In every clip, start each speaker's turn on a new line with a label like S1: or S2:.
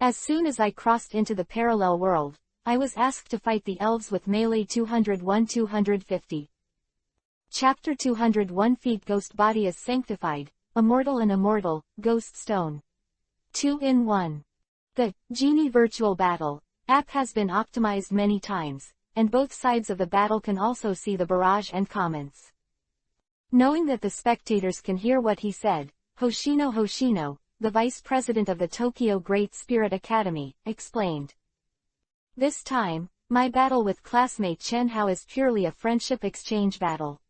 S1: As soon as I crossed into the parallel world, I was asked to fight the elves with melee 201-250. Chapter 201 Feet Ghost Body is Sanctified, Immortal and Immortal, Ghost Stone. 2-in-1. The Genie Virtual Battle app has been optimized many times, and both sides of the battle can also see the barrage and comments. Knowing that the spectators can hear what he said, Hoshino, the vice president of the Tokyo Great Spirit Academy, explained. This time, my battle with classmate Chen Hao is purely a friendship exchange battle.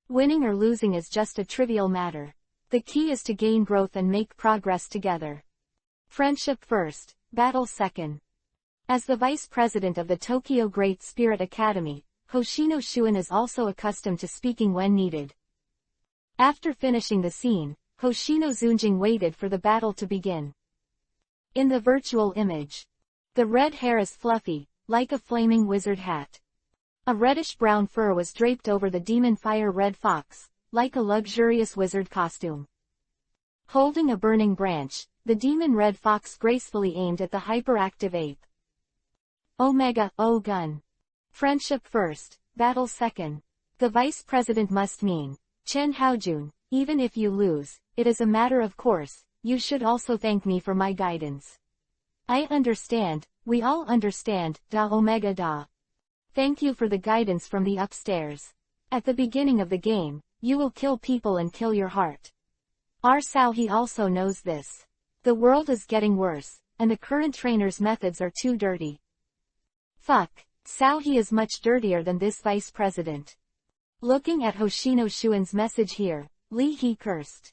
S1: Winning or losing is just a trivial matter. The key is to gain growth and make progress together. Friendship first, battle second. As the vice president of the Tokyo Great Spirit Academy, Hoshino Shuin is also accustomed to speaking when needed. After finishing the scene, Hoshino Zunjing waited for the battle to begin. In the virtual image, the red hair is fluffy, like a flaming wizard hat. A reddish-brown fur was draped over the demon fire red fox, like a luxurious wizard costume. Holding a burning branch, the demon red fox gracefully aimed at the hyperactive ape. Omega, O gun. Friendship first, battle second. The vice president must mean, Chen Haojun, even if you lose, it is a matter of course, you should also thank me for my guidance. I understand, we all understand, da Omega da. Thank you for the guidance from the upstairs. At the beginning of the game, you will kill people and kill your heart. Our Sao he also knows this. The world is getting worse, and the current trainer's methods are too dirty. Fuck, Sao he is much dirtier than this vice president. Looking at Hoshino Shuin's message here, Li He cursed.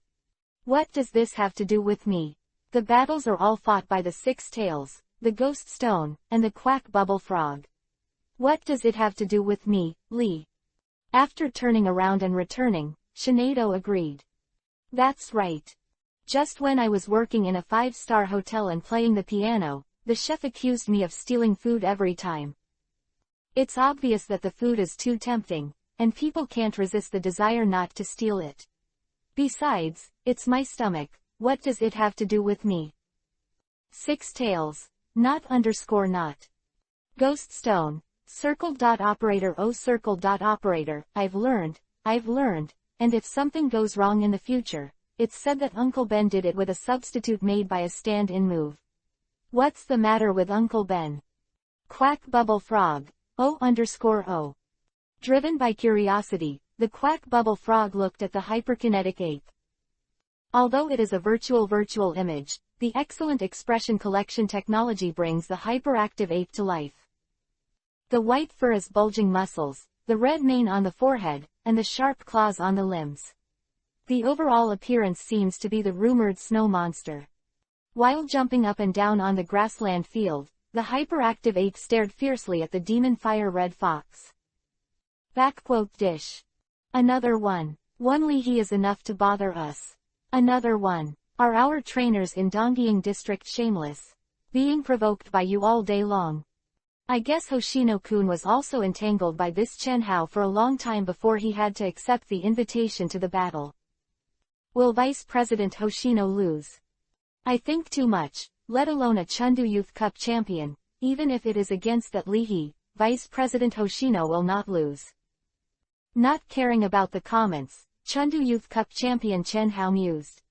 S1: What does this have to do with me? The battles are all fought by the Six Tails, the Ghost Stone, and the Quack Bubble Frog. What does it have to do with me, Li? After turning around and returning, Shinado agreed. That's right. Just when I was working in a 5-star hotel and playing the piano, the chef accused me of stealing food every time. It's obvious that the food is too tempting, and people can't resist the desire not to steal it. Besides, it's my stomach, what does it have to do with me? Six Tails, not. Ghost Stone, circle.operator oh circle.operator, I've learned, and if something goes wrong in the future, it's said that Uncle Ben did it with a substitute made by a stand-in move. What's the matter with Uncle Ben? Quack Bubble Frog, O_O. Driven by curiosity, the Quack Bubble Frog looked at the hyperkinetic ape. Although it is a virtual image, the excellent expression collection technology brings the hyperactive ape to life. The white fur is bulging muscles, the red mane on the forehead, and the sharp claws on the limbs. The overall appearance seems to be the rumored snow monster. While jumping up and down on the grassland field, the hyperactive ape stared fiercely at the demon fire red fox. Dish. Another one. One Li is enough to bother us. Another one. Are our trainers in Dongying district shameless? Being provoked by you all day long. I guess Hoshino-kun was also entangled by this Chen Hao for a long time before he had to accept the invitation to the battle. Will Vice President Hoshino lose? I think too much, let alone a Chengdu Youth Cup champion, even if it is against that Li He, Vice President Hoshino will not lose. Not caring about the comments, Chengdu Youth Cup champion Chen Hao mused.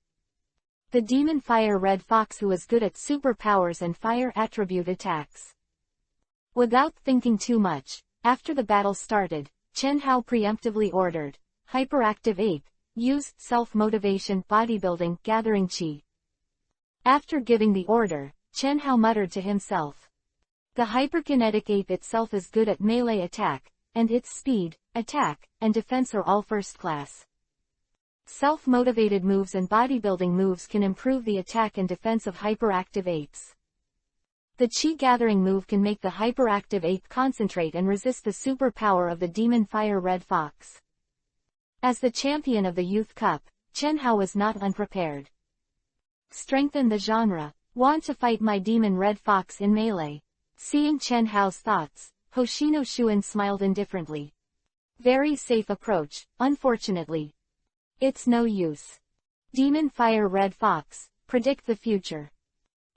S1: The Demon Fire Red Fox who is good at superpowers and fire attribute attacks. Without thinking too much, after the battle started, Chen Hao preemptively ordered, Hyperactive Ape, use self-motivation bodybuilding gathering chi. After giving the order, Chen Hao muttered to himself. The hyperkinetic ape itself is good at melee attack, and its speed, attack, and defense are all first class. Self-motivated moves and bodybuilding moves can improve the attack and defense of hyperactive apes. The Chi Gathering move can make the hyperactive ape concentrate and resist the superpower of the Demon Fire Red Fox. As the champion of the Youth Cup, Chen Hao was not unprepared. Strengthen the genre. Want to fight my Demon Red Fox in melee? Seeing Chen Hao's thoughts, Hoshino Shuin smiled indifferently. Very safe approach, unfortunately. It's no use. Demon Fire Red Fox, predict the future.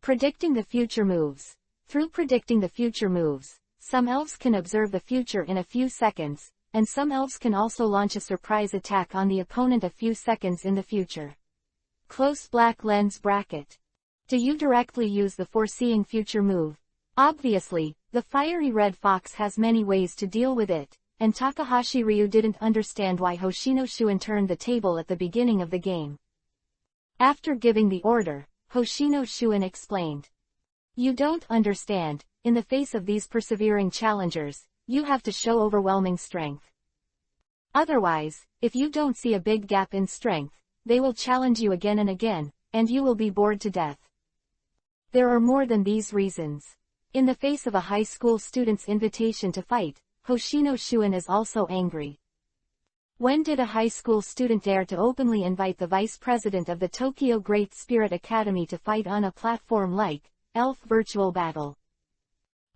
S1: Predicting the future moves. Through predicting the future moves, some elves can observe the future in a few seconds, and some elves can also launch a surprise attack on the opponent a few seconds in the future. Close black lens bracket. Do you directly use the foreseeing future move? Obviously, the fiery red fox has many ways to deal with it, and Takahashi Ryu didn't understand why Hoshino Shuin turned the table at the beginning of the game. After giving the order, Hoshino Shuin explained. You don't understand, in the face of these persevering challengers, you have to show overwhelming strength. Otherwise, if you don't see a big gap in strength, they will challenge you again and again, and you will be bored to death. There are more than these reasons. In the face of a high school student's invitation to fight, Hoshino Shuin is also angry. When did a high school student dare to openly invite the vice president of the Tokyo Great Spirit Academy to fight on a platform like Elf Virtual Battle?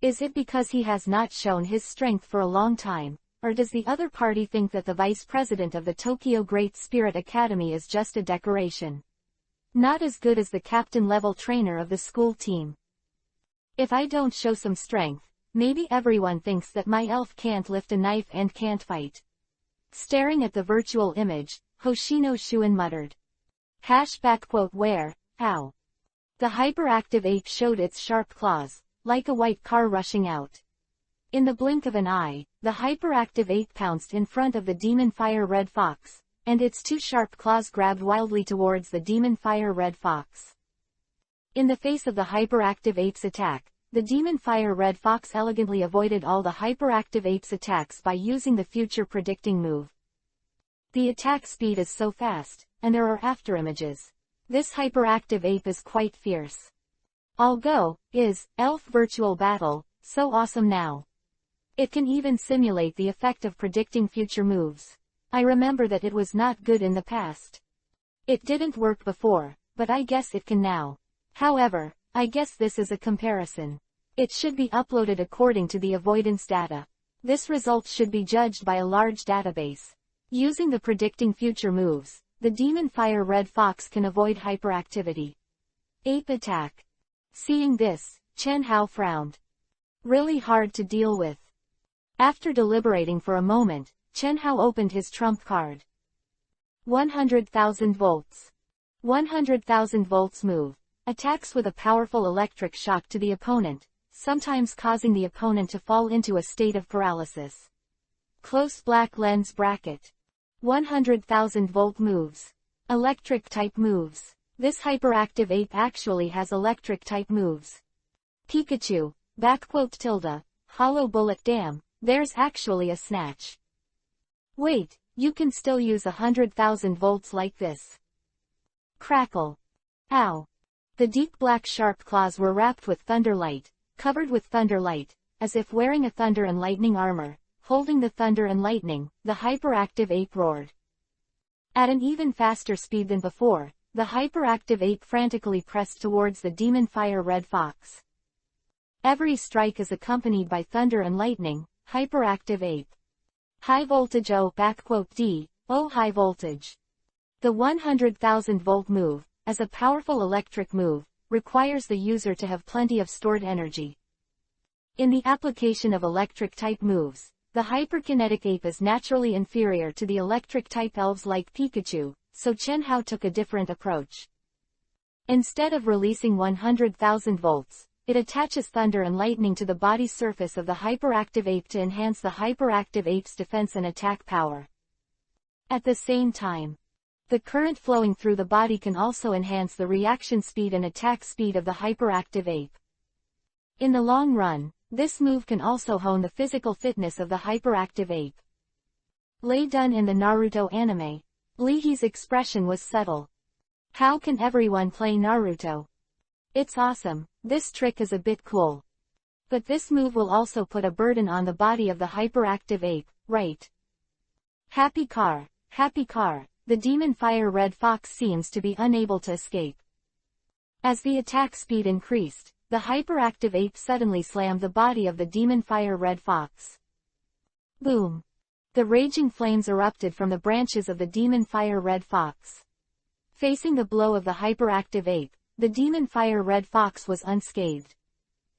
S1: Is it because he has not shown his strength for a long time, or does the other party think that the vice president of the Tokyo Great Spirit Academy is just a decoration? Not as good as the captain-level trainer of the school team. If I don't show some strength, maybe everyone thinks that my elf can't lift a knife and can't fight. Staring at the virtual image, Hoshino Shuin muttered. #where, ow. The hyperactive ape showed its sharp claws, like a white car rushing out. In the blink of an eye, the hyperactive ape pounced in front of the demon fire red fox, and its two sharp claws grabbed wildly towards the demon fire red fox. In the face of the hyperactive ape's attack, the demon fire red fox elegantly avoided all the hyperactive ape's attacks by using the future predicting move. The attack speed is so fast, and there are afterimages. This hyperactive ape is quite fierce. I'll go, is Elf Virtual Battle so awesome now? It can even simulate the effect of predicting future moves. I remember that it was not good in the past. It didn't work before, but I guess it can now. However, I guess this is a comparison. It should be uploaded according to the avoidance data. This result should be judged by a large database. Using the predicting future moves, the demon fire red fox can avoid hyperactivity. Ape attack. Seeing this, Chen Hao frowned. Really hard to deal with. After deliberating for a moment, Chen Hao opened his trump card. 100,000 volts. 100,000 volts move. Attacks with a powerful electric shock to the opponent, sometimes causing the opponent to fall into a state of paralysis. Close black lens bracket. 100,000 volt moves. Electric type moves. This hyperactive ape actually has electric type moves. Pikachu, Hollow bullet damn, there's actually a snatch. Wait, you can still use 100,000 volts like this. Crackle. Ow. The deep black sharp claws were wrapped with thunderlight, covered with thunderlight, as if wearing a thunder and lightning armor. Holding the thunder and lightning, the hyperactive ape roared. At an even faster speed than before, the hyperactive ape frantically pressed towards the demon fire red fox. Every strike is accompanied by thunder and lightning. Hyperactive ape. High voltage high voltage. The 100,000 volt move, as a powerful electric move, requires the user to have plenty of stored energy. In the application of electric type moves, the hyperkinetic ape is naturally inferior to the electric type elves like Pikachu, so Chen Hao took a different approach. Instead of releasing 100,000 volts, it attaches thunder and lightning to the body surface of the hyperactive ape to enhance the hyperactive ape's defense and attack power. At the same time, the current flowing through the body can also enhance the reaction speed and attack speed of the hyperactive ape. In the long run, this move can also hone the physical fitness of the hyperactive ape. Lei done in the Naruto anime. Lihi's expression was subtle. How can everyone play Naruto? It's awesome, this trick is a bit cool. But this move will also put a burden on the body of the hyperactive ape, right? Happy car, the demon fire red fox seems to be unable to escape. As the attack speed increased, the hyperactive ape suddenly slammed the body of the demon fire red fox. Boom! The raging flames erupted from the branches of the demon fire red fox. Facing the blow of the hyperactive ape, the demon fire red fox was unscathed.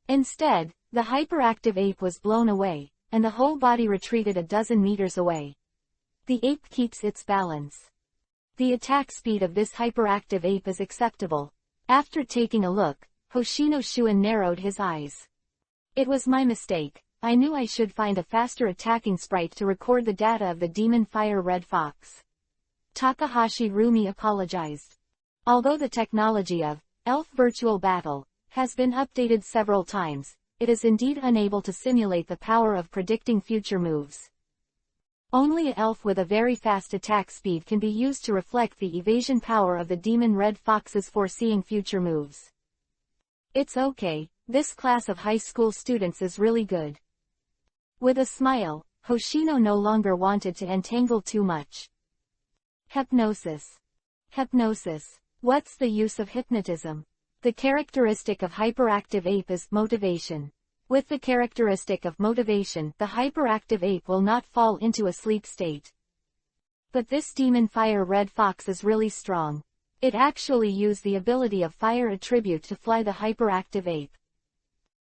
S1: Instead, the hyperactive ape was blown away, and the whole body retreated a dozen meters away. The ape keeps its balance. The attack speed of this hyperactive ape is acceptable. After taking a look, Hoshino Shuin narrowed his eyes. It was my mistake. I knew I should find a faster attacking sprite to record the data of the demon fire red fox. Takahashi Rumi apologized. Although the technology of elf virtual battle has been updated several times, it is indeed unable to simulate the power of predicting future moves. Only an elf with a very fast attack speed can be used to reflect the evasion power of the demon red fox's foreseeing future moves. It's okay, this class of high school students is really good. With a smile, Hoshino no longer wanted to entangle too much. Hypnosis. Hypnosis. What's the use of hypnotism? The characteristic of hyperactive ape is motivation. With the characteristic of motivation, the hyperactive ape will not fall into a sleep state. But this demon fire red fox is really strong. It actually used the ability of fire attribute to fly the hyperactive ape.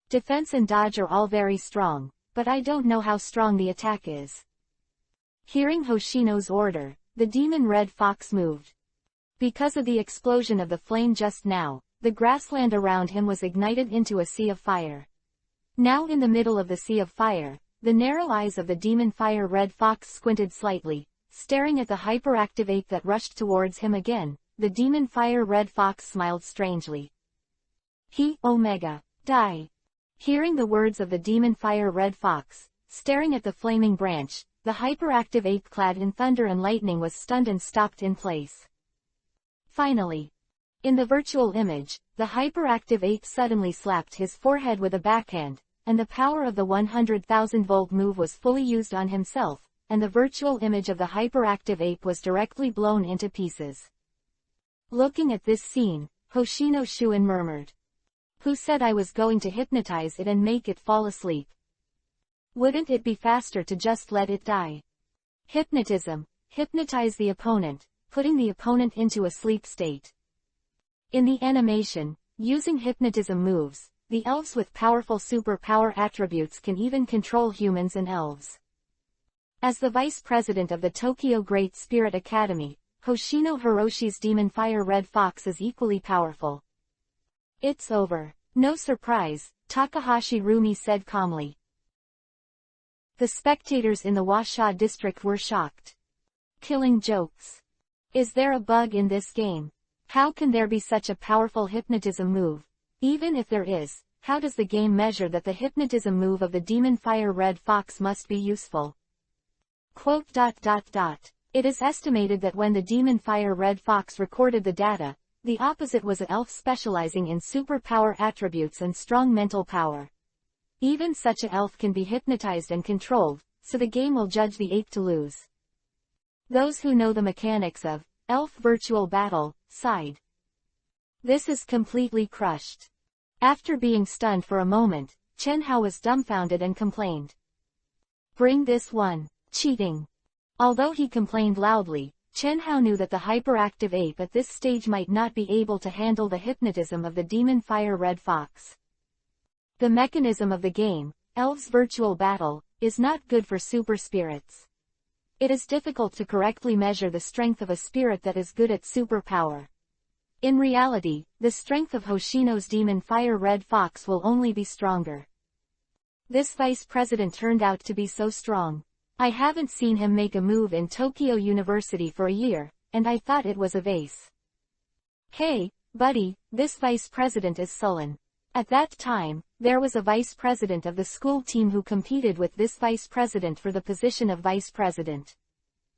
S1: Defense and dodge are all very strong, but I don't know how strong the attack is. Hearing Hoshino's order, the demon red fox moved. Because of the explosion of the flame just now, the grassland around him was ignited into a sea of fire. Now in the middle of the sea of fire, the narrow eyes of the demon fire red fox squinted slightly, staring at the hyperactive ape that rushed towards him again. The demon fire red fox smiled strangely. Omega. Die. Hearing the words of the demon fire red fox, staring at the flaming branch, the hyperactive ape clad in thunder and lightning was stunned and stopped in place. Finally. In the virtual image, the hyperactive ape suddenly slapped his forehead with a backhand, and the power of the 100,000-volt move was fully used on himself, and the virtual image of the hyperactive ape was directly blown into pieces. Looking at this scene, Hoshino Shuin murmured. Who said I was going to hypnotize it and make it fall asleep? Wouldn't it be faster to just let it die? Hypnotism. Hypnotize the opponent, putting the opponent into a sleep state. In the animation, using hypnotism moves, the elves with powerful superpower attributes can even control humans and elves. As the vice president of the Tokyo Great Spirit Academy, Hoshino Hiroshi's demon fire red fox is equally powerful. It's over. No surprise, Takahashi Rumi said calmly. The spectators in the Washa district were shocked. Killing jokes. Is there a bug in this game? How can there be such a powerful hypnotism move? Even if there is, how does the game measure that the hypnotism move of the demon fire red fox must be useful? It is estimated that when the demon fire red fox recorded the data, the opposite was an elf specializing in superpower attributes and strong mental power. Even such an elf can be hypnotized and controlled, so the game will judge the ape to lose. Those who know the mechanics of elf virtual battle sighed. This is completely crushed. After being stunned for a moment, Chen Hao was dumbfounded and complained. Bring this one. Cheating. Although he complained loudly, Chen Hao knew that the hyperactive ape at this stage might not be able to handle the hypnotism of the demon fire red fox. The mechanism of the game, Elves Virtual Battle, is not good for super spirits. It is difficult to correctly measure the strength of a spirit that is good at superpower. In reality, the strength of Hoshino's demon fire red fox will only be stronger. This vice president turned out to be so strong. I haven't seen him make a move in Tokyo University for a year, and I thought it was a vase. Hey, buddy, this vice president is sullen. At that time, there was a vice president of the school team who competed with this vice president for the position of vice president.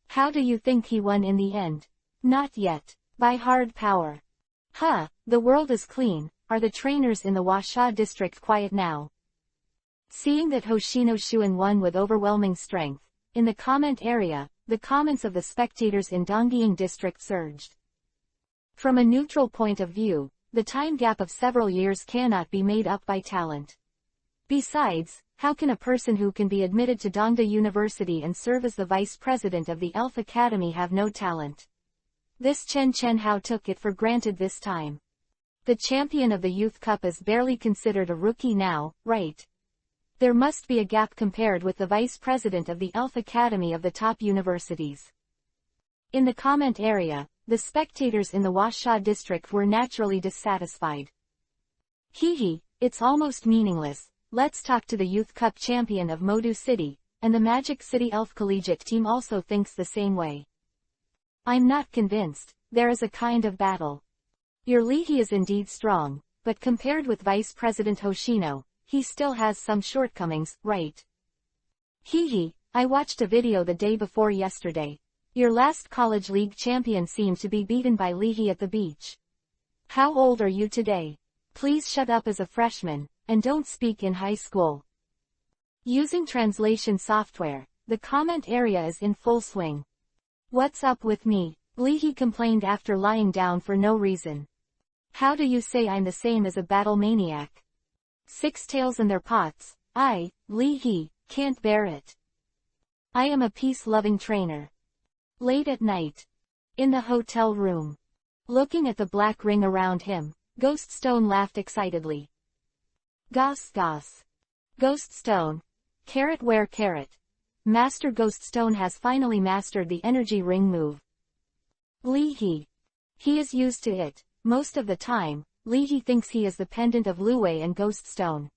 S1: How do you think he won in the end? Not yet. By hard power. The world is clean. Are the trainers in the Washa district quiet now? Seeing that Hoshino Shuin won with overwhelming strength, in the comment area, the comments of the spectators in Dongying district surged. From a neutral point of view, the time gap of several years cannot be made up by talent. Besides, how can a person who can be admitted to Dongda University and serve as the vice president of the Elf Academy have no talent? This Chen Hao took it for granted this time. The champion of the Youth Cup is barely considered a rookie now, right? There must be a gap compared with the vice president of the Elf Academy of the top universities. In the comment area, the spectators in the Washaw district were naturally dissatisfied. Hee, it's almost meaningless. Let's talk to the Youth Cup champion of Modu City, and the Magic City Elf Collegiate team also thinks the same way. I'm not convinced. There is a kind of battle. Your Leahy is indeed strong, but compared with Vice President Hoshino, he still has some shortcomings, right? Hee, I watched a video the day before yesterday. Your last college league champion seemed to be beaten by Leahy at the beach. How old are you today? Please shut up as a freshman, and don't speak in high school. Using translation software, the comment area is in full swing. What's up with me? Leahy complained after lying down for no reason. How do you say I'm the same as a battle maniac? Six tails in their pots. I, Leahy, can't bear it. I am a peace-loving trainer. Late at night. In the hotel room. Looking at the black ring around him, Ghoststone laughed excitedly. Goss. Ghoststone. Carrot where carrot. Master Ghoststone has finally mastered the energy ring move. Leahy. He is used to it. Most of the time, Leahy thinks he is the pendant of Luwei and Ghoststone.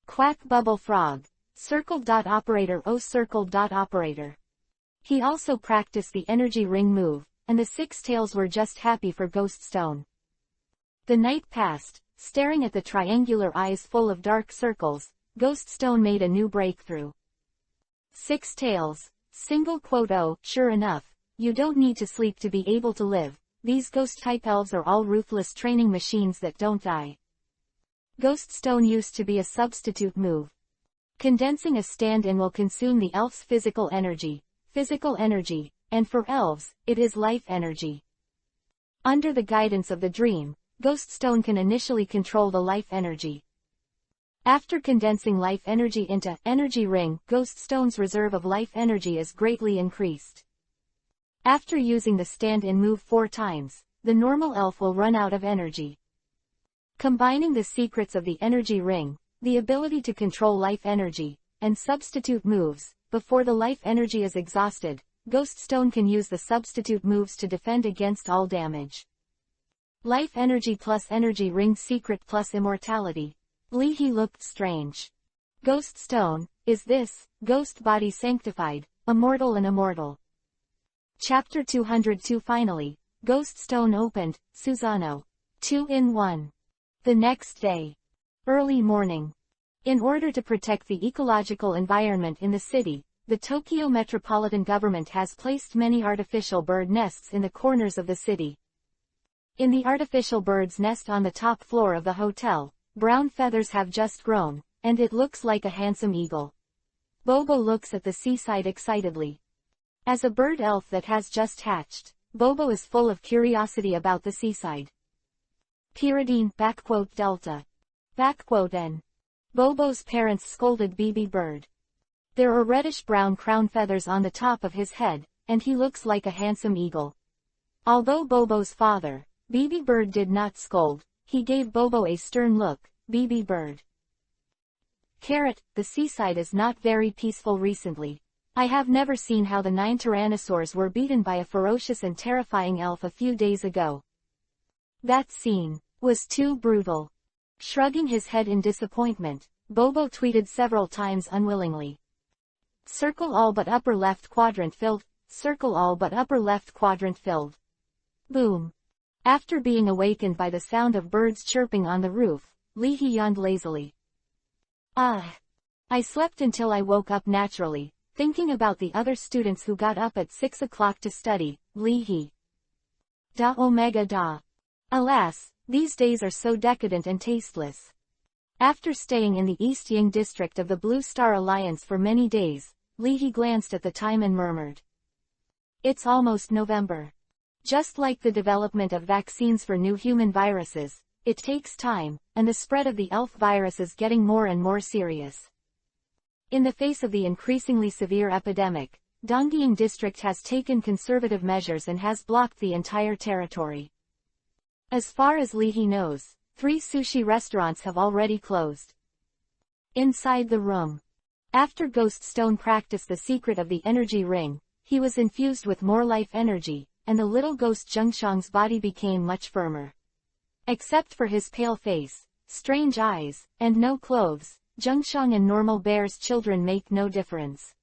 S1: Quack bubble frog. Circled dot operator circled dot operator. He also practiced the energy ring move, and the six tails were just happy for Ghoststone. The night passed, staring at the triangular eyes full of dark circles, Ghoststone made a new breakthrough. Six tails, single quote oh, sure enough, you don't need to sleep to be able to live. These ghost-type elves are all ruthless training machines that don't die. Ghoststone used to be a substitute move. Condensing a stand-in will consume the elf's physical energy, and for elves, it is life energy. Under the guidance of the dream, Ghoststone can initially control the life energy. After condensing life energy into energy ring, Ghoststone's reserve of life energy is greatly increased. After using the stand-in move 4 times, the normal elf will run out of energy. Combining the secrets of the energy ring, the ability to control life energy, and substitute moves, before the life energy is exhausted, Ghoststone can use the substitute moves to defend against all damage. Life energy plus energy ring secret plus immortality. Leahy looked strange. Ghoststone, is this, ghost body sanctified, immortal and immortal? Chapter 202 Finally, Ghoststone opened, Susano. 2-in-1. The next day. Early morning. In order to protect the ecological environment in the city, the Tokyo metropolitan government has placed many artificial bird nests in the corners of the city. In the artificial bird's nest on the top floor of the hotel, brown feathers have just grown, and it looks like a handsome eagle. Bobo looks at the seaside excitedly. As a bird elf that has just hatched, Bobo is full of curiosity about the seaside. Pyridine, delta. N. Bobo's parents scolded BB Bird. There are reddish-brown crown feathers on the top of his head, and he looks like a handsome eagle. Although Bobo's father, BB Bird, did not scold, he gave Bobo a stern look. BB Bird. Carrot, the seaside is not very peaceful recently. I have never seen how the 9 tyrannosaurs were beaten by a ferocious and terrifying elf a few days ago. That scene was too brutal. Shrugging his head in disappointment, Bobo tweeted several times unwillingly. Circle all but upper left quadrant filled. Circle all but upper left quadrant filled. Boom. After being awakened by the sound of birds chirping on the roof, Leahy yawned lazily. I slept until I woke up naturally, thinking about the other students who got up at 6 o'clock to study. Leahy. Da omega da. Alas, these days are so decadent and tasteless. After staying in the East Ying district of the Blue Star Alliance for many days, Leahy glanced at the time and murmured. It's almost November. Just like the development of vaccines for new human viruses, it takes time, and the spread of the elf virus is getting more and more serious. In the face of the increasingly severe epidemic, Dongying district has taken conservative measures and has blocked the entire territory. As far as Leahy knows, 3 sushi restaurants have already closed. Inside the room. After Ghost Stone practiced the secret of the energy ring, he was infused with more life energy, and the little ghost Zhengshang's body became much firmer. Except for his pale face, strange eyes, and no clothes, Zhengshang and normal bear's children make no difference.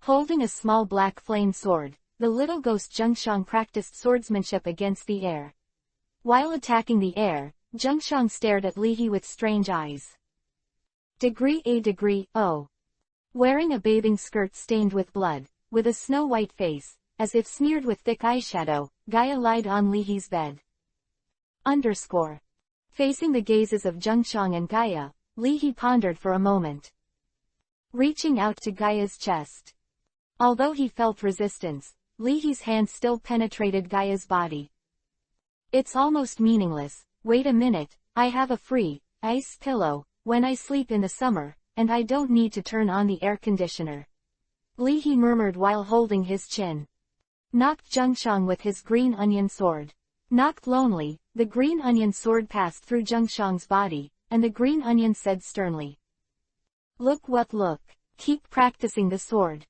S1: Holding a small black flame sword, the little ghost Zhengshang practiced swordsmanship against the air. While attacking the air, Zhengshang stared at Leahy with strange eyes. Degree A Degree O. Wearing a bathing skirt stained with blood, with a snow-white face, as if smeared with thick eyeshadow, Gaia lied on Leahy's bed. Underscore. Facing the gazes of Zhengshang and Gaia, Leahy pondered for a moment. Reaching out to Gaia's chest. Although he felt resistance, Leahy's hand still penetrated Gaia's body. It's almost meaningless. Wait a minute, I have a free, ice pillow, when I sleep in the summer, and I don't need to turn on the air conditioner. Leahy murmured while holding his chin. Knocked Zhengshang with his green onion sword. Knocked lonely, the green onion sword passed through Zhengshang's body, and the green onion said sternly. Look. Keep practicing the sword.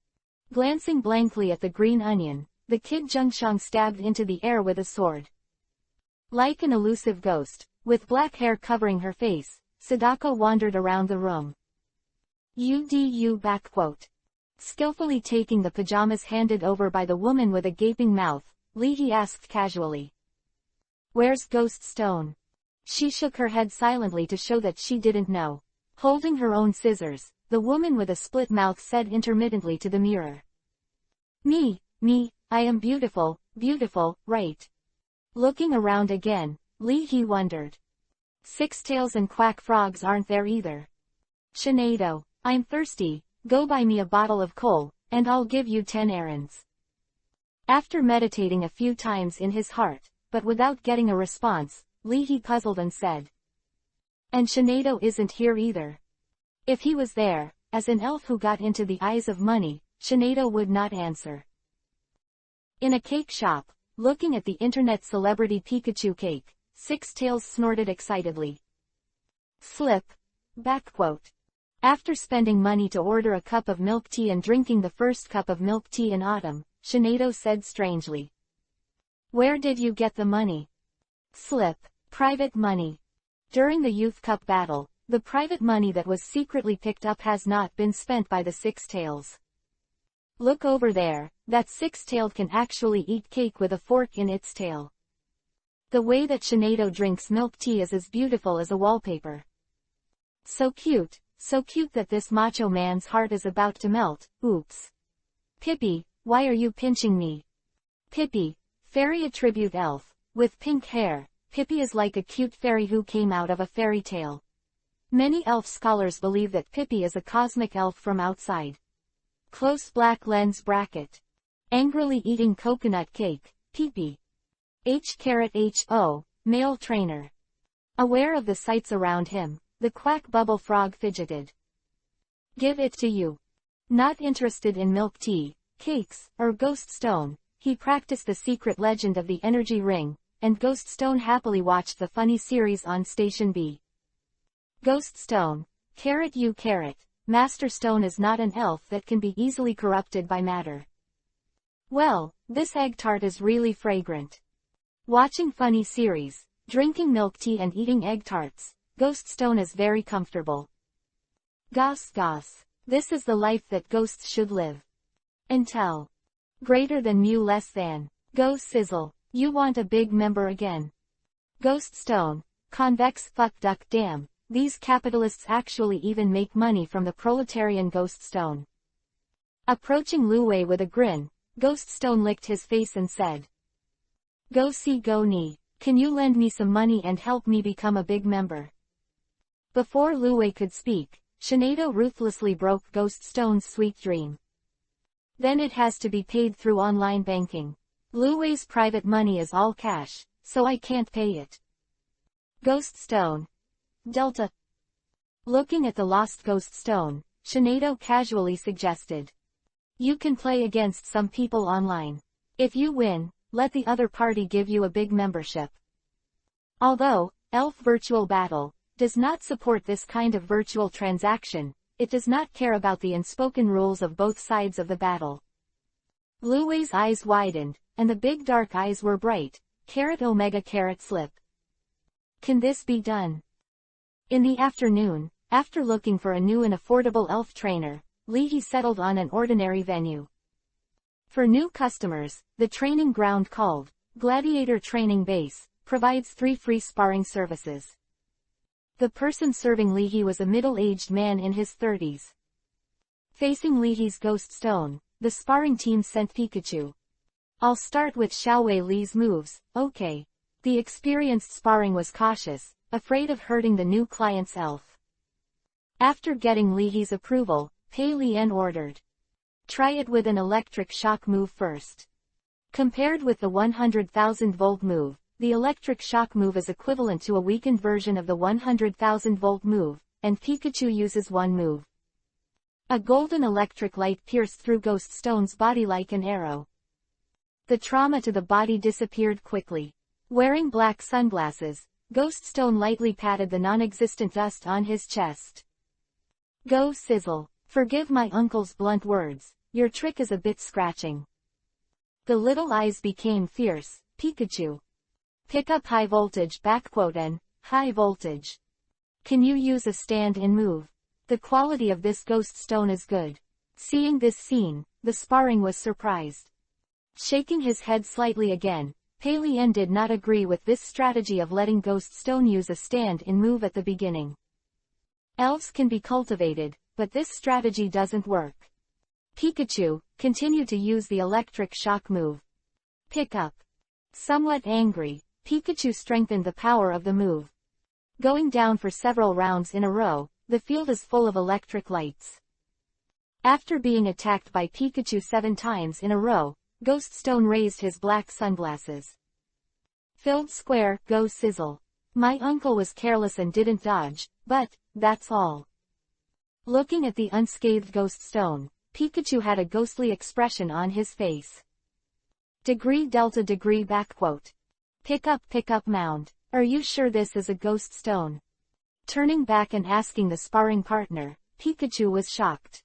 S1: Glancing blankly at the green onion, the kid Zhengshang stabbed into the air with a sword. Like an elusive ghost, with black hair covering her face, Sadako wandered around the room. Skillfully taking the pajamas handed over by the woman with a gaping mouth, Leahy asked casually. Where's Ghost Stone? She shook her head silently to show that she didn't know. Holding her own scissors, the woman with a split mouth said intermittently to the mirror. Me, I am beautiful, right? Looking around again, Leahy wondered. Six-tails and quack frogs aren't there either. Shinado, I'm thirsty, go buy me a bottle of coal, and I'll give you 10 errands. After meditating a few times in his heart, but without getting a response, Leahy puzzled and said. And Shinado isn't here either. If he was there, as an elf who got into the eyes of money, Shinado would not answer. In a cake shop, looking at the internet celebrity Pikachu cake, Six-Tails snorted excitedly. Slip. After spending money to order a cup of milk tea and drinking the first cup of milk tea in autumn, Shinado said strangely. Where did you get the money? Slip. Private money. During the Youth Cup battle, the private money that was secretly picked up has not been spent by the Six-Tails. Look over there, that Six-Tailed can actually eat cake with a fork in its tail. The way that Shinado drinks milk tea is as beautiful as a wallpaper. So cute that this macho man's heart is about to melt, oops. Pippi, why are you pinching me? Pippi, fairy attribute elf, with pink hair, Pippi is like a cute fairy who came out of a fairy tale. Many elf scholars believe that Pippi is a cosmic elf from outside. Close black lens bracket. Angrily eating coconut cake, Pippi. H.Ho, male trainer. Aware of the sights around him, the quack bubble frog fidgeted. Give it to you. Not interested in milk tea, cakes, or Ghost Stone, he practiced the secret legend of the energy ring, and Ghost Stone happily watched the funny series on Station B. Ghost Stone, Master Stone is not an elf that can be easily corrupted by matter. Well, this egg tart is really fragrant. Watching funny series, drinking milk tea and eating egg tarts, Ghost Stone is very comfortable. Goss. This is the life that ghosts should live. Intel. Greater than mu less than. Go sizzle. You want a big member again. Ghost Stone. Convex fuck duck damn. These capitalists actually even make money from the proletarian Ghost Stone. Approaching Lu Wei with a grin, Ghost Stone licked his face and said. Go see go ni, can you lend me some money and help me become a big member? Before Lu Wei could speak, Shinado ruthlessly broke Ghost Stone's sweet dream. Then it has to be paid through online banking. Lu Wei's private money is all cash, so I can't pay it. Ghost Stone. Delta. Looking at the lost Ghost Stone, Shinado casually suggested. You can play against some people online. If you win, let the other party give you a big membership. Although, Elf Virtual Battle does not support this kind of virtual transaction, it does not care about the unspoken rules of both sides of the battle. Lu Wei's eyes widened, and the big dark eyes were bright. Omega slip. Can this be done? In the afternoon, after looking for a new and affordable elf trainer, Li He settled on an ordinary venue. For new customers, the training ground called Gladiator Training Base provides 3 free sparring services. The person serving Li He was a middle-aged man in his 30s. Facing Li He's ghost stone, the sparring team sent Pikachu. I'll start with Xiaowei Li's moves, okay. The experienced sparring was cautious, afraid of hurting the new client's elf. After getting Li He's approval, Pei Lian ordered. Try it with an electric shock move first. Compared with the 100,000 volt move, the electric shock move is equivalent to a weakened version of the 100,000 volt move, and Pikachu uses one move. A golden electric light pierced through Ghost Stone's body like an arrow. The trauma to the body disappeared quickly. Wearing black sunglasses, Ghost Stone lightly patted the non-existent dust on his chest. Go sizzle. Forgive my uncle's blunt words, your trick is a bit scratching. The little eyes became fierce. Pikachu. Pick up high voltage and high voltage. Can you use a stand-in move? The quality of this Ghost Stone is good. Seeing this scene, the sparring was surprised. Shaking his head slightly again, Pei Lian did not agree with this strategy of letting Ghost Stone use a stand-in move at the beginning. Elves can be cultivated, but this strategy doesn't work. Pikachu continued to use the electric shock move. Pick up. Somewhat angry, Pikachu strengthened the power of the move. Going down for several rounds in a row, the field is full of electric lights. After being attacked by Pikachu 7 times in a row, Ghost Stone raised his black sunglasses. Filled square, go sizzle. My uncle was careless and didn't dodge, but that's all. Looking at the unscathed Ghost Stone, Pikachu had a ghostly expression on his face. Degree delta degree backquote. Pick up mound. Are you sure this is a Ghost Stone? Turning back and asking the sparring partner, Pikachu was shocked.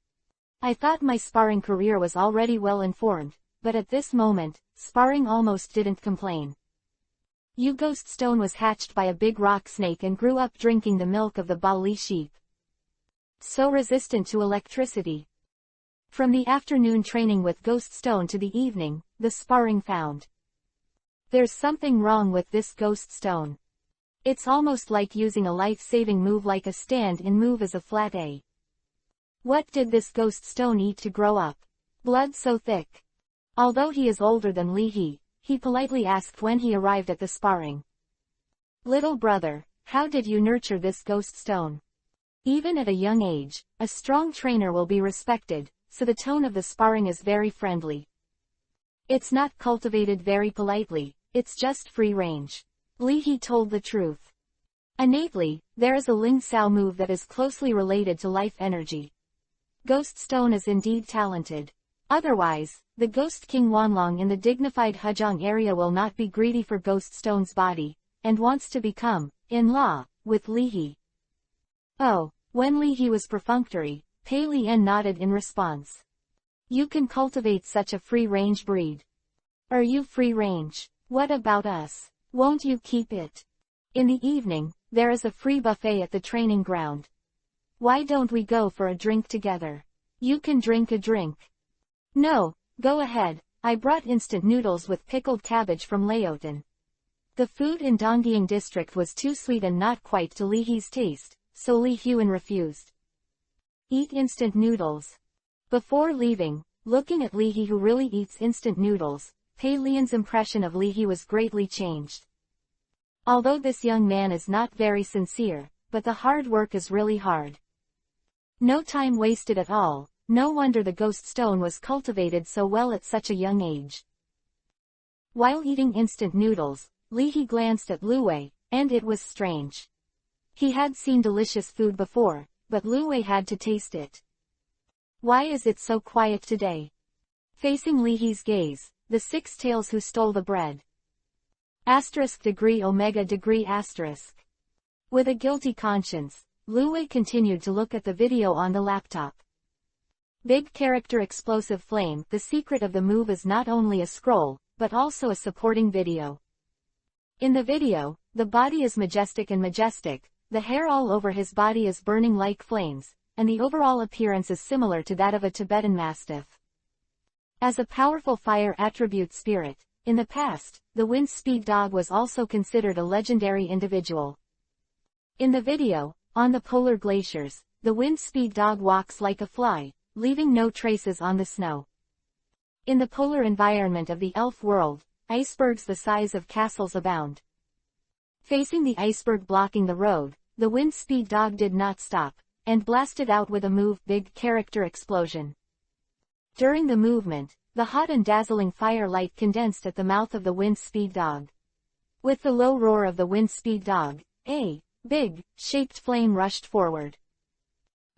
S1: I thought my sparring career was already well informed, but at this moment, sparring almost didn't complain. You Ghost Stone was hatched by a big rock snake and grew up drinking the milk of the Bali sheep. So resistant to electricity. From the afternoon training with Ghost Stone to the evening, the sparring found. There's something wrong with this Ghost Stone. It's almost like using a life-saving move like a stand-in move as a flat A. What did this Ghost Stone eat to grow up? Blood so thick. Although he is older than Li he politely asked when he arrived at the sparring. Little brother, how did you nurture this Ghost Stone? Even at a young age, a strong trainer will be respected, so the tone of the sparring is very friendly. It's not cultivated very politely, it's just free range. Li told the truth. Innately, there is a Ling Sao move that is closely related to life energy. Ghost Stone is indeed talented. Otherwise, the Ghost King Wanlong in the dignified Hejong area will not be greedy for Ghost Stone's body, and wants to become, in law, with Li. Oh, when Li was perfunctory, Pei Lian nodded in response. You can cultivate such a free-range breed. Are you free-range? What about us? Won't you keep it? In the evening, there is a free buffet at the training ground. Why don't we go for a drink together? You can drink a drink. No, go ahead, I brought instant noodles with pickled cabbage from Laotan. The food in Donggying district was too sweet and not quite to Li's taste, so Li Huan refused. Eat instant noodles. Before leaving, looking at Li who really eats instant noodles, Pei Lian's impression of Li was greatly changed. Although this young man is not very sincere, but the hard work is really hard. No time wasted at all, no wonder the Ghost Stone was cultivated so well at such a young age. While eating instant noodles, Li glanced at Lu Wei, and it was strange. He had seen delicious food before, but Lu Wei had to taste it. Why is it so quiet today? Facing Li's gaze, the 6 tails who stole the bread. Asterisk degree omega degree asterisk. With a guilty conscience, Lu Wei continued to look at the video on the laptop. Big character explosive flame. The secret of the move is not only a scroll, but also a supporting video. In the video, the body is majestic, the hair all over his body is burning like flames, and the overall appearance is similar to that of a Tibetan Mastiff. As a powerful fire attribute spirit, in the past, the wind speed dog was also considered a legendary individual. In the video, on the polar glaciers, the wind speed dog walks like a fly, leaving no traces on the snow. In the polar environment of the elf world, icebergs the size of castles abound. Facing the iceberg blocking the road, the wind speed dog did not stop, and blasted out with a move, big character explosion. During the movement, the hot and dazzling firelight condensed at the mouth of the wind speed dog. With the low roar of the wind speed dog, a big, shaped flame rushed forward.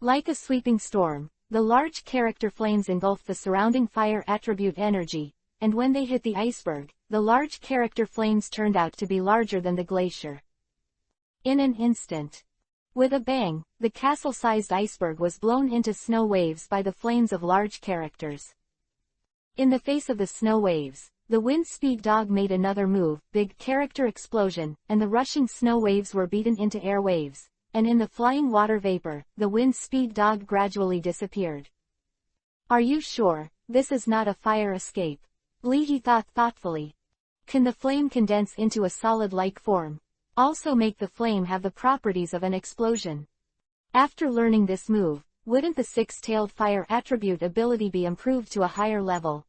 S1: Like a sweeping storm, the large character flames engulfed the surrounding fire attribute energy, and when they hit the iceberg, the large character flames turned out to be larger than the glacier. In an instant, with a bang, the castle-sized iceberg was blown into snow waves by the flames of large characters. In the face of the snow waves, the wind speed dog made another move, big character explosion, and the rushing snow waves were beaten into air waves, and in the flying water vapor, the wind speed dog gradually disappeared. Are you sure this is not a fire escape? Li He thought thoughtfully. Can the flame condense into a solid-like form? Also make the flame have the properties of an explosion? After learning this move, wouldn't the six-tailed fire attribute ability be improved to a higher level?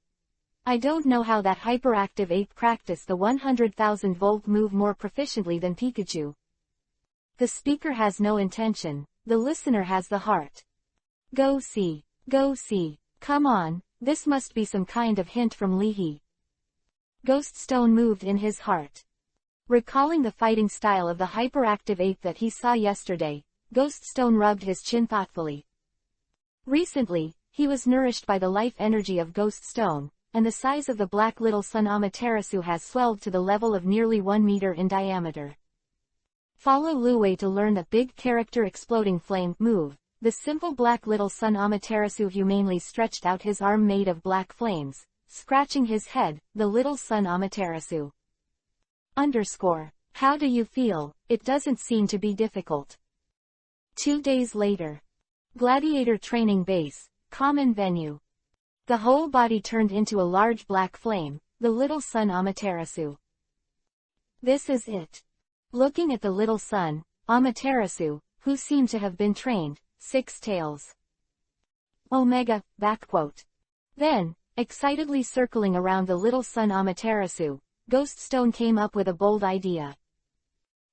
S1: I don't know how that hyperactive ape practiced the 100,000 volt move more proficiently than Pikachu. The speaker has no intention, the listener has the heart. Go see. Go see. Come on, this must be some kind of hint from Li He. Ghoststone moved in his heart. Recalling the fighting style of the hyperactive ape that he saw yesterday, Ghoststone rubbed his chin thoughtfully. Recently, he was nourished by the life energy of Ghoststone, and the size of the black little sun Amaterasu has swelled to the level of nearly 1 meter in diameter. Follow Lu Wei to learn the big character exploding flame move. The simple black little sun Amaterasu humanely stretched out his arm made of black flames, scratching his head, the little sun Amaterasu. How do you feel? It doesn't seem to be difficult. 2 days later. Gladiator training base, common venue. The whole body turned into a large black flame, the little sun Amaterasu. This is it. Looking at the little sun, Amaterasu, who seemed to have been trained, 6 tails. Omega, backquote. Then, excitedly circling around the little sun Amaterasu, Ghoststone came up with a bold idea.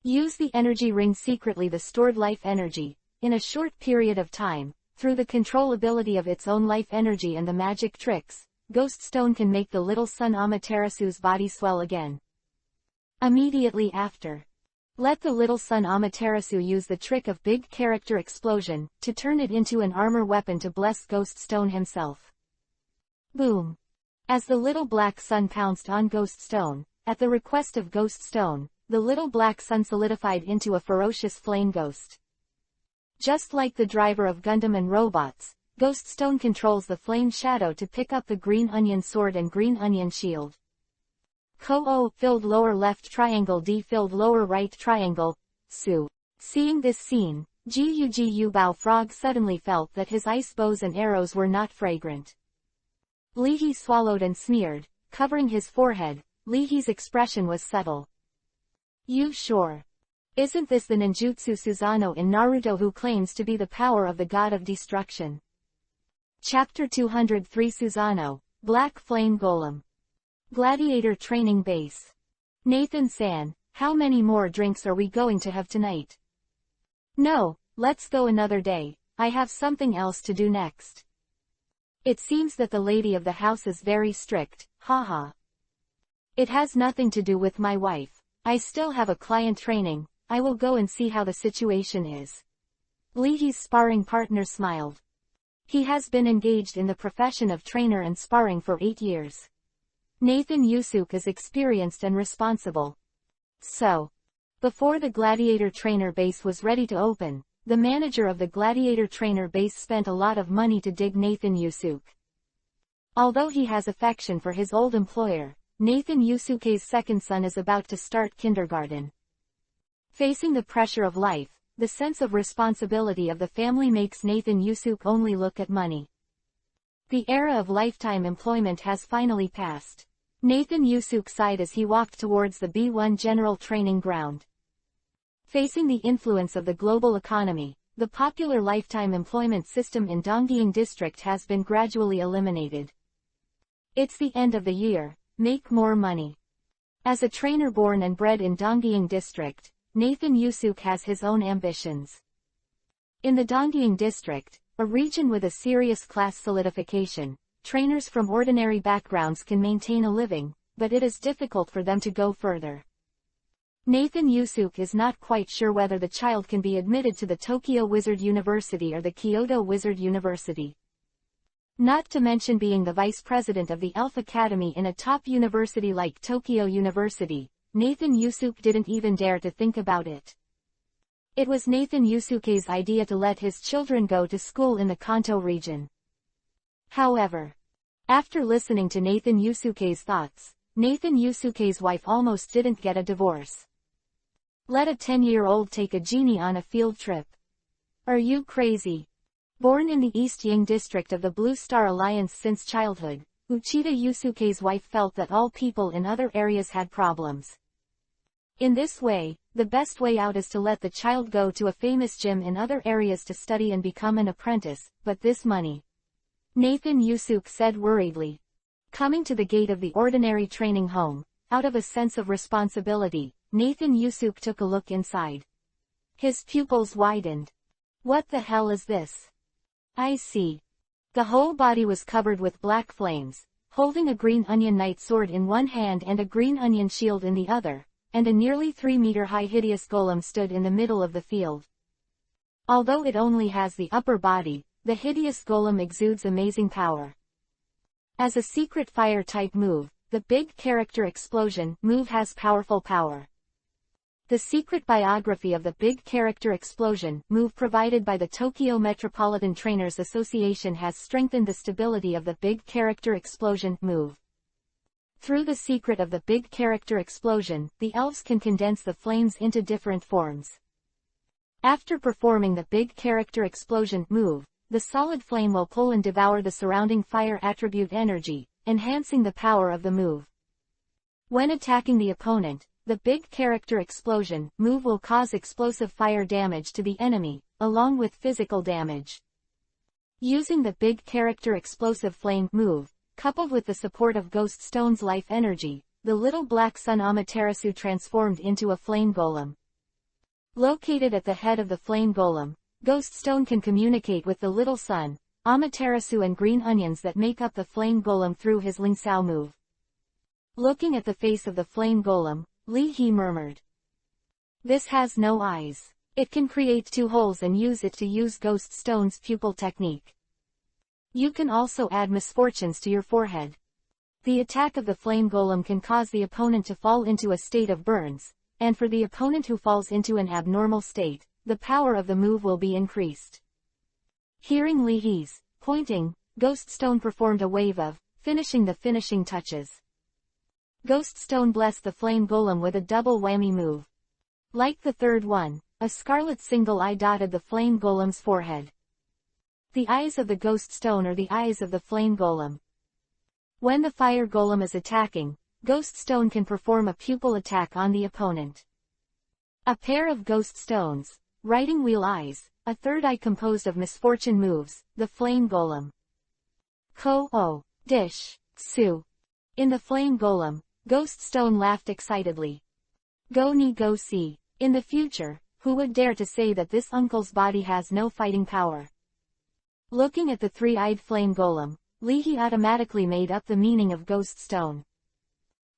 S1: Use the energy ring secretly the stored life energy, in a short period of time, through the controllability of its own life energy and the magic tricks, Ghoststone can make the little sun Amaterasu's body swell again. Immediately after. Let the little sun Amaterasu use the trick of big character explosion, to turn it into an armor weapon to bless Ghoststone himself. Boom. As the little black sun pounced on Ghoststone, at the request of Ghoststone, the little black sun solidified into a ferocious flame ghost. Just like the driver of Gundam and robots, Ghoststone controls the flame shadow to pick up the green onion sword and green onion shield. Kobo filled lower left triangle D filled lower right triangle, Su. Seeing this scene, Gu Bao Frog suddenly felt that his ice bows and arrows were not fragrant. Li He swallowed and sneered, covering his forehead. Li He's expression was subtle. You sure? Isn't this the ninjutsu Susanoo in Naruto who claims to be the power of the god of destruction? Chapter 203 Susanoo, Black Flame Golem. Gladiator Training Base. Nathan-san, how many more drinks are we going to have tonight? No, let's go another day, I have something else to do next. It seems that the lady of the house is very strict, haha. It has nothing to do with my wife. I still have a client training, I will go and see how the situation is. Li He's sparring partner smiled. He has been engaged in the profession of trainer and sparring for 8 years. Nathan Yusuke is experienced and responsible. So, before the gladiator trainer base was ready to open, the manager of the gladiator trainer base spent a lot of money to dig Nathan Yusuke. Although he has affection for his old employer, Nathan Yusuke's second son is about to start kindergarten. Facing the pressure of life, the sense of responsibility of the family makes Nathan Yusuke only look at money. The era of lifetime employment has finally passed. Nathan Yusuke sighed as he walked towards the B1 General Training Ground. Facing the influence of the global economy, the popular lifetime employment system in Donggying District has been gradually eliminated. It's the end of the year, make more money. As a trainer born and bred in Donggying District, Nathan Yusuke has his own ambitions. In the Donggying District, a region with a serious class solidification, trainers from ordinary backgrounds can maintain a living, but it is difficult for them to go further. Nathan Yusuke is not quite sure whether the child can be admitted to the Tokyo Wizard University or the Kyoto Wizard University. Not to mention being the vice president of the Elf Academy in a top university like Tokyo University, Nathan Yusuke didn't even dare to think about it. It was Nathan Yusuke's idea to let his children go to school in the Kanto region. However, after listening to Nathan Yusuke's thoughts, Nathan Yusuke's wife almost didn't get a divorce. Let a 10-year-old take a genie on a field trip. Are you crazy? Born in the East Ying district of the Blue Star Alliance since childhood, Uchida Yusuke's wife felt that all people in other areas had problems. In this way, the best way out is to let the child go to a famous gym in other areas to study and become an apprentice, but this money. Nathan Yusuke said worriedly. Coming to the gate of the ordinary training home, out of a sense of responsibility, Nathan Yusuke took a look inside. His pupils widened. What the hell is this? I see. The whole body was covered with black flames, holding a green onion knight sword in one hand and a green onion shield in the other, and a nearly 3-meter-high hideous golem stood in the middle of the field. Although it only has the upper body, the hideous golem exudes amazing power. As a secret fire-type move, the big character explosion move has powerful power. The secret biography of the Big Character Explosion move provided by the Tokyo Metropolitan Trainers Association has strengthened the stability of the Big Character Explosion move. Through the secret of the Big Character Explosion, the elves can condense the flames into different forms. After performing the Big Character Explosion move, the solid flame will pull and devour the surrounding fire attribute energy, enhancing the power of the move. When attacking the opponent, the Big Character Explosion move will cause explosive fire damage to the enemy, along with physical damage. Using the Big Character Explosive Flame move, coupled with the support of Ghost Stone's life energy, the little black sun Amaterasu transformed into a flame golem. Located at the head of the flame golem, Ghost Stone can communicate with the little sun, Amaterasu and green onions that make up the flame golem through his Lingsao move. Looking at the face of the flame golem, Li He murmured. This has no eyes. It can create 2 holes and use it to use Ghost Stone's pupil technique. You can also add misfortunes to your forehead. The attack of the flame golem can cause the opponent to fall into a state of burns, and for the opponent who falls into an abnormal state, the power of the move will be increased. Hearing Li He's pointing, Ghost Stone performed a wave of finishing the finishing touches. Ghost Stone blessed the flame golem with a double whammy move. Like the third one, a scarlet single eye dotted the flame golem's forehead. The eyes of the Ghost Stone are the eyes of the flame golem. When the fire golem is attacking, Ghost Stone can perform a pupil attack on the opponent. A pair of Ghost Stones, Writing Wheel eyes, a third eye composed of misfortune moves, the flame golem. Ko-o, dish, su. In the flame golem, Ghost Stone laughed excitedly. Go ni go see. In the future, who would dare to say that this uncle's body has no fighting power? Looking at the 3-eyed flame golem, Li He automatically made up the meaning of Ghost Stone.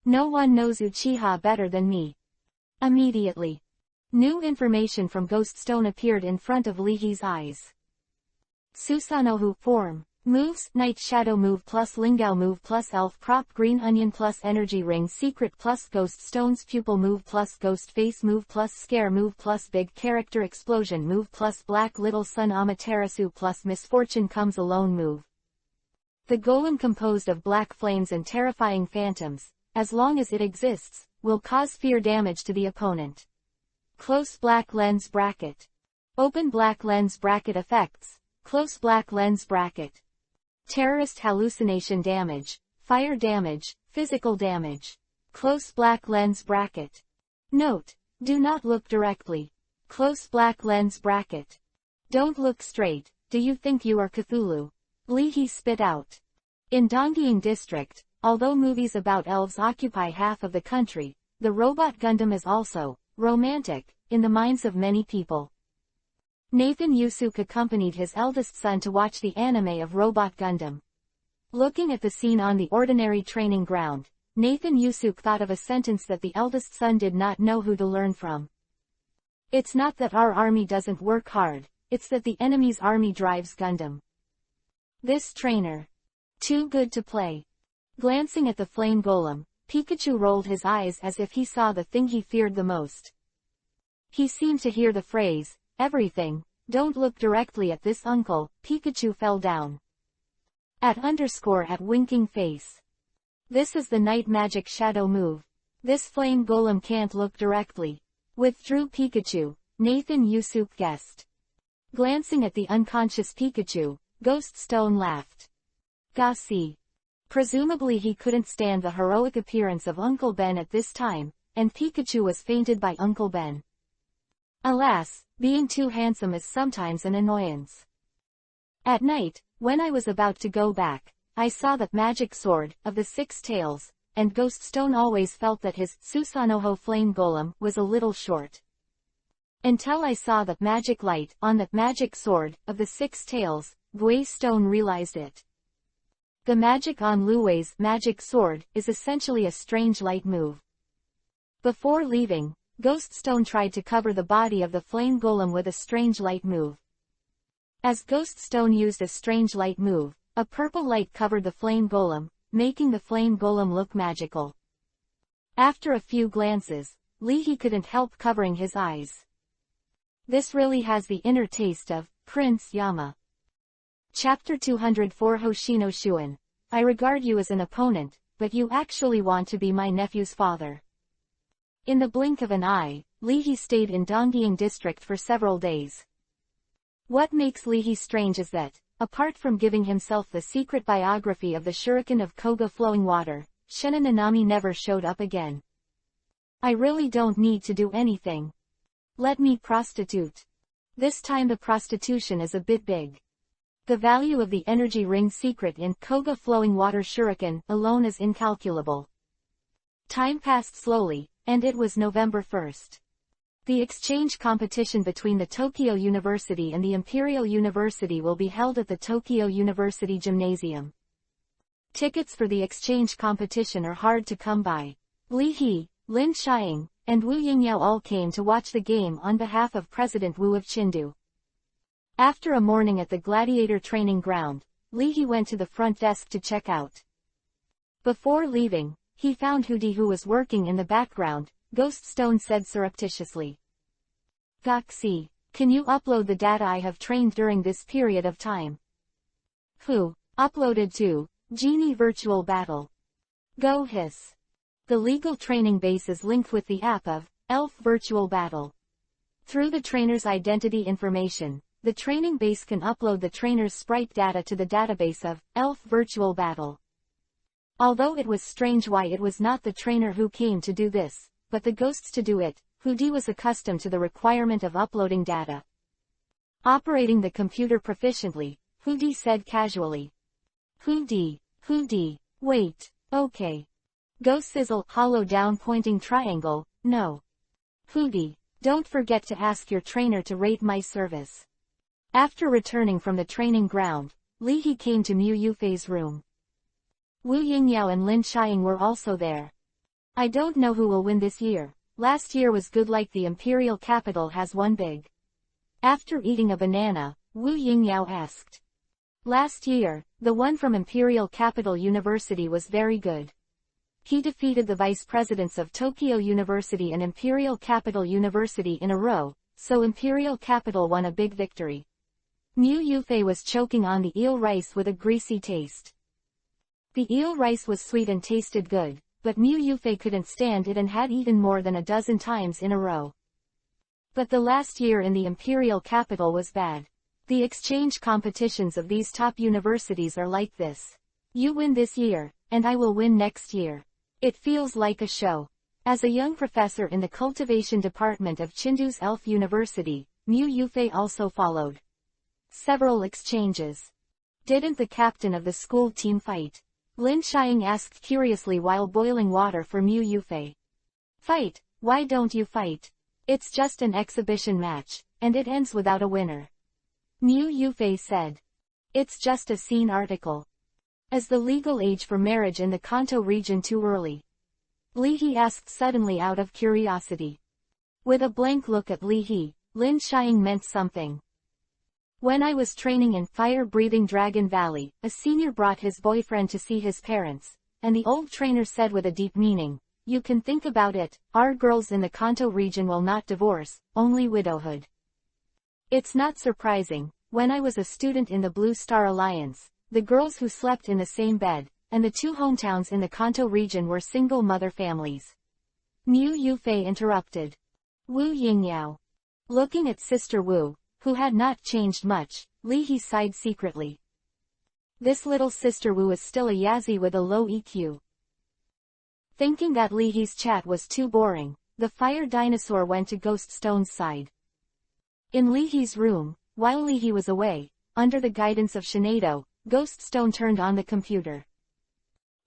S1: No one knows Uchiha better than me. Immediately, new information from Ghost Stone appeared in front of Li He's eyes. Susanohu form, Moves: Night Shadow move plus Lingao move plus Elf prop Green Onion plus Energy Ring Secret plus Ghost Stones Pupil move plus Ghost Face move plus Scare move plus Big Character Explosion move plus Black Little Sun Amaterasu plus Misfortune Comes Alone move. The golem composed of black flames and terrifying phantoms, as long as it exists, will cause fear damage to the opponent. Close black lens bracket. Open black lens bracket effects. Close black lens bracket. Terrorist hallucination damage, fire damage, physical damage. Close black lens bracket. Note: do not look directly. Close black lens bracket. Don't look straight. Do you think you are Cthulhu? Leahy spit out. In Donggying District, although movies about elves occupy half of the country, the robot Gundam is also romantic in the minds of many people. Nathan Yusuk accompanied his eldest son to watch the anime of Robot Gundam. Looking at the scene on the ordinary training ground, Nathan Yusuk thought of a sentence that the eldest son did not know who to learn from. It's not that our army doesn't work hard, it's that the enemy's army drives Gundam. This trainer. Too good to play. Glancing at the flame golem, Pikachu rolled his eyes as if he saw the thing he feared the most. He seemed to hear the phrase, everything, don't look directly at this uncle. Pikachu fell down. At winking face. This is the night magic shadow move. This flame golem can't look directly. Withdrew Pikachu, Nathan Yusuk guessed. Glancing at the unconscious Pikachu, Ghost Stone laughed. Gossi. Presumably he couldn't stand the heroic appearance of Uncle Ben at this time, and Pikachu was fainted by Uncle Ben. Alas, being too handsome is sometimes an annoyance. At night, when I was about to go back, I saw the magic sword of the 6 tails, and Ghost Stone always felt that his Susanoo flame golem was a little short. Until I saw the magic light on the magic sword of the 6 tails, Gui Stone realized it. The magic on Luwei's magic sword is essentially a strange light move. Before leaving, Ghost Stone tried to cover the body of the flame golem with a strange light move. As Ghost Stone used a strange light move, a purple light covered the flame golem, making the flame golem look magical. After a few glances, Leahy couldn't help covering his eyes. This really has the inner taste of Prince Yama. Chapter 204 Hoshino Shuen. I regard you as an opponent, but you actually want to be my nephew's father. In the blink of an eye, Leahy stayed in Donggying District for several days. What makes Leahy strange is that, apart from giving himself the secret biography of the shuriken of Koga flowing water, Shena Nanami never showed up again. I really don't need to do anything. Let me prostitute. This time the prostitution is a bit big. The value of the energy ring secret in Koga flowing water shuriken alone is incalculable. Time passed slowly, and it was November 1st. The exchange competition between the Tokyo University and the Imperial University will be held at the Tokyo University Gymnasium. Tickets for the exchange competition are hard to come by. Li He, Lin Xiang, and Wu Yingyao all came to watch the game on behalf of President Wu of Chengdu. After a morning at the gladiator training ground, Li He went to the front desk to check out. Before leaving, he found Hudi, who was working in the background. Ghost Stone said surreptitiously. Goxi, can you upload the data I have trained during this period of time? Who? Uploaded to Genie Virtual Battle. Go hiss. The legal training base is linked with the app of Elf Virtual Battle. Through the trainer's identity information, the training base can upload the trainer's sprite data to the database of Elf Virtual Battle. Although it was strange why it was not the trainer who came to do this, but the ghosts to do it, Hudi was accustomed to the requirement of uploading data. Operating the computer proficiently, Hudi said casually. Hudi, wait, okay. Go sizzle, hollow down pointing triangle, no. Hudi, don't forget to ask your trainer to rate my service. After returning from the training ground, Li He came to Mu Yufei's room. Wu Yingyao and Lin Xiang were also there. I don't know who will win this year. Last year was good, like the imperial capital has won big. After eating a banana, Wu Yingyao asked. Last year, The one from Imperial Capital University was very good. He defeated the vice presidents of Tokyo University and Imperial Capital University in a row, so Imperial Capital won a big victory. Mu Yufei was choking on the eel rice with a greasy taste. The eel rice was sweet and tasted good, but Mu Yufei couldn't stand it and had eaten more than a dozen times in a row. But the last year in the Imperial Capital was bad. The exchange competitions of these top universities are like this. You win this year, and I will win next year. It feels like a show. As a young professor in the cultivation department of Chengdu's Elf University, Mu Yufei also followed several exchanges. Didn't the captain of the school team fight? Lin Xiang asked curiously while boiling water for Mu Yufei. Fight? Why don't you fight? It's just an exhibition match, and it ends without a winner. Mu Yufei said. It's just a scene article. Is the legal age for marriage in the Kanto region too early? Li He asked suddenly out of curiosity. With a blank look at Li He, Lin Xiang meant something. When I was training in fire-breathing Dragon Valley, a senior brought his boyfriend to see his parents, and the old trainer said with a deep meaning, you can think about it, our girls in the Kanto region will not divorce, only widowhood. It's not surprising. When I was a student in the Blue Star Alliance, the girls who slept in the same bed, and the two hometowns in the Kanto region were single mother families. Mu Yufei interrupted. Wu Yingyao. Looking at Sister Wu, who had not changed much, Li He sighed secretly. This little Sister Wu is still a Yazi with a low EQ. Thinking that Li He's chat was too boring, the fire dinosaur went to Ghost Stone's side. In Li He's room, while Li He was away, under the guidance of Shinado, Ghost Stone turned on the computer.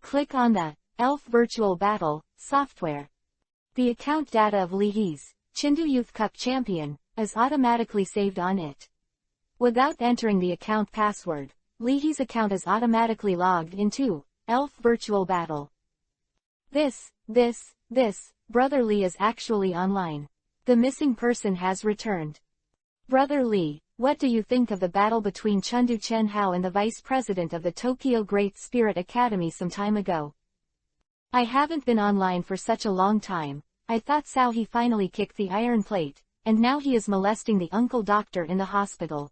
S1: Click on the Elf Virtual Battle software. The account data of Li He's Chengdu Youth Cup champion is automatically saved on it. Without entering the account password, Li He's account is automatically logged into Elf Virtual Battle. This, Brother Li is actually online. The missing person has returned. Brother Li, what do you think of the battle between Chengdu Chen Hao and the vice president of the Tokyo Great Spirit Academy some time ago? I haven't been online for such a long time. I thought Sao he finally kicked the iron plate, and now he is molesting the uncle doctor in the hospital.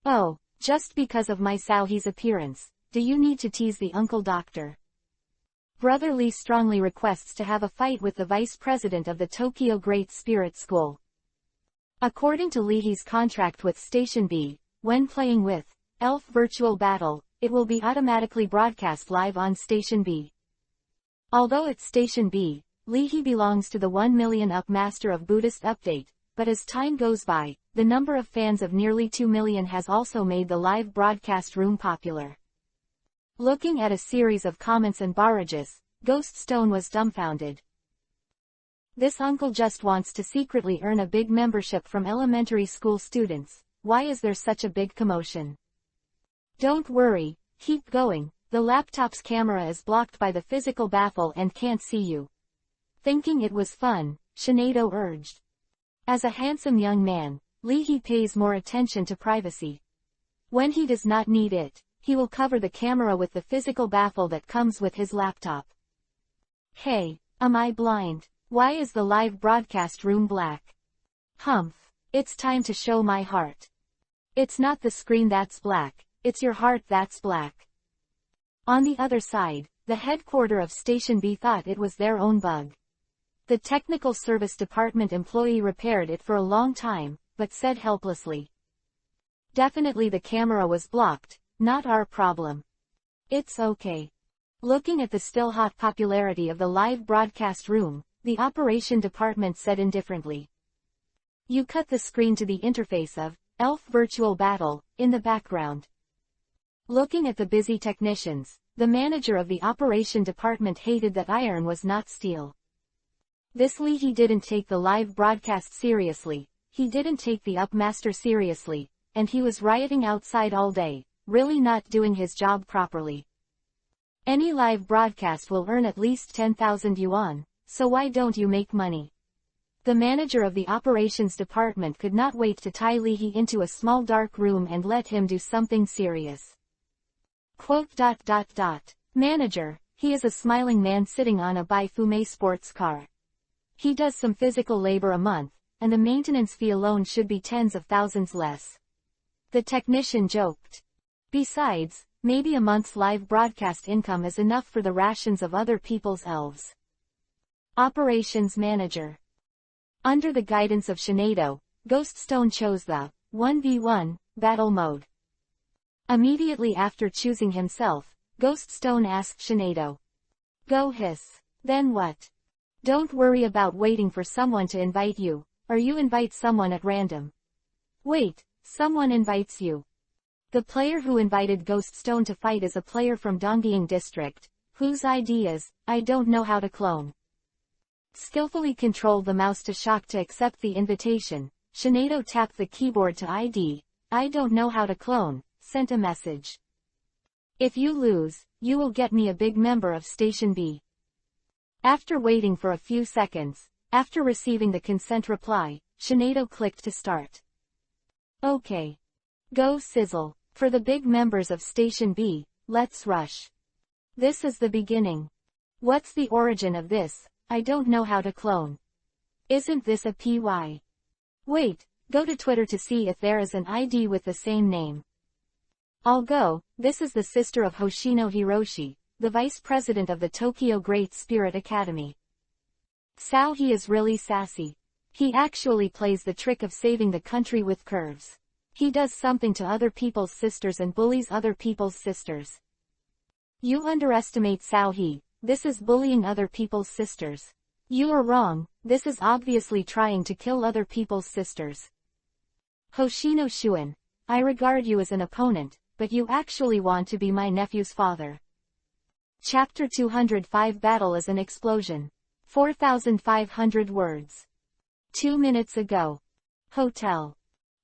S1: Oh, just because of my Sao he's appearance, do you need to tease the uncle doctor? Brother Li strongly requests to have a fight with the vice president of the Tokyo Great Spirit School. According to Li He's contract with Station B, when playing with Elf Virtual Battle, it will be automatically broadcast live on Station B. Although it's Station B, Li He belongs to the 1 million up master of Buddhist Update, but as time goes by, the number of fans of nearly 2 million has also made the live broadcast room popular. Looking at a series of comments and barrages, Ghost Stone was dumbfounded. This uncle just wants to secretly earn a big membership from elementary school students. Why is there such a big commotion? Don't worry, keep going. The laptop's camera is blocked by the physical baffle and can't see you. Thinking it was fun, Shinado urged. As a handsome young man, Li He pays more attention to privacy. When he does not need it, he will cover the camera with the physical baffle that comes with his laptop. Hey, am I blind? Why is the live broadcast room black? Humph, it's time to show my heart. It's not the screen that's black, it's your heart that's black. On the other side, the headquarters of Station B thought it was their own bug. The technical service department employee repaired it for a long time, but said helplessly. Definitely the camera was blocked, not our problem. It's okay. Looking at the still hot popularity of the live broadcast room, the operation department said indifferently. You cut the screen to the interface of Elf Virtual Battle in the background. Looking at the busy technicians, the manager of the operation department hated that iron was not steel. This Li He didn't take the live broadcast seriously, he didn't take the Upmaster seriously, and he was rioting outside all day, really not doing his job properly. Any live broadcast will earn at least 10,000 yuan, so why don't you make money? The manager of the operations department could not wait to tie Li He into a small dark room and let him do something serious. Quote. Manager, he is a smiling man sitting on a Baifume sports car. He does some physical labor a month, and the maintenance fee alone should be tens of thousands less. The technician joked. Besides, maybe a month's live broadcast income is enough for the rations of other people's elves. Operations Manager. Under the guidance of Shinado, Ghoststone chose the 1v1 battle mode. Immediately after choosing himself, Ghoststone asked Shinado. Go hiss. Then what? Don't worry about waiting for someone to invite you, or you invite someone at random. Wait, someone invites you. The player who invited Ghoststone to fight is a player from Donggying District, whose ID is, I don't know how to clone. Skillfully controlled the mouse to shock to accept the invitation, Shinado tapped the keyboard to ID, I don't know how to clone, sent a message. If you lose, you will get me a big member of Station B. After waiting for a few seconds, after receiving the consent reply, Shinado clicked to start. Okay. Go sizzle. For the big members of Station B, let's rush. This is the beginning. What's the origin of this? I don't know how to clone. Isn't this a PY? Wait, go to Twitter to see if there is an ID with the same name. I'll go. This is the sister of Hoshino Hiroshi, the vice president of the Tokyo Great Spirit Academy. Sao he is really sassy. He actually plays the trick of saving the country with curves. He does something to other people's sisters and bullies other people's sisters. You underestimate Sao he. This is bullying other people's sisters. You are wrong, this is obviously trying to kill other people's sisters. Hoshino Shuen, I regard you as an opponent, but you actually want to be my nephew's father. Chapter 205 Battle is an Explosion. 4,500 words. 2 minutes ago. Hotel.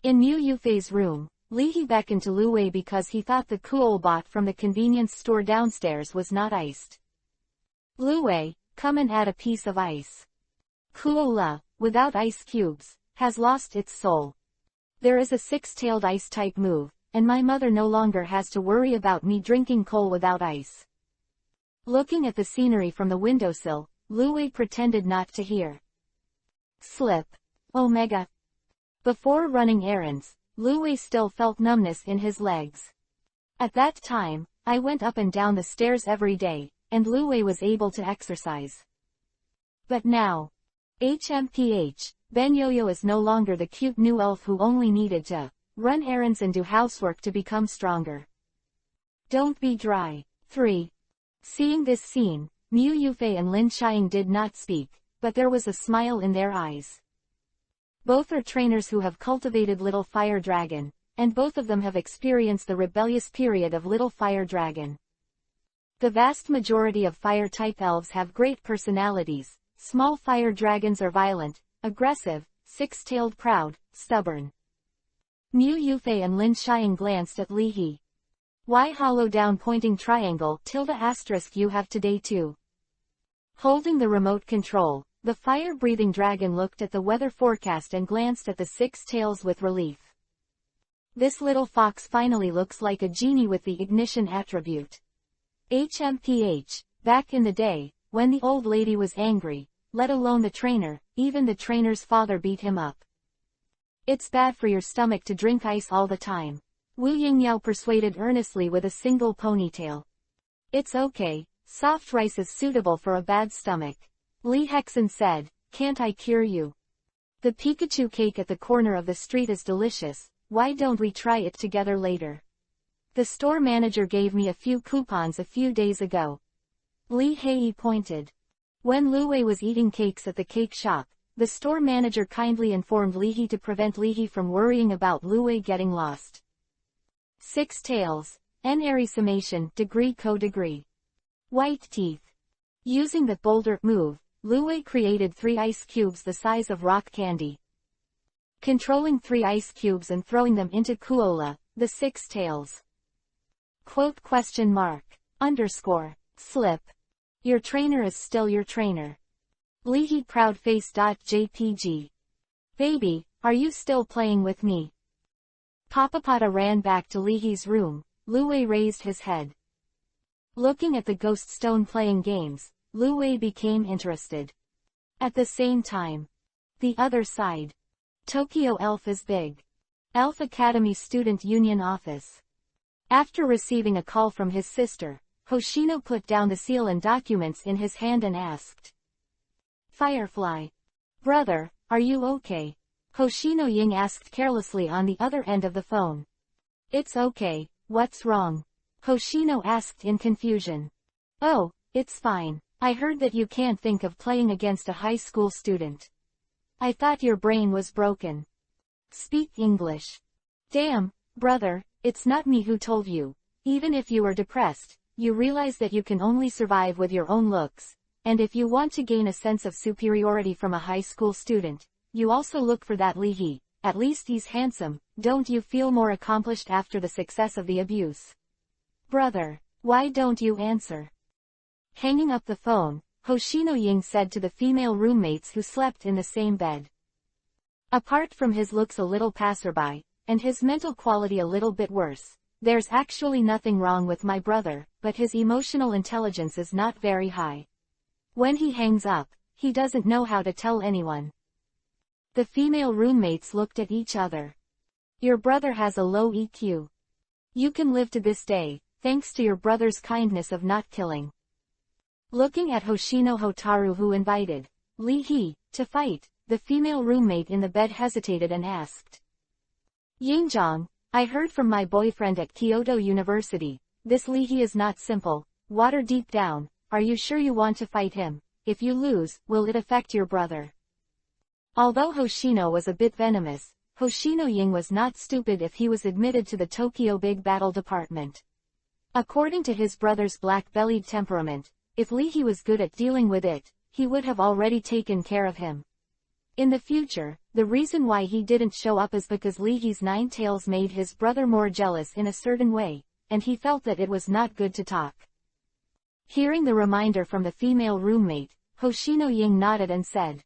S1: In Mu Yufei's room, Lihi beckoned to Lu Wei because he thought the Kuol bought from the convenience store downstairs was not iced. Lu Wei, come and add a piece of ice. Kuola, without ice cubes, has lost its soul. There is a six-tailed ice-type move, and my mother no longer has to worry about me drinking coal without ice. Looking at the scenery from the windowsill, Lu Wei pretended not to hear. Slip. Omega. Before running errands, Lu Wei still felt numbness in his legs. At that time, I went up and down the stairs every day, and Lu Wei was able to exercise. But now, HMPH, Ben Yo-Yo is no longer the cute new elf who only needed to run errands and do housework to become stronger. Don't be dry. 3. Seeing this scene, Mu Yufei and Lin Xiang did not speak, but there was a smile in their eyes. Both are trainers who have cultivated Little Fire Dragon, and both of them have experienced the rebellious period of Little Fire Dragon. The vast majority of fire-type elves have great personalities. Small fire dragons are violent, aggressive, six-tailed proud, stubborn. Mu Yufei and Lin Xiang glanced at Li He. Why hollow down pointing triangle ** you have today too? Holding the remote control, the fire-breathing dragon looked at the weather forecast and glanced at the six tails with relief. This little fox finally looks like a genie with the ignition attribute. HMPH, back in the day, when the old lady was angry, let alone the trainer, even the trainer's father beat him up. It's bad for your stomach to drink ice all the time. Wu Yingniao persuaded earnestly with a single ponytail. It's okay, soft rice is suitable for a bad stomach. Li Hexen said, can't I cure you? The Pikachu cake at the corner of the street is delicious, why don't we try it together later? The store manager gave me a few coupons a few days ago. Li Hei pointed. When Lu Wei was eating cakes at the cake shop, the store manager kindly informed Li He to prevent Li He from worrying about Lu Wei getting lost. Six tails. N-ary summation, degree co-degree. White teeth. Using the boulder move, Lu Wei created 3 ice cubes the size of rock candy. Controlling 3 ice cubes and throwing them into Kuola, the six tails. Quote ? Slip. Your trainer is still your trainer. Lihi proudface.jpg. Baby, are you still playing with me? Papapata ran back to Lihi's room. Lu Wei raised his head. Looking at the ghost stone playing games, Lu Wei became interested. At the same time. The other side. Tokyo Elf is big. Elf Academy Student Union Office. After receiving a call from his sister, Hoshino put down the seal and documents in his hand and asked. Firefly. Brother, are you okay? Hoshino Ying asked carelessly on the other end of the phone. It's okay, what's wrong? Hoshino asked in confusion. Oh, it's fine. I heard that you can't think of playing against a high school student. I thought your brain was broken. Speak English. Damn, brother, it's not me who told you. Even if you are depressed, you realize that you can only survive with your own looks, and if you want to gain a sense of superiority from a high school student, you also look for that Lee Hee. At least he's handsome. Don't you feel more accomplished after the success of the abuse? Brother, why don't you answer? Hanging up the phone, Hoshino Ying said to the female roommates who slept in the same bed. Apart from his looks a little passerby, and his mental quality a little bit worse, there's actually nothing wrong with my brother, but his emotional intelligence is not very high. When he hangs up, he doesn't know how to tell anyone. The female roommates looked at each other. Your brother has a low EQ. You can live to this day, thanks to your brother's kindness of not killing. Looking at Hoshino Hotaru who invited Lee Hee to fight, the female roommate in the bed hesitated and asked. Yingjong, I heard from my boyfriend at Kyoto University, this Lee Hee is not simple, water deep down, are you sure you want to fight him? If you lose, will it affect your brother? Although Hoshino was a bit venomous, Hoshino Ying was not stupid if he was admitted to the Tokyo Big Battle Department. According to his brother's black-bellied temperament, if Lee Hee was good at dealing with it, he would have already taken care of him. In the future, the reason why he didn't show up is because Lee Hee's 9 tails made his brother more jealous in a certain way, and he felt that it was not good to talk. Hearing the reminder from the female roommate, Hoshino Ying nodded and said.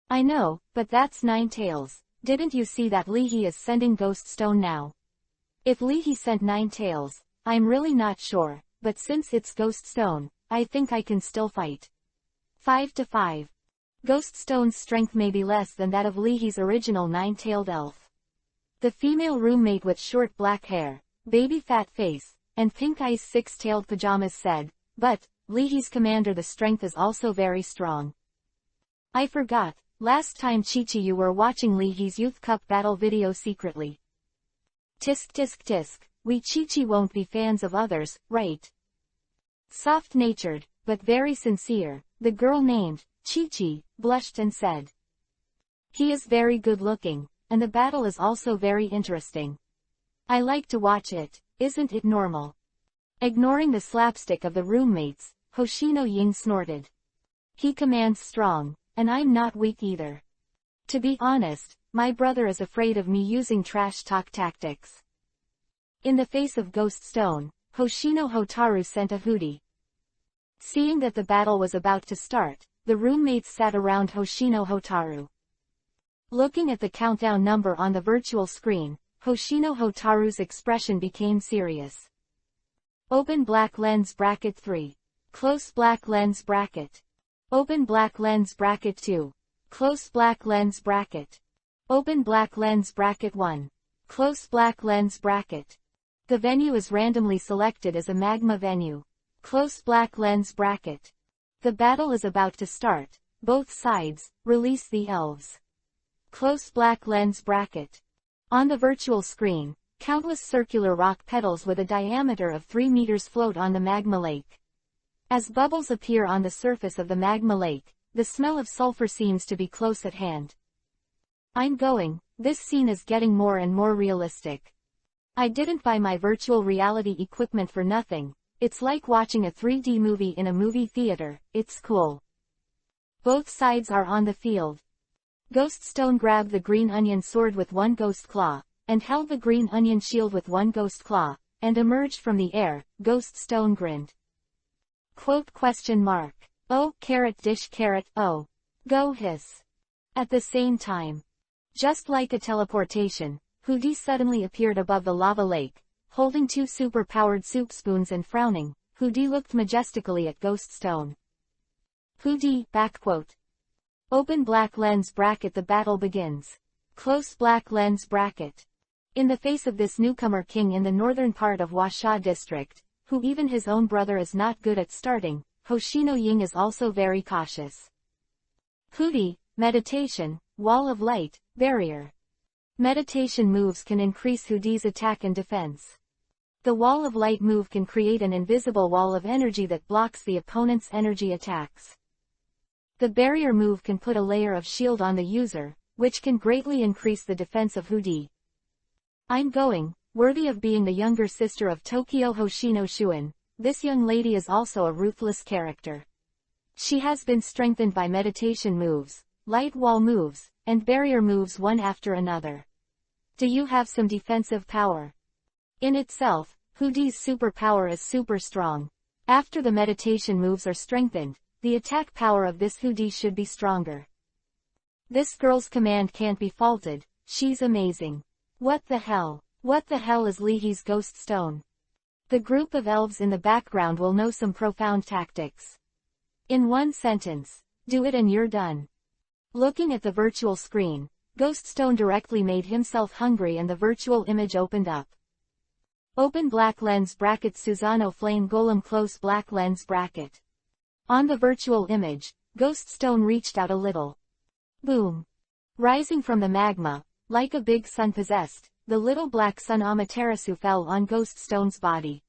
S1: I know, but that's 9 tails. Didn't you see that Lee Hee is sending Ghost Stone now? If Lee Hee sent 9 tails, I'm really not sure, but since it's Ghost Stone, I think I can still fight. 5 to 5. Ghost Stone's strength may be less than that of Lee Hee's original 9-tailed elf. The female roommate with short black hair, baby fat face, and pink eyes 6-tailed pajamas said, but, Lee Hee's commander the strength is also very strong. I forgot, last time Chi-Chi you were watching Lee Hee's Youth Cup battle video secretly. Tisk tisk tisk, we Chi-Chi won't be fans of others, right? Soft-natured, but very sincere, the girl named Chi-Chi blushed and said. He is very good-looking, and the battle is also very interesting. I like to watch it, isn't it normal? Ignoring the slapstick of the roommates, Hoshino Ying snorted. He commands strong, and I'm not weak either. To be honest, my brother is afraid of me using trash talk tactics. In the face of Ghost Stone, Hoshino Hotaru sent a hootie. Seeing that the battle was about to start, the roommates sat around Hoshino Hotaru. Looking at the countdown number on the virtual screen, Hoshino Hotaru's expression became serious. Open black lens bracket 3. Close black lens bracket. Open black lens bracket 2. Close black lens bracket. Open black lens bracket 1. Close black lens bracket. The venue is randomly selected as a magma venue. Close black lens bracket. The battle is about to start. Both sides, release the elves. Close black lens bracket. On the virtual screen, countless circular rock petals with a diameter of 3 meters float on the magma lake. As bubbles appear on the surface of the magma lake, the smell of sulfur seems to be close at hand. I'm going, this scene is getting more and more realistic. I didn't buy my virtual reality equipment for nothing. It's like watching a 3D movie in a movie theater, it's cool. Both sides are on the field. Ghost Stone grabbed the green onion sword with one ghost claw, and held the green onion shield with one ghost claw, and emerged from the air. Ghost Stone grinned. Quote question mark. Oh, carrot dish carrot, oh. Go hiss. At the same time. Just like a teleportation, Hootie suddenly appeared above the lava lake, holding 2 super-powered soup spoons and frowning. Hudi looked majestically at Ghost Stone. Hudi, backquote. Open black lens bracket. The battle begins. Close black lens bracket. In the face of this newcomer king in the northern part of Huaxia district, who even his own brother is not good at starting, Hoshino Ying is also very cautious. Hudi, meditation, wall of light, barrier. Meditation moves can increase Hudi's attack and defense. The wall of light move can create an invisible wall of energy that blocks the opponent's energy attacks. The barrier move can put a layer of shield on the user, which can greatly increase the defense of Hudi. I'm going, worthy of being the younger sister of Tokyo Hoshino Shuin. This young lady is also a ruthless character. She has been strengthened by meditation moves, light wall moves, and barrier moves one after another. Do you have some defensive power? In itself, Hudi's superpower is super strong. After the meditation moves are strengthened, the attack power of this Hudi should be stronger. This girl's command can't be faulted, she's amazing. What the hell? What the hell is Lihi's Ghost Stone? The group of elves in the background will know some profound tactics. In one sentence, do it and you're done. Looking at the virtual screen, Ghost Stone directly made himself hungry and the virtual image opened up. Open black lens bracket. Susano Flame Golem close black lens bracket. On the virtual image, Ghost Stone reached out a little. Boom. Rising from the magma, like a big sun possessed, the little black sun Amaterasu fell on Ghost Stone's body.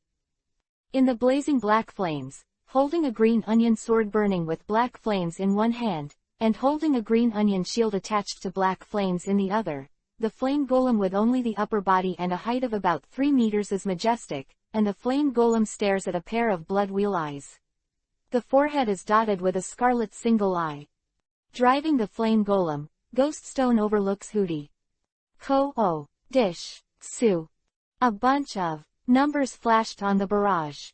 S1: In the blazing black flames, holding a green onion sword burning with black flames in one hand, and holding a green onion shield attached to black flames in the other, the flame golem with only the upper body and a height of about 3 meters is majestic, and the flame golem stares at a pair of blood wheel eyes. The forehead is dotted with a scarlet single eye. Driving the flame golem, Ghost Stone overlooks Hudi. Ko-oh, dish, su. A bunch of numbers flashed on the barrage.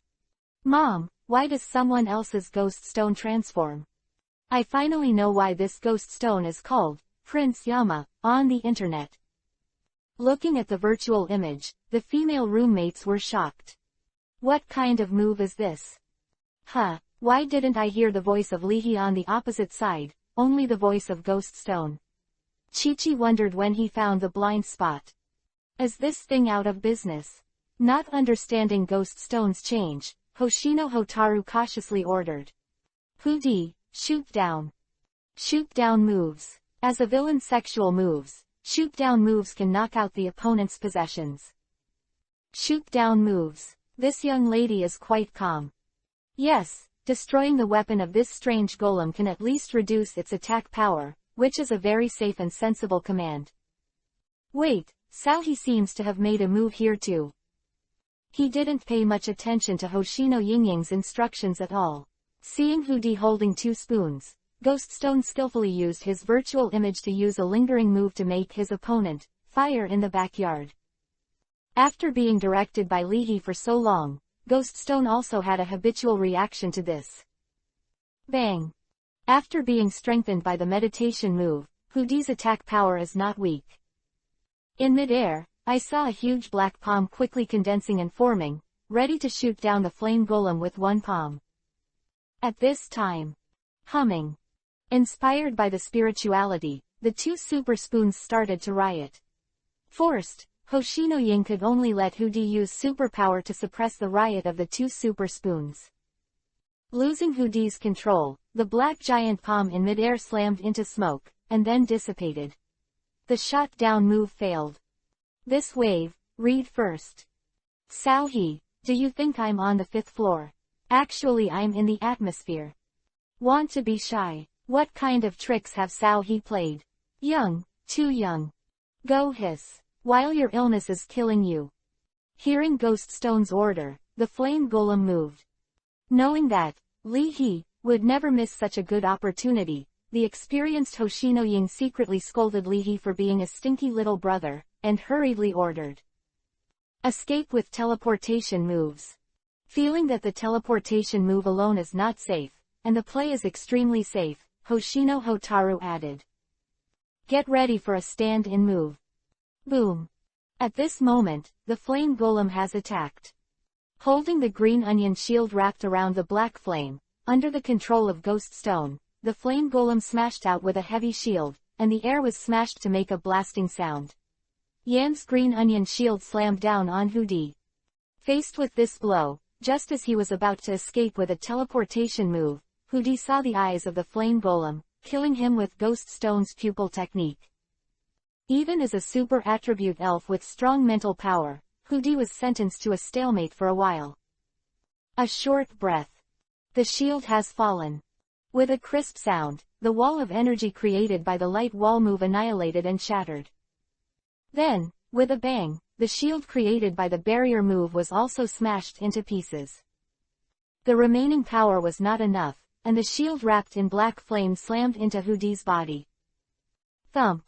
S1: Mom, why does someone else's Ghost Stone transform? I finally know why this Ghost Stone is called Prince Yama on the internet. Looking at the virtual image, the female roommates were shocked. What kind of move is this? Huh, why didn't I hear the voice of Lihi on the opposite side, only the voice of Ghost Stone? Chi-Chi wondered when he found the blind spot. Is this thing out of business? Not understanding Ghost Stone's change, Hoshino Hotaru cautiously ordered. Hudi, shoot down. Shoot down moves. As a villain's sexual moves, shoot down moves can knock out the opponent's possessions. Shoot down moves. This young lady is quite calm. Yes, destroying the weapon of this strange golem can at least reduce its attack power, which is a very safe and sensible command. Wait, Saohi seems to have made a move here too. He didn't pay much attention to Hoshino Yingying's instructions at all. Seeing Hudi holding 2 spoons, Ghost Stone skillfully used his virtual image to use a lingering move to make his opponent fire in the backyard. After being directed by Lihi for so long, Ghost Stone also had a habitual reaction to this. Bang! After being strengthened by the meditation move, Hudi's attack power is not weak. In mid-air, I saw a huge black palm quickly condensing and forming, ready to shoot down the flame golem with one palm. At this time, humming. Inspired by the spirituality, the 2 super spoons started to riot. Forced, Hoshino Ying could only let Hudi use superpower to suppress the riot of the 2 super spoons. Losing Hudi's control, the black giant palm in midair slammed into smoke, and then dissipated. The shot down move failed. This wave, read first. Saohi, do you think I'm on the 5th floor? Actually I'm in the atmosphere. Want to be shy? What kind of tricks have Saohi played? Young, too young. Go hiss. While your illness is killing you. Hearing Ghost Stone's order, the flame golem moved. Knowing that Lihi would never miss such a good opportunity, the experienced Hoshino Ying secretly scolded Lihi for being a stinky little brother, and hurriedly ordered. Escape with teleportation moves. Feeling that the teleportation move alone is not safe, and the play is extremely safe, Hoshino Hotaru added. Get ready for a stand-in move. Boom. At this moment, the flame golem has attacked. Holding the green onion shield wrapped around the black flame, under the control of Ghost Stone, the flame golem smashed out with a heavy shield, and the air was smashed to make a blasting sound. Yan's green onion shield slammed down on Hudi. Faced with this blow, just as he was about to escape with a teleportation move, Hudi saw the eyes of the flame golem, killing him with Ghost Stone's pupil technique. Even as a super attribute elf with strong mental power, Hudi was sentenced to a stalemate for a while. A short breath. The shield has fallen. With a crisp sound, the wall of energy created by the light wall move annihilated and shattered. Then, with a bang, the shield created by the barrier move was also smashed into pieces. The remaining power was not enough, and the shield wrapped in black flame slammed into Hudi's body. Thump.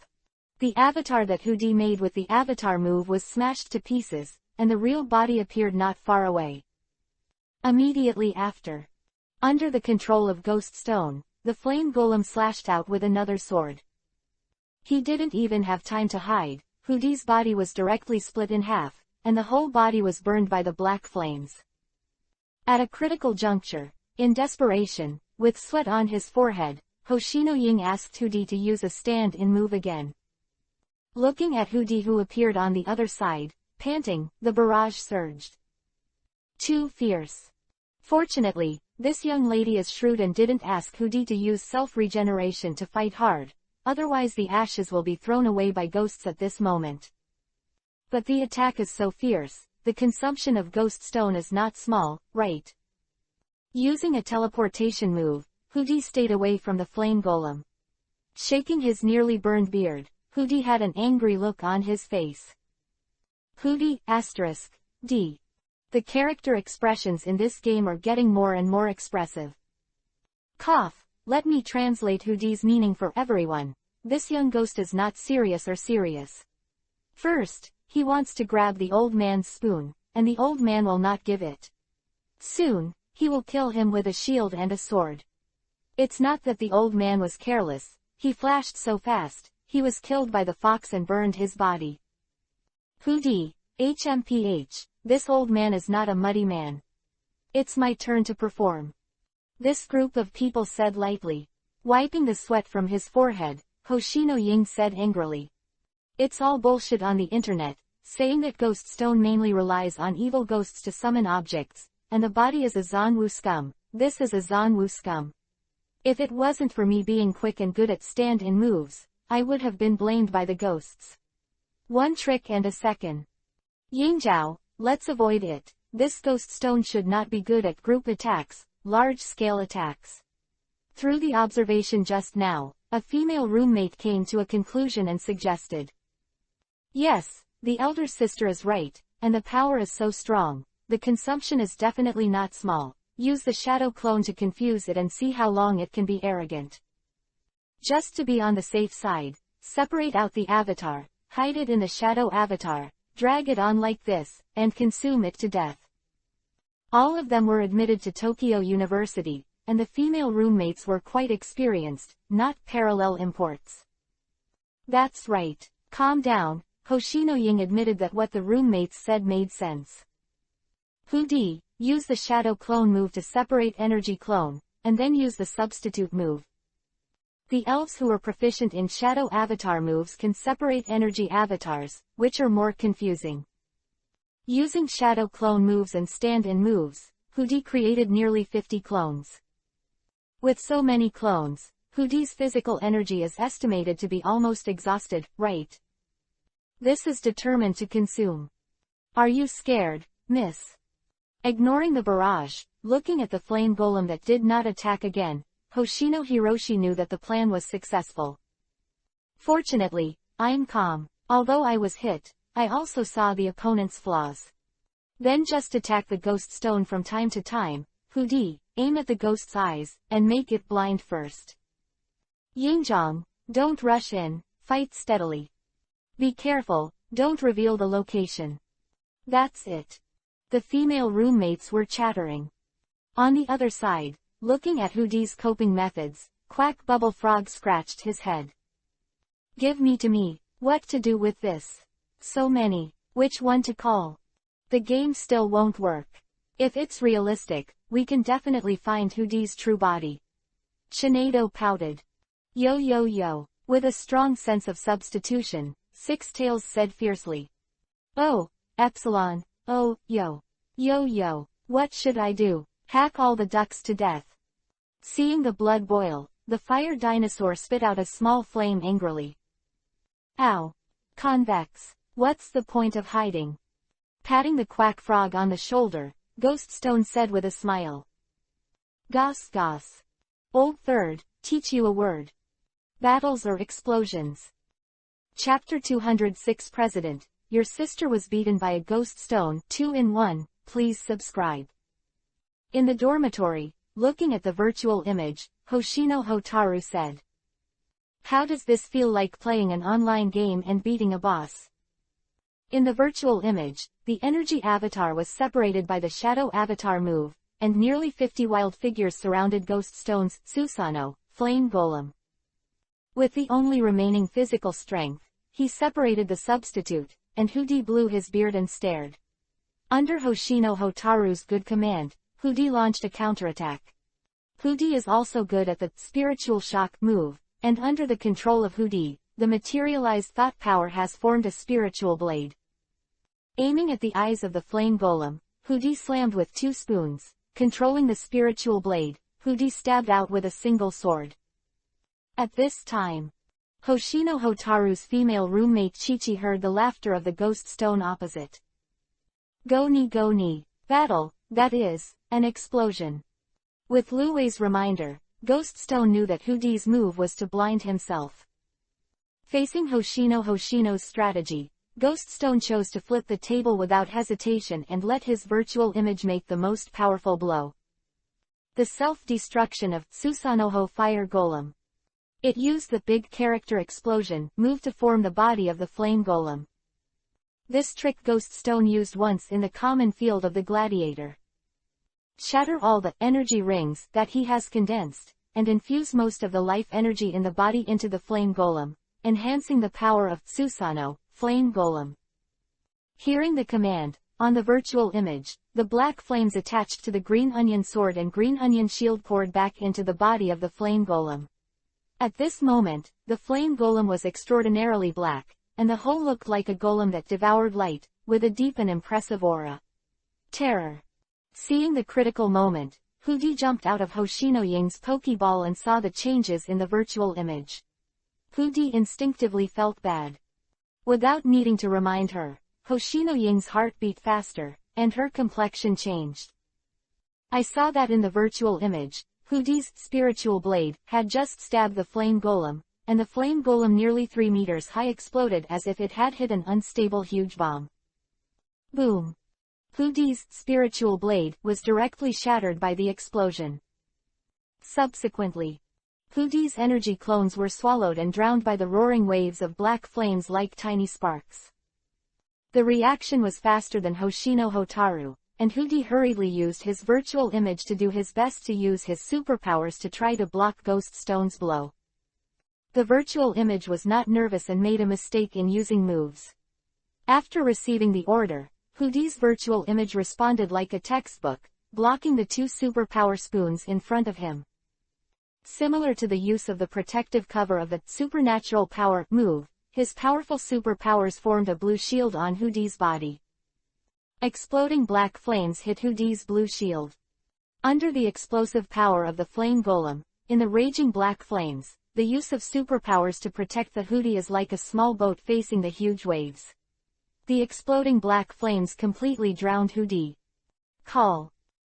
S1: The avatar that Hudi made with the avatar move was smashed to pieces, and the real body appeared not far away. Immediately after, under the control of Ghost Stone, the flame golem slashed out with another sword. He didn't even have time to hide. Hudi's body was directly split in half, and the whole body was burned by the black flames. At a critical juncture, in desperation, with sweat on his forehead, Hoshino Ying asked Hudi to use a stand-in move again. Looking at Hudi who appeared on the other side, panting, the barrage surged. Too fierce. Fortunately, this young lady is shrewd and didn't ask Hudi to use self-regeneration to fight hard, otherwise the ashes will be thrown away by ghosts at this moment. But the attack is so fierce, the consumption of Ghost Stone is not small, right? Using a teleportation move, Hudi stayed away from the flame golem. Shaking his nearly burned beard, Hudi had an angry look on his face. Hudi, *D. The character expressions in this game are getting more and more expressive. Cough, let me translate Hudi's meaning for everyone. This young ghost is not serious or serious. First, he wants to grab the old man's spoon, and the old man will not give it. Soon, he will kill him with a shield and a sword. It's not that the old man was careless, he flashed so fast, he was killed by the fox and burned his body. Hudi, HMPH, this old man is not a muddy man. It's my turn to perform. This group of people said lightly. Wiping the sweat from his forehead, Hoshino Ying said angrily. It's all bullshit on the internet, saying that Ghost Stone mainly relies on evil ghosts to summon objects, and the body is a Zanwu scum. This is a Zanwu scum. If it wasn't for me being quick and good at stand-in moves, I would have been blamed by the ghosts. One trick and a second. Yingzhao, let's avoid it. This Ghost Stone should not be good at group attacks, large-scale attacks. Through the observation just now, a female roommate came to a conclusion and suggested. Yes, the elder sister is right, and the power is so strong. The consumption is definitely not small. Use the shadow clone to confuse it and see how long it can be arrogant. Just to be on the safe side, separate out the avatar, hide it in the shadow avatar, drag it on like this, and consume it to death. All of them were admitted to Tokyo University, and the female roommates were quite experienced, not parallel imports. That's right. Calm down. Hoshino Ying admitted that what the roommates said made sense. Hudi, use the shadow clone move to separate energy clone, and then use the substitute move. The elves who are proficient in shadow avatar moves can separate energy avatars, which are more confusing. Using shadow clone moves and stand-in moves, Hudi created nearly 50 clones. With so many clones, Hudi's physical energy is estimated to be almost exhausted, right? This is determined to consume. Are you scared, miss? Ignoring the barrage, looking at the flame golem that did not attack again, Hoshino Hiroshi knew that the plan was successful. Fortunately, I'm calm. Although I was hit, I also saw the opponent's flaws. Then just attack the ghost stone from time to time. Hudi, aim at the ghost's eyes, and make it blind first. Yingzhang, don't rush in, fight steadily. Be careful, don't reveal the location. That's it. The female roommates were chattering. On the other side, looking at Hudi's coping methods, Quack Bubble Frog scratched his head. Give me to me, what to do with this? So many, which one to call? The game still won't work. If it's realistic, we can definitely find Hoody's true body. Shinado pouted. Yo yo yo. With a strong sense of substitution, Six Tails said fiercely. Oh, Epsilon, oh, yo. Yo yo, what should I do? Hack all the ducks to death. Seeing the blood boil, the fire dinosaur spit out a small flame angrily. Ow. Convex. What's the point of hiding? Patting the quack frog on the shoulder, Ghoststone said with a smile. Goss goss. Old Third, teach you a word. Battles or explosions. Chapter 206 President, your sister was beaten by a ghost stone, 2-in-1, please subscribe. In the dormitory, looking at the virtual image, Hoshino Hotaru said. How does this feel like playing an online game and beating a boss? In the virtual image, the energy avatar was separated by the shadow avatar move, and nearly 50 wild figures surrounded Ghost Stone's Susanoo, flame golem. With the only remaining physical strength, he separated the substitute, and Hoody blew his beard and stared. Under Hoshino Hotaru's good command, Hoody launched a counterattack. Hoody is also good at the spiritual shock move, and under the control of Hoody, the materialized thought power has formed a spiritual blade. Aiming at the eyes of the flame golem, Hoody slammed with 2 spoons, controlling the spiritual blade, Hoody stabbed out with a single sword. At this time, Hoshino Hotaru's female roommate Chichi heard the laughter of the ghost stone opposite. Go ni, battle, that is, an explosion. With Luwei's reminder, Ghost Stone knew that Hoody's move was to blind himself. Facing Hoshino's strategy, Ghost Stone chose to flip the table without hesitation and let his virtual image make the most powerful blow. The self-destruction of Susanoo Fire Golem. It used the big character explosion move to form the body of the flame golem. This trick Ghost Stone used once in the common field of the gladiator. Shatter all the energy rings that he has condensed, and infuse most of the life energy in the body into the flame golem, enhancing the power of Susanoo, flame golem. Hearing the command, on the virtual image, the black flames attached to the green onion sword and green onion shield poured back into the body of the flame golem. At this moment, the flame golem was extraordinarily black, and the whole looked like a golem that devoured light, with a deep and impressive aura. Terror. Seeing the critical moment, Hoody jumped out of Hoshino Ying's Pokeball and saw the changes in the virtual image. Hoody instinctively felt bad. Without needing to remind her, Hoshino Ying's heart beat faster, and her complexion changed. I saw that in the virtual image, Hoody's spiritual blade had just stabbed the flame golem, and the flame golem nearly 3 meters high exploded as if it had hit an unstable huge bomb. Boom! Hoody's spiritual blade was directly shattered by the explosion. Subsequently, Hoody's energy clones were swallowed and drowned by the roaring waves of black flames like tiny sparks. The reaction was faster than Hoshino Hotaru, and Hoody hurriedly used his virtual image to do his best to use his superpowers to try to block Ghost Stone's blow. The virtual image was not nervous and made a mistake in using moves. After receiving the order, Hoody's virtual image responded like a textbook, blocking the 2 superpower spoons in front of him. Similar to the use of the protective cover of the supernatural power move, his powerful superpowers formed a blue shield on Hoody's body. Exploding black flames hit Hoody's blue shield. Under the explosive power of the flame golem, in the raging black flames, the use of superpowers to protect the Hoody is like a small boat facing the huge waves. The exploding black flames completely drowned Hoody. Call.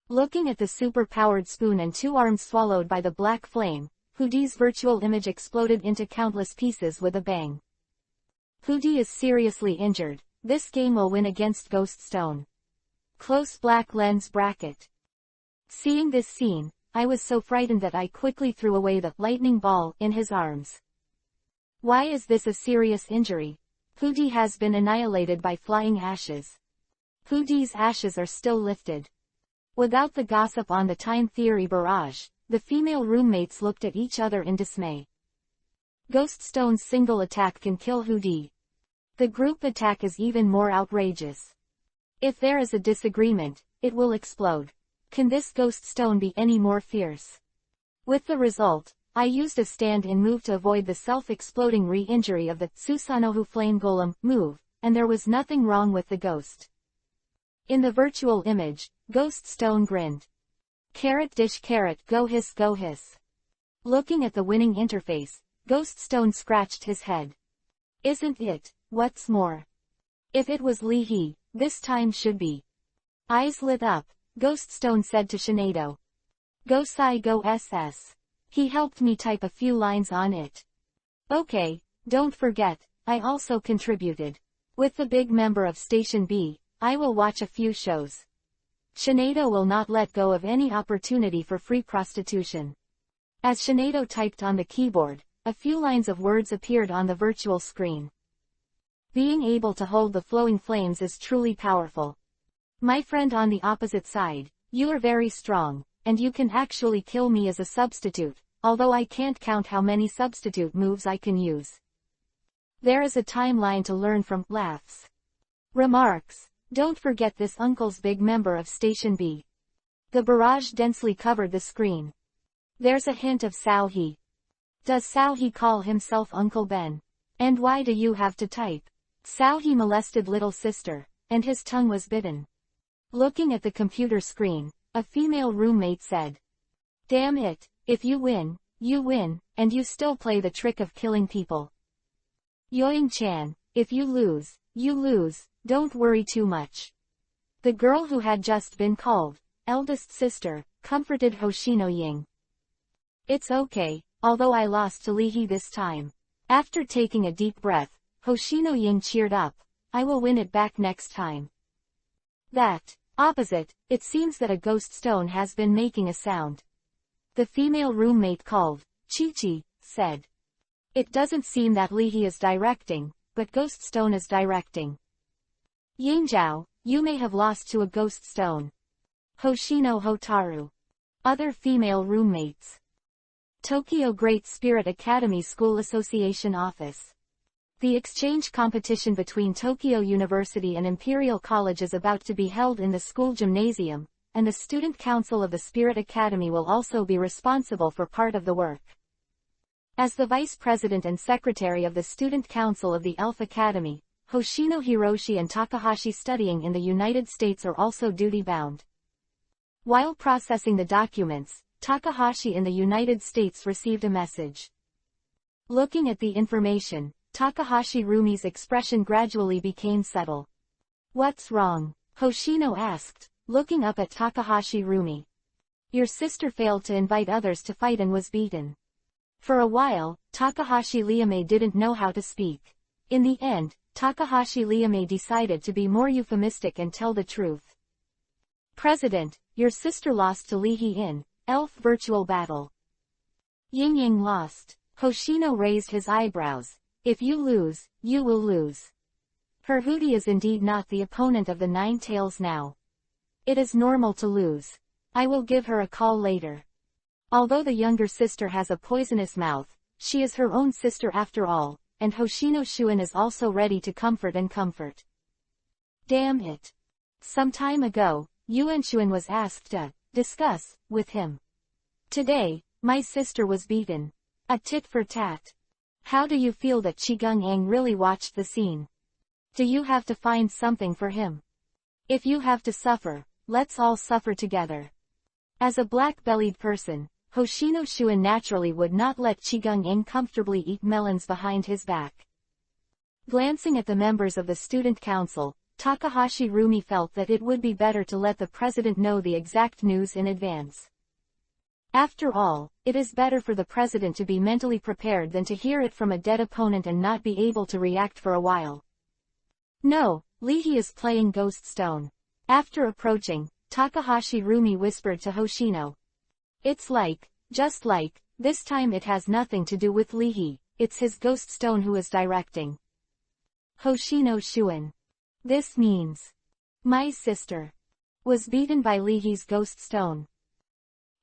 S1: Looking at the super-powered spoon and 2 arms swallowed by the black flame, Hoody's virtual image exploded into countless pieces with a bang. Hoody is seriously injured. This game will win against Ghost Stone. Close black lens bracket. Seeing this scene, I was so frightened that I quickly threw away the lightning ball in his arms. Why is this a serious injury? Hoody has been annihilated by flying ashes. Hoody's ashes are still lifted. Without the gossip on the time theory barrage, the female roommates looked at each other in dismay. Ghost Stone's single attack can kill Hoody. The group attack is even more outrageous. If there is a disagreement, it will explode. Can this ghost stone be any more fierce? With the result, I used a stand-in move to avoid the self-exploding re-injury of the Susanohu Flame Golem move, and there was nothing wrong with the ghost. In the virtual image, Ghost Stone grinned. Carrot dish carrot go hiss go hiss. Looking at the winning interface, Ghost Stone scratched his head. Isn't it? What's more? If it was Lee Hee, this time should be. Eyes lit up, Ghost Stone said to Shinado. Go Sai Go SS. He helped me type a few lines on it. Okay, don't forget, I also contributed. With the big member of Station B, I will watch a few shows. Shinado will not let go of any opportunity for free prostitution. As Shinado typed on the keyboard, a few lines of words appeared on the virtual screen. Being able to hold the flowing flames is truly powerful. My friend on the opposite side, you are very strong, and you can actually kill me as a substitute, although I can't count how many substitute moves I can use. There is a timeline to learn from. Laughs. Remarks. Don't forget this uncle's big member of Station B. The barrage densely covered the screen. There's a hint of Sao He. Does Sao He call himself Uncle Ben? And why do you have to type? Sao He molested little sister, and his tongue was bitten. Looking at the computer screen, a female roommate said. Damn it, if you win, and you still play the trick of killing people. Yoing-chan, if you lose, don't worry too much. The girl who had just been called eldest sister comforted Hoshino Ying. It's okay, although I lost to Lee Hee this time. After taking a deep breath, Hoshino Ying cheered up. I will win it back next time. That opposite, it seems that a ghost stone has been making a sound. The female roommate called Chi-Chi said. It doesn't seem that Lee Hee is directing, but Ghost Stone is directing. Yingzhou, you may have lost to a ghost stone. Hoshino Hotaru. Other female roommates. Tokyo Great Spirit Academy School Association Office. The exchange competition between Tokyo University and Imperial College is about to be held in the school gymnasium, and the Student Council of the Spirit Academy will also be responsible for part of the work. As the Vice President and Secretary of the Student Council of the Elf Academy, Hoshino Hiroshi and Takahashi studying in the United States are also duty-bound. While processing the documents, Takahashi in the United States received a message. Looking at the information, Takahashi Rumi's expression gradually became subtle. What's wrong? Hoshino asked, looking up at Takahashi Rumi. Your sister failed to invite others to fight and was beaten. For a while, Takahashi Liame didn't know how to speak. In the end, Takahashi Liame decided to be more euphemistic and tell the truth. President, your sister lost to Lee Hee in Elf Virtual Battle. Ying Ying lost. Hoshino raised his eyebrows. If you lose, you will lose. Her Hootie is indeed not the opponent of the Nine Tails now. It is normal to lose. I will give her a call later. Although the younger sister has a poisonous mouth, she is her own sister after all, and Hoshino Shuin is also ready to comfort and comfort. Damn it. Some time ago, Yuan Shuin was asked to discuss with him. Today, my sister was beaten. A tit for tat. How do you feel that Chigung Ang really watched the scene? Do you have to find something for him? If you have to suffer, let's all suffer together. As a black-bellied person, Hoshino Shuin naturally would not let Chigung Ang comfortably eat melons behind his back. Glancing at the members of the student council, Takahashi Rumi felt that it would be better to let the president know the exact news in advance. After all, it is better for the president to be mentally prepared than to hear it from a dead opponent and not be able to react for a while. No, Lee Hee is playing Ghost Stone. After approaching, Takahashi Rumi whispered to Hoshino. It's like, just like, this time it has nothing to do with Lee Hee, it's his Ghost Stone who is directing. Hoshino Shuin. This means, my sister was beaten by Lee Hee's Ghost Stone.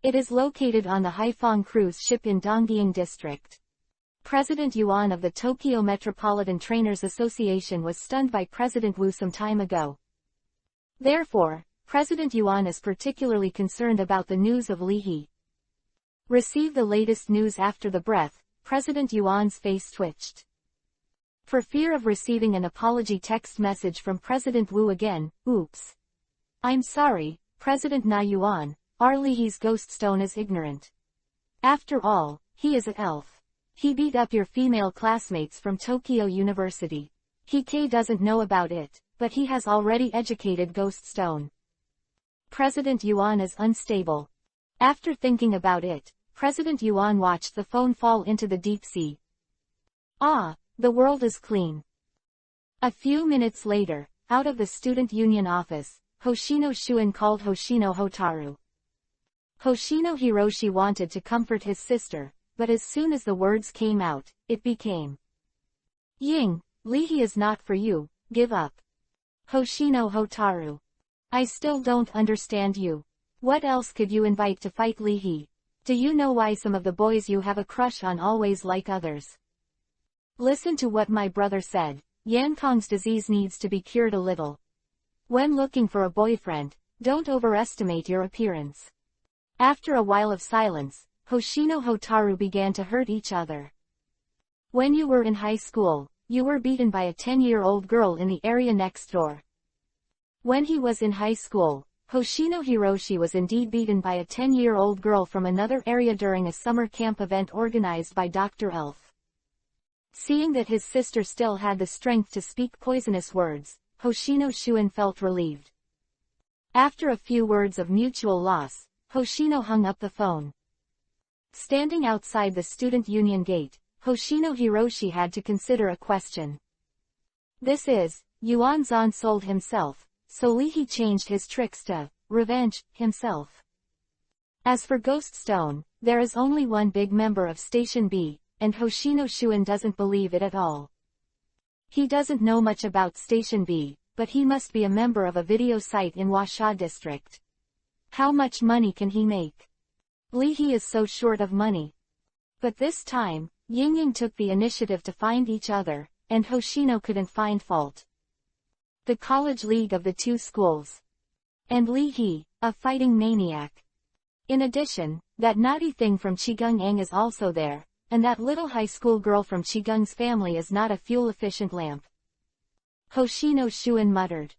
S1: It is located on the Haiphong cruise ship in Donggying District. President Yuan of the Tokyo Metropolitan Trainers Association was stunned by President Wu some time ago. Therefore, President Yuan is particularly concerned about the news of Li He. Receive the latest news after the breath, President Yuan's face twitched. For fear of receiving an apology text message from President Wu again, oops. I'm sorry, President Na Yuan, our Li He's ghost stone is ignorant. After all, he is an elf. He beat up your female classmates from Tokyo University. He doesn't know about it, but he has already educated Ghost Stone. President Yuan is unstable. After thinking about it, President Yuan watched the phone fall into the deep sea. Ah, the world is clean. A few minutes later, out of the student union office, Hoshino Shuen called Hoshino Hotaru. Hoshino Hiroshi wanted to comfort his sister, but as soon as the words came out, it became Ying, Li He is not for you, give up. Hoshino Hotaru. I still don't understand you. What else could you invite to fight Li He? Do you know why some of the boys you have a crush on always like others? Listen to what my brother said, Yankong's disease needs to be cured a little. When looking for a boyfriend, don't overestimate your appearance. After a while of silence, Hoshino Hotaru began to hurt each other. When you were in high school, you were beaten by a 10-year-old girl in the area next door. When he was in high school, Hoshino Hiroshi was indeed beaten by a 10-year-old girl from another area during a summer camp event organized by Dr. Elf. Seeing that his sister still had the strength to speak poisonous words, Hoshino Shuen felt relieved. After a few words of mutual loss, Hoshino hung up the phone. Standing outside the student union gate, Hoshino Hiroshi had to consider a question. This is, Yuan Zan sold himself, so Li He changed his tricks to revenge himself. As for Ghost Stone, there is only one big member of Station B, and Hoshino Shuen doesn't believe it at all. He doesn't know much about Station B, but he must be a member of a video site in Huasha district. How much money can he make? Li He is so short of money. But this time, Ying took the initiative to find each other, and Hoshino couldn't find fault. The college league of the two schools. And Li He, a fighting maniac. In addition, that naughty thing from Qigong is also there, and that little high school girl from Qigong's family is not a fuel-efficient lamp. Hoshino Shuen muttered.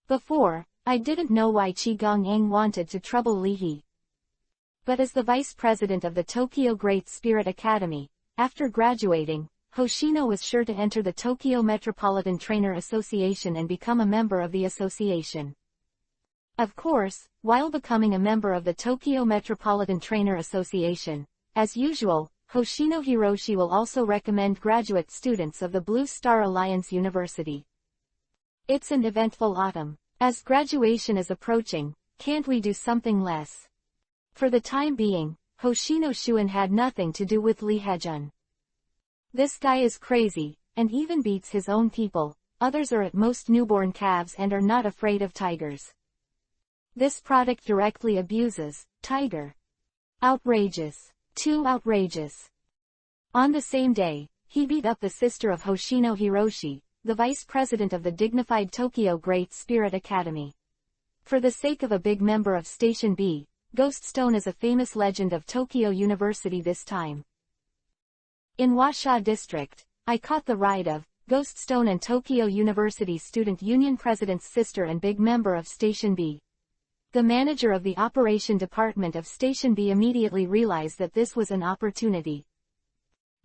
S1: Before, I didn't know why Qigong wanted to trouble Li He. But as the vice president of the Tokyo Great Spirit Academy, after graduating, Hoshino was sure to enter the Tokyo Metropolitan Trainer Association and become a member of the association. Of course, while becoming a member of the Tokyo Metropolitan Trainer Association, as usual, Hoshino Hiroshi will also recommend graduate students of the Blue Star Alliance University. It's an eventful autumn. As graduation is approaching, can't we do something less? For the time being, Hoshino Shuen had nothing to do with Li Hejun. This guy is crazy, and even beats his own people. Others are at most newborn calves and are not afraid of tigers. This product directly abuses tiger. Outrageous. Too outrageous. On the same day, he beat up the sister of Hoshino Hiroshi, the vice president of the dignified Tokyo Great Spirit Academy. For the sake of a big member of Station B, Ghost Stone is a famous legend of Tokyo University this time. In Huasha District, I caught the ride of Ghost Stone and Tokyo University Student Union President's sister and big member of Station B. The manager of the operation department of Station B immediately realized that this was an opportunity.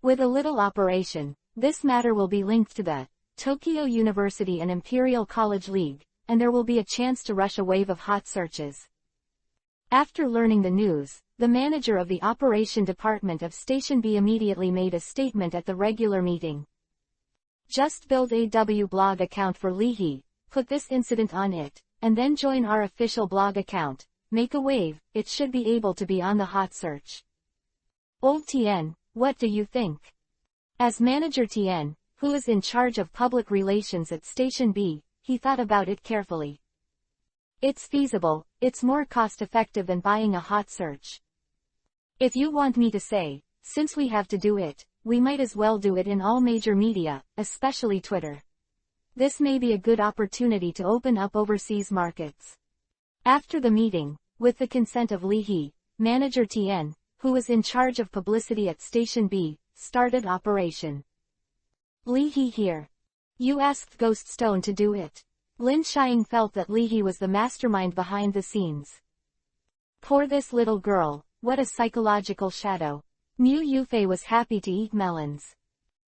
S1: With a little operation, this matter will be linked to the Tokyo University and Imperial College League, and there will be a chance to rush a wave of hot searches. After learning the news, the manager of the operation department of Station B immediately made a statement at the regular meeting. Just build a blog account for Li He, put this incident on it, and then join our official blog account. Make a wave, it should be able to be on the hot search. Old Tien, what do you think? As manager Tien, who is in charge of public relations at Station B, he thought about it carefully. It's feasible, it's more cost-effective than buying a hot search. If you want me to say, since we have to do it, we might as well do it in all major media, especially Twitter. This may be a good opportunity to open up overseas markets. After the meeting, with the consent of Li He, Manager Tien, who was in charge of publicity at Station B, started operation. Li He here. You asked Ghost Stone to do it. Lin Xiang felt that Li He was the mastermind behind the scenes. Poor this little girl, what a psychological shadow. Mu Yufei was happy to eat melons.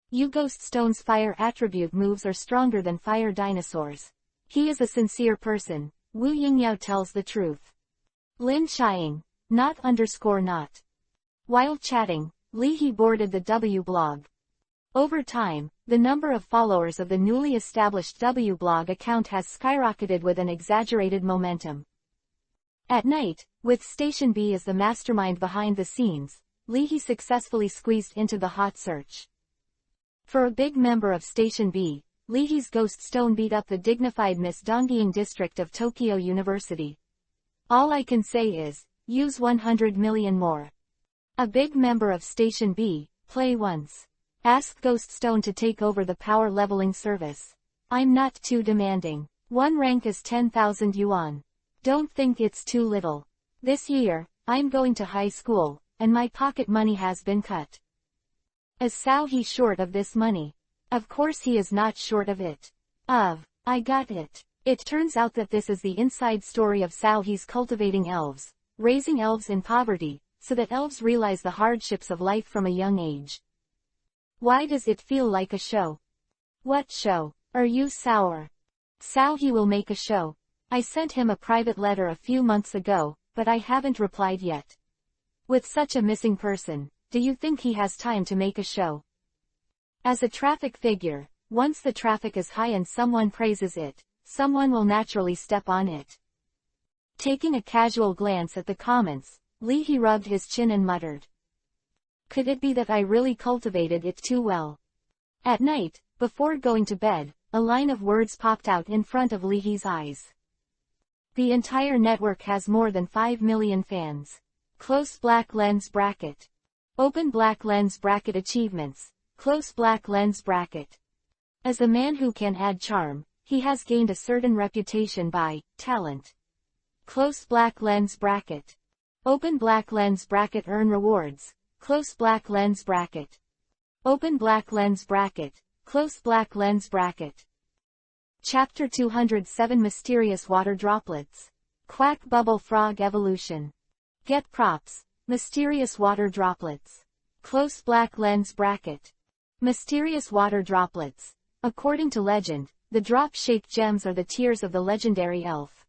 S1: You Ghost Stone's fire attribute moves are stronger than fire dinosaurs. He is a sincere person. Wu Yingyao tells the truth. Lin Xiang, not. While chatting, Li He boarded the W blog. Over time, the number of followers of the newly established W blog account has skyrocketed with an exaggerated momentum. At night, with Station B as the mastermind behind the scenes, Li He successfully squeezed into the hot search. For a big member of Station B, Li He's Ghost Stone beat up the dignified Miss Dongying district of Tokyo University. All I can say is, use 100 million more. A big member of Station B, play once. Ask Ghost Stone to take over the power leveling service. I'm not too demanding. One rank is 10,000 yuan. Don't think it's too little. This year, I'm going to high school, and my pocket money has been cut. Is Cao He short of this money? Of course he is not short of it. I got it. It turns out that this is the inside story of Cao He's cultivating elves, raising elves in poverty, so that elves realize the hardships of life from a young age. Why does it feel like a show? What show? Are you sour? Cao He will make a show. I sent him a private letter a few months ago, but I haven't replied yet. With such a missing person, do you think he has time to make a show? As a traffic figure, once the traffic is high and someone praises it, someone will naturally step on it. Taking a casual glance at the comments, Li He rubbed his chin and muttered. Could it be that I really cultivated it too well? At night, before going to bed, a line of words popped out in front of Li He's eyes. The entire network has more than 5 million fans. Close black lens bracket. Open black lens bracket achievements. Close black lens bracket. As a man who can add charm, he has gained a certain reputation by talent. Close black lens bracket. Open black lens bracket. Earn rewards. Close black lens bracket. Open black lens bracket. Close black lens bracket. Chapter 207 Mysterious Water Droplets. Quack Bubble Frog Evolution. Get props. Mysterious water droplets. Close black lens bracket. Mysterious water droplets. According to legend, the drop-shaped gems are the tears of the legendary elf.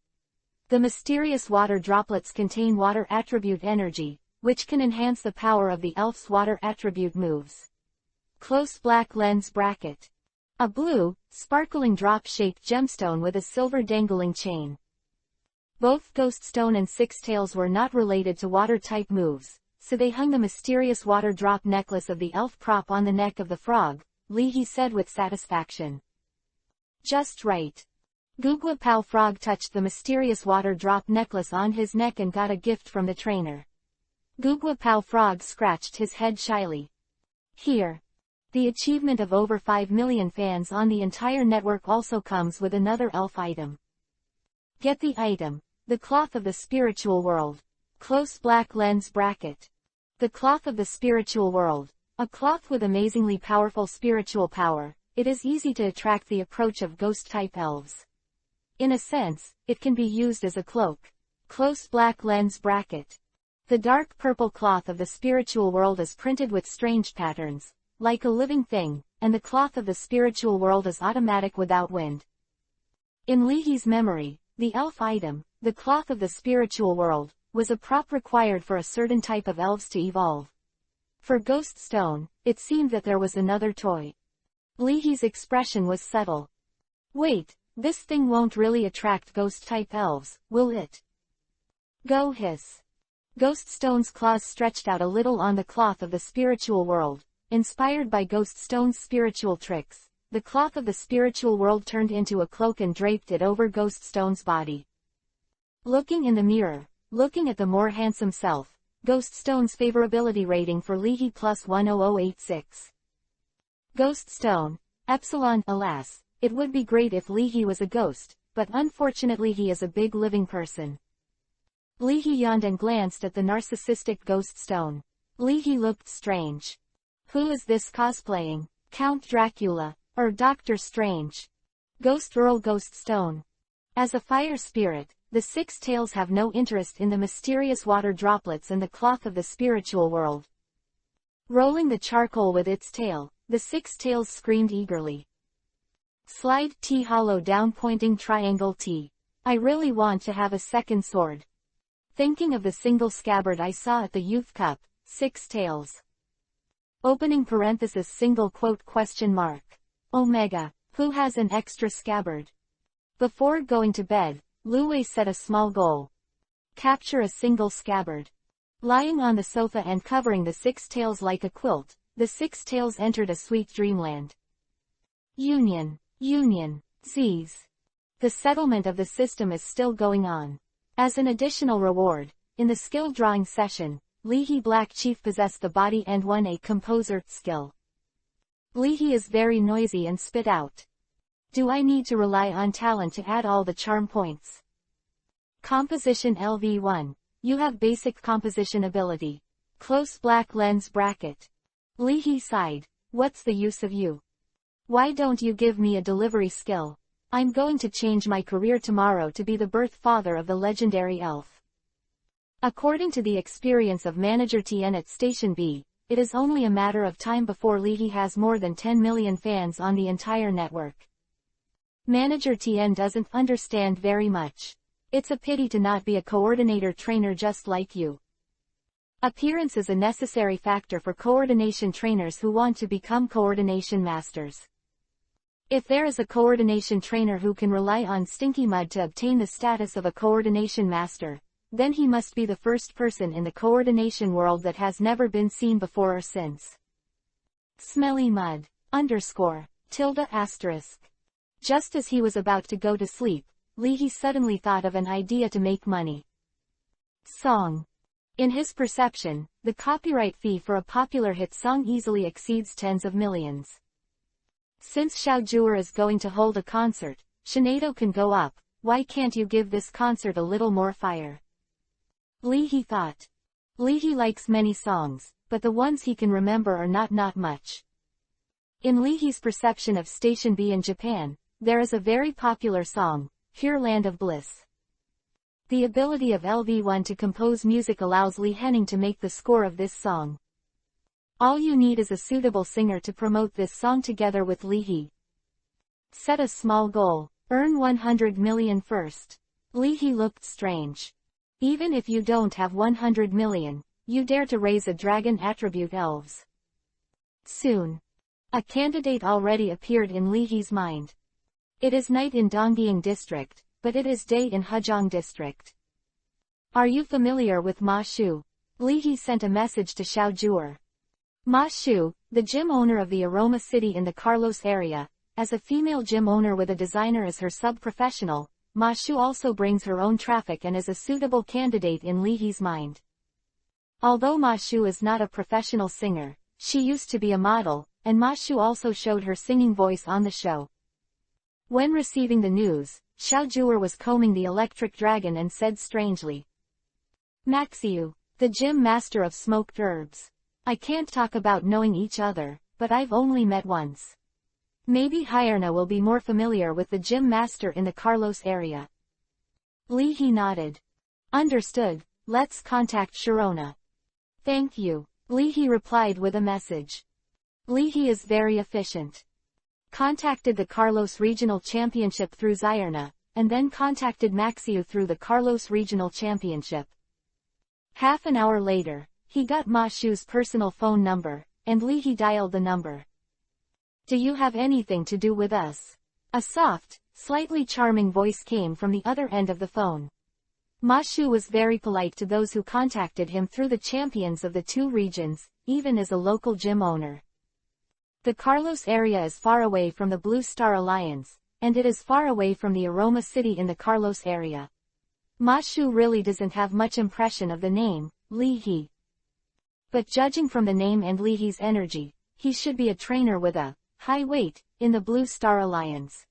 S1: The mysterious water droplets contain water attribute energy, which can enhance the power of the elf's water attribute moves. Close black lens bracket. A blue, sparkling drop-shaped gemstone with a silver dangling chain. Both Ghost Stone and Six Tails were not related to water-type moves, so they hung the mysterious water drop necklace of the elf prop on the neck of the frog, Li He said with satisfaction. Just right. Gugwa Pao Frog touched the mysterious water drop necklace on his neck and got a gift from the trainer. Gugwa Pao Frog scratched his head shyly. Here. The achievement of over 5 million fans on the entire network also comes with another elf item. Get the item. The Cloth of the Spiritual World. Close black lens bracket. The Cloth of the Spiritual World. A cloth with amazingly powerful spiritual power. It is easy to attract the approach of ghost-type elves. In a sense, it can be used as a cloak. Close black lens bracket. The dark purple cloth of the spiritual world is printed with strange patterns, like a living thing, and the cloth of the spiritual world is automatic without wind. In Li He's memory, the elf item, the Cloth of the Spiritual World, was a prop required for a certain type of elves to evolve. For Ghost Stone, it seemed that there was another toy. Li He's expression was subtle. Wait, this thing won't really attract ghost-type elves, will it? Go hiss. Ghost Stone's claws stretched out a little on the Cloth of the Spiritual World. Inspired by Ghost Stone's spiritual tricks, the Cloth of the Spiritual World turned into a cloak and draped it over Ghost Stone's body. Looking in the mirror, looking at the more handsome self, Ghost Stone's favorability rating for Li He +10086. Ghost Stone, Epsilon. Alas, it would be great if Leahy was a ghost, but unfortunately he is a big living person. Leahy yawned and glanced at the narcissistic ghost stone. Leahy looked strange. Who is this cosplaying? Count Dracula, or Doctor Strange? Ghost Earl Ghost Stone. As a fire spirit, the Six Tails have no interest in the mysterious water droplets and the cloth of the spiritual world. Rolling the charcoal with its tail, the Six Tails screamed eagerly. Slide T hollow down pointing triangle T. I really want to have a second sword. Thinking of the single scabbard I saw at the youth cup, Six Tails. Opening parenthesis single quote question mark. Omega, who has an extra scabbard? Before going to bed, Luwei set a small goal. Capture a single scabbard. Lying on the sofa and covering the Six Tails like a quilt, the Six Tails entered a sweet dreamland. Union. Z's. The settlement of the system is still going on. As an additional reward, in the skill drawing session, Leahy Black Chief possessed the body and won a composer skill. Leahy is very noisy and spit out. Do I need to rely on talent to add all the charm points? Composition LV1. You have basic composition ability. Close black lens bracket. Leahy sighed. What's the use of you? Why don't you give me a delivery skill? I'm going to change my career tomorrow to be the birth father of the legendary elf. According to the experience of Manager Tien at Station B, it is only a matter of time before Leahy has more than 10 million fans on the entire network. Manager Tien doesn't understand very much. It's a pity to not be a coordinator trainer just like you. Appearance is a necessary factor for coordination trainers who want to become coordination masters. If there is a coordination trainer who can rely on Stinky Mud to obtain the status of a coordination master, then he must be the first person in the coordination world that has never been seen before or since. Smelly Mud, _, ***. Just as he was about to go to sleep, Leahy suddenly thought of an idea to make money. Song. In his perception, the copyright fee for a popular hit song easily exceeds tens of millions. Since Xiao Zhuer is going to hold a concert, Shinado can go up, why can't you give this concert a little more fire? Leahy thought. Leahy likes many songs, but the ones he can remember are not much. In Leahy's perception of Station B in Japan, there is a very popular song, Pure Land of Bliss. The ability of LV1 to compose music allows Lee Henning to make the score of this song. All you need is a suitable singer to promote this song together with Leahy. Set a small goal, earn 100 million first. Leahy looked strange. Even if you don't have 100 million, you dare to raise a dragon attribute elves. Soon. A candidate already appeared in Leahy's mind. It is night in Donggying District, but it is day in Hezhong District. Are you familiar with Ma Shu? Leahy sent a message to Xiao Zhuer. Ma Shu, the gym owner of the Aroma City in the Carlos area, as a female gym owner with a designer as her sub-professional, Ma Shu also brings her own traffic and is a suitable candidate in Leahy's mind. Although Ma Shu is not a professional singer, she used to be a model, and Ma Shu also showed her singing voice on the show. When receiving the news, Xiao Zhuer was combing the electric dragon and said strangely. Maxiu, the gym master of smoked herbs. I can't talk about knowing each other, but I've only met once. Maybe Hyerna will be more familiar with the gym master in the Carlos area. Leahy nodded. Understood, let's contact Sharona. Thank you, Leahy replied with a message. Leahy is very efficient. Contacted the Carlos Regional Championship through Zyerna, and then contacted Maxiu through the Carlos Regional Championship. Half an hour later, he got Ma Shu's personal phone number, and Leahy dialed the number. Do you have anything to do with us? A soft, slightly charming voice came from the other end of the phone. Ma Shu was very polite to those who contacted him through the champions of the two regions, even as a local gym owner. The Carlos area is far away from the Blue Star Alliance, and it is far away from the Aroma City in the Carlos area. Ma Shu really doesn't have much impression of the name, Leahy. But judging from the name and Leahy's energy, he should be a trainer with a high weight in the Blue Star Alliance.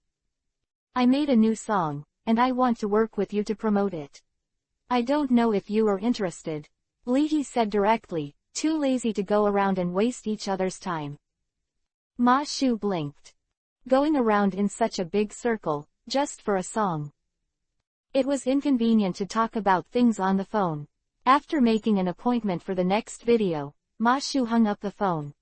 S1: I made a new song, and I want to work with you to promote it. I don't know if you are interested. Leahy said directly, too lazy to go around and waste each other's time. Ma Shu blinked. Going around in such a big circle, just for a song. It was inconvenient to talk about things on the phone. After making an appointment for the next video, Ma Shu hung up the phone.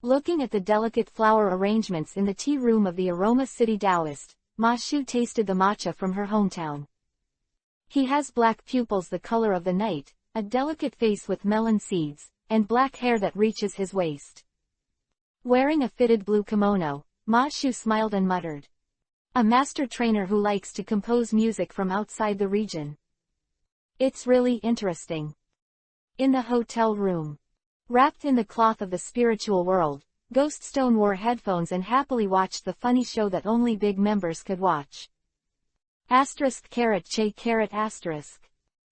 S1: Looking at the delicate flower arrangements in the tea room of the Aroma City Taoist, Ma Shu tasted the matcha from her hometown. He has black pupils the color of the night, a delicate face with melon seeds, and black hair that reaches his waist. Wearing a fitted blue kimono, Ma Shu smiled and muttered. A master trainer who likes to compose music from outside the region. It's really interesting. In the hotel room. Wrapped in the cloth of the spiritual world, Ghost Stone wore headphones and happily watched the funny show that only big members could watch. ******.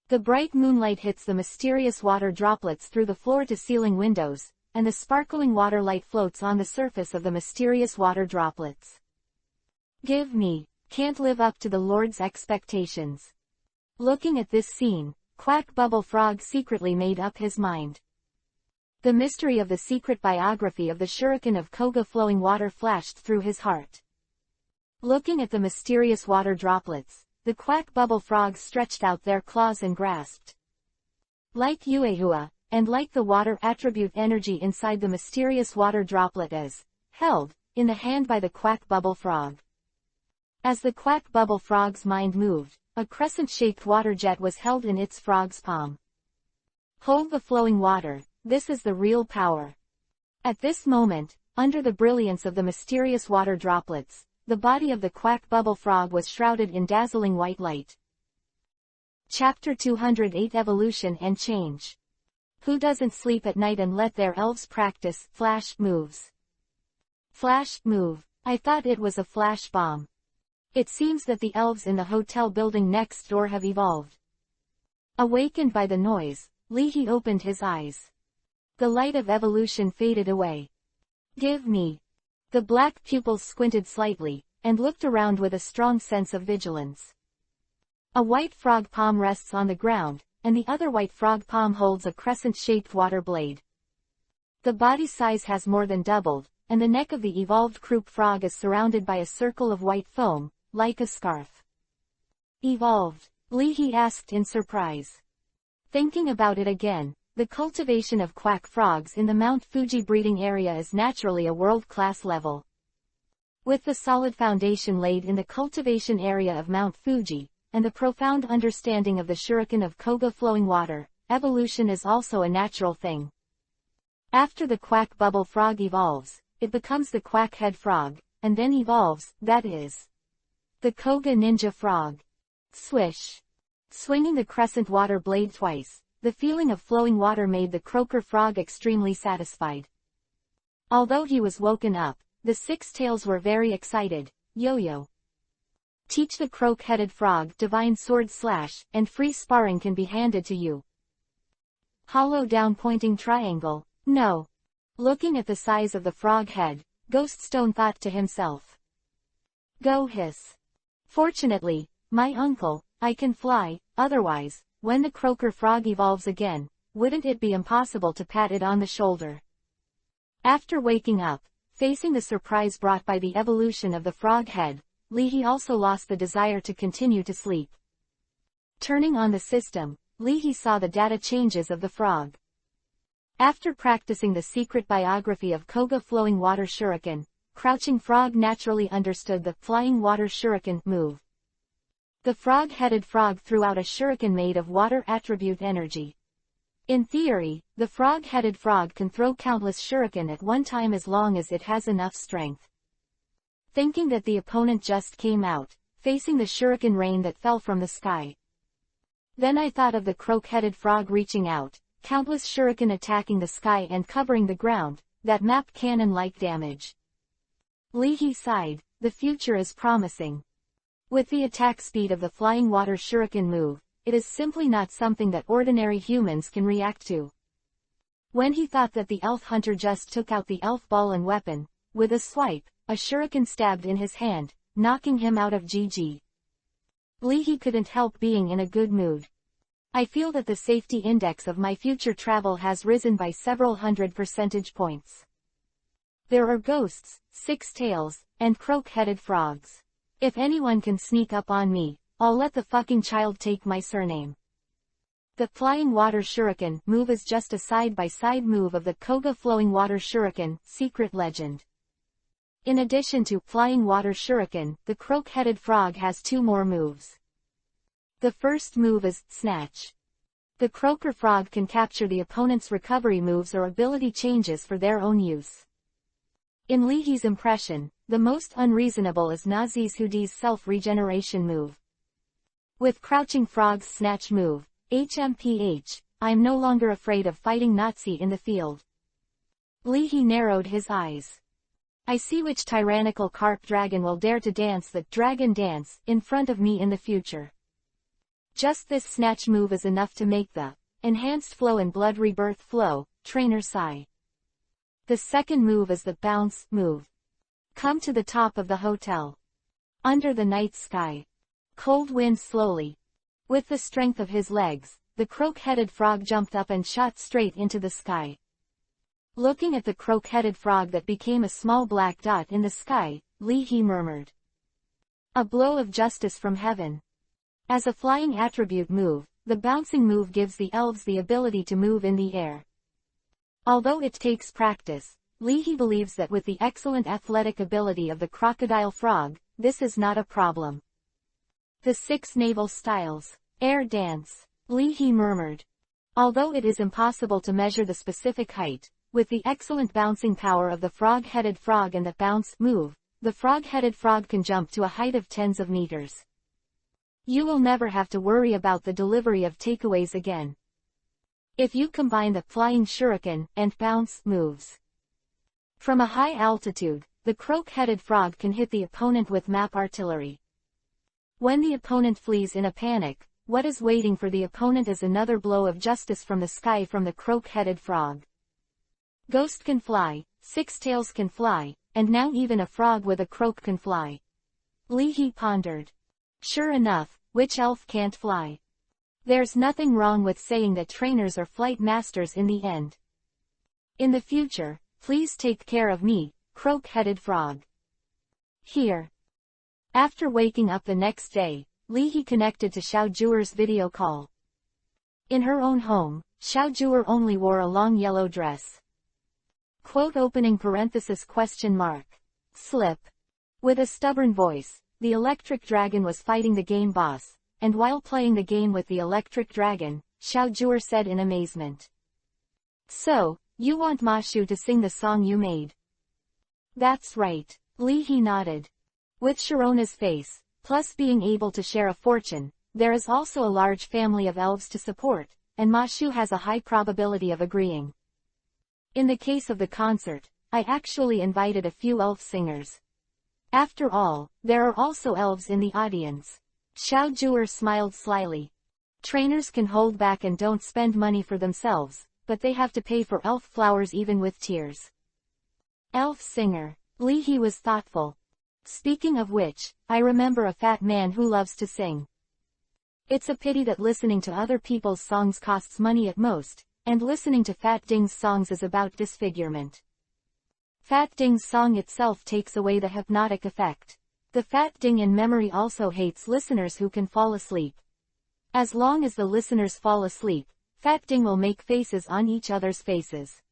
S1: The bright moonlight hits the mysterious water droplets through the floor-to-ceiling windows, and the sparkling water light floats on the surface of the mysterious water droplets. Give me, can't live up to the Lord's expectations. Looking at this scene, Quack Bubble Frog secretly made up his mind. The mystery of the secret biography of the shuriken of Koga flowing water flashed through his heart. Looking at the mysterious water droplets, the Quack Bubble Frogs stretched out their claws and grasped. Like Yuehua, and like the water attribute energy inside the mysterious water droplet is held in the hand by the Quack Bubble Frog. As the Quack Bubble Frog's mind moved, a crescent-shaped water jet was held in its frog's palm. Hold the flowing water, this is the real power. At this moment, under the brilliance of the mysterious water droplets, the body of the Quack Bubble Frog was shrouded in dazzling white light. Chapter 208 Evolution and Change. Who doesn't sleep at night and let their elves practice flash moves? Flash move. I thought it was a flash bomb. It seems that the elves in the hotel building next door have evolved. Awakened by the noise, Leahy opened his eyes. The light of evolution faded away. Give me. The black pupils squinted slightly, and looked around with a strong sense of vigilance. A white frog palm rests on the ground, and the other white frog palm holds a crescent-shaped water blade. The body size has more than doubled, and the neck of the evolved croup frog is surrounded by a circle of white foam, like a scarf. Evolved? Leahy asked in surprise. Thinking about it again, the cultivation of quack frogs in the Mount Fuji breeding area is naturally a world-class level. With the solid foundation laid in the cultivation area of Mount Fuji, and the profound understanding of the shuriken of Koga flowing water, evolution is also a natural thing. After the quack bubble frog evolves, it becomes the quack head frog, and then evolves, that is, the Koga ninja frog. Swish. Swinging the crescent water blade twice, the feeling of flowing water made the croaker frog extremely satisfied. Although he was woken up, the six tails were very excited. Yo-yo. Teach the croak-headed frog divine sword slash, and free sparring can be handed to you. Hollow down pointing triangle. No. Looking at the size of the frog head, Ghost Stone thought to himself. Go hiss. Fortunately, my uncle, I can fly, otherwise, when the croaker frog evolves again, wouldn't it be impossible to pat it on the shoulder? After waking up, facing the surprise brought by the evolution of the frog head, Leahy also lost the desire to continue to sleep. Turning on the system, Leahy saw the data changes of the frog. After practicing the secret biography of Koga flowing water shuriken, Crouching Frog naturally understood the flying water shuriken move. The frog-headed frog threw out a shuriken made of water attribute energy. In theory, the frog-headed frog can throw countless shuriken at one time as long as it has enough strength. Thinking that the opponent just came out, facing the shuriken rain that fell from the sky. Then I thought of the croak-headed frog reaching out, countless shuriken attacking the sky and covering the ground, that map cannon-like damage. Leahy sighed, the future is promising. With the attack speed of the flying water shuriken move, it is simply not something that ordinary humans can react to. When he thought that the elf hunter just took out the elf ball and weapon, with a swipe, a shuriken stabbed in his hand, knocking him out of GG. Li couldn't help being in a good mood. I feel that the safety index of my future travel has risen by several hundred percentage points. There are ghosts, six-tails, and croak-headed frogs. If anyone can sneak up on me, I'll let the fucking child take my surname. The flying water shuriken move is just a side-by-side move of the Koga flowing water shuriken, secret legend. In addition to flying water shuriken, the croak-headed frog has two more moves. The first move is snatch. The croaker frog can capture the opponent's recovery moves or ability changes for their own use. In Li's impression, the most unreasonable is Nazi's Hoodie's self-regeneration move. With Crouching Frog's snatch move, HMPH, I'm no longer afraid of fighting Nazi in the field. Li narrowed his eyes. I see which tyrannical carp dragon will dare to dance the dragon dance in front of me in the future. Just this snatch move is enough to make the enhanced flow and blood rebirth flow, trainer sigh. The second move is the bounce move. Come to the top of the hotel. Under the night sky. Cold wind slowly. With the strength of his legs, the croak-headed frog jumped up and shot straight into the sky. Looking at the croak-headed frog that became a small black dot in the sky, Li murmured. A blow of justice from heaven. As a flying attribute move, the bouncing move gives the elves the ability to move in the air. Although it takes practice, Li believes that with the excellent athletic ability of the crocodile frog, this is not a problem. The 6 naval styles. Air dance. Li murmured. Although it is impossible to measure the specific height, with the excellent bouncing power of the frog-headed frog and the bounce move, the frog-headed frog can jump to a height of tens of meters. You will never have to worry about the delivery of takeaways again. If you combine the flying shuriken and bounce moves. From a high altitude, the croak-headed frog can hit the opponent with map artillery. When the opponent flees in a panic, what is waiting for the opponent is another blow of justice from the sky from the croak-headed frog. Ghost can fly, six-tails can fly, and now even a frog with a croak can fly. Li pondered. Sure enough, which elf can't fly? There's nothing wrong with saying that trainers are flight masters in the end. In the future, please take care of me, croak-headed frog. Here. After waking up the next day, Li connected to Xiaojuer's video call. In her own home, Xiaojuer only wore a long yellow dress. Quote opening parenthesis question mark. Slip. With a stubborn voice, the electric dragon was fighting the game boss, and while playing the game with the electric dragon, Xiaojuer said in amazement. So, you want Ma Shu to sing the song you made? That's right. Li nodded. With Sharona's face, plus being able to share a fortune, there is also a large family of elves to support, and Ma Shu has a high probability of agreeing. In the case of the concert, I actually invited a few elf singers. After all, there are also elves in the audience. Xiaojuer smiled slyly. Trainers can hold back and don't spend money for themselves, but they have to pay for elf flowers even with tears. Elf singer. Li was thoughtful. Speaking of which, I remember a fat man who loves to sing. It's a pity that listening to other people's songs costs money at most, and listening to Fat Ding's songs is about disfigurement. Fat Ding's song itself takes away the hypnotic effect. The Fat Ding in memory also hates listeners who can fall asleep. As long as the listeners fall asleep, Fat Ding will make faces on each other's faces.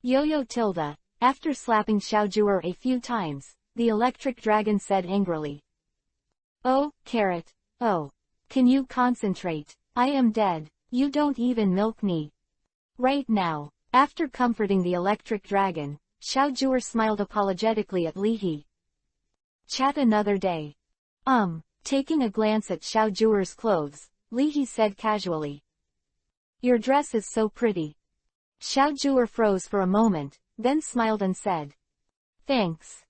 S1: Yo-Yo Tilda, after slapping Xiaojuer a few times, the electric dragon said angrily. Oh, Carrot, oh. Can you concentrate? I am dead. You don't even milk me. Right now. After comforting the electric dragon, Xiaojuer smiled apologetically at Li. Chat another day. Taking a glance at Xiaojuer's clothes, Li said casually. Your dress is so pretty. Xiaojuer froze for a moment, then smiled and said. Thanks.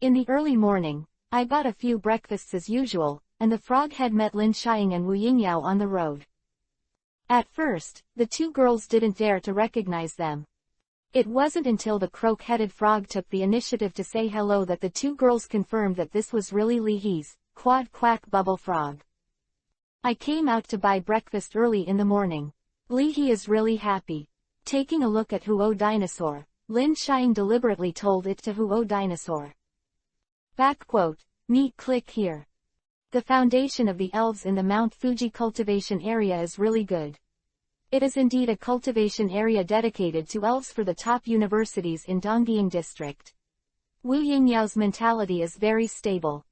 S1: In the early morning, I bought a few breakfasts as usual, and the frog had met Lin Xiang and Wu Yingyao on the road. At first, the two girls didn't dare to recognize them. It wasn't until the croak-headed frog took the initiative to say hello that the two girls confirmed that this was really Leahy's quad quack bubble frog. I came out to buy breakfast early in the morning. Leahy is really happy. Taking a look at Huo Dinosaur, Lin Xiang deliberately told it to Huo Dinosaur. Back quote, me click here. The foundation of the elves in the Mount Fuji cultivation area is really good. It is indeed a cultivation area dedicated to elves for the top universities in Donggying district. Wu Yingyao's mentality is very stable.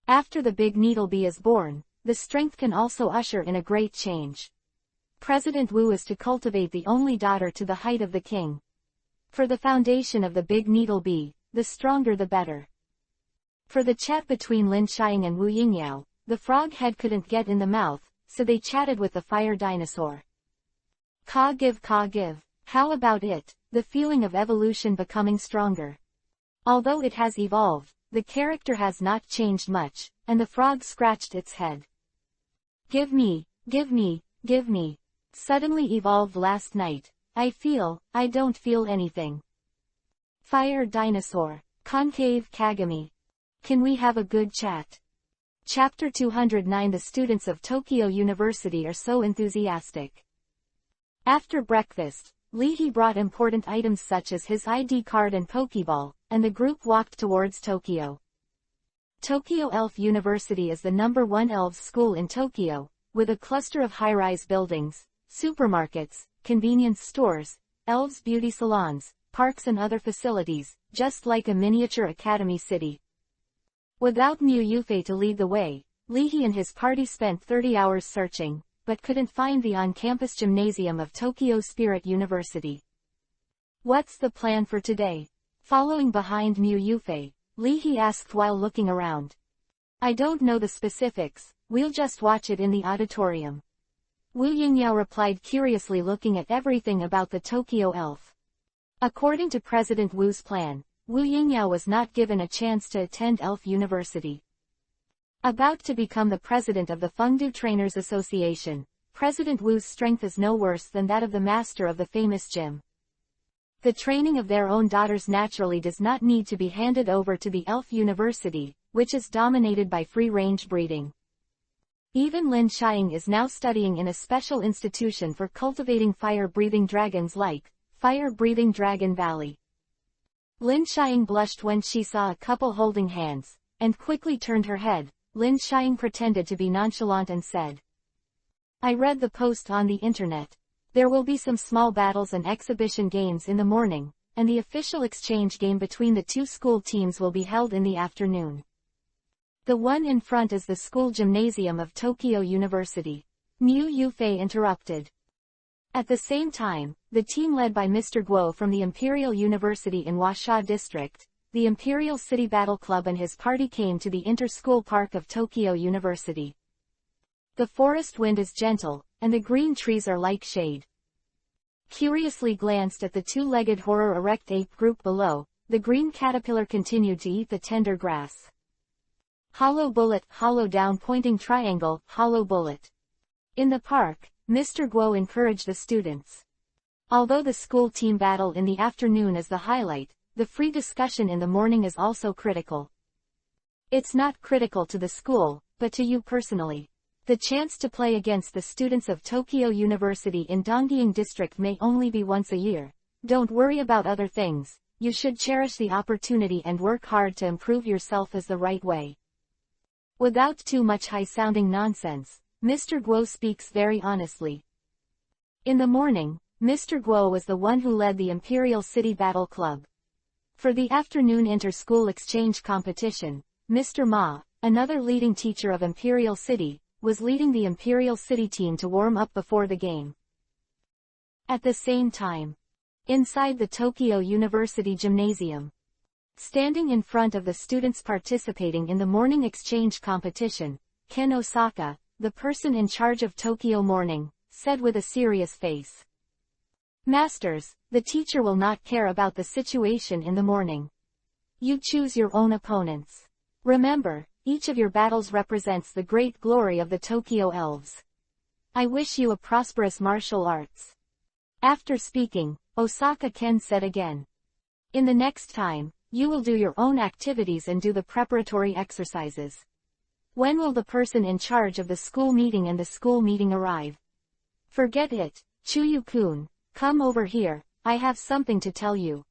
S1: After the big needlebee is born, the strength can also usher in a great change. President Wu is to cultivate the only daughter to the height of the king. For the foundation of the big needlebee, the stronger the better. For the chat between Lin Xiang and Wu Yingyao, the frog head couldn't get in the mouth, so they chatted with the fire dinosaur. Ka give. How about it, the feeling of evolution becoming stronger. Although it has evolved, the character has not changed much, and the frog scratched its head. Give me. Suddenly evolved last night. I don't feel anything. Fire dinosaur. Concave Kagami. Can we have a good chat? Chapter 209. The students of Tokyo University are so enthusiastic. After breakfast, Leahy brought important items such as his ID card and Pokeball, and the group walked towards Tokyo. Tokyo Elf University is the #1 elves school in Tokyo, with a cluster of high-rise buildings, supermarkets, convenience stores, elves beauty salons, parks and other facilities, just like a miniature academy city. Without Mu Yufei to lead the way, Leahy and his party spent 30 hours searching, but couldn't find the on-campus gymnasium of Tokyo Spirit University. What's the plan for today? Following behind Mu Yufei, Leahy asked while looking around. I don't know the specifics, we'll just watch it in the auditorium. Wu Yingyao replied curiously, looking at everything about the Tokyo Elf. According to President Wu's plan, Wu Yingyao was not given a chance to attend Elf University. About to become the president of the Fengdu Trainers Association, President Wu's strength is no worse than that of the master of the famous gym. The training of their own daughters naturally does not need to be handed over to the Elf University, which is dominated by free-range breeding. Even Lin Xiang is now studying in a special institution for cultivating fire-breathing dragons like Fire-Breathing Dragon Valley. Lin Xiang blushed when she saw a couple holding hands, and quickly turned her head. Lin Xiang pretended to be nonchalant and said, I read the post on the internet. There will be some small battles and exhibition games in the morning, and the official exchange game between the two school teams will be held in the afternoon. The one in front is the school gymnasium of Tokyo University. Mu Yufei interrupted. At the same time, the team led by Mr. Guo from the Imperial University in Huaxia District, the Imperial City Battle Club and his party came to the inter-school park of Tokyo University. The forest wind is gentle, and the green trees are like shade. Curiously glanced at the two-legged horror erect ape group below, the green caterpillar continued to eat the tender grass. Hollow bullet, hollow down pointing triangle, hollow bullet. In the park, Mr. Guo encouraged the students. Although the school team battle in the afternoon is the highlight, the free discussion in the morning is also critical. It's not critical to the school, but to you personally. The chance to play against the students of Tokyo University in Donggying District may only be once a year. Don't worry about other things, you should cherish the opportunity and work hard to improve yourself as the right way. Without too much high-sounding nonsense, Mr. Guo speaks very honestly. In the morning, Mr. Guo was the one who led the Imperial City Battle Club. For the afternoon inter-school exchange competition, Mr. Ma, another leading teacher of Imperial City, was leading the Imperial City team to warm up before the game. At the same time, inside the Tokyo University Gymnasium, standing in front of the students participating in the morning exchange competition, Ken Osaka, the person in charge of Tokyo Morning, said with a serious face. Masters, the teacher will not care about the situation in the morning. You choose your own opponents. Remember, each of your battles represents the great glory of the Tokyo Elves. I wish you a prosperous martial arts. After speaking, Osaka-ken said again. In the next time, you will do your own activities and do the preparatory exercises. When will the person in charge of the school meeting and the school meeting arrive? Forget it, Chuyu-kun, come over here, I have something to tell you.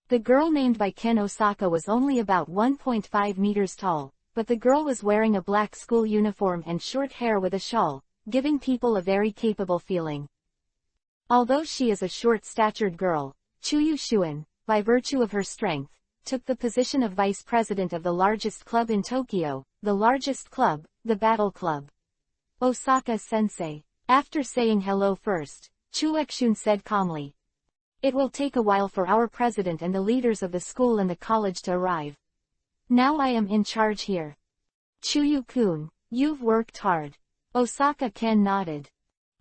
S1: The girl named by Ken Osaka was only about 1.5 meters tall, but the girl was wearing a black school uniform and short hair with a shawl, giving people a very capable feeling. Although she is a short-statured girl, Chuyu Shuen, by virtue of her strength, took the position of vice president of the largest club in Tokyo, the largest club, the Battle Club. Osaka-sensei. After saying hello first, Chuekshun said calmly. It will take a while for our president and the leaders of the school and the college to arrive. Now I am in charge here. Chuyu-kun, you've worked hard. Osaka-ken nodded.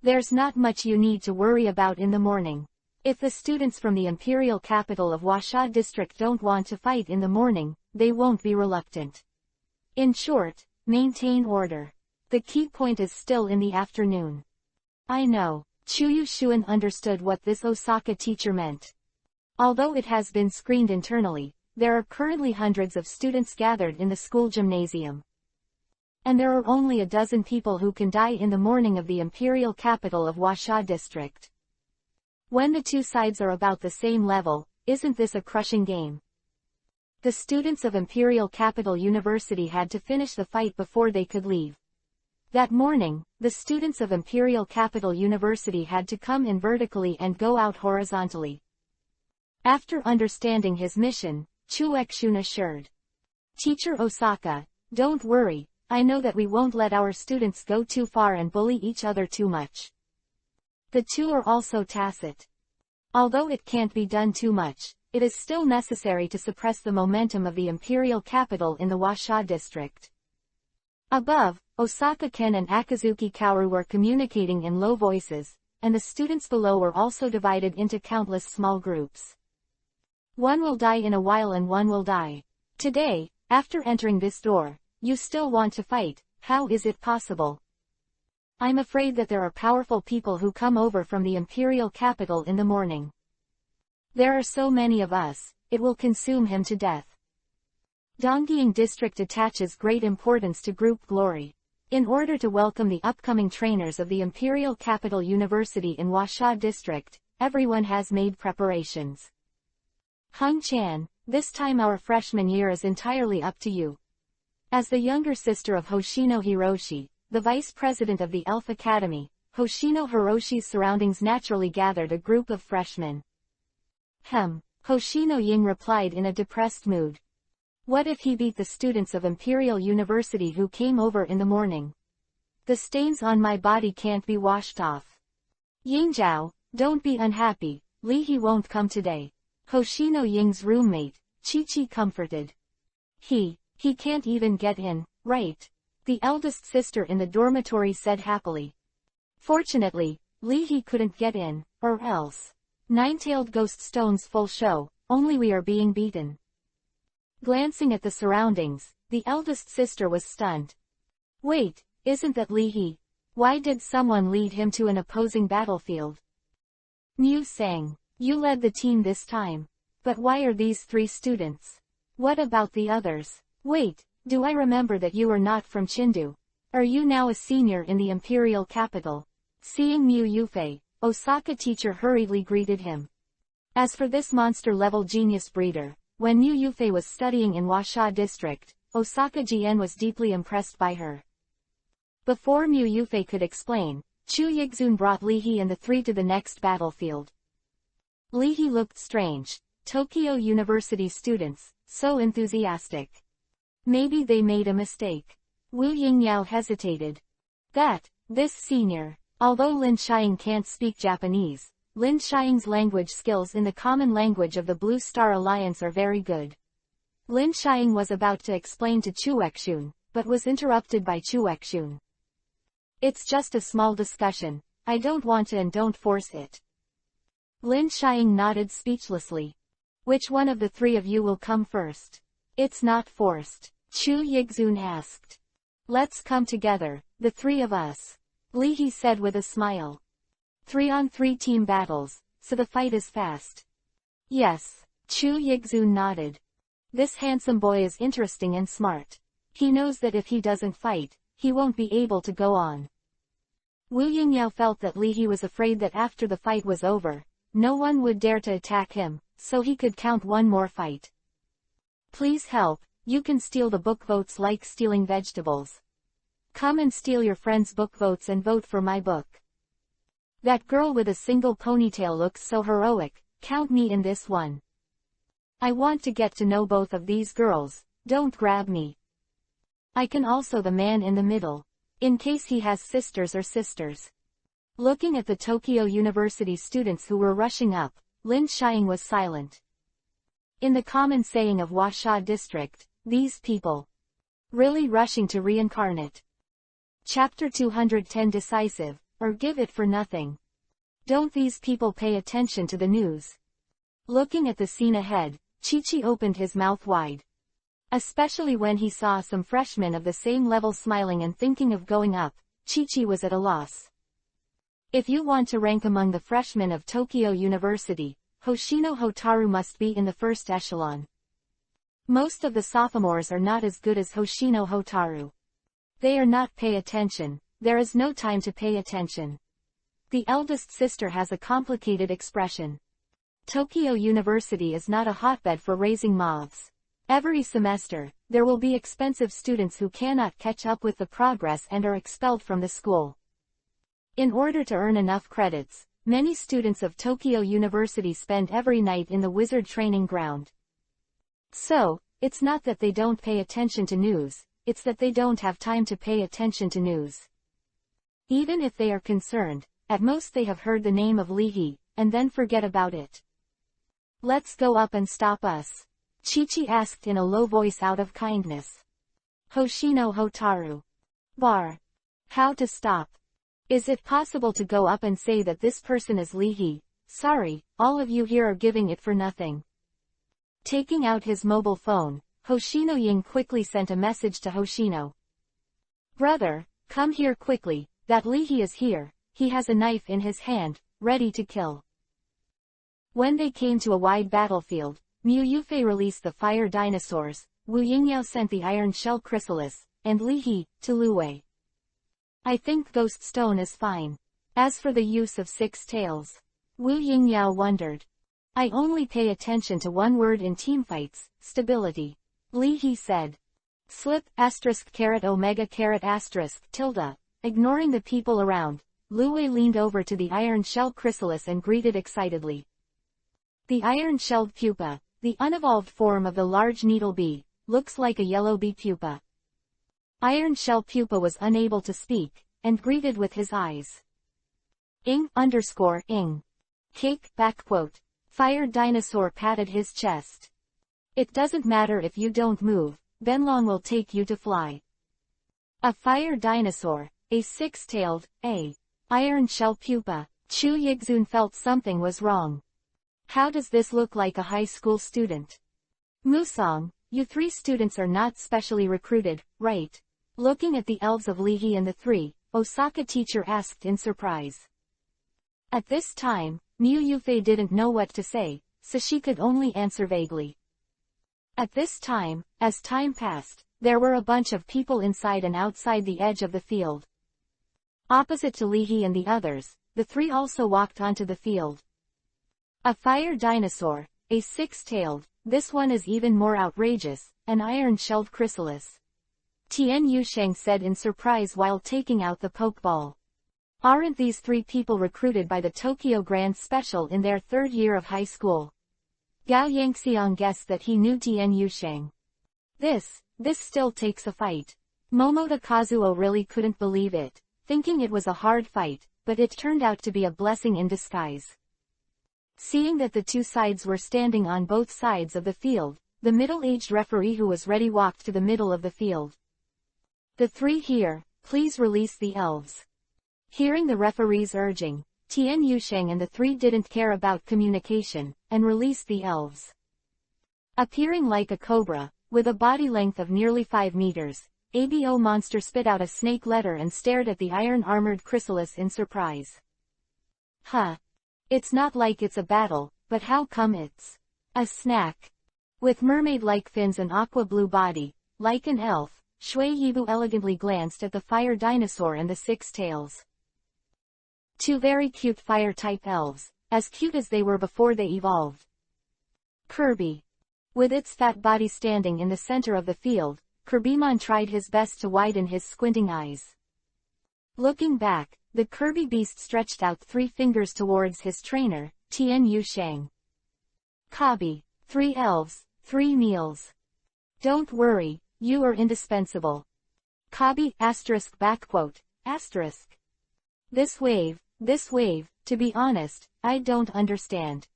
S1: There's not much you need to worry about in the morning. If the students from the imperial capital of Washa district don't want to fight in the morning, they won't be reluctant. In short, maintain order. The key point is still in the afternoon. I know. Chuyu Shuen understood what this Osaka teacher meant. Although it has been screened internally, there are currently hundreds of students gathered in the school gymnasium. And there are only a dozen people who can die in the morning of the imperial capital of Washa district. When the two sides are about the same level, isn't this a crushing game? The students of Imperial Capital University had to finish the fight before they could leave. That morning, the students of Imperial Capital University had to come in vertically and go out horizontally. After understanding his mission, Chuekshun assured. Teacher Osaka, don't worry, I know that we won't let our students go too far and bully each other too much. The two are also tacit. Although it can't be done too much, it is still necessary to suppress the momentum of the imperial capital in the Washa district. Above, Osaka-ken and Akazuki Kaoru were communicating in low voices, and the students below were also divided into countless small groups. One will die in a while and one will die. Today, after entering this door, you still want to fight, how is it possible? I'm afraid that there are powerful people who come over from the imperial capital in the morning. There are so many of us, it will consume him to death. Donggying district attaches great importance to group glory. In order to welcome the upcoming trainers of the Imperial Capital University in Washa district, everyone has made preparations. Hung-chan, this time our freshman year is entirely up to you. As the younger sister of Hoshino Hiroshi, the vice president of the Elf Academy, Hoshino Hiroshi's surroundings naturally gathered a group of freshmen. Hoshino Ying replied in a depressed mood. What if he beat the students of Imperial University who came over in the morning? The stains on my body can't be washed off. Yingzhao, don't be unhappy, Li He won't come today. Hoshino Ying's roommate, Chi-Chi comforted. He can't even get in, right? The eldest sister in the dormitory said happily. Fortunately, Li He couldn't get in, or else. Nine-tailed ghost stones full show, only we are being beaten. Glancing at the surroundings, the eldest sister was stunned. Wait, isn't that Li He? Why did someone lead him to an opposing battlefield? Mu sang, you led the team this time. But why are these three students? What about the others? Wait, do I remember that you are not from Chindu? Are you now a senior in the imperial capital? Seeing Mu Yufei, Osaka teacher hurriedly greeted him. As for this monster-level genius breeder, when Mu Yufei was studying in Washa district, Osaka Jien was deeply impressed by her. Before Mu Yufei could explain, Chu Yigzun brought Li He and the three to the next battlefield. Li He looked strange. Tokyo University students, so enthusiastic. Maybe they made a mistake. Wu Yingyao hesitated. This senior. Although Lin Xiang can't speak Japanese, Lin Xiang's language skills in the common language of the Blue Star Alliance are very good. Lin Xiang was about to explain to Chuekshun, but was interrupted by Chuekshun. It's just a small discussion, I don't want to and don't force it. Lin Xiang nodded speechlessly. Which one of the three of you will come first? It's not forced, Chu Yigzun asked. Let's come together, the three of us. Li He said with a smile. 3-on-3 team battles, so the fight is fast. Yes. Chu Yigzun nodded. This handsome boy is interesting and smart. He knows that if he doesn't fight, he won't be able to go on. Wu Yingyao felt that Li He was afraid that after the fight was over, no one would dare to attack him, so he could count one more fight. Please help, you can steal the book votes like stealing vegetables. Come and steal your friend's book votes and vote for my book. That girl with a single ponytail looks so heroic, count me in this one. I want to get to know both of these girls, don't grab me. I can also the man in the middle, in case he has sisters or sisters. Looking at the Tokyo University students who were rushing up, Lin Xiang was silent. In the common saying of Huasha district, these people really rushing to reincarnate. Chapter 210 Decisive, or give it for nothing. Don't these people pay attention to the news? Looking at the scene ahead, Chi-Chi opened his mouth wide. Especially when he saw some freshmen of the same level smiling and thinking of going up, Chi-Chi was at a loss. If you want to rank among the freshmen of Tokyo University, Hoshino Hotaru must be in the first echelon. Most of the sophomores are not as good as Hoshino Hotaru. They are not pay attention, there is no time to pay attention. The eldest sister has a complicated expression. Tokyo University is not a hotbed for raising moths. Every semester, there will be expensive students who cannot catch up with the progress and are expelled from the school. In order to earn enough credits, many students of Tokyo University spend every night in the wizard training ground. So, it's not that they don't pay attention to news, it's that they don't have time to pay attention to news. Even if they are concerned, at most they have heard the name of Li He, and then forget about it. Let's go up and stop us. Chi-Chi asked in a low voice out of kindness. Hoshino Hotaru. Bar. How to stop? Is it possible to go up and say that this person is Li He? Sorry, all of you here are giving it for nothing. Taking out his mobile phone, Hoshino Ying quickly sent a message to Hoshino. Brother, come here quickly, that Li He is here, he has a knife in his hand, ready to kill. When they came to a wide battlefield, Mu Yufei released the fire dinosaurs, Wu Yingyao sent the iron shell chrysalis, and Li He, to Luwei. I think Ghost Stone is fine. As for the use of 6 tails, Wu Yingyao wondered. I only pay attention to one word in teamfights, stability. Li He said. Slip, *omega *tilde. Ignoring the people around, Luwei leaned over to the iron shell chrysalis and greeted excitedly. The iron-shelled pupa, the unevolved form of the large needle bee, looks like a yellow bee pupa. Iron shell pupa was unable to speak, and greeted with his eyes. ing. Cake, backquote. Fire dinosaur patted his chest. It doesn't matter if you don't move, Benlong will take you to fly. A fire dinosaur, a 6-tailed, iron shell pupa. Chu Yigzun felt something was wrong. How does this look like a high school student? Musong, you 3 students are not specially recruited, right? Looking at the elves of Li He and the 3, Osaka teacher asked in surprise. At this time, Mu Yufei didn't know what to say, so she could only answer vaguely. At this time, as time passed, there were a bunch of people inside and outside the edge of the field. Opposite to Li He and the others, the 3 also walked onto the field. A fire dinosaur, a 6-tailed, this one is even more outrageous, an iron-shelled chrysalis. Tian Yusheng said in surprise while taking out the pokeball. Aren't these 3 people recruited by the Tokyo Grand Special in their 3rd year of high school? Gao Yangxiang guessed that he knew Tian Yusheng. This still takes a fight. Momota Kazuo really couldn't believe it, thinking it was a hard fight, but it turned out to be a blessing in disguise. Seeing that the 2 sides were standing on both sides of the field, the middle-aged referee who was ready walked to the middle of the field. The 3 here, please release the elves. Hearing the referee's urging, Tian Yusheng and the 3 didn't care about communication, and released the elves. Appearing like a cobra, with a body length of nearly 5 meters, ABO monster spit out a snake letter and stared at the iron-armored chrysalis in surprise. Huh. It's not like it's a battle, but how come it's a snack? With mermaid-like fins and aqua blue body, like an elf, Shui Yibu elegantly glanced at the fire dinosaur and the six tails. Two very cute fire-type elves, as cute as they were before they evolved. Kirby. With its fat body standing in the center of the field, Kirbymon tried his best to widen his squinting eyes. Looking back, the Kirby beast stretched out 3 fingers towards his trainer, Tian Yu Shang. Kabi. 3 elves, 3 meals. Don't worry, you are indispensable. Kabi ****. This wave, to be honest, I don't understand.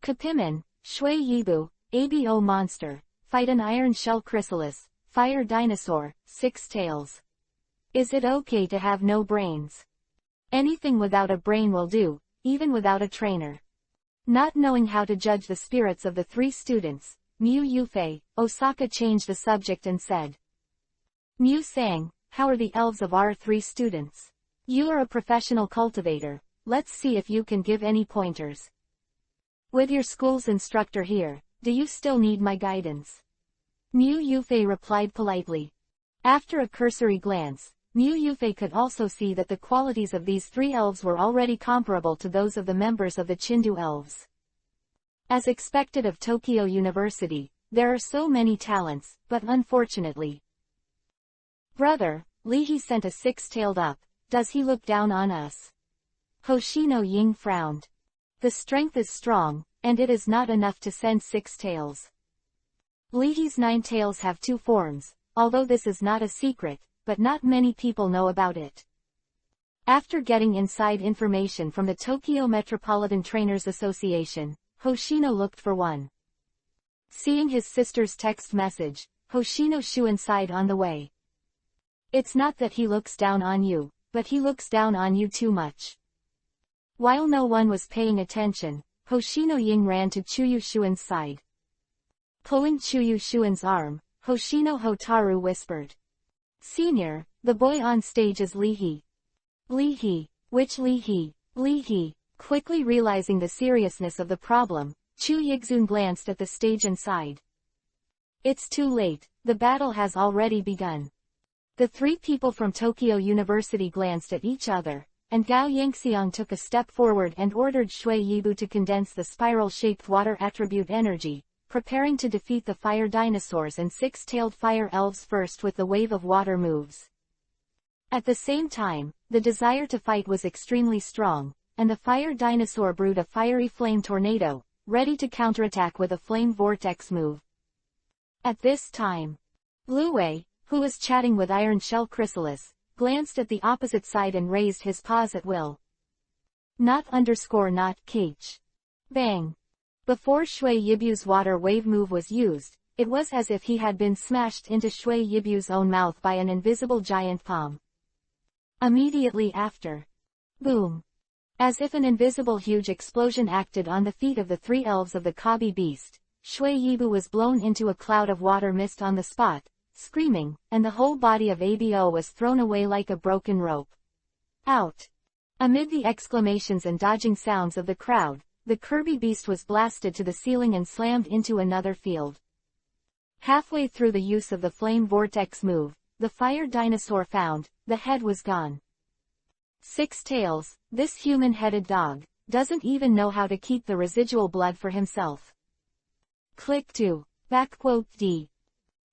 S1: Kapiman, Shui Yibu, ABO monster, fight an iron shell chrysalis, fire dinosaur, 6 tails. Is it okay to have no brains? Anything without a brain will do, even without a trainer. Not knowing how to judge the spirits of the 3 students, Mu Yufei, Osaka changed the subject and said. Mu Sang, how are the elves of our 3 students? You are a professional cultivator, let's see if you can give any pointers. With your school's instructor here, do you still need my guidance? Mu Yufei replied politely. After a cursory glance, Mu Yufei could also see that the qualities of these 3 elves were already comparable to those of the members of the Chindu elves. As expected of Tokyo University, there are so many talents, but unfortunately. Brother, Lihi sent a 6-tailed up, does he look down on us? Hoshino Ying frowned. The strength is strong, and it is not enough to send 6 tails. Lihi's 9 tails have 2 forms, although this is not a secret, but not many people know about it. After getting inside information from the Tokyo Metropolitan Trainers Association, Hoshino looked for one. Seeing his sister's text message, Hoshino shoo inside on the way. It's not that he looks down on you, but he looks down on you too much. While no one was paying attention, Hoshino Ying ran to Chuyu Shuan's side. Pulling Chuyu Shuan's arm, Hoshino Hotaru whispered. Senior, the boy on stage is Lihi. Lihi, which Lihi? Lihi. Quickly realizing the seriousness of the problem, Chu Yixun glanced at the stage and sighed. It's too late, the battle has already begun. The 3 people from Tokyo University glanced at each other, and Gao Yangxiang took a step forward and ordered Shui Yibu to condense the spiral-shaped water attribute energy, preparing to defeat the fire dinosaurs and 6-tailed fire elves first with the wave of water moves. At the same time, the desire to fight was extremely strong, and the fire dinosaur brewed a fiery flame tornado, ready to counterattack with a flame vortex move. At this time, Lu Wei, who was chatting with Iron Shell Chrysalis, glanced at the opposite side and raised his paws at will. Not Kh. Bang. Before Shui Yibu's water wave move was used, it was as if he had been smashed into Shui Yibu's own mouth by an invisible giant palm. Immediately after. Boom. As if an invisible huge explosion acted on the feet of the 3 elves of the Kabi beast, Shui Yibu was blown into a cloud of water mist on the spot, screaming, and the whole body of ABO was thrown away like a broken rope. Out! Amid the exclamations and dodging sounds of the crowd, the Kirby beast was blasted to the ceiling and slammed into another field. Halfway through the use of the flame vortex move, the fire dinosaur found, the head was gone. 6 tails, this human-headed dog, doesn't even know how to keep the residual blood for himself. Click 2. D.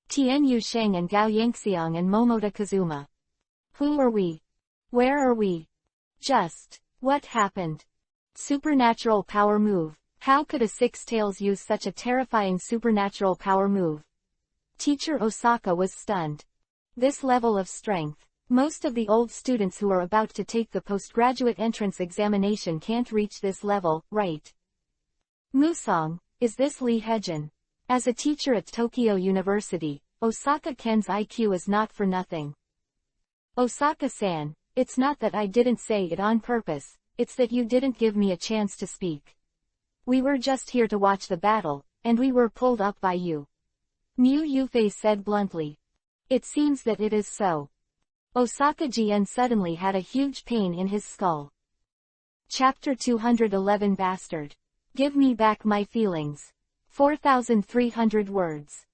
S1: Tian Yu Sheng and Gao Yangxiang and Momota Kazuma. Who are we? Where are we? Just, what happened? Supernatural power move. How could a 6 tails use such a terrifying supernatural power move? Teacher Osaka was stunned. This level of strength. Most of the old students who are about to take the postgraduate entrance examination can't reach this level, right? Musong, is this Lee Hejin? As a teacher at Tokyo University, Osaka Ken's IQ is not for nothing. Osaka-san, it's not that I didn't say it on purpose, it's that you didn't give me a chance to speak. We were just here to watch the battle, and we were pulled up by you. Mu Yufei said bluntly. It seems that it is so. Osaka Jien suddenly had a huge pain in his skull. Chapter 211 Bastard. Give me back my feelings. 4,300 words.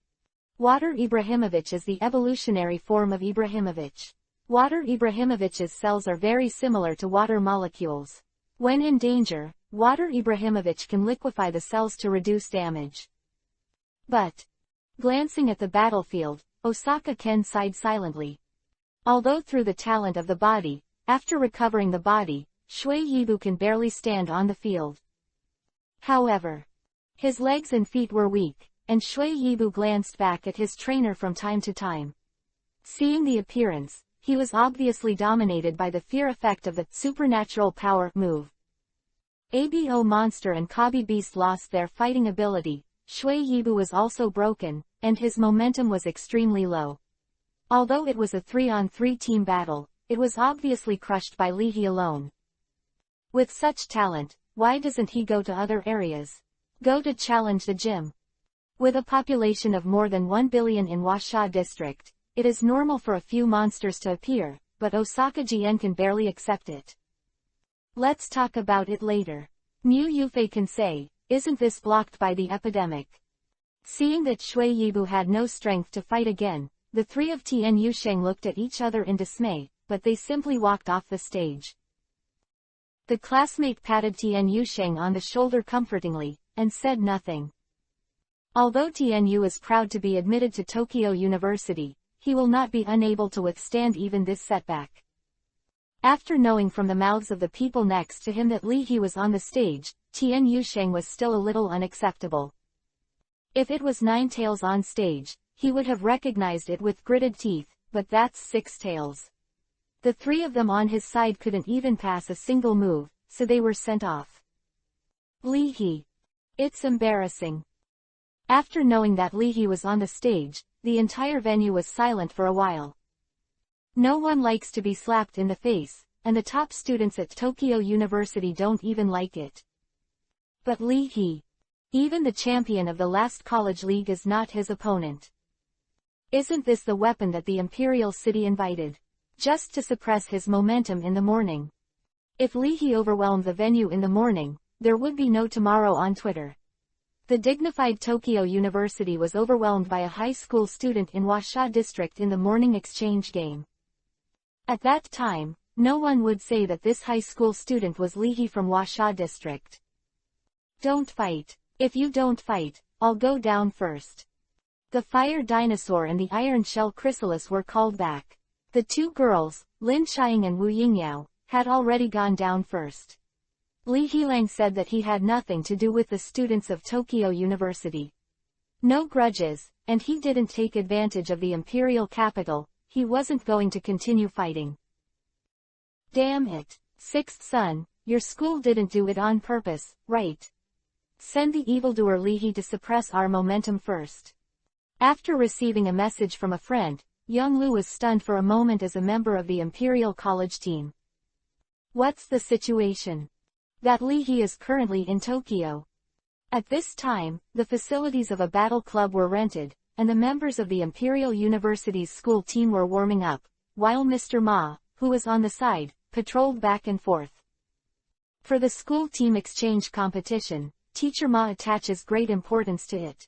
S1: Water Ibrahimovic is the evolutionary form of Ibrahimovic. Water Ibrahimovic's cells are very similar to water molecules. When in danger, Water Ibrahimovic can liquefy the cells to reduce damage. But, glancing at the battlefield, Osaka Ken sighed silently. Although through the talent of the body, after recovering the body, Shui Yibu can barely stand on the field. However, his legs and feet were weak, and Shui Yibu glanced back at his trainer from time to time. Seeing the appearance, he was obviously dominated by the fear effect of the supernatural power move. Abo Monster and Kabi Beast lost their fighting ability, Shui Yibu was also broken, and his momentum was extremely low. Although it was a 3-on-3 team battle, it was obviously crushed by Li He alone. With such talent, why doesn't he go to other areas? Go to challenge the gym. With a population of more than 1 billion in Huasha district, it is normal for a few monsters to appear, but Osaka GN can barely accept it. Let's talk about it later. Mu Yufei can say, isn't this blocked by the epidemic? Seeing that Shui Yibu had no strength to fight again, the three of Tian Yusheng looked at each other in dismay, but they simply walked off the stage. The classmate patted Tian Yusheng on the shoulder comfortingly, and said nothing. Although Tian Yu is proud to be admitted to Tokyo University, he will not be unable to withstand even this setback. After knowing from the mouths of the people next to him that Li He was on the stage, Tian Yusheng was still a little unacceptable. If it was 9 tails on stage, he would have recognized it with gritted teeth, but that's 6 tails. The three of them on his side couldn't even pass a single move, so they were sent off. Li He. It's embarrassing. After knowing that Li He was on the stage, the entire venue was silent for a while. No one likes to be slapped in the face, and the top students at Tokyo University don't even like it. But Li He, even the champion of the last college league, is not his opponent. Isn't this the weapon that the Imperial City invited? Just to suppress his momentum in the morning. If Li He overwhelmed the venue in the morning, there would be no tomorrow on Twitter. The dignified Tokyo University was overwhelmed by a high school student in Huasha district in the morning exchange game. At that time, no one would say that this high school student was Li He from Huasha district. Don't fight. If you don't fight, I'll go down first. The fire dinosaur and the iron shell chrysalis were called back. The two girls, Lin Xiang and Wu Yingyao, had already gone down first. Li Helang said that he had nothing to do with the students of Tokyo University. No grudges, and he didn't take advantage of the imperial capital. He wasn't going to continue fighting. Damn it. Sixth son, your school didn't do it on purpose, right? Send the evildoer Li He to suppress our momentum first. After receiving a message from a friend, Young Lu was stunned for a moment as a member of the Imperial College team. What's the situation? That Li He is currently in Tokyo. At this time, the facilities of a battle club were rented, and the members of the Imperial University's school team were warming up, while Mr. Ma, who was on the side, patrolled back and forth. For the school team exchange competition, Teacher Ma attaches great importance to it.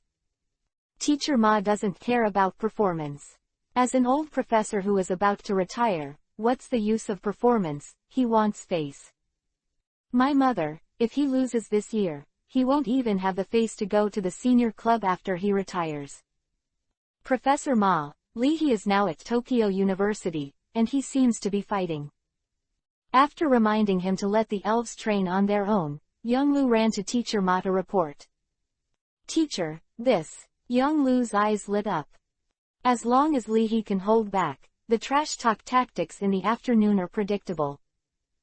S1: Teacher Ma doesn't care about performance. As an old professor who is about to retire, what's the use of performance? He wants face. My mother, if he loses this year, he won't even have the face to go to the senior club after he retires. Professor Ma, Li He is now at Tokyo University, and he seems to be fighting. After reminding him to let the elves train on their own, Young Lu ran to Teacher Ma to report. Teacher, this. Young Lu's eyes lit up. As long as Li He can hold back, the trash talk tactics in the afternoon are predictable.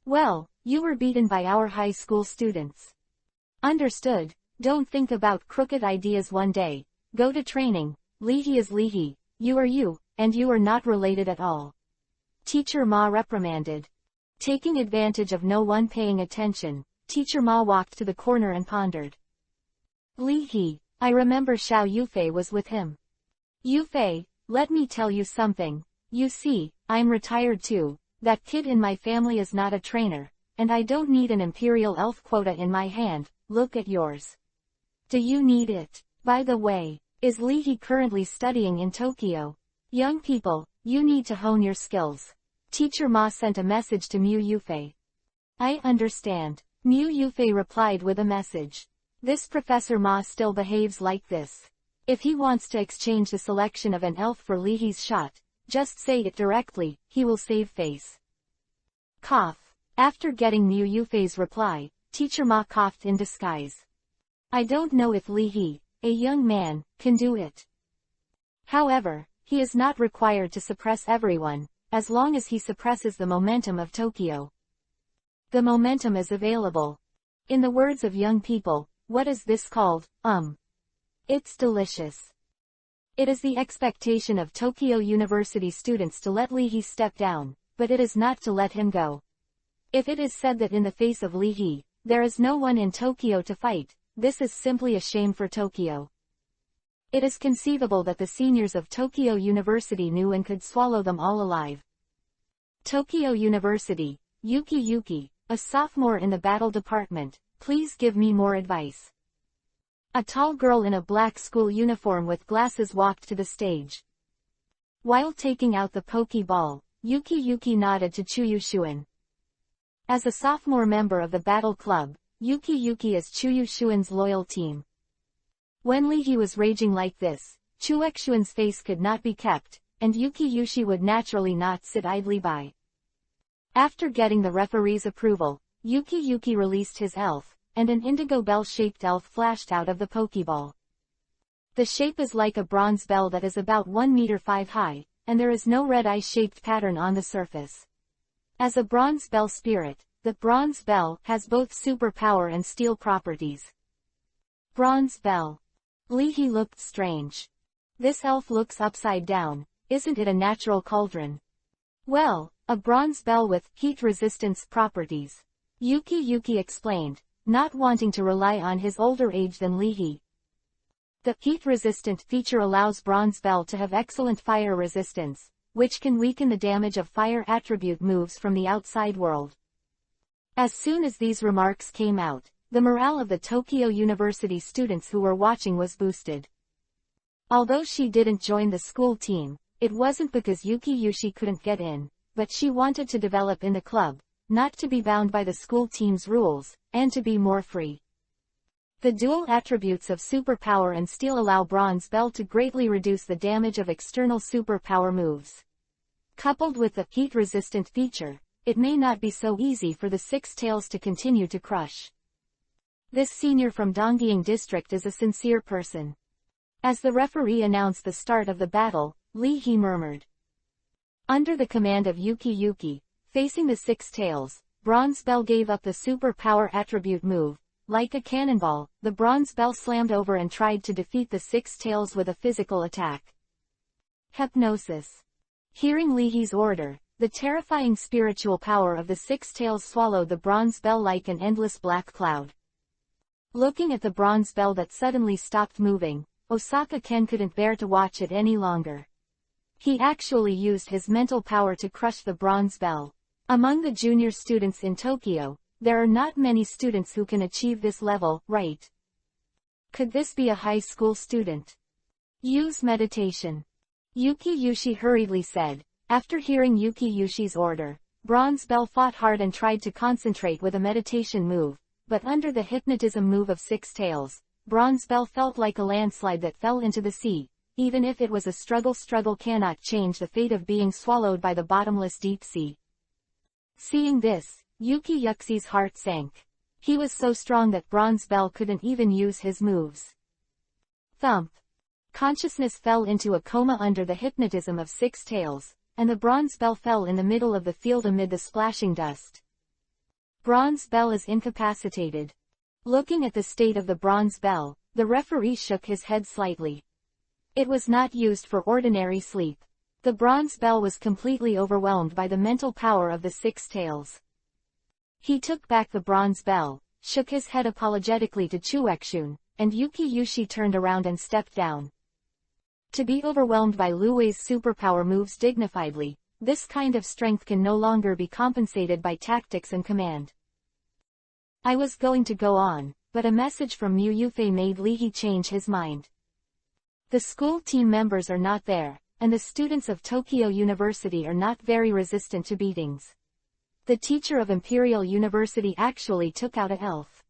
S1: Well, you were beaten by our high school students. Understood. Don't think about crooked ideas one day. Go to training. Li He is Li He, you are you, and you are not related at all. Teacher Ma reprimanded. Taking advantage of no one paying attention, Teacher Ma walked to the corner and pondered. Li He, I remember Xiao Yufei was with him. Yufei, let me tell you something. You see, I'm retired too. That kid in my family is not a trainer, and I don't need an imperial elf quota in my hand. Look at yours. Do you need it? By the way, is Leahy currently studying in Tokyo? Young people, you need to hone your skills. Teacher Ma sent a message to Mu Yufei. I understand. Mu Yufei replied with a message. This Professor Ma still behaves like this. If he wants to exchange the selection of an elf for Leahy's shot, just say it directly, he will save face. Cough. After getting Mu Yufei's reply, Teacher Ma coughed in disguise. I don't know if Leahy, a young man, can do it. However, he is not required to suppress everyone, as long as he suppresses the momentum of Tokyo. The momentum is available. In the words of young people, what is this called? It's delicious. It is the expectation of Tokyo University students to let Leahy step down, but it is not to let him go. If it is said that in the face of Leahy, there is no one in Tokyo to fight, this is simply a shame for Tokyo. It is conceivable that the seniors of Tokyo University knew and could swallow them all alive. Tokyo University, Yuki, a sophomore in the battle department, please give me more advice. A tall girl in a black school uniform with glasses walked to the stage. While taking out the Pokeball, Yuki nodded to Chuyushuin. As a sophomore member of the battle club, Yuki is Chuyushuin's loyal team. When Leahy was raging like this, Chuyushuin's face could not be kept, and Yuki would naturally not sit idly by. After getting the referee's approval, Yuki released his elf, and an indigo bell-shaped elf flashed out of the Pokeball. The shape is like a bronze bell that is about 1 meter 5 high, and there is no red eye-shaped pattern on the surface. As a bronze bell spirit, the bronze bell has both superpower and steel properties. Bronze bell. Leahy looked strange. This elf looks upside down, isn't it a natural cauldron? Well, a bronze bell with heat resistance properties. Yuki explained, not wanting to rely on his older age than Leahy. The heat-resistant feature allows bronze bell to have excellent fire resistance, which can weaken the damage of fire attribute moves from the outside world. As soon as these remarks came out, the morale of the Tokyo University students who were watching was boosted. Although she didn't join the school team, it wasn't because Yuki couldn't get in, but she wanted to develop in the club, not to be bound by the school team's rules, and to be more free. The dual attributes of superpower and steel allow bronze bell to greatly reduce the damage of external superpower moves. Coupled with the heat-resistant feature, it may not be so easy for the Six Tails to continue to crush. This senior from Donggying District is a sincere person. As the referee announced the start of the battle, Leahy murmured. Under the command of Yuki, facing the Six Tails, Bronze Bell gave up the superpower attribute move. Like a cannonball, the Bronze Bell slammed over and tried to defeat the Six Tails with a physical attack. Hypnosis. Hearing Leahy's order, the terrifying spiritual power of the Six Tails swallowed the Bronze Bell like an endless black cloud. Looking at the Bronze Bell that suddenly stopped moving, Osaka Ken couldn't bear to watch it any longer. He actually used his mental power to crush the Bronze Bell. Among the junior students in Tokyo, there are not many students who can achieve this level, right? Could this be a high school student? Use meditation. Yuki hurriedly said. After hearing Yuki's order, Bronze Bell fought hard and tried to concentrate with a meditation move, but under the hypnotism move of Six Tails, Bronze Bell felt like a landslide that fell into the sea. Even if it was a struggle cannot change the fate of being swallowed by the bottomless deep sea. Seeing this, Yuki's heart sank. He was so strong that Bronze Bell couldn't even use his moves. Thump. Consciousness fell into a coma under the hypnotism of Six Tails, and the Bronze Bell fell in the middle of the field amid the splashing dust. Bronze Bell is incapacitated. Looking at the state of the Bronze Bell, the referee shook his head slightly. It was not used for ordinary sleep. The Bronze Bell was completely overwhelmed by the mental power of the Six Tails. He took back the Bronze Bell, shook his head apologetically to Chuekshun, and Yuki turned around and stepped down. To be overwhelmed by Lu Wei's superpower moves dignifiedly, this kind of strength can no longer be compensated by tactics and command. I was going to go on, but a message from Mu Yufei made Li He change his mind. The school team members are not there, and the students of Tokyo University are not very resistant to beatings. The teacher of Imperial University actually took out an elf.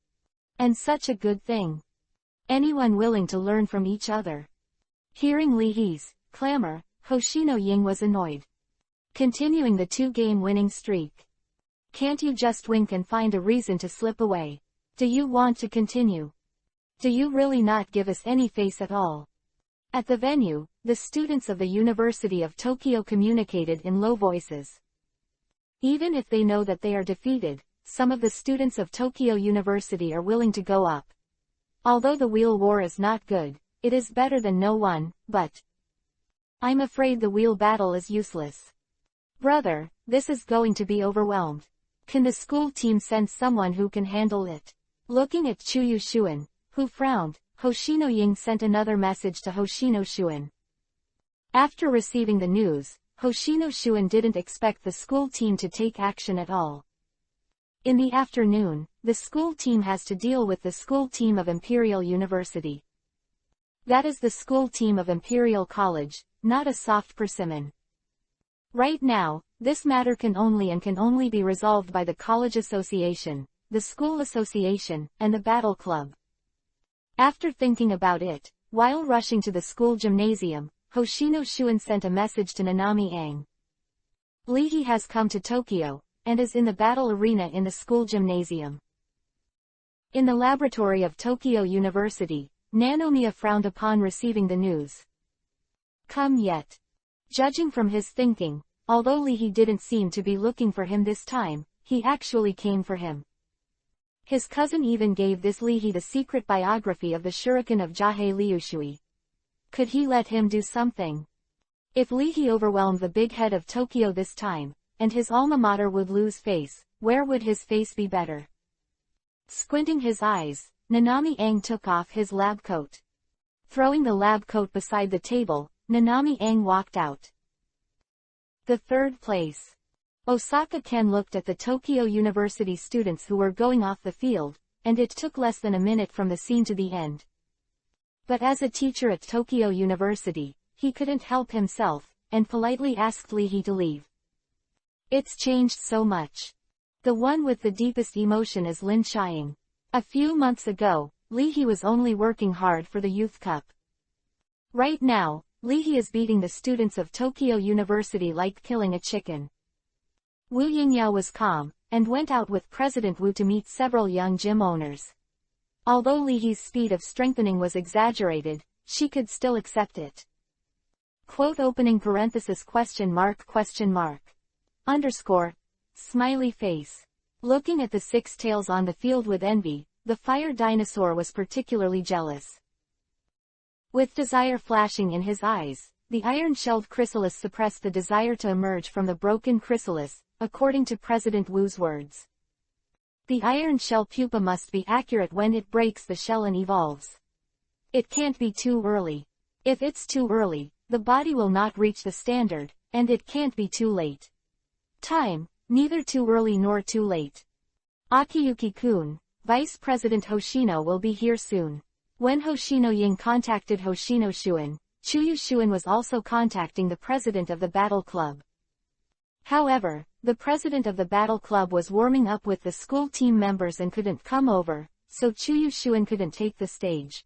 S1: And such a good thing. Anyone willing to learn from each other. Hearing Li He's clamor, Hoshino Ying was annoyed. Continuing the 2-game winning streak. Can't you just wink and find a reason to slip away? Do you want to continue? Do you really not give us any face at all? At the venue, the students of the University of Tokyo communicated in low voices. Even if they know that they are defeated, some of the students of Tokyo University are willing to go up. Although the wheel war is not good, it is better than no one, but I'm afraid the wheel battle is useless. Brother, this is going to be overwhelmed. Can the school team send someone who can handle it? Looking at Chuyu Shuan, who frowned, Hoshino Ying sent another message to Hoshino Shuan. After receiving the news, Hoshino Shuan didn't expect the school team to take action at all. In the afternoon, the school team has to deal with the school team of Imperial University. That is the school team of Imperial College, not a soft persimmon. Right now, this matter can only be resolved by the college association, the school association, and the battle club. After thinking about it, while rushing to the school gymnasium, Hoshino Shuan sent a message to Nanami Ang. Li He has come to Tokyo, and is in the battle arena in the school gymnasium. In the laboratory of Tokyo University, Nanomiya frowned upon receiving the news. Come yet. Judging from his thinking, although Li He didn't seem to be looking for him this time, he actually came for him. His cousin even gave this Li He the secret biography of the shuriken of Jahei Liushui. Could he let him do something? If Li He overwhelmed the big head of Tokyo this time, and his alma mater would lose face, where would his face be better? Squinting his eyes, Nanami Ang took off his lab coat. Throwing the lab coat beside the table, Nanami Ang walked out. The third place. Osaka Ken looked at the Tokyo University students who were going off the field, and it took less than a minute from the scene to the end. But as a teacher at Tokyo University, he couldn't help himself, and politely asked Li He to leave. It's changed so much. The one with the deepest emotion is Lin Chiang. A few months ago, Li He was only working hard for the Youth Cup. Right now, Li He is beating the students of Tokyo University like killing a chicken. Wu Yingyao was calm, and went out with President Wu to meet several young gym owners. Although Li He's speed of strengthening was exaggerated, she could still accept it. Quote opening parenthesis question mark. Underscore. Smiley face. Looking at the 6 tails on the field with envy, the fire dinosaur was particularly jealous. With desire flashing in his eyes, the iron-shelled chrysalis suppressed the desire to emerge from the broken chrysalis, according to President Wu's words. The iron shell pupa must be accurate when it breaks the shell and evolves. It can't be too early. If it's too early, the body will not reach the standard, and it can't be too late. Time, neither too early nor too late. Akiyuki-kun, Vice President Hoshino will be here soon. When Hoshino Ying contacted Hoshino Shuan, Chuyu Shuan was also contacting the president of the battle club. However, the president of the battle club was warming up with the school team members and couldn't come over, so Chuyu Shuan couldn't take the stage.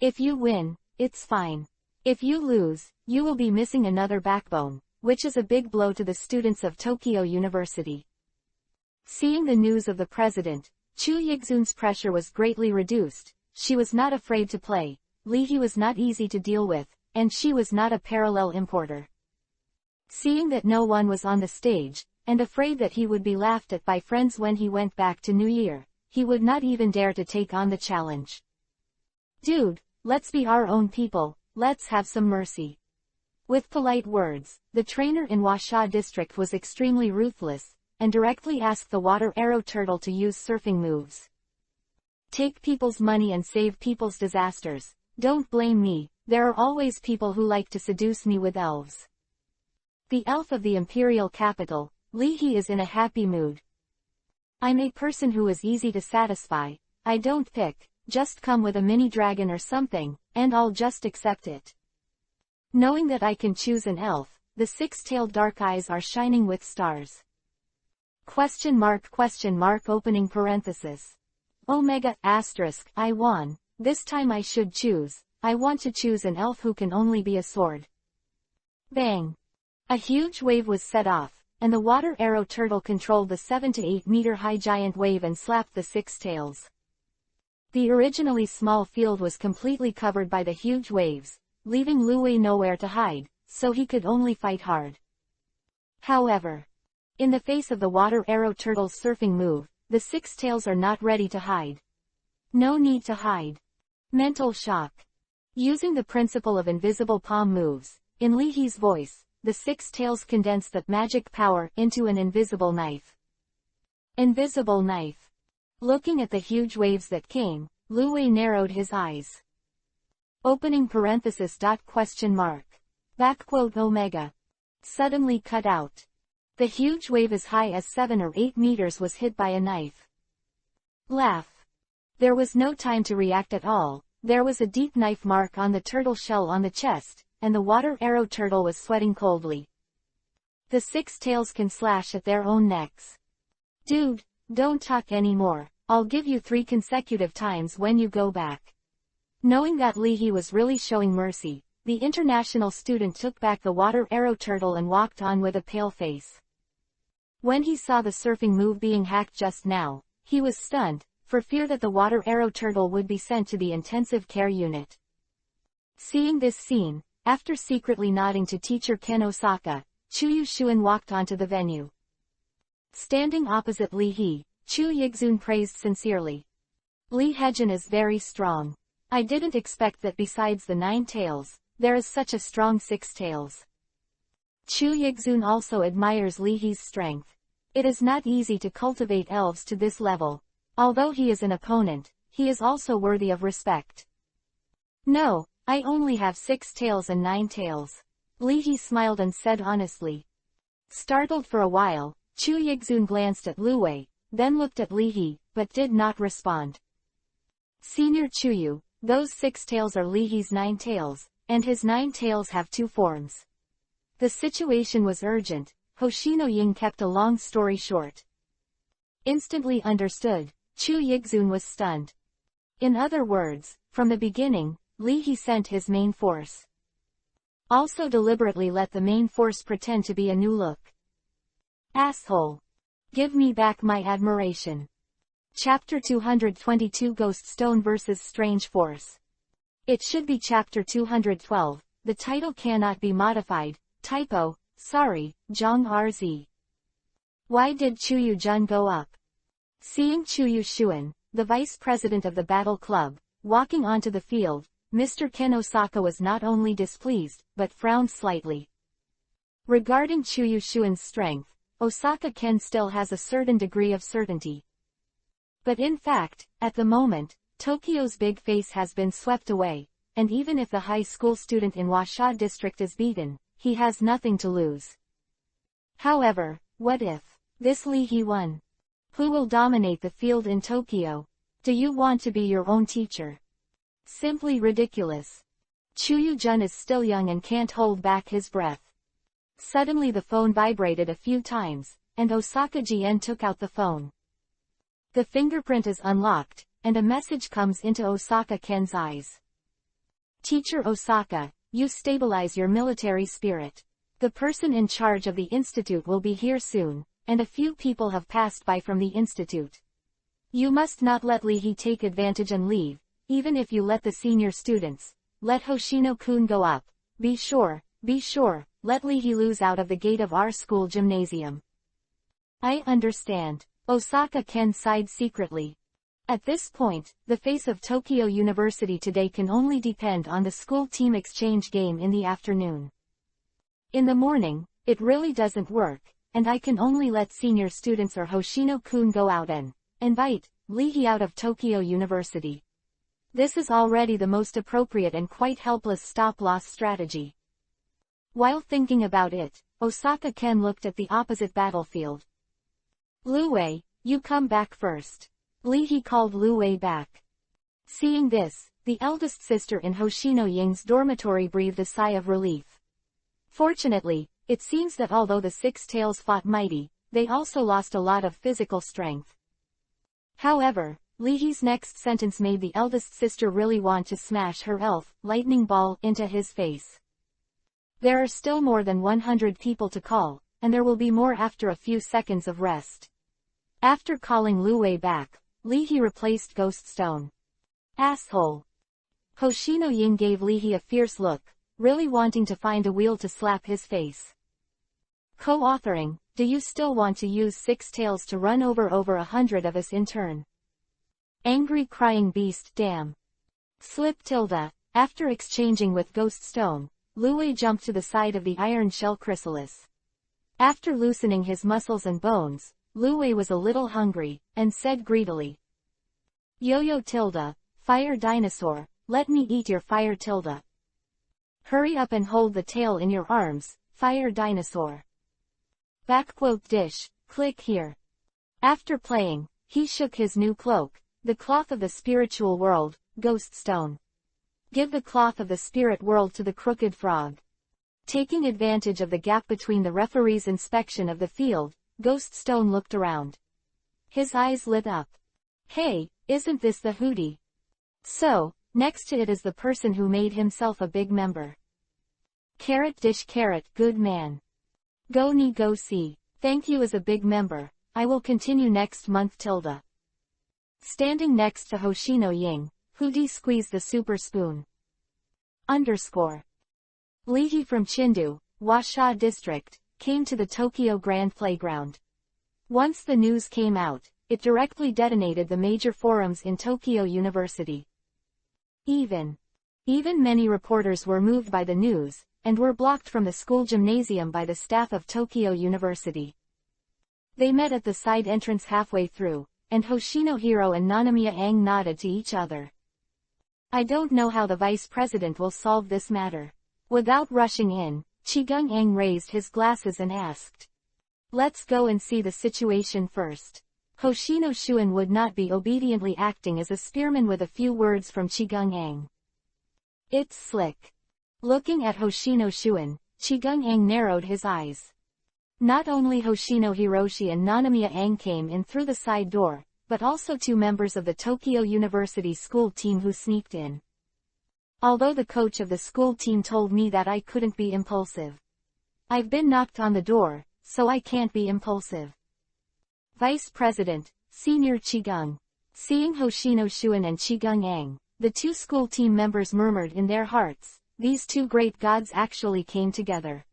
S1: If you win, it's fine. If you lose, you will be missing another backbone, which is a big blow to the students of Tokyo University. Seeing the news of the president, Chu Yigzun's pressure was greatly reduced. She was not afraid to play, Li He was not easy to deal with, and she was not a parallel importer. Seeing that no one was on the stage, and afraid that he would be laughed at by friends when he went back to New Year, he would not even dare to take on the challenge. Dude, let's be our own people, let's have some mercy. With polite words, the trainer in Washa district was extremely ruthless, and directly asked the water arrow turtle to use surfing moves. Take people's money and save people's disasters. Don't blame me, there are always people who like to seduce me with elves. The elf of the imperial capital, Li He is in a happy mood. I'm a person who is easy to satisfy. I don't pick, just come with a mini dragon or something, and I'll just accept it. Knowing that I can choose an elf, the six-tailed dark eyes are shining with stars. Question mark opening parenthesis. Omega, asterisk, I won. This time I should choose. I want to choose an elf who can only be a sword. Bang. A huge wave was set off, and the water arrow turtle controlled the 7 to 8 meter high giant wave and slapped the six tails. The originally small field was completely covered by the huge waves, leaving Luwei nowhere to hide, so he could only fight hard. However, in the face of the water arrow turtle's surfing move, the six tails are not ready to hide. No need to hide. Mental shock. Using the principle of invisible palm moves, in Li He's voice, the six tails condense that magic power into an invisible knife. Invisible knife. Looking at the huge waves that came, Luwei narrowed his eyes. Opening parenthesis. Question mark. Backquote Omega. Suddenly cut out. The huge wave as high as 7 or 8 meters was hit by a knife. Laugh. There was no time to react at all. There was a deep knife mark on the turtle shell on the chest, and the water arrow turtle was sweating coldly. The six tails can slash at their own necks. Dude, don't talk anymore. I'll give you 3 consecutive times when you go back. Knowing that Li He was really showing mercy, the international student took back the water arrow turtle and walked on with a pale face. When he saw the surfing move being hacked just now, he was stunned, for fear that the water arrow turtle would be sent to the intensive care unit. Seeing this scene, after secretly nodding to teacher Ken Osaka, Chuyu Shuen walked onto the venue. Standing opposite Li He, Chu Yixun praised sincerely. Li Hejin is very strong. I didn't expect that besides the 9 tails, there is such a strong 6 tails. Chu Yixun also admires Li He's strength. It is not easy to cultivate elves to this level. Although he is an opponent, he is also worthy of respect. No, I only have 6 tails and 9 tails. Li He smiled and said honestly. Startled for a while, Chu Yixun glanced at Luwei, then looked at Li He, but did not respond. Senior Chuyu, those 6 tails are Li He's 9 tails, and his 9 tails have 2 forms. The situation was urgent. Hoshino Ying kept a long story short. Instantly understood, Chu Yixun was stunned. In other words, from the beginning, Li He sent his main force. Also deliberately let the main force pretend to be a new look. Asshole. Give me back my admiration. Chapter 222 Ghost Stone vs Strange Force. It should be Chapter 212, the title cannot be modified, typo, sorry, Zhang RZ. Why did Chuyu Jun go up? Seeing Chuyu Shuen, the vice president of the battle club, walking onto the field, Mr. Ken Osaka was not only displeased, but frowned slightly. Regarding Chuyu Shuen's strength, Osaka Ken still has a certain degree of certainty. But in fact, at the moment, Tokyo's big face has been swept away, and even if the high school student in Washa district is beaten, he has nothing to lose. However, what if this Li He won? Who will dominate the field in Tokyo? Do you want to be your own teacher? Simply ridiculous. Chuyu Jun is still young and can't hold back his breath. Suddenly the phone vibrated a few times, and Osaka Jien took out the phone. The fingerprint is unlocked, and a message comes into Osaka Ken's eyes. Teacher Osaka, you stabilize your military spirit. The person in charge of the institute will be here soon, and a few people have passed by from the institute. You must not let Li He take advantage and leave, even if you let the senior students. Let Hoshino-kun go up. Be sure, let Li He lose out of the gate of our school gymnasium. I understand. Osaka Ken sighed secretly. At this point, the face of Tokyo University today can only depend on the school team exchange game in the afternoon. In the morning, it really doesn't work, and I can only let senior students or Hoshino-kun go out and invite Li He out of Tokyo University. This is already the most appropriate and quite helpless stop-loss strategy. While thinking about it, Osaka Ken looked at the opposite battlefield. Luwei, you come back first. Li He called Lu Wei back. Seeing this, the eldest sister in Hoshino Ying's dormitory breathed a sigh of relief. Fortunately, it seems that although the Six Tails fought mighty, they also lost a lot of physical strength. However, Li He's next sentence made the eldest sister really want to smash her elf lightning ball into his face. There are still more than 100 people to call, and there will be more after a few seconds of rest. After calling Lu Wei back, Li He replaced Ghost Stone. Asshole. Hoshino Ying gave Li He a fierce look, really wanting to find a wheel to slap his face. Co-authoring, do you still want to use Six Tails to run over 100 of us in turn? Angry crying beast damn. Slip tilde. After exchanging with Ghost Stone, Lu Wei jumped to the side of the iron shell chrysalis. After loosening his muscles and bones, Lu Wei was a little hungry, and said greedily. Yo-yo tilde, fire dinosaur, let me eat your fire tilde. Hurry up and hold the tail in your arms, fire dinosaur. Backquote dish, click here. After playing, he shook his new cloak, the cloth of the spiritual world, Ghost Stone. Give the cloth of the spirit world to the crooked frog. Taking advantage of the gap between the referee's inspection of the field, Ghost Stone looked around. His eyes lit up. Hey, isn't this the hootie? So, next to it is the person who made himself a big member. Carrot dish carrot good man. Go ni go see. Thank you as a big member. I will continue next month tilde. Standing next to Hoshino Ying, Hootie squeezed the super spoon. Underscore. Li He from Chindu, Washa District, came to the Tokyo Grand Playground. Once the news came out, it directly detonated the major forums in Tokyo University. Even many reporters were moved by the news, and were blocked from the school gymnasium by the staff of Tokyo University. They met at the side entrance halfway through, and Hoshino Hiro and Nanamiya Ang nodded to each other. I don't know how the vice president will solve this matter. Without rushing in, Chigung Ang raised his glasses and asked. Let's go and see the situation first. Hoshino Shuen would not be obediently acting as a spearman with a few words from Chigung Ang. It's slick. Looking at Hoshino Shuen, Chigung Ang narrowed his eyes. Not only Hoshino Hiroshi and Nanamiya Ang came in through the side door, but also two members of the Tokyo University school team who sneaked in. Although the coach of the school team told me that I couldn't be impulsive. I've been knocked on the door, so I can't be impulsive. Vice President, Senior Chigung. Seeing Hoshino Shuen and Chigung Ang, the two school team members murmured in their hearts, these two great gods actually came together.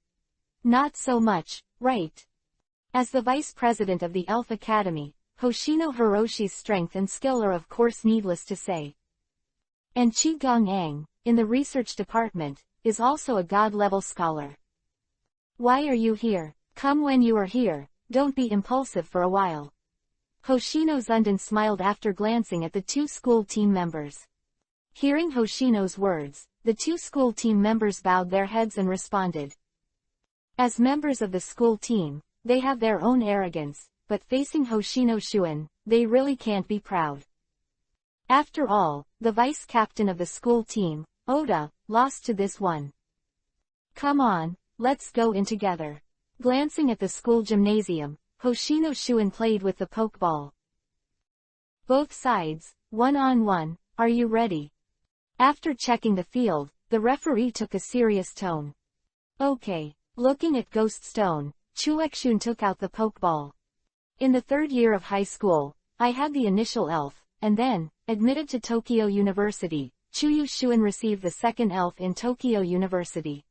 S1: Not so much, right? As the vice president of the Elf Academy, Hoshino Hiroshi's strength and skill are of course needless to say. And Chigung Ang, in the research department, is also a god-level scholar. Why are you here? Come when you are here, don't be impulsive for a while. Hoshino Zundan smiled after glancing at the two school team members. Hearing Hoshino's words, the two school team members bowed their heads and responded. As members of the school team, they have their own arrogance, but facing Hoshino Shuen, they really can't be proud. After all, the vice captain of the school team, Oda, lost to this one. Come on, let's go in together. Glancing at the school gymnasium, Hoshino Shuen played with the pokeball. Both sides, 1-on-1, are you ready? After checking the field, the referee took a serious tone. Okay. Looking at Ghost Stone, Chuekshun took out the pokeball. In the third year of high school, I had the initial elf, and then, admitted to Tokyo University, Chuyu Shuen received the second elf in Tokyo University.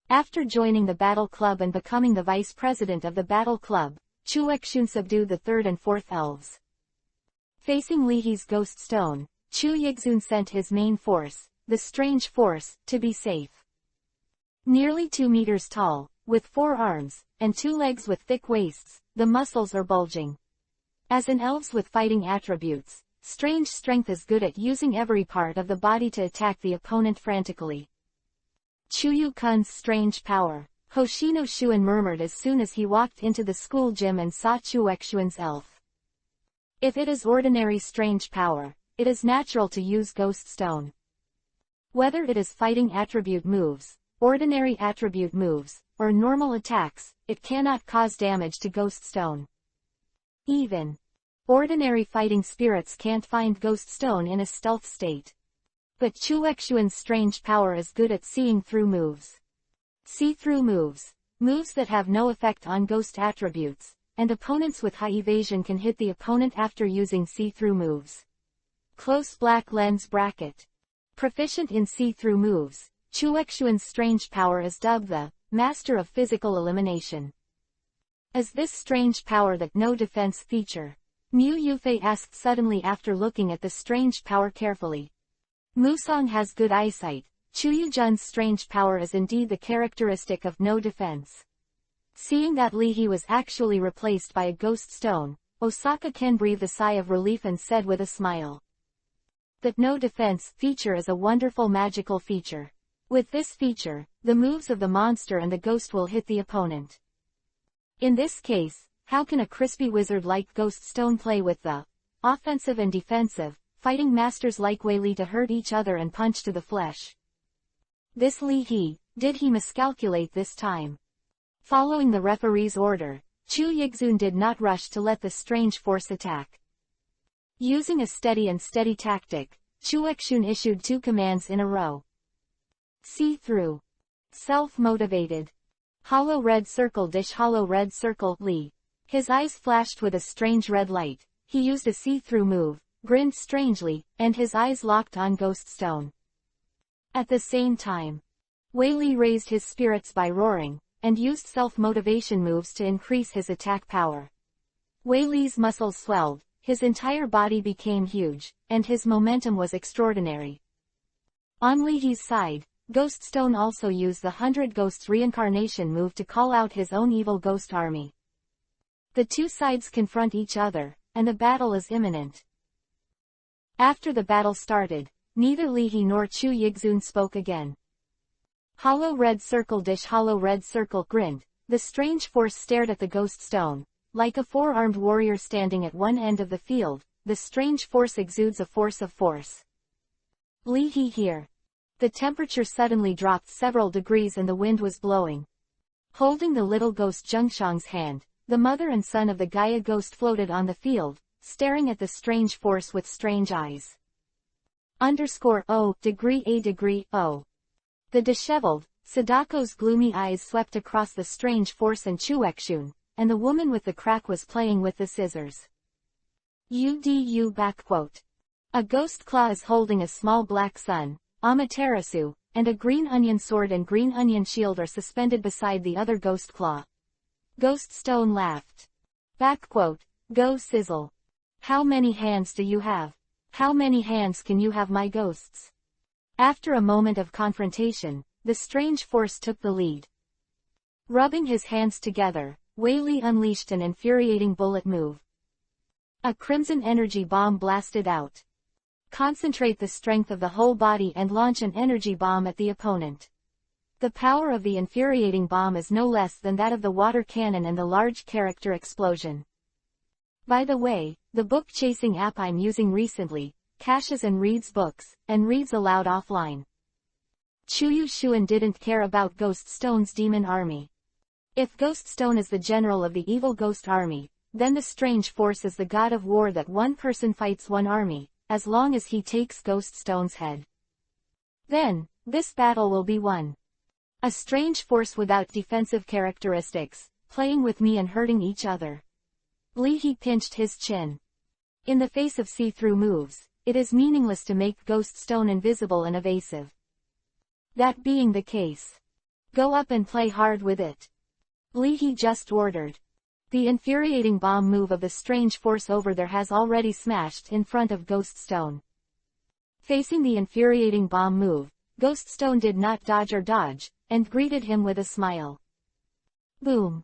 S1: After joining the battle club and becoming the vice president of the battle club, Chuekshun subdued the third and fourth elves. Facing Li He's Ghost Stone, Chu Yigzun sent his main force, the Strange Force, to be safe. Nearly 2 meters tall, with 4 arms, and 2 legs with thick waists, the muscles are bulging. As in elves with fighting attributes, Strange Strength is good at using every part of the body to attack the opponent frantically. Chuyu-kun's strange power, Hoshino Shuen murmured as soon as he walked into the school gym and saw Chuekshuen's elf. If it is ordinary strange power, it is natural to use Ghost Stone. Whether it is fighting attribute moves, ordinary attribute moves, or normal attacks, it cannot cause damage to Ghost Stone. Even ordinary fighting spirits can't find Ghost Stone in a stealth state. But Chuexuan's strange power is good at seeing through moves. See-through moves. Moves that have no effect on ghost attributes, and opponents with high evasion can hit the opponent after using see-through moves. Close black lens bracket. Proficient in see-through moves, Chuexuan's strange power is dubbed the Master of Physical Elimination. Is this strange power the no defense feature? Mu Yufei asked suddenly after looking at the strange power carefully. Musong has good eyesight. Chuyujun's strange power is indeed the characteristic of no defense. Seeing that Li He was actually replaced by a ghost stone, Osaka-ken breathed a sigh of relief and said with a smile. That no defense feature is a wonderful magical feature. With this feature, the moves of the monster and the ghost will hit the opponent. In this case, how can a crispy wizard like Ghost Stone play with the offensive and defensive fighting masters like Wei Li to hurt each other and punch to the flesh? This Li He, did he miscalculate this time? Following the referee's order, Chu Yixun did not rush to let the strange force attack. Using a steady tactic, Chuexun issued 2 commands in a row. See-through. Self-motivated. Hollow red circle dish hollow red circle Li. His eyes flashed with a strange red light. He used a see-through move, grinned strangely, and his eyes locked on Ghost Stone. At the same time, Wei Li raised his spirits by roaring, and used self-motivation moves to increase his attack power. Wei Li's muscles swelled, his entire body became huge, and his momentum was extraordinary. On Li He's side, Ghost Stone also used the 100 Ghosts reincarnation move to call out his own evil ghost army. The two sides confront each other, and the battle is imminent. After the battle started, neither Li He nor Chu Yixun spoke again. Hollow red circle dish hollow red circle grinned. The strange force stared at the Ghost Stone. Like a 4-armed warrior standing at one end of the field, the strange force exudes a force of force. Li He here. The temperature suddenly dropped several degrees and the wind was blowing. Holding the little ghost Zhengshang's hand, the mother and son of the Gaia ghost floated on the field, staring at the strange force with strange eyes. _O_O. The disheveled, Sadako's gloomy eyes swept across the strange force and Chuexun, and the woman with the crack was playing with the scissors. A ghost claw is holding a small black sun, Amaterasu, and a green onion sword and green onion shield are suspended beside the other ghost claw. Ghost Stone laughed. Go sizzle. How many hands do you have? How many hands can you have, my ghosts? After a moment of confrontation, the strange force took the lead. Rubbing his hands together, Wei Li unleashed an infuriating bullet move. A crimson energy bomb blasted out. Concentrate the strength of the whole body and launch an energy bomb at the opponent. The power of the infuriating bomb is no less than that of the water cannon and the large character explosion. By the way, the book chasing app I'm using recently, caches and reads books, and reads aloud offline. Chuyu Shuan didn't care about Ghost Stone's demon army. If Ghost Stone is the general of the evil ghost army, then the strange force is the god of war that one person fights one army, as long as he takes Ghost Stone's head. Then, this battle will be won. A strange force without defensive characteristics, playing with me and hurting each other. Li He pinched his chin. In the face of see-through moves, it is meaningless to make Ghost Stone invisible and evasive. That being the case, go up and play hard with it. Li He just ordered. The infuriating bomb move of the strange force over there has already smashed in front of Ghost Stone. Facing the infuriating bomb move, Ghost Stone did not dodge, and greeted him with a smile. Boom.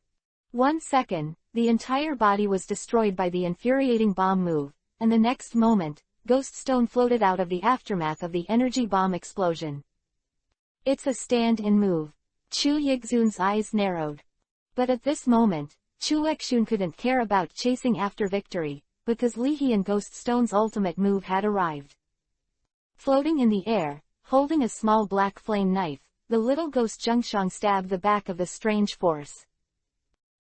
S1: 1 second, the entire body was destroyed by the infuriating bomb move, and the next moment, Ghost Stone floated out of the aftermath of the energy bomb explosion. It's a stand-in move. Chu Yixun's eyes narrowed. But at this moment, Chuexun couldn't care about chasing after victory, because Leahy and Ghost Stone's ultimate move had arrived. Floating in the air, holding a small black flame knife, the little ghost Zhengshang stabbed the back of the strange force.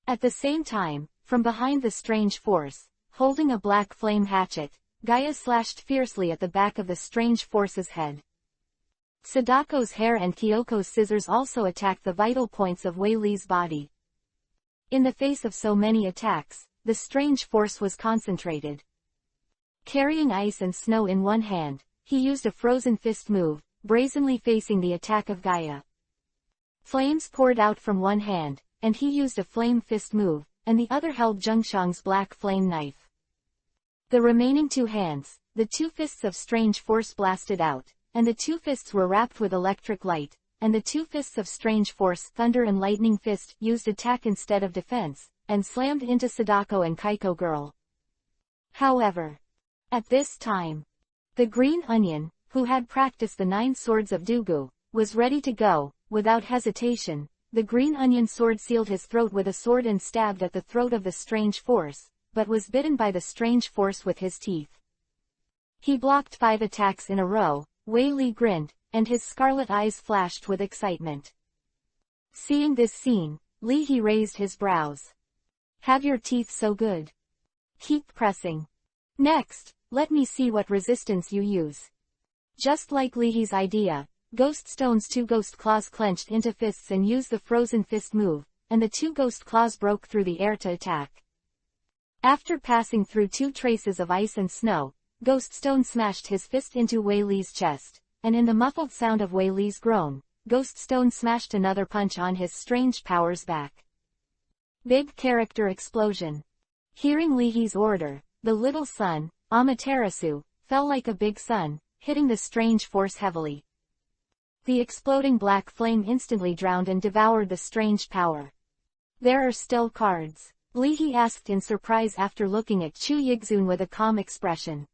S1: At the same time, from behind the strange force, holding a black flame hatchet, Gaia slashed fiercely at the back of the strange force's head. Sadako's hair and Kyoko's scissors also attacked the vital points of Wei Li's body. In the face of so many attacks, the strange force was concentrated. Carrying ice and snow in one hand, he used a frozen fist move, brazenly facing the attack of Gaia. Flames poured out from one hand, and he used a flame fist move, and the other held Zhengshang's black flame knife. The remaining two hands, the two fists of strange force blasted out, and the two fists were wrapped with electric light, and the two fists of strange force, thunder and lightning fist, used attack instead of defense, and slammed into Sadako and Kaiko Girl. However, at this time, the Green Onion, who had practiced the 9 swords of Dugu, was ready to go. Without hesitation, the Green Onion sword sealed his throat with a sword and stabbed at the throat of the strange force, but was bitten by the strange force with his teeth. He blocked 5 attacks in a row. Wei Li grinned, and his scarlet eyes flashed with excitement. Seeing this scene, Leahy raised his brows. Have your teeth so good? Keep pressing. Next, let me see what resistance you use. Just like Leahy's idea, Ghost Stone's 2 ghost claws clenched into fists and used the frozen fist move, and the 2 ghost claws broke through the air to attack. After passing through 2 traces of ice and snow, Ghost Stone smashed his fist into Wei Li's chest, and in the muffled sound of Wei Li's groan, Ghost Stone smashed another punch on his strange power's back. Big character explosion. Hearing Leahy's order, the little sun, Amaterasu, fell like a big sun, hitting the strange force heavily. The exploding black flame instantly drowned and devoured the strange power. There are still cards, Leahy asked in surprise after looking at Chu Yixun with a calm expression.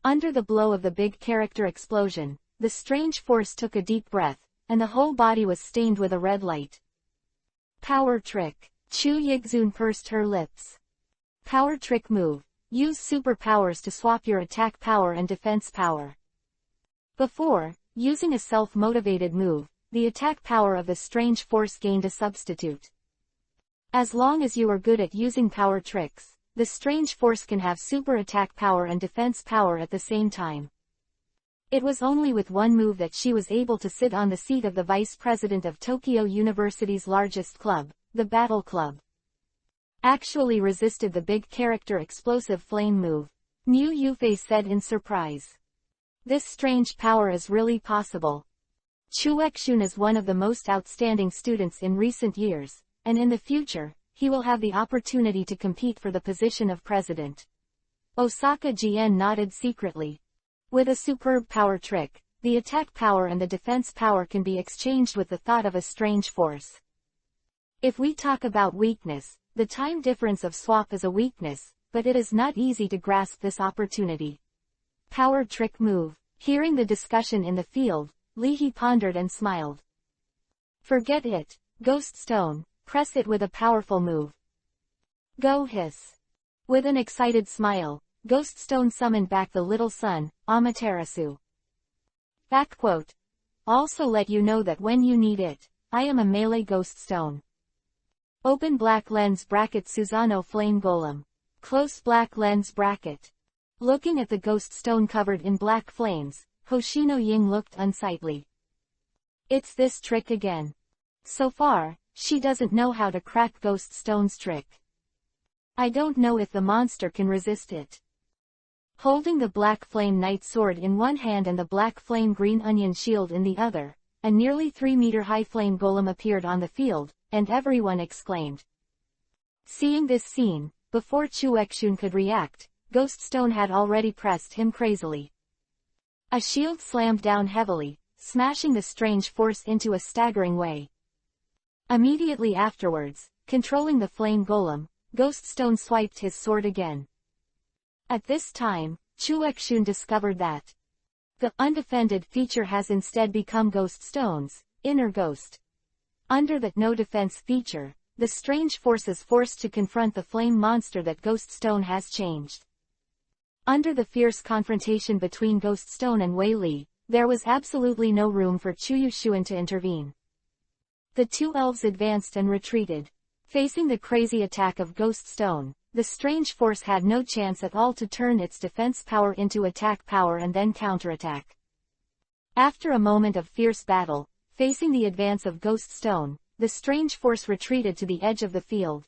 S1: Under the blow of the big character explosion, the strange force took a deep breath, and the whole body was stained with a red light. Power trick. Chu Yixun pursed her lips. Power trick move. Use superpowers to swap your attack power and defense power. Before, using a self-motivated move, the attack power of the strange force gained a substitute. As long as you are good at using power tricks, the strange force can have super attack power and defense power at the same time. It was only with one move that she was able to sit on the seat of the vice president of Tokyo University's largest club, the Battle Club. Actually resisted the big character explosive flame move, Mu Yufei said in surprise. This strange power is really possible. Chuexun is one of the most outstanding students in recent years, and in the future, he will have the opportunity to compete for the position of president. Osaka Jien nodded secretly. With a superb power trick, the attack power and the defense power can be exchanged with the thought of a strange force. If we talk about weakness, the time difference of swap is a weakness, but it is not easy to grasp this opportunity. Power trick move. Hearing the discussion in the field, Leahy pondered and smiled. Forget it, Ghost Stone. Press it with a powerful move. Go hiss. With an excited smile, Ghost Stone summoned back the little sun, Amaterasu. Back quote. Also let you know that when you need it, I am a melee Ghost Stone. Open black lens bracket Susano Flame Golem. Close black lens bracket. Looking at the Ghost Stone covered in black flames, Hoshino Ying looked unsightly. It's this trick again. So far, she doesn't know how to crack Ghost Stone's trick. I don't know if the monster can resist it. Holding the Black Flame Knight sword in one hand and the Black Flame Green Onion shield in the other, a nearly 3-meter-high flame golem appeared on the field, and everyone exclaimed. Seeing this scene, before Chuexun could react, Ghost Stone had already pressed him crazily. A shield slammed down heavily, smashing the strange force into a staggering way. Immediately afterwards, controlling the flame golem, Ghost Stone swiped his sword again. At this time, Chuexun discovered that the undefended feature has instead become Ghost Stone's inner ghost. Under the no defense feature, the strange force is forced to confront the flame monster that Ghost Stone has changed. Under the fierce confrontation between Ghost Stone and Wei Li, there was absolutely no room for Chu Yuxuan to intervene. The two elves advanced and retreated. Facing the crazy attack of Ghost Stone, the strange force had no chance at all to turn its defense power into attack power and then counterattack. After a moment of fierce battle, facing the advance of Ghost Stone, the strange force retreated to the edge of the field.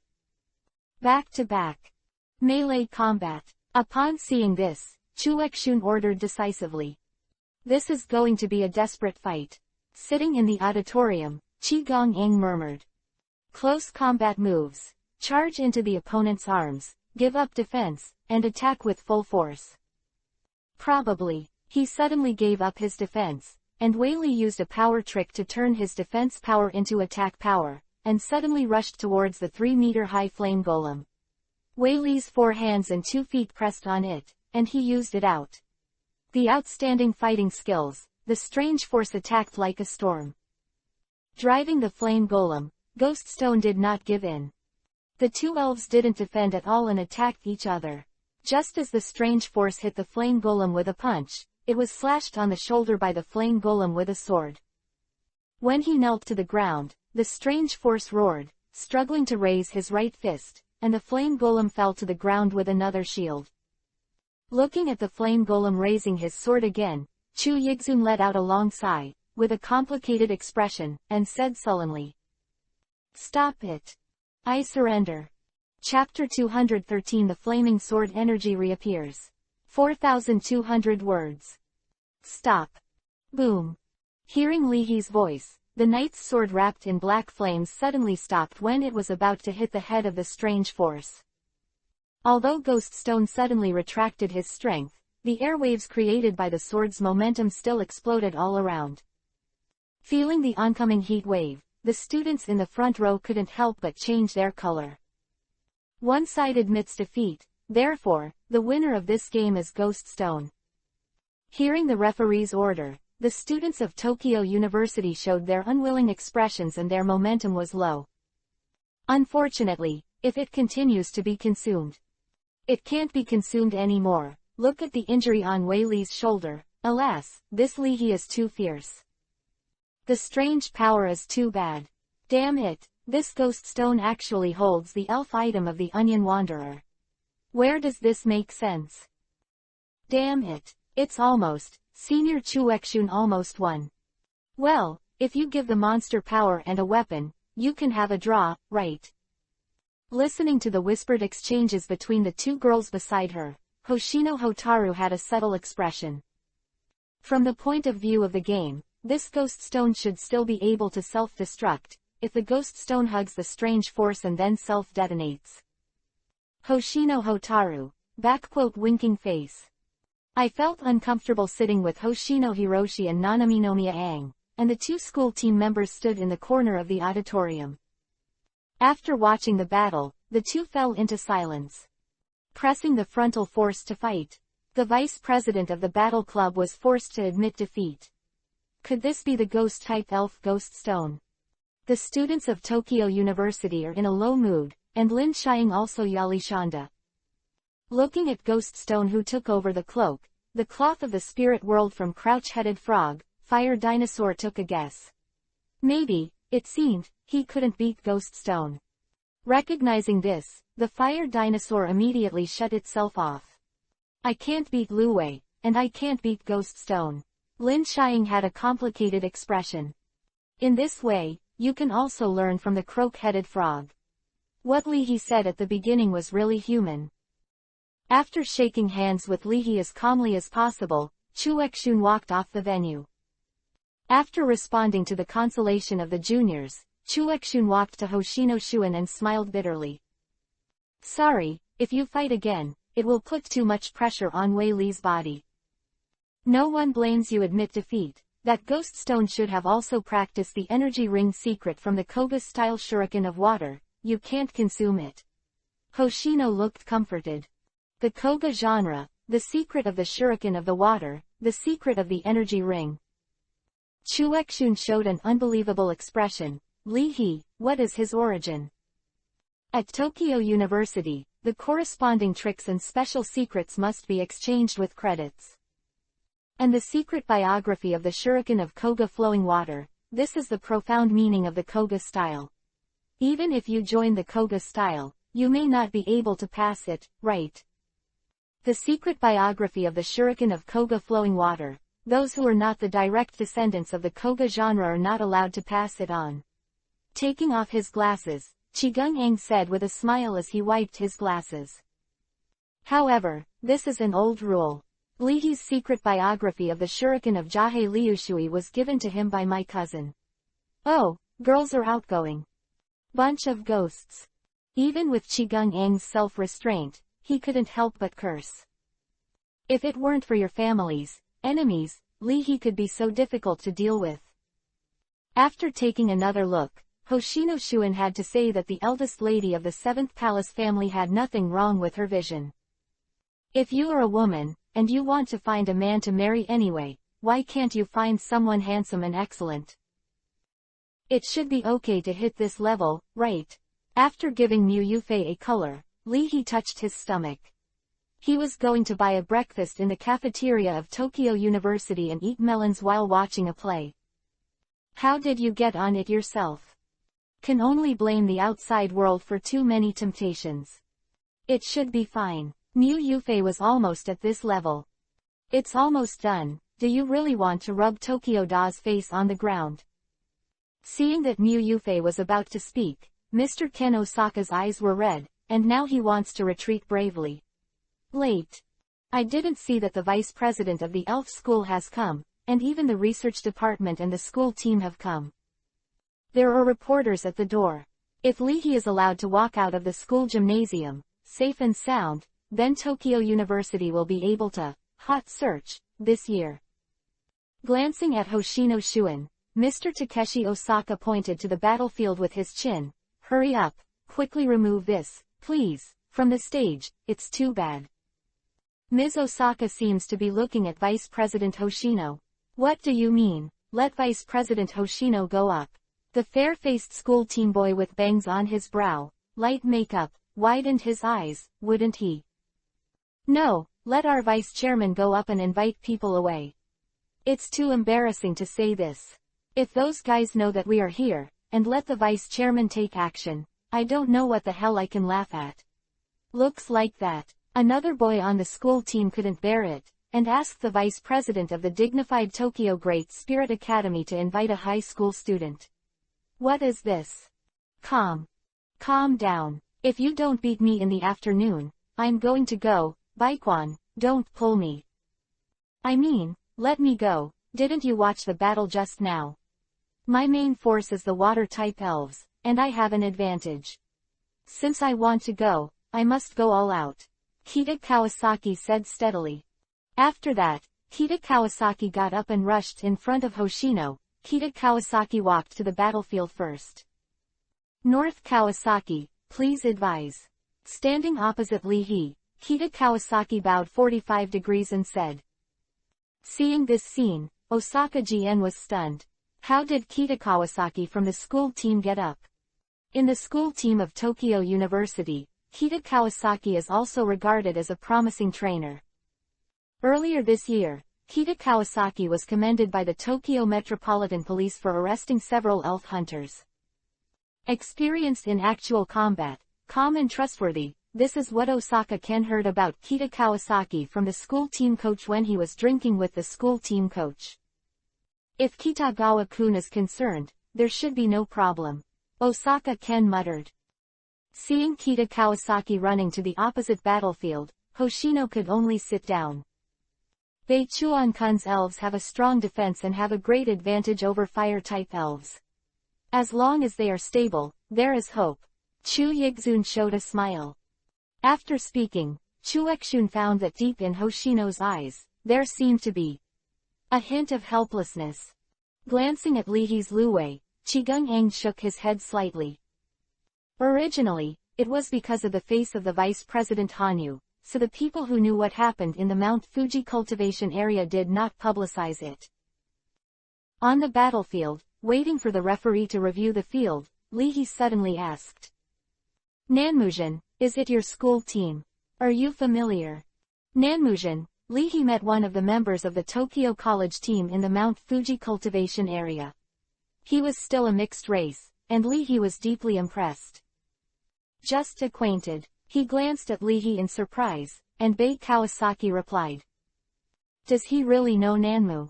S1: Back-to-back. Melee combat. Upon seeing this, Chu Yuxuan ordered decisively. This is going to be a desperate fight. Sitting in the auditorium, Qi Gongeng murmured. Close combat moves. Charge into the opponent's arms, give up defense, and attack with full force. Probably, he suddenly gave up his defense, and Wei Li used a power trick to turn his defense power into attack power, and suddenly rushed towards the 3-meter-high flame golem. Wei Li's 4 hands and 2 feet pressed on it, and he used it out. The outstanding fighting skills, the strange force attacked like a storm. Driving the flame golem, Ghost Stone did not give in. The two elves didn't defend at all and attacked each other. Just as the strange force hit the flame golem with a punch, it was slashed on the shoulder by the flame golem with a sword. When he knelt to the ground, the strange force roared, struggling to raise his right fist, and the flame golem fell to the ground with another shield. Looking at the flame golem raising his sword again, Chu Yuxuan let out a long sigh, with a complicated expression, and said sullenly, "Stop it. I surrender." Chapter 213 The Flaming Sword Energy reappears. 4,200 words. Stop. Boom. Hearing Li He's voice, the knight's sword wrapped in black flames suddenly stopped when it was about to hit the head of the strange force. Although Ghost Stone suddenly retracted his strength, the airwaves created by the sword's momentum still exploded all around. Feeling the oncoming heat wave, the students in the front row couldn't help but change their color. One side admits defeat, therefore, the winner of this game is Ghost Stone. Hearing the referee's order, the students of Tokyo University showed their unwilling expressions and their momentum was low. Unfortunately, if it continues to be consumed. It can't be consumed anymore. Look at the injury on Wei Li's shoulder. Alas, this Li He is too fierce. The strange power is too bad. Damn it, this Ghost Stone actually holds the elf item of the Onion Wanderer. Where does this make sense? Damn it, it's almost, Senior Chu Yuxuan almost won. Well, if you give the monster power and a weapon, you can have a draw, right? Listening to the whispered exchanges between the two girls beside her, Hoshino Hotaru had a subtle expression. From the point of view of the game, this Ghost Stone should still be able to self-destruct, if the Ghost Stone hugs the strange force and then self-detonates. Hoshino Hotaru, winking face. I felt uncomfortable sitting with Hoshino Hiroshi and Nanaminomiya Aang, and the two school team members stood in the corner of the auditorium. After watching the battle, the two fell into silence. Pressing the frontal force to fight. The vice president of the battle club was forced to admit defeat. Could this be the ghost-type elf Ghost Stone? The students of Tokyo University are in a low mood, and Lin Xiang also Yalishanda. Looking at Ghost Stone who took over the cloak, the cloth of the spirit world from Crouch-Headed Frog, Fire Dinosaur took a guess. Maybe, it seemed, he couldn't beat Ghost Stone. Recognizing this, the Fire Dinosaur immediately shut itself off. I can't beat Lu Wei, and I can't beat Ghost Stone. Lin Xiang had a complicated expression. In this way, you can also learn from the croak-headed frog. What Li He said at the beginning was really human. After shaking hands with Li He as calmly as possible, Chu Yuxuan walked off the venue. After responding to the consolation of the juniors, Chu Yuxuan walked to Hoshino Shuan and smiled bitterly. Sorry, if you fight again, it will put too much pressure on Wei Li's body. No one blames you. Admit defeat. That Ghost Stone should have also practiced the energy ring secret from the Koga-style shuriken of water. You can't consume it. Hoshino looked comforted. The Koga genre, the secret of the shuriken of the water, the secret of the energy ring. Chu Yuxuan showed an unbelievable expression. Li He, what is his origin? At Tokyo University, The corresponding tricks and special secrets must be exchanged with credits. And the secret biography of the shuriken of Koga flowing water, this is the profound meaning of the Koga style. Even if you join the Koga style, you may not be able to pass it, right? The secret biography of the shuriken of Koga flowing water, those who are not the direct descendants of the Koga genre are not allowed to pass it on. Taking off his glasses, Chigung-ang said with a smile as he wiped his glasses. However, this is an old rule. Lihi's secret biography of the shuriken of Jahei Liushui was given to him by my cousin. Oh, girls are outgoing. Bunch of ghosts. Even with Chigung-ang's self-restraint, he couldn't help but curse. If it weren't for your families, enemies, Lihi could be so difficult to deal with. After taking another look, Hoshino Shuin had to say that the eldest lady of the 7th Palace family had nothing wrong with her vision. If you are a woman, and you want to find a man to marry anyway, why can't you find someone handsome and excellent? It should be okay to hit this level, right? After giving Mu Yufei a color, Lihi touched his stomach. He was going to buy a breakfast in the cafeteria of Tokyo University and eat melons while watching a play. How did you get on it yourself? Can only blame the outside world for too many temptations. It should be fine. Mu Yufei was almost at this level. It's almost done. Do you really want to rub Tokyo Da's face on the ground? Seeing that Mu Yufei was about to speak, Mr. Ken Osaka's eyes were red, and now he wants to retreat bravely. Late. I didn't see that the vice president of the elf school has come, and even the research department and the school team have come. There are reporters at the door. If Lihi is allowed to walk out of the school gymnasium, safe and sound, then Tokyo University will be able to hot search this year. Glancing at Hoshino Shuin, Mr. Takeshi Osaka pointed to the battlefield with his chin. Hurry up, quickly remove this, please, from the stage, it's too bad. Ms. Osaka seems to be looking at Vice President Hoshino. What do you mean? Let Vice President Hoshino go up. The fair-faced school team boy with bangs on his brow, light makeup, widened his eyes, wouldn't he? No, let our vice chairman go up and invite people away. It's too embarrassing to say this. If those guys know that we are here, and let the vice chairman take action, I don't know what the hell I can laugh at. Looks like that. Another boy on the school team couldn't bear it, and asked the vice president of the dignified Tokyo Great Spirit Academy to invite a high school student. What is this? Calm down. If you don't beat me in the afternoon, I'm going to go. Baikwan, don't pull me. I mean, let me go. Didn't you watch the battle just now? My main force is the water-type elves, and I have an advantage. Since I want to go, I must go all out. Kita Kawasaki said steadily. After that, Kita Kawasaki got up and rushed in front of Hoshino. Kita Kawasaki walked to the battlefield first. North Kawasaki, please advise. Standing opposite Lihi, Kita Kawasaki bowed 45 degrees and said. Seeing this scene, Osaka GN was stunned. How did Kita Kawasaki from the school team get up? In the school team of Tokyo University, Kita Kawasaki is also regarded as a promising trainer. Earlier this year, Kita Kawasaki was commended by the Tokyo Metropolitan Police for arresting several elf hunters. Experienced in actual combat, calm and trustworthy, this is what Osaka Ken heard about Kita Kawasaki from the school team coach when he was drinking with the school team coach. If Kitagawa-kun is concerned, there should be no problem. Osaka Ken muttered. Seeing Kita Kawasaki running to the opposite battlefield, Hoshino could only sit down. Beichuan-kun's elves have a strong defense and have a great advantage over fire-type elves. As long as they are stable, there is hope. Chu Yigzun showed a smile. After speaking, Chuekshun found that deep in Hoshino's eyes, there seemed to be a hint of helplessness. Glancing at Lihi's Luwei, Chigung-ang shook his head slightly. Originally, it was because of the face of the Vice President Hanyu, so the people who knew what happened in the Mount Fuji cultivation area did not publicize it. On the battlefield, waiting for the referee to review the field, Lihi suddenly asked. Nanmujin, Is it your school team? Are you familiar? Nanmujin, Lee he met one of the members of the Tokyo College team in the Mount Fuji cultivation area. He was still a mixed race, and Lee he was deeply impressed. Just acquainted, he glanced at Lee he in surprise, and Bei Kawasaki replied. Does he really know Nanmu?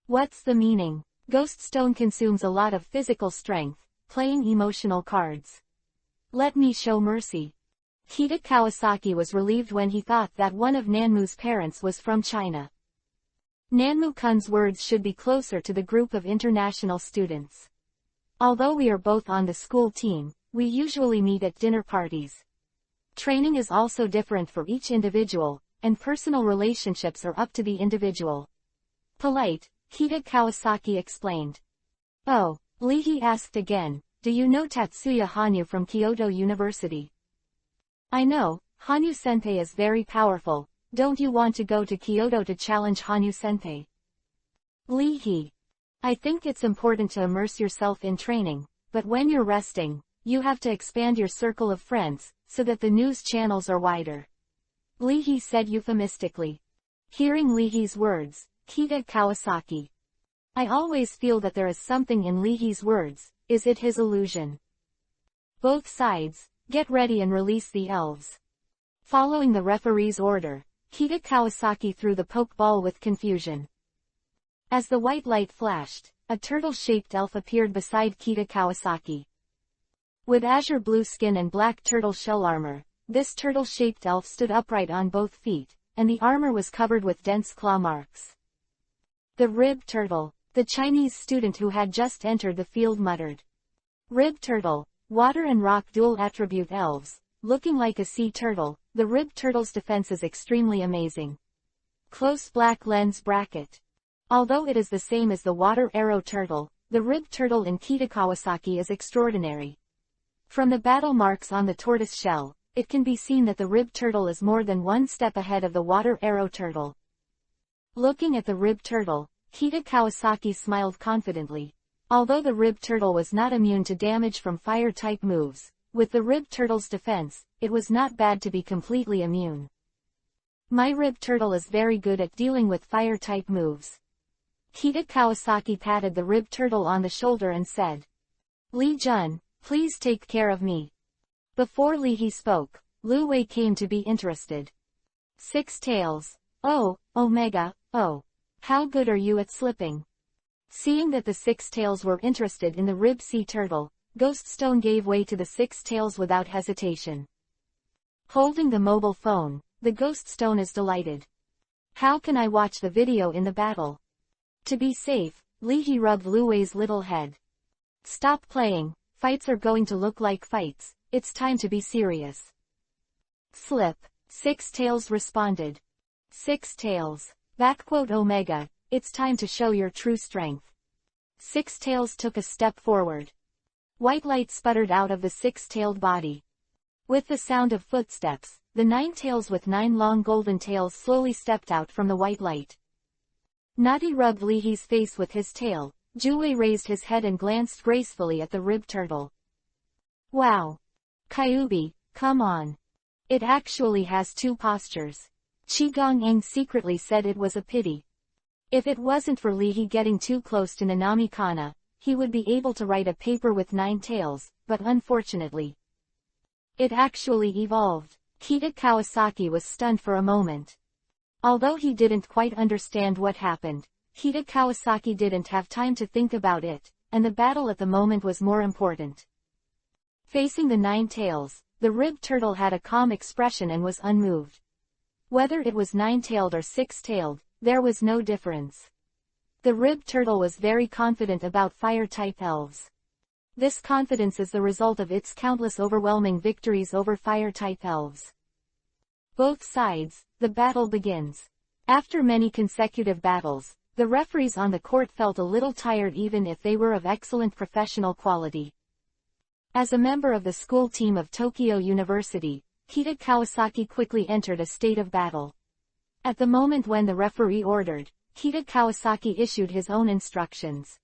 S1: What's the meaning? Ghost Stone consumes a lot of physical strength, playing emotional cards. Let me show mercy. Kita Kawasaki was relieved when he thought that one of Nanmu's parents was from China. Nanmu-kun's words should be closer to the group of international students. Although we are both on the school team, we usually meet at dinner parties. Training is also different for each individual, and personal relationships are up to the individual. Polite, Kita Kawasaki explained. Oh, Lee he asked again, do you know Tatsuya Hanyu from Kyoto University? I know, Hanyu-senpai is very powerful. Don't you want to go to Kyoto to challenge Hanyu-senpai? Lee he. I think it's important to immerse yourself in training, but when you're resting, you have to expand your circle of friends, so that the news channels are wider. Lee he said euphemistically. Hearing Lee he's words, Kita Kawasaki. I always feel that there is something in Lee he's words. Is it his illusion? Both sides, get ready and release the elves. Following the referee's order, Kita Kawasaki threw the poke ball with confusion. As the white light flashed, a turtle-shaped elf appeared beside Kita Kawasaki. With azure blue skin and black turtle shell armor, this turtle-shaped elf stood upright on both feet, and the armor was covered with dense claw marks. The rib turtle, the Chinese student who had just entered the field muttered. Rib turtle, water and rock dual attribute elves, looking like a sea turtle, the rib turtle's defense is extremely amazing. Close black lens bracket. Although it is the same as the water arrow turtle, the rib turtle in Kita Kawasaki is extraordinary. From the battle marks on the tortoise shell, it can be seen that the rib turtle is more than one step ahead of the water arrow turtle. Looking at the rib turtle, Kita Kawasaki smiled confidently. Although the rib turtle was not immune to damage from fire-type moves, with the rib turtle's defense, it was not bad to be completely immune. My rib turtle is very good at dealing with fire-type moves. Kita Kawasaki patted the rib turtle on the shoulder and said. Lee Jun, please take care of me. Before Lee he spoke, Lu Wei came to be interested. Six tails. Oh, Omega, oh. How good are you at slipping? Seeing that the six tails were interested in the rib sea turtle, Ghost Stone gave way to the six tails without hesitation. Holding the mobile phone, the Ghost Stone is delighted. How can I watch the video in the battle? To be safe, Lee he rubbed Lu Wei's little head. Stop playing, fights are going to look like fights, it's time to be serious. Slip, Six Tails responded. Six Tails. Omega, it's time to show your true strength. Six Tails took a step forward. White light sputtered out of the six-tailed body. With the sound of footsteps, the 9 tails with 9 long golden tails slowly stepped out from the white light. Nadi rubbed Lee He's face with his tail. Juwei raised his head and glanced gracefully at the rib turtle. Wow! Kyubi, come on. It actually has 2 postures. Qigong-eng secretly said it was a pity. If it wasn't for Lee He getting too close to Nanami Kana, he would be able to write a paper with 9 tails, but unfortunately. It actually evolved. Kita Kawasaki was stunned for a moment. Although he didn't quite understand what happened, Kita Kawasaki didn't have time to think about it, and the battle at the moment was more important. Facing the 9 tails, the rib turtle had a calm expression and was unmoved. Whether it was 9-tailed or 6-tailed, there was no difference. The rib turtle was very confident about fire-type elves. This confidence is the result of its countless overwhelming victories over fire-type elves. Both sides, the battle begins. After many consecutive battles, the referees on the court felt a little tired even if they were of excellent professional quality. As a member of the school team of Tokyo University, Kita Kawasaki quickly entered a state of battle. At the moment when the referee ordered, Kita Kawasaki issued his own instructions.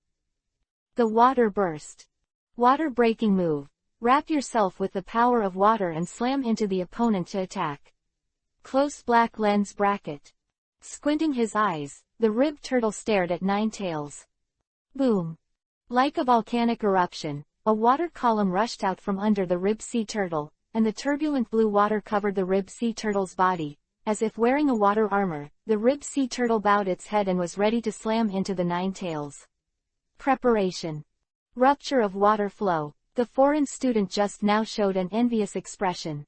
S1: The water burst. Water breaking move. Wrap yourself with the power of water and slam into the opponent to attack. Close black lens bracket. Squinting his eyes, the ribbed turtle stared at Ninetales. Boom. Like a volcanic eruption, a water column rushed out from under the ribbed sea turtle, and the turbulent blue water covered the ribbed sea turtle's body. As if wearing a water armor, the ribbed sea turtle bowed its head and was ready to slam into the Ninetales. Preparation. Rupture of water flow. The foreign student just now showed an envious expression.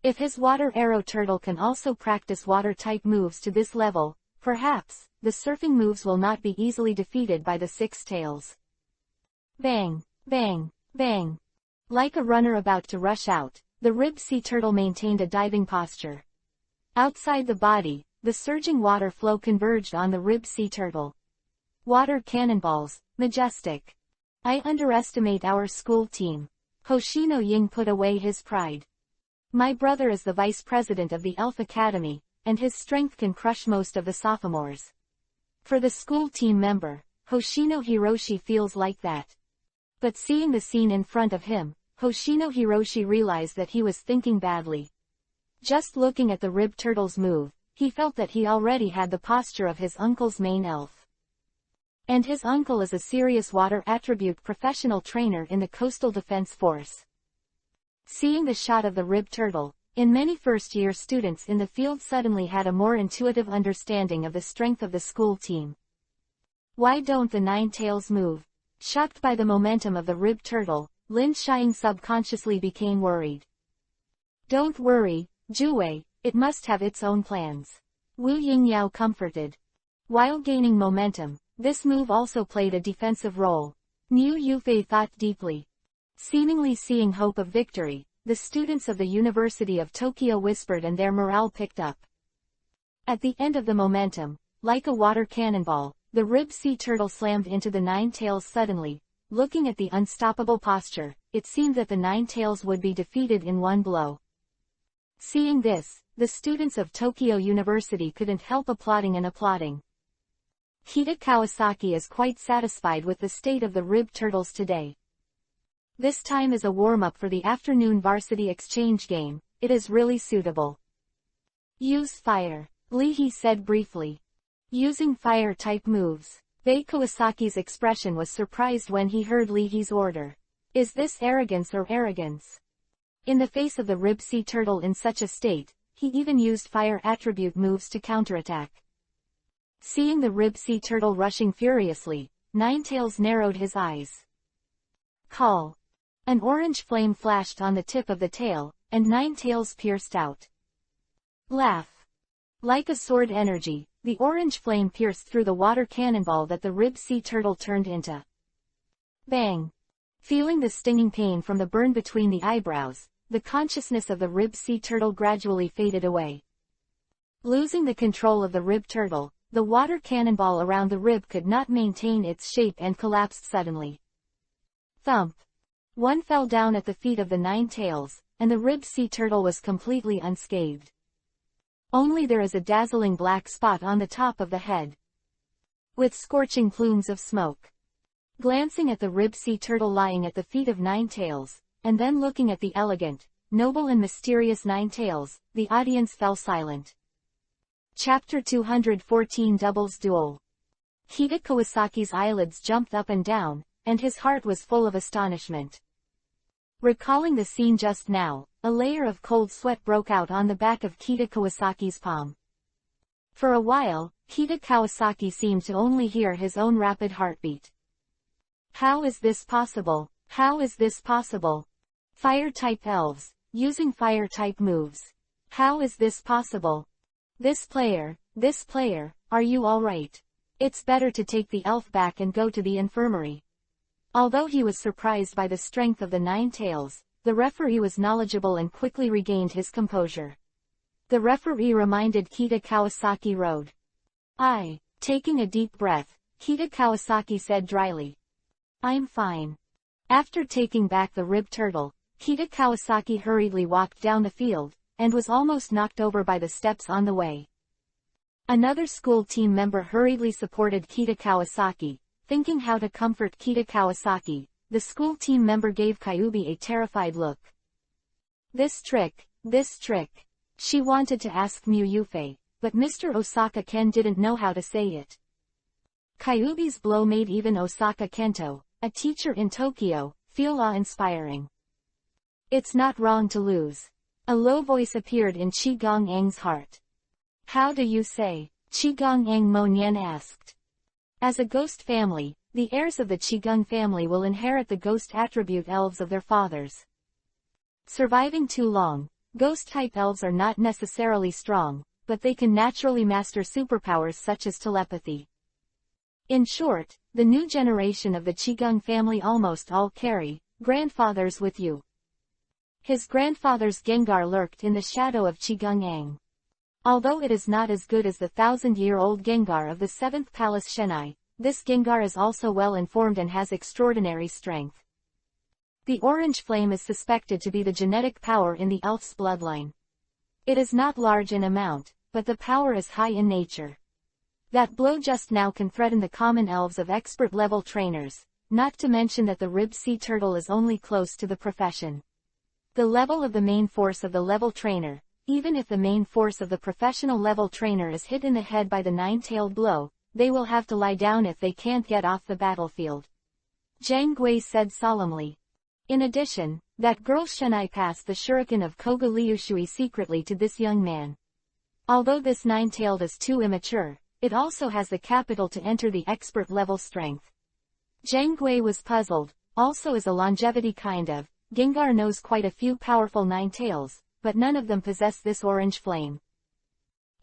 S1: If his water arrow turtle can also practice water-type moves to this level, perhaps, the surfing moves will not be easily defeated by the Six Tails. Bang, bang, bang. Like a runner about to rush out, the ribbed sea turtle maintained a diving posture. Outside the body, the surging water flow converged on the ribbed sea turtle. Water cannonballs, majestic. I underestimate our school team. Hoshino Ying put away his pride. My brother is the vice president of the Elf Academy, and his strength can crush most of the sophomores. For the school team member, Hoshino Hiroshi feels like that. But seeing the scene in front of him, Hoshino Hiroshi realized that he was thinking badly. Just looking at the ribbed turtle's move, he felt that he already had the posture of his uncle's main elf. And his uncle is a serious water attribute professional trainer in the Coastal Defense Force. Seeing the shot of the ribbed turtle, in many first-year students in the field suddenly had a more intuitive understanding of the strength of the school team. Why don't the Ninetales move? Shocked by the momentum of the ribbed turtle, Lin Xiang subconsciously became worried. Don't worry, Jue, it must have its own plans. Wu Yingyao comforted. While gaining momentum, this move also played a defensive role. Niu Yufei thought deeply. Seemingly seeing hope of victory, the students of the University of Tokyo whispered and their morale picked up. At the end of the momentum, like a water cannonball, the ribbed sea turtle slammed into the Ninetales suddenly. Looking at the unstoppable posture, it seemed that the Ninetales would be defeated in one blow. Seeing this, the students of Tokyo University couldn't help applauding. Hida Kawasaki is quite satisfied with the state of the ribbed turtles today. This time is a warm-up for the afternoon varsity exchange game. It is really suitable. Use fire, Lee He said briefly. Using fire-type moves. Bei Kawasaki's expression was surprised when he heard Lee He's order. Is this arrogance or arrogance? In the face of the ribbed sea turtle in such a state, he even used fire attribute moves to counterattack. Seeing the ribbed sea turtle rushing furiously, Ninetales narrowed his eyes. Call. An orange flame flashed on the tip of the tail, and Ninetales pierced out. Laugh. Like a sword energy, the orange flame pierced through the water cannonball that the ribbed sea turtle turned into. Bang. Feeling the stinging pain from the burn between the eyebrows, the consciousness of the ribbed sea turtle gradually faded away. Losing the control of the ribbed turtle, the water cannonball around the rib could not maintain its shape and collapsed suddenly. Thump. One fell down at the feet of the Ninetales, and the ribbed sea turtle was completely unscathed. Only there is a dazzling black spot on the top of the head, with scorching plumes of smoke. Glancing at the ribbed sea turtle lying at the feet of Ninetales, and then looking at the elegant, noble and mysterious Ninetales, the audience fell silent. Chapter 214 Doubles Duel. Hida Kawasaki's eyelids jumped up and down, and his heart was full of astonishment. Recalling the scene just now, a layer of cold sweat broke out on the back of Hida Kawasaki's palm. For a while, Hida Kawasaki seemed to only hear his own rapid heartbeat. How is this possible? How is this possible? Fire-type elves, using fire-type moves. How is this possible? This player, are you alright? It's better to take the elf back and go to the infirmary. Although he was surprised by the strength of the Ninetales, the referee was knowledgeable and quickly regained his composure. The referee reminded Hida Kawasaki road. Taking a deep breath, Hida Kawasaki said dryly. I'm fine. After taking back the ribbed turtle, Hida Kawasaki hurriedly walked down the field, and was almost knocked over by the steps on the way. Another school team member hurriedly supported Hida Kawasaki, thinking how to comfort Hida Kawasaki, the school team member gave Kyubi a terrified look. This trick. She wanted to ask Yufei, but Mr. Osaka Ken didn't know how to say it. Kyubi's blow made even Osaka Kento, a teacher in Tokyo, feel awe-inspiring. It's not wrong to lose. A low voice appeared in Qi Gongang's heart. How do you say? Qi Gongang Mo Nian asked. As a ghost family, the heirs of the Qigong family will inherit the ghost attribute elves of their fathers. Surviving too long, ghost-type elves are not necessarily strong, but they can naturally master superpowers such as telepathy. In short, the new generation of the Qigong family almost all carry grandfathers with you. His grandfather's Gengar lurked in the shadow of Qigong-ang. Although it is not as good as the 1,000-year-old Gengar of the 7th Palace Shenai, this Gengar is also well-informed and has extraordinary strength. The orange flame is suspected to be the genetic power in the elf's bloodline. It is not large in amount, but the power is high in nature. That blow just now can threaten the common elves of expert-level trainers, not to mention that the ribbed sea turtle is only close to the profession. The level of the main force of the level trainer, even if the main force of the professional level trainer is hit in the head by the nine-tailed blow, they will have to lie down if they can't get off the battlefield. Zhang Gui said solemnly. In addition, that girl Shenai passed the shuriken of Koga Liushui secretly to this young man. Although this nine-tailed is too immature, it also has the capital to enter the expert-level strength. Zhang Gui was puzzled, also as a longevity kind of, Gengar knows quite a few powerful nine-tails, but none of them possess this orange flame.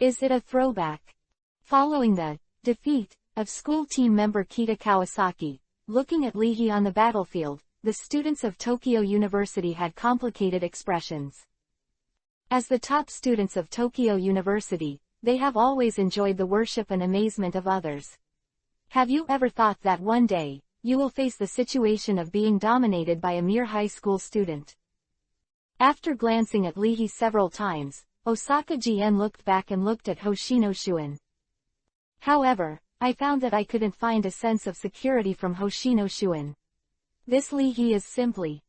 S1: Is it a throwback? Following the defeat of school team member Kita Kawasaki, looking at Lihi on the battlefield, the students of Tokyo University had complicated expressions. As the top students of Tokyo University, they have always enjoyed the worship and amazement of others. Have you ever thought that one day, you will face the situation of being dominated by a mere high school student? After glancing at Lihi several times, Osaka Jien looked back and looked at Hoshino Shuen. However, I found that I couldn't find a sense of security from Hoshino Shuen. This Lihi is simply.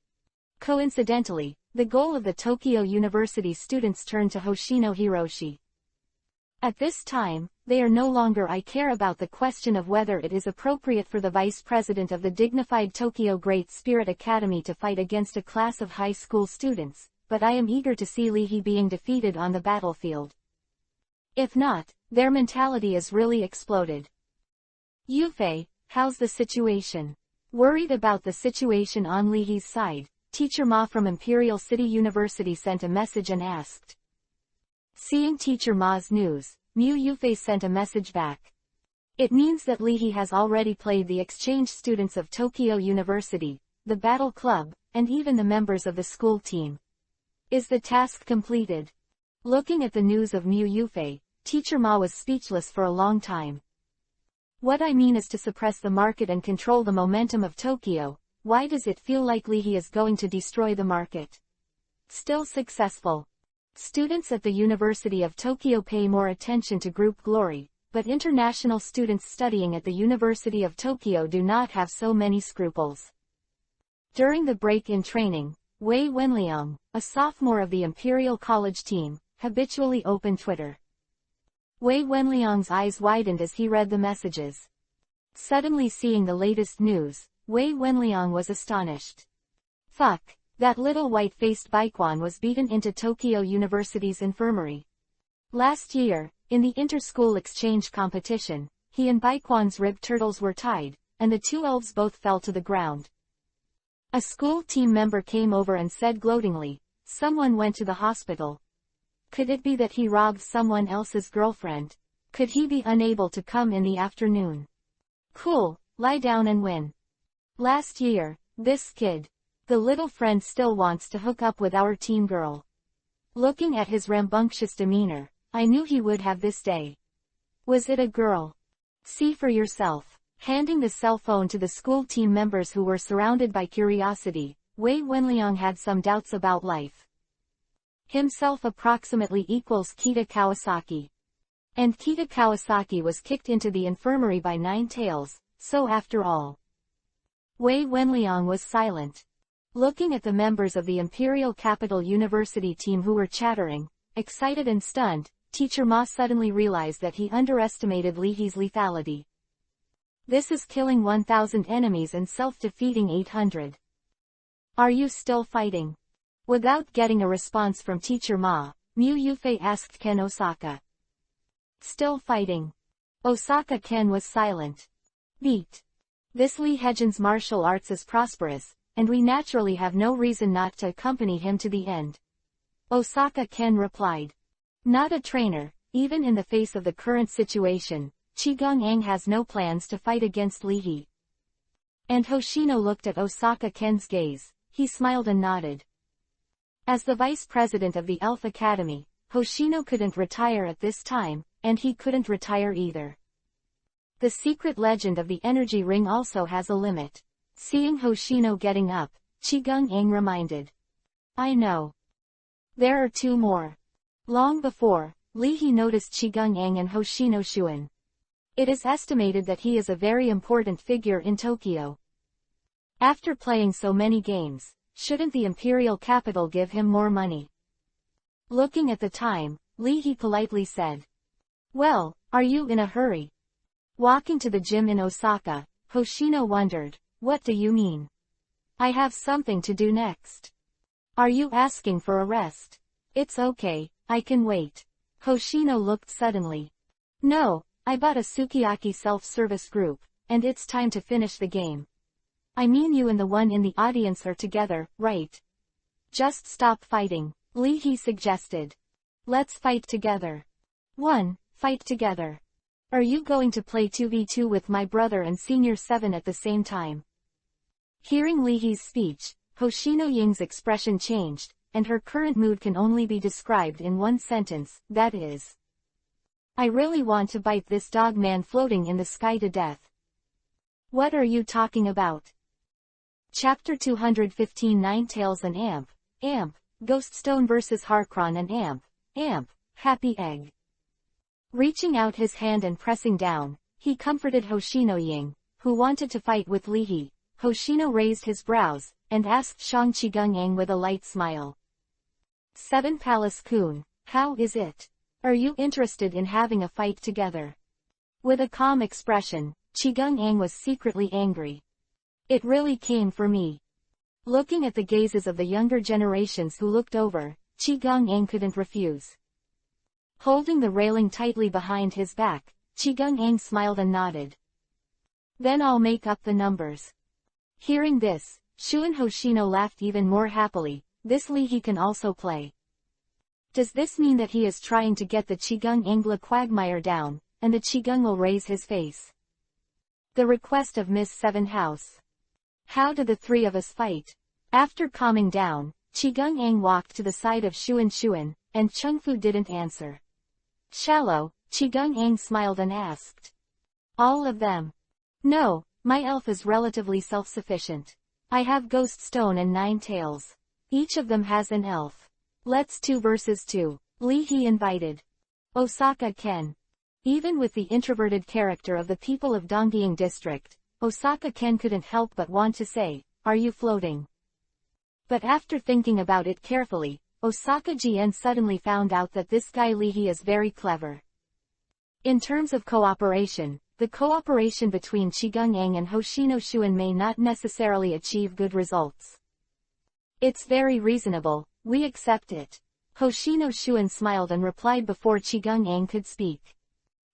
S1: Coincidentally, the goal of the Tokyo University students turned to Hoshino Hiroshi. At this time, they are no longer I care about the question of whether it is appropriate for the vice president of the dignified Tokyo Great Spirit Academy to fight against a class of high school students, but I am eager to see Lihi being defeated on the battlefield. If not, their mentality is really exploded. Yufei, how's the situation? Worried about the situation on Lihi's side, Teacher Ma from Imperial City University sent a message and asked. Seeing Teacher Ma's news, Mu Yufei sent a message back. It means that Lihi has already played the exchange students of Tokyo University, the Battle Club, and even the members of the school team. Is the task completed? Looking at the news of Mu Yufei, Teacher Ma was speechless for a long time. What I mean is to suppress the market and control the momentum of Tokyo. Why does it feel like Lihi is going to destroy the market? Still successful. Students at the University of Tokyo pay more attention to group glory, but international students studying at the University of Tokyo do not have so many scruples. During the break in training, Wei Wenliang, a sophomore of the Imperial College team, habitually opened Twitter. Wei Wenliang's eyes widened as he read the messages. Suddenly seeing the latest news, Wei Wenliang was astonished. Fuck, that little white-faced Baikwan was beaten into Tokyo University's infirmary. Last year, in the inter-school exchange competition, he and Baikwan's rib turtles were tied, and the two elves both fell to the ground. A school team member came over and said gloatingly, someone went to the hospital. Could it be that he robbed someone else's girlfriend? Could he be unable to come in the afternoon? Cool, lie down and win. Last year, this kid, the little friend still wants to hook up with our team girl. Looking at his rambunctious demeanor, I knew he would have this day. Was it a girl? See for yourself. Handing the cell phone to the school team members who were surrounded by curiosity, Wei Wenliang had some doubts about life. Himself approximately equals Kita Kawasaki. And Kita Kawasaki was kicked into the infirmary by Nine Tails, so after all. Wei Wenliang was silent. Looking at the members of the Imperial Capital University team who were chattering, excited and stunned, Teacher Ma suddenly realized that he underestimated Li He's lethality. This is killing 1,000 enemies and self-defeating 800. Are you still fighting? Without getting a response from Teacher Ma, Mu Yufei asked Ken Osaka. Still fighting. Osaka Ken was silent. Beat. This Li Hejin's martial arts is prosperous, and we naturally have no reason not to accompany him to the end. Osaka Ken replied. Not a trainer, even in the face of the current situation, Qigong Ang has no plans to fight against Li He. And Hoshino looked at Osaka Ken's gaze, he smiled and nodded. As the vice president of the Elf Academy, Hoshino couldn't retire at this time, and he couldn't retire either. The secret legend of the energy ring also has a limit. Seeing Hoshino getting up, Qigong Ang reminded. I know. There are 2 more. Long before, Li He noticed Qigong Ang and Hoshino Shuan. It is estimated that he is a very important figure in Tokyo. After playing so many games, shouldn't the imperial capital give him more money? Looking at the time, Li He politely said. Well, are you in a hurry? Walking to the gym in Osaka, Hoshino wondered, what do you mean? I have something to do next. Are you asking for a rest? It's okay, I can wait. Hoshino looked suddenly. No, I bought a sukiyaki self-service group, and it's time to finish the game. I mean you and the one in the audience are together, right? Just stop fighting, Li He suggested. Let's fight together. 1. Fight together. Are you going to play 2v2 with my brother and Senior 7 at the same time? Hearing Li He's speech, Hoshino Ying's expression changed, and her current mood can only be described in one sentence, that is. I really want to bite this dog man floating in the sky to death. What are you talking about? Chapter 215 Ninetales and Amp, Ghoststone vs Harkron and Amp, Happy Egg. Reaching out his hand and pressing down, he comforted Hoshino Ying, who wanted to fight with Li He. Hoshino raised his brows, and asked Shang Qigong Ang with a light smile. 7 Palace-kun, how is it? Are you interested in having a fight together? With a calm expression, Qigong Ang was secretly angry. It really came for me. Looking at the gazes of the younger generations who looked over, Qigong Ang couldn't refuse. Holding the railing tightly behind his back, Qigong Ang smiled and nodded. Then I'll make up the numbers. Hearing this, Shuan Hoshino laughed even more happily. This Li He can also play. Does this mean that he is trying to get the Qigong Angla quagmire down, and the Qigong will raise his face? The request of Miss Seven House. How do the 3 of us fight? After calming down, Qigong Ang walked to the side of Shuan, and Chengfu didn't answer. Shallow, Qigong Ang smiled and asked. All of them? No, my elf is relatively self-sufficient. I have Ghost Stone and 9 tails. Each of them has an elf. Let's 2 versus 2, Li He invited. Osaka Ken. Even with the introverted character of the people of Dongying District, Osaka Ken couldn't help but want to say, are you floating? But after thinking about it carefully, Osaka Jien suddenly found out that this guy Li He is very clever. In terms of cooperation, the cooperation between Qigong Ang and Hoshino Shuan may not necessarily achieve good results. It's very reasonable, we accept it. Hoshino Shuan smiled and replied before Qigong Ang could speak.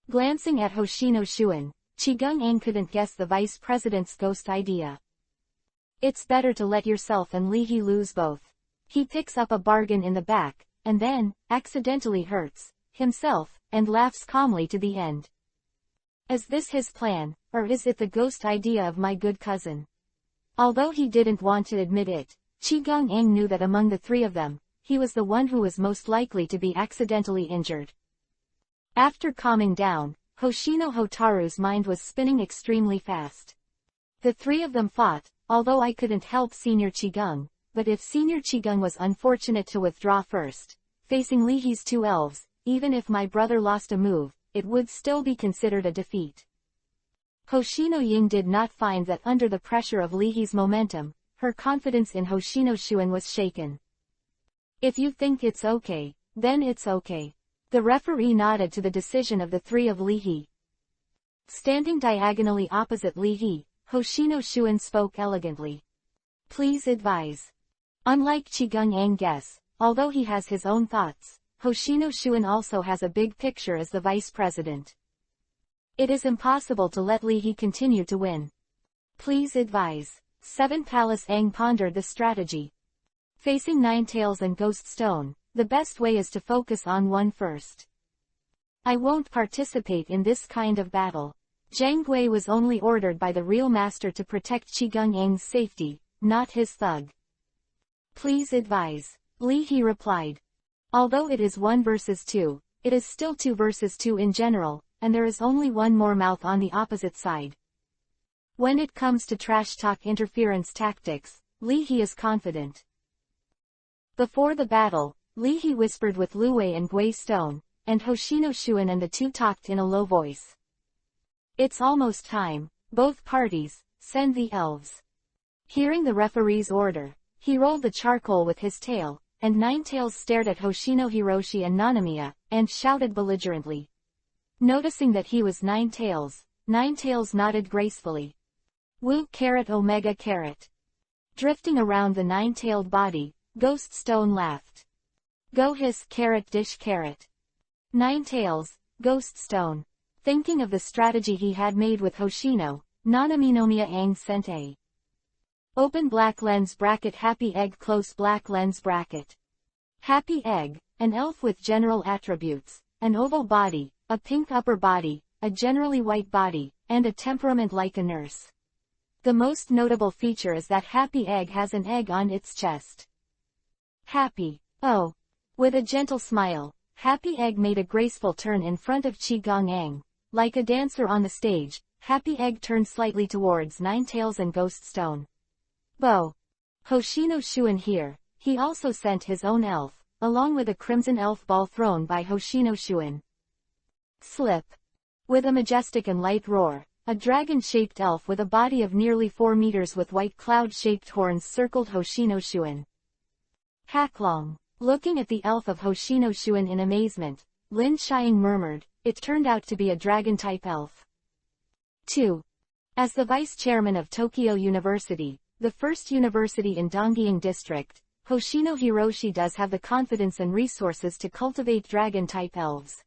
S1: Glancing at Hoshino Shuan, Qigong Ang couldn't guess the vice president's ghost idea. It's better to let yourself and Li He lose both. He picks up a bargain in the back, and then, accidentally hurts himself, and laughs calmly to the end. Is this his plan, or is it the ghost idea of my good cousin? Although he didn't want to admit it, Qigong Ang knew that among the 3 of them, he was the one who was most likely to be accidentally injured. After calming down, Hoshino Hotaru's mind was spinning extremely fast. The 3 of them fought, although I couldn't help Senior Qigong, but if Senior Qigong was unfortunate to withdraw first, facing Li He's 2 elves, even if my brother lost a move, it would still be considered a defeat. Hoshino Ying did not find that under the pressure of Lihi's momentum, her confidence in Hoshino Shuen was shaken. If you think it's okay, then it's okay. The referee nodded to the decision of the three of Lihi. Standing diagonally opposite Lihi, Hoshino Shuen spoke elegantly. Please advise. Unlike Chigung Ang guess, although he has his own thoughts, Hoshino Shuen also has a big picture as the vice president. It is impossible to let Lihi continue to win. Please advise. Seven Palace Ang pondered the strategy. Facing Ninetales and Ghost Stone, the best way is to focus on one first. I won't participate in this kind of battle. Zhang Gui was only ordered by the real master to protect Chigung Ang's safety, not his thug. Please advise. Lihi replied. Although it is 1 versus 2, it is still 2 versus 2 in general, and there is only one more mouth on the opposite side. When it comes to trash talk interference tactics, Lihi is confident. Before the battle, Lihi whispered with Lu Wei and Gui Stone, and Hoshino Shuen, and the two talked in a low voice. It's almost time, both parties, send the elves. Hearing the referee's order, he rolled the charcoal with his tail, and Ninetales stared at Hoshino Hiroshi and Nanamiya, and shouted belligerently. Noticing that he was Ninetales nodded gracefully. Wu caret omega caret. Drifting around the nine-tailed body, Ghost Stone laughed. Go hiss caret dish caret. Ninetales, Ghost Stone. Thinking of the strategy he had made with Hoshino, Nanaminomiya Ang sent a open black lens bracket happy egg close black lens bracket. Happy egg, an elf with general attributes, an oval body, a pink upper body, a generally white body, and a temperament like a nurse. The most notable feature is that Happy Egg has an egg on its chest. Happy. Oh. With a gentle smile, Happy Egg made a graceful turn in front of Chigung Ang. Like a dancer on the stage, Happy Egg turned slightly towards Ninetales and Ghost Stone. Bo. Hoshino Shuen here, he also sent his own elf, along with a crimson elf ball thrown by Hoshino Shuen. Slip. With a majestic and light roar, a dragon-shaped elf with a body of nearly 4 meters with white cloud-shaped horns circled Hoshino Shuen. Hacklong. Looking at the elf of Hoshino Shuen in amazement, Lin Xiang murmured, it turned out to be a dragon-type elf. 2. As the vice-chairman of Tokyo University, the first university in Dongying District, Hoshino Hiroshi does have the confidence and resources to cultivate dragon-type elves.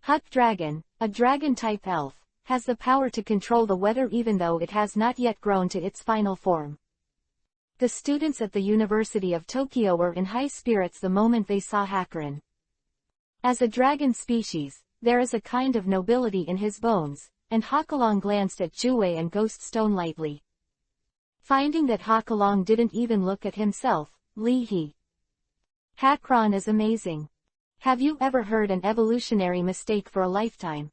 S1: Hut Dragon, a dragon-type elf, has the power to control the weather even though it has not yet grown to its final form. The students at the University of Tokyo were in high spirits the moment they saw Hakurin. As a dragon species, there is a kind of nobility in his bones, and Hakalong glanced at Juwei and Ghost Stone lightly. Finding that Hakalong didn't even look at himself, Lihi. Hakron is amazing. Have you ever heard an evolutionary mistake for a lifetime?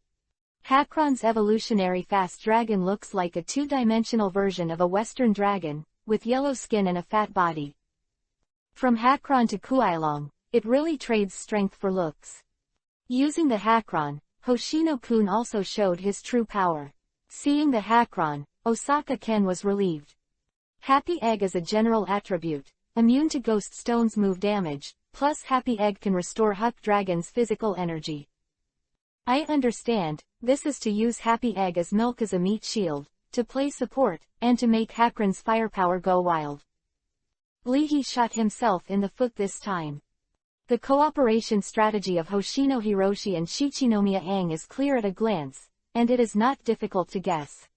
S1: Hakron's evolutionary fast dragon looks like a two-dimensional version of a Western dragon, with yellow skin and a fat body. From Hakron to Kuailong, it really trades strength for looks. Using the Hakron, Hoshino-kun also showed his true power. Seeing the Hakron, Osaka Ken was relieved. Happy Egg is a general attribute, immune to Ghost Stone's move damage, plus Happy Egg can restore Huck Dragon's physical energy. I understand, this is to use Happy Egg as milk as a meat shield, to play support, and to make Hakron's firepower go wild. Lihi shot himself in the foot this time. The cooperation strategy of Hoshino Hiroshi and Shichinomiya Ang is clear at a glance, and it is not difficult to guess.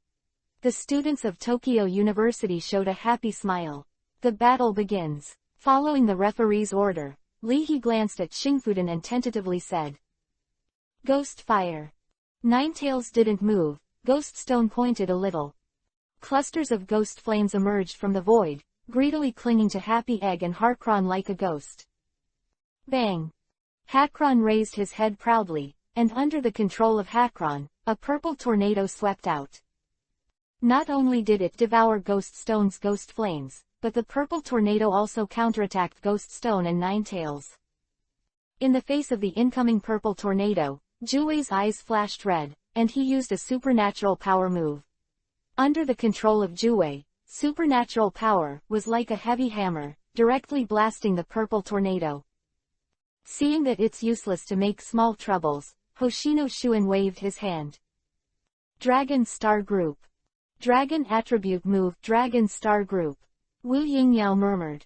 S1: The students of Tokyo University showed a happy smile. The battle begins. Following the referee's order, Lihi glanced at Xingfuden and tentatively said, Ghost Fire. Ninetales didn't move, Ghost Stone pointed a little. Clusters of ghost flames emerged from the void, greedily clinging to Happy Egg and Hakron like a ghost. Bang! Hakron raised his head proudly, and under the control of Hakron, a purple tornado swept out. Not only did it devour Ghost Stone's ghost flames, but the purple tornado also counterattacked Ghost Stone and Ninetales. In the face of the incoming purple tornado, Juwei's eyes flashed red, and he used a supernatural power move. Under the control of Jue, supernatural power was like a heavy hammer, directly blasting the purple tornado. Seeing that it's useless to make small troubles, Hoshino Shuin waved his hand. Dragon Star Group. Dragon Attribute Move. Dragon Star Group. Wu Yingyao murmured.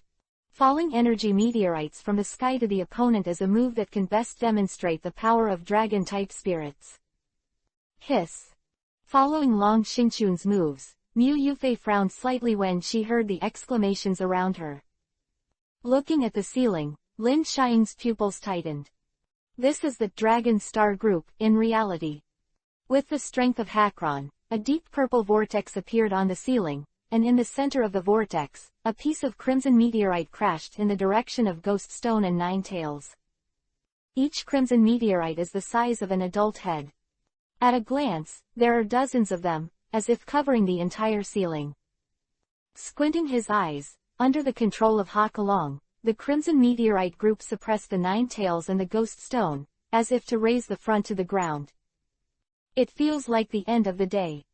S1: Falling energy meteorites from the sky to the opponent is a move that can best demonstrate the power of dragon-type spirits. Hiss. Following Long Xingchun's moves, Mu Yufei frowned slightly when she heard the exclamations around her. Looking at the ceiling, Lin Xiang's pupils tightened. This is the Dragon Star Group, in reality. With the strength of Hakron, a deep purple vortex appeared on the ceiling, and in the center of the vortex, a piece of crimson meteorite crashed in the direction of Ghost Stone and Nine Tails. Each crimson meteorite is the size of an adult head. At a glance, there are dozens of them, as if covering the entire ceiling. Squinting his eyes, under the control of Ha Kalong, the crimson meteorite group suppressed the Nine Tails and the Ghost Stone, as if to raise the front to the ground. It feels like the end of the day.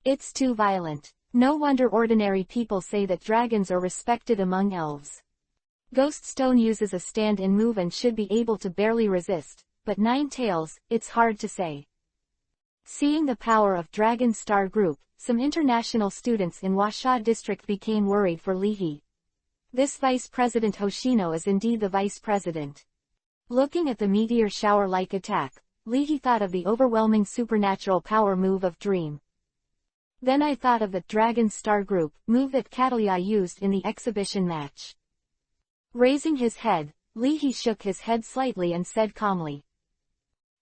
S1: It's too violent. No wonder ordinary people say that dragons are respected among elves. Ghost Stone uses a stand-in move and should be able to barely resist, but Nine Tails, it's hard to say. Seeing the power of Dragon Star Group, some international students in Huasha district became worried for Li He. This Vice President Hoshino is indeed the Vice President. Looking at the meteor shower-like attack, Li He thought of the overwhelming supernatural power move of Dream. Then I thought of the Dragon Star Group move that Catalia used in the exhibition match. Raising his head, Li He shook his head slightly and said calmly.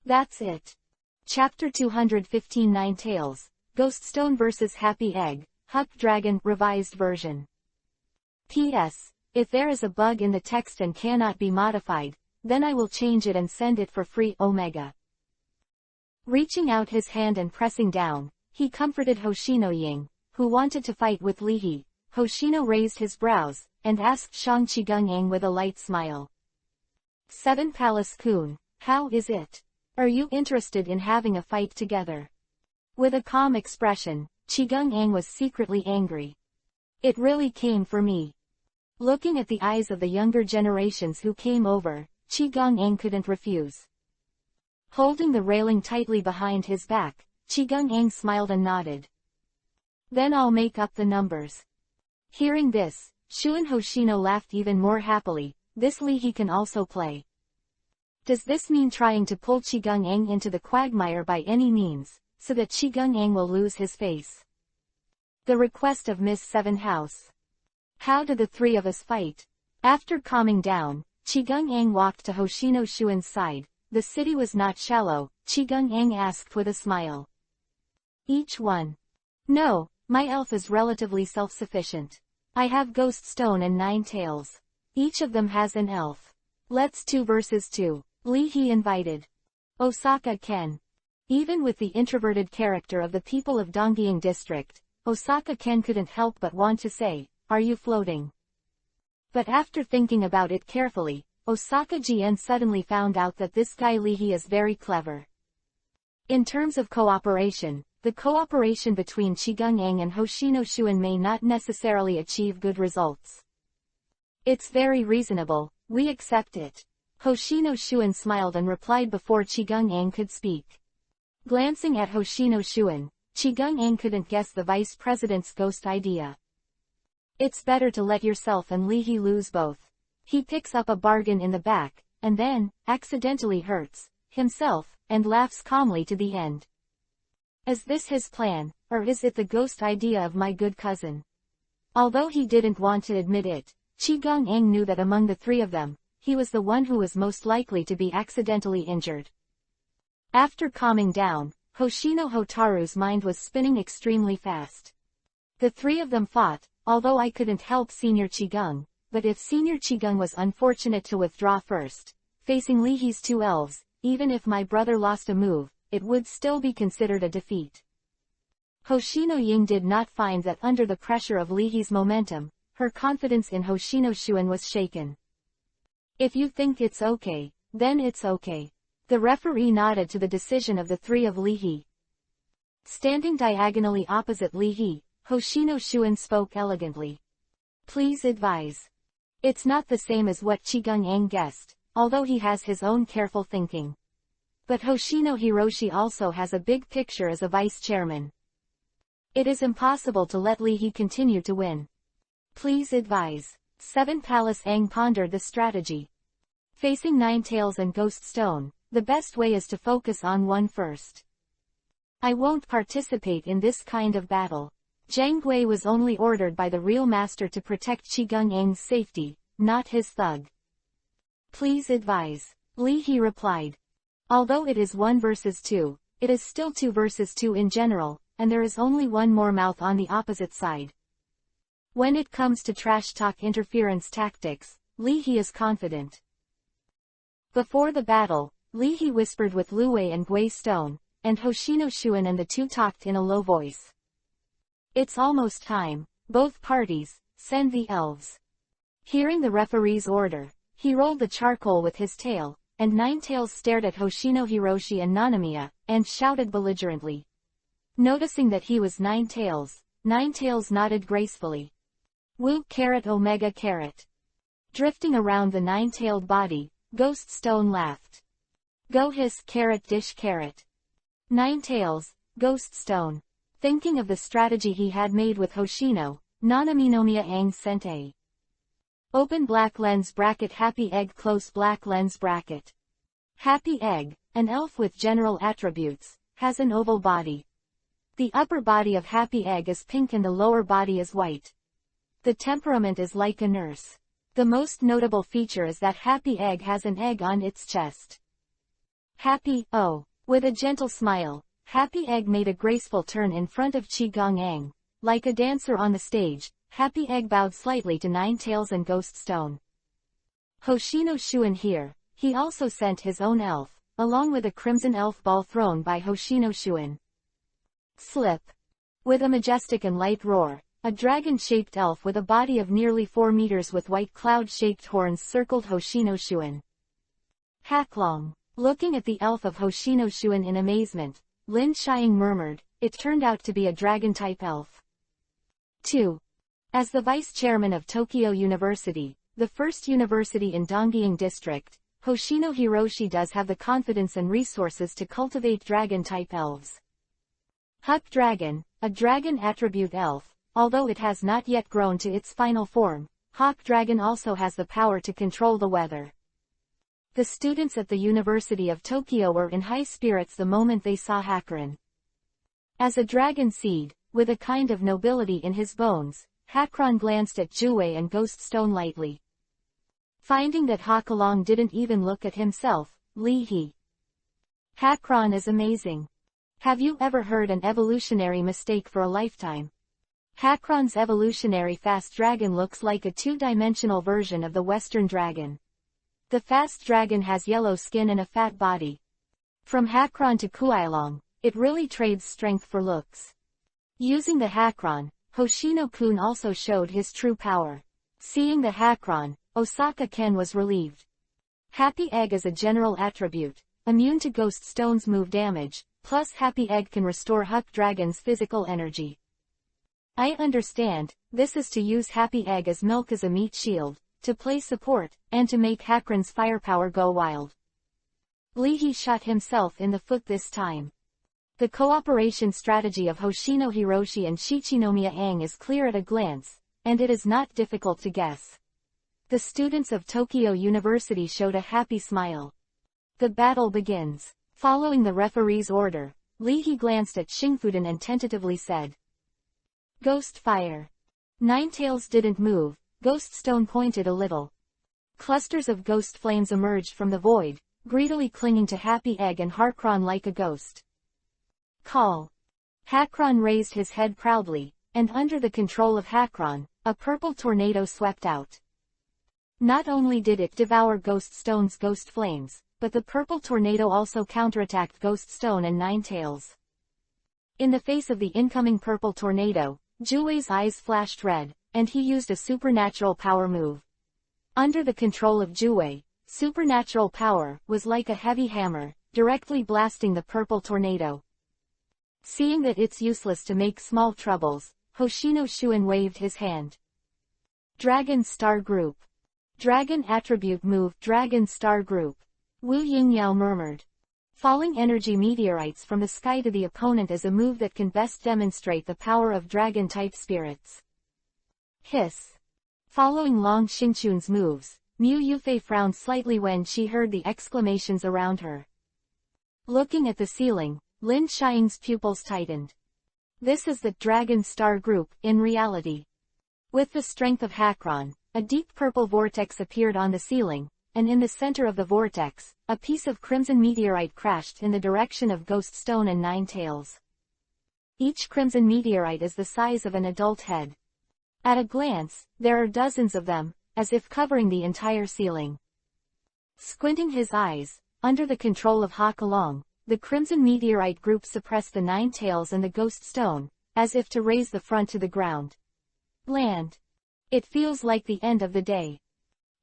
S1: That's it. Chapter 215 Nine Tails, Ghost Stone vs. Happy Egg, Huck Dragon, Revised Version. P.S. If there is a bug in the text and cannot be modified, then I will change it and send it for free, Omega. Reaching out his hand and pressing down, he comforted Hoshino Ying, who wanted to fight with Li He. Hoshino raised his brows, and asked Shang Chigung with a light smile. Seven Palace-kun, how is it? Are you interested in having a fight together? With a calm expression, Chigung was secretly angry. It really came for me. Looking at the eyes of the younger generations who came over, Chigung couldn't refuse. Holding the railing tightly behind his back, Chigung smiled and nodded. Then I'll make up the numbers. Hearing this, Shuin Hoshino laughed even more happily. This Li He can also play. Does this mean trying to pull Chigung into the quagmire by any means, so that Chigung will lose his face? The request of Miss Seven House. How do the three of us fight? After calming down, Chigung walked to Hoshino Shuin's side. The city was not shallow, Chigung asked with a smile. Each one. No, my elf is relatively self-sufficient. I have Ghost Stone and Nine Tails. Each of them has an elf. Let's 2 versus 2. Li He invited. Osaka Ken. Even with the introverted character of the people of Dongying district, Osaka Ken couldn't help but want to say, are you floating? But after thinking about it carefully, Osaka Jien suddenly found out that this guy Li He is very clever. In terms of cooperation, the cooperation between Chigung and Hoshino Shuin may not necessarily achieve good results. It's very reasonable, we accept it. Hoshino Shuin smiled and replied before Chigung could speak. Glancing at Hoshino Shuin, Chigung couldn't guess the vice president's ghost idea. It's better to let yourself and Li He lose both. He picks up a bargain in the back, and then, accidentally hurts himself, and laughs calmly to the end. Is this his plan, or is it the ghost idea of my good cousin? Although he didn't want to admit it, Chigung knew that among the three of them, he was the one who was most likely to be accidentally injured. After calming down, Hoshino Hotaru's mind was spinning extremely fast. The three of them fought, although I couldn't help Senior Chigung, but if Senior Chigung was unfortunate to withdraw first, facing Li He's 2 elves, even if my brother lost a move, it would still be considered a defeat. Hoshino Ying did not find that under the pressure of Li He's momentum, her confidence in Hoshino Shuin was shaken. If you think it's okay, then it's okay. The referee nodded to the decision of the three of Li He. Standing diagonally opposite Li He, Hoshino Shuin spoke elegantly. Please advise. It's not the same as what Chigung Ang guessed, although he has his own careful thinking. But Hoshino Hiroshi also has a big picture as a vice chairman. It is impossible to let Li He continue to win. Please advise. Seven Palace Ang pondered the strategy. Facing Nine Tails and Ghost Stone, the best way is to focus on one first. I won't participate in this kind of battle. Zhang Gui was only ordered by the real master to protect Chigung Ang's safety, not his thug. Please advise. Li He replied. Although it is 1 versus 2, it is still 2 versus 2 in general, and there is only one more mouth on the opposite side. When it comes to trash talk interference tactics, Li He is confident. Before the battle, Li He whispered with Lu Wei and Gui Stone, and Hoshino Shuin, and the two talked in a low voice. It's almost time, both parties, send the elves. Hearing the referee's order, he rolled the charcoal with his tail, and Nine Tails stared at Hoshino Hiroshi and Nanamiya, and shouted belligerently. Noticing that he was Nine Tails nodded gracefully. Wu carat omega carat. Drifting around the nine-tailed body, Ghost Stone laughed. Go hiss carat dish carat. Nine Tails, Ghost Stone. Thinking of the strategy he had made with Hoshino, Nanaminomiya Ang sent a open black lens bracket happy egg close black lens bracket. Happy Egg, an elf with general attributes, has an oval body. The upper body of Happy Egg is pink and the lower body is white. The temperament is like a nurse. The most notable feature is that Happy Egg has an egg on its chest. Happy, oh. With a gentle smile, Happy Egg made a graceful turn in front of Chigung Ang. Like a dancer on the stage, Happy Egg bowed slightly to Nine Tails and Ghost Stone. Hoshino Shuin here, he also sent his own elf, along with a crimson elf ball thrown by Hoshino Shuin. Slip. With a majestic and light roar, a dragon-shaped elf with a body of nearly 4 meters with white cloud-shaped horns circled Hoshino Shuin. Hacklong. Looking at the elf of Hoshino Shuin in amazement, Lin Xiang murmured, it turned out to be a dragon-type elf. 2. As the vice chairman of Tokyo University, the first university in Dongying District, Hoshino Hiroshi does have the confidence and resources to cultivate dragon-type elves. Huck Dragon, a dragon attribute elf, although it has not yet grown to its final form, Hawk Dragon also has the power to control the weather. The students at the University of Tokyo were in high spirits the moment they saw Hakron. As a dragon seed, with a kind of nobility in his bones, Hakron glanced at Juwei and Ghost Stone lightly. Finding that Hakalong didn't even look at himself, Li He. Hakron is amazing. Have you ever heard an evolutionary mistake for a lifetime? Hakron's evolutionary fast dragon looks like a two-dimensional version of the Western dragon. The fast dragon has yellow skin and a fat body. From Hakron to Kuailong, it really trades strength for looks. Using the Hakron, Hoshino-kun also showed his true power. Seeing the Hakron, Osaka-ken was relieved. Happy Egg is a general attribute, immune to Ghost Stone's move damage, plus Happy Egg can restore Huck Dragon's physical energy. I understand, this is to use Happy Egg as milk as a meat shield, to play support, and to make Hakron's firepower go wild. Li He shot himself in the foot this time. The cooperation strategy of Hoshino Hiroshi and Shichinomiya Ang is clear at a glance, and it is not difficult to guess. The students of Tokyo University showed a happy smile. The battle begins. Following the referee's order, Li He glanced at Xingfuden and tentatively said, Ghost Fire. Nine Tails didn't move. Ghost Stone pointed a little. Clusters of ghost flames emerged from the void, greedily clinging to Happy Egg and Hakron like a ghost. Call. Hakron raised his head proudly, and under the control of Hakron, a purple tornado swept out. Not only did it devour Ghost Stone's ghost flames, but the purple tornado also counterattacked Ghost Stone and Nine Tails. In the face of the incoming purple tornado, Juwei's eyes flashed red, and he used a supernatural power move. Under the control of Juwei, supernatural power was like a heavy hammer, directly blasting the purple tornado. Seeing that it's useless to make small troubles, Hoshino Shuin waved his hand. Dragon Star Group. Dragon Attribute Move. Dragon Star Group. Wu Yingyao murmured. Falling energy meteorites from the sky to the opponent is a move that can best demonstrate the power of dragon-type spirits. Hiss. Following Long Xingchun's moves, Mu Yufei frowned slightly when she heard the exclamations around her. Looking at the ceiling, Lin Xiang's pupils tightened. This is the Dragon Star Group, in reality. With the strength of Hakron, a deep purple vortex appeared on the ceiling, and in the center of the vortex, a piece of crimson meteorite crashed in the direction of Ghost Stone and Nine Tails. Each crimson meteorite is the size of an adult head. At a glance, there are dozens of them, as if covering the entire ceiling. Squinting his eyes, under the control of Ha Kalong, the crimson meteorite group suppressed the Nine Tails and the Ghost Stone, as if to raise the front to the ground. Land. It feels like the end of the day.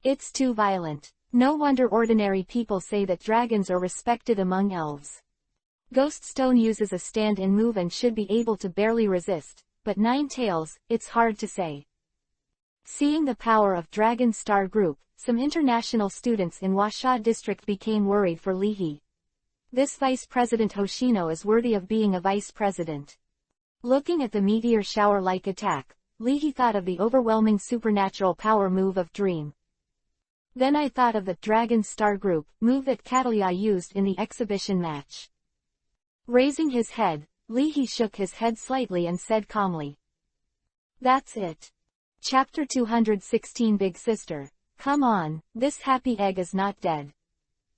S1: It's too violent. No wonder ordinary people say that dragons are respected among elves. Ghost Stone uses a stand-in move and should be able to barely resist, but Nine Tails, it's hard to say. Seeing the power of Dragon Star Group, some international students in Huasha district became worried for Li He. This Vice President Hoshino is worthy of being a vice president. Looking at the meteor shower-like attack, Li He thought of the overwhelming supernatural power move of Dream. Then I thought of the Dragon Star Group move that Catalia used in the exhibition match. Raising his head, Li He shook his head slightly and said calmly. That's it. Chapter 216 Big Sister, come on, this happy egg is not dead.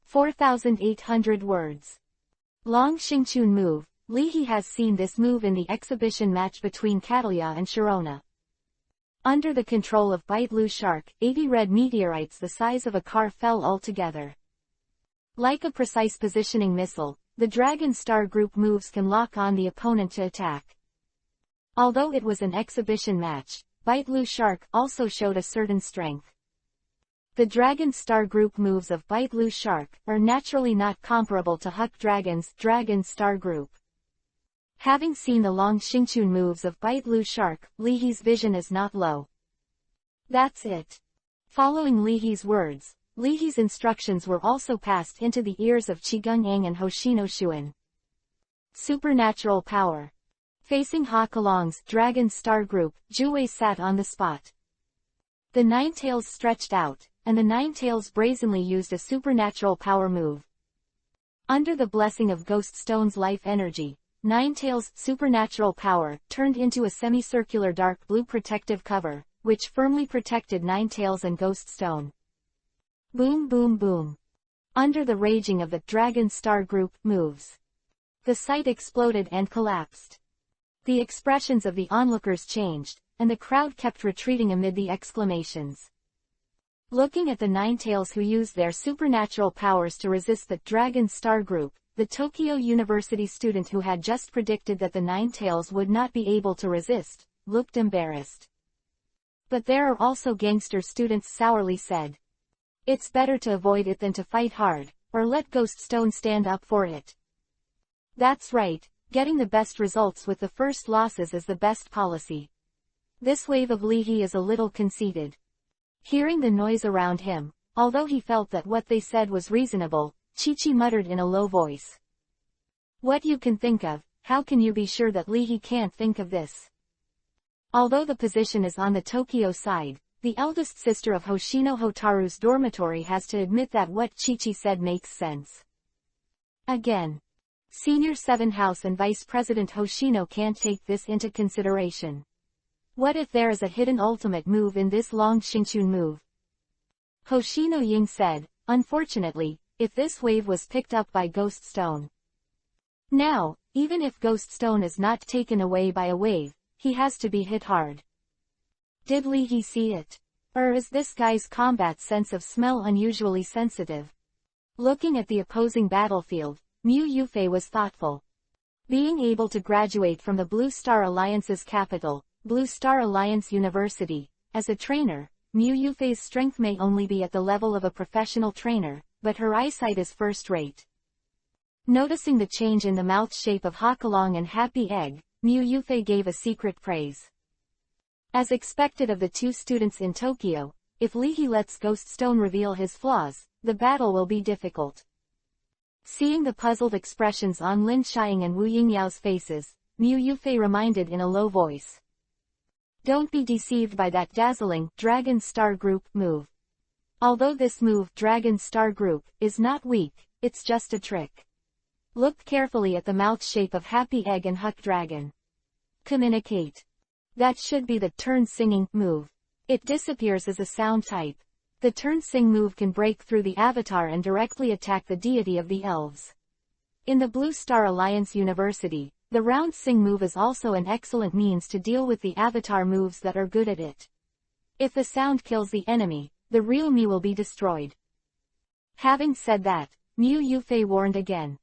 S1: 4,800 words. Long Xingchun move. Li He has seen this move in the exhibition match between Catalia and Sharona. Under the control of Bite Blue Shark, 80 red meteorites the size of a car fell altogether. Like a precise positioning missile, the Dragon Star Group moves can lock on the opponent to attack. Although it was an exhibition match, Bite Blue Shark also showed a certain strength. The Dragon Star Group moves of Bite Blue Shark are naturally not comparable to Huck Dragon's Dragon Star Group. Having seen the Long Xingchun moves of Bite Blue Shark, Li He's vision is not low. That's it. Following Li He's words, Li He's instructions were also passed into the ears of Qigong Yang and Hoshino Shuin. Supernatural power. Facing Ha Kalong's Dragon Star Group, Zhu Wei sat on the spot. The Nine Tails stretched out, and the Nine Tails brazenly used a supernatural power move. Under the blessing of Ghost Stone's life energy, Nine Tails' supernatural power turned into a semicircular dark blue protective cover, which firmly protected Nine Tails and Ghost Stone. Boom boom boom. Under the raging of the Dragon Star Group moves, the site exploded and collapsed. The expressions of the onlookers changed, and the crowd kept retreating amid the exclamations. Looking at the Nine Tails who used their supernatural powers to resist the Dragon Star Group, the Tokyo University student who had just predicted that the Nine Tails would not be able to resist, looked embarrassed. But there are also gangster students, sourly said. It's better to avoid it than to fight hard, or let Ghost Stone stand up for it. That's right, getting the best results with the first losses is the best policy. This wave of Li He is a little conceited. Hearing the noise around him, although he felt that what they said was reasonable, Chi-Chi muttered in a low voice. What you can think of, how can you be sure that Li He can't think of this? Although the position is on the Tokyo side, the eldest sister of Hoshino Hotaru's dormitory has to admit that what Chi-Chi said makes sense. Again. Senior 7 House and Vice President Hoshino can't take this into consideration. What if there is a hidden ultimate move in this Long Xingchun move? Hoshino Ying said, unfortunately, if this wave was picked up by Ghost Stone. Now, even if Ghost Stone is not taken away by a wave, he has to be hit hard. Did Li He see it? Or is this guy's combat sense of smell unusually sensitive? Looking at the opposing battlefield, Mu Yufei was thoughtful. Being able to graduate from the Blue Star Alliance's capital, Blue Star Alliance University, as a trainer, Mu Yufei's strength may only be at the level of a professional trainer, but her eyesight is first-rate. Noticing the change in the mouth shape of Hakalong and Happy Egg, Mu Yufei gave a secret praise. As expected of the two students in Tokyo, if Lihi lets Ghost Stone reveal his flaws, the battle will be difficult. Seeing the puzzled expressions on Lin Xiang and Wu Yingyao's faces, Mu Yufei reminded in a low voice. Don't be deceived by that dazzling Dragon Star Group move. Although this move, Dragon Star Group, is not weak, it's just a trick. Look carefully at the mouth shape of Happy Egg and Huck Dragon. Communicate. That should be the turn singing move. It disappears as a sound type. The turn sing move can break through the avatar and directly attack the deity of the elves. In the Blue Star Alliance University, the round sing move is also an excellent means to deal with the avatar moves that are good at it. If the sound kills the enemy, the real me will be destroyed. Having said that, Mu Yufei warned again.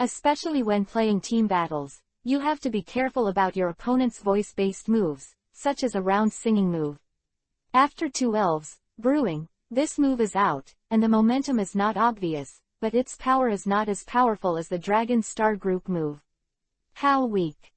S1: Especially when playing team battles, you have to be careful about your opponent's voice-based moves, such as a round singing move. After two elves, brewing, this move is out, and the momentum is not obvious, but its power is not as powerful as the Dragon Star Group move. How weak.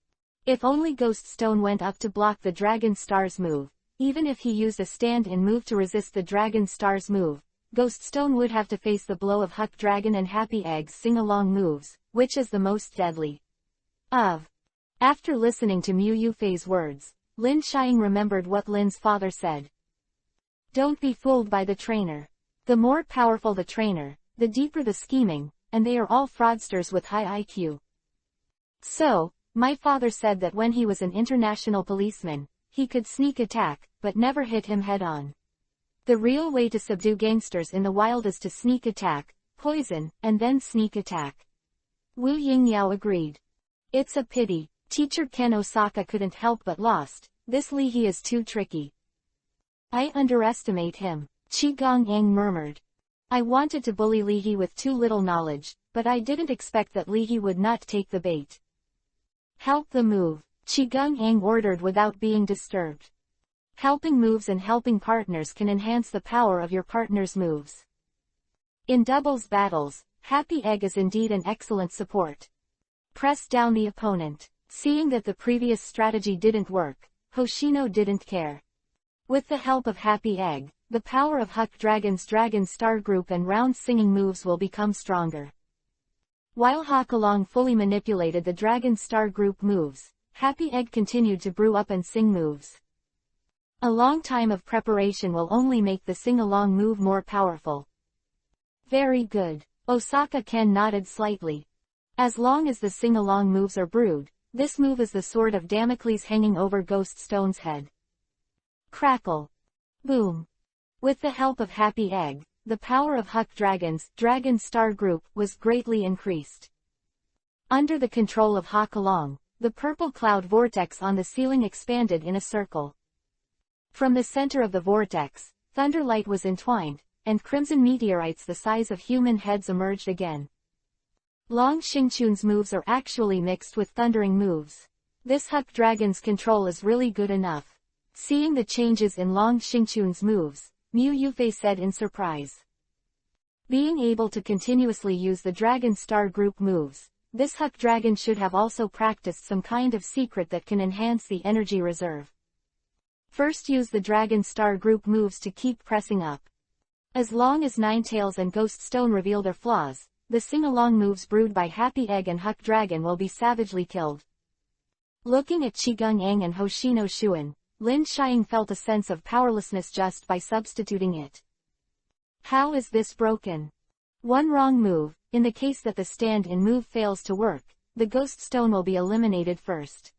S1: If only Ghost Stone went up to block the Dragon Star's move, even if he used a stand-in move to resist the Dragon Star's move, Ghost Stone would have to face the blow of Huck Dragon and Happy Egg's sing-along moves, which is the most deadly. After listening to Mu Yufei's words, Lin Xiang remembered what Lin's father said. Don't be fooled by the trainer. The more powerful the trainer, the deeper the scheming, and they are all fraudsters with high IQ. So, my father said that when he was an international policeman, he could sneak attack, but never hit him head-on. The real way to subdue gangsters in the wild is to sneak attack, poison, and then sneak attack. Wu Yingyao agreed. It's a pity, teacher Ken Osaka couldn't help but lost. This Lihi is too tricky. I underestimate him, Qi Gong-ang murmured. I wanted to bully Lihi with too little knowledge, but I didn't expect that Lihi would not take the bait. Help the move, Qi Gong-ang ordered without being disturbed. Helping moves and helping partners can enhance the power of your partner's moves. In doubles battles, Happy Egg is indeed an excellent support. Press down the opponent. Seeing that the previous strategy didn't work, Hoshino didn't care. With the help of Happy Egg, the power of Huck Dragon's Dragon Star Group and round singing moves will become stronger. While Hakalong fully manipulated the Dragon Star Group moves, Happy Egg continued to brew up and sing moves. A long time of preparation will only make the sing-along move more powerful. Very good. Osaka Ken nodded slightly. As long as the sing-along moves are brewed, this move is the sword of Damocles hanging over Ghost Stone's head. Crackle. Boom. With the help of Happy Egg, the power of Huck Dragon's Dragon Star Group was greatly increased. Under the control of Hakalong, the purple cloud vortex on the ceiling expanded in a circle. From the center of the vortex, thunderlight was entwined, and crimson meteorites the size of human heads emerged again. Long Xingchun's moves are actually mixed with thundering moves. This Huck Dragon's control is really good enough. Seeing the changes in Long Xingchun's moves, Mu Yufei said in surprise. Being able to continuously use the Dragon Star Group moves, this Huck Dragon should have also practiced some kind of secret that can enhance the energy reserve. First use the Dragon Star Group moves to keep pressing up. As long as Ninetails and Ghost Stone reveal their flaws, the sing-along moves brewed by Happy Egg and Huck Dragon will be savagely killed. Looking at Qi Gong-ang and Hoshino Shuan, Lin Xiang felt a sense of powerlessness just by substituting it. How is this broken? One wrong move, in the case that the stand-in move fails to work, the Ghost Stone will be eliminated first.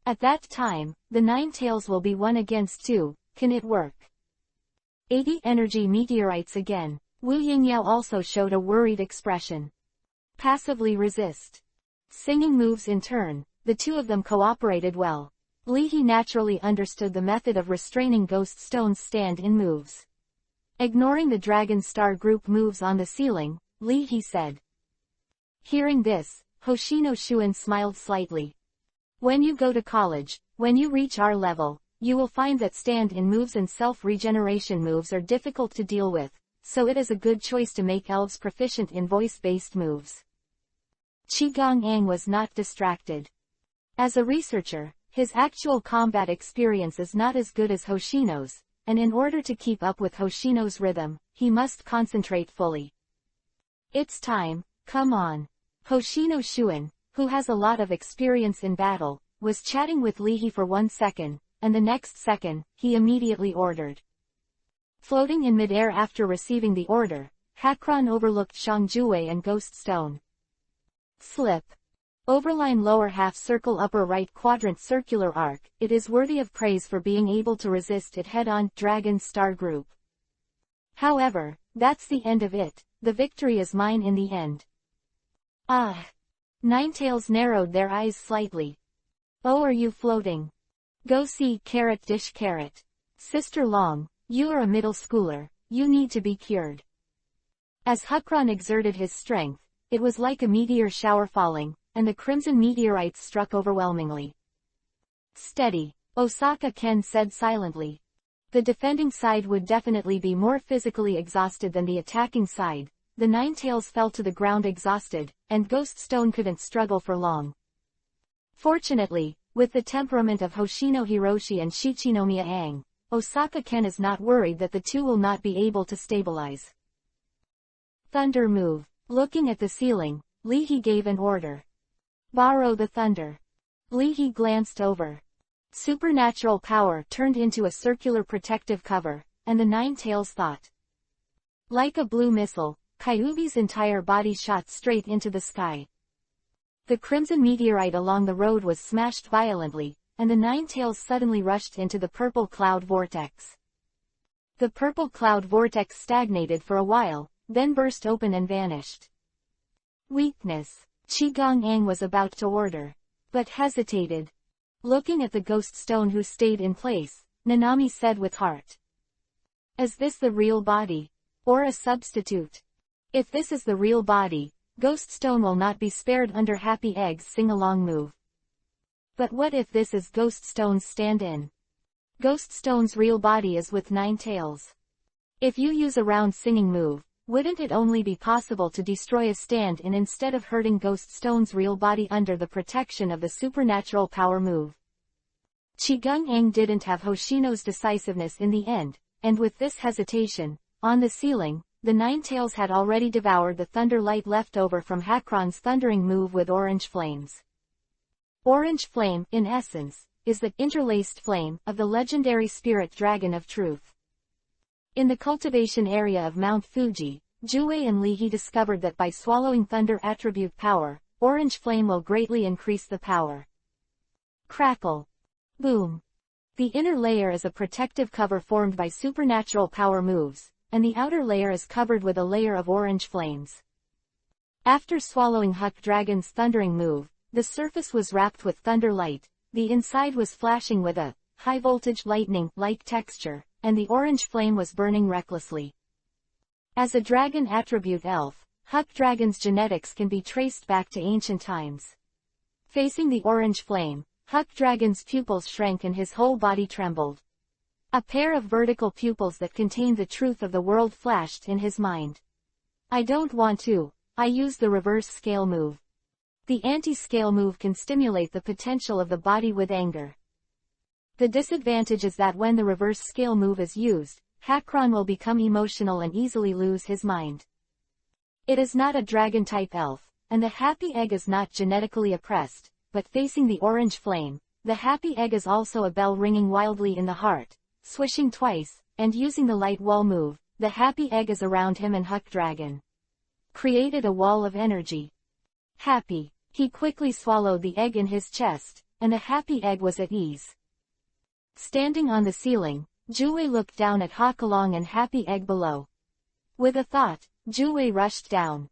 S1: At that time, the Ninetails will be 1 against 2, can it work? 80 energy meteorites again. Wu Yingyao also showed a worried expression. Passively resist. Singing moves in turn, the two of them cooperated well. Lihi naturally understood the method of restraining Ghost Stone's stand-in moves. Ignoring the Dragon Star Group moves on the ceiling, Lihi said. Hearing this, Hoshino Shuan smiled slightly. When you go to college, when you reach our level, you will find that stand-in moves and self-regeneration moves are difficult to deal with, so it is a good choice to make elves proficient in voice-based moves. Qigong was not distracted. As a researcher, his actual combat experience is not as good as Hoshino's, and in order to keep up with Hoshino's rhythm, he must concentrate fully. It's time, come on. Hoshino Shuin, who has a lot of experience in battle, was chatting with Lihi for 1 second, and the next second, he immediately ordered. Floating in midair after receiving the order, Hakron overlooked Shangjuwei and Ghost Stone. Slip. Overline lower half circle upper right quadrant circular arc, it is worthy of praise for being able to resist it head-on, Dragon Star Group. However, that's the end of it, the victory is mine in the end. Ah! Ninetails narrowed their eyes slightly. Oh, are you floating? Go see carrot dish carrot. Sister Long, you are a middle schooler, you need to be cured. As Hakron exerted his strength, it was like a meteor shower falling, and the crimson meteorites struck overwhelmingly. Steady, Osaka Ken said silently. The defending side would definitely be more physically exhausted than the attacking side. The Ninetails fell to the ground exhausted, and Ghost Stone couldn't struggle for long. Fortunately, with the temperament of Hoshino Hiroshi and Shichinomiya Aang, Osaka Ken is not worried that the two will not be able to stabilize. Thunder move. Looking at the ceiling, Lihi gave an order. Borrow the thunder. Lihi glanced over. Supernatural power turned into a circular protective cover, and the Ninetails thought. Like a blue missile, Kyuubi's entire body shot straight into the sky. The crimson meteorite along the road was smashed violently, and the Ninetails suddenly rushed into the purple cloud vortex. The purple cloud vortex stagnated for a while, then burst open and vanished. Weakness. Qigong was about to order, but hesitated. Looking at the Ghost Stone who stayed in place, Nanami said with heart. Is this the real body? Or a substitute? If this is the real body, Ghost Stone will not be spared under Happy Egg's sing-along move. But what if this is Ghost Stone's stand-in? Ghost Stone's real body is with Ninetails. If you use a round singing move, wouldn't it only be possible to destroy a stand-in instead of hurting Ghost Stone's real body under the protection of the supernatural power move? Qigong didn't have Hoshino's decisiveness in the end, and with this hesitation, on the ceiling, the Ninetails had already devoured the thunder light left over from Hakron's thundering move with orange flames. Orange flame, in essence, is the interlaced flame of the legendary spirit dragon of truth. In the cultivation area of Mount Fuji, Juwei and Lihi discovered that by swallowing thunder attribute power, orange flame will greatly increase the power. Crackle. Boom. The inner layer is a protective cover formed by supernatural power moves, and the outer layer is covered with a layer of orange flames. After swallowing Huck Dragon's thundering move, the surface was wrapped with thunder light, the inside was flashing with a high-voltage lightning-like texture, and the orange flame was burning recklessly. As a dragon attribute elf, Huck Dragon's genetics can be traced back to ancient times. Facing the orange flame, Huck Dragon's pupils shrank and his whole body trembled. A pair of vertical pupils that contained the truth of the world flashed in his mind. I don't want to. I use the reverse scale move. The anti-scale move can stimulate the potential of the body with anger. The disadvantage is that when the reverse scale move is used, Hakron will become emotional and easily lose his mind. It is not a dragon-type elf, and the happy egg is not genetically oppressed, but facing the orange flame, the happy egg is also a bell ringing wildly in the heart. Swishing twice, and using the light wall move, the happy egg is around him and Huck Dragon. Created a wall of energy. Happy. He quickly swallowed the egg in his chest, and the happy egg was at ease. Standing on the ceiling, Juwei looked down at Hakalong and happy egg below. With a thought, Juwei rushed down.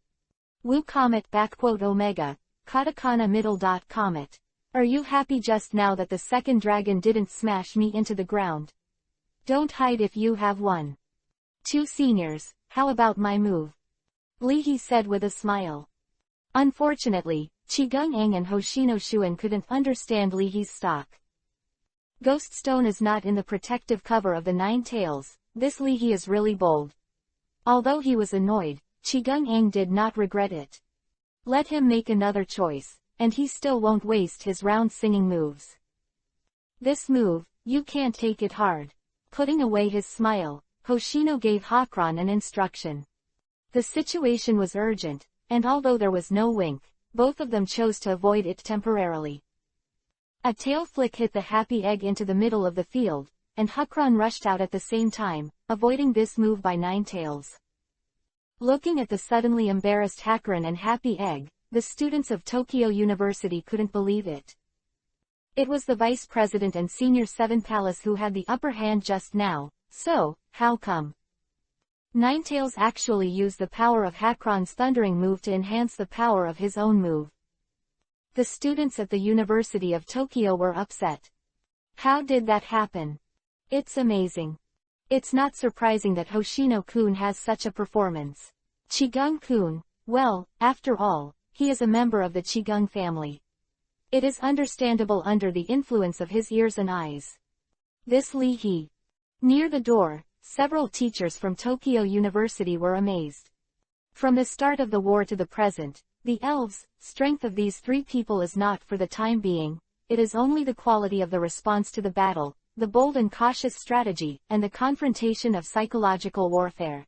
S1: Wu Comet Omega, katakana middle dot comet. Are you happy just now that the second dragon didn't smash me into the ground? Don't hide if you have one. 2 seniors, how about my move? Lihi said with a smile. Unfortunately, Qigong and Hoshino Shuin couldn't understand Lihi's stock. Ghost Stone is not in the protective cover of the Ninetails, this Lihi is really bold. Although he was annoyed, Qigong did not regret it. Let him make another choice, and he still won't waste his round singing moves. This move, you can't take it hard. Putting away his smile, Hoshino gave Hakron an instruction. The situation was urgent, and although there was no wink, both of them chose to avoid it temporarily. A tail flick hit the happy egg into the middle of the field, and Hakron rushed out at the same time, avoiding this move by 9 tails. Looking at the suddenly embarrassed Hakron and happy egg, the students of Tokyo University couldn't believe it. It was the vice president and senior 7 Palace who had the upper hand just now, so, how come? Ninetails actually used the power of Hakron's thundering move to enhance the power of his own move. The students at the University of Tokyo were upset. How did that happen? It's amazing. It's not surprising that Hoshino-kun has such a performance. Chigung-kun, well, after all, he is a member of the Chigung family. It is understandable under the influence of his ears and eyes. This Lee He. Near the door, several teachers from Tokyo University were amazed. From the start of the war to the present, the elves' strength of these 3 people is not for the time being, it is only the quality of the response to the battle, the bold and cautious strategy, and the confrontation of psychological warfare.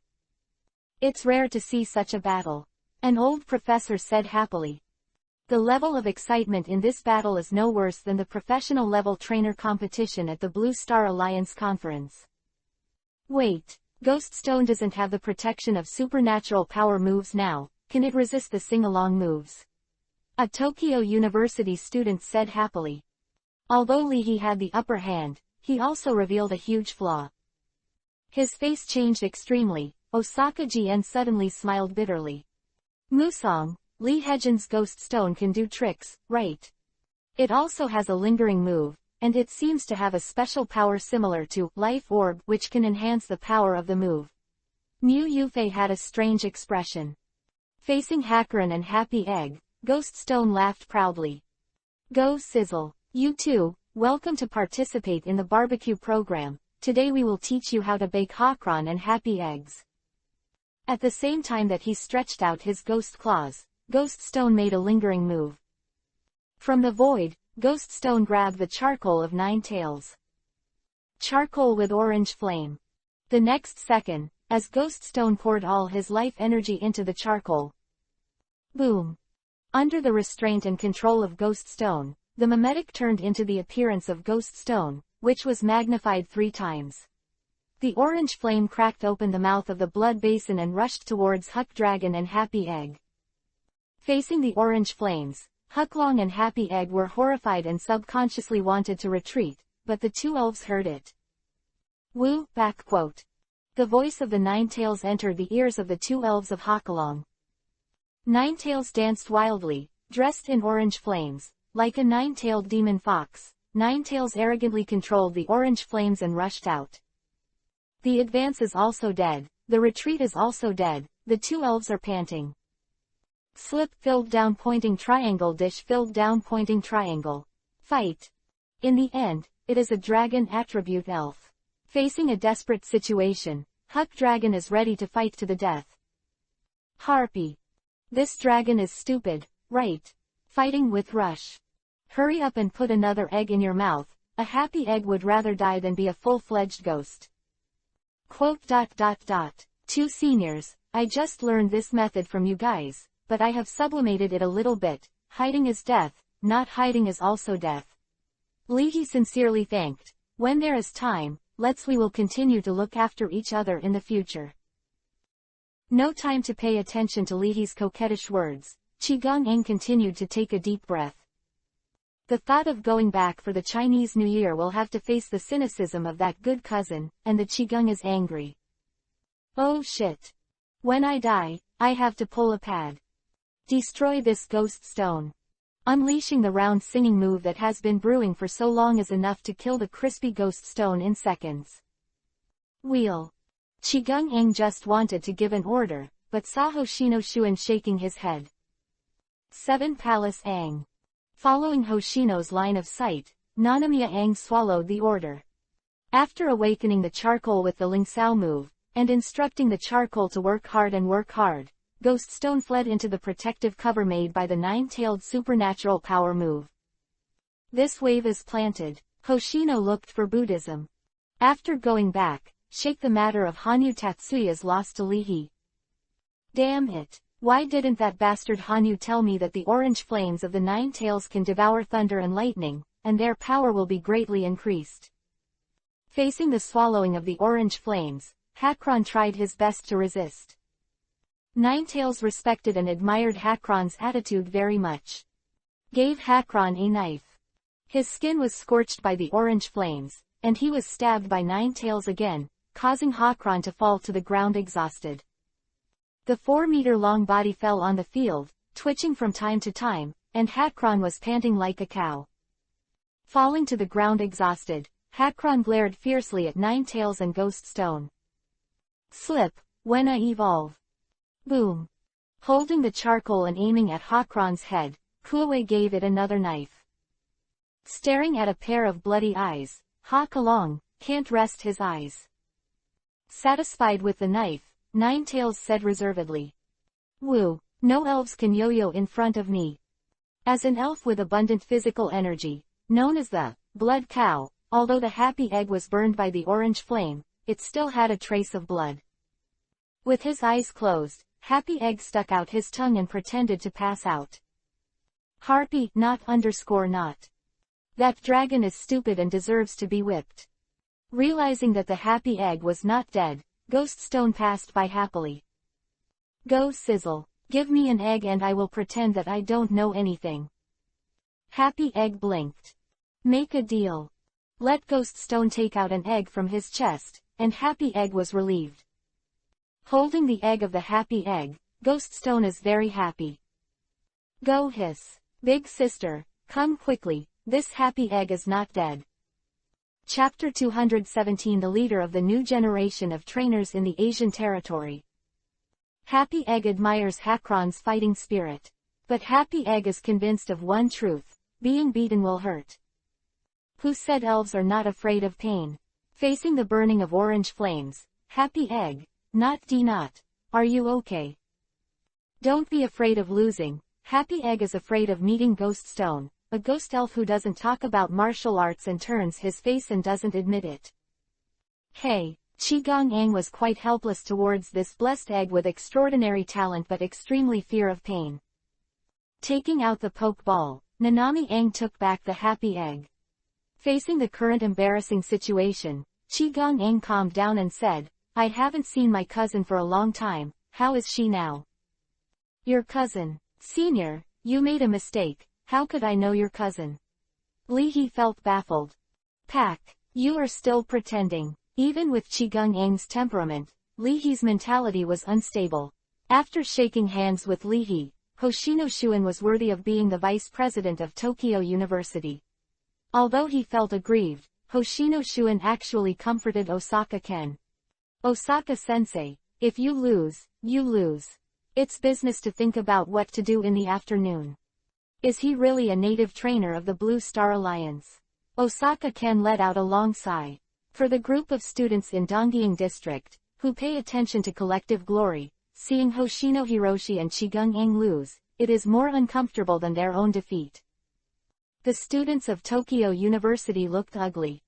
S1: It's rare to see such a battle. An old professor said happily. The level of excitement in this battle is no worse than the professional level trainer competition at the Blue Star Alliance conference. Wait, Ghost Stone doesn't have the protection of supernatural power moves now, can it resist the sing-along moves? A Tokyo University student said happily. Although Lee He had the upper hand, he also revealed a huge flaw. His face changed extremely, Osaka Jien suddenly smiled bitterly. Musong, Lee Hejin's Ghost Stone can do tricks, right? It also has a lingering move, and it seems to have a special power similar to Life Orb which can enhance the power of the move. Mu Yufei had a strange expression. Facing Hakron and Happy Egg, Ghost Stone laughed proudly. Go Sizzle, you too, welcome to participate in the barbecue program, today we will teach you how to bake Hakron and Happy Eggs. At the same time that he stretched out his ghost claws, Ghost Stone made a lingering move. From the void, Ghost Stone grabbed the charcoal of 9 tails. Charcoal with orange flame. The next second, as Ghost Stone poured all his life energy into the charcoal. Boom! Under the restraint and control of Ghost Stone, the mimetic turned into the appearance of Ghost Stone, which was magnified 3 times. The orange flame cracked open the mouth of the blood basin and rushed towards Huck Dragon and Happy Egg. Facing the orange flames, Hucklong and Happy Egg were horrified and subconsciously wanted to retreat, but the 2 elves heard it. Woo, backquote. The voice of the 9 tails entered the ears of the 2 elves of Hucklong. 9 tails danced wildly, dressed in orange flames, like a 9-tailed demon fox. 9 tails arrogantly controlled the orange flames and rushed out. The advance is also dead, the retreat is also dead, the 2 elves are panting. Slip filled down pointing triangle dish filled down pointing triangle. Fight. In the end, it is a dragon attribute elf. Facing a desperate situation, Huck Dragon is ready to fight to the death. Harpy. This dragon is stupid, right? Fighting with rush. Hurry up and put another egg in your mouth, a happy egg would rather die than be a full-fledged ghost. Quote. 2 seniors, I just learned this method from you guys, but I have sublimated it a little bit, hiding is death, not hiding is also death. Lee He sincerely thanked. When there is time, we will continue to look after each other in the future. No time to pay attention to Lee He's coquettish words, Qigong Eng continued to take a deep breath. The thought of going back for the Chinese New Year will have to face the cynicism of that good cousin, and the Qigong is angry. Oh shit. When I die, I have to pull a pad. Destroy this ghost stone. Unleashing the round singing move that has been brewing for so long is enough to kill the crispy ghost stone in seconds. Wheel. Qigong Eng just wanted to give an order, but saw Hoshino Shuan shaking his head. 7 Palace Ang. Following Hoshino's line of sight, Nanamiya Ang swallowed the order. After awakening the charcoal with the Ling Sao move, and instructing the charcoal to work hard, Ghoststone fled into the protective cover made by the nine-tailed supernatural power move. This wave is planted. Hoshino looked for Buddhism. After going back, shake the matter of Hanyu Tatsuya's loss to Lihi. Damn it. Why didn't that bastard Hanyu tell me that the orange flames of the nine tails can devour thunder and lightning, and their power will be greatly increased? Facing the swallowing of the orange flames, Hakron tried his best to resist. Ninetails respected and admired Hakron's attitude very much. Gave Hakron a knife. His skin was scorched by the orange flames, and he was stabbed by Ninetails again, causing Hakron to fall to the ground exhausted. The 4-meter-long body fell on the field, twitching from time to time, and Hakron was panting like a cow. Falling to the ground exhausted, Hakron glared fiercely at Ninetails and Ghoststone. Slip, when I evolve. Boom. Holding the charcoal and aiming at Hakron's head, Kuwei gave it another knife. Staring at a pair of bloody eyes, Hakalong can't rest his eyes. Satisfied with the knife, Ninetails said reservedly. Woo, no elves can yo-yo in front of me. As an elf with abundant physical energy, known as the blood cow, although the happy egg was burned by the orange flame, it still had a trace of blood. With his eyes closed, Happy Egg stuck out his tongue and pretended to pass out. Harpy, not. That dragon is stupid and deserves to be whipped. Realizing that the Happy Egg was not dead, Ghoststone passed by happily. Go sizzle. Give me an egg and I will pretend that I don't know anything. Happy Egg blinked. Make a deal. Let Ghoststone take out an egg from his chest, and Happy Egg was relieved. Holding the egg of the Happy Egg, Ghoststone is very happy. Go hiss. Big sister, come quickly, this Happy Egg is not dead. Chapter 217 The leader of the new generation of trainers in the Asian territory. Happy Egg admires Hakron's fighting spirit. But Happy Egg is convinced of one truth: being beaten will hurt. Who said elves are not afraid of pain? Facing the burning of orange flames, Happy Egg, not. Are you okay? Don't be afraid of losing. Happy Egg is afraid of meeting Ghoststone, a ghost elf who doesn't talk about martial arts and turns his face and doesn't admit it. Hey, Qigong Ang was quite helpless towards this blessed egg with extraordinary talent but extremely fear of pain. Taking out the poke ball, Nanami Ang took back the Happy Egg. Facing the current embarrassing situation, Qigong Ang calmed down and said, I haven't seen my cousin for a long time, how is she now? Your cousin, Senior, you made a mistake, how could I know your cousin? Lihi felt baffled. Pack, you are still pretending. Even with Qigong Ang's temperament, Lihi's mentality was unstable. After shaking hands with Lihi, Hoshino Shuin was worthy of being the vice president of Tokyo University. Although he felt aggrieved, Hoshino Shuin actually comforted Osaka Ken. Osaka-sensei, if you lose, you lose. It's business to think about what to do in the afternoon. Is he really a native trainer of the Blue Star Alliance? Osaka Ken let out a long sigh. For the group of students in Dongying District, who pay attention to collective glory, seeing Hoshino Hiroshi and Qigong Ang lose, it is more uncomfortable than their own defeat. The students of Tokyo University looked ugly.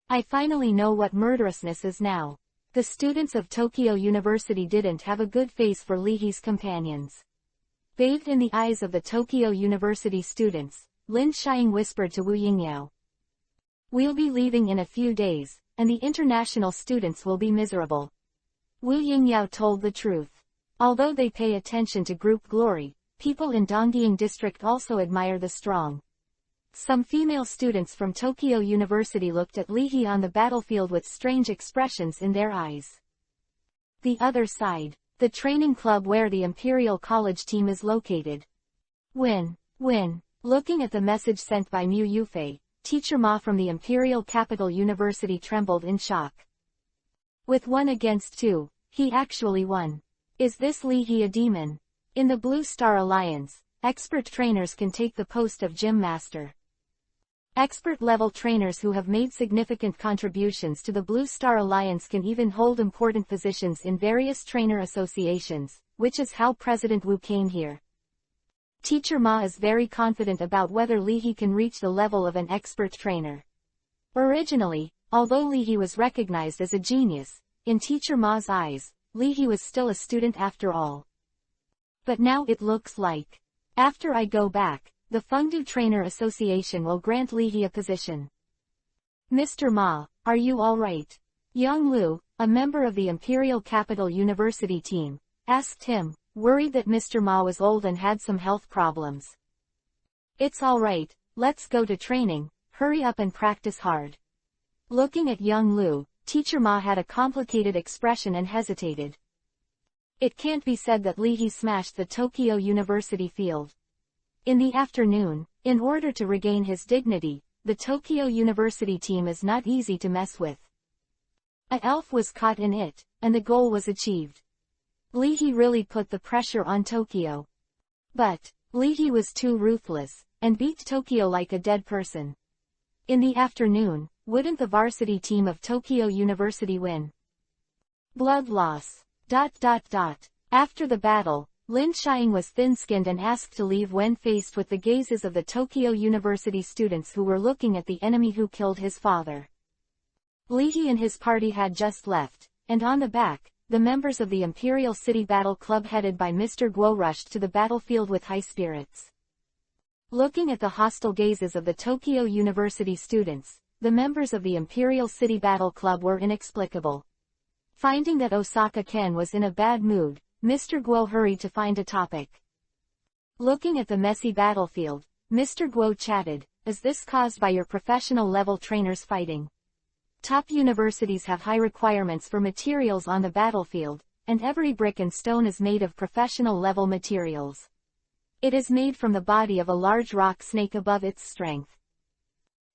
S1: I finally know what murderousness is now. The students of Tokyo University didn't have a good face for Lihi's companions. Bathed in the eyes of the Tokyo University students, Lin Xiang whispered to Wu Yingyao. We'll be leaving in a few days, and the international students will be miserable. Wu Yingyao told the truth. Although they pay attention to group glory, people in Dongying District also admire the strong. Some female students from Tokyo University looked at Lihi on the battlefield with strange expressions in their eyes. The other side, the training club where the Imperial College team is located. Win. Looking at the message sent by Mu Yufei, Teacher Ma from the Imperial Capital University trembled in shock. With 1 against 2, he actually won. Is this Lihi a demon? In the Blue Star Alliance, expert trainers can take the post of gym master. Expert-level trainers who have made significant contributions to the Blue Star Alliance can even hold important positions in various trainer associations, which is how President Wu came here. Teacher Ma is very confident about whether Li He can reach the level of an expert trainer. Originally, although Li He was recognized as a genius, in Teacher Ma's eyes, Li He was still a student after all. But now it looks like, after I go back, the Fengdu Trainer Association will grant Li He a position. Mr. Ma, are you alright? Young Lu, a member of the Imperial Capital University team, asked him, worried that Mr. Ma was old and had some health problems. It's alright, let's go to training, hurry up and practice hard. Looking at young Lu, Teacher Ma had a complicated expression and hesitated. It can't be said that Li He smashed the Tokyo University field. In the afternoon, in order to regain his dignity, the Tokyo University team is not easy to mess with. An elf was caught in it, and the goal was achieved. Li He really put the pressure on Tokyo. But, Li He was too ruthless, and beat Tokyo like a dead person. In the afternoon, wouldn't the varsity team of Tokyo University win? Blood loss. ... After the battle, Lin Xiang was thin-skinned and asked to leave when faced with the gazes of the Tokyo University students who were looking at the enemy who killed his father. Li He and his party had just left, and on the back, the members of the Imperial City Battle Club headed by Mr. Guo rushed to the battlefield with high spirits. Looking at the hostile gazes of the Tokyo University students, the members of the Imperial City Battle Club were inexplicable. Finding that Osaka Ken was in a bad mood, Mr. Guo hurried to find a topic. Looking at the messy battlefield, Mr. Guo chatted, is this caused by your professional level trainers fighting? Top universities have high requirements for materials on the battlefield, and every brick and stone is made of professional level materials. It is made from the body of a large rock snake above its strength.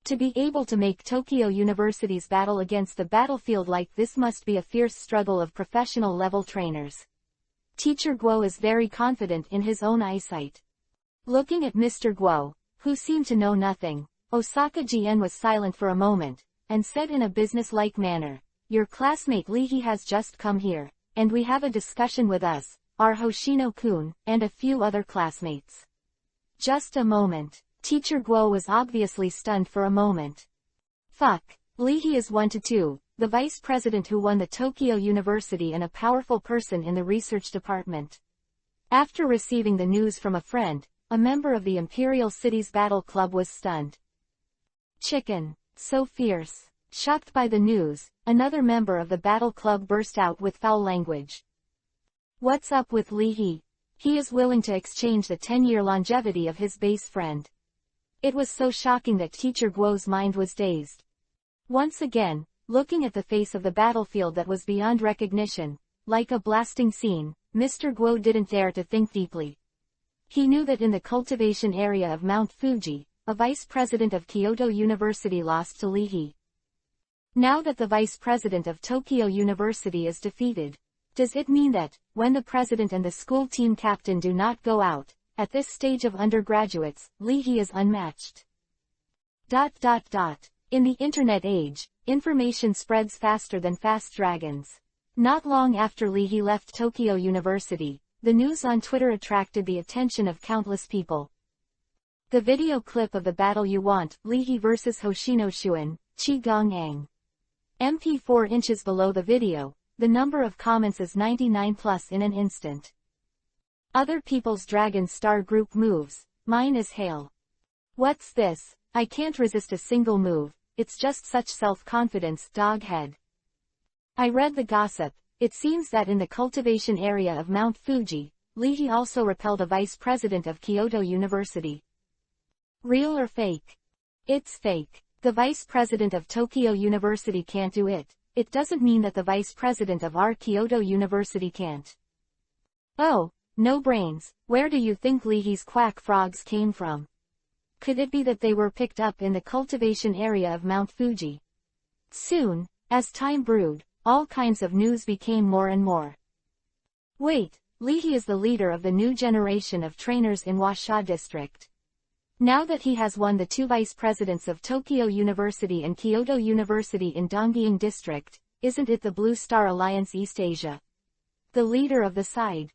S1: To be able to make Tokyo University's battle against the battlefield like this must be a fierce struggle of professional level trainers. Teacher Guo is very confident in his own eyesight. Looking at Mr. Guo, who seemed to know nothing, Osaka Jian was silent for a moment, and said in a business-like manner, your classmate Li He has just come here, and we have a discussion with us, our Hoshino-kun, and a few other classmates. Just a moment. Teacher Guo was obviously stunned for a moment. Fuck, Li He is 1-2, the vice president who won the Tokyo University and a powerful person in the research department. After receiving the news from a friend, a member of the Imperial City's Battle Club was stunned. Chicken, so fierce. Shocked by the news, another member of the Battle Club burst out with foul language. What's up with Li He? He is willing to exchange the 10-year longevity of his base friend. It was so shocking that Teacher Guo's mind was dazed. Once again, looking at the face of the battlefield that was beyond recognition, like a blasting scene, Mr. Guo didn't dare to think deeply. He knew that in the cultivation area of Mount Fuji, a vice president of Kyoto University lost to Li He. Now that the vice president of Tokyo University is defeated, does it mean that, when the president and the school team captain do not go out, at this stage of undergraduates, Li He is unmatched? In the internet age, information spreads faster than fast dragons. Not long after Li He left Tokyo University, the news on Twitter attracted the attention of countless people. The video clip of the battle you want, Li He vs Hoshino Shuan, Qi Gong Ang. MP 4 inches below the video, the number of comments is 99+ in an instant. Other people's Dragon Star group moves, mine is hail. What's this? I can't resist a single move, it's just such self-confidence, doghead. I read the gossip, it seems that in the cultivation area of Mount Fuji, Li He also repelled a vice president of Kyoto University. Real or fake? It's fake. The vice president of Tokyo University can't do it. It doesn't mean that the vice president of our Kyoto University can't. Oh, no brains, where do you think Li He's quack frogs came from? Could it be that they were picked up in the cultivation area of Mount Fuji? Soon, as time brewed, all kinds of news became more and more. Wait, Li He is the leader of the new generation of trainers in Washa district. Now that he has won the two vice presidents of Tokyo University and Kyoto University in Dongying district, isn't it the Blue Star Alliance East Asia? The leader of the side.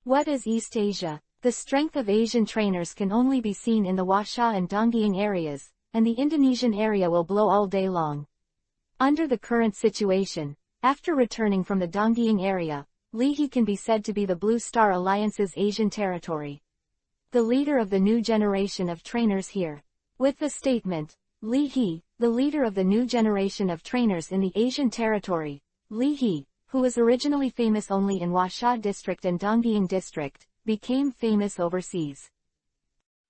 S1: What is East Asia? The strength of Asian trainers can only be seen in the Washa and Donggying areas, and the Indonesian area will blow all day long. Under the current situation, after returning from the Donggying area, Leahy can be said to be the Blue Star Alliance's Asian territory. The leader of the new generation of trainers here. With the statement, Leahy, the leader of the new generation of trainers in the Asian territory, Leahy, who was originally famous only in Washa district and Donggying district, became famous overseas.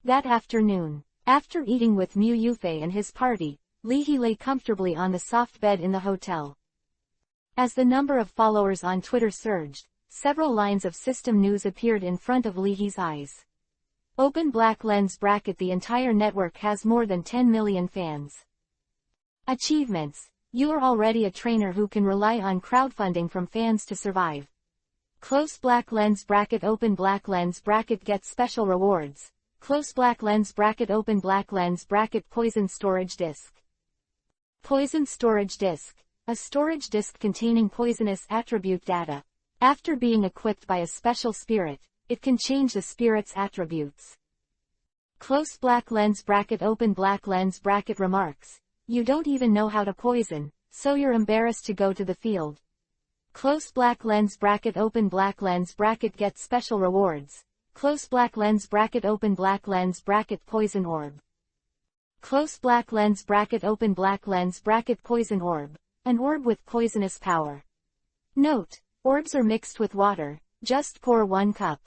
S1: That afternoon, after eating with Mu Yufei and his party, Leahy lay comfortably on the soft bed in the hotel. As the number of followers on Twitter surged, several lines of system news appeared in front of Leahy's eyes. Open black lens bracket. The entire network has more than 10 million fans. Achievements. You are already a trainer who can rely on crowdfunding from fans to survive. Close black lens bracket. Open black lens bracket. Get special rewards. Close black lens bracket. Open black lens bracket. Poison storage disk. Poison storage disk. A storage disk containing poisonous attribute data. After being equipped by a special spirit, it can change the spirit's attributes. Close black lens bracket. Open black lens bracket. Remarks. You don't even know how to poison, so you're embarrassed to go to the field. Close black lens bracket. Open black lens bracket. Get special rewards. Close black lens bracket. Open black lens bracket. Poison orb. Close black lens bracket. Open black lens bracket. Poison orb. An orb with poisonous power. Note, orbs are mixed with water, just pour 1 cup.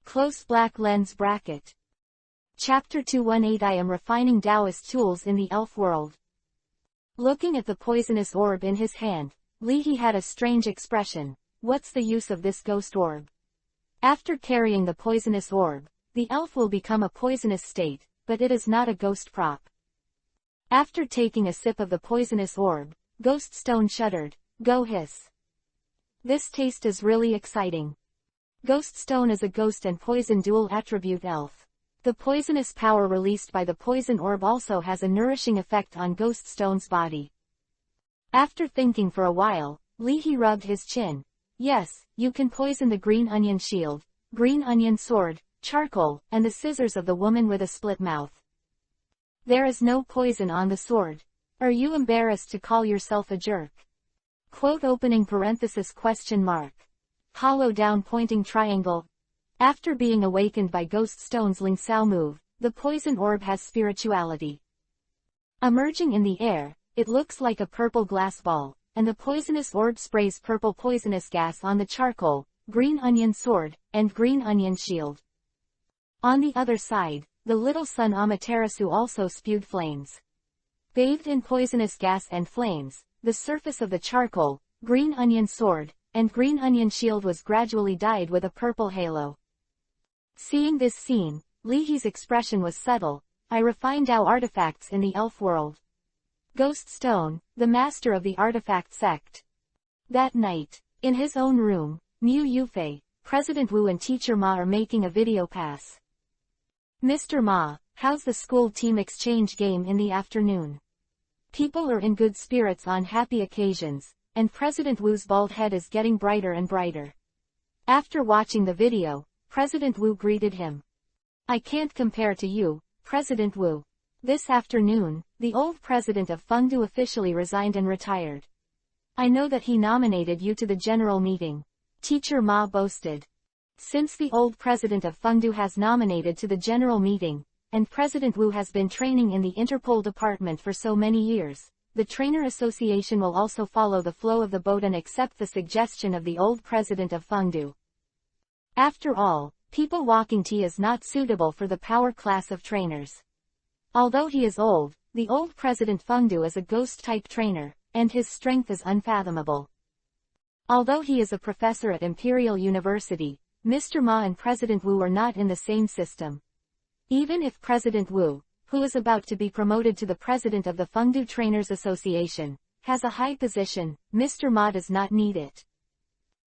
S1: Close black lens bracket. Chapter 218. I am refining Taoist tools in the elf world. Looking at the poisonous orb in his hand, Leahy had a strange expression. What's the use of this ghost orb? After carrying the poisonous orb, the elf will become a poisonous state, but it is not a ghost prop. After taking a sip of the poisonous orb, Ghost Stone shuddered. Go hiss. This taste is really exciting. Ghost Stone is a ghost and poison dual attribute elf. The poisonous power released by the poison orb also has a nourishing effect on Ghost Stone's body. After thinking for a while, Leahy rubbed his chin. Yes, you can poison the green onion shield, green onion sword, charcoal, and the scissors of the woman with a split mouth. There is no poison on the sword. Are you embarrassed to call yourself a jerk? Quote opening parenthesis question mark. Hollow down pointing triangle. After being awakened by Ghost Stone's Ling Sao move, the poison orb has spirituality. Emerging in the air, it looks like a purple glass ball, and the poisonous orb sprays purple poisonous gas on the charcoal, green onion sword, and green onion shield. On the other side, the little sun Amaterasu also spewed flames. Bathed in poisonous gas and flames, the surface of the charcoal, green onion sword, and green onion shield was gradually dyed with a purple halo. Seeing this scene, Leahy's expression was subtle. I refined our artifacts in the elf world. Ghost Stone, the master of the artifact sect. That night, in his own room, Mu Yufei, President Wu and Teacher Ma are making a video pass. Mr. Ma, how's the school team exchange game in the afternoon? People are in good spirits on happy occasions, and President Wu's bald head is getting brighter and brighter. After watching the video, President Wu greeted him. I can't compare to you, President Wu. This afternoon, the old president of Fengdu officially resigned and retired. I know that he nominated you to the general meeting. Teacher Ma boasted. Since the old president of Fengdu has nominated to the general meeting, and President Wu has been training in the Interpol department for so many years, the Trainer Association will also follow the flow of the boat and accept the suggestion of the old president of Fengdu. After all, people walking tea is not suitable for the power class of trainers. Although he is old, the old president Fengdu is a ghost-type trainer, and his strength is unfathomable. Although he is a professor at Imperial University, Mr. Ma and President Wu are not in the same system. Even if President Wu, who is about to be promoted to the president of the Fengdu Trainers Association, has a high position, Mr. Ma does not need it.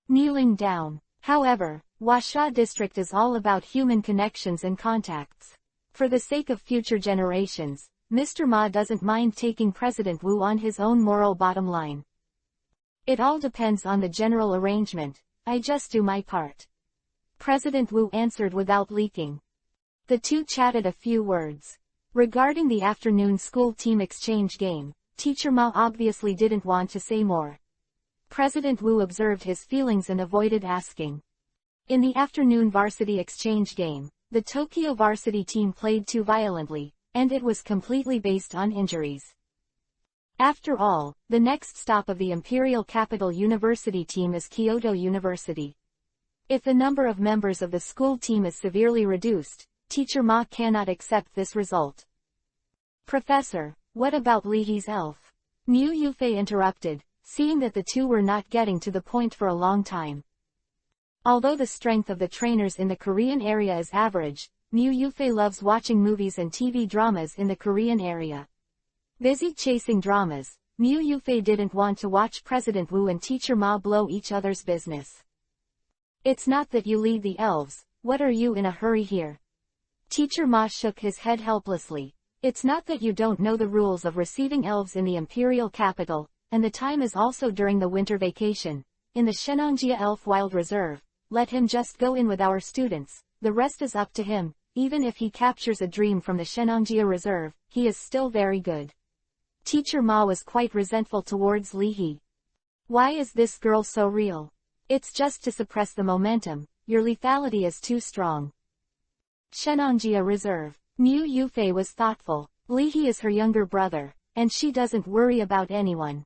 S1: Kneeling down. However, Washa district is all about human connections and contacts. For the sake of future generations, Mr. Ma doesn't mind taking President Wu on his own moral bottom line. It all depends on the general arrangement. I just do my part. President Wu answered without leaking. The two chatted a few words. Regarding the afternoon school team exchange game, Teacher Ma obviously didn't want to say more. President Wu observed his feelings and avoided asking. In the afternoon varsity exchange game, the Tokyo varsity team played too violently, and it was completely based on injuries. After all, the next stop of the Imperial Capital University team is Kyoto University. If the number of members of the school team is severely reduced, Teacher Ma cannot accept this result. Professor, what about Li He's elf? Mu Yufei interrupted, seeing that the two were not getting to the point for a long time. Although the strength of the trainers in the Korean area is average, Mu Yufei loves watching movies and TV dramas in the Korean area. Busy chasing dramas, Mu Yufei didn't want to watch President Wu and Teacher Ma blow each other's business. It's not that you lead the elves, what are you in a hurry here? Teacher Ma shook his head helplessly. It's not that you don't know the rules of receiving elves in the imperial capital, and the time is also during the winter vacation. In the Shenanjia Elf Wild Reserve, let him just go in with our students, the rest is up to him. Even if he captures a dream from the Shenanjia Reserve, he is still very good. Teacher Ma was quite resentful towards Li He. Why is this girl so real? It's just to suppress the momentum, your lethality is too strong. Shenanjia Reserve. Mu Yufei was thoughtful. Li He is her younger brother, and she doesn't worry about anyone.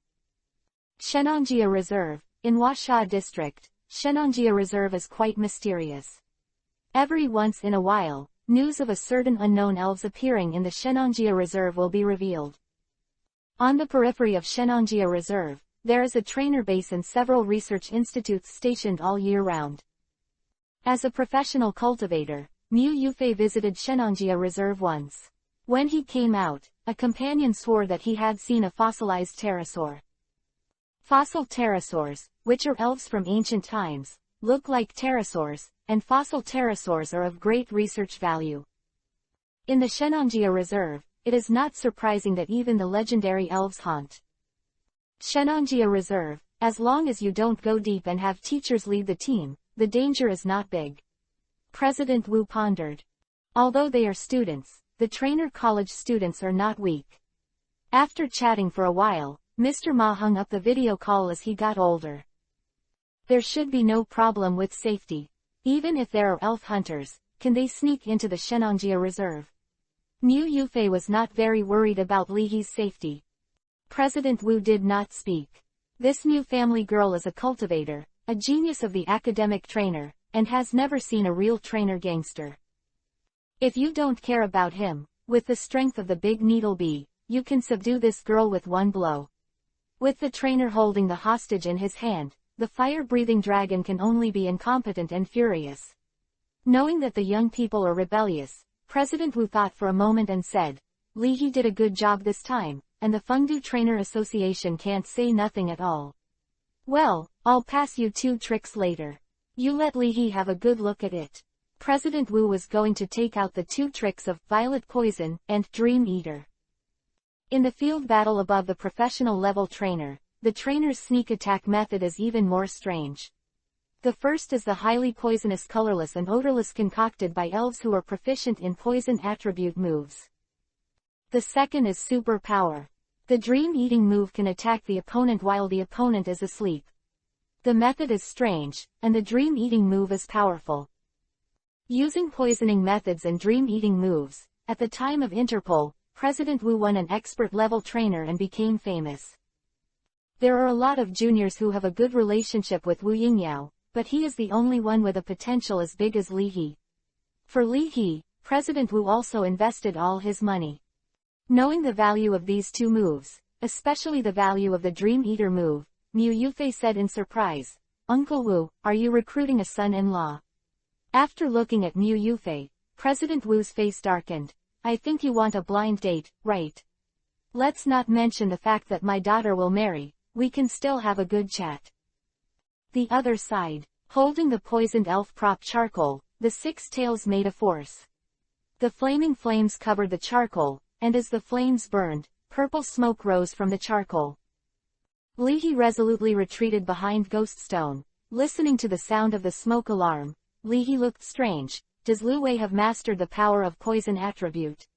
S1: Shenanjia Reserve. In Huasha District, Shenanjia Reserve is quite mysterious. Every once in a while, news of a certain unknown elves appearing in the Shenanjia Reserve will be revealed. On the periphery of Shenanjia Reserve, there is a trainer base and several research institutes stationed all year round. As a professional cultivator, Mu Yufei visited Shenanjia Reserve once. When he came out, a companion swore that he had seen a fossilized pterosaur. Fossil pterosaurs, which are elves from ancient times, look like pterosaurs, and fossil pterosaurs are of great research value. In the Shenanjia Reserve, it is not surprising that even the legendary elves haunt Shenanjia Reserve. As long as you don't go deep and have teachers lead the team, the danger is not big. President Wu pondered. Although they are students, the trainer college students are not weak. After chatting for a while, Mr. Ma hung up the video call as he got older. There should be no problem with safety. Even if there are elf hunters, can they sneak into the Shenanjia Reserve? Mu Yufei was not very worried about Li He's safety. President Wu did not speak. This new family girl is a cultivator, a genius of the academic trainer, and has never seen a real trainer gangster. If you don't care about him, with the strength of the big needle bee, you can subdue this girl with one blow. With the trainer holding the hostage in his hand, the fire-breathing dragon can only be incompetent and furious. Knowing that the young people are rebellious, President Wu thought for a moment and said, Li He did a good job this time, and the Fengdu Trainer Association can't say nothing at all. Well, I'll pass you 2 tricks later. You let Li He have a good look at it. President Wu was going to take out the 2 tricks of Violet Poison and Dream Eater. In the field battle above the professional level trainer, the trainer's sneak attack method is even more strange. The first is the highly poisonous colorless and odorless concocted by elves who are proficient in poison attribute moves. The second is super power. The dream eating move can attack the opponent while the opponent is asleep. The method is strange, and the dream eating move is powerful. Using poisoning methods and dream eating moves, at the time of Interpol, President Wu won an expert-level trainer and became famous. There are a lot of juniors who have a good relationship with Wu Yingyao, but he is the only one with a potential as big as Li He. For Li He, President Wu also invested all his money. Knowing the value of these 2 moves, especially the value of the Dream Eater move, Mu Yufei said in surprise, Uncle Wu, are you recruiting a son-in-law? After looking at Mu Yufei, President Wu's face darkened. I think you want a blind date, right? Let's not mention the fact that my daughter will marry, we can still have a good chat. The other side, holding the poisoned elf prop charcoal, the 6 tails made a force. The flaming flames covered the charcoal, and as the flames burned, purple smoke rose from the charcoal. Li He resolutely retreated behind Ghost Stone, listening to the sound of the smoke alarm. Li He looked strange. Does Lu Wei have mastered the power of poison attribute?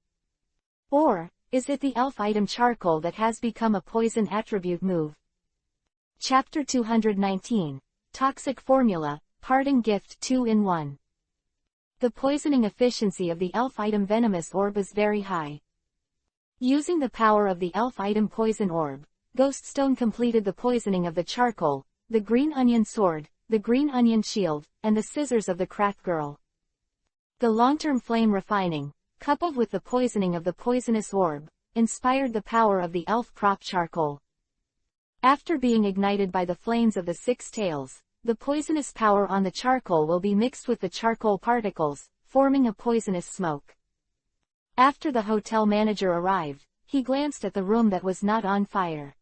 S1: Or, is it the elf item charcoal that has become a poison attribute move? Chapter 219. Toxic Formula, Parting Gift 2-in-1. The poisoning efficiency of the elf item Venomous Orb is very high. Using the power of the elf item Poison Orb, Ghoststone completed the poisoning of the charcoal, the green onion sword, the green onion shield, and the scissors of the crack girl. The long-term flame refining, coupled with the poisoning of the poisonous orb, inspired the power of the elf crop charcoal. After being ignited by the flames of the 6 tails, the poisonous power on the charcoal will be mixed with the charcoal particles, forming a poisonous smoke. After the hotel manager arrived, he glanced at the room that was not on fire.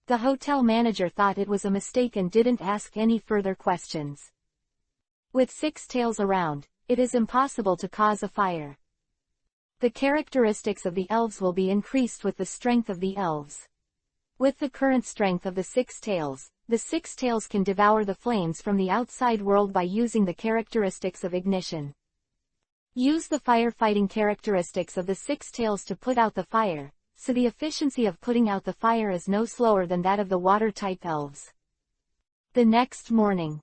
S1: The hotel manager thought it was a mistake and didn't ask any further questions. With 6 tails around, it is impossible to cause a fire. The characteristics of the elves will be increased with the strength of the elves. With the current strength of the 6 tails, the 6 tails can devour the flames from the outside world by using the characteristics of ignition. Use the firefighting characteristics of the 6 tails to put out the fire, so the efficiency of putting out the fire is no slower than that of the water-type elves. The next morning.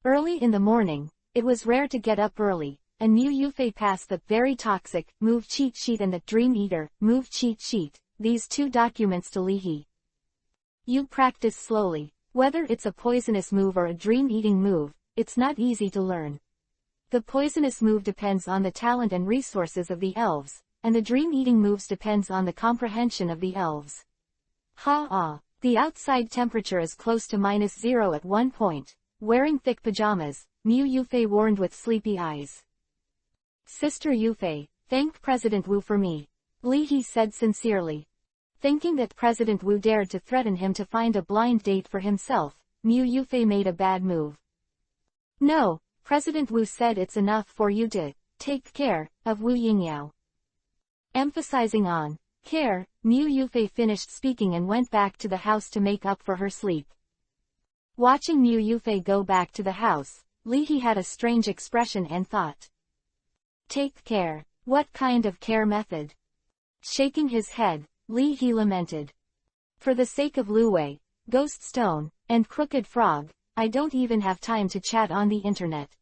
S1: Early in the morning, it was rare to get up early, and Mu Yufei passed the Very Toxic Move Cheat Sheet and the Dream Eater Move Cheat Sheet, these 2 documents to Li He. You practice slowly. Whether it's a poisonous move or a dream-eating move, it's not easy to learn. The poisonous move depends on the talent and resources of the elves, and the dream-eating moves depends on the comprehension of the elves. The outside temperature is close to -0 at one point. Wearing thick pajamas, Mu Yufei warned with sleepy eyes. Sister Yufei, thank President Wu for me. Li He said sincerely. Thinking that President Wu dared to threaten him to find a blind date for himself, Mu Yufei made a bad move. No, President Wu said it's enough for you to take care of Wu Yingyao. Emphasizing on care, Mu Yufei finished speaking and went back to the house to make up for her sleep. Watching Mu Yufei go back to the house, Li He had a strange expression and thought. Take care. What kind of care method? Shaking his head, Li He lamented. For the sake of Lu Wei, Ghoststone, and Crooked Frog, I don't even have time to chat on the internet.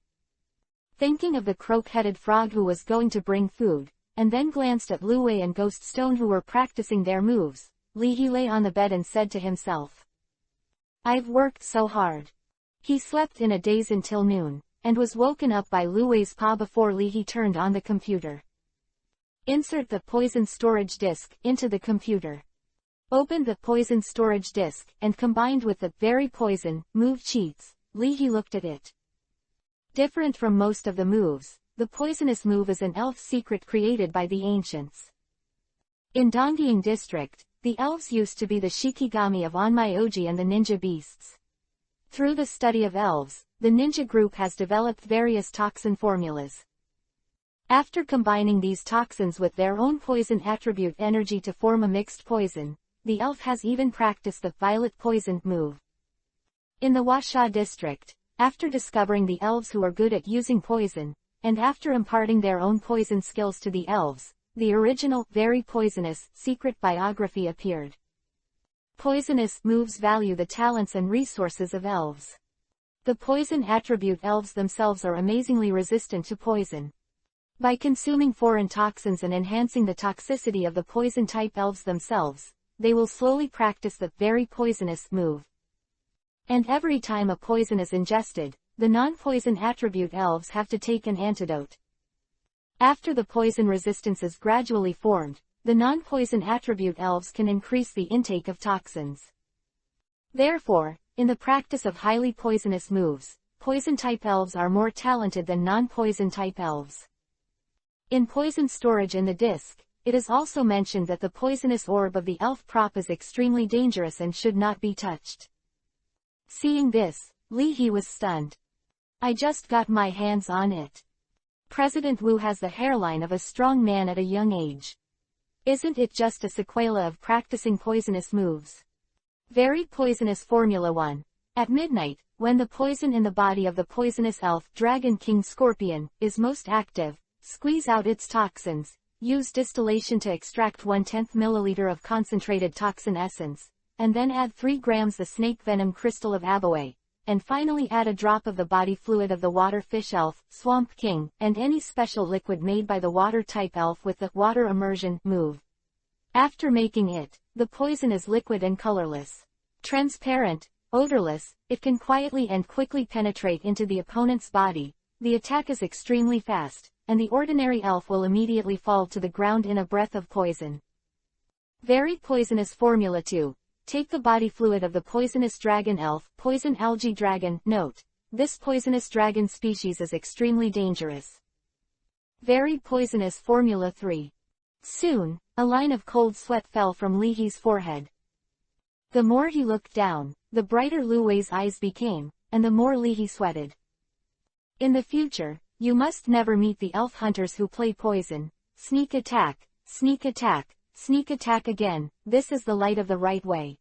S1: Thinking of the croak-headed frog who was going to bring food, and then glanced at Lu Wei and Ghoststone who were practicing their moves, Li He lay on the bed and said to himself. I've worked so hard. He slept in a daze until noon, and was woken up by Lu Wei's paw before Li He turned on the computer. Insert the poison storage disk into the computer. Opened the poison storage disk, and combined with the Very Poison move cheats, Li He looked at it. Different from most of the moves, the poisonous move is an elf secret created by the ancients. In Donggying District, the elves used to be the Shikigami of Onmyoji and the ninja beasts. Through the study of elves, the ninja group has developed various toxin formulas. After combining these toxins with their own poison attribute energy to form a mixed poison, the elf has even practiced the Violet Poison move. In the Huasha district, after discovering the elves who are good at using poison, and after imparting their own poison skills to the elves, the original, Very Poisonous, secret biography appeared. Poisonous moves value the talents and resources of elves. The poison attribute elves themselves are amazingly resistant to poison. By consuming foreign toxins and enhancing the toxicity of the poison-type elves themselves, they will slowly practice the Very Poisonous move. And every time a poison is ingested, the non-poison attribute elves have to take an antidote. After the poison resistance is gradually formed, the non-poison attribute elves can increase the intake of toxins. Therefore, in the practice of highly poisonous moves, poison-type elves are more talented than non-poison-type elves. In poison storage in the disc, it is also mentioned that the poisonous orb of the elf prop is extremely dangerous and should not be touched. Seeing this, Li He was stunned. I just got my hands on it. President Wu has the hairline of a strong man at a young age. Isn't it just a sequela of practicing poisonous moves? Very Poisonous Formula 1. At midnight, when the poison in the body of the poisonous elf dragon king scorpion is most active, squeeze out its toxins, use distillation to extract 1/10 milliliter of concentrated toxin essence, and then add 3 grams the snake venom crystal of aboe, and finally add a drop of the body fluid of the water fish elf, swamp king, and any special liquid made by the water type elf with the water immersion move. After making it, the poison is liquid and colorless. Transparent, odorless, it can quietly and quickly penetrate into the opponent's body. The attack is extremely fast, and the ordinary elf will immediately fall to the ground in a breath of poison. Very poisonous Formula 2. Take the body fluid of the poisonous dragon elf, poison algae dragon. Note: this poisonous dragon species is extremely dangerous. Very poisonous Formula 3. Soon, a line of cold sweat fell from Li He's forehead. The more he looked down, the brighter Lu Wei's eyes became, and the more Li He sweated. In the future, you must never meet the elf hunters who play poison. Sneak attack, sneak attack, sneak attack again. This is the light of the right way.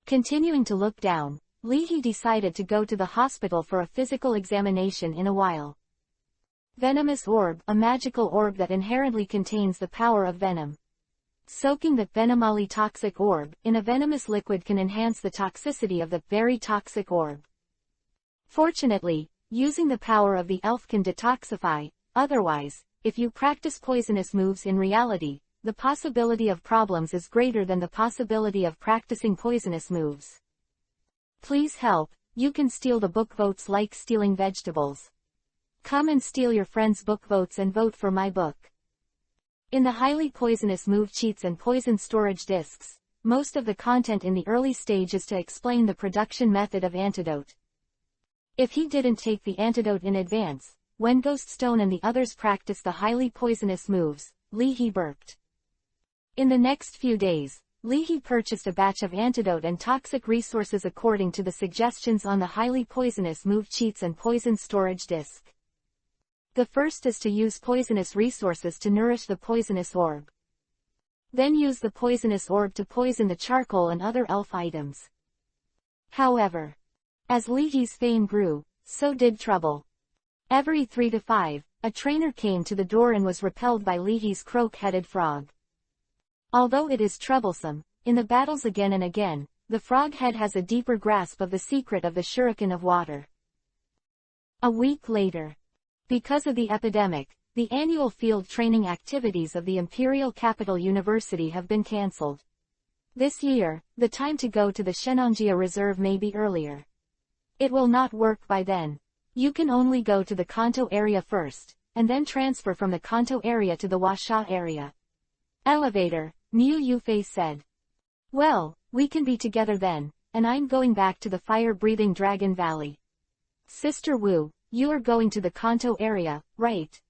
S1: Continuing to look down, Li He decided to go to the hospital for a physical examination in a while. Venomous orb, a magical orb that inherently contains the power of venom. Soaking the venomally toxic orb in a venomous liquid can enhance the toxicity of the very toxic orb. Fortunately, using the power of the elf can detoxify. Otherwise, if you practice poisonous moves in reality, the possibility of problems is greater than the possibility of practicing poisonous moves. Please help, you can steal the book votes like stealing vegetables. Come and steal your friends' book votes and vote for my book. In the highly poisonous move cheats and poison storage discs, most of the content in the early stage is to explain the production method of antidote. If he didn't take the antidote in advance, when Ghost Stone and the others practiced the highly poisonous moves, Li He burped. In the next few days, Li He purchased a batch of antidote and toxic resources according to the suggestions on the highly poisonous move cheats and poison storage disc. The first is to use poisonous resources to nourish the poisonous orb. Then use the poisonous orb to poison the charcoal and other elf items. However, as Li He's fame grew, so did trouble. Every 3 to 5, a trainer came to the door and was repelled by Li He's croak-headed frog. Although it is troublesome, in the battles again and again, the frog head has a deeper grasp of the secret of the shuriken of water. A week later. Because of the epidemic, the annual field training activities of the Imperial Capital University have been cancelled. This year, the time to go to the Shenanjia Reserve may be earlier. It will not work by then. You can only go to the Kanto area first, and then transfer from the Kanto area to the Huasha area. Elevator, Mu Yufei said. Well, we can be together then, and I'm going back to the fire-breathing Dragon Valley. Sister Wu, you are going to the Kanto area, right?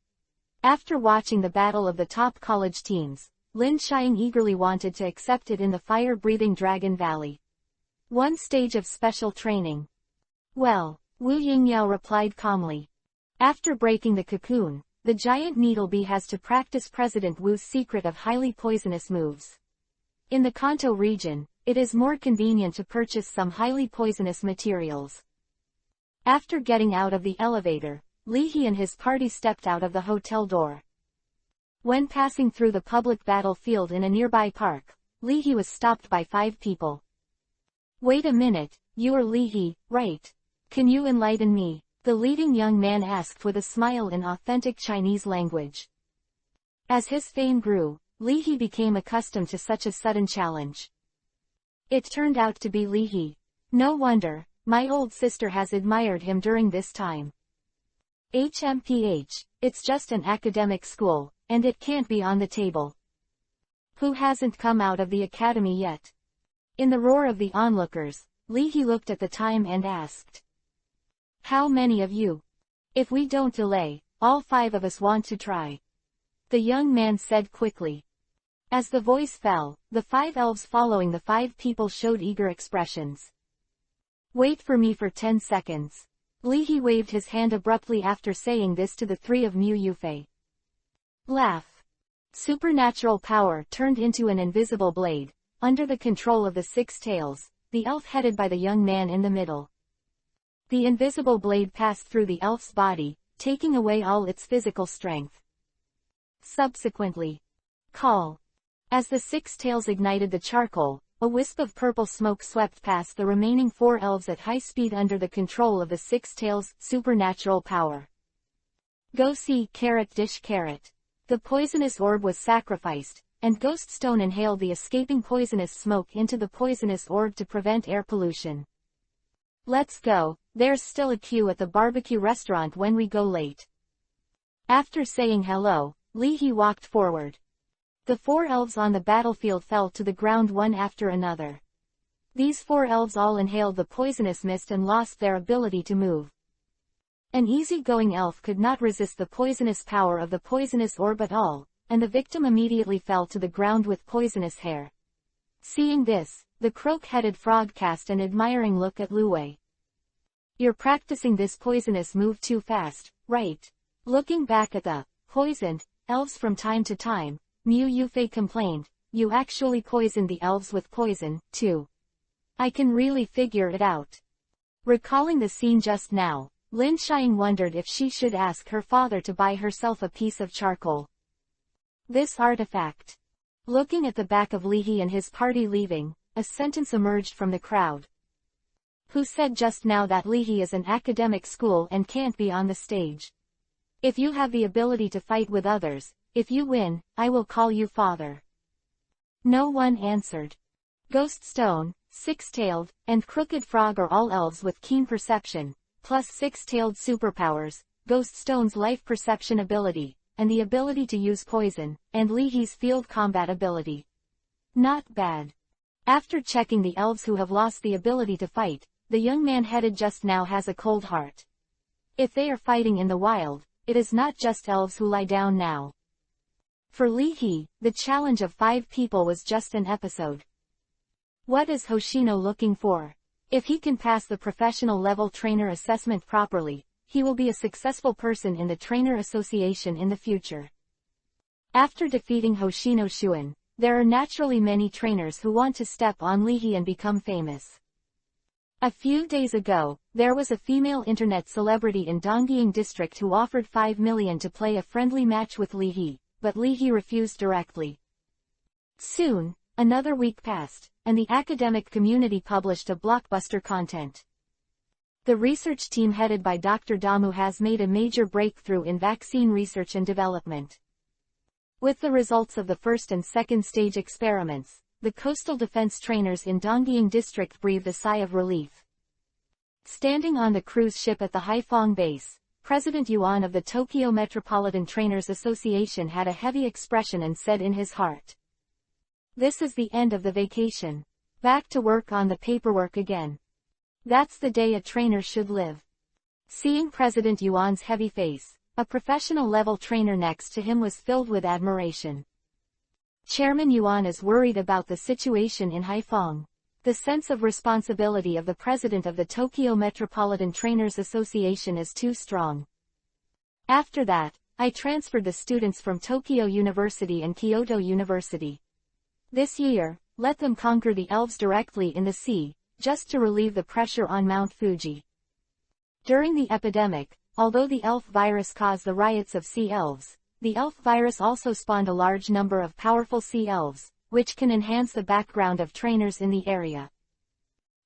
S1: After watching the battle of the top college teams, Lin Xiang eagerly wanted to accept it in the fire-breathing Dragon Valley. One stage of special training. Well, Wu Yingyao replied calmly. After breaking the cocoon, the giant needle bee has to practice President Wu's secret of highly poisonous moves. In the Kanto region, it is more convenient to purchase some highly poisonous materials. After getting out of the elevator, Li He and his party stepped out of the hotel door. When passing through the public battlefield in a nearby park, Li He was stopped by 5 people. Wait a minute, you are Li He, right? Can you enlighten me? The leading young man asked with a smile in authentic Chinese language. As his fame grew, Li He became accustomed to such a sudden challenge. It turned out to be Li He. No wonder, my old sister has admired him during this time. HMPH, it's just an academic school, and it can't be on the table. Who hasn't come out of the academy yet? In the roar of the onlookers, Li He looked at the time and asked. How many of you? If we don't delay, all 5 of us want to try. The young man said quickly. As the voice fell, the 5 elves following the 5 people showed eager expressions. Wait for me for 10 seconds. Li He waved his hand abruptly after saying this to the 3 of Mu Yufei. Laugh. Supernatural power turned into an invisible blade. Under the control of the 6 tails, the elf headed by the young man in the middle. The invisible blade passed through the elf's body, taking away all its physical strength. Subsequently, call. As the six tails ignited the charcoal, a wisp of purple smoke swept past the remaining four elves at high speed under the control of the six tails' supernatural power. Go see carrot dish carrot. The poisonous orb was sacrificed, and Ghost Stone inhaled the escaping poisonous smoke into the poisonous orb to prevent air pollution. Let's go, there's still a queue at the barbecue restaurant when we go late. After saying hello, Leahy walked forward. The four elves on the battlefield fell to the ground one after another. These four elves all inhaled the poisonous mist and lost their ability to move. An easy-going elf could not resist the poisonous power of the poisonous orb at all, and the victim immediately fell to the ground with poisonous hair. Seeing this, the croak-headed frog cast an admiring look at Luwei. You're practicing this poisonous move too fast, right? Looking back at the poisoned elves from time to time, Mu Yufei complained, you actually poisoned the elves with poison, too. I can really figure it out. Recalling the scene just now, Lin Xiang wondered if she should ask her father to buy herself a piece of charcoal. This artifact. Looking at the back of Leahy and his party leaving, a sentence emerged from the crowd. Who said just now that Leahy is an academic school and can't be on the stage? If you have the ability to fight with others, if you win, I will call you father. No one answered. Ghost Stone, Six-Tailed, and Crooked Frog are all elves with keen perception, plus six-tailed superpowers, Ghost Stone's life perception ability, and the ability to use poison, and Leahy's field combat ability. Not bad. After checking the elves who have lost the ability to fight, the young man headed just now has a cold heart. If they are fighting in the wild, it is not just elves who lie down now. For Leahy, the challenge of 5 people was just an episode. What is Hoshino looking for? If he can pass the professional level trainer assessment properly, he will be a successful person in the trainer association in the future. After defeating Hoshino Shuin, there are naturally many trainers who want to step on Leahy and become famous. A few days ago, there was a female internet celebrity in Donggying district who offered 5 million to play a friendly match with Leahy, but Leahy refused directly. Soon, another week passed, and the academic community published a blockbuster content. The research team headed by Dr. Damu has made a major breakthrough in vaccine research and development. With the results of the first and second stage experiments, the coastal defense trainers in Donggying district breathed a sigh of relief. Standing on the cruise ship at the Haiphong base, President Yuan of the Tokyo Metropolitan Trainers Association had a heavy expression and said in his heart, "This is the end of the vacation. Back to work on the paperwork again. That's the day a trainer should live." Seeing President Yuan's heavy face, a professional-level trainer next to him was filled with admiration. Chairman Yuan is worried about the situation in Haiphong. The sense of responsibility of the president of the Tokyo Metropolitan Trainers Association is too strong. After that, I transferred the students from Tokyo University and Kyoto University. This year, let them conquer the elves directly in the sea, just to relieve the pressure on Mount Fuji. During the epidemic, although the elf virus caused the riots of sea elves, the elf virus also spawned a large number of powerful sea elves, which can enhance the background of trainers in the area.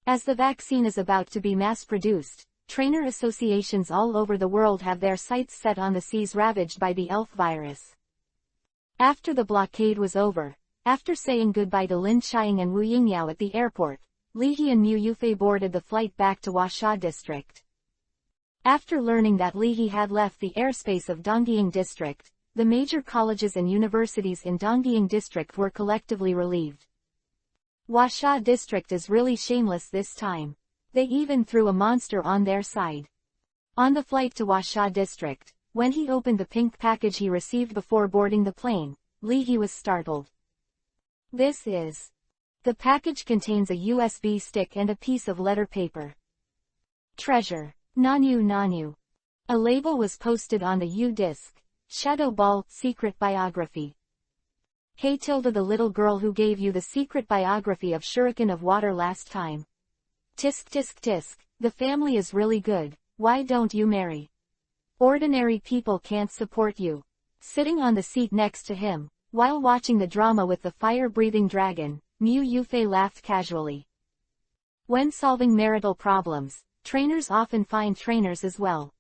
S1: As the vaccine is about to be mass-produced, trainer associations all over the world have their sights set on the seas ravaged by the elf virus. After the blockade was over, after saying goodbye to Lin Xiang and Wu Yingyao at the airport, Leahy and Mu Yufei boarded the flight back to Huasha district. After learning that Leahy had left the airspace of Donggying district, the major colleges and universities in Donggying district were collectively relieved. Huasha district is really shameless this time. They even threw a monster on their side. On the flight to Huasha district, when he opened the pink package he received before boarding the plane, Leahy was startled. This is. The package contains a USB stick and a piece of letter paper. Treasure. Nanu Nanu. A label was posted on the U-disc. Shadow Ball, Secret Biography. Hey Tilda, the little girl who gave you the secret biography of Shuriken of Water last time, Tisk tisk tisk, the family is really good, why don't you marry? Ordinary people can't support you. Sitting on the seat next to him, while watching the drama with the fire-breathing dragon, Mu Yufei laughed casually. When solving marital problems, trainers often find trainers as well.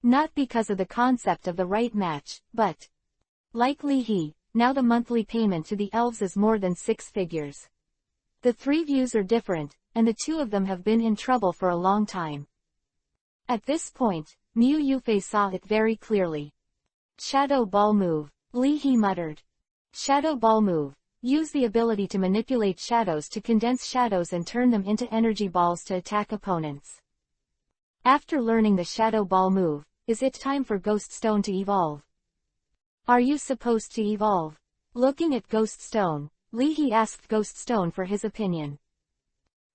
S1: Not because of the concept of the right match, but, like Li He, now the monthly payment to the elves is more than 6 figures. The 3 views are different, and the 2 of them have been in trouble for a long time. At this point, Mu Yufei saw it very clearly. Shadow ball move, Li He muttered. Shadow ball move. Use the ability to manipulate shadows to condense shadows and turn them into energy balls to attack opponents. After learning the shadow ball move, is it time for Ghost Stone to evolve? Are you supposed to evolve? Looking at Ghost Stone, Li He asked Ghost Stone for his opinion.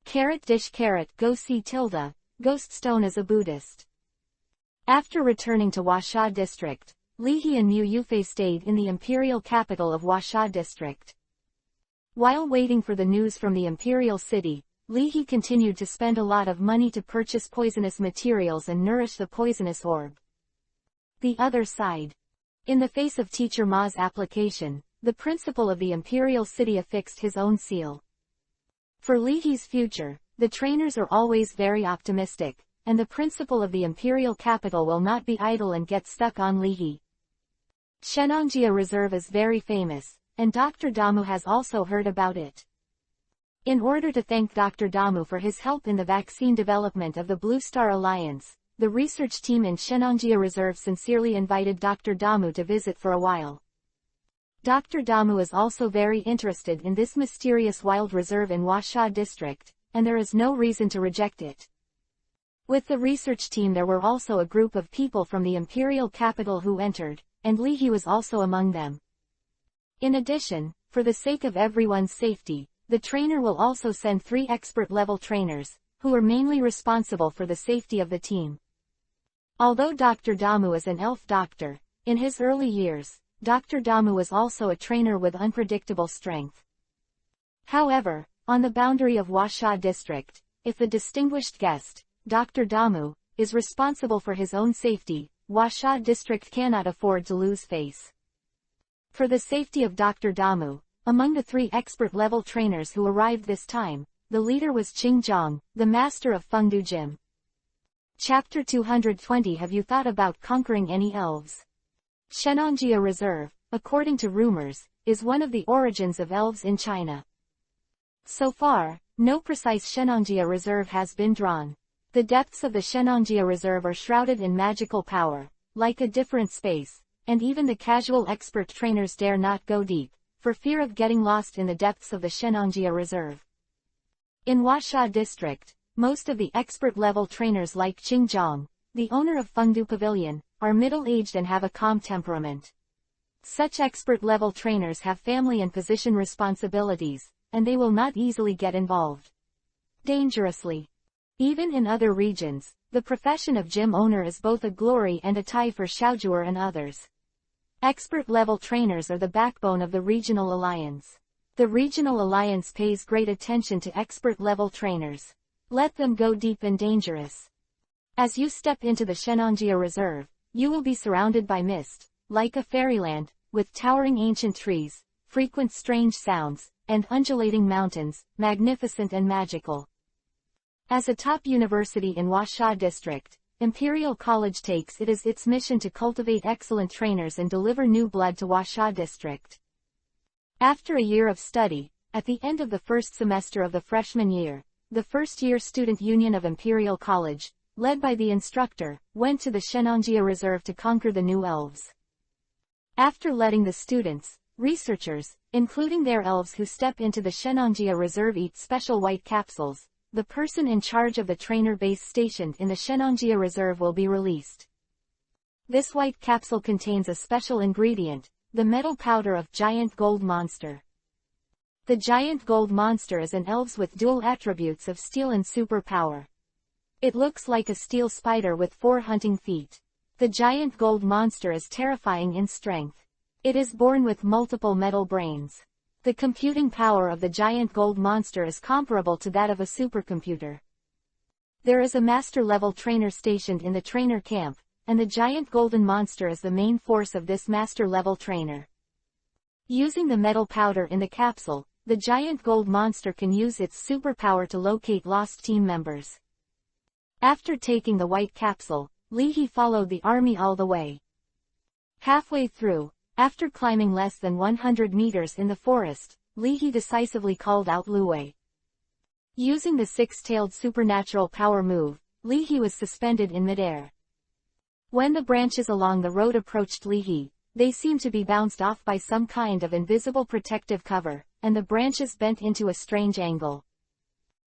S1: Carrot dish carrot go see tilde, Ghost Stone is a Buddhist. After returning to Huasha District, Li He and Mu Yufei stayed in the imperial capital of Huasha District. While waiting for the news from the imperial city, Li He continued to spend a lot of money to purchase poisonous materials and nourish the poisonous orb. The other side. In the face of Teacher Ma's application, the principal of the imperial city affixed his own seal. For Li He's future, the trainers are always very optimistic, and the principal of the imperial capital will not be idle and get stuck on Li He. Shenangjia Reserve is very famous, and Dr. Damu has also heard about it. In order to thank Dr. Damu for his help in the vaccine development of the Blue Star Alliance, the research team in Shenangjia Reserve sincerely invited Dr. Damu to visit for a while. Dr. Damu is also very interested in this mysterious wild reserve in Huasha District, and there is no reason to reject it. With the research team there were also a group of people from the imperial capital who entered, and Li He was also among them. In addition, for the sake of everyone's safety, the trainer will also send 3 expert-level trainers, who are mainly responsible for the safety of the team. Although Dr. Damu is an elf doctor, in his early years, Dr. Damu was also a trainer with unpredictable strength. However, on the boundary of Huasha District, if the distinguished guest, Dr. Damu, is responsible for his own safety, Huasha District cannot afford to lose face. For the safety of Dr. Damu, among the 3 expert-level trainers who arrived this time, the leader was Qing Zhang, the master of Fengdu Gym. Chapter 220 Have you thought about conquering any elves? Shenangjia Reserve, according to rumors, is one of the origins of elves in China. So far, no precise Shenangjia Reserve has been drawn. The depths of the Shenangjia Reserve are shrouded in magical power, like a different space, and even the casual expert trainers dare not go deep, for fear of getting lost in the depths of the Shenangjia Reserve. In Huasha District, most of the expert-level trainers like Qing Zhang, the owner of Fengdu Pavilion, are middle-aged and have a calm temperament. Such expert-level trainers have family and position responsibilities, and they will not easily get involved dangerously. Even in other regions, the profession of gym owner is both a glory and a tie for Xiaojuer and others. Expert-level trainers are the backbone of the regional alliance. The regional alliance pays great attention to expert-level trainers. Let them go deep and dangerous. As you step into the Shenangjia Reserve, you will be surrounded by mist, like a fairyland, with towering ancient trees, frequent strange sounds, and undulating mountains, magnificent and magical. As a top university in Huasha District, Imperial College takes it as its mission to cultivate excellent trainers and deliver new blood to Huasha District. After a year of study, at the end of the first semester of the freshman year, the first-year student union of Imperial College, led by the instructor, went to the Shenangjia Reserve to conquer the new elves. After letting the students, researchers, including their elves who step into the Shenangjia Reserve eat special white capsules, the person in charge of the trainer base stationed in the Shenangjia Reserve will be released. This white capsule contains a special ingredient, the metal powder of Giant Gold Monster. The Giant Gold Monster is an elves with dual attributes of steel and super power. It looks like a steel spider with 4 hunting feet. The Giant Gold Monster is terrifying in strength. It is born with multiple metal brains. The computing power of the Giant Gold Monster is comparable to that of a supercomputer. There is a master-level trainer stationed in the trainer camp, and the giant golden monster is the main force of this master-level trainer. Using the metal powder in the capsule, the giant gold monster can use its superpower to locate lost team members. After taking the white capsule, Leahy followed the army all the way. Halfway through, after climbing less than 100 meters in the forest, Leahy decisively called out Luwei. Using the six-tailed supernatural power move, Leahy was suspended in midair. When the branches along the road approached Leahy, they seemed to be bounced off by some kind of invisible protective cover, and the branches bent into a strange angle.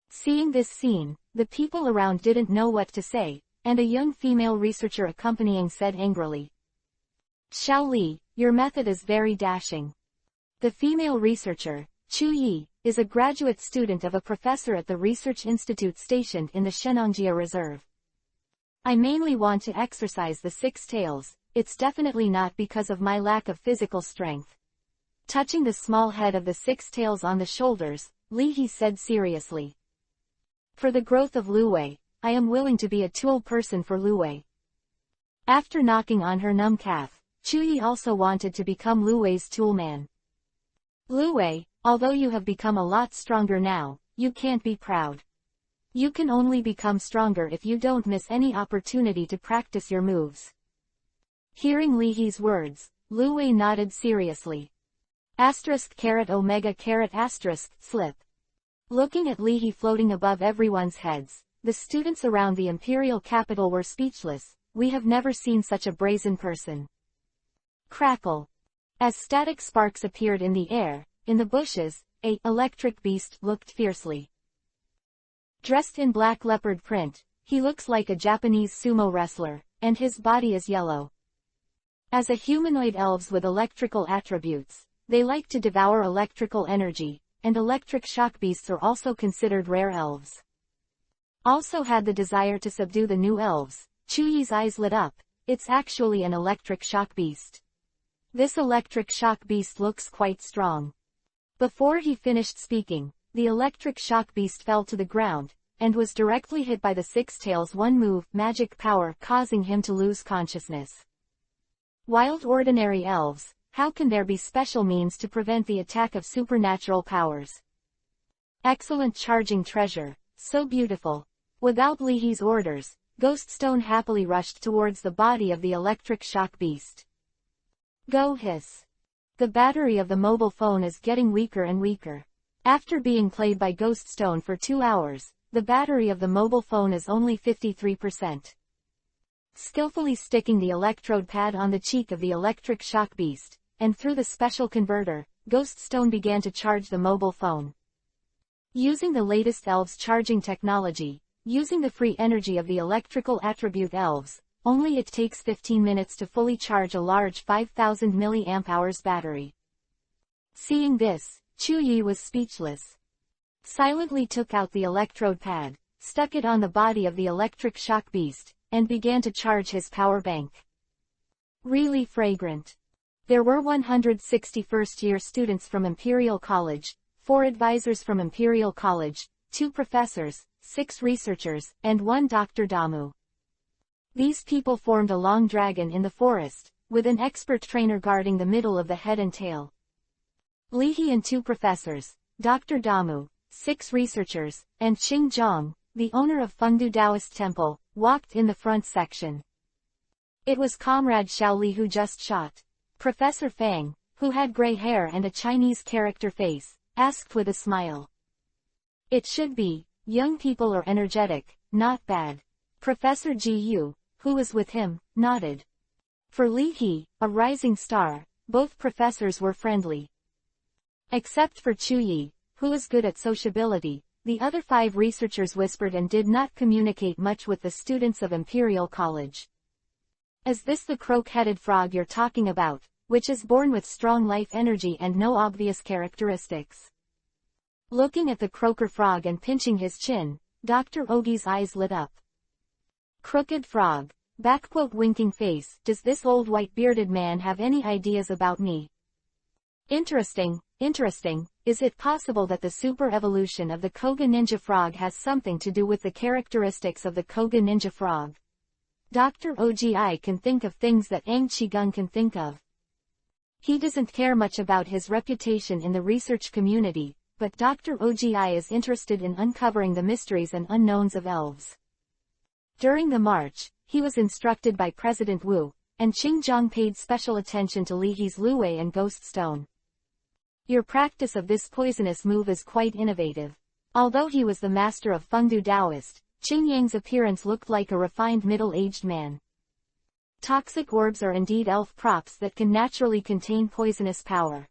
S1: Seeing this scene, the people around didn't know what to say, and a young female researcher accompanying said angrily, "Xiao Li, your method is very dashing." The female researcher, Chu Yi, is a graduate student of a professor at the research institute stationed in the Shenangjia Reserve. "I mainly want to exercise the six tails, it's definitely not because of my lack of physical strength." Touching the small head of the six tails on the shoulders, Leahy said seriously, "For the growth of Luwei, I am willing to be a tool person for Luwei." After knocking on her numb calf, Chuyi also wanted to become Luwei's toolman. "Luwei, although you have become a lot stronger now, you can't be proud. You can only become stronger if you don't miss any opportunity to practice your moves." Hearing Leahy's words, Luwei nodded seriously. *omega**** slip. Looking at Leahy floating above everyone's heads, the students around the imperial capital were speechless. "We have never seen such a brazen person." Crackle. As static sparks appeared in the air, in the bushes, a electric beast looked fiercely. Dressed in black leopard print, he looks like a Japanese sumo wrestler, and his body is yellow. As a humanoid elves with electrical attributes, they like to devour electrical energy, and electric shock beasts are also considered rare elves. Also had the desire to subdue the new elves. Chuyi's eyes lit up. It's actually an electric shock beast. This electric shock beast looks quite strong. Before he finished speaking, the electric shock beast fell to the ground, and was directly hit by the six tails one move, magic power, causing him to lose consciousness. Wild ordinary elves, how can there be special means to prevent the attack of supernatural powers? Excellent charging treasure, so beautiful. Without Leahy's orders, Ghoststone happily rushed towards the body of the electric shock beast. Go hiss. The battery of the mobile phone is getting weaker and weaker. After being played by Ghoststone for 2 hours, the battery of the mobile phone is only 53%. Skillfully sticking the electrode pad on the cheek of the electric shock beast, and through the special converter, Ghoststone began to charge the mobile phone. Using the latest elves charging technology, using the free energy of the electrical attribute elves, only it takes 15 minutes to fully charge a large 5000 mAh battery. Seeing this, Chuyi was speechless. Silently took out the electrode pad, stuck it on the body of the electric shock beast, and began to charge his power bank. Really fragrant. There were 160 first-year students from Imperial College, 4 advisors from Imperial College, 2 professors, 6 researchers, and 1 Dr. Damu. These people formed a long dragon in the forest, with an expert trainer guarding the middle of the head and tail. Leahy and 2 professors, Dr. Damu, 6 researchers, and Qing Zhang, the owner of Fengdu Taoist Temple, walked in the front section. It was Comrade Xiao Li who just shot. Professor Fang, who had gray hair and a Chinese character face, asked with a smile. It should be, young people are energetic, not bad. Professor Ji Yu, who was with him, nodded. For Leahy, a rising star, both professors were friendly. Except for Chuyi, who was good at sociability, the other 5 researchers whispered and did not communicate much with the students of Imperial College. Is this the croak-headed frog you're talking about, which is born with strong life energy and no obvious characteristics? Looking at the croaker frog and pinching his chin, Dr. Ogi's eyes lit up. Crooked frog, winking face, does this old white bearded man have any ideas about me? Interesting, is it possible that the super evolution of the Koga ninja frog has something to do with the characteristics of the Koga ninja frog? Dr. Ogi can think of things that Ang Chigung can think of. He doesn't care much about his reputation in the research community, but Dr. Ogi is interested in uncovering the mysteries and unknowns of elves. During the march, he was instructed by President Wu, and Qingjiang paid special attention to Li He's Luwei and Ghost Stone. Your practice of this poisonous move is quite innovative. Although he was the master of Fengdu Taoist, Qing Yang's appearance looked like a refined middle-aged man. Toxic orbs are indeed elf props that can naturally contain poisonous power.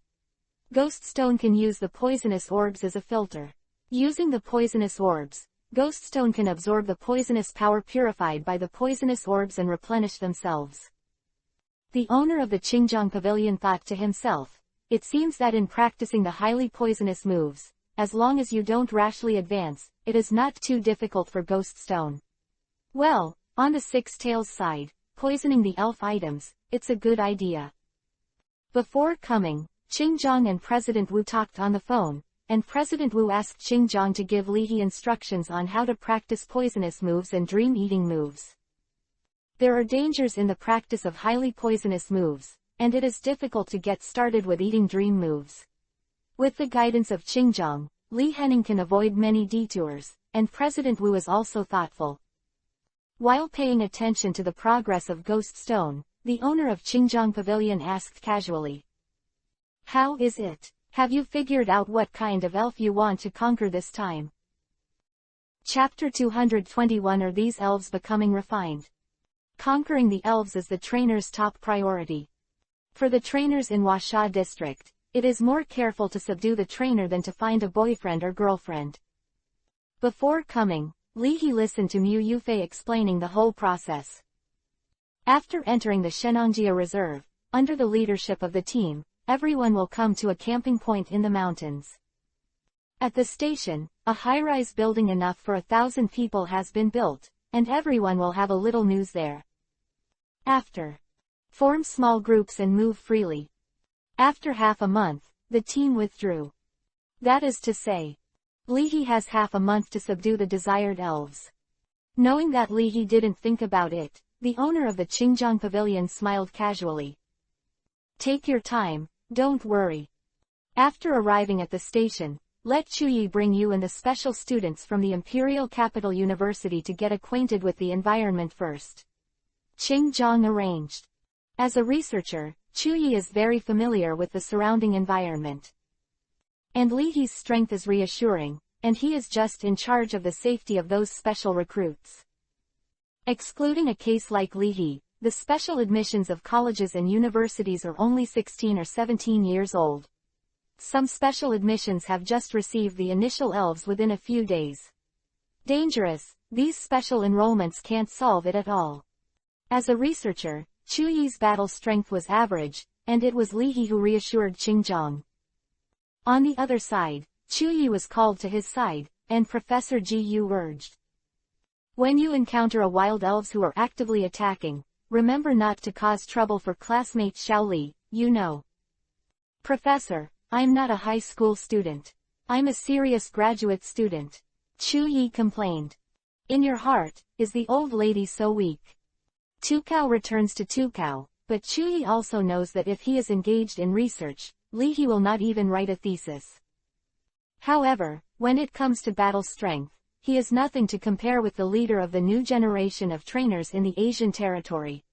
S1: Ghost Stone can use the poisonous orbs as a filter. Using the poisonous orbs, Ghost Stone can absorb the poisonous power purified by the poisonous orbs and replenish themselves. The owner of the Qingjiang Pavilion thought to himself, it seems that in practicing the highly poisonous moves, as long as you don't rashly advance, it is not too difficult for Ghost Stone. Well, on the Six Tails side, poisoning the elf items, it's a good idea. Before coming, Qingjiang and President Wu talked on the phone, and President Wu asked Qingjiang to give Li He instructions on how to practice poisonous moves and dream-eating moves. There are dangers in the practice of highly poisonous moves, and it is difficult to get started with eating dream moves. With the guidance of Qingjiang, Li Henning can avoid many detours, and President Wu is also thoughtful. While paying attention to the progress of Ghost Stone, the owner of Qingjiang Pavilion asked casually, "How is it? Have you figured out what kind of elf you want to conquer this time?" Chapter 221. Are these elves becoming refined? Conquering the elves is the trainer's top priority. For the trainers in Huasha district, it is more careful to subdue the trainer than to find a boyfriend or girlfriend. Before coming, Li He listened to Mu Yufei explaining the whole process. After entering the Shenangjia Reserve, under the leadership of the team, everyone will come to a camping point in the mountains. At the station, a high-rise building enough for 1,000 people has been built, and everyone will have a little news there. After, form small groups and move freely. After half a month, the team withdrew. That is to say, Li He has half a month to subdue the desired elves. Knowing that Li He didn't think about it, the owner of the Qingjiang Pavilion smiled casually. Take your time, don't worry. After arriving at the station, let Chuyi bring you and the special students from the Imperial Capital University to get acquainted with the environment first. Qingjiang arranged. As a researcher, Chuyi is very familiar with the surrounding environment. And Li He's strength is reassuring, and he is just in charge of the safety of those special recruits. Excluding a case like Li He, the special admissions of colleges and universities are only 16 or 17 years old. Some special admissions have just received the initial elves within a few days. Dangerous, these special enrollments can't solve it at all. As a researcher, Chuyi's battle strength was average, and it was Li He who reassured Qingjiang. On the other side, Chuyi was called to his side, and Professor Ji Yu urged. When you encounter a wild elves who are actively attacking, remember not to cause trouble for classmate Xiaoli, you know. Professor, I'm not a high school student. I'm a serious graduate student. Chuyi complained. In your heart, is the old lady so weak? Tukao returns to Tukao, but Chuyi also knows that if he is engaged in research, Li He will not even write a thesis. However, when it comes to battle strength, he is nothing to compare with the leader of the new generation of trainers in the Asian territory.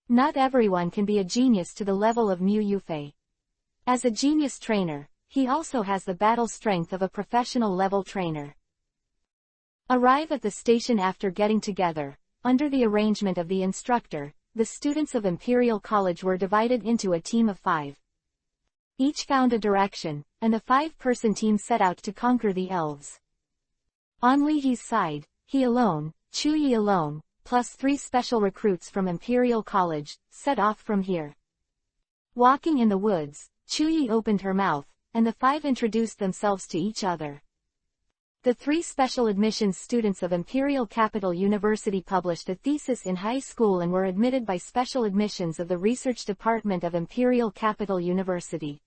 S1: Not everyone can be a genius to the level of Mu Yufei. As a genius trainer, he also has the battle strength of a professional level trainer. Arrive at the station after getting together. Under the arrangement of the instructor, the students of Imperial College were divided into a team of 5. Each found a direction, and the 5-person team set out to conquer the elves. On Li He's side, he alone, Chuyi alone, plus 3 special recruits from Imperial College, set off from here. Walking in the woods, Chuyi opened her mouth, and the 5 introduced themselves to each other. The 3 special admissions students of Imperial Capital University published a thesis in high school and were admitted by special admissions of the Research Department of Imperial Capital University.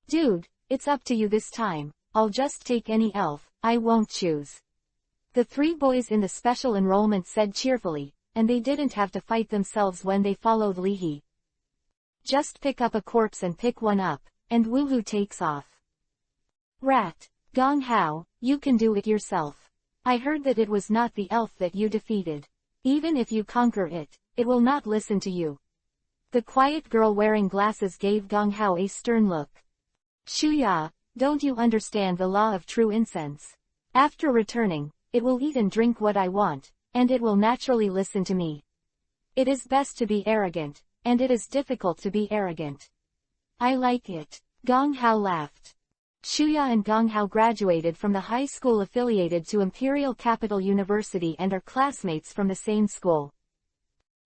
S1: Dude, it's up to you this time. I'll just take any elf, I won't choose. The three boys in the special enrollment said cheerfully, and they didn't have to fight themselves when they followed Leahy. Just pick up a corpse and pick one up, and woohoo takes off. Rat. Gong Hao, you can do it yourself. I heard that it was not the elf that you defeated. Even if you conquer it, it will not listen to you. The quiet girl wearing glasses gave Gong Hao a stern look. Shuya, don't you understand the law of true incense? After returning, it will eat and drink what I want, and it will naturally listen to me. It is best to be arrogant, and it is difficult to be arrogant. I like it. Gong Hao laughed. Shuya and Gong Hao graduated from the high school affiliated to Imperial Capital University and are classmates from the same school.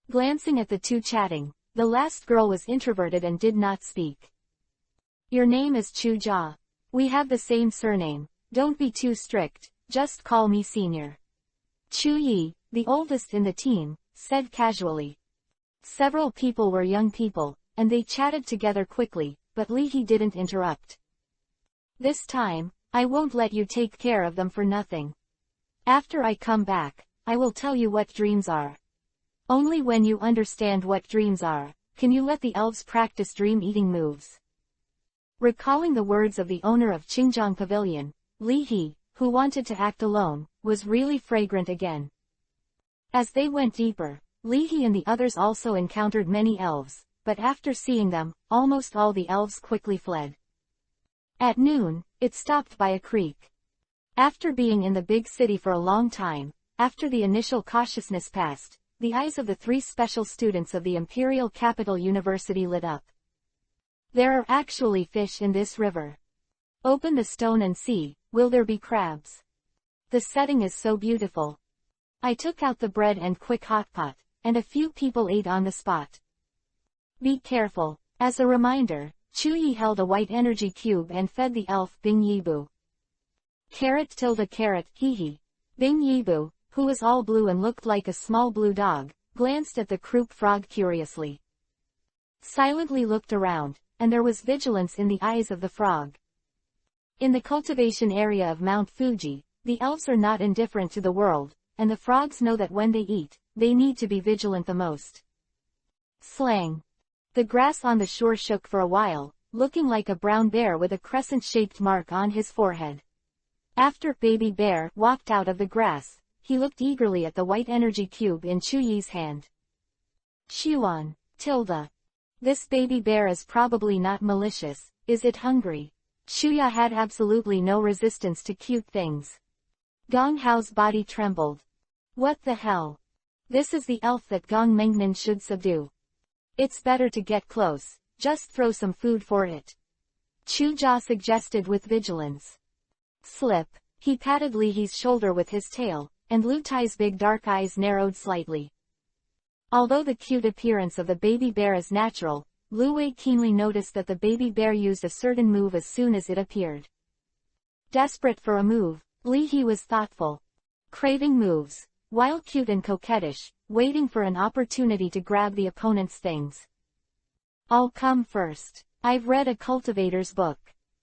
S1: Glancing at the two chatting, the last girl was introverted and did not speak. Your name is Chu Jia. We have the same surname. Don't be too strict, just call me senior. Chu Yi, the oldest in the team, said casually. Several people were young people, and they chatted together quickly, but Leahy didn't interrupt. This time, I won't let you take care of them for nothing. After I come back, I will tell you what dreams are. Only when you understand what dreams are, can you let the elves practice dream-eating moves. Recalling the words of the owner of Qingjiang Pavilion, Leahy, who wanted to act alone, was really fragrant again. As they went deeper, Leahy and the others also encountered many elves, but after seeing them, almost all the elves quickly fled. At noon, it stopped by a creek. After being in the big city for a long time, after the initial cautiousness passed, the eyes of the three special students of the Imperial Capital University lit up. There are actually fish in this river. Open the stone and see, will there be crabs? The setting is so beautiful. I took out the bread and quick hot pot, and a few people ate on the spot. Be careful. As a reminder, Chuyi held a white energy cube and fed the elf Bing Yibu. Carrot. Hee. Bing Yibu, who was all blue and looked like a small blue dog, glanced at the croup frog curiously. Silently looked around, and there was vigilance in the eyes of the frog. In the cultivation area of Mount Fuji, the elves are not indifferent to the world, and the frogs know that when they eat, they need to be vigilant the most. Slang. The grass on the shore shook for a while, looking like a brown bear with a crescent-shaped mark on his forehead. After Baby Bear walked out of the grass, he looked eagerly at the white energy cube in Chuyi's hand. Xuan. This baby bear is probably not malicious, is it hungry? Shuya had absolutely no resistance to cute things. Gong Hao's body trembled. What the hell? This is the elf that Gong Mengnan should subdue. It's better to get close, just throw some food for it. Chu Jia suggested with vigilance. Slip. He patted Leahy's shoulder with his tail, and Lu Tai's big dark eyes narrowed slightly. Although the cute appearance of the baby bear is natural, Lu Wei keenly noticed that the baby bear used a certain move as soon as it appeared. Desperate for a move, Leahy was thoughtful. Craving moves, while cute and coquettish, waiting for an opportunity to grab the opponent's things. I'll come first. I've read a cultivator's book.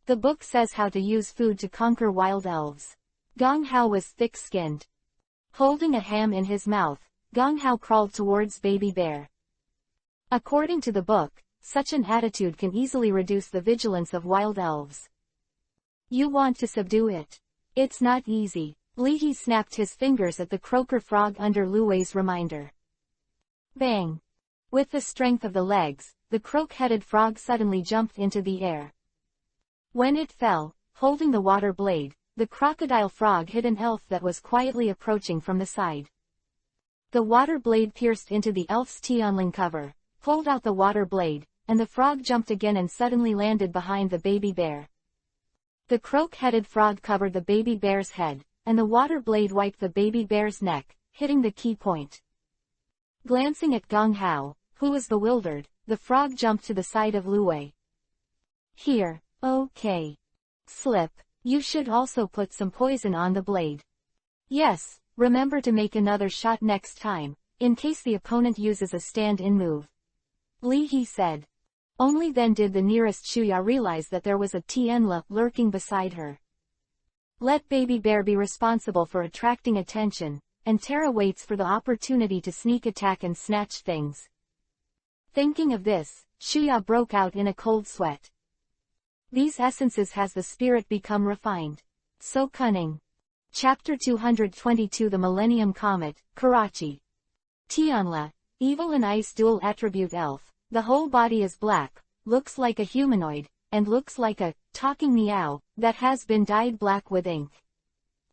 S1: The book says how to use food to conquer wild elves. Gong Hao was thick-skinned. Holding a ham in his mouth, Gong Hao crawled towards Baby Bear. According to the book, such an attitude can easily reduce the vigilance of wild elves. You want to subdue it. It's not easy. Leahy snapped his fingers at the croaker frog under Lu Wei's reminder. Bang! With the strength of the legs, the croak-headed frog suddenly jumped into the air. When it fell, holding the water blade, the crocodile frog hit an elf that was quietly approaching from the side. The water blade pierced into the elf's Tianling cover, pulled out the water blade, and the frog jumped again and suddenly landed behind the baby bear. The croak-headed frog covered the baby bear's head, and the water blade wiped the baby bear's neck, hitting the key point. Glancing at Gong Hao, who was bewildered, the frog jumped to the side of Lu Wei. Here, okay. Slip, you should also put some poison on the blade. Yes, remember to make another shot next time, in case the opponent uses a stand-in move. Leahy said. Only then did the nearest Shuya realize that there was a Tianla lurking beside her. Let Baby Bear be responsible for attracting attention, and Tara waits for the opportunity to sneak attack and snatch things. Thinking of this, Shuya broke out in a cold sweat. These essences has the spirit become refined. So cunning. Chapter 222 The Millennium Comet, Karachi. Tianla, evil and ice dual attribute elf. The whole body is black, looks like a humanoid, and looks like a talking meow that has been dyed black with ink.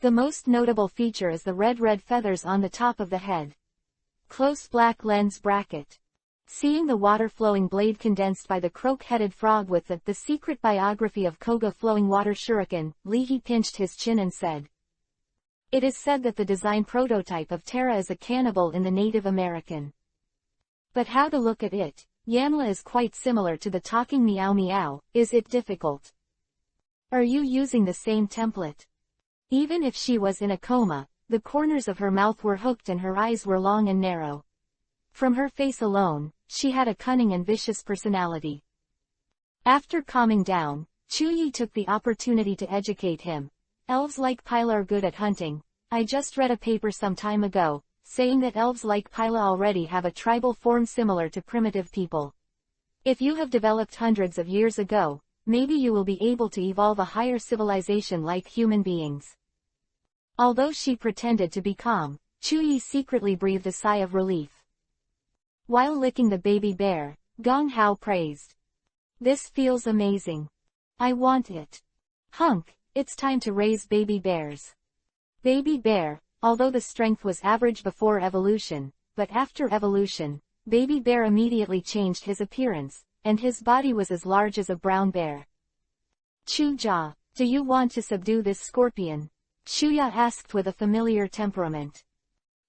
S1: The most notable feature is the red feathers on the top of the head. Close black lens bracket. Seeing the water-flowing blade condensed by the croak-headed frog with the secret biography of Koga flowing water shuriken, Leahy pinched his chin and said. It is said that the design prototype of Tara is a cannibal in the Native American. But how to look at it? Yanla is quite similar to the talking meow meow. Is it difficult? Are you using the same template? Even if she was in a coma, the corners of her mouth were hooked and her eyes were long and narrow. From her face alone, she had a cunning and vicious personality. After calming down, Chuyi took the opportunity to educate him. Elves like Pila are good at hunting. I just read a paper some time ago, saying that elves like Pila already have a tribal form similar to primitive people. If you have developed hundreds of years ago, maybe you will be able to evolve a higher civilization like human beings. Although she pretended to be calm, Chuyi secretly breathed a sigh of relief. While licking the baby bear, Gong Hao praised. This feels amazing. I want it. Hunk, it's time to raise baby bears. Baby bear, although the strength was average before evolution, but after evolution, Baby Bear immediately changed his appearance, and his body was as large as a brown bear. Chuja, do you want to subdue this scorpion? Shuya asked with a familiar temperament.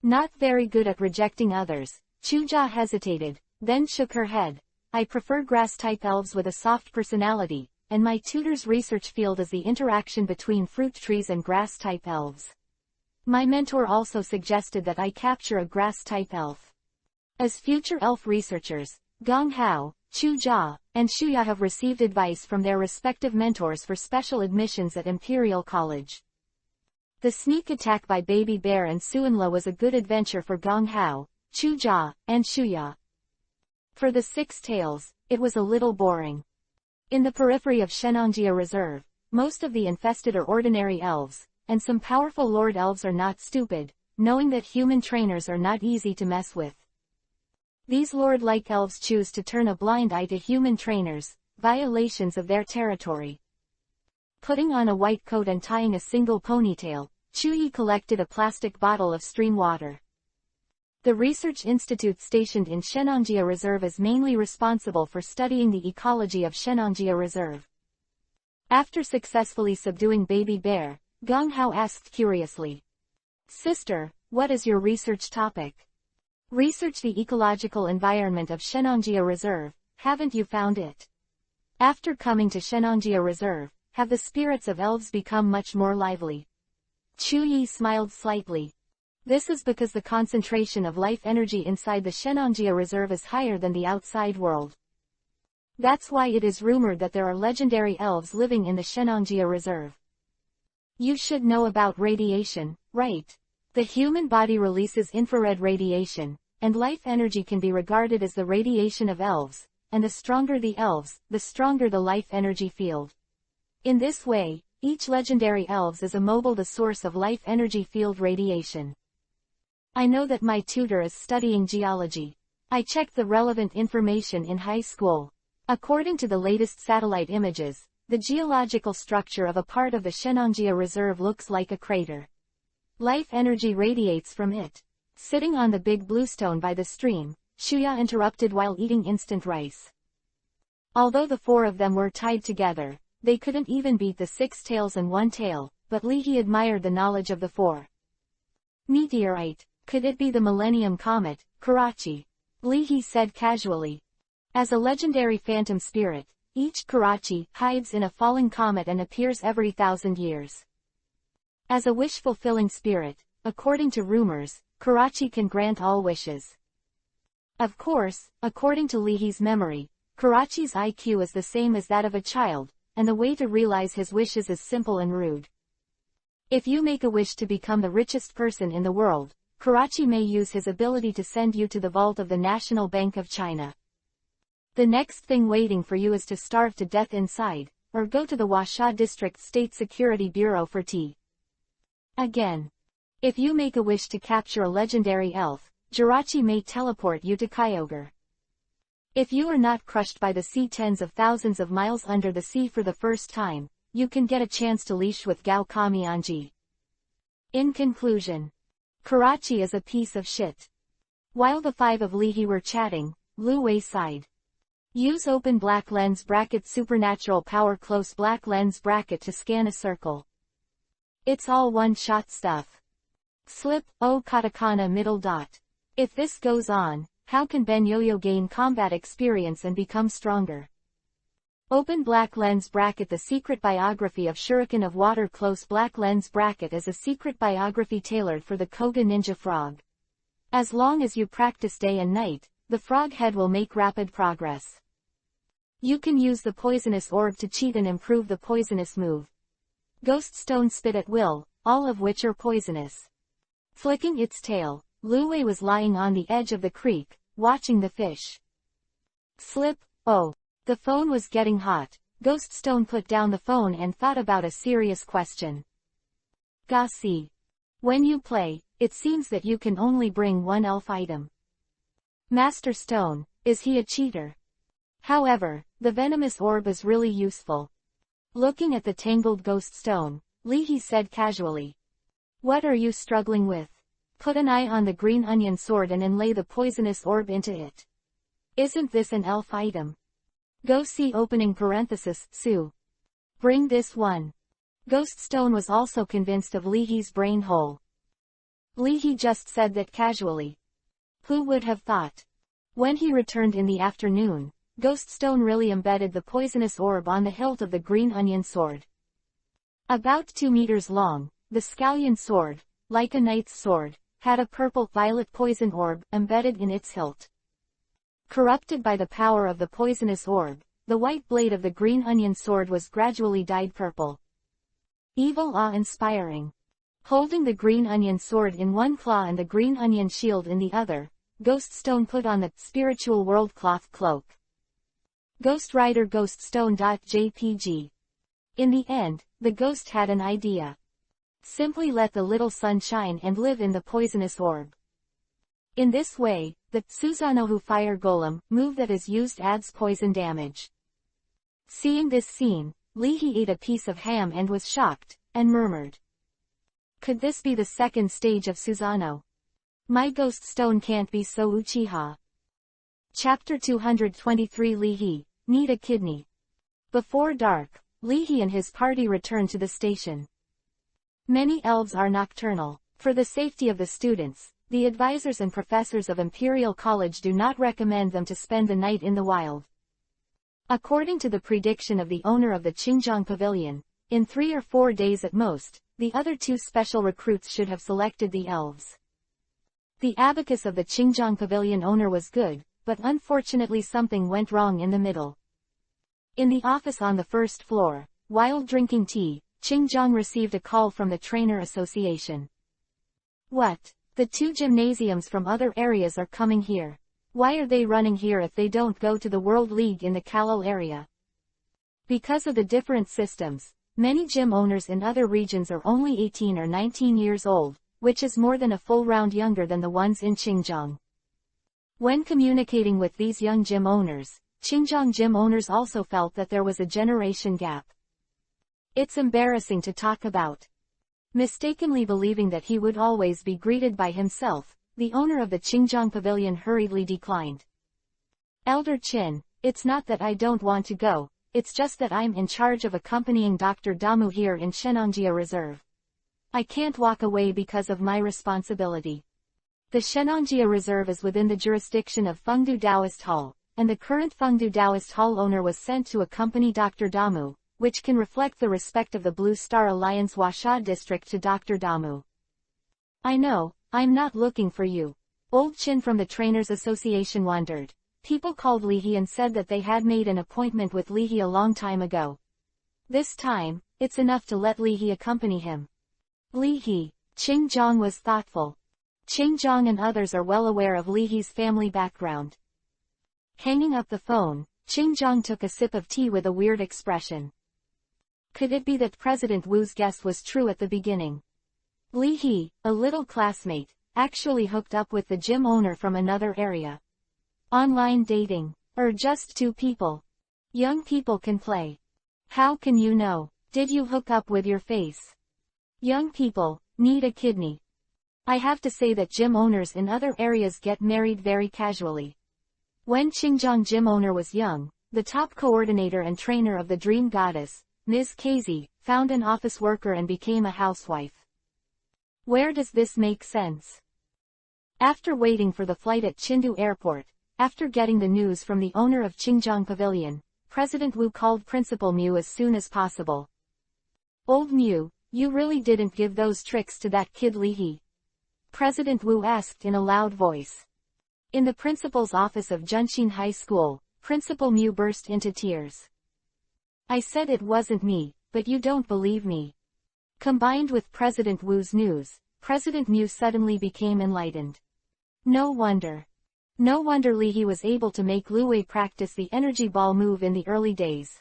S1: Not very good at rejecting others, Chuja hesitated, then shook her head. I prefer grass-type elves with a soft personality, and my tutor's research field is the interaction between fruit trees and grass-type elves. My mentor also suggested that I capture a grass-type elf. As future elf researchers, Gong Hao, Chu Jia, and Shuya have received advice from their respective mentors for special admissions at Imperial College. The sneak attack by Baby Bear and Suanla was a good adventure for Gong Hao, Chu Jia, and Shuya. For the Six Tails, it was a little boring. In the periphery of Shenangjia Reserve, most of the infested are ordinary elves, and some powerful lord elves are not stupid, knowing that human trainers are not easy to mess with. These lord-like elves choose to turn a blind eye to human trainers, violations of their territory. Putting on a white coat and tying a single ponytail, Chuyi collected a plastic bottle of stream water. The research institute stationed in Shenangjia Reserve is mainly responsible for studying the ecology of Shenangjia Reserve. After successfully subduing Baby Bear, Gong Hao asked curiously. Sister, what is your research topic? Research the ecological environment of Shenangjia Reserve, haven't you found it? After coming to Shenangjia Reserve, have the spirits of elves become much more lively? Chuyi smiled slightly. This is because the concentration of life energy inside the Shenangjia Reserve is higher than the outside world. That's why it is rumored that there are legendary elves living in the Shenangjia Reserve. You should know about radiation, right? The human body releases infrared radiation, and life energy can be regarded as the radiation of elves, and the stronger the elves, the stronger the life energy field. In this way, each legendary elves is immobile the source of life energy field radiation. I know that my tutor is studying geology. I checked the relevant information in high school. According to the latest satellite images, the geological structure of a part of the Shenangjia Reserve looks like a crater. Life energy radiates from it. Sitting on the big bluestone by the stream, Shuya interrupted while eating instant rice. Although the four of them were tied together, they couldn't even beat the six tails and one tail, but Leahy admired the knowledge of the four. Meteorite, could it be the Millennium Comet, Karachi? Leahy said casually. As a legendary phantom spirit, each Karachi hides in a falling comet and appears every 1,000 years. As a wish-fulfilling spirit, according to rumors, Karachi can grant all wishes. Of course, according to Leahy's memory, Karachi's IQ is the same as that of a child, and the way to realize his wishes is simple and rude. If you make a wish to become the richest person in the world, Karachi may use his ability to send you to the vault of the National Bank of China. The next thing waiting for you is to starve to death inside, or go to the Washa District State Security Bureau for tea. Again. If you make a wish to capture a legendary elf, Jirachi may teleport you to Kyogre. If you are not crushed by the sea tens of thousands of miles under the sea for the first time, you can get a chance to leash with Gao Kamianji. In conclusion, Karachi is a piece of shit. While the five of Lihi were chatting, Lu Wei sighed. Use open black lens bracket supernatural power close black lens bracket to scan a circle. It's all one-shot stuff. Slip, O katakana middle dot. If this goes on, how can Ben Yo-Yo gain combat experience and become stronger? Open black lens bracket. The secret biography of Shuriken of Water close black lens bracket is a secret biography tailored for the Koga ninja frog. As long as you practice day and night, the frog head will make rapid progress. You can use the poisonous orb to cheat and improve the poisonous move. Ghost stone spit at will, all of which are poisonous. Flicking its tail, Lu Wei was lying on the edge of the creek, watching the fish. Slip, oh. The phone was getting hot. Ghost Stone put down the phone and thought about a serious question. Gassi. When you play, it seems that you can only bring one elf item. Master Stone, is he a cheater? However, the venomous orb is really useful. Looking at the tangled Ghost Stone, Lihi said casually. What are you struggling with? Put an eye on the green onion sword and inlay the poisonous orb into it. Isn't this an elf item? Go see opening parenthesis, Sue. Bring this one. Ghost Stone was also convinced of Lihi's brain hole. Lihi just said that casually. Who would have thought? When he returned in the afternoon, Ghost Stone really embedded the poisonous orb on the hilt of the green onion sword. About 2 meters long, the scallion sword, like a knight's sword, had a purple-violet poison orb embedded in its hilt. Corrupted by the power of the poisonous orb, the white blade of the green onion sword was gradually dyed purple. Evil awe-inspiring. Holding the green onion sword in one claw and the green onion shield in the other, Ghost Stone put on the spiritual world cloth cloak. Ghost Rider Ghost Stone.jpg. In the end, the ghost had an idea. Simply let the little sun shine and live in the poisonous orb. In this way, the Susanoo Fire Golem move that is used adds poison damage. Seeing this scene, Lihi ate a piece of ham and was shocked, and murmured. Could this be the second stage of Susanoo? My Ghost Stone can't be so Uchiha. Chapter 223 Lihi, need a kidney. Before dark, Lihi and his party returned to the station. Many elves are nocturnal. For the safety of the students, the advisors and professors of Imperial College do not recommend them to spend the night in the wild. According to the prediction of the owner of the Qingjiang Pavilion, in 3 or 4 days at most, the other 2 special recruits should have selected the elves. The abacus of the Qingjiang Pavilion owner was good, but unfortunately something went wrong in the middle. In the office on the first floor, while drinking tea, Qingjiang received a call from the Trainer Association. What? The 2 gymnasiums from other areas are coming here. Why are they running here if they don't go to the World League in the Kalal area? Because of the different systems, many gym owners in other regions are only 18 or 19 years old, which is more than a full round younger than the ones in Xinjiang. When communicating with these young gym owners, Xinjiang gym owners also felt that there was a generation gap. It's embarrassing to talk about. Mistakenly believing that he would always be greeted by himself, the owner of the Qingjiang Pavilion hurriedly declined. Elder Qin, it's not that I don't want to go, it's just that I'm in charge of accompanying Dr. Damu here in Shenangjia Reserve. I can't walk away because of my responsibility. The Shenangjia Reserve is within the jurisdiction of Fengdu Taoist Hall, and the current Fengdu Taoist Hall owner was sent to accompany Dr. Damu, which can reflect the respect of the Blue Star Alliance Washa district to Dr. Damu. I know, I'm not looking for you. Old Chin from the Trainers Association wondered. People called Lihi and said that they had made an appointment with Lihi a long time ago. This time, it's enough to let Lihi accompany him. Lihi. Qingzhong was thoughtful. Qingzhong and others are well aware of Lihi's family background. Hanging up the phone, Qingzhong took a sip of tea with a weird expression. Could it be that President Wu's guess was true at the beginning? Lihi, a little classmate, actually hooked up with the gym owner from another area. Online dating. Or just two people. Young people can play. How can you know? Did you hook up with your face? Young people need a kidney. I have to say that gym owners in other areas get married very casually. When Qingzhong gym owner was young, the top coordinator and trainer of the dream goddess, Ms. Casey, found an office worker and became a housewife. Where does this make sense? After waiting for the flight at Chengdu Airport, after getting the news from the owner of Qingzhong Pavilion, President Wu called Principal Mu as soon as possible. Old Mu, you really didn't give those tricks to that kid Lihi? President Wu asked in a loud voice. In the principal's office of Junxin High School, Principal Mu burst into tears. I said it wasn't me, but you don't believe me. Combined with President Wu's news, President Mu suddenly became enlightened. No wonder. No wonder Lihi was able to make Lu Wei practice the energy ball move in the early days.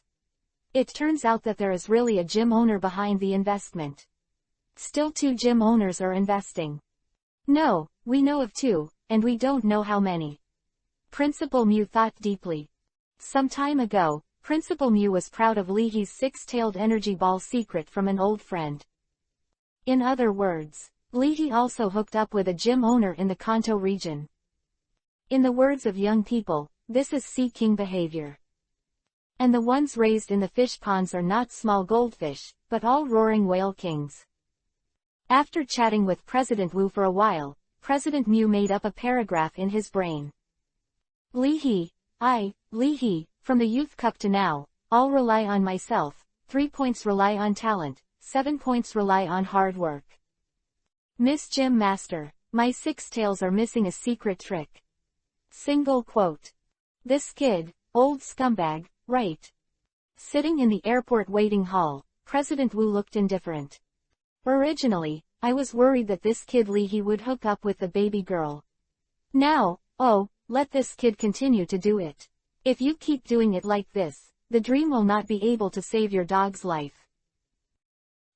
S1: It turns out that there is really a gym owner behind the investment. Still two gym owners are investing. No, we know of two, and we don't know how many. Principal Mu thought deeply. Some time ago, Principal Mu was proud of Lihi's six-tailed energy ball secret from an old friend. In other words, Lihi also hooked up with a gym owner in the Kanto region. In the words of young people, this is sea king behavior. And the ones raised in the fish ponds are not small goldfish, but all roaring whale kings. After chatting with President Wu for a while, President Mu made up a paragraph in his brain. Lihi, from the youth cup to now, all rely on myself, 3 points rely on talent, 7 points rely on hard work. Miss Gym Master, my six tails are missing a secret trick. Single quote. This kid, old scumbag, right? Sitting in the airport waiting hall, President Wu looked indifferent. Originally, I was worried that this kid Lihi would hook up with the baby girl. Now, let this kid continue to do it. If you keep doing it like this, the dream will not be able to save your dog's life.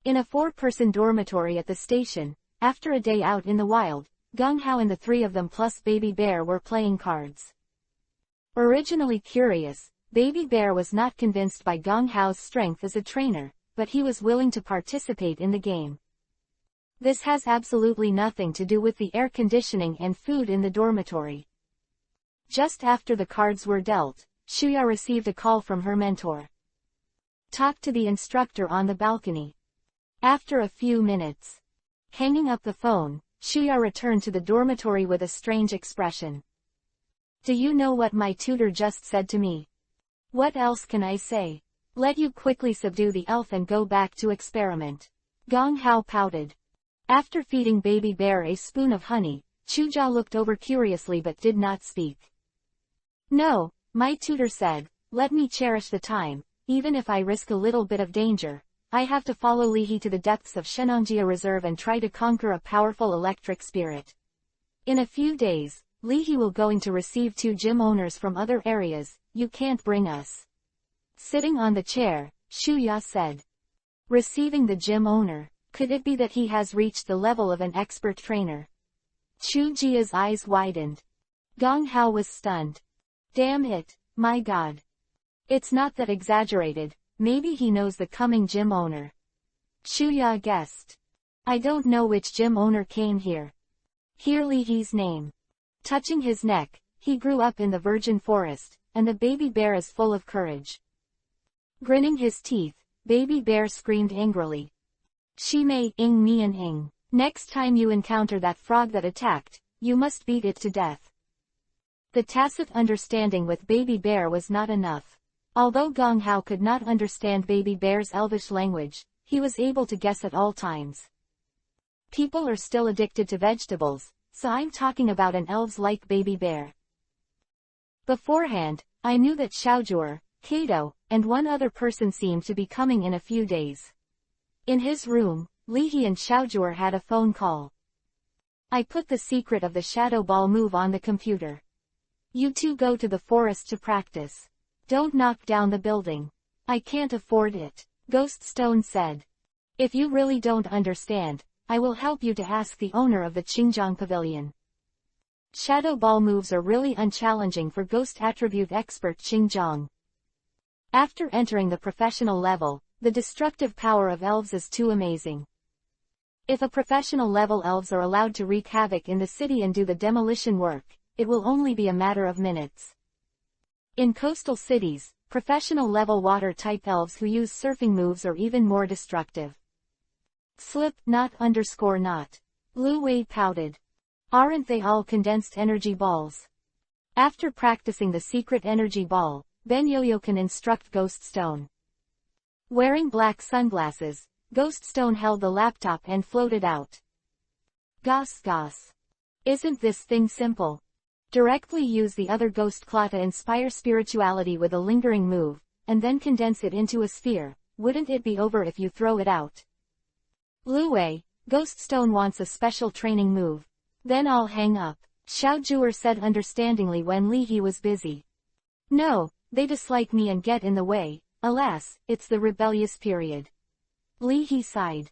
S1: In a 4-person dormitory at the station, after a day out in the wild, Gong Hao and the three of them plus Baby Bear were playing cards. Originally curious, Baby Bear was not convinced by Gong Hao's strength as a trainer, but he was willing to participate in the game. This has absolutely nothing to do with the air conditioning and food in the dormitory. Just after the cards were dealt, Shuya received a call from her mentor. Talk to the instructor on the balcony. After a few minutes. Hanging up the phone, Shuya returned to the dormitory with a strange expression. Do you know what my tutor just said to me? What else can I say? Let you quickly subdue the elf and go back to experiment. Gong Hao pouted. After feeding Baby Bear a spoon of honey, Chujia looked over curiously but did not speak. No, my tutor said, let me cherish the time, even if I risk a little bit of danger. I have to follow Lihi to the depths of Shenongjia Reserve and try to conquer a powerful electric spirit. In a few days, Lihi will going to receive 2 gym owners from other areas. You can't bring us. Sitting on the chair, Shuya said. Receiving the gym owner, could it be that he has reached the level of an expert trainer? Chujia's eyes widened. Gong Hao was stunned. Damn it, my god. It's not that exaggerated. Maybe he knows the coming gym owner. Shuya guessed. I don't know which gym owner came here. Hear Lihi's name. Touching his neck, he grew up in the virgin forest, and the baby bear is full of courage. Grinning his teeth, Baby Bear screamed angrily. Shimei ing mian ing. Next time you encounter that frog that attacked, you must beat it to death. The tacit understanding with Baby Bear was not enough. Although Gong Hao could not understand Baby Bear's elvish language, he was able to guess at all times. People are still addicted to vegetables, so I'm talking about an elves like Baby Bear. Beforehand, I knew that Xiaojur, Kato, and one other person seemed to be coming in a few days. In his room, Lihi and Xiaojur had a phone call. I put the secret of the shadow ball move on the computer. You two go to the forest to practice. Don't knock down the building. I can't afford it, Ghost Stone said. If you really don't understand, I will help you to ask the owner of the Qingjiang Pavilion. Shadow ball moves are really unchallenging for ghost attribute expert Qingjiang. After entering the professional level, the destructive power of elves is too amazing. If a professional level elves are allowed to wreak havoc in the city and do the demolition work, it will only be a matter of minutes. In coastal cities, professional level water type elves who use surfing moves are even more destructive. Slip not. Lu Wei pouted. Aren't they all condensed energy balls? After practicing the secret energy ball, Ben Yo-Yo can instruct Ghost Stone. Wearing black sunglasses, Ghost Stone held the laptop and floated out. Goss. Isn't this thing simple? Directly use the other ghost claw to inspire spirituality with a lingering move, and then condense it into a sphere. Wouldn't it be over if you throw it out? Lu Wei, Ghost Stone wants a special training move. Then I'll hang up, Xiaojur said understandingly when Lihi was busy. No, they dislike me and get in the way. Alas, it's the rebellious period. Lihi sighed.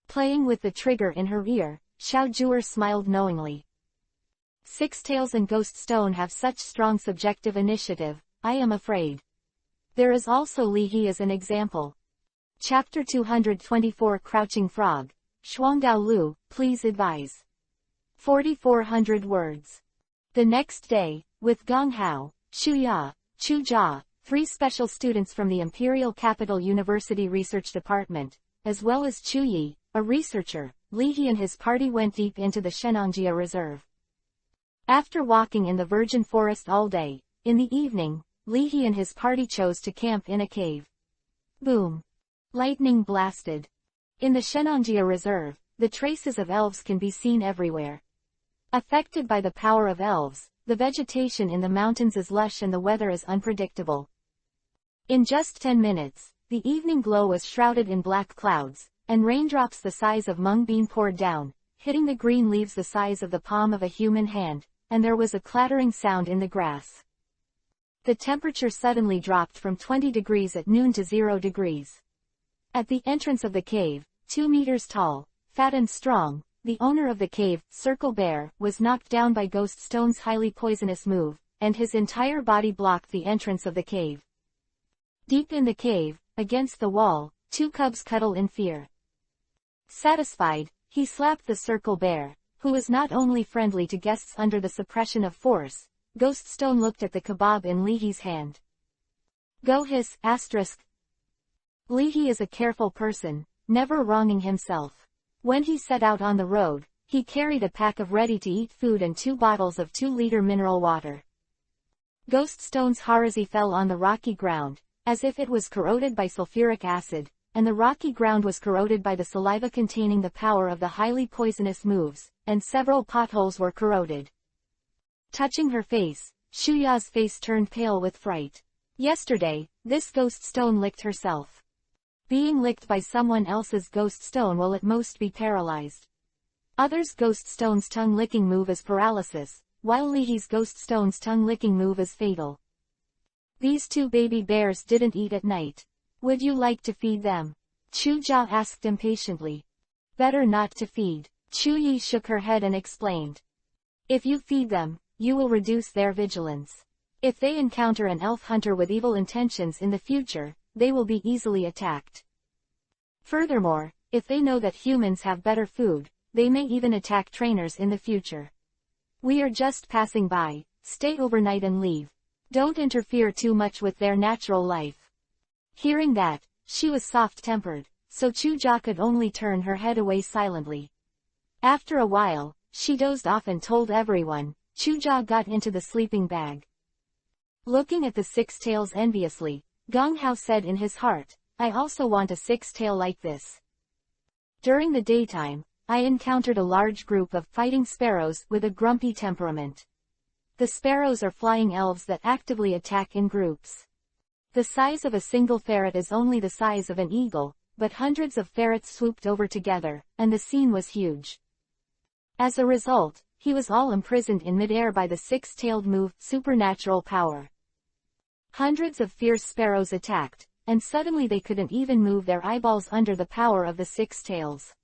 S1: Playing with the trigger in her ear, Xiaojur smiled knowingly. Six Tails and Ghost Stone have such strong subjective initiative, I am afraid. There is also Lihi as an example. Chapter 224 Crouching Frog. Shuangdao Lu, please advise. 4,400 words. The next day, with Gong Hao, Shuya, Chu Jia, 3 special students from the Imperial Capital University Research Department, as well as Chu Yi, a researcher, Lihi and his party went deep into the Shenangjia Reserve. After walking in the virgin forest all day, in the evening, Lihi and his party chose to camp in a cave. Boom! Lightning blasted. In the Shenangjia Reserve, the traces of elves can be seen everywhere. Affected by the power of elves, the vegetation in the mountains is lush and the weather is unpredictable. In just 10 minutes, the evening glow was shrouded in black clouds, and raindrops the size of mung bean poured down, hitting the green leaves the size of the palm of a human hand, and there was a clattering sound in the grass. The temperature suddenly dropped from 20 degrees at noon to 0 degrees. At the entrance of the cave, 2 meters tall, fat and strong, the owner of the cave, Circle Bear, was knocked down by Ghost Stone's highly poisonous move, and his entire body blocked the entrance of the cave. Deep in the cave, against the wall, 2 cubs cuddle in fear. Satisfied, he slapped the Circle Bear, who was not only friendly to guests under the suppression of force. Ghost Stone looked at the kebab in Lihi's hand. Go hiss, asterisk. Lihi is a careful person, never wronging himself. When he set out on the road, he carried a pack of ready-to-eat food and 2 bottles of 2-liter mineral water. Ghost Stone's harazi fell on the rocky ground, as if it was corroded by sulfuric acid, and the rocky ground was corroded by the saliva containing the power of the highly poisonous moves, and several potholes were corroded. Touching her face, Shuya's face turned pale with fright. Yesterday, this Ghost Stone licked herself. Being licked by someone else's Ghost Stone will at most be paralyzed. Others' Ghost Stone's tongue-licking move is paralysis, while Lihi's Ghost Stone's tongue-licking move is fatal. These 2 baby bears didn't eat at night. Would you like to feed them? Chu Jia asked impatiently. Better not to feed. Chu Yi shook her head and explained. If you feed them, you will reduce their vigilance. If they encounter an elf hunter with evil intentions in the future, they will be easily attacked. Furthermore, if they know that humans have better food, they may even attack trainers in the future. We are just passing by, stay overnight and leave. Don't interfere too much with their natural life. Hearing that, she was soft-tempered, so Chu Jia could only turn her head away silently. After a while, she dozed off and told everyone. Chu Jia got into the sleeping bag. Looking at the 6 tails enviously, Gong Hao said in his heart, I also want a 6 tail like this. During the daytime, I encountered a large group of fighting sparrows with a grumpy temperament. The sparrows are flying elves that actively attack in groups. The size of a single ferret is only the size of an eagle, but hundreds of ferrets swooped over together, and the scene was huge. As a result, he was all imprisoned in midair by the six-tailed move, supernatural power. Hundreds of fierce sparrows attacked, and suddenly they couldn't even move their eyeballs under the power of the six tails.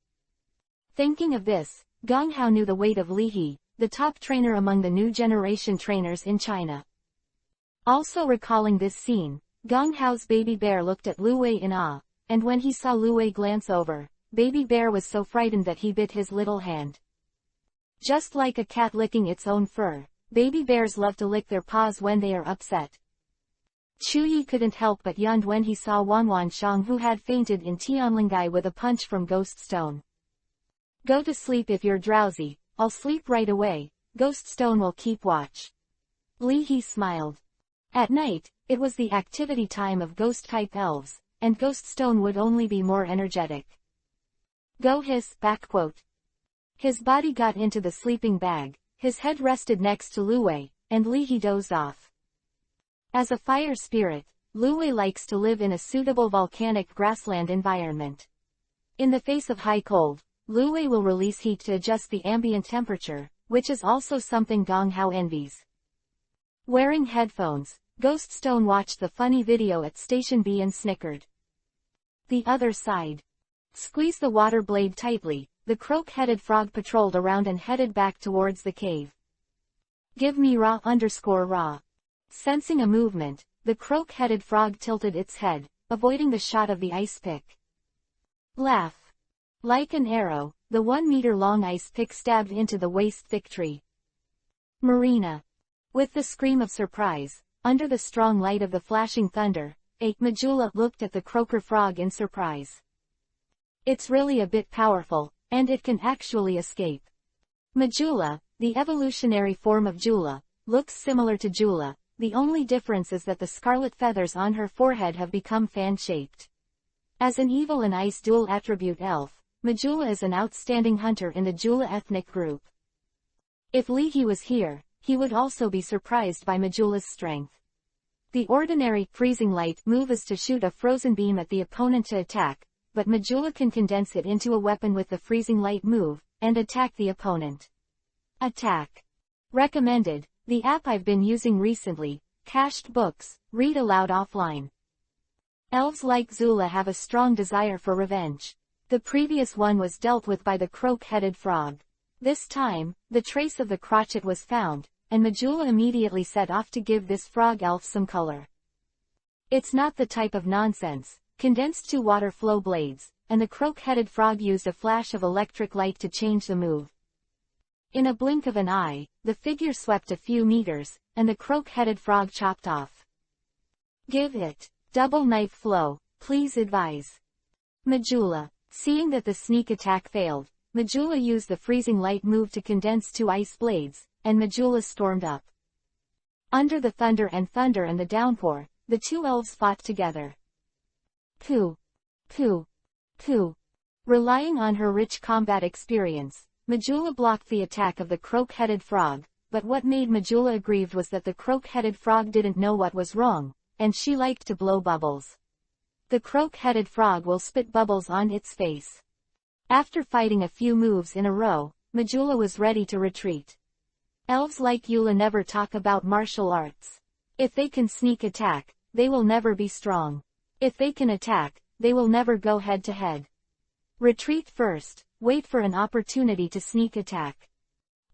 S1: Thinking of this, Gong Hao knew the weight of Li He, the top trainer among the new generation trainers in China. Also recalling this scene, Gong Hao's baby bear looked at Lu Wei in awe, and when he saw Lu Wei glance over, baby bear was so frightened that he bit his little hand. Just like a cat licking its own fur, baby bears love to lick their paws when they are upset. Chu Yi couldn't help but yawn when he saw Wan Shang, who had fainted in Tianlingai with a punch from Ghost Stone. Go to sleep if you're drowsy, I'll sleep right away, Ghost Stone will keep watch. Li He smiled. At night, it was the activity time of ghost-type elves, and Ghost Stone would only be more energetic. Go hiss, backquote. His body got into the sleeping bag, his head rested next to Lu Wei, and Li He dozed off. As a fire spirit, Lu Wei likes to live in a suitable volcanic grassland environment. In the face of high cold, Lu Wei will release heat to adjust the ambient temperature, which is also something Gong Hao envies. Wearing headphones, Ghost Stone watched the funny video at Station B and snickered. The other side. Squeeze the water blade tightly, the croak-headed frog patrolled around and headed back towards the cave. Give me raw_raw. Sensing a movement, the croak-headed frog tilted its head, avoiding the shot of the ice pick. Laugh. Like an arrow, the 1-meter-long ice pick stabbed into the waist-thick tree. Marina. With the scream of surprise, under the strong light of the flashing thunder, Majula looked at the croaker frog in surprise. It's really a bit powerful, and it can actually escape. Majula, the evolutionary form of Jula, looks similar to Jula, the only difference is that the scarlet feathers on her forehead have become fan-shaped. As an evil and ice dual-attribute elf, Majula is an outstanding hunter in the Jula ethnic group. If Li He was here, he would also be surprised by Majula's strength. The ordinary freezing light move is to shoot a frozen beam at the opponent to attack, but Majula can condense it into a weapon with the freezing light move, and attack the opponent. Attack. Recommended, the app I've been using recently, cached books, read aloud offline. Elves like Zula have a strong desire for revenge. The previous one was dealt with by the croak-headed frog. This time, the trace of the crotchet was found, and Majula immediately set off to give this frog elf some color. It's not the type of nonsense, condensed 2 water flow blades, and the croak-headed frog used a flash of electric light to change the move. In a blink of an eye, the figure swept a few meters, and the croak-headed frog chopped off. Give it. Double knife flow, please advise. Majula. Seeing that the sneak attack failed, Majula used the freezing light move to condense 2 ice blades, and Majula stormed up. Under the thunder and the downpour, the 2 elves fought together. Pooh. Pooh. Pooh. Relying on her rich combat experience, Majula blocked the attack of the croak-headed frog, but what made Majula aggrieved was that the croak-headed frog didn't know what was wrong, and she liked to blow bubbles. The croak-headed frog will spit bubbles on its face. After fighting a few moves in a row, Majula was ready to retreat. Elves like Eula never talk about martial arts. If they can sneak attack, they will never be strong. If they can attack, they will never go head-to-head. Retreat first, wait for an opportunity to sneak attack.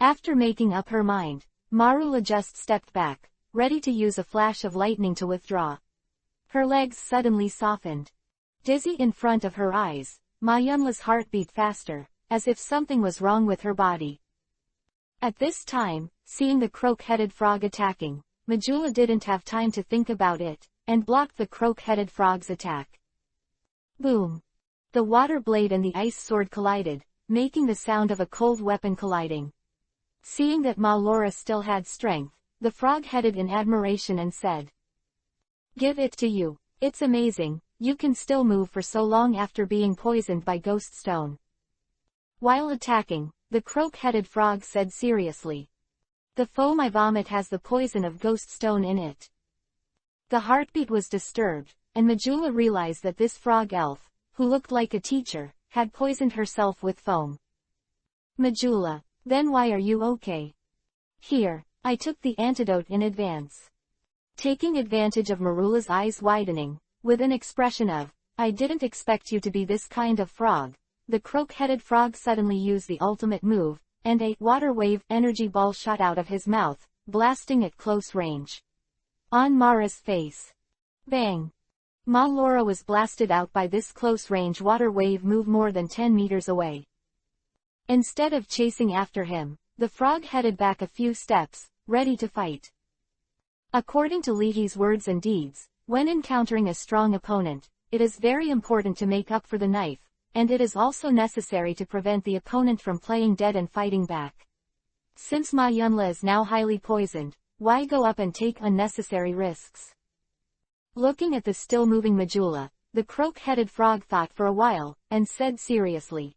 S1: After making up her mind, Marula just stepped back, ready to use a flash of lightning to withdraw. Her legs suddenly softened. Dizzy in front of her eyes, Ma Yunla's heart beat faster, as if something was wrong with her body. At this time, seeing the croak-headed frog attacking, Majula didn't have time to think about it, and blocked the croak-headed frog's attack. Boom! The water blade and the ice sword collided, making the sound of a cold weapon colliding. Seeing that Ma Laura still had strength, the frog headed in admiration and said, "Give it to you. It's amazing, you can still move for so long after being poisoned by Ghost Stone." While attacking, the croak-headed frog said seriously, The foam I vomit has the poison of ghost stone in it. The heartbeat was disturbed, and Majula realized that this frog elf, who looked like a teacher, had poisoned herself with foam. Majula, then why are you okay? Here, I took the antidote in advance. Taking advantage of Marula's eyes widening, with an expression of, I didn't expect you to be this kind of frog, the croak-headed frog suddenly used the ultimate move, and a water wave energy ball shot out of his mouth, blasting at close range. On Mara's face. Bang! Ma Laura was blasted out by this close-range water wave move more than 10 meters away. Instead of chasing after him, the frog headed back a few steps, ready to fight. According to Leahy's words and deeds, when encountering a strong opponent, it is very important to make up for the knife, and it is also necessary to prevent the opponent from playing dead and fighting back. Since Ma Yunla is now highly poisoned, why go up and take unnecessary risks? Looking at the still-moving Majula, the croak-headed frog thought for a while, and said seriously.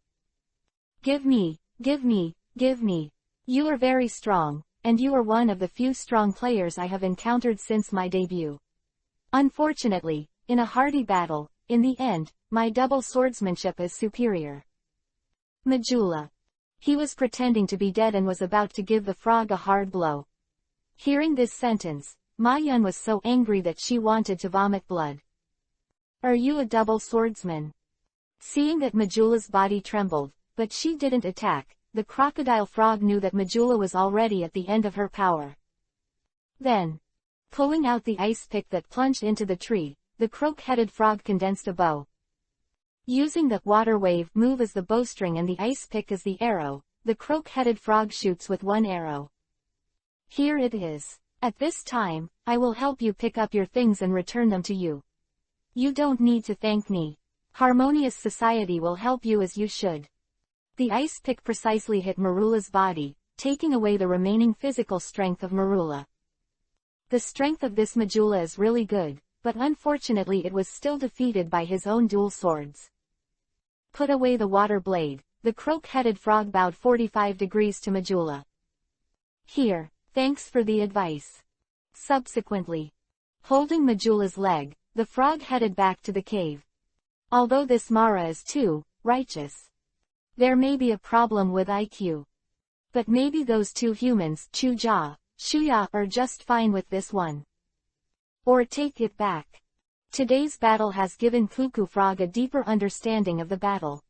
S1: Give me, give me, give me. You are very strong, and you are one of the few strong players I have encountered since my debut. Unfortunately, in a hardy battle, in the end, my double swordsmanship is superior. Majula. He was pretending to be dead and was about to give the frog a hard blow. Hearing this sentence, Ma Yun was so angry that she wanted to vomit blood. Are you a double swordsman? Seeing that Majula's body trembled, but she didn't attack, the crocodile frog knew that Majula was already at the end of her power. Then, pulling out the ice pick that plunged into the tree, the croak-headed frog condensed a bow. Using the water wave move as the bowstring and the ice pick as the arrow, the croak-headed frog shoots with one arrow. Here it is. At this time, I will help you pick up your things and return them to you. You don't need to thank me. Harmonious society will help you as you should. The ice pick precisely hit Marula's body, taking away the remaining physical strength of Marula. The strength of this Majula is really good, but unfortunately it was still defeated by his own dual swords. Put away the water blade, the croak-headed frog bowed 45 degrees to Majula. Here, thanks for the advice. Subsequently, holding Majula's leg, the frog headed back to the cave. Although this Mara is too righteous. There may be a problem with IQ. But maybe those two humans, Chuja, Shuya, are just fine with this one. Or take it back. Today's battle has given Cuckoo Frog a deeper understanding of the battle.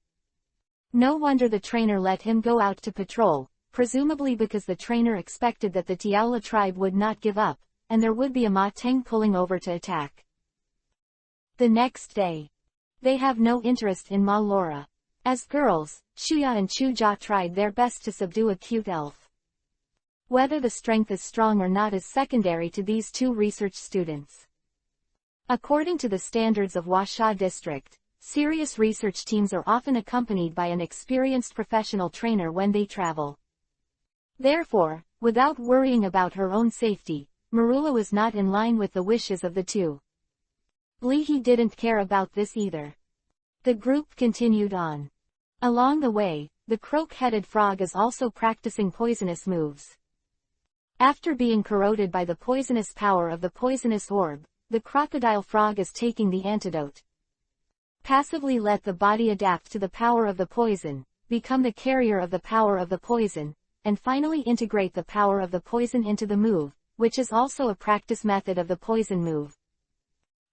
S1: No wonder the trainer let him go out to patrol, presumably because the trainer expected that the Tiaula tribe would not give up, and there would be a Ma Teng pulling over to attack. The next day. They have no interest in Ma Laura. As girls, Shuya and Chuja tried their best to subdue a cute elf. Whether the strength is strong or not is secondary to these two research students. According to the standards of Huasha district, serious research teams are often accompanied by an experienced professional trainer when they travel. Therefore, without worrying about her own safety, Marula was not in line with the wishes of the two. Leahy didn't care about this either. The group continued on. Along the way, the croak-headed frog is also practicing poisonous moves. After being corroded by the poisonous power of the poisonous orb, the crocodile frog is taking the antidote. Passively let the body adapt to the power of the poison, become the carrier of the power of the poison, and finally integrate the power of the poison into the move, which is also a practice method of the poison move.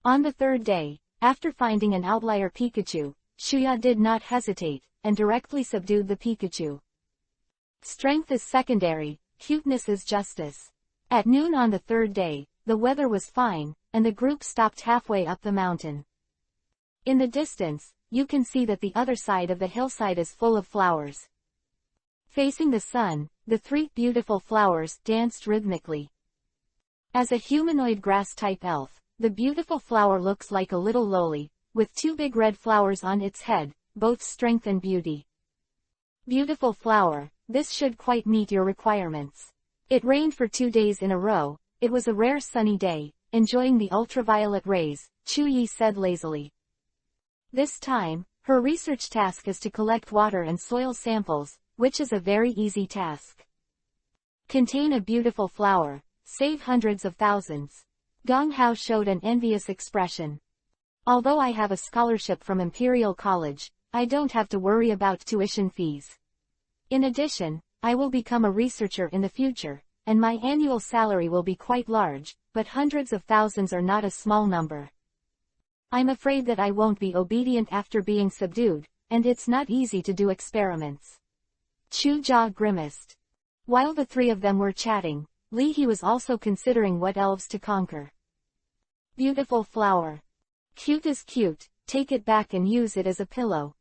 S1: On the third day, after finding an outlier Pikachu, Shuya did not hesitate, and directly subdued the Pikachu. Strength is secondary, cuteness is justice. At noon on the third day, the weather was fine, and the group stopped halfway up the mountain. In the distance, you can see that the other side of the hillside is full of flowers. Facing the sun, the three beautiful flowers danced rhythmically. As a humanoid grass-type elf, the beautiful flower looks like a little loli, with two big red flowers on its head, both strength and beauty. Beautiful flower, this should quite meet your requirements. It rained for 2 days in a row, it was a rare sunny day, enjoying the ultraviolet rays, Chu Yi said lazily. This time, her research task is to collect water and soil samples, which is a very easy task. Contain a beautiful flower. Save hundreds of thousands. Gong Hao showed an envious expression. Although I have a scholarship from Imperial College, I don't have to worry about tuition fees. In addition, I will become a researcher in the future, and my annual salary will be quite large, but hundreds of thousands are not a small number. I'm afraid that I won't be obedient after being subdued, and it's not easy to do experiments. Chu Jia grimaced. While the three of them were chatting, Li He was also considering what elves to conquer. Beautiful flower. Cute is cute, take it back and use it as a pillow.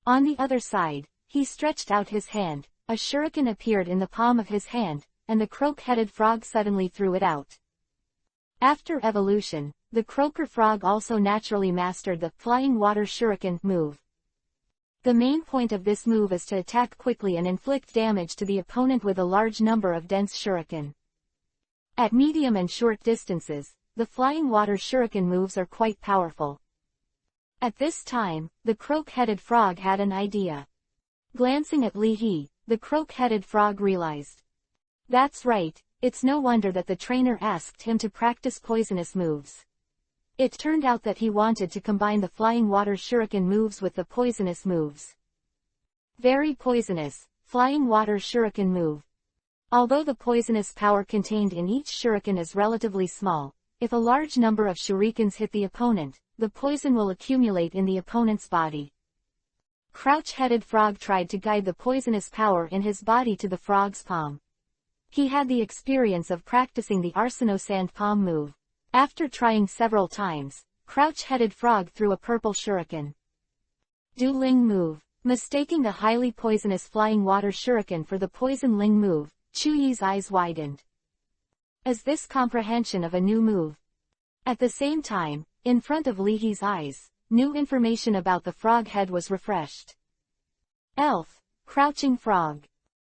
S1: On the other side, he stretched out his hand, a shuriken appeared in the palm of his hand, and the croak-headed frog suddenly threw it out. After evolution, the croaker frog also naturally mastered the flying water shuriken move. The main point of this move is to attack quickly and inflict damage to the opponent with a large number of dense shuriken. At medium and short distances, the flying water shuriken moves are quite powerful. At this time, the croak-headed frog had an idea. Glancing at Li He, the croak-headed frog realized. That's right, it's no wonder that the trainer asked him to practice poisonous moves. It turned out that he wanted to combine the flying water shuriken moves with the poisonous moves. Very poisonous, flying water shuriken move. Although the poisonous power contained in each shuriken is relatively small, if a large number of shurikens hit the opponent, the poison will accumulate in the opponent's body. Crouch-headed frog tried to guide the poisonous power in his body to the frog's palm. He had the experience of practicing the Arseno sand palm move. After trying several times, Crouch-headed frog threw a purple shuriken. Du Ling move. Mistaking the highly poisonous flying water shuriken for the poison Ling move, Chu Yi's eyes widened. Is this comprehension of a new move? At the same time, in front of Li He's eyes, new information about the frog head was refreshed. Elf, crouching frog.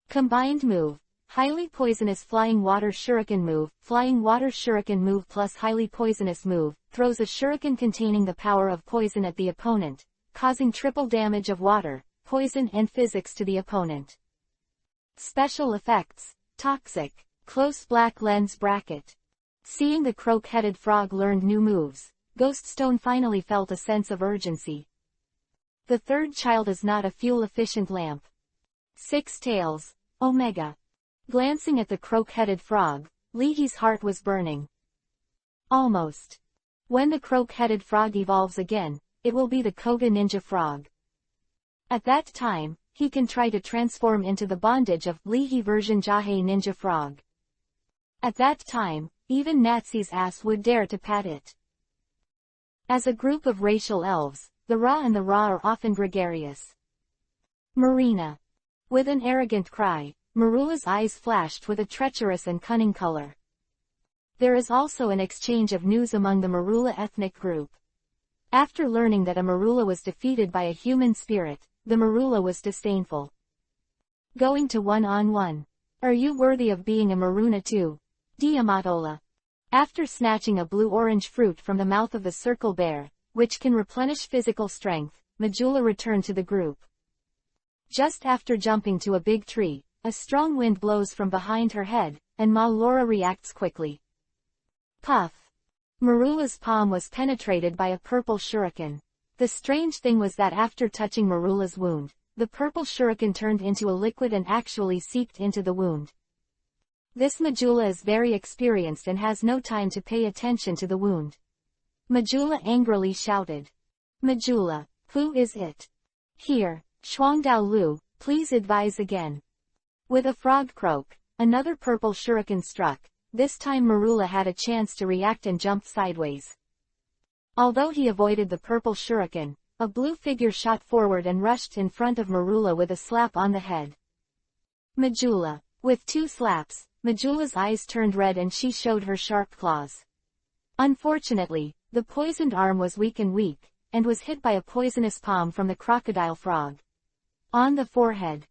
S1: Combined move. Highly poisonous flying water shuriken move. Flying water shuriken move plus highly poisonous move, throws a shuriken containing the power of poison at the opponent, causing triple damage of water, poison and physics to the opponent. Special effects. Toxic. Close black lens bracket. Seeing the croak-headed frog learned new moves, Ghoststone finally felt a sense of urgency. The third child is not a fuel-efficient lamp. 6 tails. Omega. Glancing at the croak-headed frog, Li He's heart was burning. Almost. When the croak-headed frog evolves again, it will be the Koga ninja frog. At that time, he can try to transform into the bondage of Li He version Jahei ninja frog. At that time, even Nazi's ass would dare to pat it. As a group of racial elves, the Ra and the Ra are often gregarious. Marina. With an arrogant cry, Marula's eyes flashed with a treacherous and cunning color. There is also an exchange of news among the Marula ethnic group. After learning that a Marula was defeated by a human spirit, the Marula was disdainful. Going to one-on-one. Are you worthy of being a Maruna too? Diamatola. After snatching a blue-orange fruit from the mouth of the circle bear, which can replenish physical strength, Majula returned to the group. Just after jumping to a big tree, a strong wind blows from behind her head, and Ma Laura reacts quickly. Puff. Marula's palm was penetrated by a purple shuriken. The strange thing was that after touching Marula's wound, the purple shuriken turned into a liquid and actually seeped into the wound. This Majula is very experienced and has no time to pay attention to the wound. Majula angrily shouted. Majula, who is it? Here, Shuangdao Lu, please advise again. With a frog croak, another purple shuriken struck. This time Marula had a chance to react and jumped sideways. Although he avoided the purple shuriken, a blue figure shot forward and rushed in front of Marula with a slap on the head. Majula. With 2 slaps, Majula's eyes turned red and she showed her sharp claws. Unfortunately, the poisoned arm was weak and was hit by a poisonous palm from the crocodile frog. On the forehead.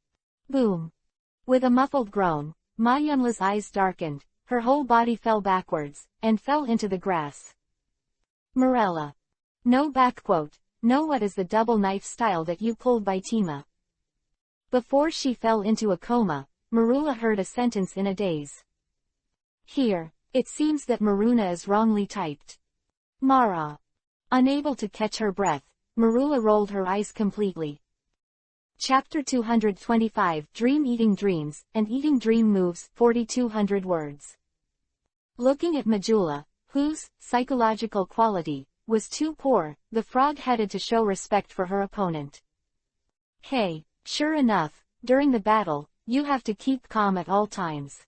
S1: Boom. With a muffled groan, Ma Yunla's eyes darkened, her whole body fell backwards, and fell into the grass. Morella. No backquote, no what is the double knife style that you pulled by Tima. Before she fell into a coma, Marula heard a sentence in a daze. Here, it seems that Maruna is wrongly typed. Mara. Unable to catch her breath, Marula rolled her eyes completely. Chapter 225 Dream Eating Dreams, and Eating Dream Moves, 4,200 words. Looking at Majula, whose psychological quality was too poor, the frog headed to show respect for her opponent. Hey, sure enough, during the battle, you have to keep calm at all times.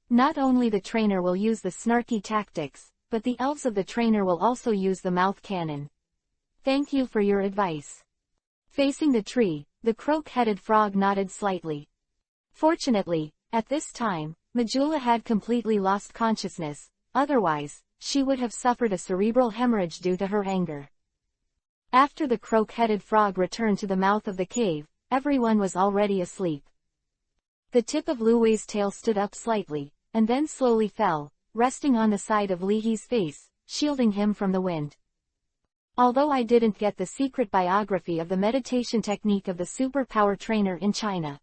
S1: Not only the trainer will use the snarky tactics, but the elves of the trainer will also use the mouth cannon. Thank you for your advice. Facing the tree, the croak-headed frog nodded slightly. Fortunately, at this time, Majula had completely lost consciousness, otherwise, she would have suffered a cerebral hemorrhage due to her anger. After the croak-headed frog returned to the mouth of the cave, everyone was already asleep. The tip of Luwei's tail stood up slightly, and then slowly fell, resting on the side of Li He's face, shielding him from the wind. Although I didn't get the secret biography of the meditation technique of the superpower trainer in China.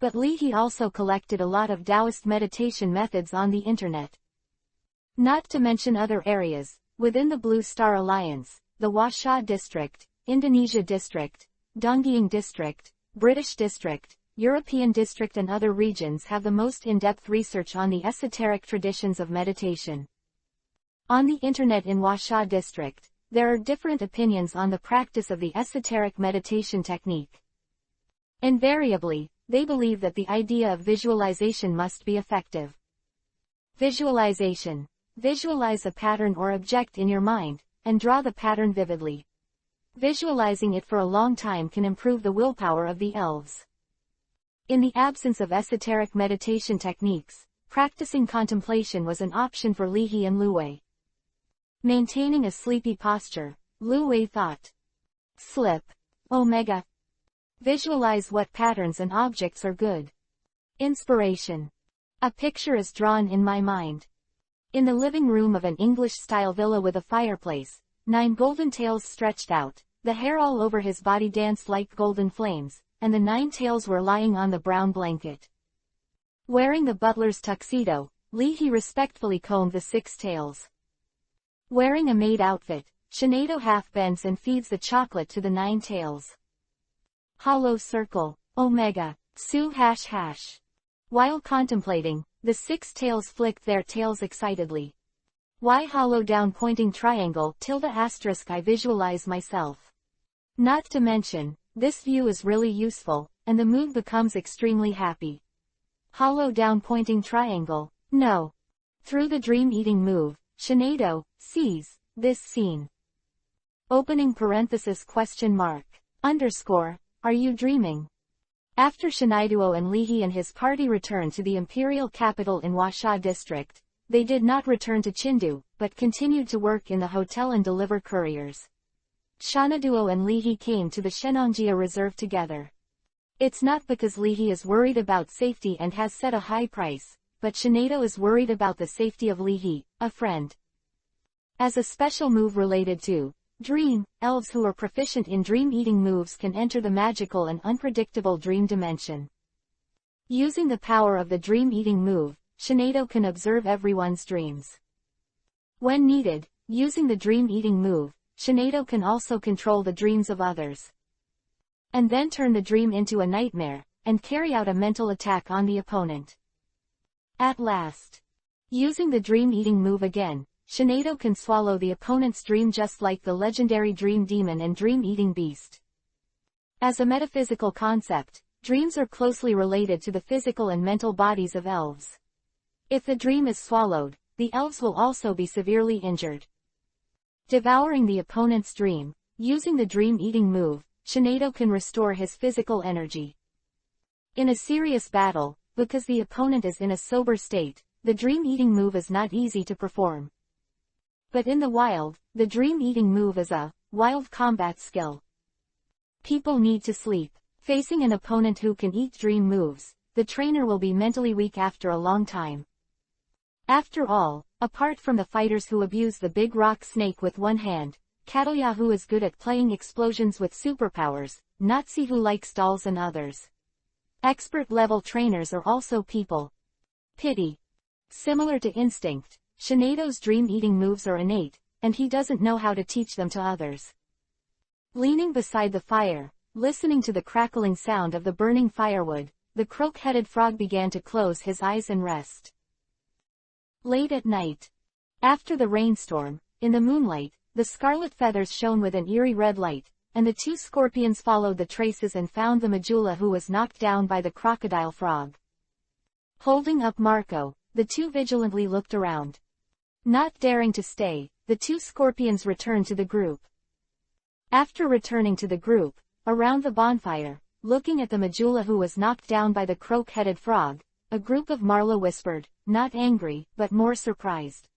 S1: But Li He also collected a lot of Taoist meditation methods on the internet. Not to mention other areas, within the Blue Star Alliance, the Washa District, Indonesia District, Donggying District, British District, European District and other regions have the most in-depth research on the esoteric traditions of meditation. On the internet in Washa District, there are different opinions on the practice of the esoteric meditation technique. Invariably, they believe that the idea of visualization must be effective. Visualization. Visualize a pattern or object in your mind, and draw the pattern vividly. Visualizing it for a long time can improve the willpower of the elves. In the absence of esoteric meditation techniques, practicing contemplation was an option for Li He and Luwei. Maintaining a sleepy posture, Luwei thought. Slip. Omega. Visualize what patterns and objects are good. Inspiration. A picture is drawn in my mind. In the living room of an English-style villa with a fireplace, 9 golden tails stretched out, the hair all over his body danced like golden flames, and the 9 tails were lying on the brown blanket. Wearing the butler's tuxedo, Li He respectfully combed the 6 tails. Wearing a maid outfit, Shinado half bends and feeds the chocolate to the 9 tails. Hollow circle, omega, su ##. While contemplating, the 6 tails flicked their tails excitedly. Why hollow down pointing triangle *** I visualize myself. Not to mention, this view is really useful, and the mood becomes extremely happy. Hollow down pointing triangle, no. Through the dream eating move, Shinado sees this scene. Opening parenthesis question mark. _ Are you dreaming? After Shinaiduo and Li He and his party returned to the imperial capital in Washa district, they did not return to Chindu, but continued to work in the hotel and deliver couriers. Shinaiduo and Li He came to the Shenongjia reserve together. It's not because Li He is worried about safety and has set a high price, but Shinado is worried about the safety of Li He, a friend. As a special move related to dream, elves who are proficient in dream-eating moves can enter the magical and unpredictable dream dimension. Using the power of the dream-eating move, Shinado can observe everyone's dreams. When needed, using the dream-eating move, Shinado can also control the dreams of others. And then turn the dream into a nightmare, and carry out a mental attack on the opponent. At last. Using the dream-eating move again, Shinado can swallow the opponent's dream just like the legendary Dream Demon and Dream-Eating Beast. As a metaphysical concept, dreams are closely related to the physical and mental bodies of elves. If the dream is swallowed, the elves will also be severely injured. Devouring the opponent's dream, using the dream-eating move, Shinado can restore his physical energy. In a serious battle, because the opponent is in a sober state, the dream-eating move is not easy to perform. But in the wild, the dream-eating move is a wild combat skill. People need to sleep. Facing an opponent who can eat dream moves, the trainer will be mentally weak after a long time. After all, apart from the fighters who abuse the big rock snake with one hand, Katalia who is good at playing explosions with superpowers, Nazi who likes dolls and others. Expert-level trainers are also people. Pity. Similar to instinct, Shinedo's dream-eating moves are innate, and he doesn't know how to teach them to others. Leaning beside the fire, listening to the crackling sound of the burning firewood, the croak-headed frog began to close his eyes and rest. Late at night. After the rainstorm, in the moonlight, the scarlet feathers shone with an eerie red light, and the two scorpions followed the traces and found the Majula who was knocked down by the crocodile frog. Holding up Marco, the two vigilantly looked around. Not daring to stay, the two scorpions returned to the group. After returning to the group, around the bonfire, looking at the Majula who was knocked down by the croak-headed frog, a group of Marla whispered, not angry, but more surprised.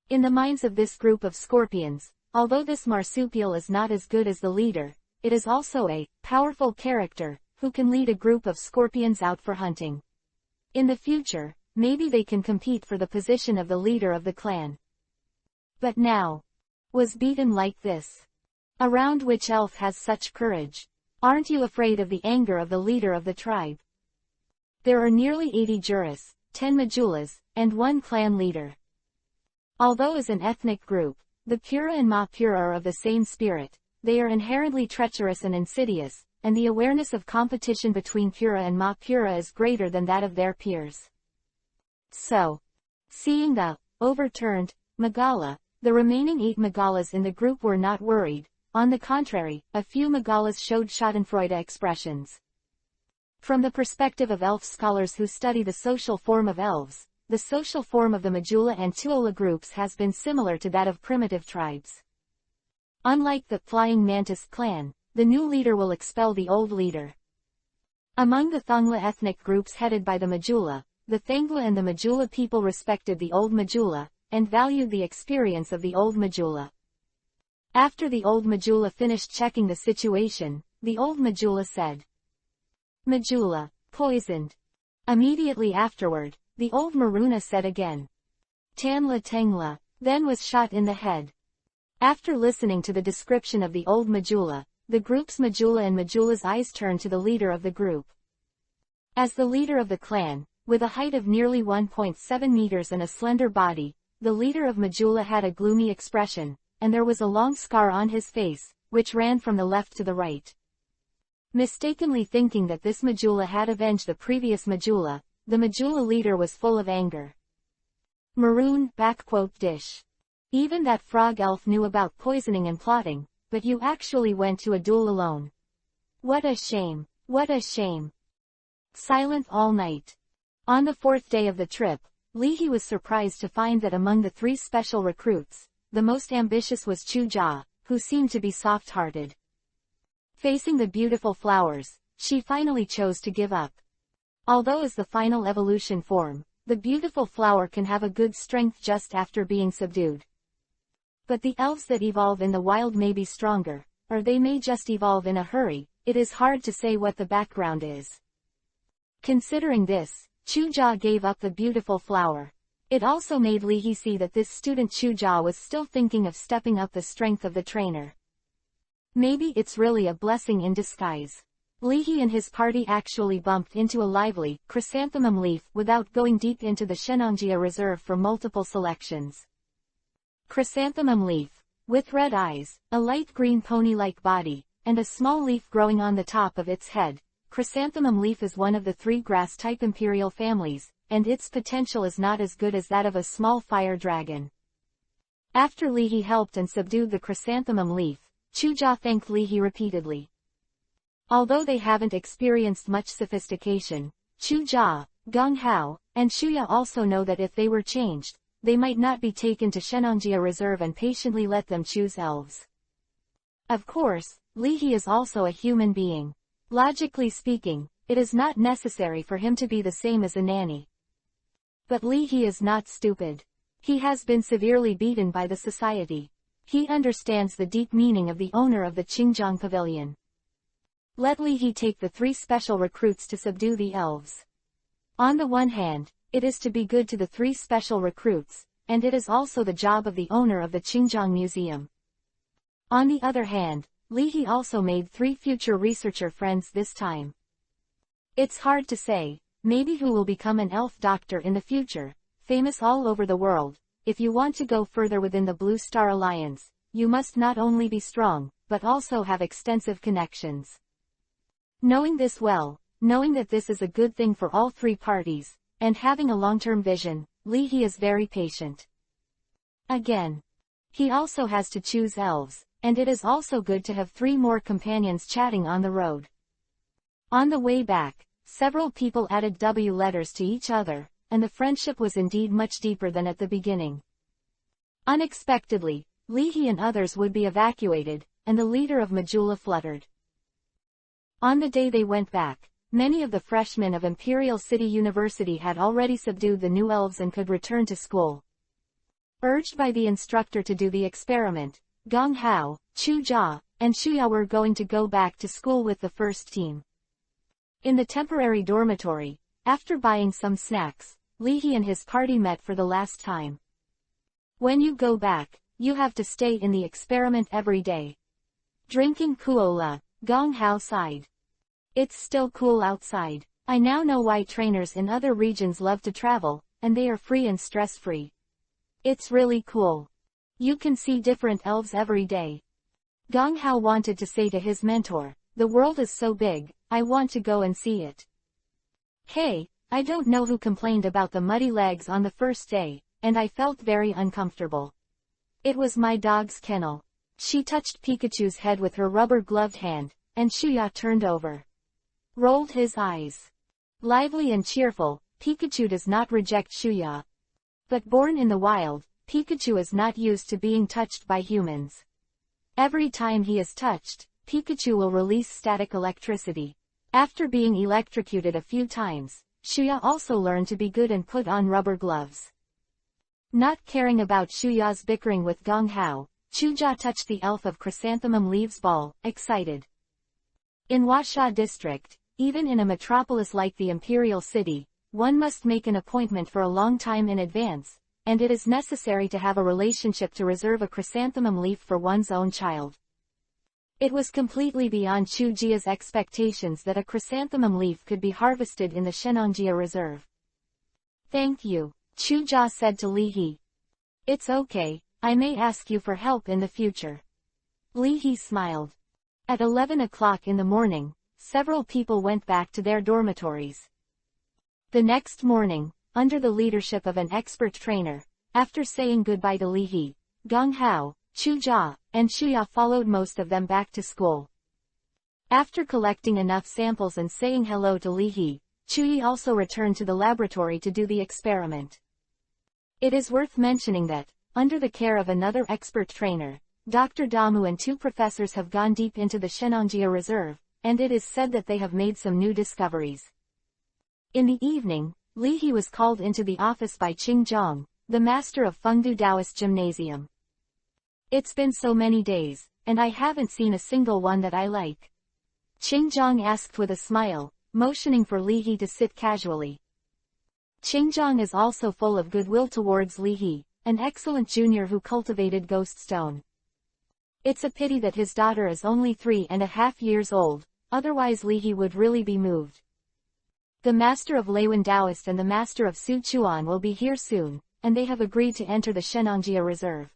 S1: In the minds of this group of scorpions, although this marsupial is not as good as the leader, it is also a powerful character, who can lead a group of scorpions out for hunting. In the future, maybe they can compete for the position of the leader of the clan. But now, was beaten like this. Around which elf has such courage? Aren't you afraid of the anger of the leader of the tribe? There are nearly 80 juris, 10 Majulas, and 1 clan leader. Although as an ethnic group, the Pura and Ma Pura are of the same spirit, they are inherently treacherous and insidious, and the awareness of competition between Pura and Ma Pura is greater than that of their peers. So, seeing the overturned Magala, the remaining 8 Magalas in the group were not worried. On the contrary, a few Magalas showed schadenfreude expressions. From the perspective of elf scholars who study the social form of elves, the social form of the Majula and Tuola groups has been similar to that of primitive tribes. Unlike the Flying Mantis clan, the new leader will expel the old leader. Among the Thongla ethnic groups headed by the Majula, the Thangla and the Majula people respected the old Majula, and valued the experience of the old Majula. After the old Majula finished checking the situation, the old Majula said, Majula, poisoned. Immediately afterward, the old Maruna said again, Tanla Tengla, then was shot in the head. After listening to the description of the old Majula, the group's Majula and Majula's eyes turned to the leader of the group. As the leader of the clan, with a height of nearly 1.7 meters and a slender body, the leader of Majula had a gloomy expression, and there was a long scar on his face, which ran from the left to the right. Mistakenly thinking that this Majula had avenged the previous Majula, the Majula leader was full of anger. Maroon, dish. Even that frog elf knew about poisoning and plotting, but you actually went to a duel alone. What a shame, what a shame. Silent all night. On the 4th day of the trip, Lihi was surprised to find that among the 3 special recruits, the most ambitious was Chu Jia, who seemed to be soft-hearted. Facing the beautiful flowers, she finally chose to give up. Although as the final evolution form, the beautiful flower can have a good strength just after being subdued. But the elves that evolve in the wild may be stronger, or they may just evolve in a hurry. It is hard to say what the background is. Considering this, Chu Jia gave up the beautiful flower. It also made Lihi see that this student Chu Jia was still thinking of stepping up the strength of the trainer. Maybe it's really a blessing in disguise. Lihi and his party actually bumped into a lively chrysanthemum leaf without going deep into the Shenangjia Reserve for multiple selections. Chrysanthemum leaf, with red eyes, a light green pony-like body, and a small leaf growing on the top of its head. Chrysanthemum leaf is one of the 3 grass-type imperial families, and its potential is not as good as that of a small fire dragon. After Lihi helped and subdued the chrysanthemum leaf, Chu Jia thanked Lihi repeatedly. Although they haven't experienced much sophistication, Chu Jia, Gong Hao, and Shuya also know that if they were changed, they might not be taken to Shenangjia Reserve and patiently let them choose elves. Of course, Lihi is also a human being. Logically speaking, it is not necessary for him to be the same as a nanny. But Lihi is not stupid. He has been severely beaten by the society. He understands the deep meaning of the owner of the Qingjiang Pavilion. Let Lihi take the 3 special recruits to subdue the elves. On the one hand, it is to be good to the 3 special recruits, and it is also the job of the owner of the Qingjiang Museum. On the other hand, Lihi also made 3 future researcher friends this time. It's hard to say, maybe who will become an elf doctor in the future, famous all over the world. If you want to go further within the Blue Star Alliance, you must not only be strong, but also have extensive connections. Knowing this well, knowing that this is a good thing for all three parties, and having a long-term vision, Li He is very patient. Again, he also has to choose elves, and it is also good to have 3 more companions chatting on the road. On the way back, several people added W letters to each other, and the friendship was indeed much deeper than at the beginning. Unexpectedly, Li He and others would be evacuated, and the leader of Majula fluttered. On the day they went back, many of the freshmen of Imperial City University had already subdued the new elves and could return to school. Urged by the instructor to do the experiment, Gong Hao, Chu Jia, and Shuya were going to go back to school with the first team. In the temporary dormitory, after buying some snacks, Li He and his party met for the last time. When you go back, you have to stay in the experiment every day. Drinking cola, Gong Hao sighed. It's still cool outside. I now know why trainers in other regions love to travel, and they are free and stress-free. It's really cool. You can see different elves every day. Gong Hao wanted to say to his mentor, the world is so big, I want to go and see it. Hey, I don't know who complained about the muddy legs on the first day, and I felt very uncomfortable. It was my dog's kennel. She touched Pikachu's head with her rubber-gloved hand, and Shuya turned over. Rolled his eyes. Lively and cheerful, Pikachu does not reject Shuya. But born in the wild, Pikachu is not used to being touched by humans. Every time he is touched, Pikachu will release static electricity. After being electrocuted a few times, Shuya also learned to be good and put on rubber gloves. Not caring about Shuya's bickering with Gong Hao, Chuja touched the elf of chrysanthemum leaves ball, excited. In Huasha district, even in a metropolis like the Imperial City, one must make an appointment for a long time in advance, and it is necessary to have a relationship to reserve a chrysanthemum leaf for one's own child. It was completely beyond Chu Jia's expectations that a chrysanthemum leaf could be harvested in the Shenangjia Reserve. Thank you, Chu Jia said to Li He. It's okay, I may ask you for help in the future. Li He smiled. At 11 o'clock in the morning, several people went back to their dormitories. The next morning, under the leadership of an expert trainer, after saying goodbye to Li He, Gong Hao, Chu Jia, and Shuya followed most of them back to school. After collecting enough samples and saying hello to Li He, Chuyi also returned to the laboratory to do the experiment. It is worth mentioning that, under the care of another expert trainer, Dr. Damu and 2 professors have gone deep into the Shenangjia Reserve, and it is said that they have made some new discoveries. In the evening, Li He was called into the office by Qing Zhang, the master of Fengdu Taoist Gymnasium. It's been so many days, and I haven't seen a single one that I like. Qing Zhang asked with a smile, motioning for Li He to sit casually. Qing Zhang is also full of goodwill towards Li He, an excellent junior who cultivated ghost stone. It's a pity that his daughter is only 3.5 years old, otherwise Li He would really be moved. The master of Leiwan Taoist and the master of Sichuan will be here soon, and they have agreed to enter the Shenangjia Reserve.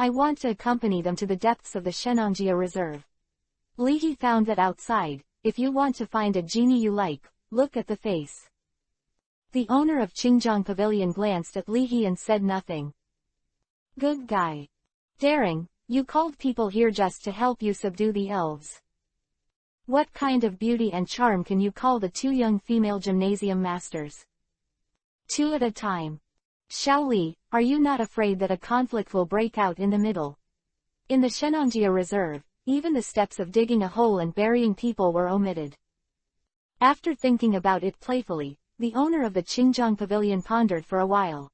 S1: I want to accompany them to the depths of the Shenangjia Reserve. Li He found that outside, if you want to find a genie you like, look at the face. The owner of Qingjiang Pavilion glanced at Li He and said nothing. Good guy. Daring, you called people here just to help you subdue the elves. What kind of beauty and charm can you call the 2 young female gymnasium masters? 2 at a time. Xiao Li, are you not afraid that a conflict will break out in the middle? In the Shenangjia Reserve, even the steps of digging a hole and burying people were omitted. After thinking about it playfully, the owner of the Qingjiang Pavilion pondered for a while.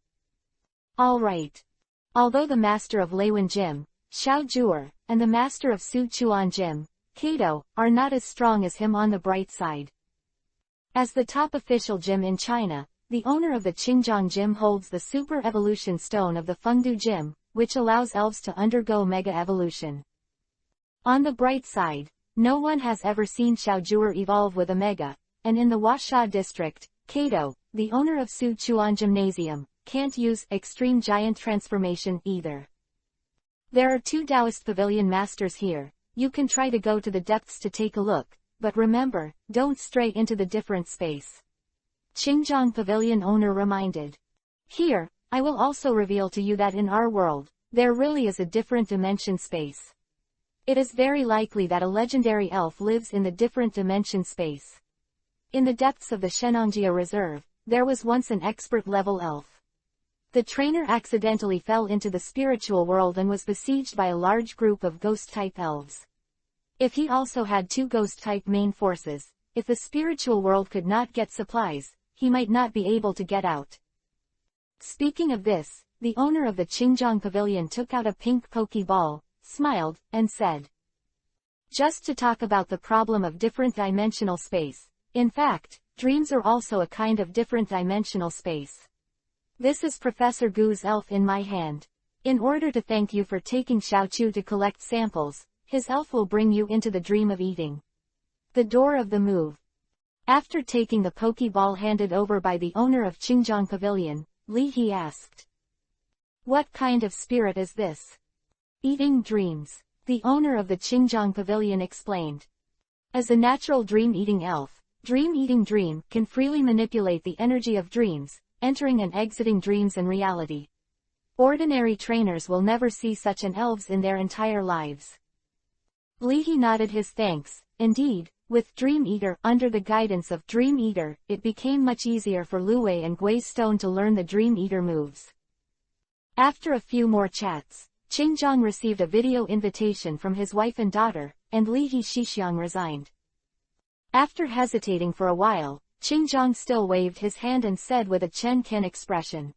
S1: All right. Although the master of Leiwan Gym, Xiao Zhuer, and the master of Sichuan Gym, Kato, are not as strong as him on the bright side. As the top official gym in China, the owner of the Qingjiang Gym holds the Super Evolution Stone of the Fengdu Gym, which allows elves to undergo Mega Evolution. On the bright side, no one has ever seen Xiao Zhuer evolve with a Mega, and in the Huasha district, Kobo, the owner of Suchuan Gymnasium, can't use extreme giant transformation either. There are 2 Taoist pavilion masters here. You can try to go to the depths to take a look, but remember, don't stray into the different space. Qingjiang Pavilion owner reminded. Here, I will also reveal to you that in our world, there really is a different dimension space. It is very likely that a legendary elf lives in the different dimension space. In the depths of the Shenangjia Reserve, there was once an expert-level elf. The trainer accidentally fell into the spiritual world and was besieged by a large group of ghost-type elves. If he also had 2 ghost-type main forces, if the spiritual world could not get supplies, he might not be able to get out. Speaking of this, the owner of the Qingjiang Pavilion took out a pink Pokeball, smiled, and said, "Just to talk about the problem of different dimensional space. In fact, dreams are also a kind of different dimensional space. This is Professor Gu's elf in my hand. In order to thank you for taking Xiaochu to collect samples, his elf will bring you into the dream of eating." The door of the move. After taking the Pokeball handed over by the owner of Qingjiang Pavilion, Li He asked, "What kind of spirit is this?" "Eating dreams," the owner of the Qingjiang Pavilion explained. As a natural dream-eating elf, Dream-Eating Dream can freely manipulate the energy of dreams, entering and exiting dreams and reality. Ordinary trainers will never see such an elves in their entire lives. Li He nodded his thanks. Indeed, with Dream Eater under the guidance of Dream Eater, it became much easier for Lu Wei and Gui Stone to learn the Dream Eater moves. After a few more chats, Qingjiang received a video invitation from his wife and daughter, and Li He Shixiang resigned. After hesitating for a while, Qingjiang still waved his hand and said with a Chen Ken expression,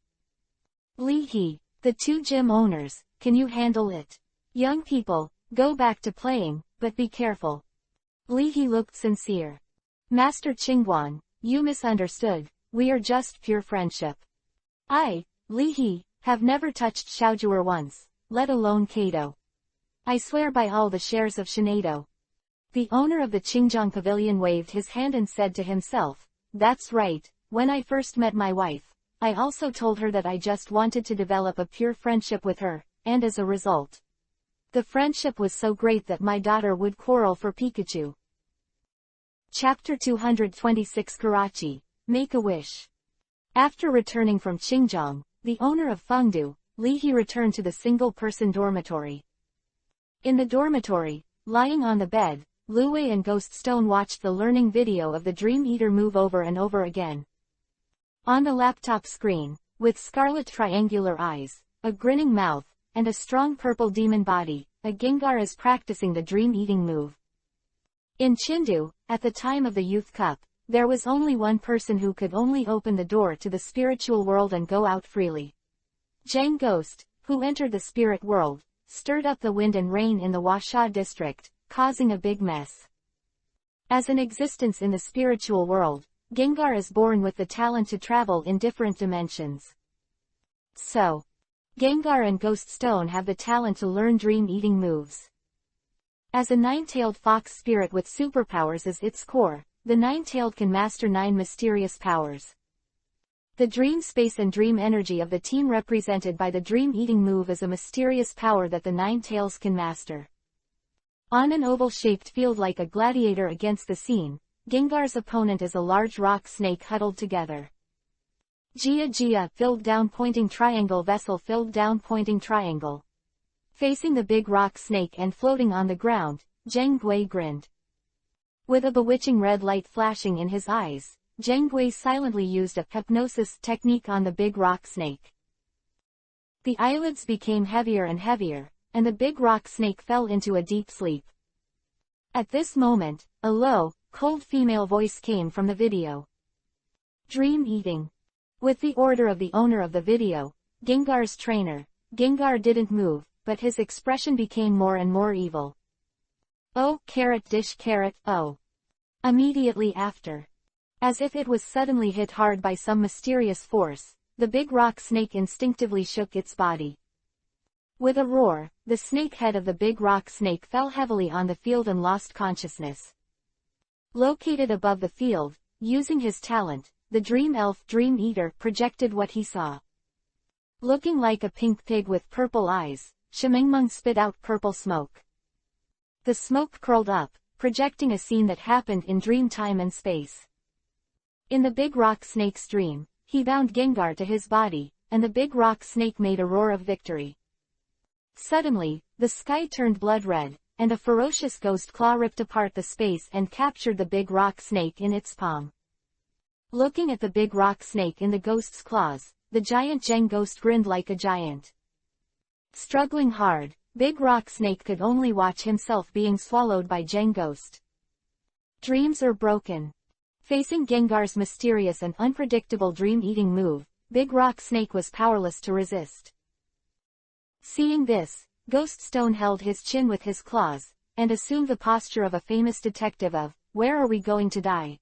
S1: "Li He, the 2 gym owners, can you handle it? Young people, go back to playing, but be careful." Li He looked sincere. "Master Qingguan, you misunderstood, we are just pure friendship. I, Li He, have never touched Xiaojuer once, let alone Kato. I swear by all the shares of Shinado." The owner of the Qingjiang Pavilion waved his hand and said to himself, "That's right, when I first met my wife, I also told her that I just wanted to develop a pure friendship with her, and as a result, the friendship was so great that my daughter would quarrel for Pikachu." Chapter 226 Karachi, Make a Wish. After returning from Qingjiang, the owner of Fengdu, Li He returned to the single-person dormitory. In the dormitory, lying on the bed, Lu Wei and Ghost Stone watched the learning video of the Dream Eater move over and over again. On the laptop screen, with scarlet triangular eyes, a grinning mouth, and a strong purple demon body, a Gengar is practicing the dream-eating move. In Chindu, at the time of the Youth Cup, there was only one person who could only open the door to the spiritual world and go out freely. Zhang Ghost, who entered the spirit world, stirred up the wind and rain in the Huasha district, causing a big mess. As an existence in the spiritual world, Gengar is born with the talent to travel in different dimensions. So, Gengar and Ghost Stone have the talent to learn dream-eating moves. As a 9-tailed fox spirit with superpowers as its core, the 9-tailed can master 9 mysterious powers. The dream space and dream energy of the team represented by the dream-eating move is a mysterious power that the 9 tails can master. On an oval-shaped field like a gladiator against the scene, Gengar's opponent is a large rock snake huddled together. Jia Jia filled down pointing triangle vessel filled down pointing triangle. Facing the big rock snake and floating on the ground, Zheng Gui grinned. With a bewitching red light flashing in his eyes, Zheng Gui silently used a hypnosis technique on the big rock snake. The eyelids became heavier and heavier, and the big rock snake fell into a deep sleep. At this moment, a low, cold female voice came from the video. Dream eating. With the order of the owner of the video, Gengar's trainer, Gengar didn't move, but his expression became more and more evil. Oh, carrot dish carrot, oh. Immediately after, as if it was suddenly hit hard by some mysterious force, the big rock snake instinctively shook its body. With a roar, the snake head of the big rock snake fell heavily on the field and lost consciousness. Located above the field, using his talent, the dream elf Dream Eater projected what he saw. Looking like a pink pig with purple eyes, Shimengmung spit out purple smoke. The smoke curled up, projecting a scene that happened in dream time and space. In the big rock snake's dream, he bound Gengar to his body, and the big rock snake made a roar of victory. Suddenly, the sky turned blood red, and a ferocious ghost claw ripped apart the space and captured the big rock snake in its palm. Looking at the big rock snake in the ghost's claws, the giant Jeng ghost grinned like a giant. Struggling hard, big rock snake could only watch himself being swallowed by Jeng ghost. Dreams are broken. Facing Gengar's mysterious and unpredictable dream-eating move, big rock snake was powerless to resist. Seeing this, Ghost Stone held his chin with his claws, and assumed the posture of a famous detective of, "Where are we going to die?"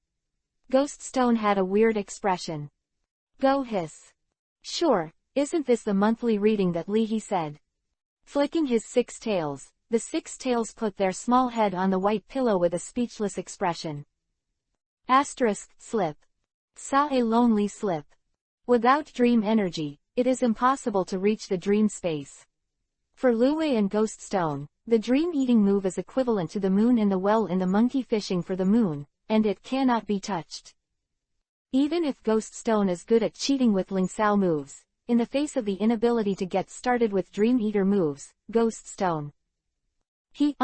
S1: Ghost Stone had a weird expression. "Go hiss." "Sure, isn't this the monthly reading that Leahy said?" Flicking his 6 tails, the 6 tails put their small head on the white pillow with a speechless expression. Slip. Saw a lonely slip. Without dream energy, it is impossible to reach the dream space. For Luwei and Ghost Stone, the dream-eating move is equivalent to the moon in the well in the monkey fishing for the moon, and it cannot be touched. Even if Ghost Stone is good at cheating with Ling Sao moves, in the face of the inability to get started with Dream Eater moves, Ghost Stone. He.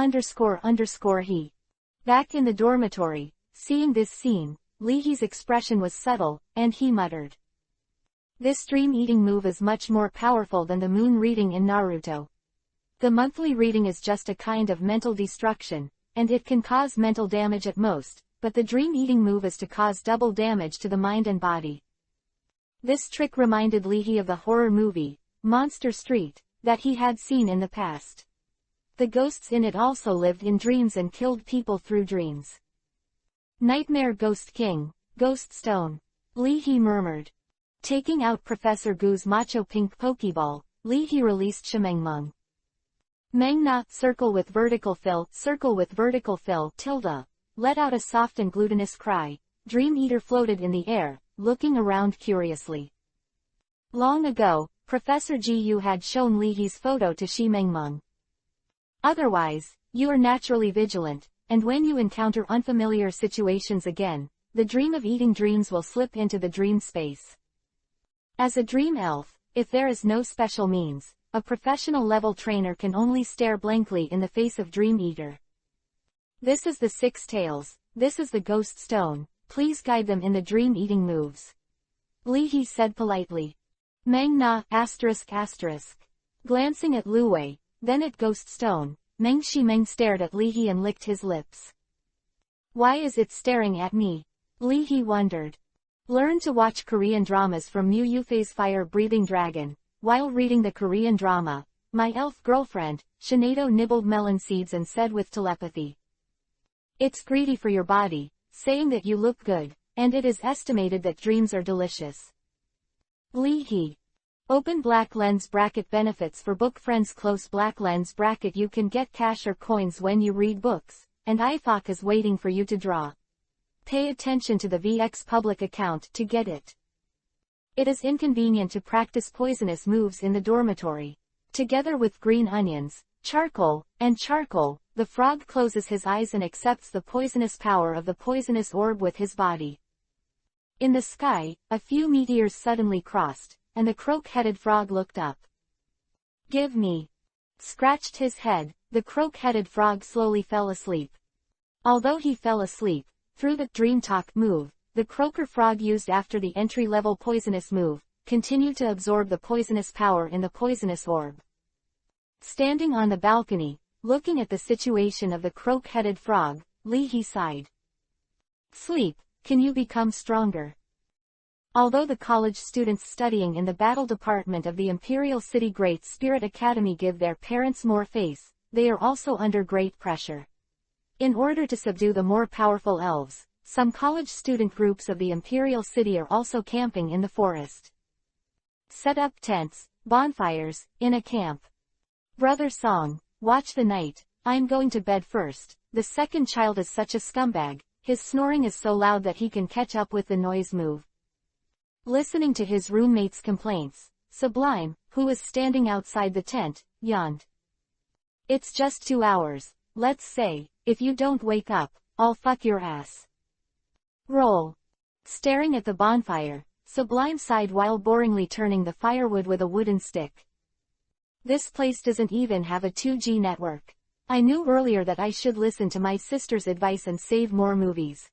S1: Back in the dormitory, seeing this scene, Leahy's expression was subtle, and he muttered. This dream-eating move is much more powerful than the moon reading in Naruto. The monthly reading is just a kind of mental destruction, and it can cause mental damage at most, but the dream-eating move is to cause double damage to the mind and body. This trick reminded Leahy of the horror movie, Monster Street, that he had seen in the past. The ghosts in it also lived in dreams and killed people through dreams. Nightmare Ghost King, Ghost Stone. Leahy murmured. Taking out Professor Gu's macho pink Pokeball, Leahy released Shimengmung. Mengna, circle with vertical fill, tilde. Let out a soft and glutinous cry. Dream Eater floated in the air, looking around curiously. Long ago, Professor Gu had shown Leahy's photo to Shimengmung. Otherwise, you are naturally vigilant, and when you encounter unfamiliar situations again, the dream of eating dreams will slip into the dream space. As a dream elf, if there is no special means, a professional level trainer can only stare blankly in the face of Dream Eater. This is the 6 tails, this is the Ghost Stone, please guide them in the dream-eating moves. Leahy said politely. Mengna, Glancing at Luwei, then at Ghost Stone, Meng Shimeng stared at Leahy and licked his lips. Why is it staring at me? Leahy wondered. Learn to watch Korean dramas from Mu Yufei's Fire-Breathing Dragon. While reading the Korean drama, my elf girlfriend, Shinado nibbled melon seeds and said with telepathy. It's greedy for your body, saying that you look good, and it is estimated that dreams are delicious. Leahy. Open black lens bracket benefits for book friends. Close black lens bracket. You can get cash or coins when you read books, and IFOC is waiting for you to draw. Pay attention to the VX public account to get it. It is inconvenient to practice poisonous moves in the dormitory. Together with green onions, charcoal, the frog closes his eyes and accepts the poisonous power of the poisonous orb with his body. In the sky, a few meteors suddenly crossed, and the croak-headed frog looked up. Give me. Scratched his head, the croak-headed frog slowly fell asleep. Although he fell asleep, through the dream talk move, the croaker frog used after the entry-level poisonous move, continued to absorb the poisonous power in the poisonous orb. Standing on the balcony, looking at the situation of the croak-headed frog, Leahy sighed. Sleep, can you become stronger? Although the college students studying in the battle department of the Imperial City Great Spirit Academy give their parents more faith, they are also under great pressure. In order to subdue the more powerful elves, some college student groups of the Imperial City are also camping in the forest. Set up tents, bonfires, in a camp. Brother Song, watch the night, I'm going to bed first. The second child is such a scumbag, His snoring is so loud that he can catch up with the noise move. Listening to his roommate's complaints, Sublime, who was standing outside the tent, yawned. It's just 2 hours, let's say. If you don't wake up, I'll fuck your ass. Roll. Staring at the bonfire, Sublime sighed while boringly turning the firewood with a wooden stick. This place doesn't even have a 2G network. I knew earlier that I should listen to my sister's advice and save more movies.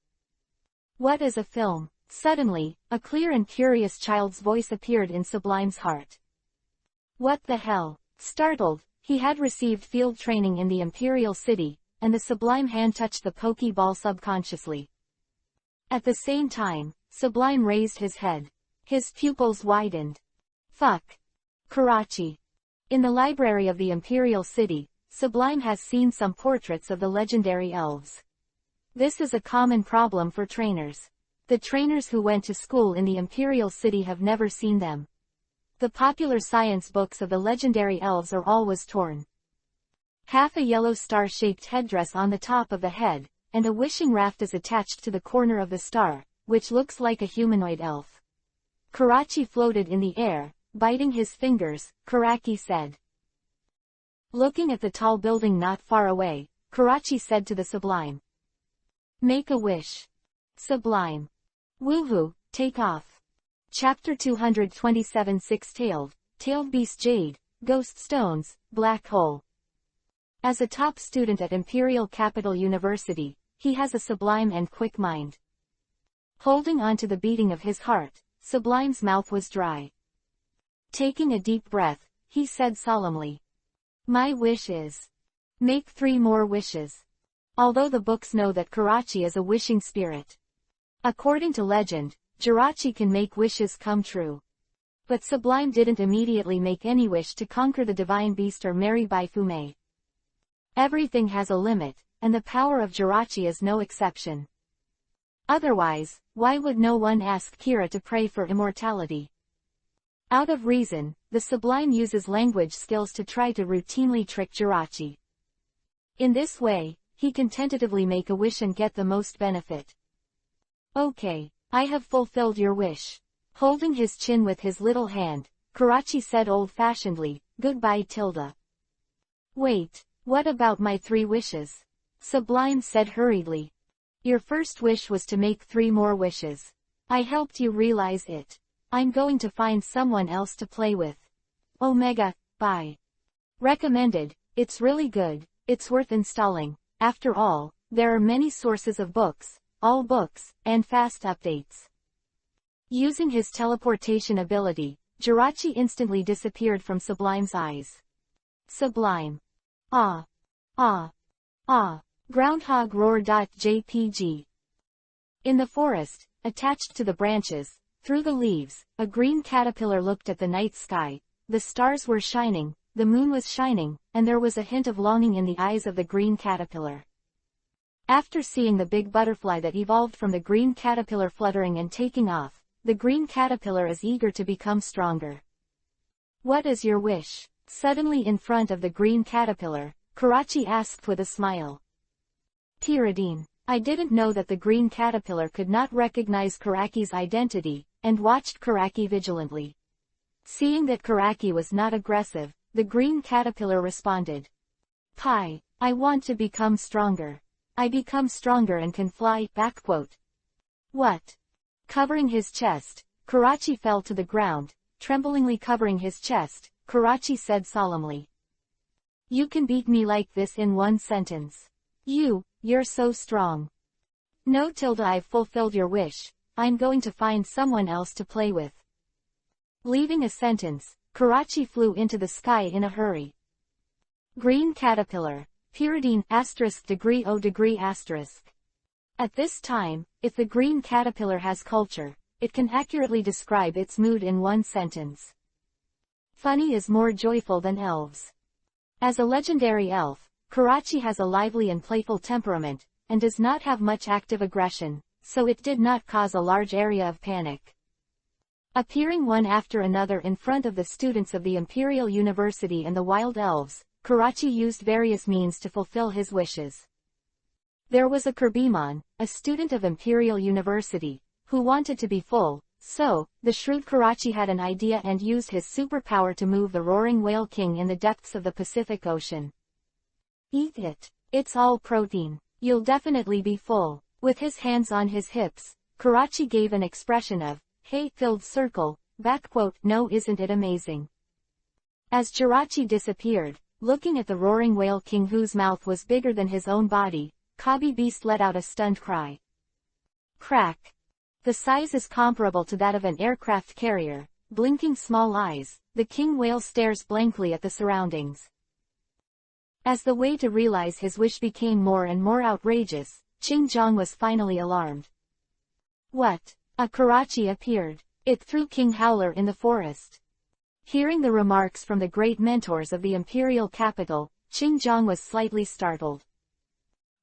S1: What is a film? Suddenly, a clear and curious child's voice appeared in Sublime's heart. What the hell? Startled, he had received field training in the Imperial City, and the Sublime hand touched the pokeball subconsciously. At the same time, Sublime raised his head. His pupils widened. Fuck. Karachi. In the library of the Imperial City, Sublime has seen some portraits of the legendary elves. This is a common problem for trainers. The trainers who went to school in the Imperial City have never seen them. The popular science books of the legendary elves are always torn. Half a yellow star-shaped headdress on the top of the head, and a wishing raft is attached to the corner of the star, which looks like a humanoid elf. Karachi floated in the air, biting his fingers, Karaki said. Looking at the tall building not far away, Karachi said to the Sublime. Make a wish. Sublime. Woohoo, take off. Chapter 227 Six-Tailed, Tailed Beast Jade, Ghost Stones, Black Hole. As a top student at Imperial Capital University, he has a sublime and quick mind. Holding on to the beating of his heart, Sublime's mouth was dry. Taking a deep breath, he said solemnly. My wish is. Make 3 more wishes. Although the books know that Karachi is a wishing spirit. According to legend, Jirachi can make wishes come true. But Sublime didn't immediately make any wish to conquer the divine beast or marry Baifume. Everything has a limit, and the power of Jirachi is no exception. Otherwise, why would no one ask Kira to pray for immortality? Out of reason, the Sublime uses language skills to try to routinely trick Jirachi. In this way, he can tentatively make a wish and get the most benefit. Okay, I have fulfilled your wish. Holding his chin with his little hand, Karachi said old-fashionedly, Goodbye Tilda. Wait, what about my 3 wishes? Sublime said hurriedly. Your first wish was to make 3 more wishes. I helped you realize it. I'm going to find someone else to play with. Omega, bye. Recommended, it's really good, it's worth installing. After all, there are many sources of books, all books, and fast updates. Using his teleportation ability, Jirachi instantly disappeared from Sublime's eyes. Sublime. Ah. Ah. Ah. Groundhog roar.jpg. In the forest, attached to the branches, through the leaves, a green caterpillar looked at the night sky. The stars were shining, the moon was shining, and there was a hint of longing in the eyes of the green caterpillar. After seeing the big butterfly that evolved from the green caterpillar fluttering and taking off, the green caterpillar is eager to become stronger. What is your wish? Suddenly in front of the green caterpillar, Karachi asked with a smile. Pyridine. I didn't know that the green caterpillar could not recognize Karaki's identity, and watched Karaki vigilantly. Seeing that Karaki was not aggressive, the green caterpillar responded. Pi, I want to become stronger. I become stronger and can fly, backquote. What? Covering his chest, Karachi fell to the ground, tremblingly covering his chest, Karachi said solemnly. You can beat me like this in 1 sentence. You're so strong. No Tilda, I've fulfilled your wish, I'm going to find someone else to play with. Leaving a sentence, Karachi flew into the sky in a hurry. Green caterpillar. Pyridine *O**. At this time, if the green caterpillar has culture, it can accurately describe its mood in 1 sentence. Funny is more joyful than elves. As a legendary elf, Karachi has a lively and playful temperament, and does not have much active aggression, so it did not cause a large area of panic. Appearing one after another in front of the students of the Imperial University and the wild elves, Karachi used various means to fulfill his wishes. There was a Kurbimon, a student of Imperial University, who wanted to be full, so, the shrewd Karachi had an idea and used his superpower to move the roaring whale king in the depths of the Pacific Ocean. Eat it. It's all protein. You'll definitely be full. With his hands on his hips, Karachi gave an expression of, hate-filled circle, no isn't it amazing? As Karachi disappeared, looking at the roaring whale king whose mouth was bigger than his own body, Kabi Beast let out a stunned cry. Crack. The size is comparable to that of an aircraft carrier. Blinking small eyes, the king whale stares blankly at the surroundings. As the way to realize his wish became more and more outrageous, Xinjiang was finally alarmed. What? A Karachi appeared. It threw King Howler in the forest. Hearing the remarks from the great mentors of the imperial capital, Xinjiang was slightly startled.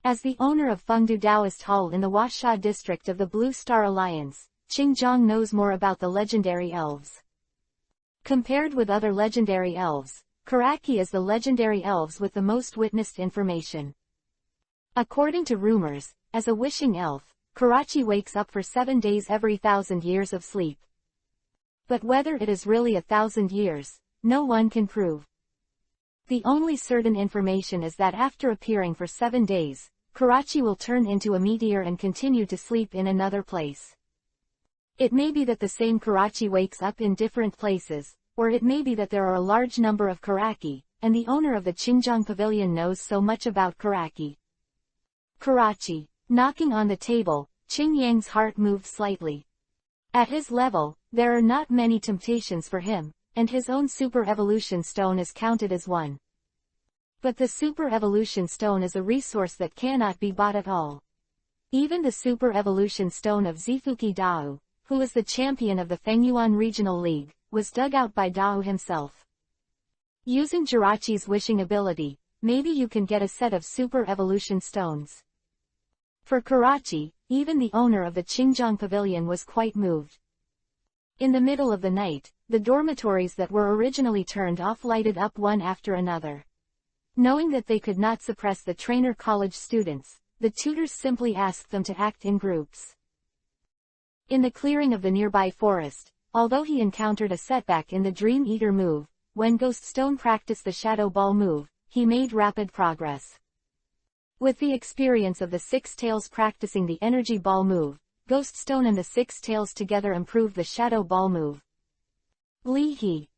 S1: As the owner of Fengdu Taoist Hall in the Huasha district of the Blue Star Alliance, Xinjiang knows more about the legendary elves. Compared with other legendary elves, Karachi is the legendary elves with the most witnessed information. According to rumors, as a wishing elf, Karachi wakes up for 7 days every 1,000 years of sleep. But whether it is really 1,000 years, no one can prove. The only certain information is that after appearing for 7 days, Karachi will turn into a meteor and continue to sleep in another place. It may be that the same Karachi wakes up in different places, or it may be that there are a large number of Karachi, and the owner of the Xinjiang Pavilion knows so much about Karachi. Karachi. Knocking on the table, Qing Yang's heart moved slightly. At his level, there are not many temptations for him, and his own Super Evolution Stone is counted as one. But the Super Evolution Stone is a resource that cannot be bought at all. Even the Super Evolution Stone of Zifuki Dao, who is the champion of the Fengyuan Regional League, was dug out by Dao himself. Using Jirachi's wishing ability, maybe you can get a set of Super Evolution Stones. For Karachi, even the owner of the Xinjiang Pavilion was quite moved. In the middle of the night, the dormitories that were originally turned off lighted up one after another. Knowing that they could not suppress the trainer college students, the tutors simply asked them to act in groups. In the clearing of the nearby forest, although he encountered a setback in the Dream Eater move, when Ghost Stone practiced the Shadow Ball move, he made rapid progress. With the experience of the Six Tails practicing the Energy Ball move, Ghost Stone and the Six Tails together improved the Shadow Ball move. Li He.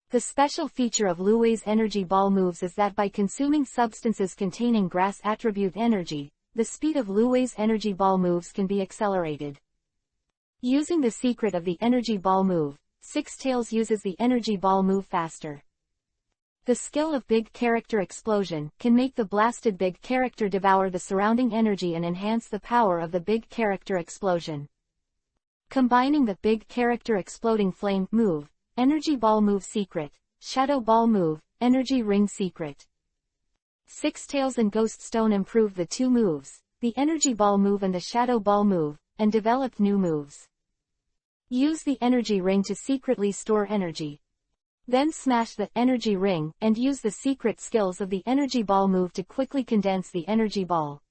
S1: The special feature of Luwei's Energy Ball moves is that by consuming substances containing grass attribute energy, the speed of Luwei's Energy Ball moves can be accelerated. Using the secret of the Energy Ball move, Six Tails uses the Energy Ball move faster. The skill of Big Character Explosion can make the blasted Big Character devour the surrounding energy and enhance the power of the Big Character Explosion. Combining the Big Character Exploding Flame move, Energy Ball move secret, Shadow Ball move, Energy Ring secret. Six Tails and Ghost Stone improved the two moves, the Energy Ball move and the Shadow Ball move, and developed new moves. Use the Energy Ring to secretly store energy. Then smash the Energy Ring and use the secret skills of the Energy Ball move to quickly condense the Energy Ball.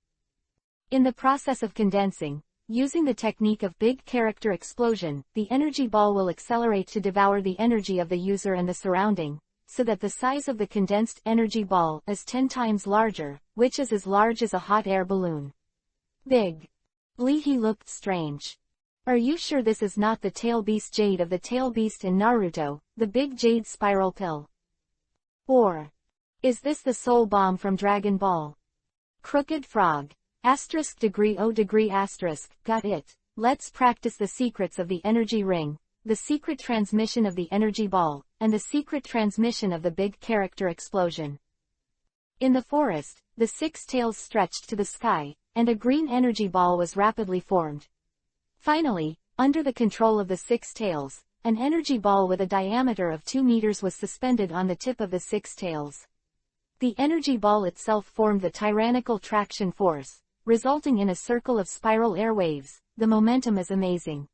S1: In the process of condensing, using the technique of Big Character Explosion, the Energy Ball will accelerate to devour the energy of the user and the surrounding, so that the size of the condensed Energy Ball is 10 times larger, which is as large as a hot air balloon. Big. Li He looked strange. Are you sure this is not the Tail Beast Jade of the Tail Beast in Naruto, the Big Jade Spiral Pill? Or is this the Soul Bomb from Dragon Ball? Crooked Frog. *degree asterisk, got it. Let's practice the secrets of the Energy Ring, the secret transmission of the Energy Ball, and the secret transmission of the Big Character Explosion. In the forest, the Six Tails stretched to the sky, and a green energy ball was rapidly formed. Finally, under the control of the Six Tails, an energy ball with a diameter of 2 meters was suspended on the tip of the Six Tails. The energy ball itself formed the tyrannical traction force, resulting in a circle of spiral air waves. The momentum is amazing.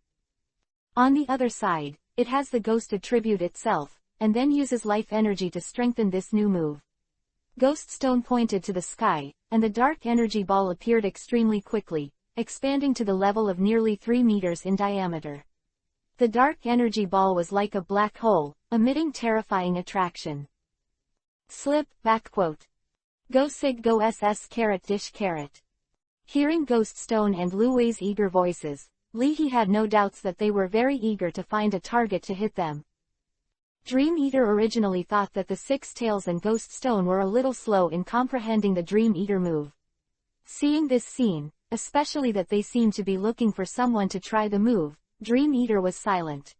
S1: On the other side, it has the ghost attribute itself, and then uses life energy to strengthen this new move. Ghost Stone pointed to the sky, and the dark energy ball appeared extremely quickly, expanding to the level of nearly 3 meters in diameter. The dark energy ball was like a black hole, emitting terrifying attraction. Slip, back quote. Go sig go ss carrot dish carrot. Hearing Ghost Stone and Lu Wei's eager voices, Li He had no doubts that they were very eager to find a target to hit them. Dream Eater originally thought that the Six Tails and Ghost Stone were a little slow in comprehending the Dream Eater move. Seeing this scene, especially that they seemed to be looking for someone to try the move, Dream Eater was silent.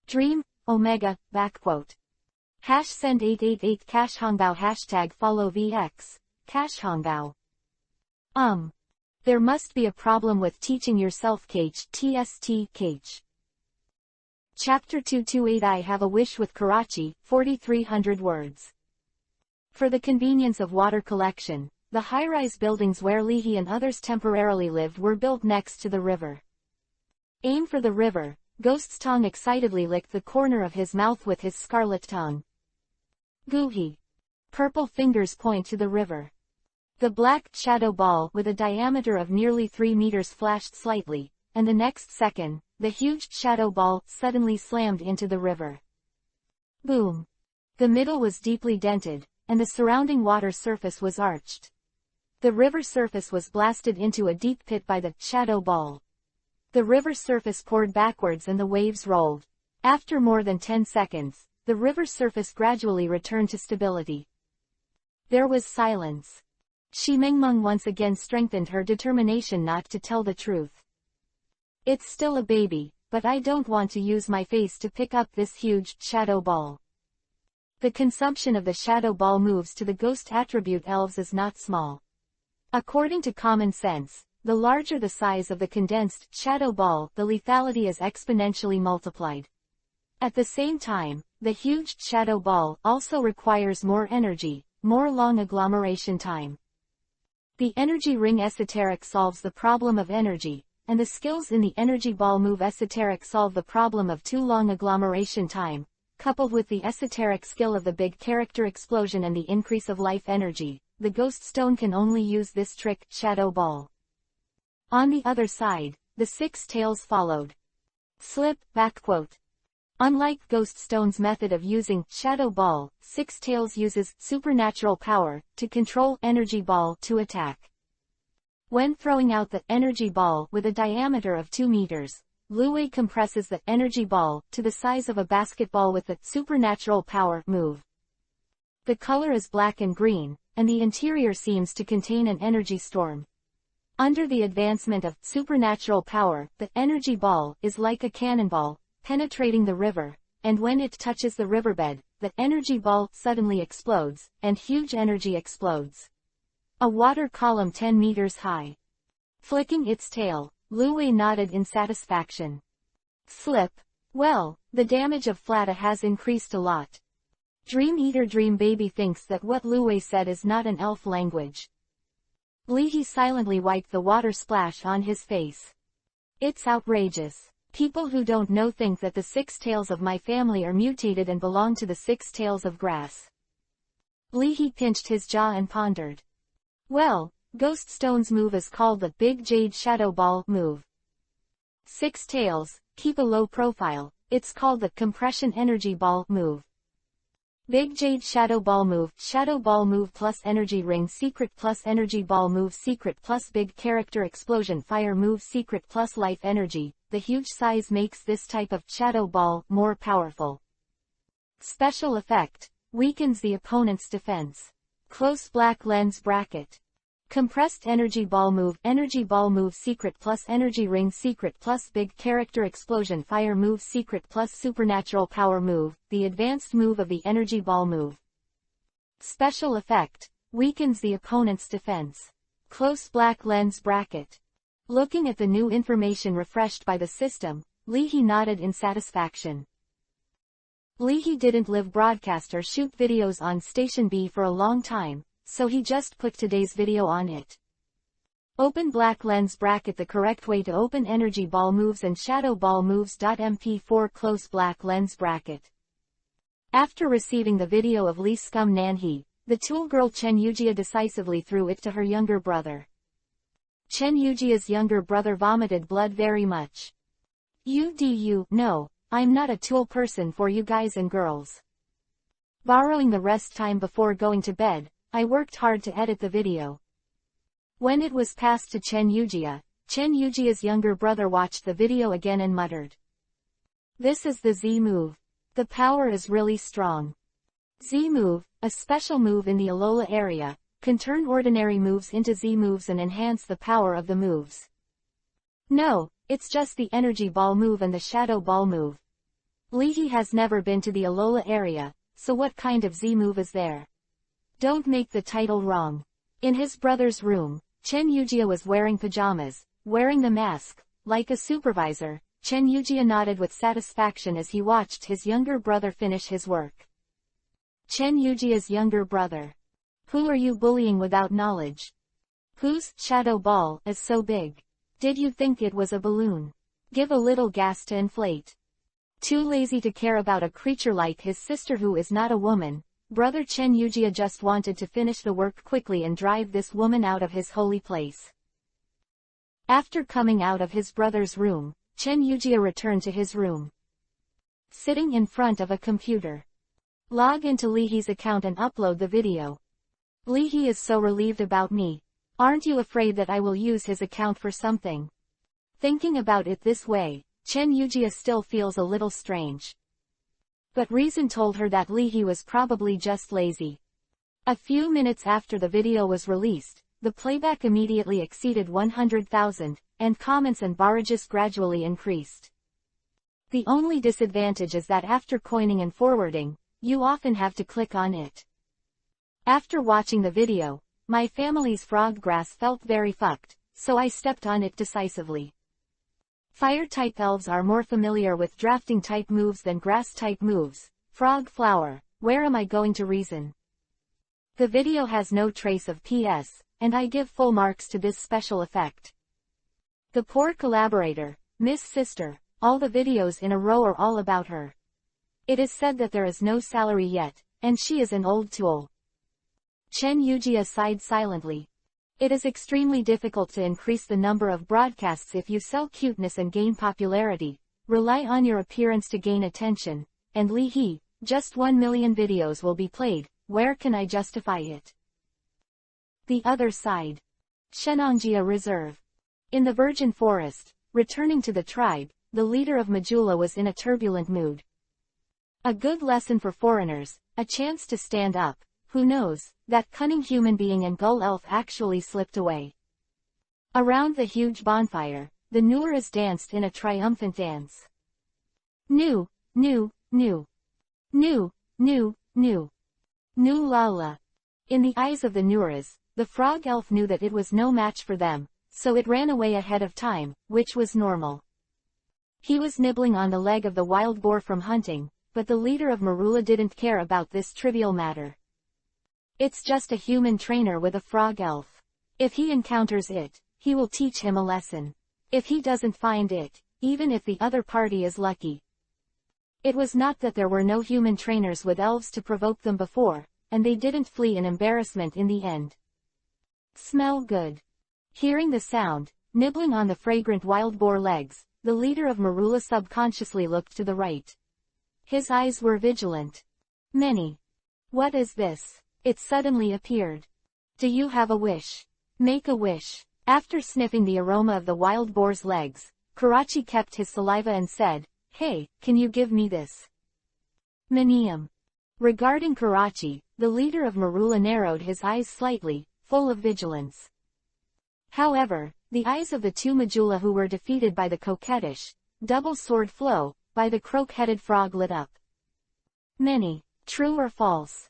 S1: Dream, Omega, backquote. #send 888 #hongbao #follow VX, #hongbao. There must be a problem with teaching yourself TST. Chapter 228 I Have a Wish with Karachi, 4,300 words. For the convenience of water collection, the high-rise buildings where Lihi and others temporarily lived were built next to the river. Aim for the river, Ghost's tongue excitedly licked the corner of his mouth with his scarlet tongue. Gooey. Purple fingers point to the river. The black shadow ball with a diameter of nearly 3 meters flashed slightly, and the next second, the huge shadow ball suddenly slammed into the river. Boom. The middle was deeply dented, and the surrounding water surface was arched. The river surface was blasted into a deep pit by the shadow ball. The river surface poured backwards and the waves rolled. After more than 10 seconds, the river surface gradually returned to stability. There was silence. Shi Mengmeng once again strengthened her determination not to tell the truth. It's still a baby, but I don't want to use my face to pick up this huge shadow ball. The consumption of the shadow ball moves to the ghost attribute elves is not small. According to common sense, the larger the size of the condensed shadow ball, the lethality is exponentially multiplied. At the same time, the huge shadow ball also requires more energy, more long agglomeration time. The energy ring esoteric solves the problem of energy, and the skills in the energy ball move esoteric solve the problem of too long agglomeration time, coupled with the esoteric skill of the big character explosion and the increase of life energy. The Ghost Stone can only use this trick, Shadow Ball. On the other side, the Six Tails followed. Slip, backquote. Unlike Ghost Stone's method of using Shadow Ball, Six Tails uses supernatural power to control energy ball to attack. When throwing out the energy ball with a diameter of 2 meters, Lu Wei compresses the energy ball to the size of a basketball with the supernatural power move. The color is black and green, and the interior seems to contain an energy storm. Under the advancement of supernatural power, the energy ball is like a cannonball, penetrating the river, and when it touches the riverbed, the energy ball suddenly explodes, and huge energy explodes. A water column 10 meters high. Flicking its tail, Lu Wei nodded in satisfaction. Slip. Well, the damage of Flatta has increased a lot. Dream Eater Dream Baby thinks that what Lu Wei said is not an elf language. Li He silently wiped the water splash on his face. It's outrageous. People who don't know think that the 6 tails of my family are mutated and belong to the 6 tails of grass. Li He pinched his jaw and pondered. Well, Ghost Stone's move is called the Big Jade Shadow Ball move. 6 tails, keep a low profile, it's called the Compression Energy Ball move. Big Jade Shadow Ball move plus Energy Ring Secret plus Energy Ball move Secret plus Big Character Explosion Fire move Secret plus Life Energy. The huge size makes this type of Shadow Ball more powerful. Special effect. Weakens the opponent's defense. Close black lens bracket. Compressed Energy Ball move Secret plus Energy Ring Secret plus Big Character Explosion Fire move Secret plus Supernatural Power move, the advanced move of the Energy Ball move. Special effect. Weakens the opponent's defense. Close black lens bracket. Looking at the new information refreshed by the system, Li He nodded in satisfaction. Li He didn't live broadcast or shoot videos on Station B for a long time, so he just put today's video on it. Open black lens bracket. The correct way to open Energy Ball moves and Shadow Ball moves. MP4 close black lens bracket. After receiving the video of Li Scum Nan He, The tool girl Chen Yujia decisively threw it to her younger brother. Chen Yujia's younger brother vomited blood very much. No, I'm not a tool person for you guys and girls. Borrowing the rest time before going to bed, I worked hard to edit the video. When it was passed to Chen Yujia's younger brother watched the video again and muttered. This is the Z move. The power is really strong. Z move, a special move in the Alola area, can turn ordinary moves into Z moves and enhance the power of the moves. No, it's just the energy ball move and the shadow ball move. Leahy has never been to the Alola area, so what kind of Z move is there? Don't make the title wrong. In his brother's room, Chen Yujia was wearing pajamas, wearing the mask. Like a supervisor, Chen Yujia nodded with satisfaction as he watched his younger brother finish his work. Chen Yujia's younger brother. Who are you bullying without knowledge? Whose shadow ball is so big? Did you think it was a balloon? Give a little gas to inflate. Too lazy to care about a creature like his sister who is not a woman, brother Chen Yujia just wanted to finish the work quickly and drive this woman out of his holy place. After coming out of his brother's room, Chen Yujia returned to his room. Sitting in front of a computer. Log into Leahy's account and upload the video. Leahy is so relieved about me. Aren't you afraid that I will use his account for something? Thinking about it this way, Chen Yujia still feels a little strange. But reason told her that Leahy was probably just lazy. A few minutes after the video was released, the playback immediately exceeded 100,000, and comments and barrages gradually increased. The only disadvantage is that after coining and forwarding, you often have to click on it. After watching the video, my family's frog grass felt very fucked, so I stepped on it decisively. Fire-type elves are more familiar with drafting-type moves than grass-type moves. Frog flower, where am I going to reason? The video has no trace of PS, and I give full marks to this special effect. The poor collaborator, Miss Sister, all the videos in a row are all about her. It is said that there is no salary yet, and she is an old tool. Chen Yujia sighed silently. It is extremely difficult to increase the number of broadcasts if you sell cuteness and gain popularity, rely on your appearance to gain attention, and Leahy, just 1 million videos will be played, where can I justify it? The other side. Shenangjia Reserve. In the virgin forest, returning to the tribe, the leader of Majula was in a turbulent mood. A good lesson for foreigners, a chance to stand up. Who knows, that cunning human being and gull elf actually slipped away. Around the huge bonfire, the Nuras danced in a triumphant dance. New Lala. In the eyes of the Nuras, the frog elf knew that it was no match for them, so it ran away ahead of time, which was normal. He was nibbling on the leg of the wild boar from hunting, but the leader of Marula didn't care about this trivial matter. It's just a human trainer with a frog elf. If he encounters it, he will teach him a lesson. If he doesn't find it, even if the other party is lucky. It was not that there were no human trainers with elves to provoke them before, and they didn't flee in embarrassment in the end. Smell good. Hearing the sound, nibbling on the fragrant wild boar legs, the leader of Marula subconsciously looked to the right. His eyes were vigilant. Many. What is this? It suddenly appeared. Do you have a wish? Make a wish. After sniffing the aroma of the wild boar's legs, Karachi kept his saliva and said, Hey, can you give me this? Manium. Regarding Karachi, the leader of Marula narrowed his eyes slightly, full of vigilance. However, the eyes of the two Majula who were defeated by the coquettish, double-sword flow, by the croak-headed frog lit up. Many. True or false?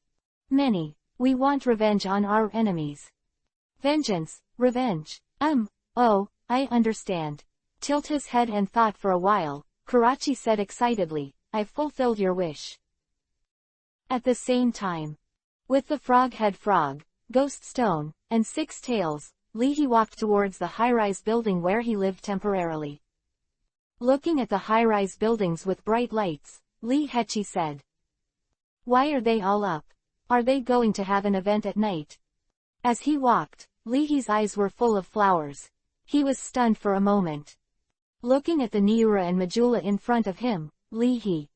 S1: Many. We want revenge on our enemies. Vengeance, revenge. Oh, I understand. Tilt his head and thought for a while, Karachi said excitedly, I've fulfilled your wish. At the same time, with the frog-head frog, ghost stone, and 6 tails, Leahy walked towards the high-rise building where he lived temporarily. Looking at the high-rise buildings with bright lights, Lee Hechi said. Why are they all up? Are they going to have an event at night? As he walked, Lihi's eyes were full of flowers. He was stunned for a moment. Looking at the Niura and Majula in front of him, Lihi.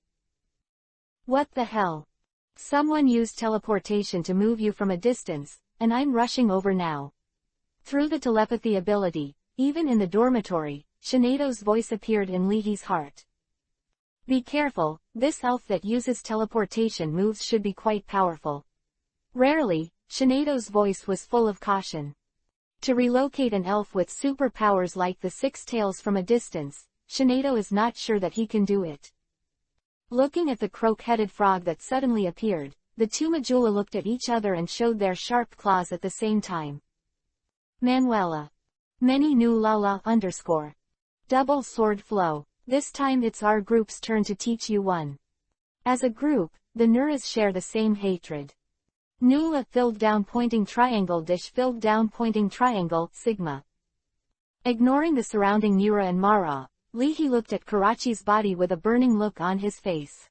S1: What the hell? Someone used teleportation to move you from a distance, and I'm rushing over now. Through the telepathy ability, even in the dormitory, Shinato's voice appeared in Lihi's heart. Be careful, this elf that uses teleportation moves should be quite powerful. Rarely, Shinato's voice was full of caution. To relocate an elf with superpowers like the Six Tails from a distance, Shinato is not sure that he can do it. Looking at the croak-headed frog that suddenly appeared, the two Majula looked at each other and showed their sharp claws at the same time. Manuela. Many new Lala _ Double sword flow. This time it's our group's turn to teach you one. As a group, the Nuras share the same hatred. Nula filled down pointing triangle dish filled down pointing triangle, sigma. Ignoring the surrounding Nura and Mara, Lihi looked at Karachi's body with a burning look on his face.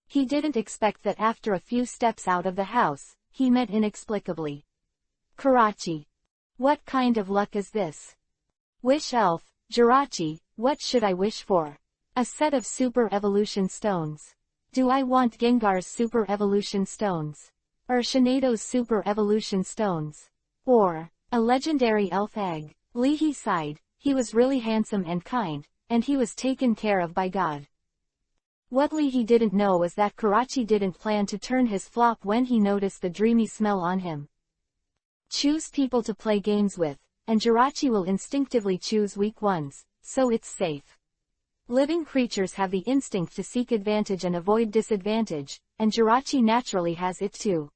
S1: He didn't expect that after a few steps out of the house, he met inexplicably. Karachi. What kind of luck is this? Wish elf, Jirachi, what should I wish for? A set of super evolution stones. Do I want Gengar's super evolution stones? Or Shinato's super evolution stones? Or a legendary elf egg? Lihi sighed. He was really handsome and kind, and he was taken care of by God. What Lihi didn't know was that Karachi didn't plan to turn his flop when he noticed the dreamy smell on him. Choose people to play games with, and Jirachi will instinctively choose weak ones, so it's safe. Living creatures have the instinct to seek advantage and avoid disadvantage, and Jirachi naturally has it too.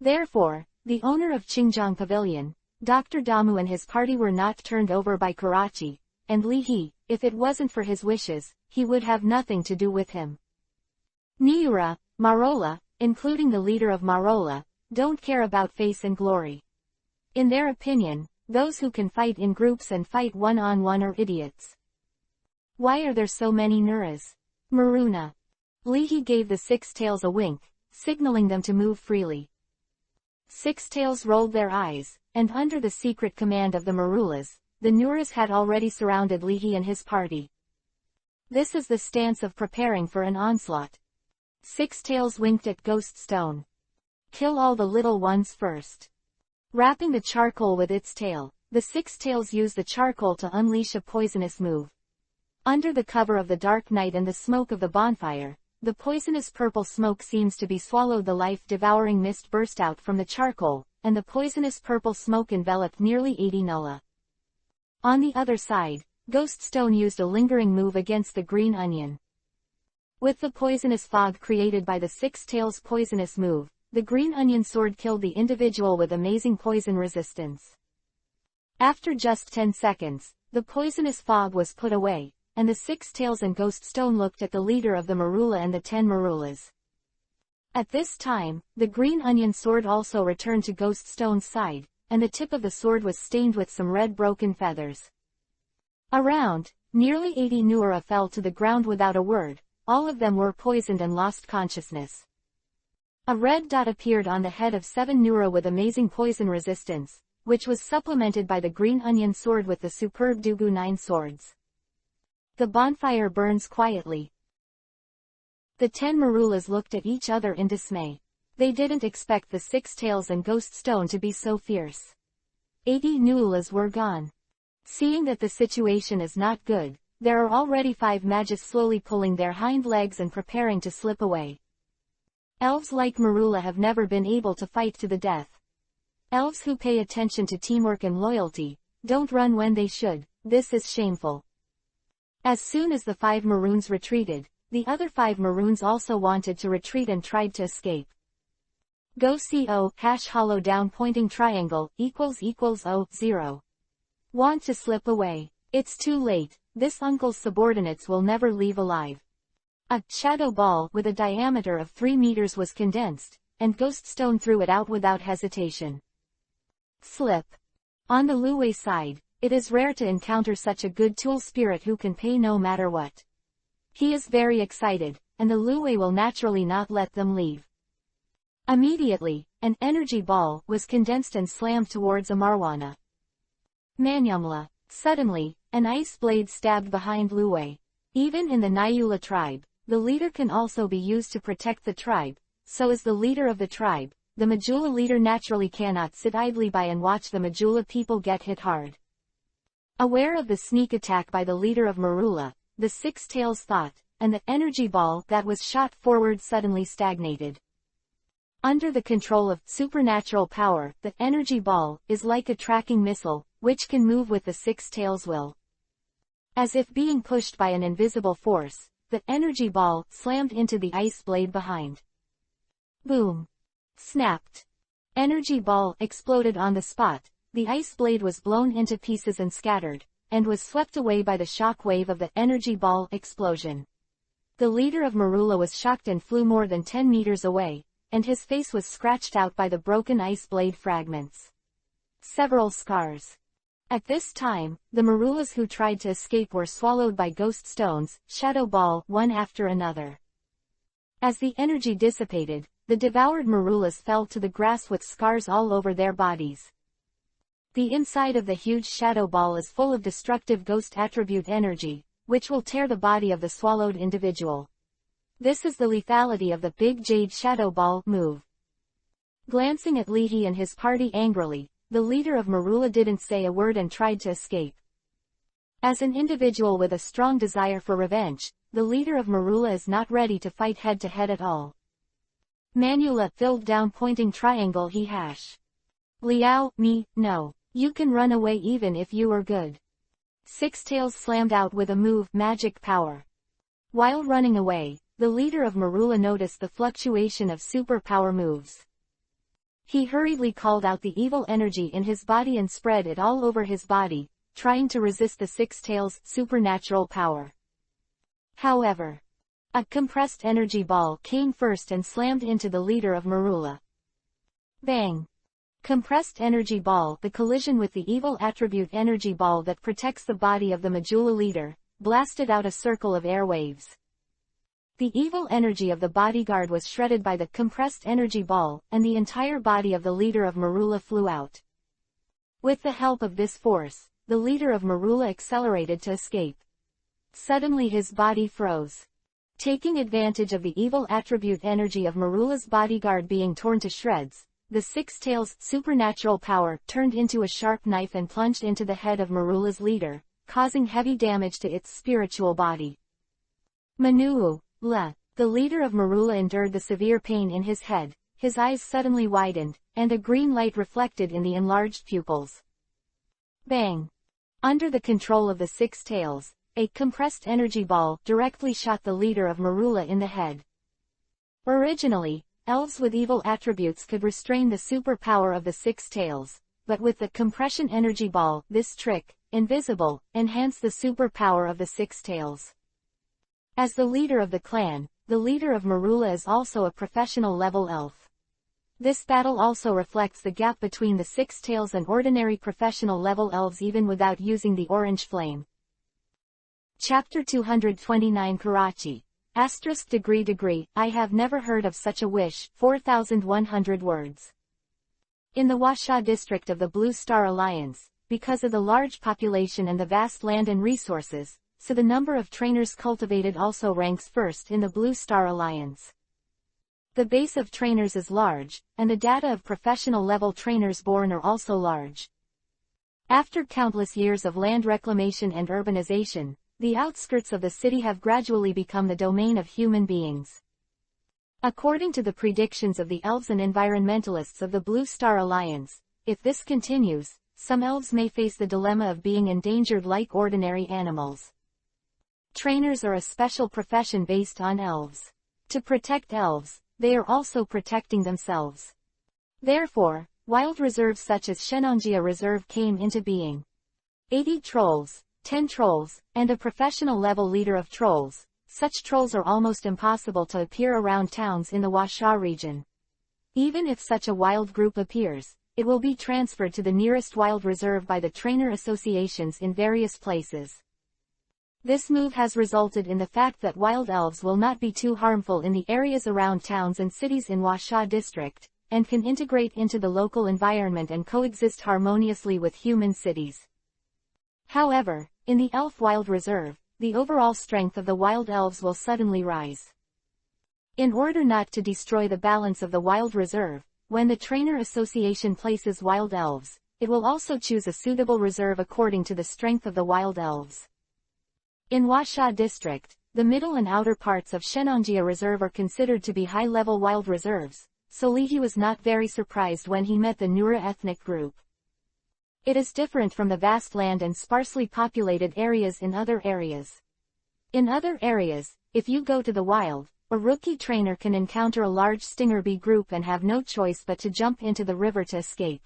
S1: Therefore, the owner of Qingjiang Pavilion, Dr. Damu and his party were not turned over by Karachi, and Lihi, if it wasn't for his wishes, he would have nothing to do with him. Niura, Marola, including the leader of Marola, don't care about face and glory. In their opinion, those who can fight in groups and fight one-on-one are idiots. Why are there so many Nuras? Maruna. Lihi gave the Six Tails a wink, signaling them to move freely. Six Tails rolled their eyes, and under the secret command of the Marulas, the Nuras had already surrounded Lihi and his party. This is the stance of preparing for an onslaught. Six Tails winked at Ghost Stone. Kill all the little ones first. Wrapping the charcoal with its tail, the Six Tails used the charcoal to unleash a poisonous move. Under the cover of the dark night and the smoke of the bonfire, the poisonous purple smoke seems to be swallowed. The life-devouring mist burst out from the charcoal, and the poisonous purple smoke enveloped nearly 80 Nulla. On the other side, Ghost Stone used a lingering move against the green onion. With the poisonous fog created by the Six Tails poisonous move, the green onion sword killed the individual with amazing poison resistance. After just 10 seconds, the poisonous fog was put away, and the Six Tails and Ghost Stone looked at the leader of the Marula and the 10 Marulas. At this time, the green onion sword also returned to Ghost Stone's side, and the tip of the sword was stained with some red broken feathers. Around, nearly 80 Nuara fell to the ground without a word. All of them were poisoned and lost consciousness. A red dot appeared on the head of 7 Nuara with amazing poison resistance, which was supplemented by the green onion sword with the superb Dugu 9 swords. The bonfire burns quietly. The 10 Marulas looked at each other in dismay. They didn't expect the Six Tails and Ghost Stone to be so fierce. 80 Nualas were gone. Seeing that the situation is not good, there are already 5 Magus slowly pulling their hind legs and preparing to slip away. Elves like Marula have never been able to fight to the death. Elves who pay attention to teamwork and loyalty, don't run when they should. This is shameful. As soon as the 5 Maroons retreated, the other 5 Maroons also wanted to retreat and tried to escape. Go CO, hollow down pointing triangle, == 0. Want to slip away. It's too late, this uncle's subordinates will never leave alive. A shadow ball with a diameter of 3 meters was condensed, and Ghost Stone threw it out without hesitation. Slip. On the Luwei side, it is rare to encounter such a good tool spirit who can pay no matter what. He is very excited, and the Luwei will naturally not let them leave. Immediately, an energy ball was condensed and slammed towards Amarwana. Manyumla. Suddenly, an ice blade stabbed behind Luwei. Even in the Nyula tribe, the leader can also be used to protect the tribe, so as the leader of the tribe, the Majula leader naturally cannot sit idly by and watch the Majula people get hit hard. Aware of the sneak attack by the leader of Marula, the Six Tails thought, and the energy ball that was shot forward suddenly stagnated. Under the control of supernatural power, the energy ball is like a tracking missile, which can move with the Six Tails will. As if being pushed by an invisible force, the energy ball slammed into the ice blade behind. Boom! Snapped. Energy ball exploded on the spot, the ice blade was blown into pieces and scattered, and was swept away by the shock wave of the energy ball explosion. The leader of Marula was shocked and flew more than 10 meters away, and his face was scratched out by the broken ice blade fragments. Several scars. At this time, the Marulas who tried to escape were swallowed by ghost stones, shadow ball, one after another. As the energy dissipated, the devoured Marulas fell to the grass with scars all over their bodies. The inside of the huge shadow ball is full of destructive ghost attribute energy, which will tear the body of the swallowed individual. This is the lethality of the big jade shadow ball move. Glancing at Leahy and his party angrily, the leader of Marula didn't say a word and tried to escape. As an individual with a strong desire for revenge, the leader of Marula is not ready to fight head-to-head at all. Manula filled down pointing triangle he hash. Liao, me, no. You can run away even if you are good. Six Tails slammed out with a move, magic power. While running away, the leader of Marula noticed the fluctuation of superpower moves. He hurriedly called out the evil energy in his body and spread it all over his body, trying to resist the Six Tails' supernatural power. However, a compressed energy ball came first and slammed into the leader of Marula. Bang! Compressed energy ball. The collision with the evil attribute energy ball that protects the body of the Majula leader, blasted out a circle of air waves. The evil energy of the bodyguard was shredded by the compressed energy ball, and the entire body of the leader of Marula flew out. With the help of this force, the leader of Marula accelerated to escape. Suddenly his body froze. Taking advantage of the evil attribute energy of Marula's bodyguard being torn to shreds, the Six Tails' supernatural power turned into a sharp knife and plunged into the head of Marula's leader, causing heavy damage to its spiritual body. Manuu, La. The leader of Marula endured the severe pain in his head, his eyes suddenly widened, and a green light reflected in the enlarged pupils. Bang! Under the control of the Six Tails, a compressed energy ball directly shot the leader of Marula in the head. Originally, elves with evil attributes could restrain the superpower of the Six Tails, but with the compression energy ball, this trick, invisible, enhanced the superpower of the Six Tails. As the leader of the clan, the leader of Marula is also a professional level elf. This battle also reflects the gap between the Six Tails and ordinary professional level elves even without using the orange flame. Chapter 229 Karachi. *degree. I have never heard of such a wish. 4,100 words. In the Washa district of the Blue Star Alliance, because of the large population and the vast land and resources, so the number of trainers cultivated also ranks first in the Blue Star Alliance. The base of trainers is large, and the data of professional level trainers born are also large. After countless years of land reclamation and urbanization, the outskirts of the city have gradually become the domain of human beings. According to the predictions of the elves and environmentalists of the Blue Star Alliance, if this continues, some elves may face the dilemma of being endangered like ordinary animals. Trainers are a special profession based on elves. To protect elves, they are also protecting themselves. Therefore, wild reserves such as Shenanjia Reserve came into being. 80 trolls, 10 trolls, and a professional level leader of trolls. Such trolls are almost impossible to appear around towns in the Washa region. Even if such a wild group appears, it will be transferred to the nearest wild reserve by the trainer associations in various places. This move has resulted in the fact that wild elves will not be too harmful in the areas around towns and cities in Washa district, and can integrate into the local environment and coexist harmoniously with human cities. However, in the Elf Wild Reserve, the overall strength of the wild elves will suddenly rise. In order not to destroy the balance of the Wild Reserve, when the Trainer Association places wild elves, it will also choose a suitable reserve according to the strength of the wild elves. In Washa district, the middle and outer parts of Shenanjia Reserve are considered to be high-level wild reserves, so Leahy was not very surprised when he met the Nura ethnic group. It is different from the vast land and sparsely populated areas in other areas. In other areas, if you go to the wild, a rookie trainer can encounter a large stinger bee group and have no choice but to jump into the river to escape.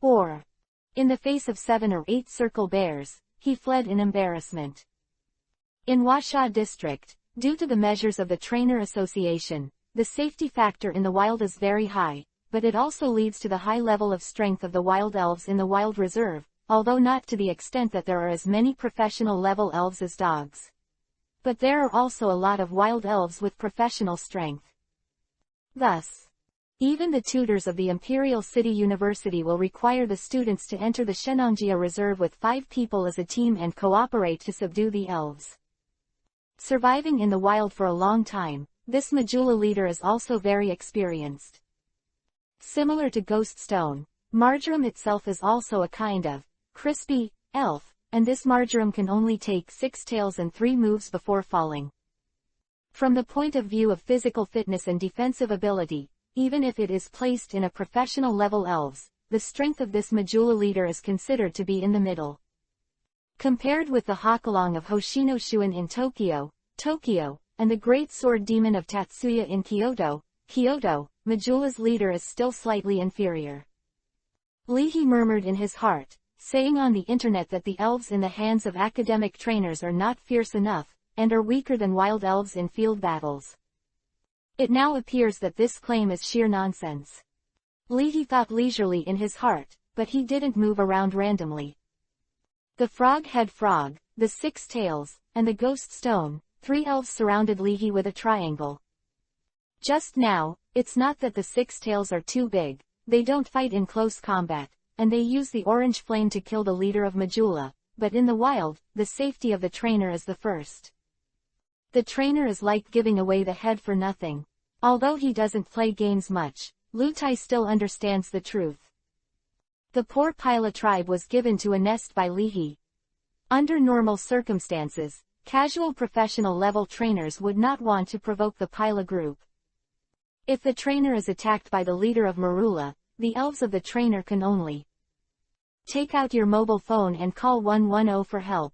S1: Or, in the face of 7 or 8 circle bears, he fled in embarrassment. In Washa district, due to the measures of the Trainer Association, the safety factor in the wild is very high, but it also leads to the high level of strength of the wild elves in the Wild Reserve, although not to the extent that there are as many professional level elves as dogs. But there are also a lot of wild elves with professional strength. Thus, even the tutors of the Imperial City University will require the students to enter the Shenanjia Reserve with 5 people as a team and cooperate to subdue the elves. Surviving in the wild for a long time, this Majula leader is also very experienced. Similar to Ghost Stone, Marjoram itself is also a kind of crispy elf, and this Marjoram can only take 6 tails and 3 moves before falling. From the point of view of physical fitness and defensive ability, even if it is placed in a professional level elves, the strength of this Majula leader is considered to be in the middle. Compared with the Hakalong of Hoshino Shuin in Tokyo, and the Great Sword Demon of Tatsuya in Kyoto, Majula's leader is still slightly inferior. Leahy murmured in his heart, saying on the internet that the elves in the hands of academic trainers are not fierce enough, and are weaker than wild elves in field battles. It now appears that this claim is sheer nonsense. Leahy thought leisurely in his heart, but he didn't move around randomly. The Frog-Head Frog, the 6 Tails, and the Ghost Stone, 3 elves surrounded Leahy with a triangle. Just now, it's not that the 6 Tails are too big, they don't fight in close combat, and they use the orange flame to kill the leader of Majula, but in the wild, the safety of the trainer is the first. The trainer is like giving away the head for nothing. Although he doesn't play games much, Lutai still understands the truth. The poor Pila tribe was given to a nest by Leahy. Under normal circumstances, casual professional level trainers would not want to provoke the Pila group. If the trainer is attacked by the leader of Marula, the elves of the trainer can only take out your mobile phone and call 110 for help.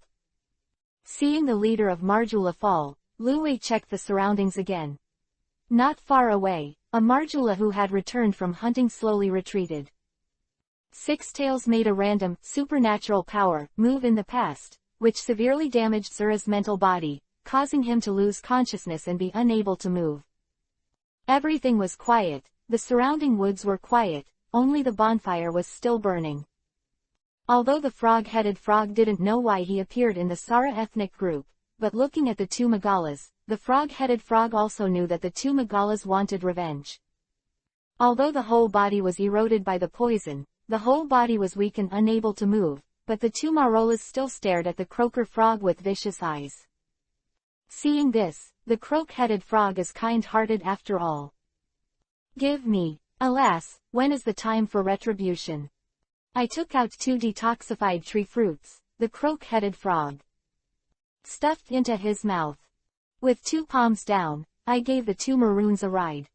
S1: Seeing the leader of Marjula fall, Luwei checked the surroundings again. Not far away, a Marjula who had returned from hunting slowly retreated. 6 Tails made a random, supernatural power move in the past, which severely damaged Zura's mental body, causing him to lose consciousness and be unable to move. Everything was quiet, the surrounding woods were quiet, only the bonfire was still burning. Although the frog-headed frog didn't know why he appeared in the Sara ethnic group, but looking at the 2 Magalas, the frog-headed frog also knew that the 2 Magalas wanted revenge. Although the whole body was eroded by the poison, the whole body was weak and unable to move, but the 2 Marolas still stared at the croaker frog with vicious eyes. Seeing this, the croak-headed frog is kind-hearted after all. Give me. Alas, when is the time for retribution? I took out 2 detoxified tree fruits, the croak-headed frog stuffed into his mouth. With 2 palms down, I gave the 2 maroons a ride.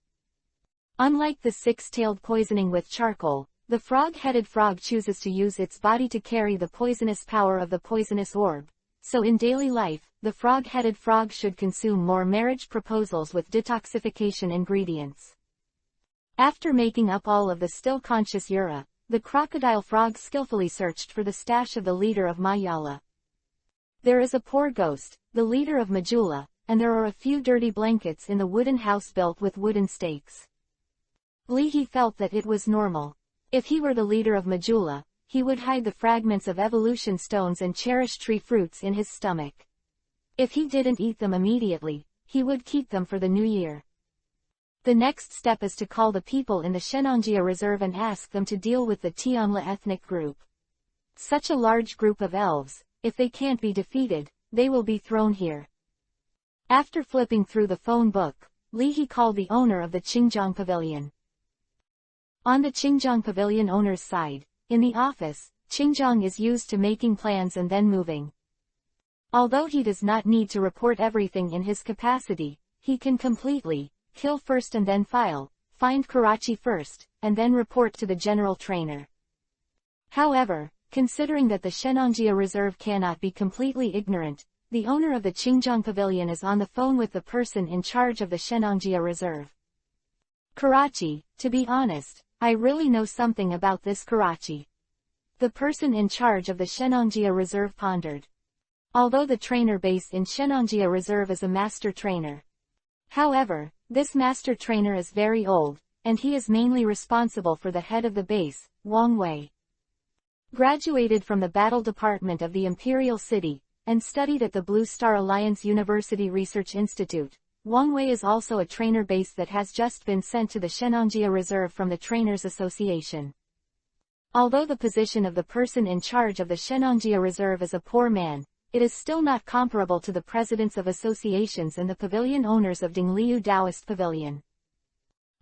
S1: Unlike the 6-tailed poisoning with charcoal, the frog-headed frog chooses to use its body to carry the poisonous power of the poisonous orb, so in daily life, the frog-headed frog should consume more marriage proposals with detoxification ingredients. After making up all of the still-conscious Yura, the crocodile frog skillfully searched for the stash of the leader of Mayala. There is a poor ghost, the leader of Majula, and there are a few dirty blankets in the wooden house built with wooden stakes. Leahy felt that it was normal. If he were the leader of Majula, he would hide the fragments of evolution stones and cherished tree fruits in his stomach. If he didn't eat them immediately, he would keep them for the new year. The next step is to call the people in the Shenanjia Reserve and ask them to deal with the Tianla ethnic group. Such a large group of elves, if they can't be defeated, they will be thrown here. After flipping through the phone book, Li He called the owner of the Qingjiang Pavilion. On the Qingjiang Pavilion owner's side, in the office, Qingjiang is used to making plans and then moving. Although he does not need to report everything in his capacity, he can completely kill first and then find Karachi first, and then report to the general trainer. However, considering that the Shenanjia Reserve cannot be completely ignorant, the owner of the Qingjiang Pavilion is on the phone with the person in charge of the Shenanjia Reserve. Karachi, to be honest, I really know something about this Karachi. The person in charge of the Shenanjia Reserve pondered. Although the trainer based in Shenanjia Reserve is a master trainer. However, this master trainer is very old, and he is mainly responsible for the head of the base, Wang Wei. Graduated from the Battle Department of the Imperial City, and studied at the Blue Star Alliance University Research Institute, Wang Wei is also a trainer base that has just been sent to the Shenanjia Reserve from the Trainers Association. Although the position of the person in charge of the Shenanjia Reserve is a poor man, it is still not comparable to the presidents of associations and the pavilion owners of Dingliu Taoist Pavilion.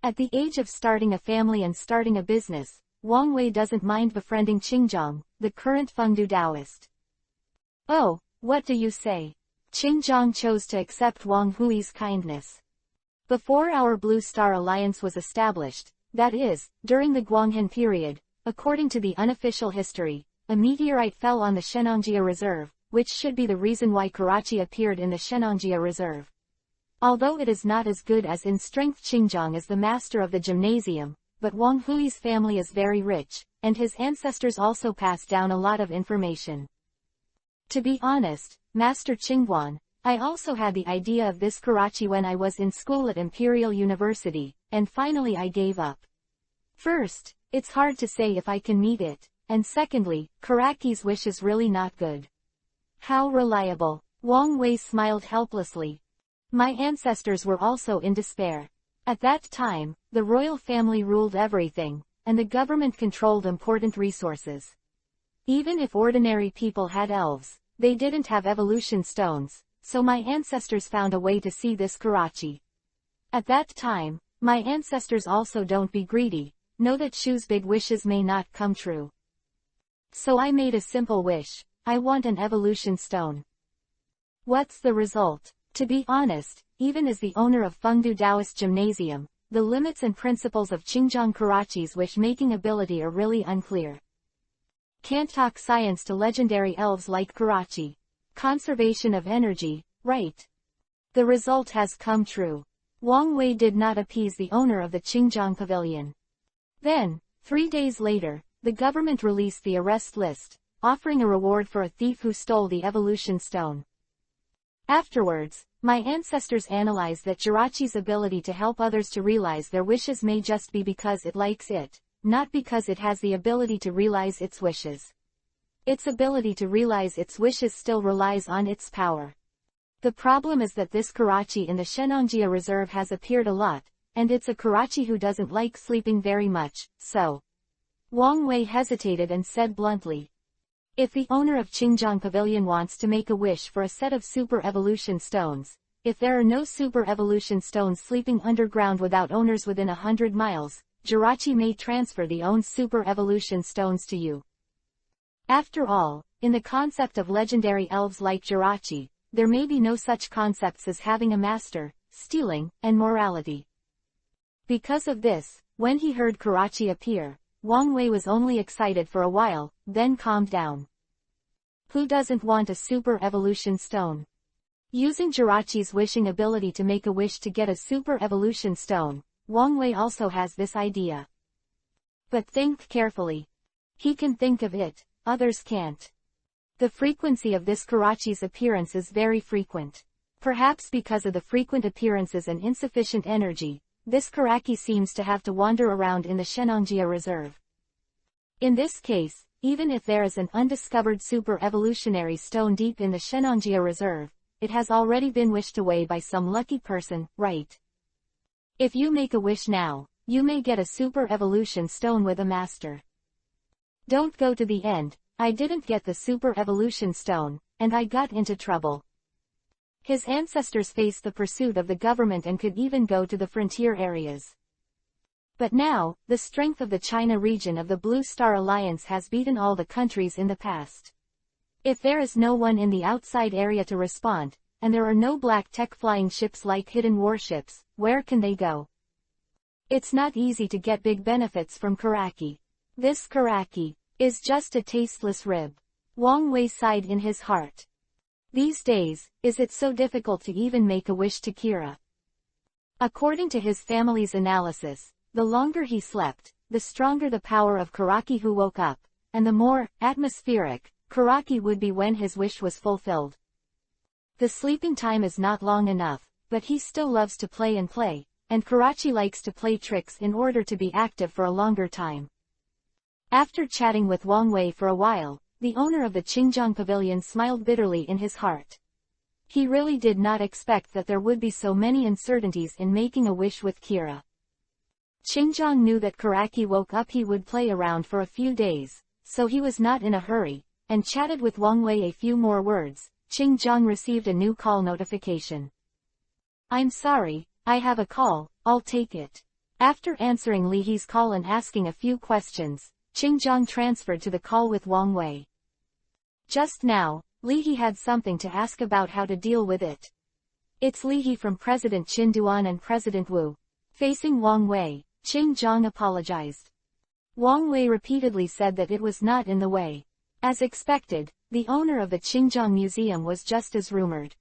S1: At the age of starting a family and starting a business, Wang Wei doesn't mind befriending Qingjiang, the current Fengdu Taoist. Oh, what do you say? Qingjiang chose to accept Wang Hui's kindness. Before our Blue Star Alliance was established, that is, during the Guanghan period, according to the unofficial history, a meteorite fell on the Shenanjia Reserve, which should be the reason why Karachi appeared in the Shenanjia Reserve. Although it is not as good as in strength, Qingjiang is the master of the gymnasium, but Wang Hui's family is very rich, and his ancestors also passed down a lot of information. To be honest, Master Qingguan, I also had the idea of this Karachi when I was in school at Imperial University, and finally I gave up. First, it's hard to say if I can meet it, and secondly, Karachi's wish is really not good. How reliable? Wang Wei smiled helplessly. My ancestors were also in despair. At that time, the royal family ruled everything, and the government controlled important resources. Even if ordinary people had elves, they didn't have evolution stones, so my ancestors found a way to see this Karachi. At that time, my ancestors also don't be greedy, know that Shu's big wishes may not come true. So I made a simple wish, I want an evolution stone. What's the result? To be honest, even as the owner of Fengdu Taoist Gymnasium, the limits and principles of Qingjiang Karachi's wish-making ability are really unclear. Can't talk science to legendary elves like Karachi. Conservation of energy, right? The result has come true. Wang Wei did not appease the owner of the Qingjiang Pavilion. Then, 3 days later, the government released the arrest list, offering a reward for a thief who stole the evolution stone. Afterwards, my ancestors analyzed that Karachi's ability to help others to realize their wishes may just be because it likes it, not because it has the ability to realize its wishes. Its ability to realize its wishes still relies on its power. The problem is that this Karachi in the Shenanjia Reserve has appeared a lot, and it's a Karachi who doesn't like sleeping very much, so. Wang Wei hesitated and said bluntly. If the owner of Qingjiang Pavilion wants to make a wish for a set of super evolution stones, if there are no super evolution stones sleeping underground without owners within 100 miles, Karachi may transfer the owned super evolution stones to you. After all, in the concept of legendary elves like Karachi, there may be no such concepts as having a master, stealing, and morality. Because of this, when he heard Karachi appear, Wang Wei was only excited for a while, then calmed down. Who doesn't want a super evolution stone? Using Karachi's wishing ability to make a wish to get a super evolution stone, Wang Wei also has this idea. But think carefully. He can think of it, others can't. The frequency of this Karachi's appearance is very frequent. Perhaps because of the frequent appearances and insufficient energy, this Karachi seems to have to wander around in the Shenanjia Reserve. In this case, even if there is an undiscovered super evolutionary stone deep in the Shenanjia Reserve, it has already been wished away by some lucky person, right? If you make a wish now, you may get a super evolution stone with a master. Don't go to the end. I didn't get the super evolution stone, and I got into trouble. His ancestors faced the pursuit of the government and could even go to the frontier areas. But now, the strength of the China region of the Blue Star Alliance has beaten all the countries in the past. If there is no one in the outside area to respond, and there are no black tech flying ships like hidden warships, where can they go? It's not easy to get big benefits from Karaki. This Karaki is just a tasteless rib. Wang Wei sighed in his heart. These days, is it so difficult to even make a wish to Kira? According to his family's analysis, the longer he slept, the stronger the power of Karaki who woke up, and the more atmospheric Karaki would be when his wish was fulfilled. The sleeping time is not long enough, but he still loves to play, and Karachi likes to play tricks in order to be active for a longer time. After chatting with Wang Wei for a while, the owner of the Qingjiang Pavilion smiled bitterly in his heart. He really did not expect that there would be so many uncertainties in making a wish with Kira. Qingjiang knew that Karaki woke up he would play around for a few days, so he was not in a hurry, and chatted with Wang Wei a few more words. Qingjiang received a new call notification. I'm sorry, I have a call, I'll take it. After answering Li He's call and asking a few questions, Qingjiang transferred to the call with Wang Wei. Just now, Li He had something to ask about how to deal with it. It's Li He from President Qin Duan and President Wu. Facing Wang Wei, Qingjiang apologized. Wang Wei repeatedly said that it was not in the way. As expected, the owner of the Qingjiang Museum was just as rumored.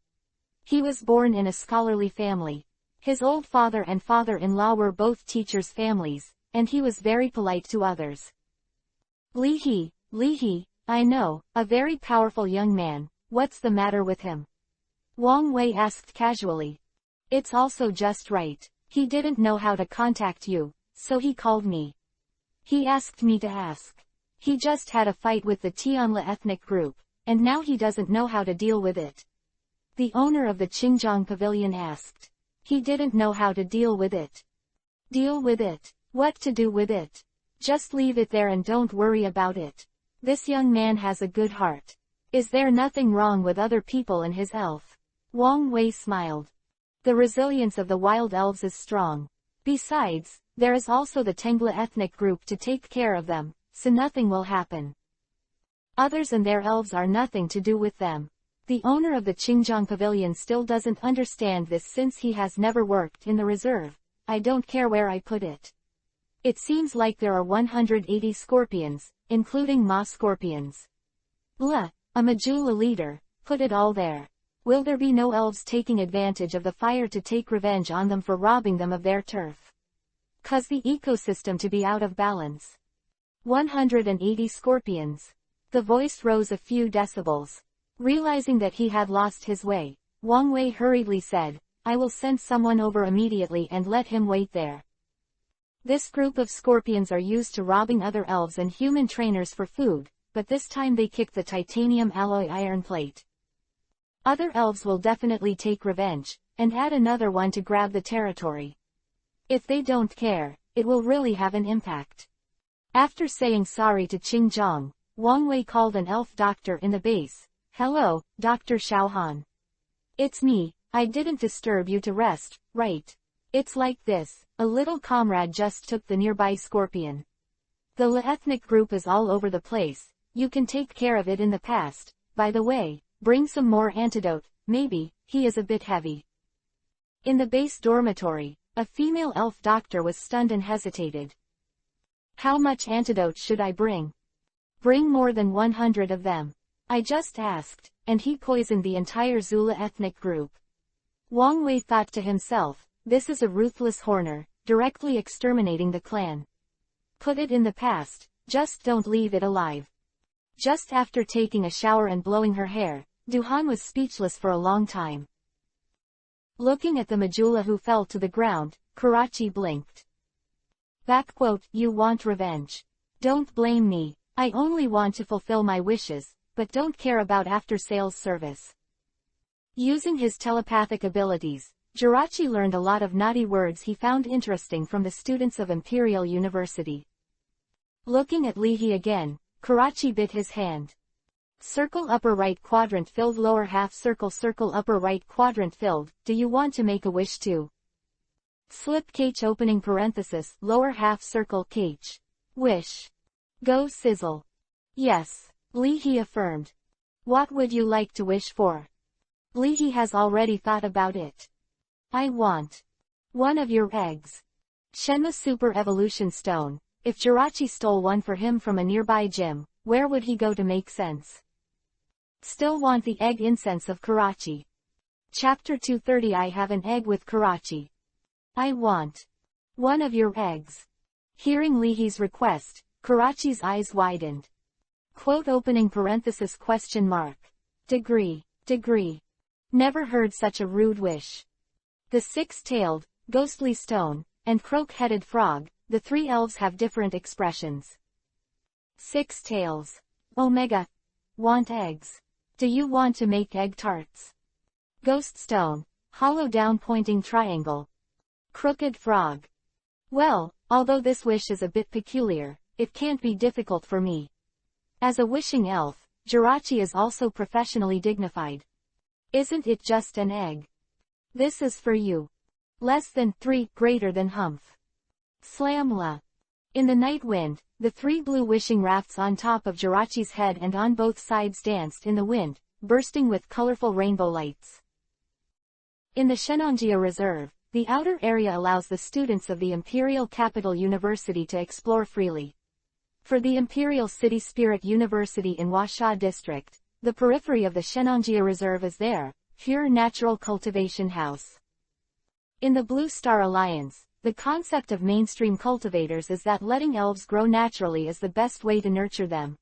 S1: He was born in a scholarly family. His old father and father-in-law were both teachers' families, and he was very polite to others. Li He, I know, a very powerful young man, what's the matter with him? Wang Wei asked casually. It's also just right. He didn't know how to contact you, so he called me. He asked me to ask. He just had a fight with the Tianla ethnic group, and now he doesn't know how to deal with it. The owner of the Qingjiang Pavilion asked. He didn't know how to deal with it. Deal with it? What to do with it? Just leave it there and don't worry about it. This young man has a good heart. Is there nothing wrong with other people and his elf? Wang Wei smiled. The resilience of the wild elves is strong. Besides, there is also the Tengla ethnic group to take care of them, so nothing will happen. Others and their elves are nothing to do with them. The owner of the Qingjiang Pavilion still doesn't understand this since he has never worked in the reserve. I don't care where I put it. It seems like there are 180 scorpions, including Ma scorpions. Blah, a Majula leader, put it all there. Will there be no elves taking advantage of the fire to take revenge on them for robbing them of their turf? Cause the ecosystem to be out of balance. 180 scorpions. The voice rose a few decibels. Realizing that he had lost his way, Wang Wei hurriedly said, I will send someone over immediately and let him wait there. This group of scorpions are used to robbing other elves and human trainers for food, but this time they kick the titanium alloy iron plate. Other elves will definitely take revenge, and add another one to grab the territory. If they don't care, it will really have an impact. After saying sorry to Qingjiang, Wang Wei called an elf doctor in the base. Hello, Dr. Xiaohan. It's me, I didn't disturb you to rest, right? It's like this, a little comrade just took the nearby scorpion. The La ethnic group is all over the place, you can take care of it in the past, by the way. Bring some more antidote, maybe, he is a bit heavy. In the base dormitory, a female elf doctor was stunned and hesitated. How much antidote should I bring? Bring more than 100 of them. I just asked, and he poisoned the entire Zula ethnic group. Wang Wei thought to himself, this is a ruthless Horner, directly exterminating the clan. Put it in the past, just don't leave it alive. Just after taking a shower and blowing her hair, Duhan was speechless for a long time. Looking at the Majula who fell to the ground, Karachi blinked. You want revenge. Don't blame me, I only want to fulfill my wishes, but don't care about after-sales service. Using his telepathic abilities, Jirachi learned a lot of naughty words he found interesting from the students of Imperial University. Looking at Leahy again, Karachi bit his hand. Circle upper right quadrant filled lower half circle upper right quadrant filled, do you want to make a wish too? Slip Kh opening parenthesis lower half circle Kh. Wish. Go sizzle. Yes, Leahy affirmed. What would you like to wish for? Leahy has already thought about it. I want one of your eggs. Shenmue Super Evolution Stone. If Jirachi stole one for him from a nearby gym, where would he go to make sense? Still want the egg incense of Karachi. Chapter 230 I have an egg with Karachi. I want one of your eggs. Hearing Leahy's request, Karachi's eyes widened. Quote opening parenthesis question mark. Degree. Never heard such a rude wish. The six-tailed, ghostly stone, and croak-headed frog, the three elves have different expressions. Six tails. Omega. Want eggs. Do you want to make egg tarts? Ghost stone, hollow down pointing triangle. Crooked frog. Well, although this wish is a bit peculiar, it can't be difficult for me. As a wishing elf, Jirachi is also professionally dignified. Isn't it just an egg? This is for you. Less than 3, greater than humph. Slamla. In the night wind, the three blue wishing rafts on top of Jirachi's head and on both sides danced in the wind, bursting with colorful rainbow lights. In the Shenanjia Reserve, the outer area allows the students of the Imperial Capital University to explore freely. For the Imperial City Spirit University in Washa District, the periphery of the Shenanjia Reserve is their pure natural cultivation house. In the Blue Star Alliance, the concept of mainstream cultivators is that letting elves grow naturally is the best way to nurture them.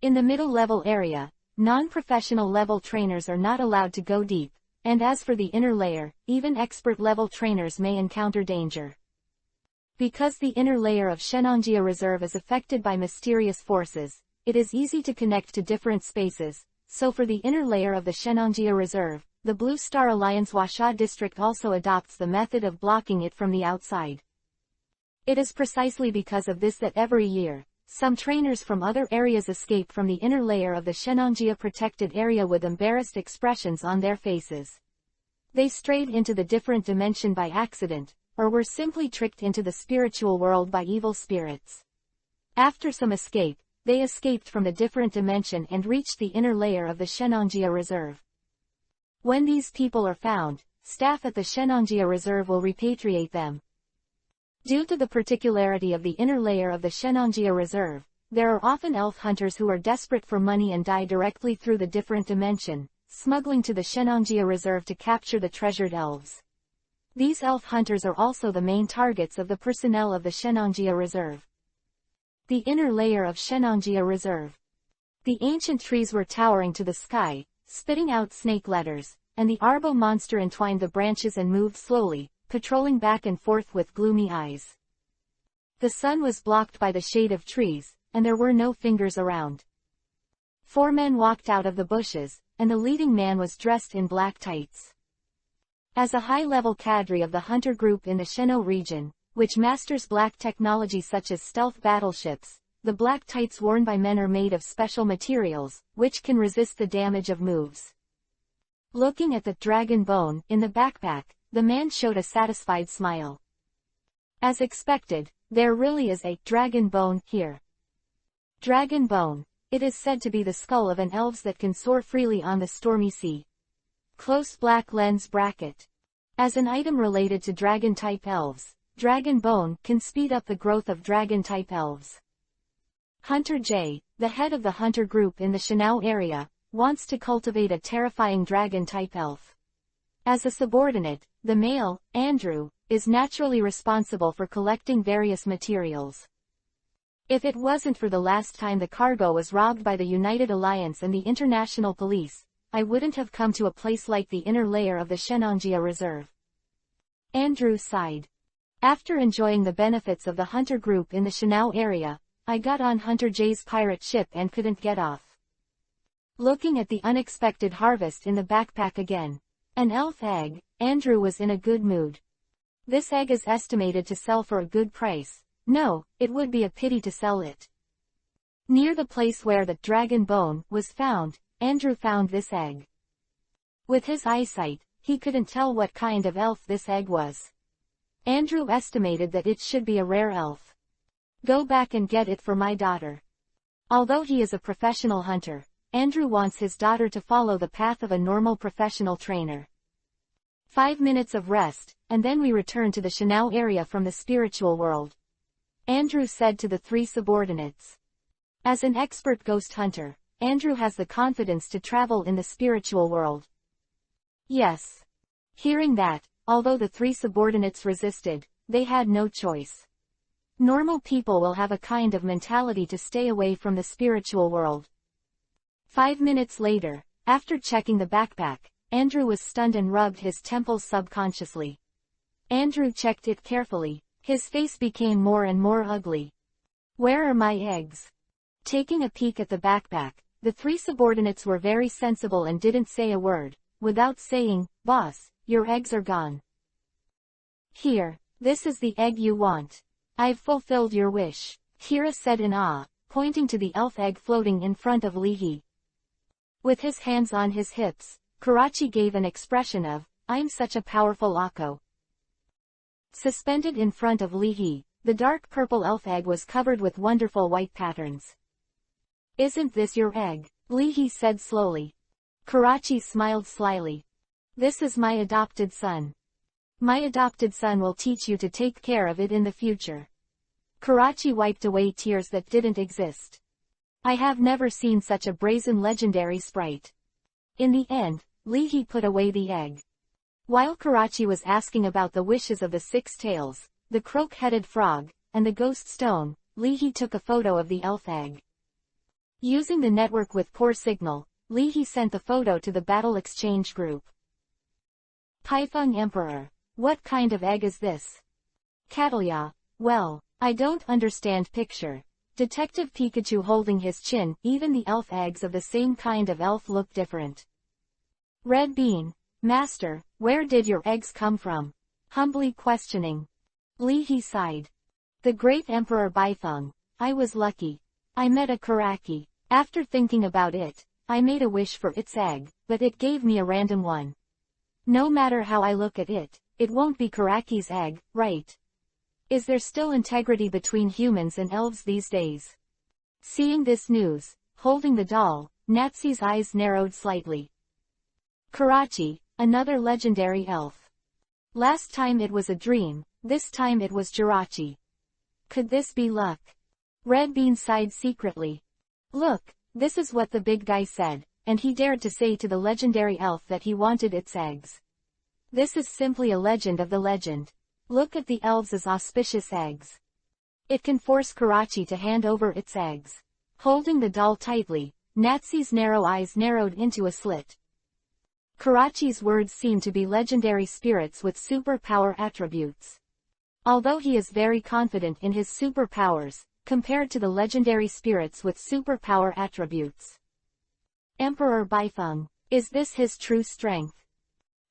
S1: In the middle-level area, non-professional level trainers are not allowed to go deep, and as for the inner layer, even expert-level trainers may encounter danger. Because the inner layer of Shenanjia Reserve is affected by mysterious forces, it is easy to connect to different spaces, so for the inner layer of the Shenanjia Reserve, the Blue Star Alliance Washa District also adopts the method of blocking it from the outside. It is precisely because of this that every year, some trainers from other areas escape from the inner layer of the Shenanjia protected area with embarrassed expressions on their faces. They strayed into the different dimension by accident, or were simply tricked into the spiritual world by evil spirits. After some escape, they escaped from the different dimension and reached the inner layer of the Shenanjia Reserve. When these people are found, staff at the Shenanjia Reserve will repatriate them. Due to the particularity of the inner layer of the Shenanjia Reserve, there are often elf hunters who are desperate for money and die directly through the different dimension, smuggling to the Shenanjia Reserve to capture the treasured elves. These elf hunters are also the main targets of the personnel of the Shenanjia Reserve. The inner layer of Shenanjia Reserve. The ancient trees were towering to the sky, spitting out snake letters, and the Arbo monster entwined the branches and moved slowly, patrolling back and forth with gloomy eyes. The sun was blocked by the shade of trees, and there were no fingers around. 4 men walked out of the bushes, and the leading man was dressed in black tights. As a high-level cadre of the hunter group in the Sheno region, which masters black technology such as stealth battleships, the black tights worn by men are made of special materials, which can resist the damage of moves. Looking at the dragon bone in the backpack, the man showed a satisfied smile. As expected, there really is a dragon bone here. Dragon bone. It is said to be the skull of an elves that can soar freely on the stormy sea. Close black lens bracket. As an item related to dragon-type elves, dragon bone can speed up the growth of dragon-type elves. Hunter J, the head of the hunter group in the Shenao area, wants to cultivate a terrifying dragon-type elf. As a subordinate, the male, Andrew, is naturally responsible for collecting various materials. If it wasn't for the last time the cargo was robbed by the United Alliance and the International Police, I wouldn't have come to a place like the inner layer of the Shenanjia Reserve. Andrew sighed. After enjoying the benefits of the hunter group in the Shenao area, I got on Hunter J's pirate ship and couldn't get off. Looking at the unexpected harvest in the backpack again. An elf egg, Andrew was in a good mood. This egg is estimated to sell for a good price. No, it would be a pity to sell it. Near the place where the dragon bone was found, Andrew found this egg. With his eyesight, he couldn't tell what kind of elf this egg was. Andrew estimated that it should be a rare elf. Go back and get it for my daughter. Although he is a professional hunter, Andrew wants his daughter to follow the path of a normal professional trainer. 5 minutes of rest, and then we return to the Shanao area from the spiritual world. Andrew said to the 3 subordinates. As an expert ghost hunter, Andrew has the confidence to travel in the spiritual world. Yes. Hearing that, although the 3 subordinates resisted, they had no choice. Normal people will have a kind of mentality to stay away from the spiritual world. 5 minutes later, after checking the backpack, Andrew was stunned and rubbed his temples subconsciously. Andrew checked it carefully. His face became more and more ugly. Where are my eggs? Taking a peek at the backpack, the 3 subordinates were very sensible and didn't say a word. Without saying, "Boss, your eggs are gone." "Here, this is the egg you want. I've fulfilled your wish," Hira said in awe, pointing to the elf egg floating in front of Lihi. With his hands on his hips, Karachi gave an expression of, "I'm such a powerful Akko." Suspended in front of Lihi, the dark purple elf egg was covered with wonderful white patterns. "Isn't this your egg?" Lihi said slowly. Karachi smiled slyly. "This is my adopted son. My adopted son will teach you to take care of it in the future." Karachi wiped away tears that didn't exist. "I have never seen such a brazen legendary sprite." In the end, Lihi put away the egg. While Karachi was asking about the wishes of the 6 tails, the croak-headed frog, and the ghost stone, Lihi took a photo of the elf egg. Using the network with poor signal, Lihi sent the photo to the Battle Exchange group. Paifeng Emperor. What kind of egg is this? Catalya. Well, I don't understand picture. Detective Pikachu holding his chin. Even the elf eggs of the same kind of elf look different. Red Bean. Master, where did your eggs come from? Humbly questioning. Lihi sighed. The great Emperor Baifeng. I was lucky. I met a Karaki. After thinking about it, I made a wish for its egg, but it gave me a random one. No matter how I look at it, it won't be Karaki's egg, right? Is there still integrity between humans and elves these days? Seeing this news, holding the doll, Natsi's eyes narrowed slightly. Karachi, another legendary elf. Last time it was a dream, this time it was Jirachi. Could this be luck? Red Bean sighed secretly. Look, this is what the big guy said, and he dared to say to the legendary elf that he wanted its eggs. This is simply a legend of the legend. Look at the elves as auspicious eggs. It can force Karachi to hand over its eggs. Holding the doll tightly, Natsi's narrow eyes narrowed into a slit. Karachi's words seem to be legendary spirits with superpower attributes. Although he is very confident in his superpowers, compared to the legendary spirits with superpower attributes. Emperor Baifeng, is this his true strength?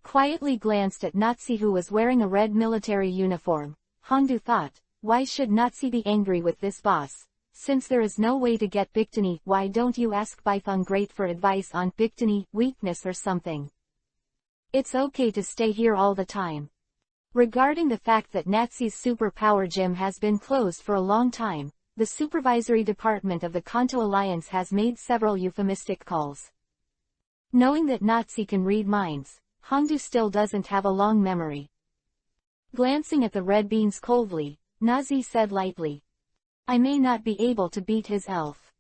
S1: Quietly glanced at Natsi, who was wearing a red military uniform. Hongdu thought, why should Natsi be angry with this boss? Since there is no way to get Bictini, why don't you ask Baifeng Great for advice on Bictini, weakness or something? It's okay to stay here all the time. Regarding the fact that Natsi's superpower gym has been closed for a long time, the supervisory department of the Kanto Alliance has made several euphemistic calls. Knowing that Natsi can read minds, Hongdu still doesn't have a long memory. Glancing at the red beans coldly, Nazi said lightly. I may not be able to beat his elf.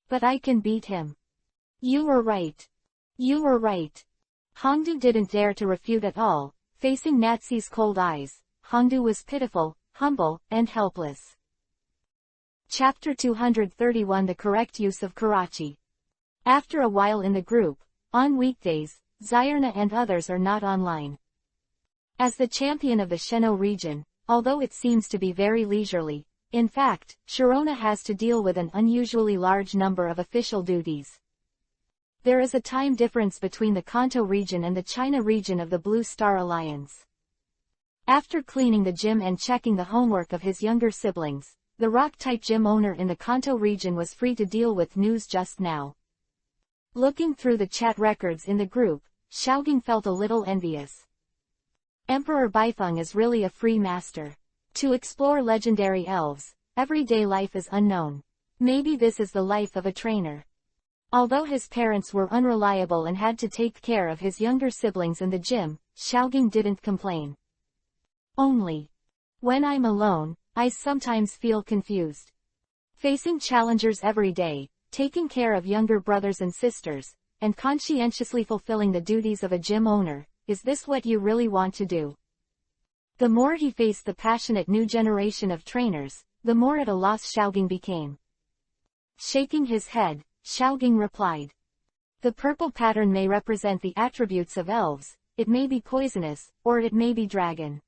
S1: But I can beat him. You were right. You were right. Hongdu didn't dare to refute at all. Facing Natsi's cold eyes, Hongdu was pitiful, humble, and helpless. Chapter 231 The Correct Use of Karachi. After a while in the group, on weekdays, Zyrna and others are not online. As the champion of the Sheno region, although it seems to be very leisurely, in fact, Sharona has to deal with an unusually large number of official duties. There is a time difference between the Kanto region and the China region of the Blue Star Alliance. After cleaning the gym and checking the homework of his younger siblings, the rock-type gym owner in the Kanto region was free to deal with news just now. Looking through the chat records in the group, Xiaogang felt a little envious. Emperor Baifeng is really a free master. To explore legendary elves, everyday life is unknown. Maybe this is the life of a trainer. Although his parents were unreliable and had to take care of his younger siblings in the gym, Xiaogang didn't complain. Only when I'm alone, I sometimes feel confused. Facing challengers every day, taking care of younger brothers and sisters, and conscientiously fulfilling the duties of a gym owner, is this what you really want to do? The more he faced the passionate new generation of trainers, the more at a loss Xiaogang became. Shaking his head, Xiaogang replied. The purple pattern may represent the attributes of elves, it may be poisonous, or it may be dragon.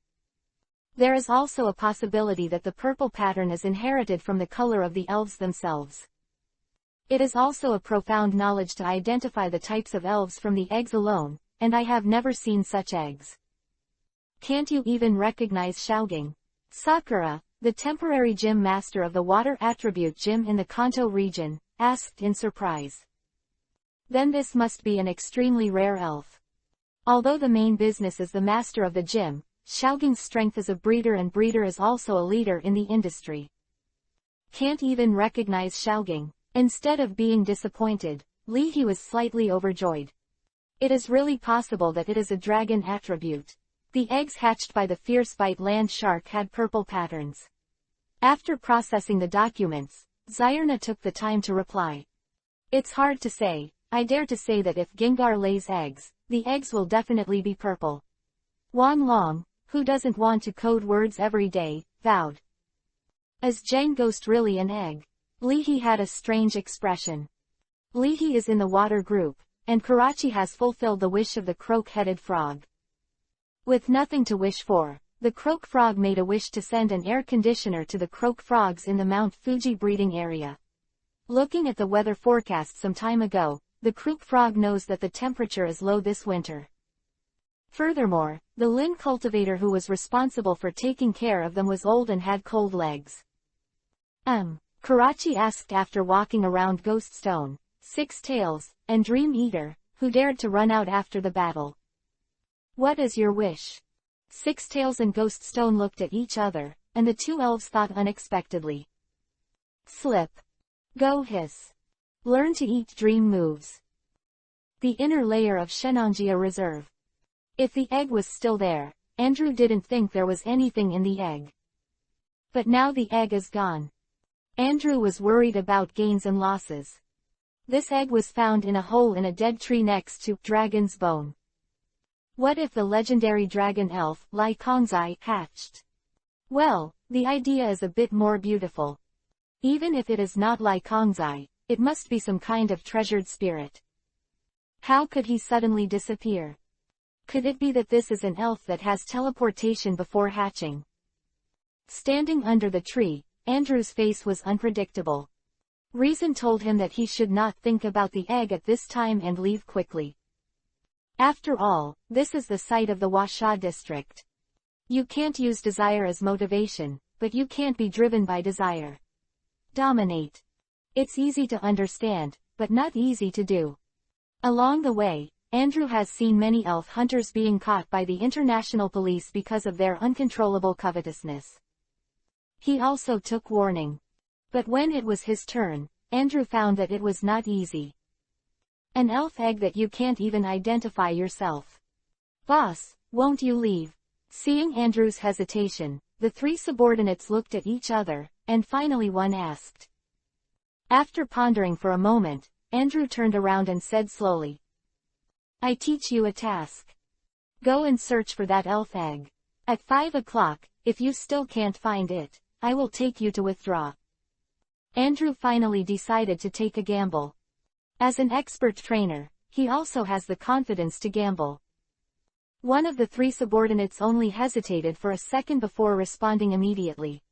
S1: There is also a possibility that the purple pattern is inherited from the color of the elves themselves. It is also a profound knowledge to identify the types of elves from the eggs alone, and I have never seen such eggs. Can't you even recognize Xiaogang? Sakura, the temporary gym master of the water attribute gym in the Kanto region, asked in surprise. Then this must be an extremely rare elf. Although the main business is the master of the gym, Xiaogang's strength as a breeder and breeder is also a leader in the industry. Can't even recognize Xiaogang. Instead of being disappointed, Li He was slightly overjoyed. It is really possible that it is a dragon attribute. The eggs hatched by the fierce bite land shark had purple patterns. After processing the documents, Zyrna took the time to reply. It's hard to say. I dare to say that if Gengar lays eggs, the eggs will definitely be purple. Wan Long, who doesn't want to code words every day, vowed. Is Jane Ghost really an egg? Li He had a strange expression. Li He is in the water group, and Karachi has fulfilled the wish of the croak-headed frog. With nothing to wish for, the croak frog made a wish to send an air conditioner to the croak frogs in the Mount Fuji breeding area. Looking at the weather forecast some time ago, the croak frog knows that the temperature is low this winter. Furthermore, the Lin cultivator who was responsible for taking care of them was old and had cold legs. Karachi asked after walking around Ghost Stone, Six Tails, and Dream Eater, who dared to run out after the battle. What is your wish? Six Tails and Ghost Stone looked at each other, and the two elves thought unexpectedly. Slip. Go hiss. Learn to eat dream moves. The inner layer of Shenanjia Reserve. If the egg was still there, Andrew didn't think there was anything in the egg. But now the egg is gone. Andrew was worried about gains and losses. This egg was found in a hole in a dead tree next to Dragon's Bone. What if the legendary dragon elf, Lai Kongzai, hatched? Well, the idea is a bit more beautiful. Even if it is not Lai Kongzai, it must be some kind of treasured spirit. How could he suddenly disappear? Could it be that this is an elf that has teleportation before hatching? Standing under the tree, Andrew's face was unpredictable. Reason told him that he should not think about the egg at this time and leave quickly. After all, this is the site of the Washa district. You can't use desire as motivation, but you can't be driven by desire. Dominate. It's easy to understand, but not easy to do. Along the way, Andrew has seen many elf hunters being caught by the international police because of their uncontrollable covetousness. He also took warning. But when it was his turn, Andrew found that it was not easy. An elf egg that you can't even identify yourself. Boss, won't you leave? Seeing Andrew's hesitation, the three subordinates looked at each other, and finally one asked. After pondering for a moment, Andrew turned around and said slowly. I teach you a task. Go and search for that elf egg. At 5 o'clock, if you still can't find it, I will take you to withdraw. Andrew finally decided to take a gamble. As an expert trainer, he also has the confidence to gamble. One of the three subordinates only hesitated for a second before responding immediately.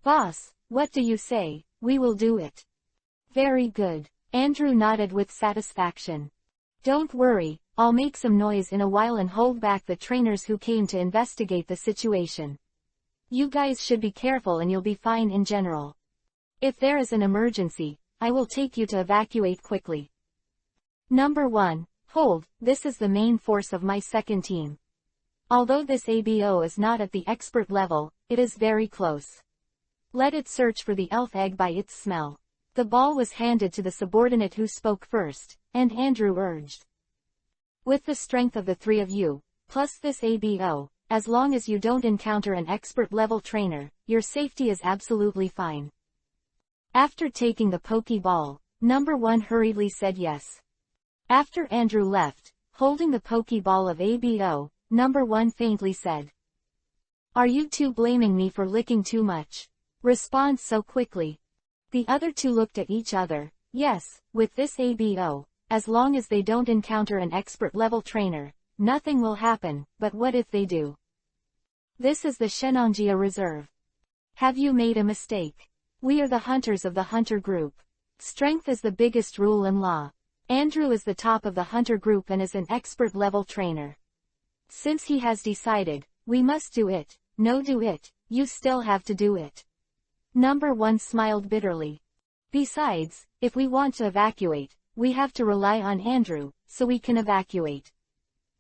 S1: Boss, what do you say? We will do it. Very good. Andrew nodded with satisfaction. Don't worry, I'll make some noise in a while and hold back the trainers who came to investigate the situation. You guys should be careful and you'll be fine in general. If there is an emergency, I will take you to evacuate quickly. Number 1. Hold, this is the main force of my second team. Although this ABO is not at the expert level, it is very close. Let it search for the elf egg by its smell. The ball was handed to the subordinate who spoke first, and Andrew urged. With the strength of the three of you, plus this ABO, as long as you don't encounter an expert-level trainer, your safety is absolutely fine. After taking the Pokeball, number 1 hurriedly said yes. After Andrew left, holding the Pokeball of ABO, number 1 faintly said. Are you two blaming me for licking too much? Respond so quickly. The other two looked at each other. Yes, with this ABO, as long as they don't encounter an expert-level trainer, nothing will happen, but what if they do? This is the Shenanjia Reserve. Have you made a mistake? We are the hunters of the hunter group. Strength is the biggest rule in law. Andrew is the top of the hunter group and is an expert-level trainer. Since he has decided, we must do it. No, do it, you still have to do it. Number 1 smiled bitterly. Besides, if we want to evacuate, we have to rely on Andrew, so we can evacuate.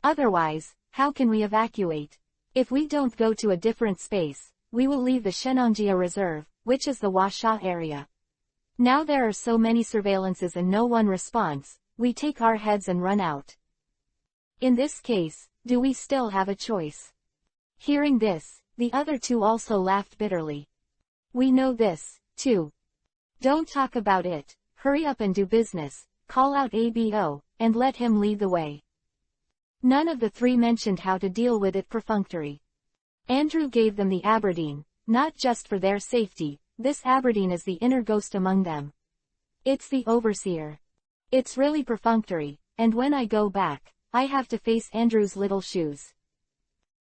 S1: Otherwise, how can we evacuate? If we don't go to a different space, we will leave the Shenanjia Reserve, which is the Washoe area. Now there are so many surveillances and no one responds, we take our heads and run out. In this case, do we still have a choice? Hearing this, the other two also laughed bitterly. We know this, too. Don't talk about it, hurry up and do business, call out ABO, and let him lead the way. None of the three mentioned how to deal with it perfunctory. Andrew gave them the Aberdeen, not just for their safety, this Aberdeen is the inner ghost among them. It's the overseer. It's really perfunctory, and when I go back, I have to face Andrew's little shoes.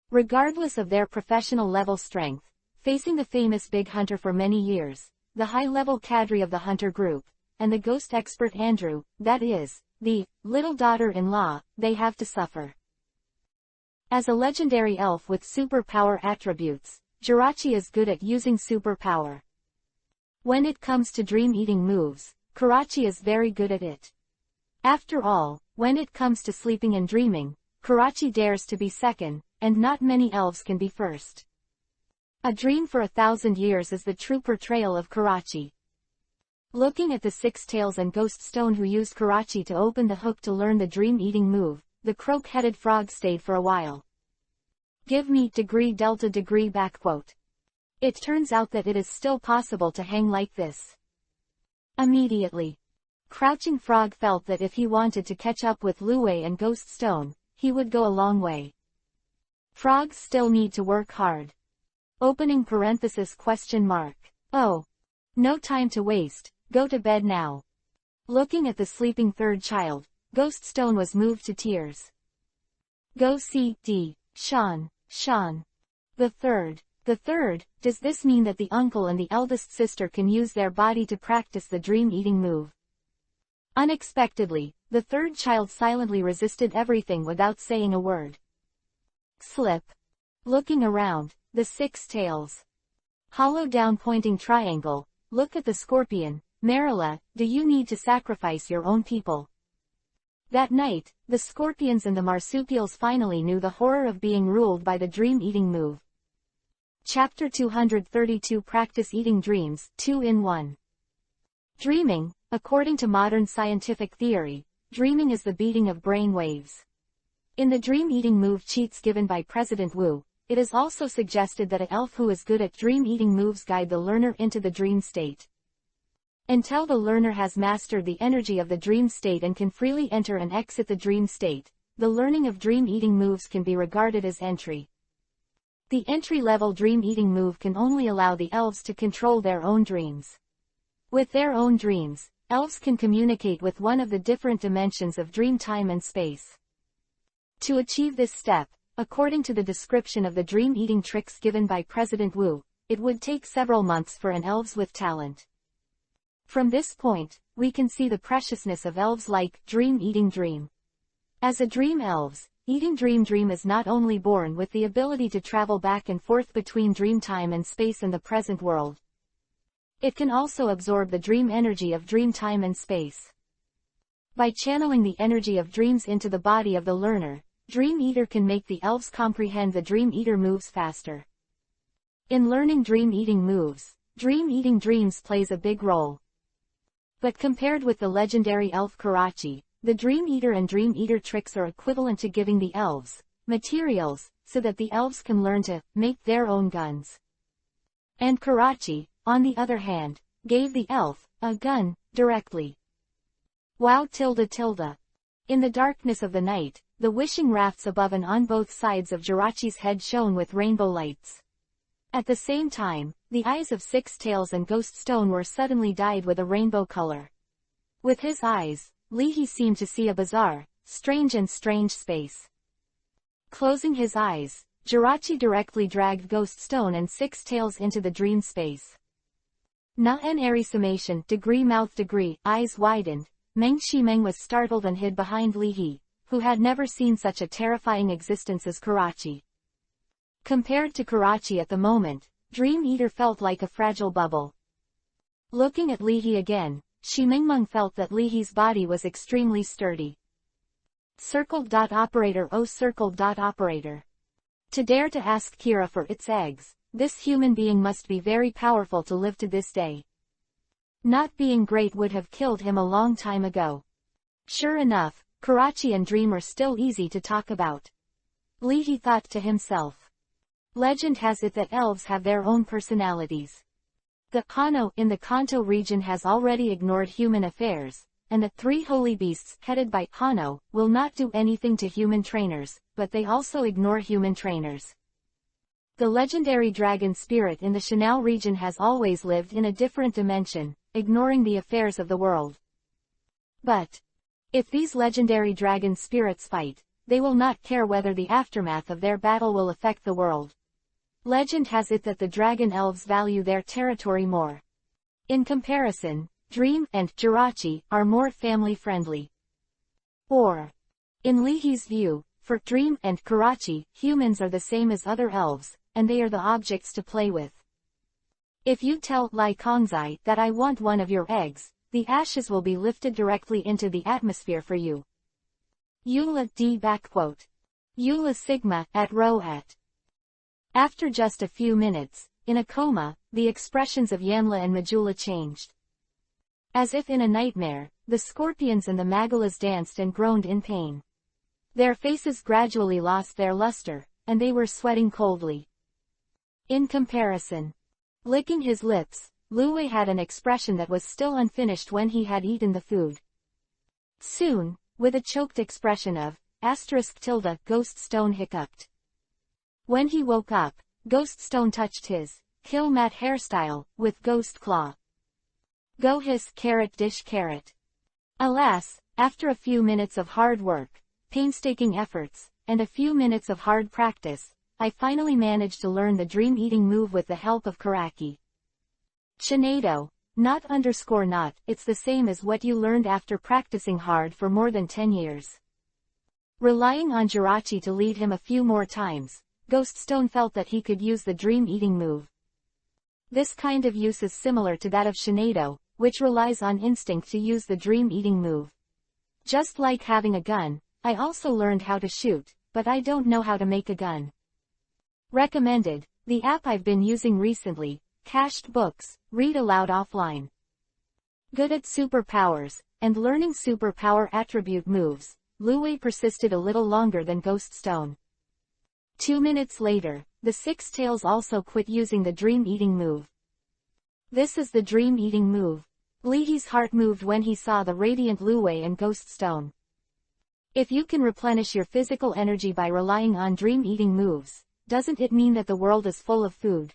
S1: Regardless of their professional level strength, facing the famous big hunter for many years, the high-level cadre of the hunter group, and the ghost expert Andrew, that is, the little daughter-in-law, they have to suffer. As a legendary elf with superpower attributes, Jirachi is good at using superpower. When it comes to dream-eating moves, Karachi is very good at it. After all, when it comes to sleeping and dreaming, Karachi dares to be second, and not many elves can be first. A Dream for 1,000 Years is the true portrayal of Karachi. Looking at the Six Tails and Ghost Stone who used Karachi to open the hook to learn the dream-eating move, the croak-headed frog stayed for a while. Give me degree delta degree backquote. It turns out that it is still possible to hang like this. Immediately. Crouching Frog felt that if he wanted to catch up with Lue and Ghost Stone, he would go a long way. Frogs still need to work hard. Opening parenthesis question mark. Oh. No time to waste, go to bed now. Looking at the sleeping third child, Ghost Stone was moved to tears. Go see, D. Sean. The third, does this mean that the uncle and the eldest sister can use their body to practice the dream-eating move? Unexpectedly, the third child silently resisted everything without saying a word. Slip. Looking around, the Six Tails. Hollow down pointing triangle, look at the scorpion, Marilla, do you need to sacrifice your own people? That night, the scorpions and the marsupials finally knew the horror of being ruled by the dream-eating move. Chapter 232 Practice Eating Dreams, 2-in-1. Dreaming, according to modern scientific theory, dreaming is the beating of brain waves. In the dream-eating move cheats given by President Wu, it is also suggested that an elf who is good at dream-eating moves guide the learner into the dream state. Until the learner has mastered the energy of the dream state and can freely enter and exit the dream state, the learning of dream-eating moves can be regarded as entry. The entry-level dream-eating move can only allow the elves to control their own dreams. With their own dreams, elves can communicate with one of the different dimensions of dream time and space. To achieve this step, according to the description of the dream-eating tricks given by President Wu, it would take several months for an elves with talent. From this point, we can see the preciousness of elves like dream eating dream. As a dream elves, eating dream is not only born with the ability to travel back and forth between dream time and space in the present world. It can also absorb the dream energy of dream time and space. By channeling the energy of dreams into the body of the learner, Dream Eater can make the elves comprehend the Dream Eater moves faster. In learning dream eating moves, dream eating dreams plays a big role. But compared with the legendary elf Karachi, the Dream Eater and Dream Eater tricks are equivalent to giving the elves materials, so that the elves can learn to make their own guns. And Karachi, on the other hand, gave the elf a gun directly. Wow! In the darkness of the night, the wishing rafts above and on both sides of Jirachi's head shone with rainbow lights. At the same time, the eyes of Six Tails and Ghost Stone were suddenly dyed with a rainbow color. With his eyes, Leahy seemed to see a bizarre, strange space. Closing his eyes, Jirachi directly dragged Ghost Stone and Six Tails into the dream space. Na en airy summation, mouth eyes widened. Meng Shimeng was startled and hid behind Leahy, who had never seen such a terrifying existence as Karachi. Compared to Karachi at the moment, Dream Eater felt like a fragile bubble. Looking at Leahy again, Shimengmeng felt that Leahy's body was extremely sturdy. Operator. To dare to ask Kira for its eggs, this human being must be very powerful to live to this day. Not being great would have killed him a long time ago. Sure enough, Karachi and Dream are still easy to talk about. Leahy thought to himself. Legend has it that elves have their own personalities. The Kano in the Kanto region has already ignored human affairs, and the three holy beasts headed by Kano will not do anything to human trainers, but they also ignore human trainers. The legendary dragon spirit in the Shanao region has always lived in a different dimension, ignoring the affairs of the world. But if these legendary dragon spirits fight, they will not care whether the aftermath of their battle will affect the world. Legend has it that the dragon elves value their territory more. In comparison, Dream and Jirachi are more family-friendly. Or, in Leahy's view, for Dream and Karachi, humans are the same as other elves, and they are the objects to play with. If you tell Lai Kongzai that I want one of your eggs, the ashes will be lifted directly into the atmosphere for you. Eula D. Eula Sigma at row at. After just a few minutes, in a coma, the expressions of Yanla and Majula changed. As if in a nightmare, the scorpions and the Magalas danced and groaned in pain. Their faces gradually lost their luster, and they were sweating coldly. In comparison, licking his lips, Luwei had an expression that was still unfinished when he had eaten the food. Soon, with a choked expression of Ghost Stone hiccuped. When he woke up, Ghost Stone touched his kill mat hairstyle with Ghost Claw. Go hiss dish. Alas, after a few minutes of hard work, painstaking efforts, and a few minutes of hard practice, I finally managed to learn the dream eating move with the help of Karaki. Chinado, not, it's the same as what you learned after practicing hard for more than 10 years. Relying on Jirachi to lead him a few more times, Ghost Stone felt that he could use the dream eating move. This kind of use is similar to that of Shinado, which relies on instinct to use the dream eating move. Just like having a gun, I also learned how to shoot, but I don't know how to make a gun. Recommended, the app I've been using recently, Cached Books, Readaloud offline. Good at superpowers, and learning superpower attribute moves, Luwei persisted a little longer than Ghost Stone. 2 minutes later, the Six Tails also quit using the dream eating move. This is the dream eating move. Leahy's heart moved when he saw the radiant Luwei and Ghost Stone. If you can replenish your physical energy by relying on dream eating moves, doesn't it mean that the world is full of food?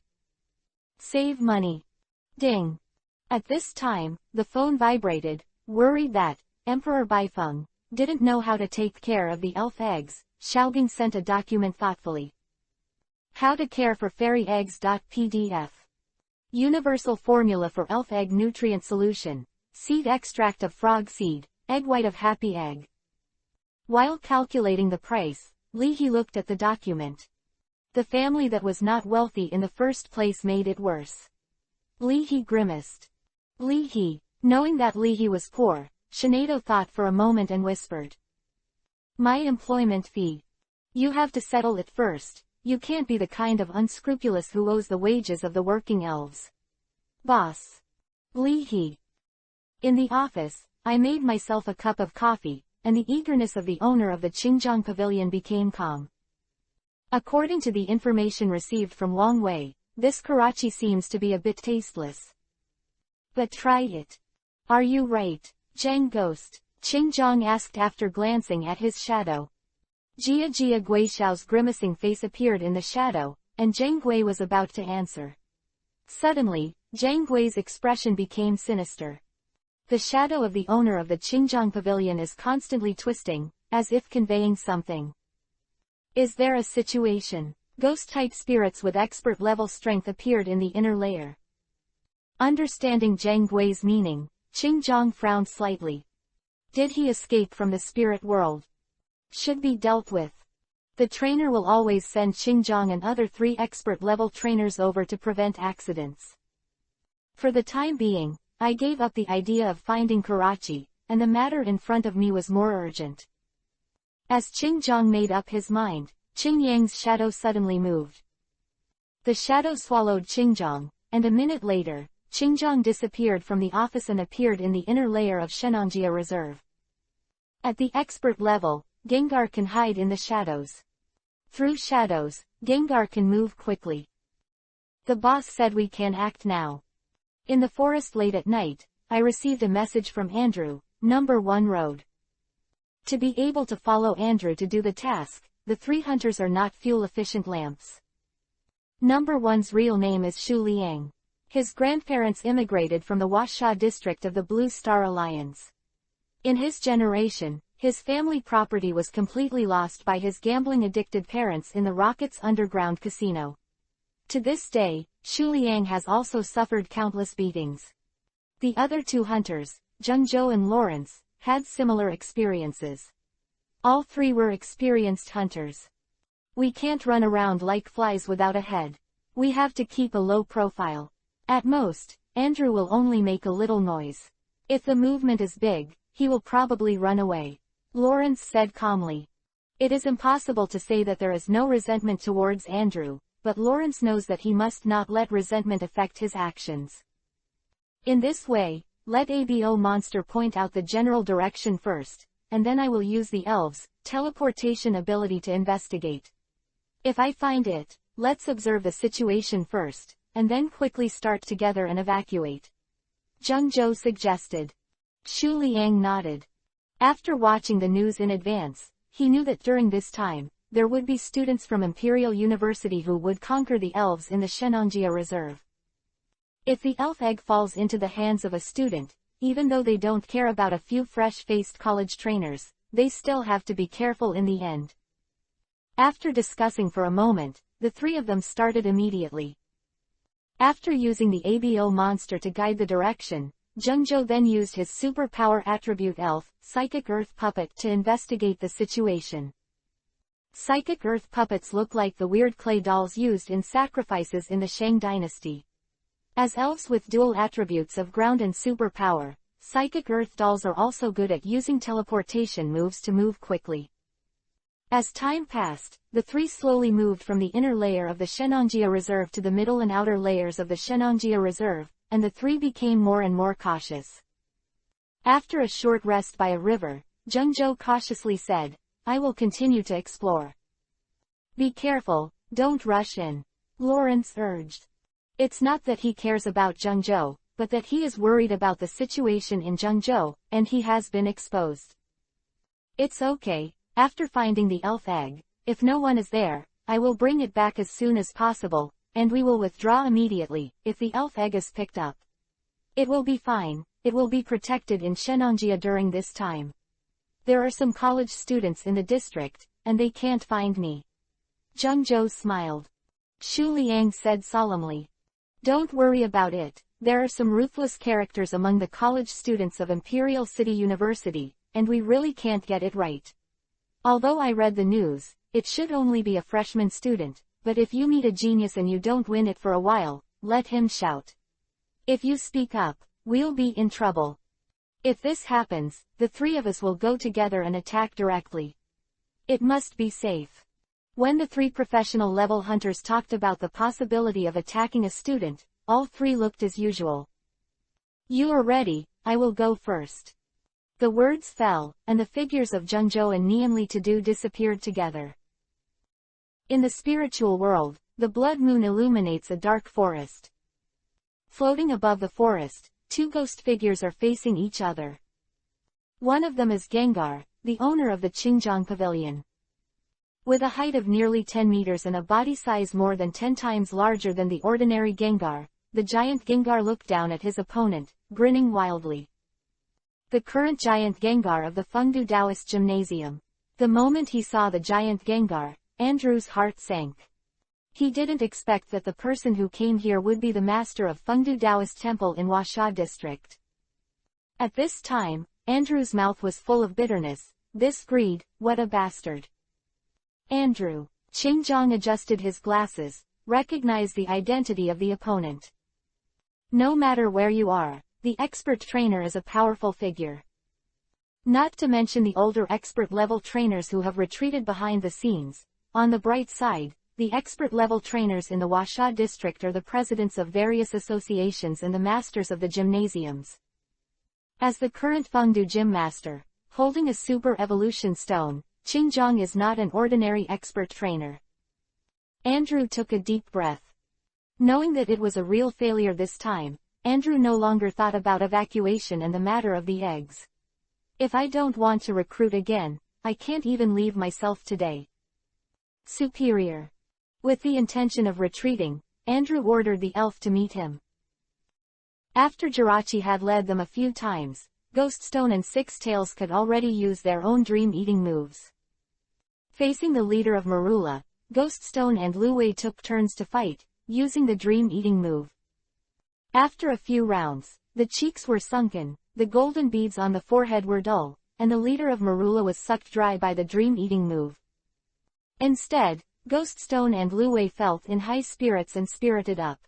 S1: Save money. Ding. At this time, the phone vibrated, worried that Emperor Baifeng didn't know how to take care of the elf eggs. Xiaogang sent a document thoughtfully. How to care for fairy eggs.pdf. Universal formula for elf egg nutrient solution. Seed extract of frog seed, egg white of happy egg. While calculating the price, Leahy looked at the document. The family that was not wealthy in the first place made it worse. Leahy grimaced. Leahy. Knowing that Leahy was poor, Sinead thought for a moment and whispered. My employment fee. You have to settle it first. You can't be the kind of unscrupulous who owes the wages of the working elves. Boss. Leahy. In the office, I made myself a cup of coffee, and the eagerness of the owner of the Qingjiang pavilion became calm. According to the information received from Wang Wei, this Karachi seems to be a bit tasteless. But try it. Are you right, Zhang Ghost? Qingjiang asked after glancing at his shadow. Jia Guixiao's grimacing face appeared in the shadow, and Zhang Gui was about to answer. Suddenly, Zhang Gui's expression became sinister. The shadow of the owner of the Qingjiang pavilion is constantly twisting, as if conveying something. Is there a situation? Ghost-type spirits with expert-level strength appeared in the inner layer. Understanding Zhang Gui's meaning, Qingjiang frowned slightly. Did he escape from the spirit world? Should be dealt with. The trainer will always send Qingjiang and other 3 expert-level trainers over to prevent accidents. For the time being, I gave up the idea of finding Karachi, and the matter in front of me was more urgent. As Qingjiang made up his mind, Qingyang's shadow suddenly moved. The shadow swallowed Qingjiang, and a minute later, Qingjiang disappeared from the office and appeared in the inner layer of Shenangjia Reserve. At the expert level, Gengar can hide in the shadows. Through shadows, Gengar can move quickly. The boss said we can act now. In the forest late at night, I received a message from Andrew, number 1 road. To be able to follow Andrew to do the task, the 3 hunters are not fuel-efficient lamps. Number 1's real name is Xu Liang. His grandparents immigrated from the Huasha district of the Blue Star Alliance. In his generation, his family property was completely lost by his gambling-addicted parents in the Rockets underground casino. To this day, Xu Liang has also suffered countless beatings. The other 2 hunters, Zhengzhou and Lawrence, had similar experiences. All 3 were experienced hunters. We can't run around like flies without a head. We have to keep a low profile. At most, Andrew will only make a little noise. If the movement is big, he will probably run away. Lawrence said calmly. It is impossible to say that there is no resentment towards Andrew, but Lawrence knows that he must not let resentment affect his actions. In this way, let ABO monster point out the general direction first, and then I will use the elves' teleportation ability to investigate. If I find it, let's observe the situation first, and then quickly start together and evacuate. Zhengzhou suggested. Xu Liang nodded. After watching the news in advance, he knew that during this time, there would be students from Imperial University who would conquer the elves in the Shenangjia Reserve. If the elf egg falls into the hands of a student, even though they don't care about a few fresh-faced college trainers, they still have to be careful in the end. After discussing for a moment, the 3 of them started immediately. After using the ABO monster to guide the direction, Zhengzhou then used his superpower attribute elf, Psychic Earth Puppet to investigate the situation. Psychic Earth Puppets look like the weird clay dolls used in sacrifices in the Shang dynasty. As elves with dual attributes of ground and superpower, Psychic Earth dolls are also good at using teleportation moves to move quickly. As time passed, the 3 slowly moved from the inner layer of the Shenangjia Reserve to the middle and outer layers of the Shenangjia Reserve, and the 3 became more and more cautious. After a short rest by a river, Zhengzhou cautiously said, I will continue to explore. Be careful, don't rush in. Lawrence urged. It's not that he cares about Zhengzhou, but that he is worried about the situation in Zhengzhou, and he has been exposed. It's okay, after finding the elf egg, if no one is there, I will bring it back as soon as possible, and we will withdraw immediately, if the elf egg is picked up. It will be fine, it will be protected in Shenangjia during this time. There are some college students in the district, and they can't find me. Zhengzhou smiled. Xu Liang said solemnly. Don't worry about it. There are some ruthless characters among the college students of Imperial City University, and we really can't get it right. Although I read the news, it should only be a freshman student, but if you meet a genius and you don't win it for a while, let him shout. If you speak up, we'll be in trouble. If this happens, the three of us will go together and attack directly. It must be safe. When the three professional level hunters talked about the possibility of attacking a student, all three looked as usual. You are ready, I will go first. The words fell, and the figures of Jungjo and Neonly To-Do disappeared together. In the spiritual world, the blood moon illuminates a dark forest. Floating above the forest, two ghost figures are facing each other. One of them is Gengar, the owner of the Qingjiang Pavilion. With a height of nearly 10 meters and a body size more than 10 times larger than the ordinary Gengar, the giant Gengar looked down at his opponent, grinning wildly. The current giant Gengar of the Fengdu Taoist Gymnasium. The moment he saw the giant Gengar, Andrew's heart sank. He didn't expect that the person who came here would be the master of Fengdu Taoist Temple in Huasha district. At this time, Andrew's mouth was full of bitterness. This greed, what a bastard. Andrew. Qingjiang adjusted his glasses, recognized the identity of the opponent. No matter where you are, the expert trainer is a powerful figure. Not to mention the older expert-level trainers who have retreated behind the scenes. On the bright side, the expert-level trainers in the Huasha district are the presidents of various associations and the masters of the gymnasiums. As the current Fengdu gym master, holding a super evolution stone, Qingjiang is not an ordinary expert trainer. Andrew took a deep breath. Knowing that it was a real failure this time, Andrew no longer thought about evacuation and the matter of the eggs. If I don't want to recruit again, I can't even leave myself today. Superior. With the intention of retreating, Andrew ordered the elf to meet him. After Jirachi had led them a few times, Ghoststone and Six Tails could already use their own dream-eating moves. Facing the leader of Marula, Ghoststone and Lu Wei took turns to fight, using the dream-eating move. After a few rounds, the cheeks were sunken, the golden beads on the forehead were dull, and the leader of Marula was sucked dry by the dream-eating move. Instead, Ghoststone and Lu Wei felt in high spirits and spirited up.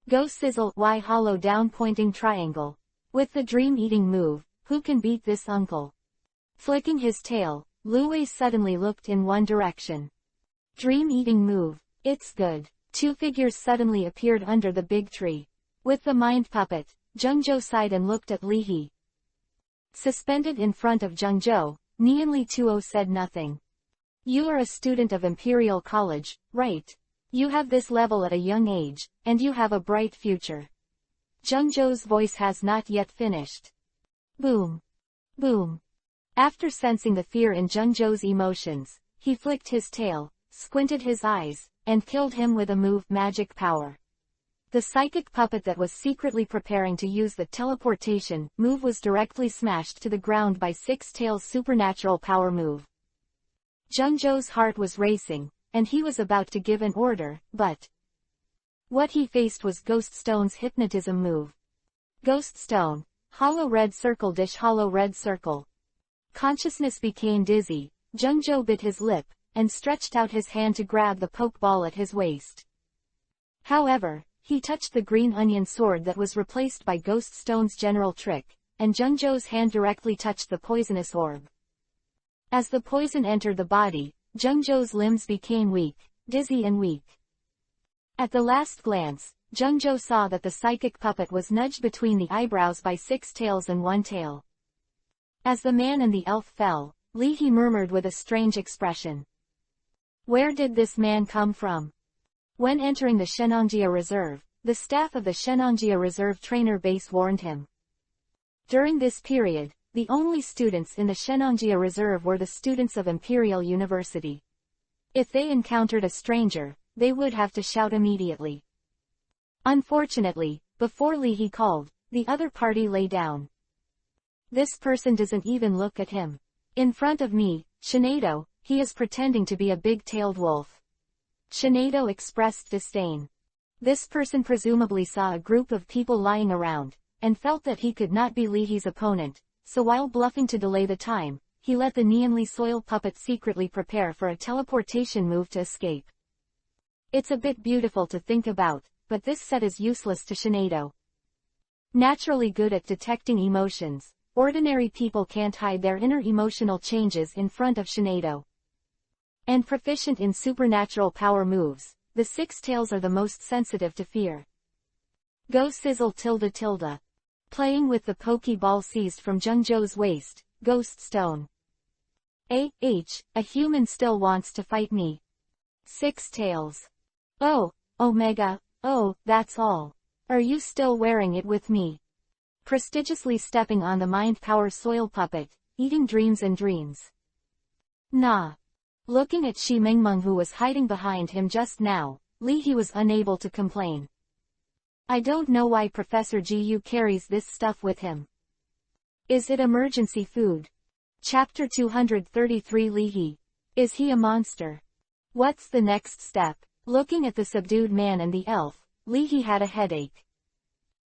S1: Go sizzle, Y hollow down pointing triangle. With the dream-eating move, who can beat this uncle? Flicking his tail, Lu Wei suddenly looked in one direction. Dream-eating move, it's good. Two figures suddenly appeared under the big tree. With the mind puppet, Jungjo sighed and looked at Li He. Suspended in front of Jungjo, Neonly Tuo said nothing. You are a student of Imperial College, right? You have this level at a young age, and you have a bright future. Jungjo's voice has not yet finished. Boom. Boom. After sensing the fear in Jungjo's emotions, he flicked his tail, squinted his eyes, and killed him with a move, Magic Power. The psychic puppet that was secretly preparing to use the teleportation move was directly smashed to the ground by Six Tails' supernatural power move. Jungjo's heart was racing, and he was about to give an order, but what he faced was Ghoststone's hypnotism move. Ghoststone, hollow red circle dish hollow red circle. Consciousness became dizzy, Jungjo bit his lip, and stretched out his hand to grab the pokeball at his waist. However, he touched the green onion sword that was replaced by Ghoststone's general trick, and Jungjo's hand directly touched the poisonous orb. As the poison entered the body, Jungjo's limbs became weak, dizzy and weak. At the last glance, Jungjo saw that the psychic puppet was nudged between the eyebrows by Six Tails and One Tail. As the man and the elf fell, Li He murmured with a strange expression. Where did this man come from? When entering the Shenangjia Reserve, the staff of the Shenangjia Reserve trainer base warned him. During this period, the only students in the Shenangjia Reserve were the students of Imperial University. If they encountered a stranger, they would have to shout immediately. Unfortunately, before Li He called, the other party lay down. This person doesn't even look at him. In front of me, Shinado, he is pretending to be a big-tailed wolf. Shinado expressed disdain. This person presumably saw a group of people lying around, and felt that he could not be Leahy's opponent, so while bluffing to delay the time, he let the neonly soiled puppet secretly prepare for a teleportation move to escape. It's a bit beautiful to think about, but this set is useless to Shinado. Naturally good at detecting emotions, ordinary people can't hide their inner emotional changes in front of Shinado. And proficient in supernatural power moves, the Six Tails are the most sensitive to fear. Go sizzle tilde tilde. Playing with the Pokeball seized from Jungjo's waist, Ghost Stone. A human still wants to fight me. Six Tails. Oh, Omega, oh, that's all. Are you still wearing it with me? Prestigiously stepping on the mind power soil puppet, eating dreams and dreams. Nah. Looking at Shi Mingmeng who was hiding behind him just now, Leahy was unable to complain. I don't know why Professor Gu carries this stuff with him. Is it emergency food? Chapter 233 Leahy. Is he a monster? What's the next step? Looking at the subdued man and the elf, Leahy had a headache.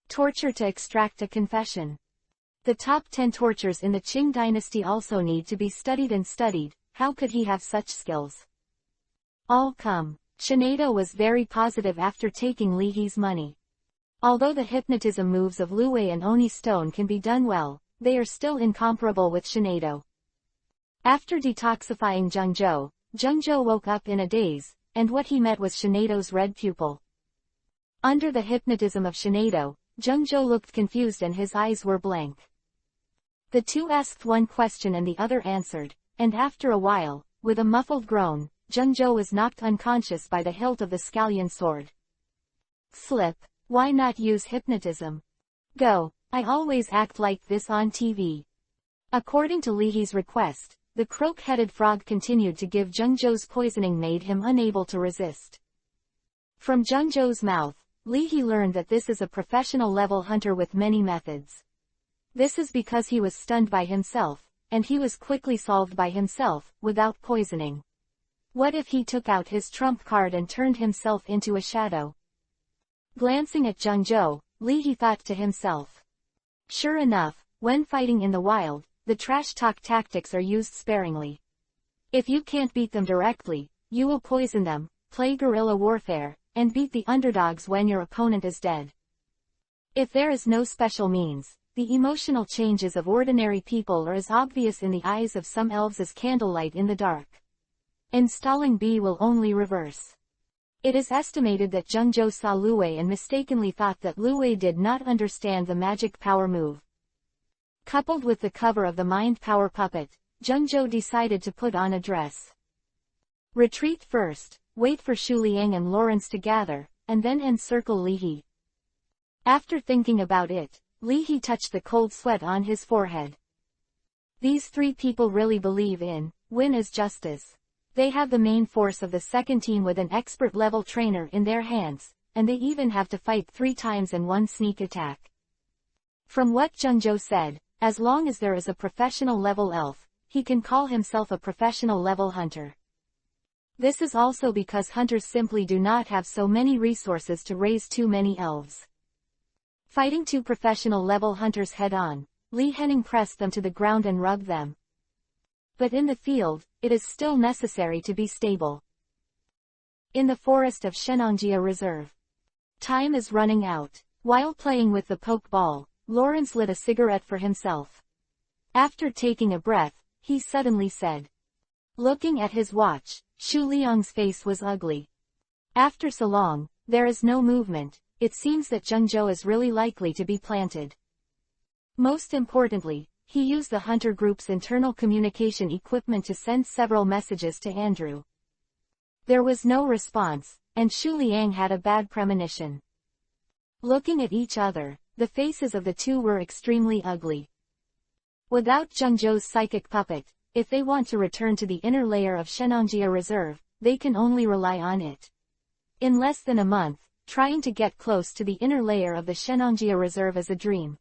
S1: Torture to extract a confession. The top 10 tortures in the Qing dynasty also need to be studied and studied. How could he have such skills? All come. Shinado was very positive after taking Leahy's money. Although the hypnotism moves of Luwei and Oni Stone can be done well, they are still incomparable with Shinado. After detoxifying Jungjo woke up in a daze, and what he met was Shinado's red pupil. Under the hypnotism of Shinado, Jungjo looked confused and his eyes were blank. The two asked one question and the other answered, and after a while, with a muffled groan, Jungjo was knocked unconscious by the hilt of the scallion sword. Slip. Why not use hypnotism? Go. I always act like this on TV. According to Leahy's request, the croak-headed frog continued to give Jungjo's poisoning made him unable to resist. From Jungjo's mouth, Leahy learned that this is a professional level hunter with many methods. This is because he was stunned by himself, and he was quickly solved by himself, without poisoning. What if he took out his trump card and turned himself into a shadow? Glancing at Jungjo, Leahy thought to himself. Sure enough, when fighting in the wild, the trash talk tactics are used sparingly. If you can't beat them directly, you will poison them, play guerrilla warfare, and beat the underdogs when your opponent is dead. If there is no special means, the emotional changes of ordinary people are as obvious in the eyes of some elves as candlelight in the dark. Installing B will only reverse. It is estimated that Jungjo saw Luwei and mistakenly thought that Luwei did not understand the magic power move. Coupled with the cover of the mind power puppet, Jungjo decided to put on a dress. Retreat first, wait for Shu Liang and Lawrence to gather, and then encircle Leahy. After thinking about it, Leahy touched the cold sweat on his forehead. These three people really believe in win as justice. They have the main force of the second team with an expert level trainer in their hands, and they even have to fight 3 times and 1 sneak attack. From what Jungjo said, as long as there is a professional level elf, he can call himself a professional level hunter. This is also because hunters simply do not have so many resources to raise too many elves. Fighting 2 professional level hunters head-on, Li Henning pressed them to the ground and rubbed them. But in the field, it is still necessary to be stable. In the forest of Shenangjia Reserve. Time is running out. While playing with the pokeball, Lawrence lit a cigarette for himself. After taking a breath, he suddenly said. Looking at his watch, Shu Liang's face was ugly. After so long, there is no movement. It seems that Jungjo is really likely to be planted. Most importantly, he used the hunter group's internal communication equipment to send several messages to Andrew. There was no response, and Shu Liang had a bad premonition. Looking at each other, the faces of the two were extremely ugly. Without Jungjo's psychic puppet, if they want to return to the inner layer of Shenangjia Reserve, they can only rely on it. In less than a month, trying to get close to the inner layer of the Shenangjia Reserve is a dream.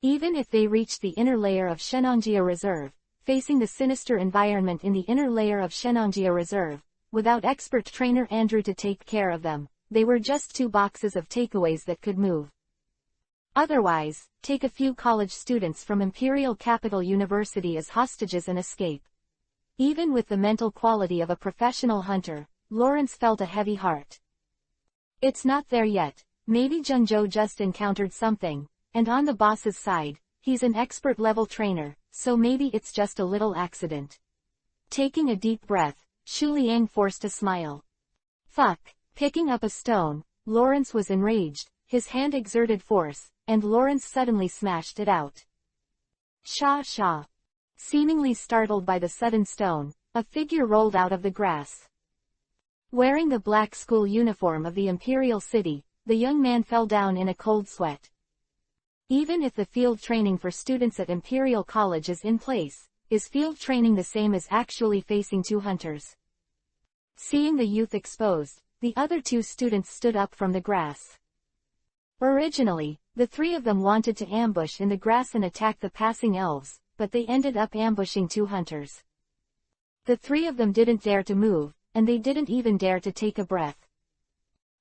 S1: Even if they reach the inner layer of Shenangjia Reserve, facing the sinister environment in the inner layer of Shenangjia Reserve, without expert trainer Andrew to take care of them, they were just 2 boxes of takeaways that could move. Otherwise, take a few college students from Imperial Capital University as hostages and escape. Even with the mental quality of a professional hunter, Lawrence felt a heavy heart. It's not there yet, maybe Junjo just encountered something, and on the boss's side, he's an expert-level trainer, so maybe it's just a little accident. Taking a deep breath, Shu Liang forced a smile. Fuck. Picking up a stone, Lawrence was enraged, his hand exerted force, and Lawrence suddenly smashed it out. Sha sha. Seemingly startled by the sudden stone, a figure rolled out of the grass. Wearing the black school uniform of the Imperial City, the young man fell down in a cold sweat. Even if the field training for students at Imperial College is in place, is field training the same as actually facing 2 hunters? Seeing the youth exposed, the other 2 students stood up from the grass. Originally, the 3 of them wanted to ambush in the grass and attack the passing elves, but they ended up ambushing 2 hunters. The 3 of them didn't dare to move, and they didn't even dare to take a breath.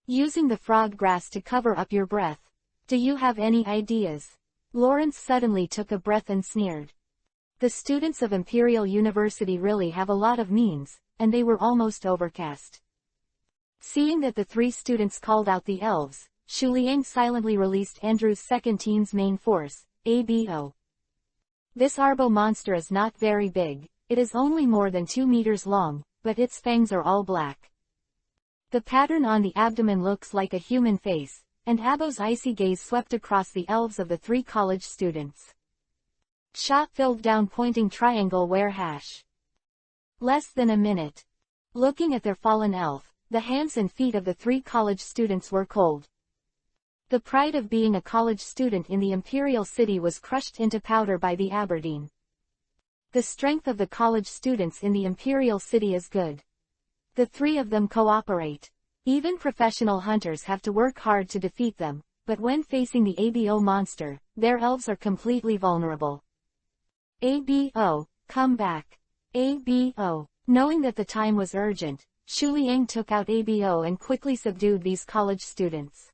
S1: Using the frog grass to cover up your breath. Do you have any ideas? Lawrence suddenly took a breath and sneered. The students of Imperial University really have a lot of means, and they were almost overcast. Seeing that the 3 students called out the elves, Shu Liang silently released Andrew's second team's main force, ABO. This Arbo monster is not very big, it is only more than 2 meters long, but its fangs are all black. The pattern on the abdomen looks like a human face, and Abo's icy gaze swept across the elves of the 3 college students. Shot-filled down pointing triangle where hash. Less than a minute. Looking at their fallen elf, the hands and feet of the 3 college students were cold. The pride of being a college student in the Imperial City was crushed into powder by the Aberdeen. The strength of the college students in the Imperial City is good. The 3 of them cooperate. Even professional hunters have to work hard to defeat them, but when facing the ABO monster, their elves are completely vulnerable. ABO, come back. ABO. Knowing that the time was urgent, Shu Liang took out ABO and quickly subdued these college students.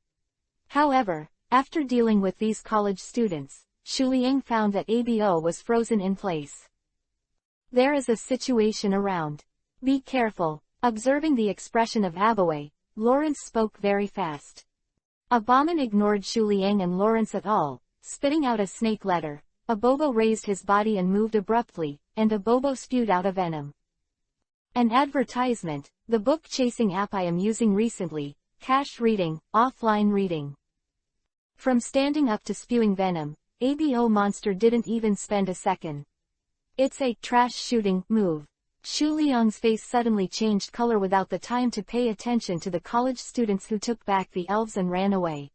S1: However, after dealing with these college students, Shu Liang found that ABO was frozen in place. There is a situation around. Be careful. Observing the expression of Aboe, Lawrence spoke very fast. Abomin ignored Shu Liang and Lawrence at all, spitting out a snake letter. Abobo raised his body and moved abruptly, and Abobo spewed out a venom. An advertisement, the book chasing app I am using recently, cache reading, offline reading. From standing up to spewing venom, ABO monster didn't even spend a second. It's a trash shooting move. Shu Liang's face suddenly changed color without the time to pay attention to the college students who took back the elves and ran away.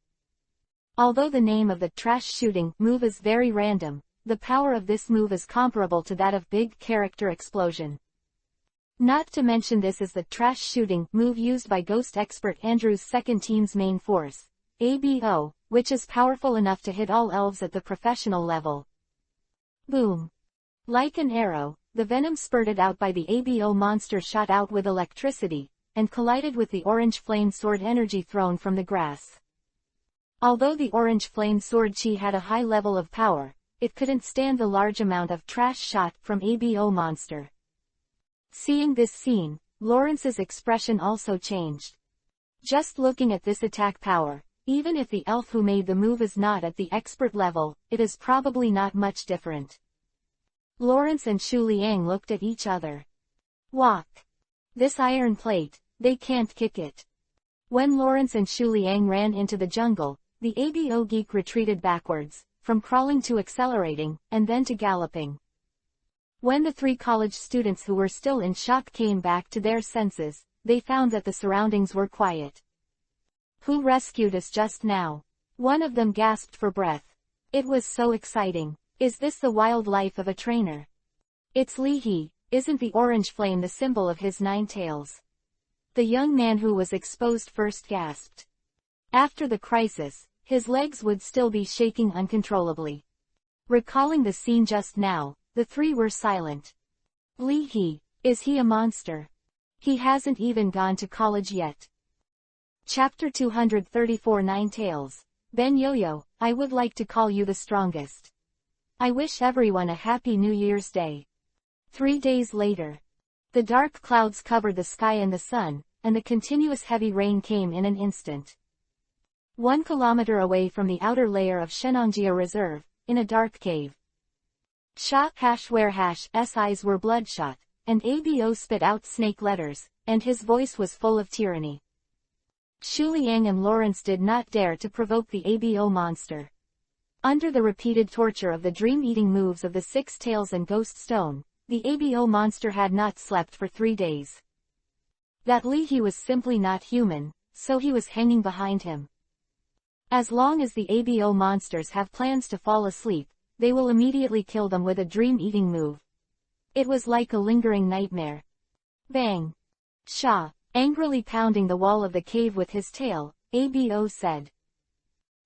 S1: Although the name of the trash shooting move is very random, the power of this move is comparable to that of big character explosion. Not to mention this is the trash shooting move used by ghost expert Andrew's second team's main force, ABO, which is powerful enough to hit all elves at the professional level. Boom. Like an arrow, the venom spurted out by the ABO monster shot out with electricity, and collided with the orange flame sword energy thrown from the grass. Although the orange flame sword chi had a high level of power, it couldn't stand the large amount of trash shot from ABO monster. Seeing this scene, Lawrence's expression also changed. Just looking at this attack power, even if the elf who made the move is not at the expert level, it is probably not much different. Lawrence and Shu Liang looked at each other. Walk. This iron plate, they can't kick it. When Lawrence and Shu Liang ran into the jungle, the ABO geek retreated backwards, from crawling to accelerating, and then to galloping. When the 3 college students who were still in shock came back to their senses, they found that the surroundings were quiet. Who rescued us just now? One of them gasped for breath. It was so exciting. Is this the wildlife of a trainer? It's Li He, isn't the orange flame the symbol of his 9 tails? The young man who was exposed first gasped. After the crisis, his legs would still be shaking uncontrollably. Recalling the scene just now, the 3 were silent. Li He, is he a monster? He hasn't even gone to college yet. Chapter 234 Nine Tails. Ben Yo-Yo, I would like to call you the strongest. I wish everyone a happy New Year's Day. 3 days later. The dark clouds covered the sky and the sun, and the continuous heavy rain came in an instant. 1 kilometer away from the outer layer of Shenangjia Reserve, in a dark cave. Where S eyes were bloodshot, and Abo spit out snake letters, and his voice was full of tyranny. Shu Liang and Lawrence did not dare to provoke the Abo monster. Under the repeated torture of the dream-eating moves of the 6 tails and Ghost Stone, the Abo monster had not slept for 3 days. That Li He was simply not human, so he was hanging behind him. As long as the Abo monsters have plans to fall asleep, they will immediately kill them with a dream-eating move. It was like a lingering nightmare. Bang! Sha, angrily pounding the wall of the cave with his tail, Abo said.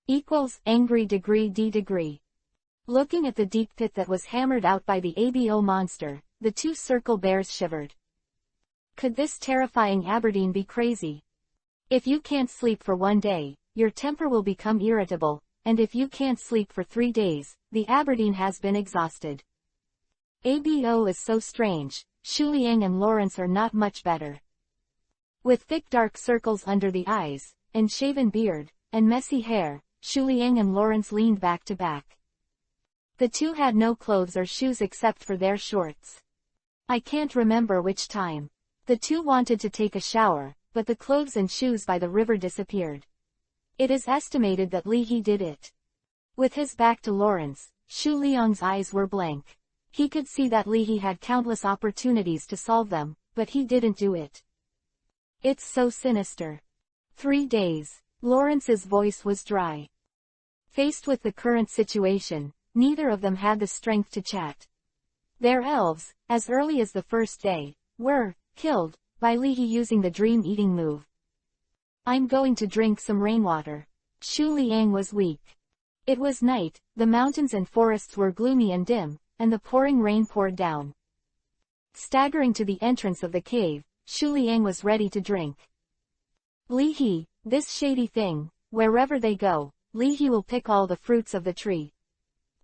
S1: Equals angry degree d degree. Looking at the deep pit that was hammered out by the Abo monster, the 2 circle bears shivered. Could this terrifying Aberdeen be crazy? If you can't sleep for 1 day, your temper will become irritable, and if you can't sleep for 3 days, the Aberdeen has been exhausted. Abo is so strange. Shu Liang and Lawrence are not much better. With thick dark circles under the eyes, and shaven beard, and messy hair, Shu Liang and Lawrence leaned back to back. The 2 had no clothes or shoes except for their shorts. I can't remember which time. The 2 wanted to take a shower, but the clothes and shoes by the river disappeared. It is estimated that Li He did it. With his back to Lawrence, Shu Liang's eyes were blank. He could see that Li He had countless opportunities to solve them, but he didn't do it. It's so sinister. 3 days. Lawrence's voice was dry. Faced with the current situation, neither of them had the strength to chat. Their elves, as early as the first day, were killed by Li He using the dream-eating move. I'm going to drink some rainwater. Shu Liang was weak. It was night, the mountains and forests were gloomy and dim, and the pouring rain poured down. Staggering to the entrance of the cave, Shu Liang was ready to drink. Li He, this shady thing, wherever they go, Li He will pick all the fruits of the tree.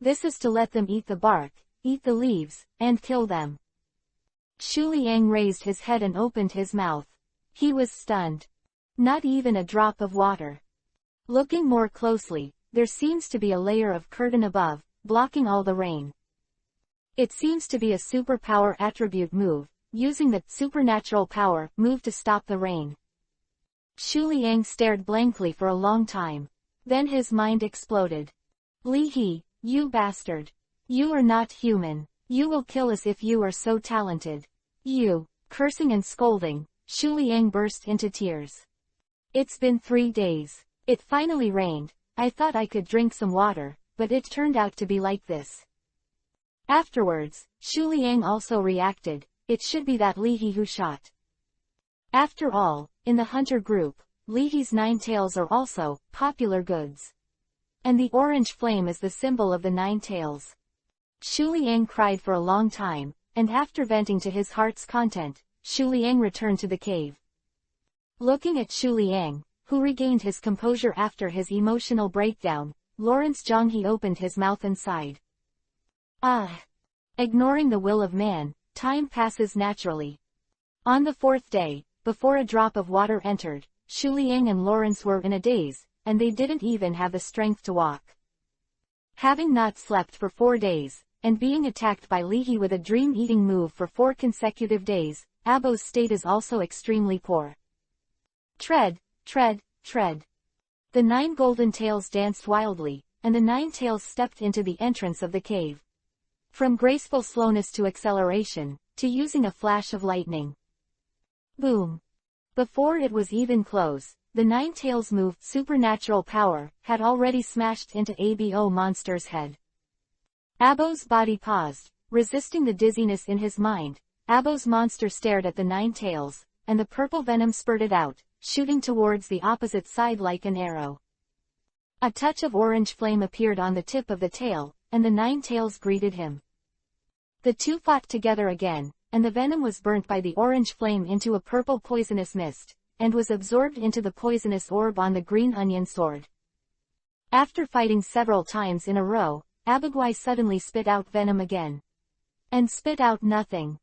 S1: This is to let them eat the bark, eat the leaves, and kill them. Shu Liang raised his head and opened his mouth. He was stunned. Not even a drop of water. Looking more closely, there seems to be a layer of curtain above, blocking all the rain. It seems to be a superpower attribute move, using the supernatural power move to stop the rain. Shu Liang stared blankly for a long time. Then his mind exploded. Li He, you bastard. You are not human. You will kill us if you are so talented. You, cursing and scolding, Shu Liang burst into tears. It's been 3 days. It finally rained. I thought I could drink some water, but it turned out to be like this. Afterwards, Shu Liang also reacted. It should be that Li He who shot. After all, in the hunter group, Li He's 9 tails are also popular goods. And the orange flame is the symbol of the 9 tails. Shu Liang cried for a long time, and after venting to his heart's content, Shu Liang returned to the cave. Looking at Shu Liang, who regained his composure after his emotional breakdown, Lawrence Zhonghe opened his mouth and sighed. Ah! Ignoring the will of man, time passes naturally. On the 4th day, before a drop of water entered, Shu Liang and Lawrence were in a daze, and they didn't even have the strength to walk. Having not slept for 4 days, and being attacked by Li He with a dream-eating move for 4 consecutive days, Abo's state is also extremely poor. Tread, tread, tread. The 9 golden tails danced wildly, and the 9 tails stepped into the entrance of the cave. From graceful slowness to acceleration, to using a flash of lightning. Boom. Before it was even close, the 9 tails move, supernatural power, had already smashed into Abo monster's head. Abo's body paused, resisting the dizziness in his mind. Abo's monster stared at the 9 tails, and the purple venom spurted out, shooting towards the opposite side like an arrow. A touch of orange flame appeared on the tip of the tail, and the 9 tails greeted him. The 2 fought together again, and the venom was burnt by the orange flame into a purple poisonous mist, and was absorbed into the poisonous orb on the green onion sword. After fighting several times in a row, Abagwai suddenly spit out venom again. And spit out nothing.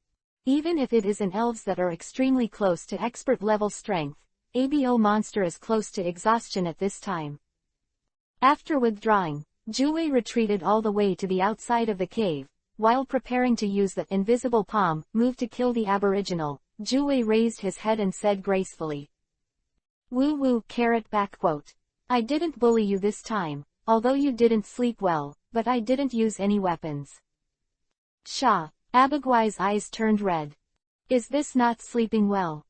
S1: Even if it is an elves that are extremely close to expert level strength, ABO monster is close to exhaustion at this time. After withdrawing, Juwei retreated all the way to the outside of the cave. While preparing to use the invisible palm move to kill the aboriginal, Juwei raised his head and said gracefully, "Woo woo, carrot back quote. I didn't bully you this time, although you didn't sleep well, but I didn't use any weapons." Pshaw, Abagwai's eyes turned red. Is this not sleeping well?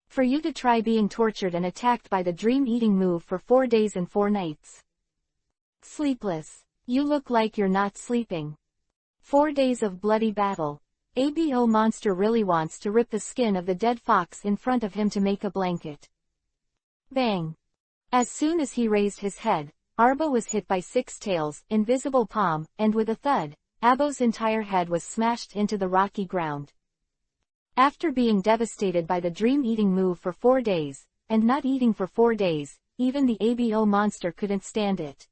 S1: For you to try being tortured and attacked by the dream-eating move for 4 days and 4 nights. Sleepless. You look like you're not sleeping. 4 days of bloody battle. ABO monster really wants to rip the skin of the dead fox in front of him to make a blanket. Bang. As soon as he raised his head, Arbo was hit by 6 tails, invisible palm, and with a thud, Abo's entire head was smashed into the rocky ground. After being devastated by the dream-eating move for 4 days, and not eating for 4 days, even the ABO monster couldn't stand it.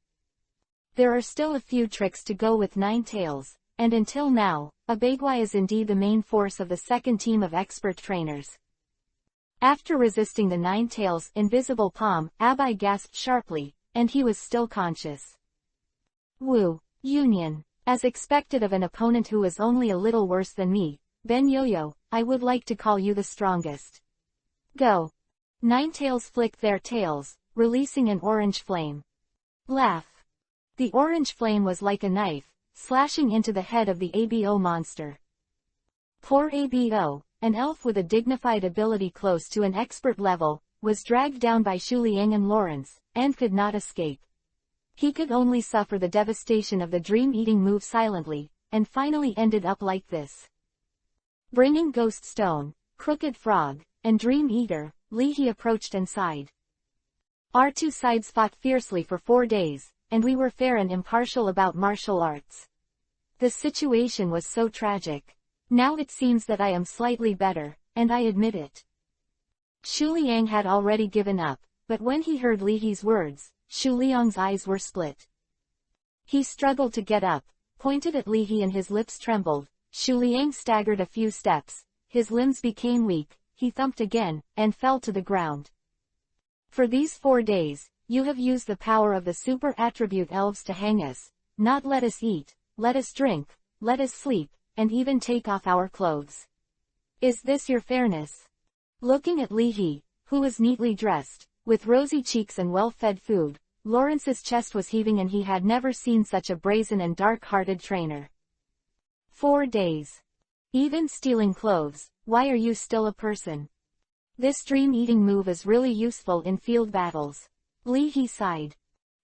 S1: There are still a few tricks to go with 9 tails, and until now, Abagwai is indeed the main force of the second team of expert trainers. After resisting the 9 tails invisible palm, Abai gasped sharply, and he was still conscious. Woo, Union. As expected of an opponent who is only a little worse than me, Ben Yo-Yo, I would like to call you the strongest. Go. 9 tails flicked their tails, releasing an orange flame. Laugh. The orange flame was like a knife, slashing into the head of the ABO monster. Poor ABO, an elf with a dignified ability close to an expert level, was dragged down by Shuliang and Lawrence, and could not escape. He could only suffer the devastation of the dream-eating move silently, and finally ended up like this. Bringing Ghost Stone, Crooked Frog, and Dream Eater, Li He approached and sighed. Our 2 sides fought fiercely for 4 days, and we were fair and impartial about martial arts. The situation was so tragic. Now it seems that I am slightly better, and I admit it. Shuliang had already given up, but when he heard Li He's words, Shuliang's eyes were split. He struggled to get up, pointed at Li He and his lips trembled. Shuliang staggered a few steps, his limbs became weak, he thumped again, and fell to the ground. For these 4 days, you have used the power of the super attribute elves to hang us, not let us eat, let us drink, let us sleep, and even take off our clothes. Is this your fairness? Looking at Li He, who was neatly dressed, with rosy cheeks and well-fed food, Lawrence's chest was heaving and he had never seen such a brazen and dark-hearted trainer. 4 days. Even stealing clothes, why are you still a person? This dream-eating move is really useful in field battles. Li He sighed.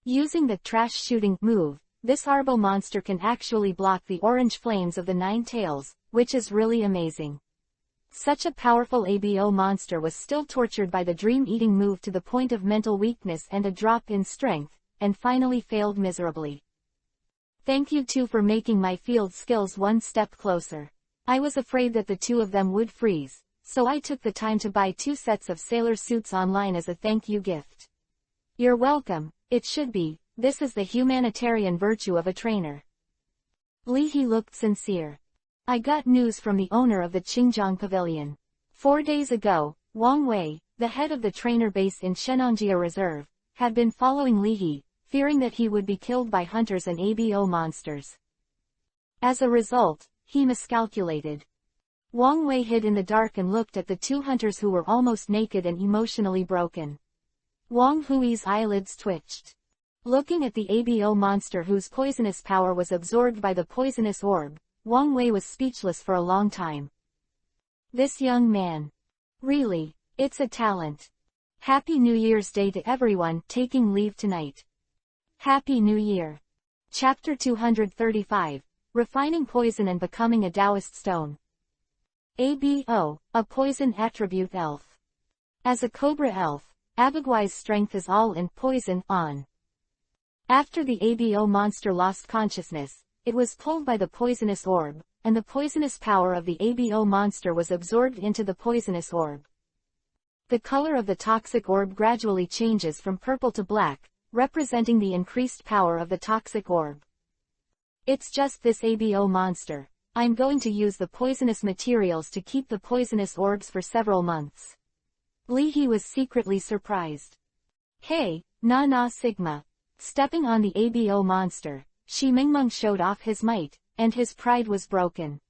S1: Using the trash-shooting move, this Arbo monster can actually block the orange flames of the 9 tails, which is really amazing. Such a powerful ABO monster was still tortured by the dream-eating move to the point of mental weakness and a drop in strength, and finally failed miserably. Thank you two for making my field skills 1 step closer. I was afraid that the 2 of them would freeze, so I took the time to buy 2 sets of sailor suits online as a thank you gift. You're welcome, it should be, this is the humanitarian virtue of a trainer. Li He looked sincere. I got news from the owner of the Qingjiang Pavilion. 4 days ago, Wang Wei, the head of the trainer base in Shenangjia Reserve, had been following Li He, fearing that he would be killed by hunters and ABO monsters. As a result, he miscalculated. Wang Wei hid in the dark and looked at the 2 hunters who were almost naked and emotionally broken. Wang Hui's eyelids twitched. Looking at the ABO monster whose poisonous power was absorbed by the poisonous orb, Wang Wei was speechless for a long time. This young man. Really, it's a talent. Happy New Year's Day to everyone taking leave tonight. Happy New Year. Chapter 235, Refining Poison and Becoming a Taoist Stone. ABO, a Poison Attribute Elf. As a Cobra Elf, Abagwai's strength is all in poison on. After the ABO monster lost consciousness, it was pulled by the poisonous orb, and the poisonous power of the ABO monster was absorbed into the poisonous orb. The color of the toxic orb gradually changes from purple to black, representing the increased power of the toxic orb. It's just this ABO monster. I'm going to use the poisonous materials to keep the poisonous orbs for several months. Leahy was secretly surprised. Hey, na Sigma. Stepping on the ABO monster, Shi Mingmeng showed off his might, and his pride was broken.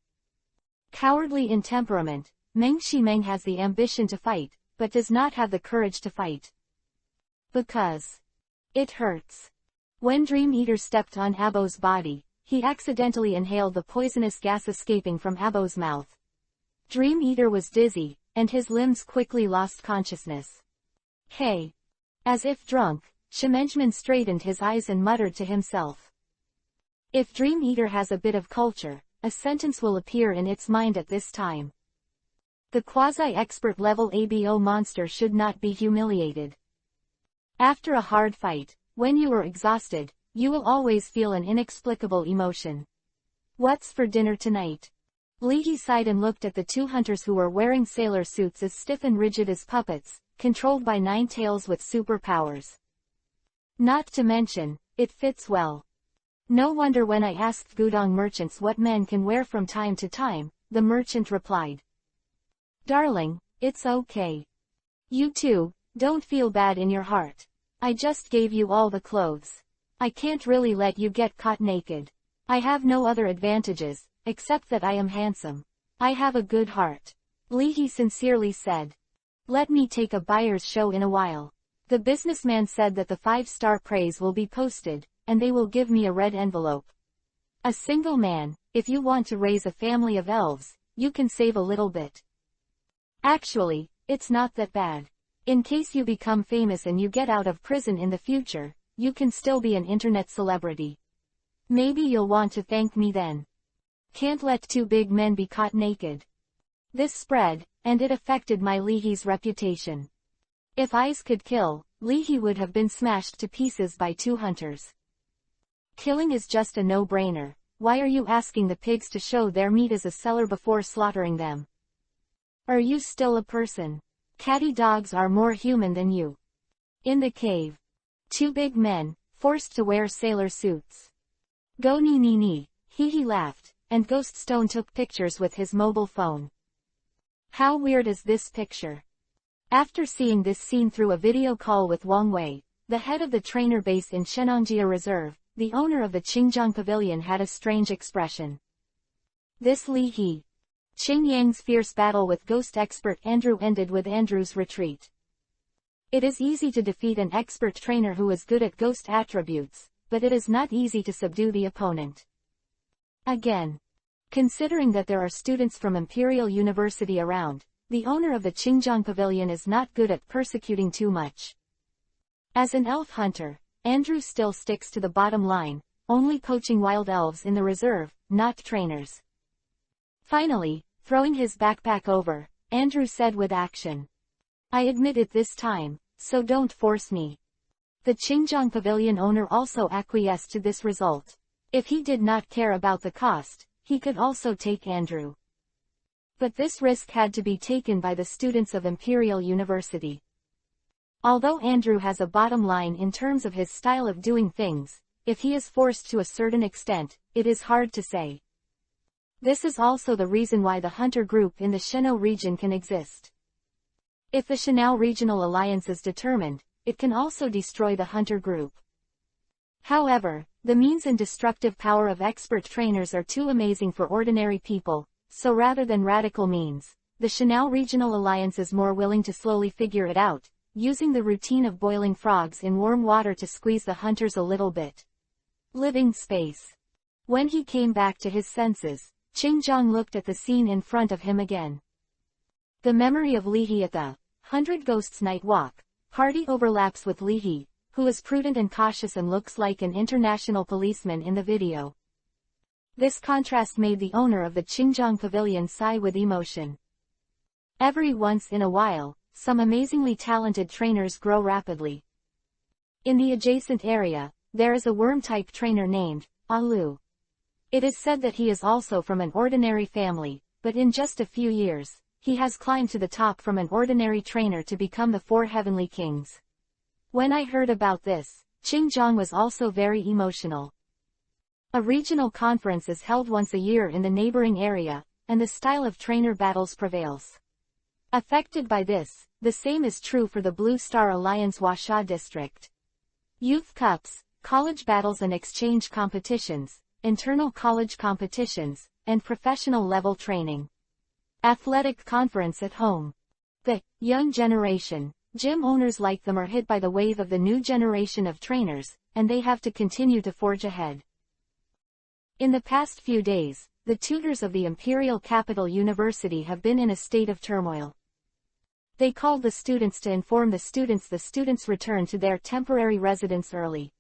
S1: Cowardly in temperament, Meng Shimeng has the ambition to fight, but does not have the courage to fight. Because it hurts. When Dream Eater stepped on Abo's body, he accidentally inhaled the poisonous gas escaping from Abo's mouth. Dream Eater was dizzy, and his limbs quickly lost consciousness. Hey! As if drunk, Shimenjman straightened his eyes and muttered to himself. If Dream Eater has a bit of culture, a sentence will appear in its mind at this time. The quasi-expert level ABO monster should not be humiliated. After a hard fight, when you are exhausted, you will always feel an inexplicable emotion. What's for dinner tonight? Leahy sighed and looked at the two hunters who were wearing sailor suits as stiff and rigid as puppets, controlled by 9 tails with superpowers. Not to mention, it fits well. No wonder when I asked Gudong merchants what men can wear from time to time, the merchant replied. Darling, it's okay. You too, don't feel bad in your heart. I just gave you all the clothes. I can't really let you get caught naked. I have no other advantages, except that I am handsome. I have a good heart. Leahy sincerely said. Let me take a buyer's show in a while. The businessman said that the 5-star praise will be posted, and they will give me a red envelope. A single man, if you want to raise a family of elves, you can save a little bit. Actually, it's not that bad. In case you become famous and you get out of prison in the future, you can still be an internet celebrity. Maybe you'll want to thank me then. Can't let 2 big men be caught naked. This spread, and it affected my Leahy's reputation. If eyes could kill, Leahy would have been smashed to pieces by 2 hunters. Killing is just a no-brainer. Why are you asking the pigs to show their meat as a seller before slaughtering them? Are you still a person? Catty dogs are more human than you. In the cave. 2 big men, forced to wear sailor suits. Go nee, he laughed, and Ghost Stone took pictures with his mobile phone. How weird is this picture? After seeing this scene through a video call with Wang Wei, the head of the trainer base in Shenangjia Reserve, the owner of the Qingjiang Pavilion had a strange expression. This Li He. Qing Yang's fierce battle with ghost expert Andrew ended with Andrew's retreat. It is easy to defeat an expert trainer who is good at ghost attributes, but it is not easy to subdue the opponent. Again. Considering that there are students from Imperial University around, the owner of the Qingjiang Pavilion is not good at persecuting too much. As an elf hunter, Andrew still sticks to the bottom line, only poaching wild elves in the reserve, not trainers. Finally, throwing his backpack over, Andrew said with action. I admit it this time, so don't force me. The Qingjiang Pavilion owner also acquiesced to this result. If he did not care about the cost, he could also take Andrew. But this risk had to be taken by the students of Imperial University. Although Andrew has a bottom line in terms of his style of doing things, if he is forced to a certain extent, it is hard to say. This is also the reason why the hunter group in the Shenhou region can exist. If the Shenhou Regional Alliance is determined, it can also destroy the hunter group. However, the means and destructive power of expert trainers are too amazing for ordinary people, so rather than radical means, the Shenhou Regional Alliance is more willing to slowly figure it out, using the routine of boiling frogs in warm water to squeeze the hunters a little bit. Living space. When he came back to his senses, Qingjiang looked at the scene in front of him again. The memory of Li He at the 100 Ghosts Night Walk party overlaps with Li He, who is prudent and cautious and looks like an international policeman in the video. This contrast made the owner of the Qingjiang Pavilion sigh with emotion. Every once in a while, some amazingly talented trainers grow rapidly. In the adjacent area, there is a worm-type trainer named Alu. It is said that he is also from an ordinary family, but in just a few years, he has climbed to the top from an ordinary trainer to become the 4 heavenly kings. When I heard about this, Qingjiang was also very emotional. A regional conference is held once a year in the neighboring area, and the style of trainer battles prevails. Affected by this, the same is true for the Blue Star Alliance Huasha district. Youth cups, college battles and exchange competitions, internal college competitions, and professional level training. Athletic conference at home. The young generation, gym owners like them are hit by the wave of the new generation of trainers, and they have to continue to forge ahead. In the past few days, the tutors of the Imperial Capital University have been in a state of turmoil. They called the students to inform the students return to their temporary residence early.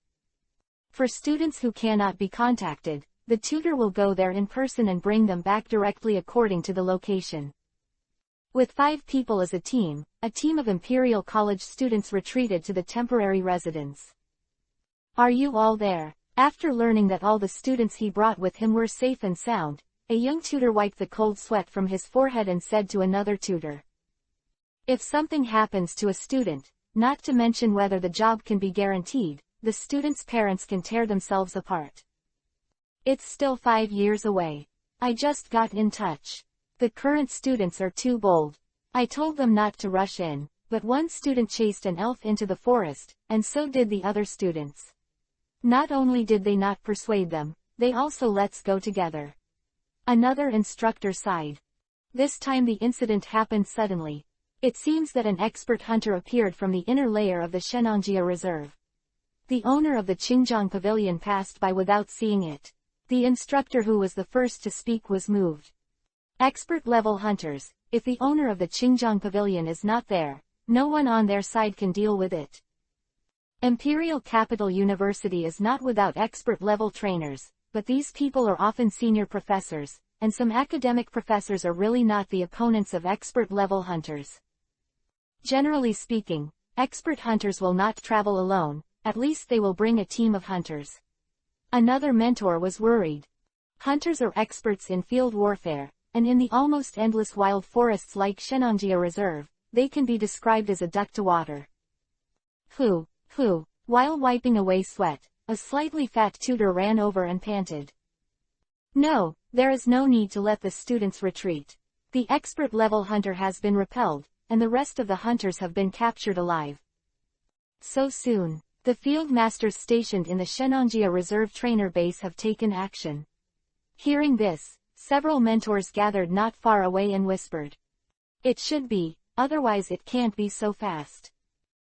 S1: For students who cannot be contacted, the tutor will go there in person and bring them back directly according to the location. With 5 people as a team of Imperial College students retreated to the temporary residence. Are you all there? After learning that all the students he brought with him were safe and sound, a young tutor wiped the cold sweat from his forehead and said to another tutor, "If something happens to a student, not to mention whether the job can be guaranteed, the student's parents can tear themselves apart. It's still 5 years away. I just got in touch. The current students are too bold. I told them not to rush in, but one student chased an elf into the forest, and so did the other students. Not only did they not persuade them, they also let's go together." Another instructor sighed. This time the incident happened suddenly. It seems that an expert hunter appeared from the inner layer of the Shenanjia Reserve. The owner of the Qingjiang Pavilion passed by without seeing it. The instructor who was the first to speak was moved. Expert-level hunters, if the owner of the Qingjiang Pavilion is not there, no one on their side can deal with it. Imperial Capital University is not without expert-level trainers, but these people are often senior professors, and some academic professors are really not the opponents of expert-level hunters. Generally speaking, expert hunters will not travel alone, at least they will bring a team of hunters. Another mentor was worried. Hunters are experts in field warfare, and in the almost endless wild forests like Shenanjia Reserve, they can be described as a duck to water. While wiping away sweat, a slightly fat tutor ran over and panted. "No, there is no need to let the students retreat. The expert-level hunter has been repelled, and the rest of the hunters have been captured alive." So soon, the field masters stationed in the Shenanjia Reserve trainer base have taken action. Hearing this, several mentors gathered not far away and whispered, "It should be, otherwise it can't be so fast.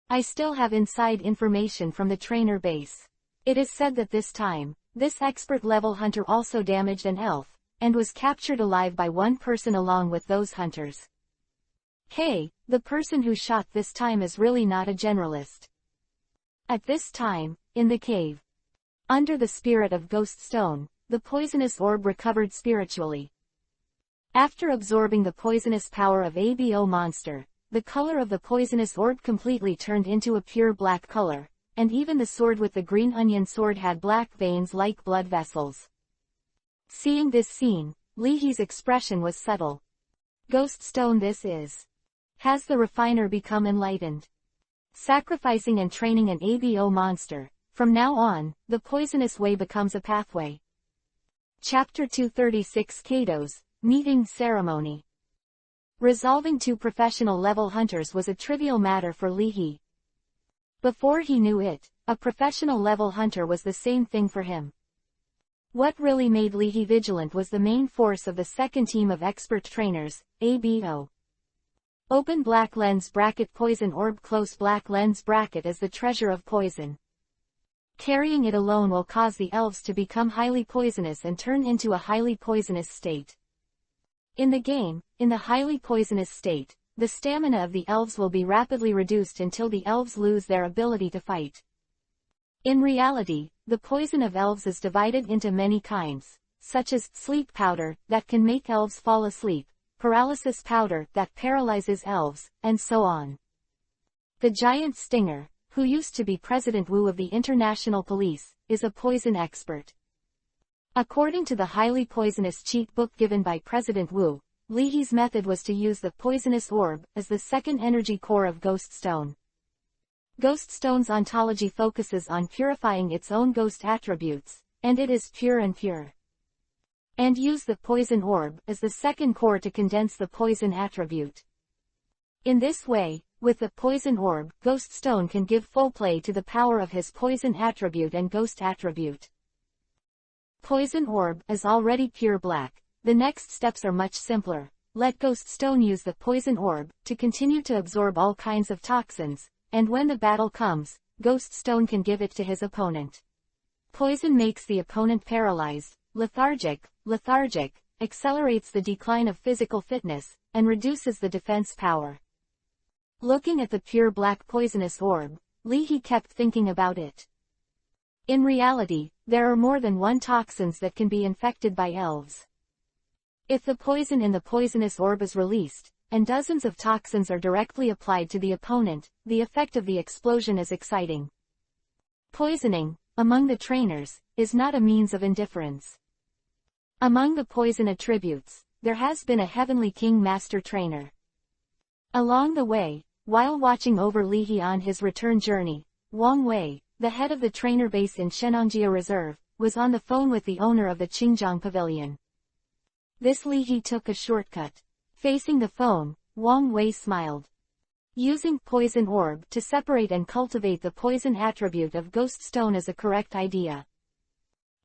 S1: I still have inside information from the trainer base. It is said that this time, this expert-level hunter also damaged an elf, and was captured alive by one person along with those hunters. Hey, the person who shot this time is really not a generalist." At this time, in the cave, under the spirit of Ghost Stone, the poisonous orb recovered spiritually. After absorbing the poisonous power of ABO monster, the color of the poisonous orb completely turned into a pure black color, and even the sword with the green onion sword had black veins like blood vessels. Seeing this scene, Li He's expression was subtle. Ghost Stone this is. Has the refiner become enlightened? Sacrificing and training an ABO monster, from now on, the poisonous way becomes a pathway. Chapter 236 Kato's Meeting Ceremony. Resolving 2 professional-level hunters was a trivial matter for Li He. Before he knew it, a professional-level hunter was the same thing for him. What really made Li He vigilant was the main force of the second team of expert trainers, ABO. Open black lens bracket poison orb close black lens bracket is the treasure of poison. Carrying it alone will cause the elves to become highly poisonous and turn into a highly poisonous state. In the game, in the highly poisonous state, the stamina of the elves will be rapidly reduced until the elves lose their ability to fight. In reality, the poison of elves is divided into many kinds, such as sleep powder that can make elves fall asleep, paralysis powder that paralyzes elves, and so on. The giant Stinger, who used to be President Wu of the International Police, is a poison expert. According to the highly poisonous cheat book given by President Wu, Lihi's method was to use the poisonous orb as the second energy core of Ghost Stone. Ghost Stone's ontology focuses on purifying its own ghost attributes, and it is pure and pure. And use the poison orb as the second core to condense the poison attribute. In this way, with the poison orb, Ghost Stone can give full play to the power of his poison attribute and ghost attribute. Poison orb is already pure black. The next steps are much simpler. Let Ghost Stone use the poison orb to continue to absorb all kinds of toxins, and when the battle comes, Ghost Stone can give it to his opponent. Poison makes the opponent paralyzed, lethargic, accelerates the decline of physical fitness, and reduces the defense power. Looking at the pure black poisonous orb, Lihi kept thinking about it. In reality, there are more than one toxins that can be infected by elves. If the poison in the poisonous orb is released, and dozens of toxins are directly applied to the opponent, the effect of the explosion is exciting. Poisoning, among the trainers, is not a means of indifference. Among the poison attributes, there has been a Heavenly King Master Trainer. Along the way, while watching over Lihi on his return journey, Wang Wei, the head of the trainer base in Shenangjia Reserve, was on the phone with the owner of the Qingjiang Pavilion. This Lihi took a shortcut. Facing the phone, Wang Wei smiled. Using poison orb to separate and cultivate the poison attribute of Ghost Stone is a correct idea.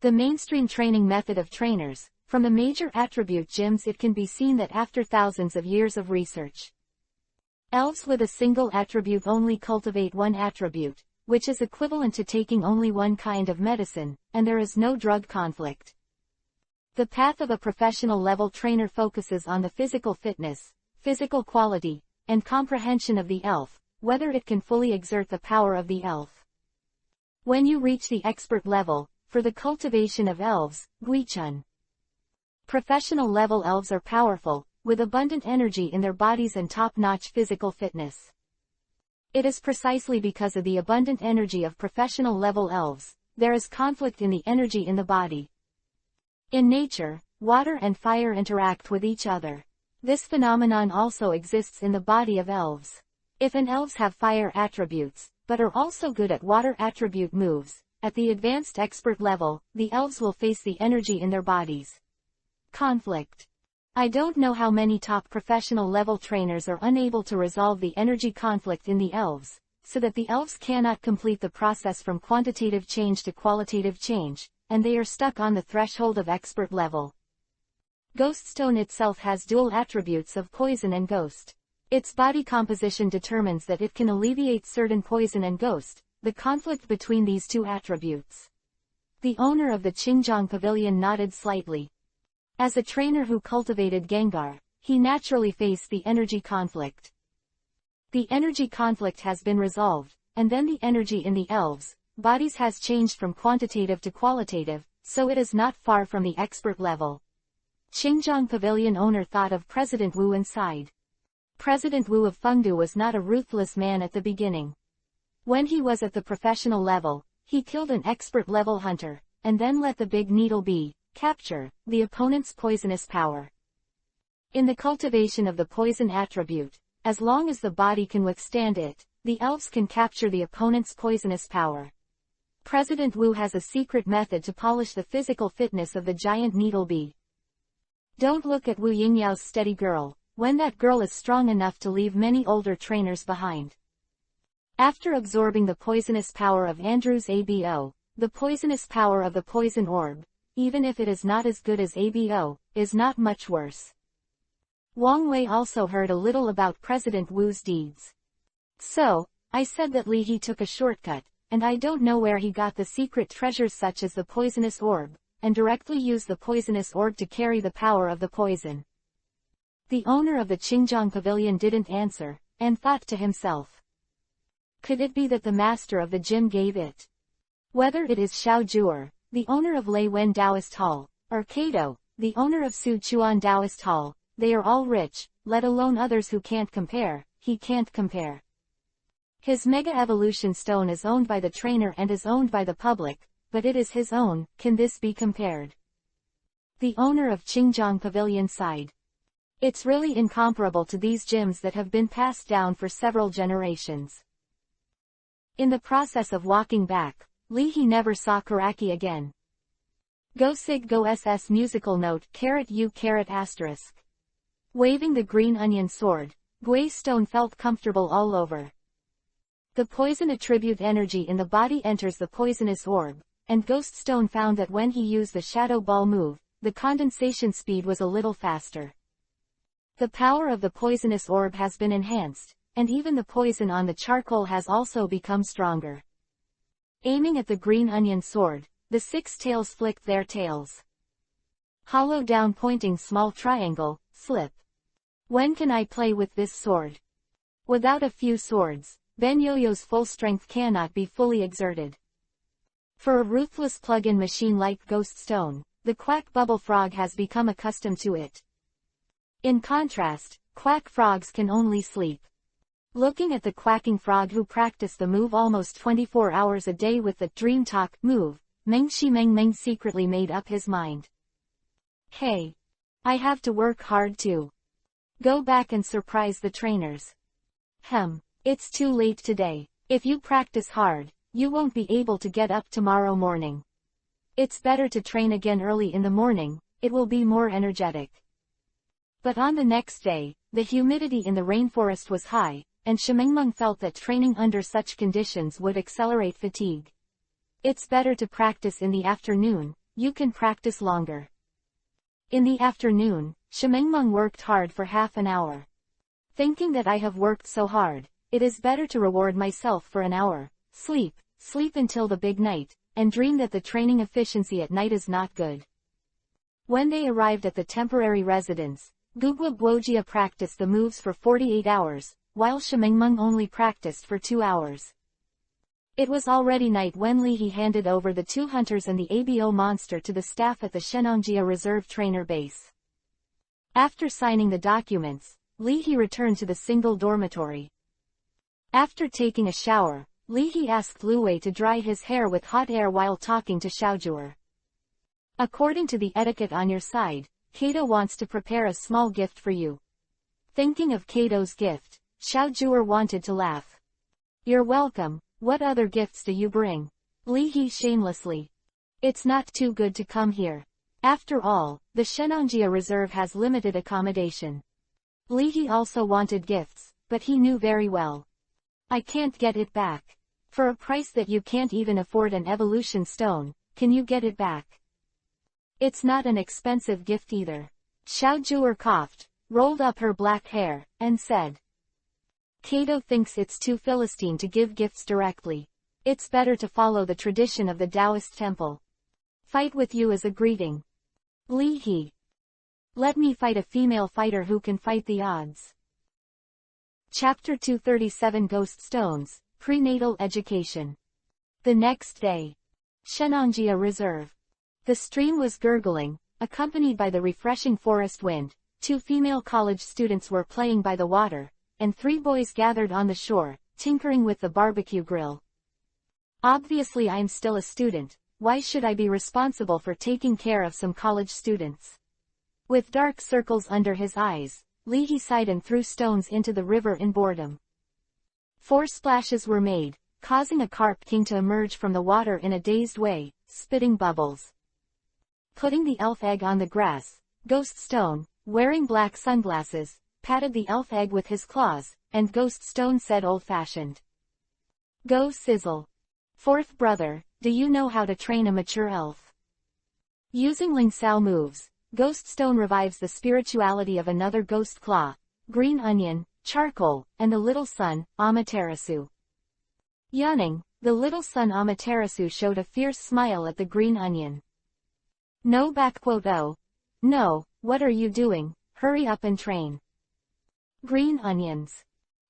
S1: The mainstream training method of trainers, from the major attribute gyms, it can be seen that after thousands of years of research, elves with a single attribute only cultivate one attribute, which is equivalent to taking only one kind of medicine, and there is no drug conflict. The path of a professional level trainer focuses on the physical fitness, physical quality, and comprehension of the elf, whether it can fully exert the power of the elf. When you reach the expert level, for the cultivation of elves, Guichun. Professional level elves are powerful, with abundant energy in their bodies and top-notch physical fitness. It is precisely because of the abundant energy of professional level elves, there is conflict in the energy in the body. In nature, water and fire interact with each other. This phenomenon also exists in the body of elves. If an elves have fire attributes, but are also good at water attribute moves, at the advanced expert level, the elves will face the energy in their bodies. Conflict. I don't know how many top professional level trainers are unable to resolve the energy conflict in the elves, so that the elves cannot complete the process from quantitative change to qualitative change, and they are stuck on the threshold of expert level. Ghost Stone itself has dual attributes of poison and ghost. Its body composition determines that it can alleviate certain poison and ghost, the conflict between these two attributes. The owner of the Qingjiang Pavilion nodded slightly. As a trainer who cultivated Gengar, he naturally faced the energy conflict. The energy conflict has been resolved, and then the energy in the elves' bodies has changed from quantitative to qualitative, so it is not far from the expert level. Qingjiang Pavilion owner thought of President Wu and sighed. President Wu of Fengdu was not a ruthless man at the beginning. When he was at the professional level, he killed an expert level hunter, and then let the big needle bee capture the opponent's poisonous power. In the cultivation of the poison attribute, as long as the body can withstand it, the elves can capture the opponent's poisonous power. President Wu has a secret method to polish the physical fitness of the giant needle bee. Don't look at Wu Yingyao's steady girl, when that girl is strong enough to leave many older trainers behind. After absorbing the poisonous power of Andrew's ABO, the poisonous power of the poison orb, even if it is not as good as ABO, is not much worse. Wang Wei also heard a little about President Wu's deeds. So, I said that Lihi took a shortcut, and I don't know where he got the secret treasures such as the poisonous orb, and directly used the poisonous orb to carry the power of the poison. The owner of the Qingjiang Pavilion didn't answer, and thought to himself. Could it be that the master of the gym gave it? Whether it is Xiao Juer, the owner of Lei Wen Taoist Hall, or Kobo, the owner of Su Chuan Taoist Hall, they are all rich, let alone others who can't compare, he can't compare. His Mega Evolution Stone is owned by the trainer and is owned by the public, but it is his own, can this be compared? The owner of Qingjiang Pavilion sighed. It's really incomparable to these gems that have been passed down for several generations. In the process of walking back, Lee never saw Karaki again. Go sig go ss musical note *u****. Waving the green onion sword, Gui Stone felt comfortable all over. The poison attribute energy in the body enters the poisonous orb, and Ghost Stone found that when he used the shadow ball move, the condensation speed was a little faster. The power of the poisonous orb has been enhanced, and even the poison on the charcoal has also become stronger. Aiming at the green onion sword, the 6 tails flicked their tails. Hollow down pointing small triangle, slip. When can I play with this sword? Without a few swords, Ben Yo-Yo's full strength cannot be fully exerted. For a ruthless plug-in machine like Ghost Stone, the quack bubble frog has become accustomed to it. In contrast, quack frogs can only sleep. Looking at the quacking frog who practiced the move almost 24 hours a day with the Dream Talk move, Meng Shi Meng secretly made up his mind. Hey! I have to work hard too. Go back and surprise the trainers. It's too late today. If you practice hard, you won't be able to get up tomorrow morning. It's better to train again early in the morning, it will be more energetic. But on the next day, the humidity in the rainforest was high, and Shimengmeng felt that training under such conditions would accelerate fatigue. It's better to practice in the afternoon, you can practice longer. In the afternoon, Shimengmeng worked hard for half an hour. Thinking that I have worked so hard, it is better to reward myself for an hour, sleep until the big night, and dream that the training efficiency at night is not good. When they arrived at the temporary residence, Gugwa Guojia practiced the moves for 48 hours, while Shimengmeng only practiced for 2 hours. It was already night when Li handed over the 2 hunters and the ABO monster to the staff at the Shenongjia Reserve Trainer Base. After signing the documents, Li returned to the single dormitory. After taking a shower, Li asked Lu Wei to dry his hair with hot air while talking to Xiaojuer. According to the etiquette on your side, Kato wants to prepare a small gift for you. Thinking of Kato's gift, Xiaojuer wanted to laugh. You're welcome, what other gifts do you bring? Li shamelessly. It's not too good to come here. After all, the Shenongjia Reserve has limited accommodation. Li also wanted gifts, but he knew very well. I can't get it back. For a price that you can't even afford an evolution stone, can you get it back? It's not an expensive gift either. Xiaojuer coughed, rolled up her black hair, and said. Kato thinks it's too Philistine to give gifts directly. It's better to follow the tradition of the Taoist temple. Fight with you as a greeting. Li. Let me fight a female fighter who can fight the odds. Chapter 237 Ghost Stones, Prenatal Education. The next day. Shenongjia Reserve. The stream was gurgling, accompanied by the refreshing forest wind. 2 female college students were playing by the water, and 3 boys gathered on the shore, tinkering with the barbecue grill. Obviously I'm still a student, why should I be responsible for taking care of some college students? With dark circles under his eyes, Li sighed and threw stones into the river in boredom. 4 splashes were made, causing a carp king to emerge from the water in a dazed way, spitting bubbles. Putting the elf egg on the grass, Ghost Stone, wearing black sunglasses, patted the elf egg with his claws, and Ghost Stone said old-fashioned. Go sizzle. 4th brother, do you know how to train a mature elf? Using Ling Sao moves, Ghost Stone revives the spirituality of another ghost claw, green onion, charcoal, and the little sun, Amaterasu. Yawning, the little sun Amaterasu showed a fierce smile at the green onion. No. Oh. No, what are you doing? Hurry up and train. Green onions.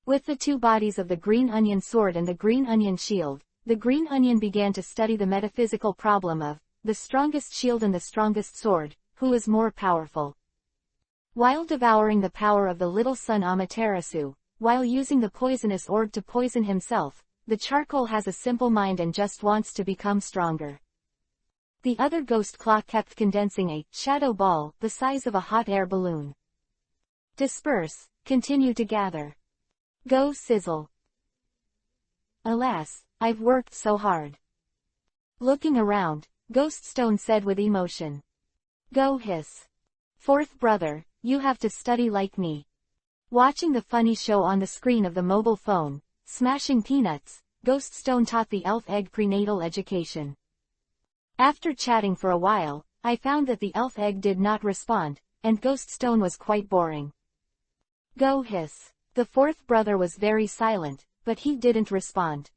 S1: With the 2 bodies of the green onion sword and the green onion shield, the green onion began to study the metaphysical problem of the strongest shield and the strongest sword, who is more powerful. While devouring the power of the little sun Amaterasu, while using the poisonous orb to poison himself, the charcoal has a simple mind and just wants to become stronger. The other ghost claw kept condensing a shadow ball the size of a hot air balloon. Disperse, continue to gather. Go sizzle. Alas, I've worked so hard. Looking around, Ghoststone said with emotion. Go hiss. Fourth brother, you have to study like me. Watching the funny show on the screen of the mobile phone, Smashing Peanuts, Ghoststone taught the elf egg prenatal education. After chatting for a while, I found that the elf egg did not respond, and Ghoststone was quite boring. Go hiss. The fourth brother was very silent, but he didn't respond.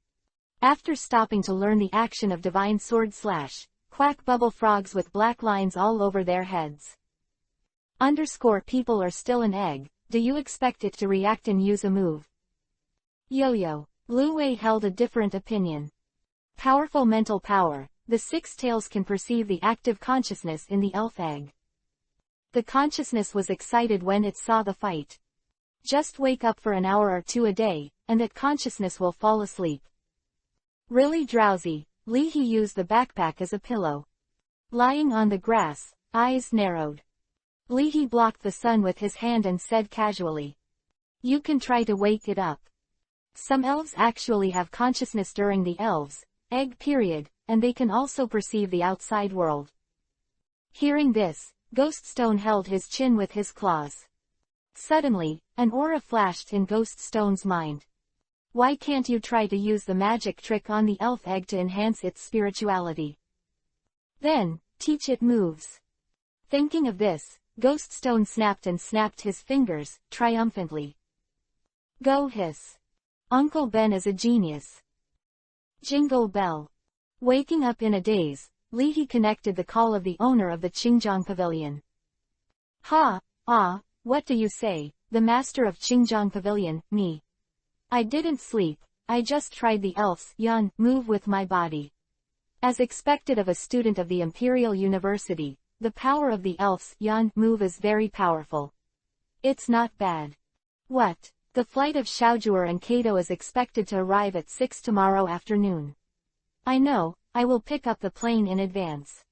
S1: After stopping to learn the action of divine sword slash, quack bubble frogs with black lines all over their heads. People are still an egg, do you expect it to react and use a move? Yo-yo. Lu Wei held a different opinion. Powerful mental power, the six tails can perceive the active consciousness in the elf egg. The consciousness was excited when it saw the fight. Just wake up for an hour or two a day, and that consciousness will fall asleep. Really drowsy, Li He used the backpack as a pillow. Lying on the grass, eyes narrowed. Li He blocked the sun with his hand and said casually. You can try to wake it up. Some elves actually have consciousness during the elves' egg period, and they can also perceive the outside world. Hearing this, Ghoststone held his chin with his claws. Suddenly, an aura flashed in Ghoststone's mind. Why can't you try to use the magic trick on the elf egg to enhance its spirituality? Then, teach it moves. Thinking of this, Ghoststone snapped and snapped his fingers, triumphantly. Go hiss. Uncle Ben is a genius. Jingle bell. Waking up in a daze, Li He connected the call of the owner of the Qingjiang Pavilion. What do you say, the master of Qingjiang Pavilion, me? I didn't sleep, I just tried the elf's yan move with my body. As expected of a student of the Imperial University, the power of the elf's yan move is very powerful. It's not bad. What? The flight of Xiaojue and Kato is expected to arrive at 6 tomorrow afternoon. I know, I will pick up the plane in advance.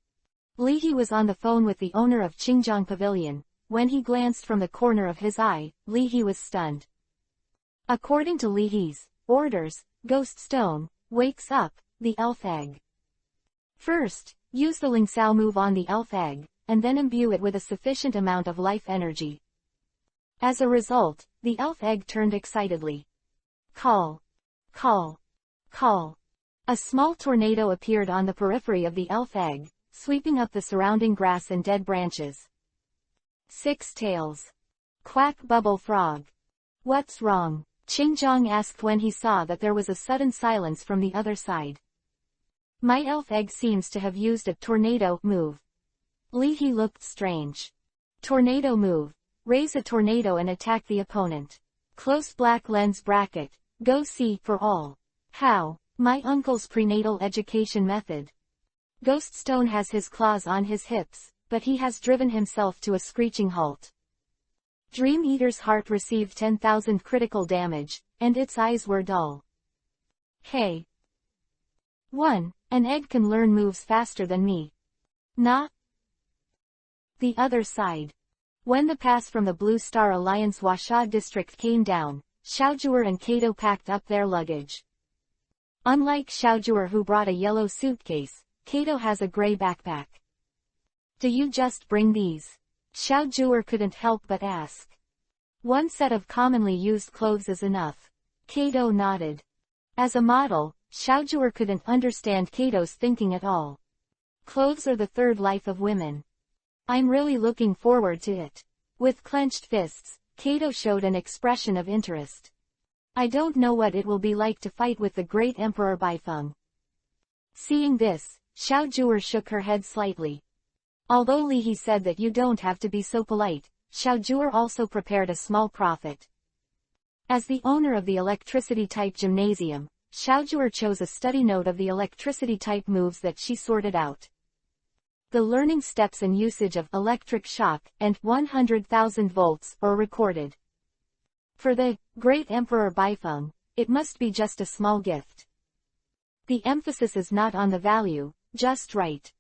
S1: Li He was on the phone with the owner of Qingjiang Pavilion. When he glanced from the corner of his eye, Li He was stunned. According to Li He's orders, Ghoststone wakes up the elf egg. First, use the Ling Sao move on the elf egg, and then imbue it with a sufficient amount of life energy. As a result, the elf egg turned excitedly. Call. Call. Call. A small tornado appeared on the periphery of the elf egg, sweeping up the surrounding grass and dead branches. Six tails. Quack bubble frog. What's wrong? Qingjiang asked when he saw that there was a sudden silence from the other side. My elf egg seems to have used a tornado move. Li He looked strange. Tornado move. Raise a tornado and attack the opponent. Close black lens bracket. Go see for all. How? My uncle's prenatal education method. Ghoststone has his claws on his hips, but he has driven himself to a screeching halt. Dream Eater's heart received 10,000 critical damage, and its eyes were dull. Hey. 1. An egg can learn moves faster than me. Nah. The other side. When the pass from the Blue Star Alliance Huasha district came down, Xiaojue and Kato packed up their luggage. Unlike Xiaojue who brought a yellow suitcase, Kato has a gray backpack. Do you just bring these? Xiaojue couldn't help but ask. One set of commonly used clothes is enough. Kato nodded. As a model, Xiaojue couldn't understand Kato's thinking at all. Clothes are the third life of women. I'm really looking forward to it. With clenched fists, Kato showed an expression of interest. I don't know what it will be like to fight with the great Emperor Baifeng. Seeing this, Xiaojue shook her head slightly. Although Li He said that you don't have to be so polite, Xiaojue also prepared a small profit. As the owner of the electricity-type gymnasium, Xiaojue chose a study note of the electricity-type moves that she sorted out. The learning steps and usage of electric shock and 100,000 volts are recorded. For the great Emperor Baifeng, it must be just a small gift. The emphasis is not on the value, just right.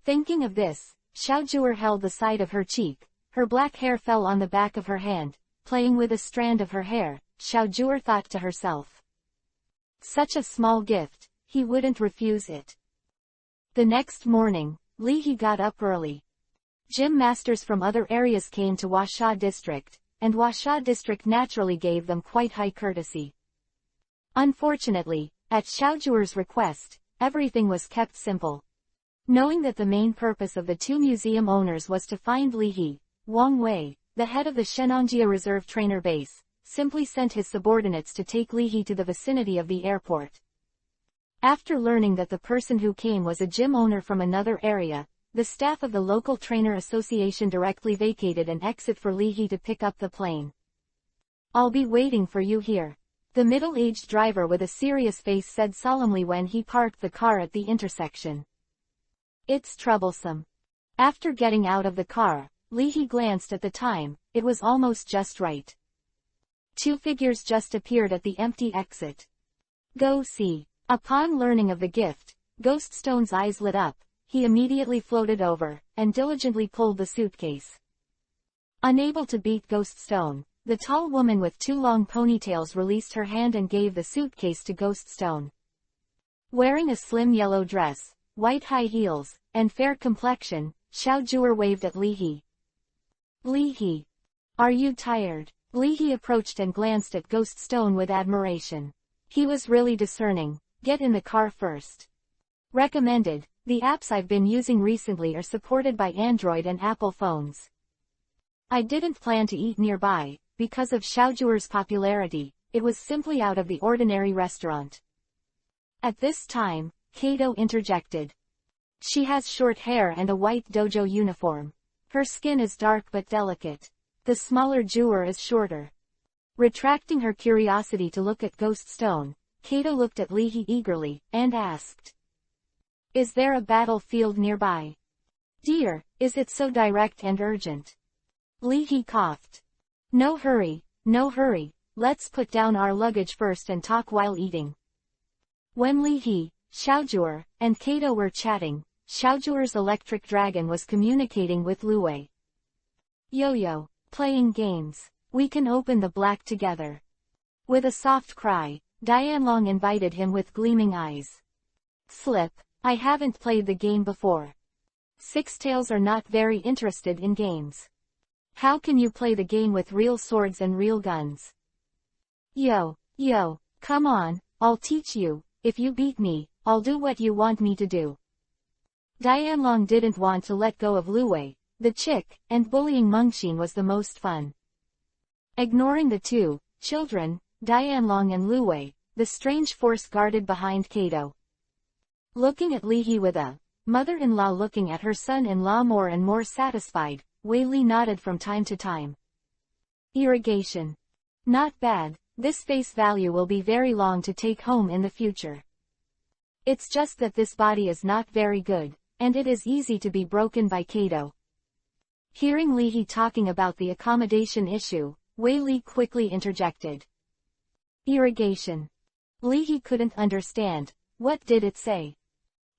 S1: Thinking of this, Xiaojue held the side of her cheek, her black hair fell on the back of her hand, playing with a strand of her hair, Xiaojue thought to herself. Such a small gift, he wouldn't refuse it. The next morning, Li He got up early. Gym masters from other areas came to Huasha district, and Huasha district naturally gave them quite high courtesy. Unfortunately, at Xiaojue's request, everything was kept simple. Knowing that the main purpose of the two museum owners was to find Li He, Wang Wei, the head of the Shenanjia Reserve Trainer Base, simply sent his subordinates to take Li He to the vicinity of the airport. After learning that the person who came was a gym owner from another area, the staff of the local trainer association directly vacated an exit for Li He to pick up the plane. "I'll be waiting for you here," the middle-aged driver with a serious face said solemnly when he parked the car at the intersection. "It's troublesome." After getting out of the car, Li He glanced at the time. It was almost just right. Two figures just appeared at the empty exit. "Go see." Upon learning of the gift, Ghost Stone's eyes lit up. He immediately floated over, and diligently pulled the suitcase. Unable to beat Ghost Stone, the tall woman with two long ponytails released her hand and gave the suitcase to Ghost Stone. Wearing a slim yellow dress, white high heels, and fair complexion, Xiaojue waved at Li He. "Li He, are you tired?" Li He approached and glanced at Ghost Stone with admiration. He was really discerning. "Get in the car first." Recommended. The apps I've been using recently are supported by Android and Apple phones. I didn't plan to eat nearby, because of Xiaojue's popularity. It was simply out of the ordinary restaurant. At this time, Kato interjected. "She has short hair and a white dojo uniform. Her skin is dark but delicate. The smaller Jewer is shorter." Retracting her curiosity to look at Ghost Stone, Kato looked at Li He eagerly, and asked, "Is there a battlefield nearby?" "Dear, is it so direct and urgent?" Li He coughed. No hurry, let's put down our luggage first and talk while eating." When Li He, Xiaojue, and Kato were chatting, Xiaojue's electric dragon was communicating with Luwei. "Yo-yo, playing games. We can open the black together." With a soft cry, Dianlong invited him with gleaming eyes. "Slip. I haven't played the game before. Sixtails are not very interested in games. How can you play the game with real swords and real guns?" Yo, come on, I'll teach you. If you beat me, I'll do what you want me to do." Dianlong didn't want to let go of Luwei, the chick, and bullying Mengxin was the most fun. Ignoring the two children, Dianlong and Luwei, the strange force guarded behind Kato. Looking at Li He with a mother-in-law looking at her son-in-law more and more satisfied, Wei Li nodded from time to time. "Irrigation. Not bad. This face value will be very long to take home in the future. It's just that this body is not very good, and it is easy to be broken by Kato." Hearing Li He talking about the accommodation issue, Wei Li quickly interjected. "Irrigation." Li He couldn't understand. What did it say?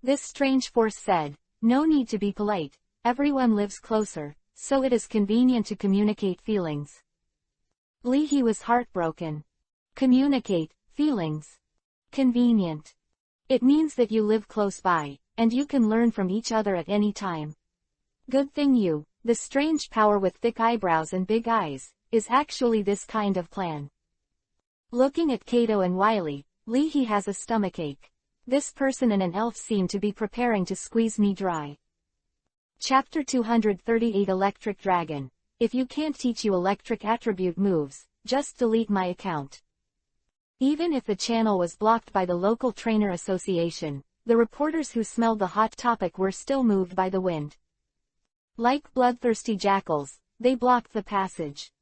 S1: This strange force said, "No need to be polite. Everyone lives closer, so it is convenient to communicate feelings." Li He was heartbroken. Communicate feelings. Convenient. It means that you live close by, and you can learn from each other at any time. Good thing you, the strange power with thick eyebrows and big eyes, is actually this kind of plan. Looking at Kato and Wiley, Li He has a stomachache. This person and an elf seem to be preparing to squeeze me dry. Chapter 238 Electric Dragon. If you can't teach you electric attribute moves, just delete my account. Even if the channel was blocked by the local trainer association, the reporters who smelled the hot topic were still moved by the wind. Like bloodthirsty jackals, they blocked the passage.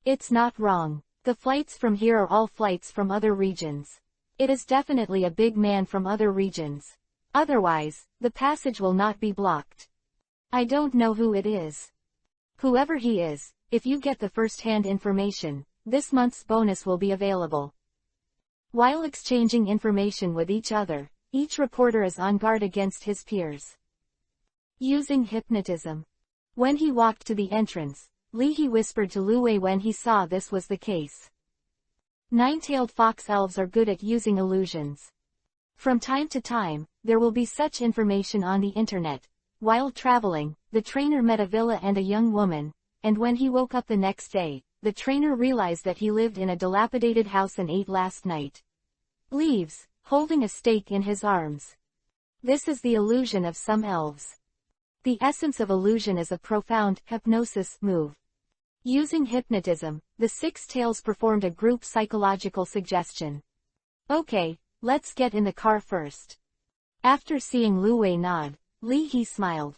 S1: It's not wrong. The flights from here are all flights from other regions. It is definitely a big man from other regions. Otherwise, the passage will not be blocked. I don't know who it is. Whoever he is, if you get the first-hand information, this month's bonus will be available. While exchanging information with each other, each reporter is on guard against his peers. Using hypnotism. When he walked to the entrance, Li He whispered to Lu Wei when he saw this was the case. Nine-tailed fox elves are good at using illusions. From time to time, there will be such information on the internet. While traveling, the trainer met a villa and a young woman, and when he woke up the next day, the trainer realized that he lived in a dilapidated house and ate last night. Leaves, holding a stake in his arms. This is the illusion of some elves. The essence of illusion is a profound hypnosis move. Using hypnotism, the Six Tails performed a group psychological suggestion. Okay, let's get in the car first. After seeing Lu Wei nod, Li He smiled.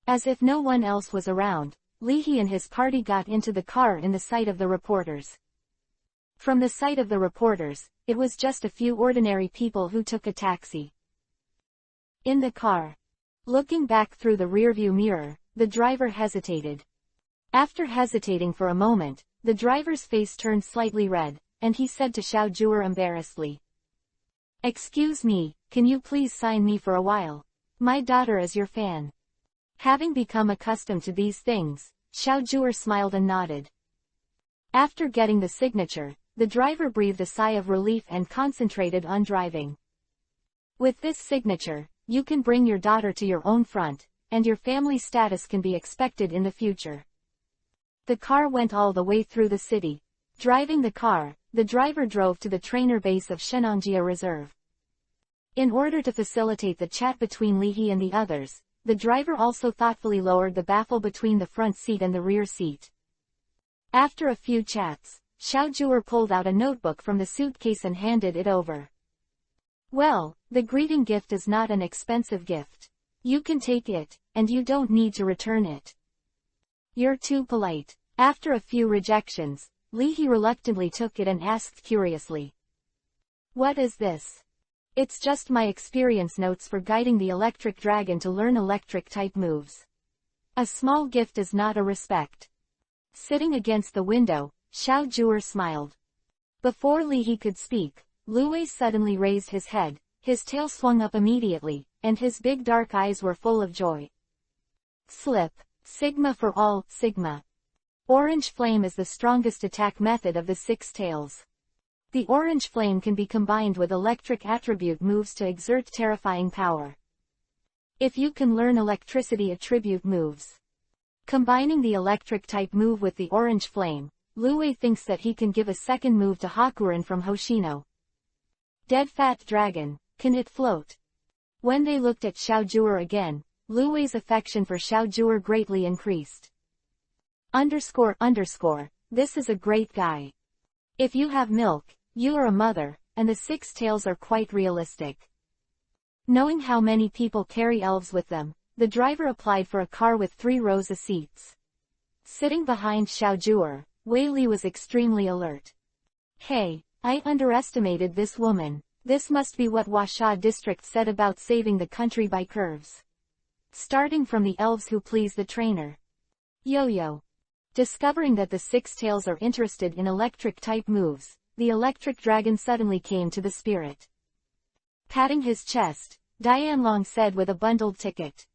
S1: As if no one else was around, Li He and his party got into the car in the sight of the reporters. From the sight of the reporters, it was just a few ordinary people who took a taxi. In the car. Looking back through the rearview mirror, the driver hesitated. After hesitating for a moment, the driver's face turned slightly red, and he said to Xiao Zhuer embarrassedly. "Excuse me, can you please sign me for a while? My daughter is your fan." Having become accustomed to these things, Xiao Zhuer smiled and nodded. After getting the signature, the driver breathed a sigh of relief and concentrated on driving. With this signature, you can bring your daughter to your own front, and your family status can be expected in the future. The car went all the way through the city. Driving the car, the driver drove to the trainer base of Shenangjia Reserve. In order to facilitate the chat between Li He and the others, the driver also thoughtfully lowered the baffle between the front seat and the rear seat. After a few chats, Xiao Zhuer pulled out a notebook from the suitcase and handed it over. "Well, the greeting gift is not an expensive gift. You can take it, and you don't need to return it." "You're too polite." After a few rejections, Li He reluctantly took it and asked curiously. "What is this?" "It's just my experience notes for guiding the electric dragon to learn electric-type moves. A small gift is not a respect." Sitting against the window, Xiao Zhuer smiled. Before Li He could speak, Lu Wei suddenly raised his head, his tail swung up immediately, and his big dark eyes were full of joy. "Slip. Sigma for all, Sigma. Orange flame is the strongest attack method of the Six Tails. The orange flame can be combined with electric attribute moves to exert terrifying power. If you can learn electricity attribute moves, combining the electric type move with the orange flame, Lu Wei thinks that he can give a second move to Hakurin from Hoshino. Dead fat dragon, can it float?" When they looked at Xiao Zhuer again, Lu Wei's affection for Xiao Zhuer greatly increased. This is a great guy. If you have milk, you are a mother, and the Six Tails are quite realistic. Knowing how many people carry elves with them, the driver applied for a car with 3 rows of seats. Sitting behind Xiao Zhuer, Wei Li was extremely alert. "Hey, I underestimated this woman. This must be what Huasha district said about saving the country by curves. Starting from the elves who please the trainer. Yo-yo." Discovering that the Six Tails are interested in electric-type moves, the electric dragon suddenly came to the spirit. Patting his chest, Dianlong said with a bundled ticket.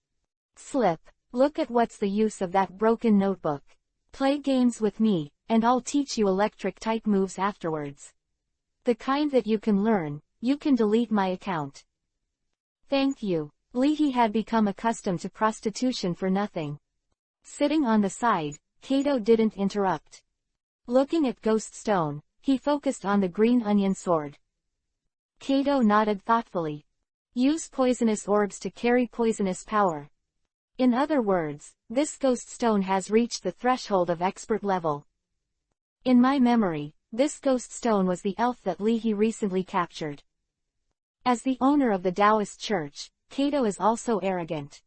S1: "Slip, look at what's the use of that broken notebook. Play games with me, and I'll teach you electric-type moves afterwards. The kind that you can learn, you can delete my account." "Thank you." Li He had become accustomed to prostitution for nothing. Sitting on the side, Kato didn't interrupt. Looking at Ghost Stone, he focused on the green onion sword. Kato nodded thoughtfully. "Use poisonous orbs to carry poisonous power. In other words, this Ghost Stone has reached the threshold of expert level. In my memory, this Ghost Stone was the elf that Li He recently captured. As the owner of the Taoist church, Kato is also arrogant.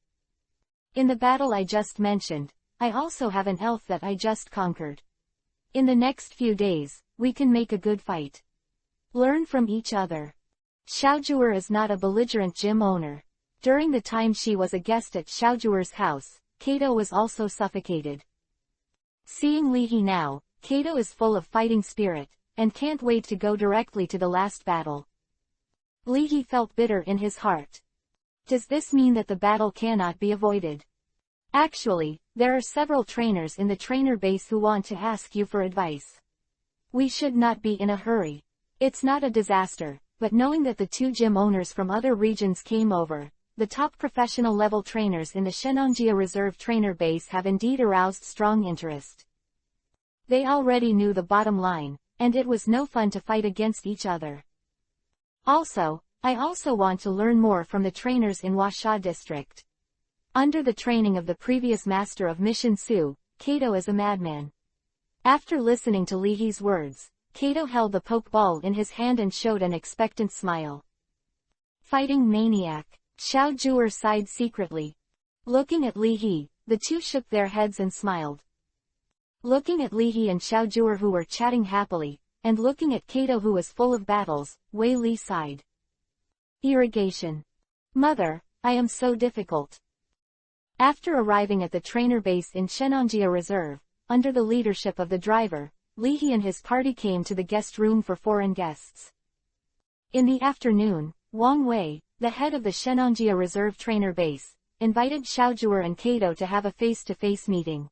S1: In the battle I just mentioned, I also have an elf that I just conquered. In the next few days, we can make a good fight. Learn from each other." Xiao Zhuer is not a belligerent gym owner. During the time she was a guest at Xiao Zhuer's house, Kato was also suffocated. Seeing Li He now, Kato is full of fighting spirit, and can't wait to go directly to the last battle. Li He felt bitter in his heart. Does this mean that the battle cannot be avoided? Actually, there are several trainers in the trainer base who want to ask you for advice. We should not be in a hurry. It's not a disaster, but knowing that the two gym owners from other regions came over, the top professional level trainers in the Shenanjia Reserve trainer base have indeed aroused strong interest. They already knew the bottom line, and it was no fun to fight against each other. Also, I also want to learn more from the trainers in Washa district. Under the training of the previous master of Mission Su, Kato is a madman. After listening to Li He's words, Kato held the pokeball in his hand and showed an expectant smile. Fighting maniac, Xiao Zhuer sighed secretly. Looking at Li He, the two shook their heads and smiled. Looking at Li He and Xiao Zhuer who were chatting happily, and looking at Kato who was full of battles, Wei Li sighed. Irrigation. Mother, I am so difficult. After arriving at the trainer base in Shenanjia Reserve, under the leadership of the driver, Li He and his party came to the guest room for foreign guests. In the afternoon, Wang Wei, the head of the Shenanjia Reserve trainer base, invited Xiao Zhuer and Kato to have a face-to-face meeting.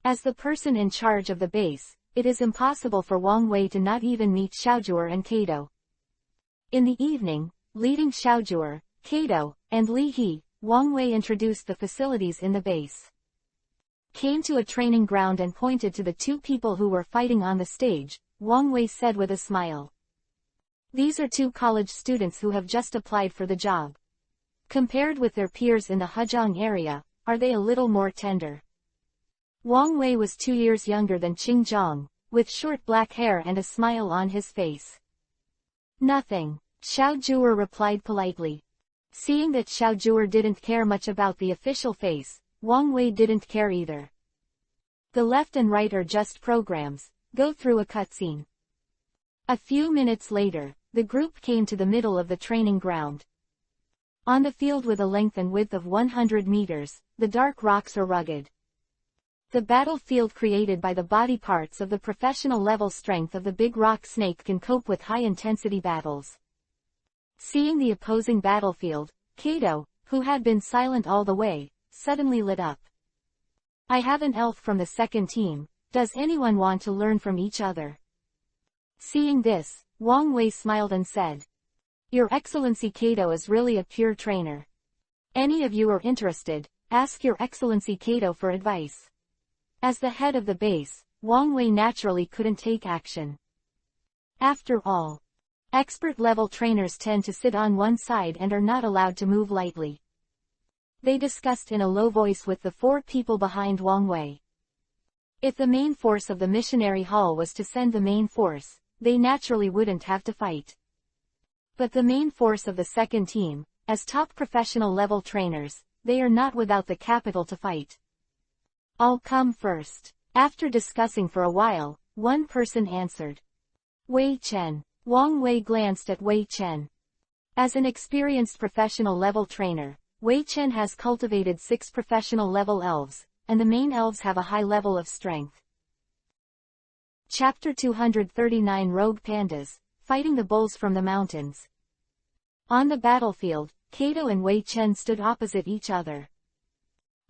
S1: As the person in charge of the base, it is impossible for Wang Wei to not even meet Xiao Zhuer and Kato. In the evening, leading Xiao Zhuer, Kato, and Li He, Wang Wei introduced the facilities in the base. Came to a training ground and pointed to the two people who were fighting on the stage. Wang Wei said with a smile. These are two college students who have just applied for the job. Compared with their peers in the Hejiang area, are they a little more tender? Wang Wei was 2 years younger than Qing Zhang, with short black hair and a smile on his face. Nothing, Xiao Zhuer replied politely. Seeing that Xiao Zhuer didn't care much about the official face, Wang Wei didn't care either. The left and right are just programs, go through a cutscene. A few minutes later, the group came to the middle of the training ground. On the field with a length and width of 100 meters, the dark rocks are rugged. The battlefield created by the body parts of the professional level strength of the big rock snake can cope with high-intensity battles. Seeing the opposing battlefield, Kato, who had been silent all the way, suddenly lit up. I have an elf from the second team, does anyone want to learn from each other? Seeing this, Wang Wei smiled and said. Your Excellency Kato is really a pure trainer. Any of you are interested, ask Your Excellency Kato for advice. As the head of the base, Wang Wei naturally couldn't take action. After all, expert-level trainers tend to sit on one side and are not allowed to move lightly. They discussed in a low voice with the 4 people behind Wang Wei. If the main force of the missionary hall was to send the main force, they naturally wouldn't have to fight. But the main force of the second team, as top professional level trainers, they are not without the capital to fight. I'll come first. After discussing for a while, one person answered. Wei Chen. Wang Wei glanced at Wei Chen. As an experienced professional level trainer, Wei Chen has cultivated 6 professional level elves, and the main elves have a high level of strength. Chapter 239 Rogue Pandas, Fighting the Bulls from the Mountains. On the battlefield, Kato and Wei Chen stood opposite each other.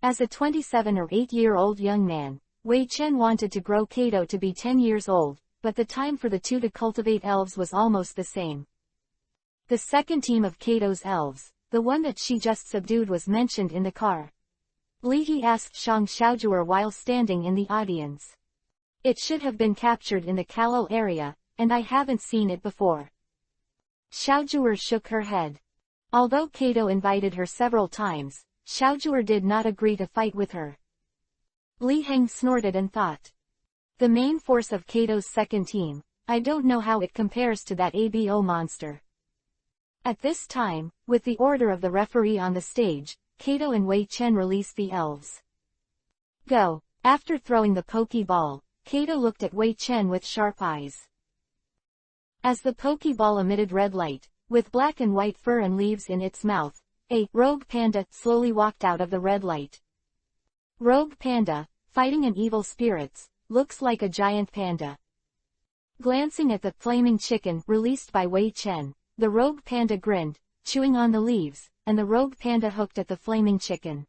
S1: As a 27 or 8-year-old young man, Wei Chen wanted to grow Kato to be 10 years old, but the time for the two to cultivate elves was almost the same. The second team of Kato's elves, the one that she just subdued, was mentioned in the car. Li He asked Shang Xiaozhuer while standing in the audience. It should have been captured in the Kalou area, and I haven't seen it before. Xiaozhuer shook her head. Although Kato invited her several times, Xiaozhuer did not agree to fight with her. Li Heng snorted and thought. The main force of Kato's second team, I don't know how it compares to that ABO monster. At this time, with the order of the referee on the stage, Kato and Wei Chen released the elves. Go. After throwing the Pokeball, Kato looked at Wei Chen with sharp eyes. As the Pokeball emitted red light, with black and white fur and leaves in its mouth, a rogue panda slowly walked out of the red light. Rogue panda, fighting an evil spirits, looks like a giant panda. Glancing at the flaming chicken released by Wei Chen, the rogue panda grinned, chewing on the leaves, and the rogue panda hooked at the flaming chicken.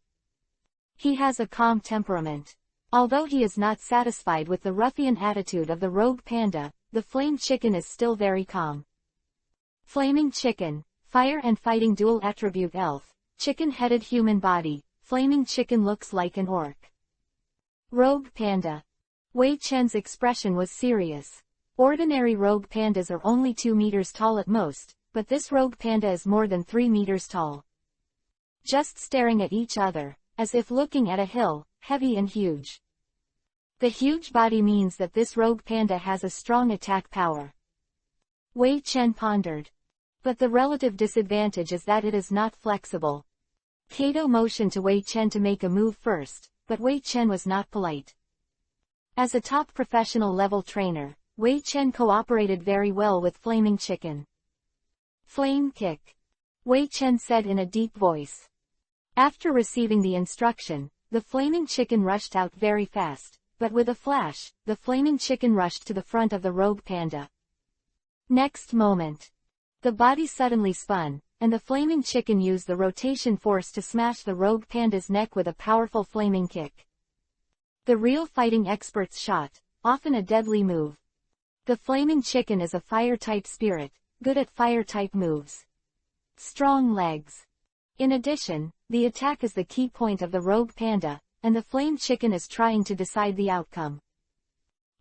S1: He has a calm temperament. Although he is not satisfied with the ruffian attitude of the rogue panda, the flame chicken is still very calm. Flaming chicken, fire and fighting dual attribute elf, chicken-headed human body, flaming chicken looks like an orc. Rogue panda. Wei Chen's expression was serious. Ordinary rogue pandas are only 2 meters tall at most, but this rogue panda is more than 3 meters tall. Just staring at each other, as if looking at a hill, heavy and huge. The huge body means that this rogue panda has a strong attack power. Wei Chen pondered. But the relative disadvantage is that it is not flexible. Kato motioned to Wei Chen to make a move first, but Wei Chen was not polite. As a top professional level trainer, Wei Chen cooperated very well with Flaming Chicken. Flame kick. Wei Chen said in a deep voice. After receiving the instruction, the Flaming Chicken rushed out very fast, but with a flash, the Flaming Chicken rushed to the front of the rogue panda. Next moment, the body suddenly spun, and the Flaming Chicken used the rotation force to smash the rogue panda's neck with a powerful flaming kick. The real fighting expert's shot, often a deadly move. The Flaming Chicken is a fire-type spirit, good at fire-type moves. Strong legs. In addition, the attack is the key point of the rogue panda, and the Flame Chicken is trying to decide the outcome.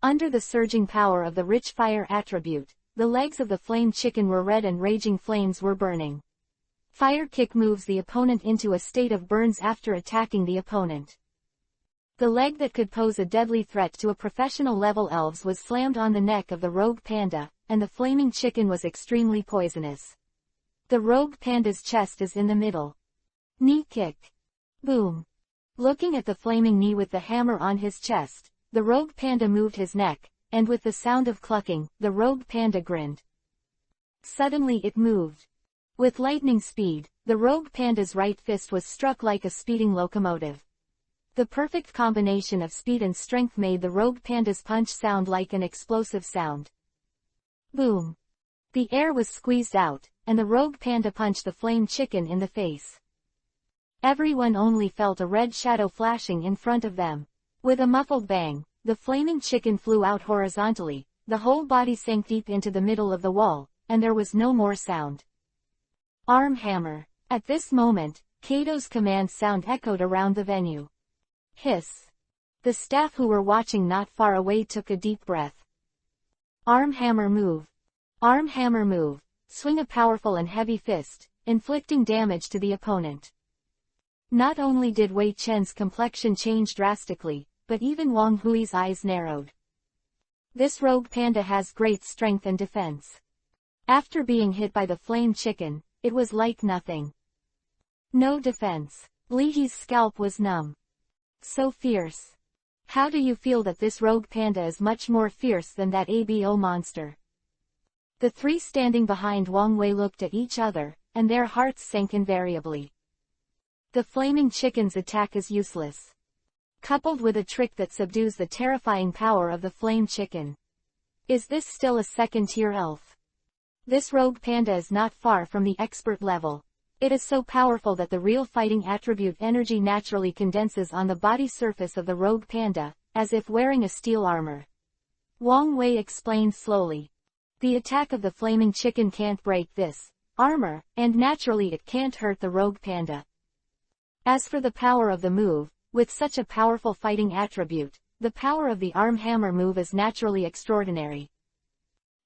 S1: Under the surging power of the rich fire attribute, the legs of the Flame Chicken were red and raging flames were burning. Fire kick moves the opponent into a state of burns after attacking the opponent. The leg that could pose a deadly threat to a professional level elves was slammed on the neck of the rogue panda, and the Flaming Chicken was extremely poisonous. The rogue panda's chest is in the middle. Knee kick. Boom. Looking at the flaming knee with the hammer on his chest, the rogue panda moved his neck, and with the sound of clucking, the rogue panda grinned. Suddenly it moved. With lightning speed, the rogue panda's right fist was struck like a speeding locomotive. The perfect combination of speed and strength made the rogue panda's punch sound like an explosive sound. Boom. The air was squeezed out, and the rogue panda punched the Flame Chicken in the face. Everyone only felt a red shadow flashing in front of them. With a muffled bang, the Flaming Chicken flew out horizontally, the whole body sank deep into the middle of the wall, and there was no more sound. Arm hammer. At this moment, Kato's command sound echoed around the venue. Hiss. The staff who were watching not far away took a deep breath. Arm hammer move. Arm hammer move. Swing a powerful and heavy fist, inflicting damage to the opponent. Not only did Wei Chen's complexion change drastically, but even Wang Hui's eyes narrowed. This rogue panda has great strength and defense. After being hit by the Flame Chicken, it was like nothing. No defense. Li He's scalp was numb. So fierce. How do you feel that this rogue panda is much more fierce than that ABO monster? The three standing behind Wang Wei looked at each other, and their hearts sank invariably. The Flaming Chicken's attack is useless. Coupled with a trick that subdues the terrifying power of the Flame Chicken. Is this still a second-tier elf? This rogue panda is not far from the expert level. It is so powerful that the real fighting attribute energy naturally condenses on the body surface of the rogue panda, as if wearing a steel armor. Wang Wei explained slowly. The attack of the Flaming Chicken can't break this armor, and naturally it can't hurt the rogue panda. As for the power of the move, with such a powerful fighting attribute, the power of the arm hammer move is naturally extraordinary.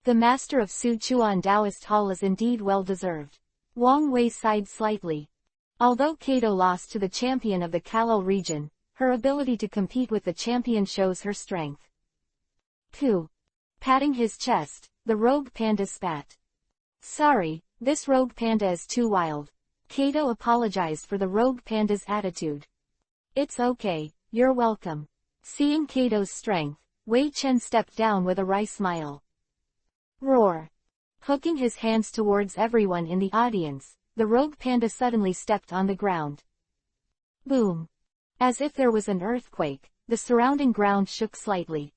S1: The master of Sichuan Taoist Hall is indeed well deserved. Wang Wei sighed slightly. Although Kato lost to the champion of the Kalal region, her ability to compete with the champion shows her strength. Pooh. Patting his chest, the rogue panda spat. Sorry, this rogue panda is too wild. Kato apologized for the rogue panda's attitude. It's okay, you're welcome. Seeing Kato's strength, Wei Chen stepped down with a wry smile. Roar. Hooking his hands towards everyone in the audience, the rogue panda suddenly stepped on the ground. Boom. As if there was an earthquake, the surrounding ground shook slightly.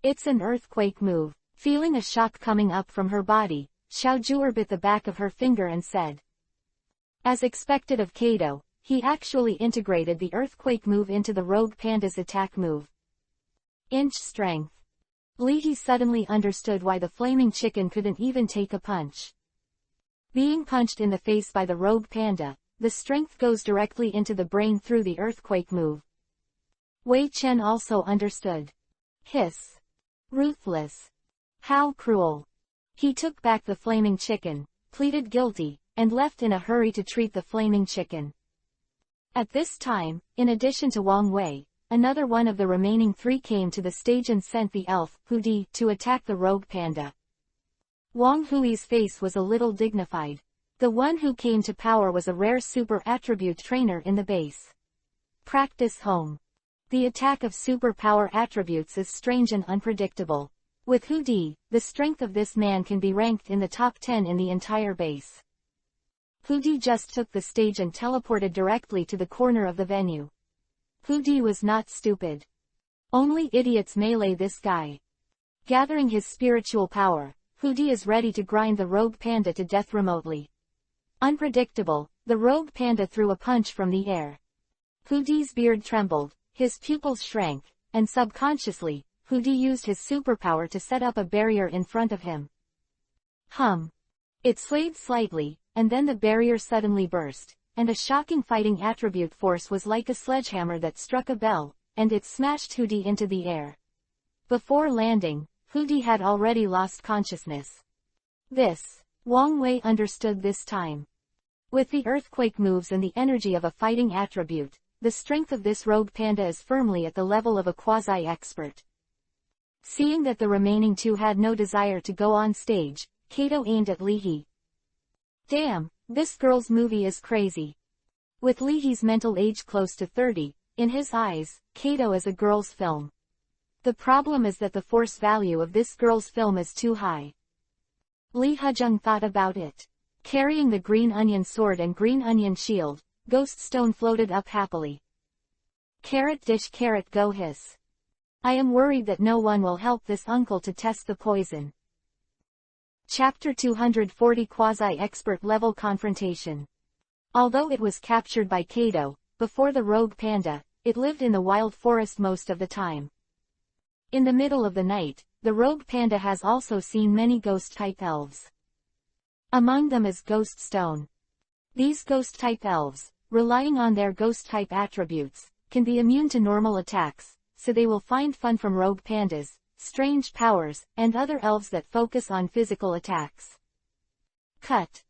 S1: It's an earthquake move. Feeling a shock coming up from her body, Xiao Zhuer bit the back of her finger and said. As expected of Kato, he actually integrated the earthquake move into the rogue panda's attack move. Inch strength. Lee He suddenly understood why the flaming chicken couldn't even take a punch. Being punched in the face by the rogue panda, the strength goes directly into the brain through the earthquake move. Wei Chen also understood. Hiss. Ruthless. How cruel. He took back the flaming chicken, pleaded guilty, and left in a hurry to treat the flaming chicken. At this time, in addition to Wang Wei, another one of the remaining three came to the stage and sent the elf, Hu Di, to attack the rogue panda. Wang Hui's face was a little dignified. The one who came to power was a rare super attribute trainer in the base. Practice home. The attack of superpower attributes is strange and unpredictable. With Hu Di, the strength of this man can be ranked in the top 10 in the entire base. Hu Di just took the stage and teleported directly to the corner of the venue. Hu Di was not stupid. Only idiots melee this guy. Gathering his spiritual power, Hu Di is ready to grind the rogue panda to death remotely. Unpredictable, the rogue panda threw a punch from the air. Hu Di's beard trembled, his pupils shrank, and subconsciously, Hu Di used his superpower to set up a barrier in front of him. It swayed slightly, and then the barrier suddenly burst, and a shocking fighting attribute force was like a sledgehammer that struck a bell, and it smashed Hu Di into the air. Before landing, Hu Di had already lost consciousness. Wang Wei understood this time. With the earthquake moves and the energy of a fighting attribute, the strength of this rogue panda is firmly at the level of a quasi-expert. Seeing that the remaining two had no desire to go on stage, Kato aimed at Lee He. Damn, this girl's movie is crazy. With Lee He's mental age close to 30, in his eyes, Kato is a girl's film. The problem is that the force value of this girl's film is too high. Li Hejung thought about it. Carrying the green onion sword and green onion shield, Ghost Stone floated up happily. Carrot dish carrot go hiss. I am worried that no one will help this uncle to test the poison. Chapter 240 Quasi-Expert Level Confrontation. Although it was captured by Kato, before the rogue panda, it lived in the wild forest most of the time. In the middle of the night, the rogue panda has also seen many ghost-type elves. Among them is Ghost Stone. These ghost-type elves, relying on their ghost-type attributes, can be immune to normal attacks, so they will find fun from rogue pandas, strange powers, and other elves that focus on physical attacks. Cut.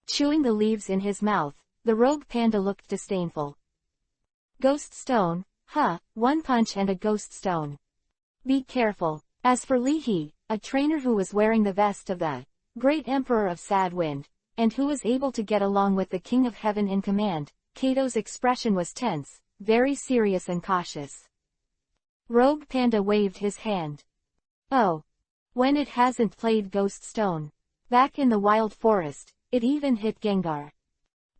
S1: Chewing the leaves in his mouth, the rogue panda looked disdainful. Ghost Stone, one punch and a Ghost Stone. Be careful. As for Li He, a trainer who was wearing the vest of the Great Emperor of Sad Wind, and who was able to get along with the King of Heaven in command, Kato's expression was tense, very serious and cautious. Rogue Panda waved his hand. Oh. When it hasn't played Ghost Stone. Back in the wild forest, it even hit Gengar.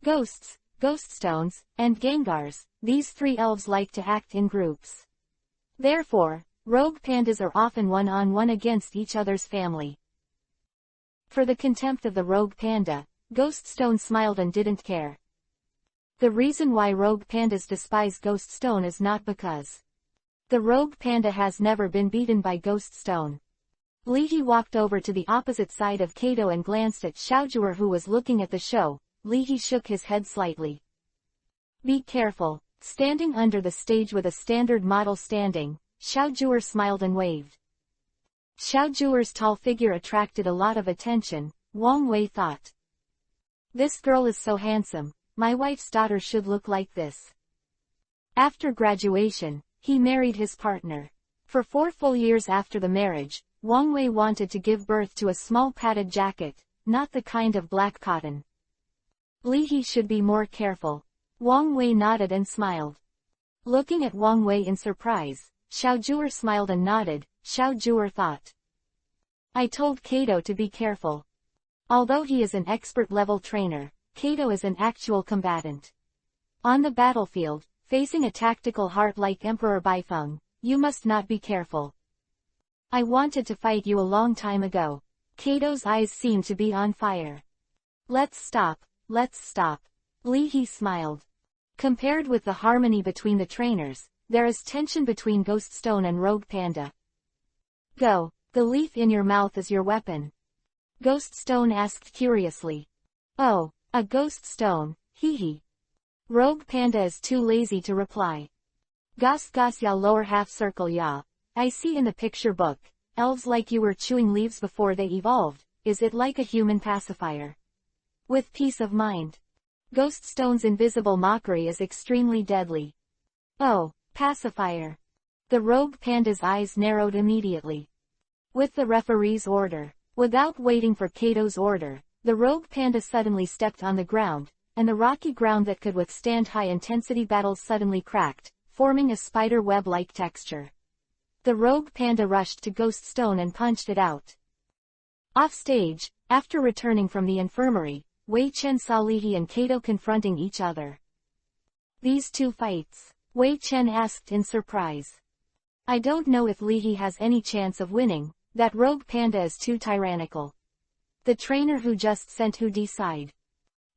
S1: Ghosts, Ghost Stones, and Gengars, these three elves like to act in groups. Therefore, rogue pandas are often one-on-one against each other's family. For the contempt of the rogue panda, Ghost Stone smiled and didn't care. The reason why rogue pandas despise Ghost Stone is not because the rogue panda has never been beaten by Ghost Stone. Li He walked over to the opposite side of Kato and glanced at Xiaojue who was looking at the show. Li He shook his head slightly. Be careful. Standing under the stage with a standard model standing, Xiaojue smiled and waved. Xiaojue's tall figure attracted a lot of attention, Wang Wei thought. This girl is so handsome, my wife's daughter should look like this. After graduation, he married his partner. For 4 full years after the marriage, Wang Wei wanted to give birth to a small padded jacket, not the kind of black cotton. Li He should be more careful. Wang Wei nodded and smiled. Looking at Wang Wei in surprise, Xiaojue smiled and nodded. Xiaojue thought. I told Kato to be careful. Although he is an expert-level trainer, Kato is an actual combatant. On the battlefield, facing a tactical heart like Emperor Baifeng, you must not be careful. I wanted to fight you a long time ago. Kato's eyes seemed to be on fire. Let's stop, let's stop. Li He smiled. Compared with the harmony between the trainers, there is tension between Ghost Stone and Rogue Panda. Go, the leaf in your mouth is your weapon. Ghost Stone asked curiously. Oh, a ghost stone, hee hee. Rogue Panda is too lazy to reply. Goss goss ya lower half circle ya. I see in the picture book, elves like you were chewing leaves before they evolved, is it like a human pacifier? With peace of mind. Ghost Stone's invisible mockery is extremely deadly. Oh, pacifier. The Rogue Panda's eyes narrowed immediately. With the referee's order. Without waiting for Kato's order, the Rogue Panda suddenly stepped on the ground, and the rocky ground that could withstand high-intensity battles suddenly cracked, forming a spider web-like texture. The Rogue Panda rushed to Ghost Stone and punched it out. Off-stage, after returning from the infirmary, Wei Chen saw Lihi and Kato confronting each other. These two fights? Wei Chen asked in surprise. I don't know if Lihi has any chance of winning, that Rogue Panda is too tyrannical. The trainer who just sent Hudi side.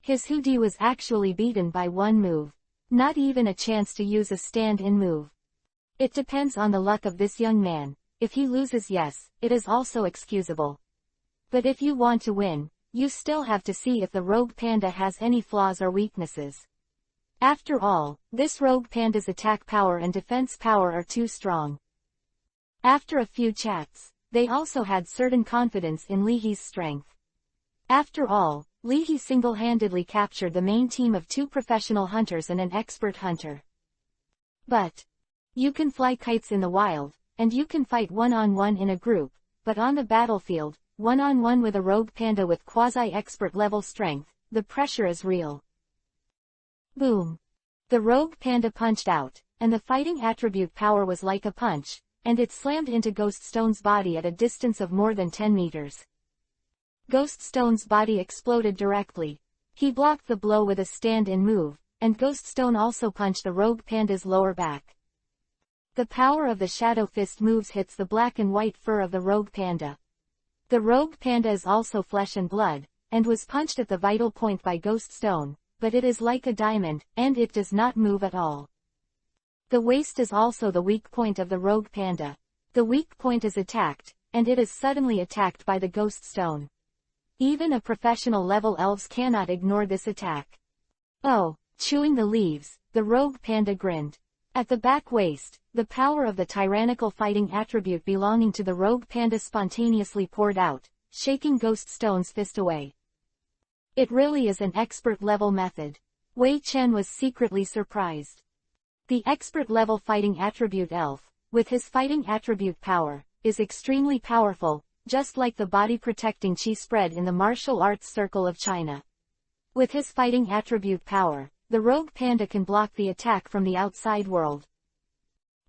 S1: His Hudi was actually beaten by one move. Not even a chance to use a stand-in move. It depends on the luck of this young man. If he loses, yes, it is also excusable. But if you want to win, you still have to see if the Rogue Panda has any flaws or weaknesses. After all, this Rogue Panda's attack power and defense power are too strong. After a few chats, they also had certain confidence in Lihi's strength. After all, Lihi single-handedly captured the main team of 2 professional hunters and an expert hunter. But you can fly kites in the wild, and you can fight one-on-one in a group, but on the battlefield, one-on-one with a Rogue Panda with quasi-expert level strength, the pressure is real. Boom. The Rogue Panda punched out, and the fighting attribute power was like a punch, and it slammed into Ghost Stone's body at a distance of more than 10 meters. Ghost Stone's body exploded directly. He blocked the blow with a stand-in move, and Ghost Stone also punched the Rogue Panda's lower back. The power of the Shadow Fist moves hits the black and white fur of the Rogue Panda. The Rogue Panda is also flesh and blood, and was punched at the vital point by Ghost Stone, but it is like a diamond, and it does not move at all. The waist is also the weak point of the Rogue Panda. The weak point is attacked, and it is suddenly attacked by the Ghost Stone. Even a professional level elves cannot ignore this attack. Oh, chewing the leaves, the Rogue Panda grinned. At the back waist, the power of the tyrannical fighting attribute belonging to the Rogue Panda spontaneously poured out, shaking Ghost Stone's fist away. It really is an expert-level method. Wei Chen was secretly surprised. The expert-level fighting attribute elf, with his fighting attribute power, is extremely powerful, just like the body-protecting chi spread in the martial arts circle of China. With his fighting attribute power, the Rogue Panda can block the attack from the outside world.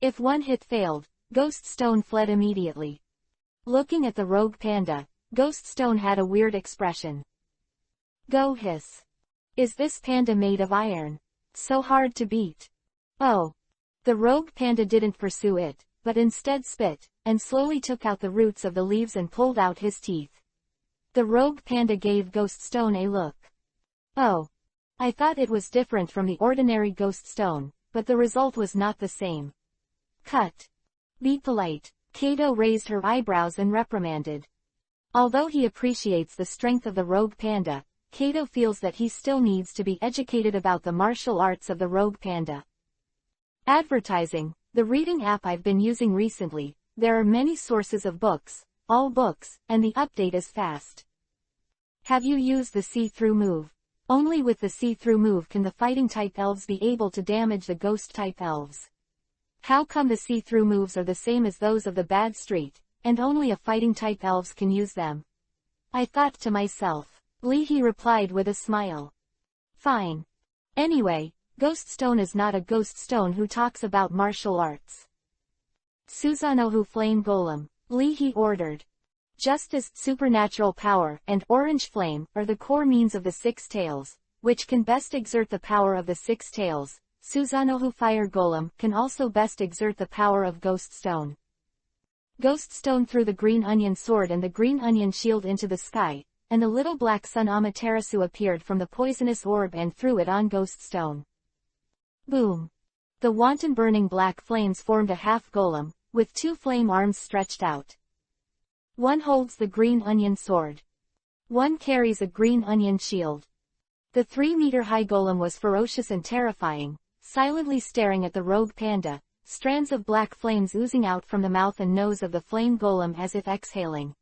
S1: If one hit failed, Ghost Stone fled immediately. Looking at the Rogue Panda, Ghost Stone had a weird expression. Go hiss. Is this panda made of iron? So hard to beat. Oh. The Rogue Panda didn't pursue it, but instead spit, and slowly took out the roots of the leaves and pulled out his teeth. The Rogue Panda gave Ghost Stone a look. Oh. I thought it was different from the ordinary Ghost Stone, but the result was not the same. Cut. Be polite. Kato raised her eyebrows and reprimanded. Although he appreciates the strength of the Rogue Panda, Kato feels that he still needs to be educated about the martial arts of the Rogue Panda. Advertising. The reading app I've been using recently, there are many sources of books, all books, and the update is fast. Have you used the see-through move? Only with the see-through move can the fighting-type elves be able to damage the ghost-type elves. How come the see-through moves are the same as those of the bad street, and only a fighting-type elves can use them? I thought to myself. Lihi replied with a smile. Fine. Anyway, Ghost Stone is not a Ghost Stone who talks about martial arts. Susanoo Flame Golem, Lihi ordered. Just as supernatural power and orange flame are the core means of the 6 tails, which can best exert the power of the 6 tails, Susanoo Fire Golem can also best exert the power of Ghost Stone. Ghost Stone threw the green onion sword and the green onion shield into the sky, and the little black sun Amaterasu appeared from the poisonous orb and threw it on Ghost Stone. Boom! The wanton burning black flames formed a half-golem, with 2 flame arms stretched out. One holds the green onion sword. One carries a green onion shield. The 3-meter-high golem was ferocious and terrifying, silently staring at the rogue panda, strands of black flames oozing out from the mouth and nose of the flame golem as if exhaling.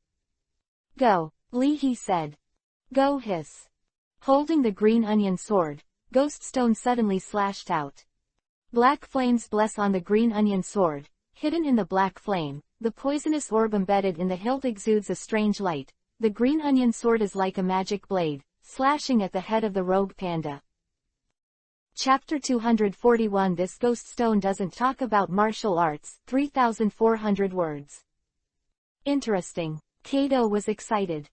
S1: "Go, Lee," he said. "Go, hiss." Holding the green onion sword, Ghoststone suddenly slashed out. Black flames bless on the green onion sword. Hidden in the black flame, the poisonous orb embedded in the hilt exudes a strange light. The green onion sword is like a magic blade, slashing at the head of the rogue panda. Chapter 241. This Ghoststone doesn't talk about martial arts. 3,400 words. Interesting. Kato was excited.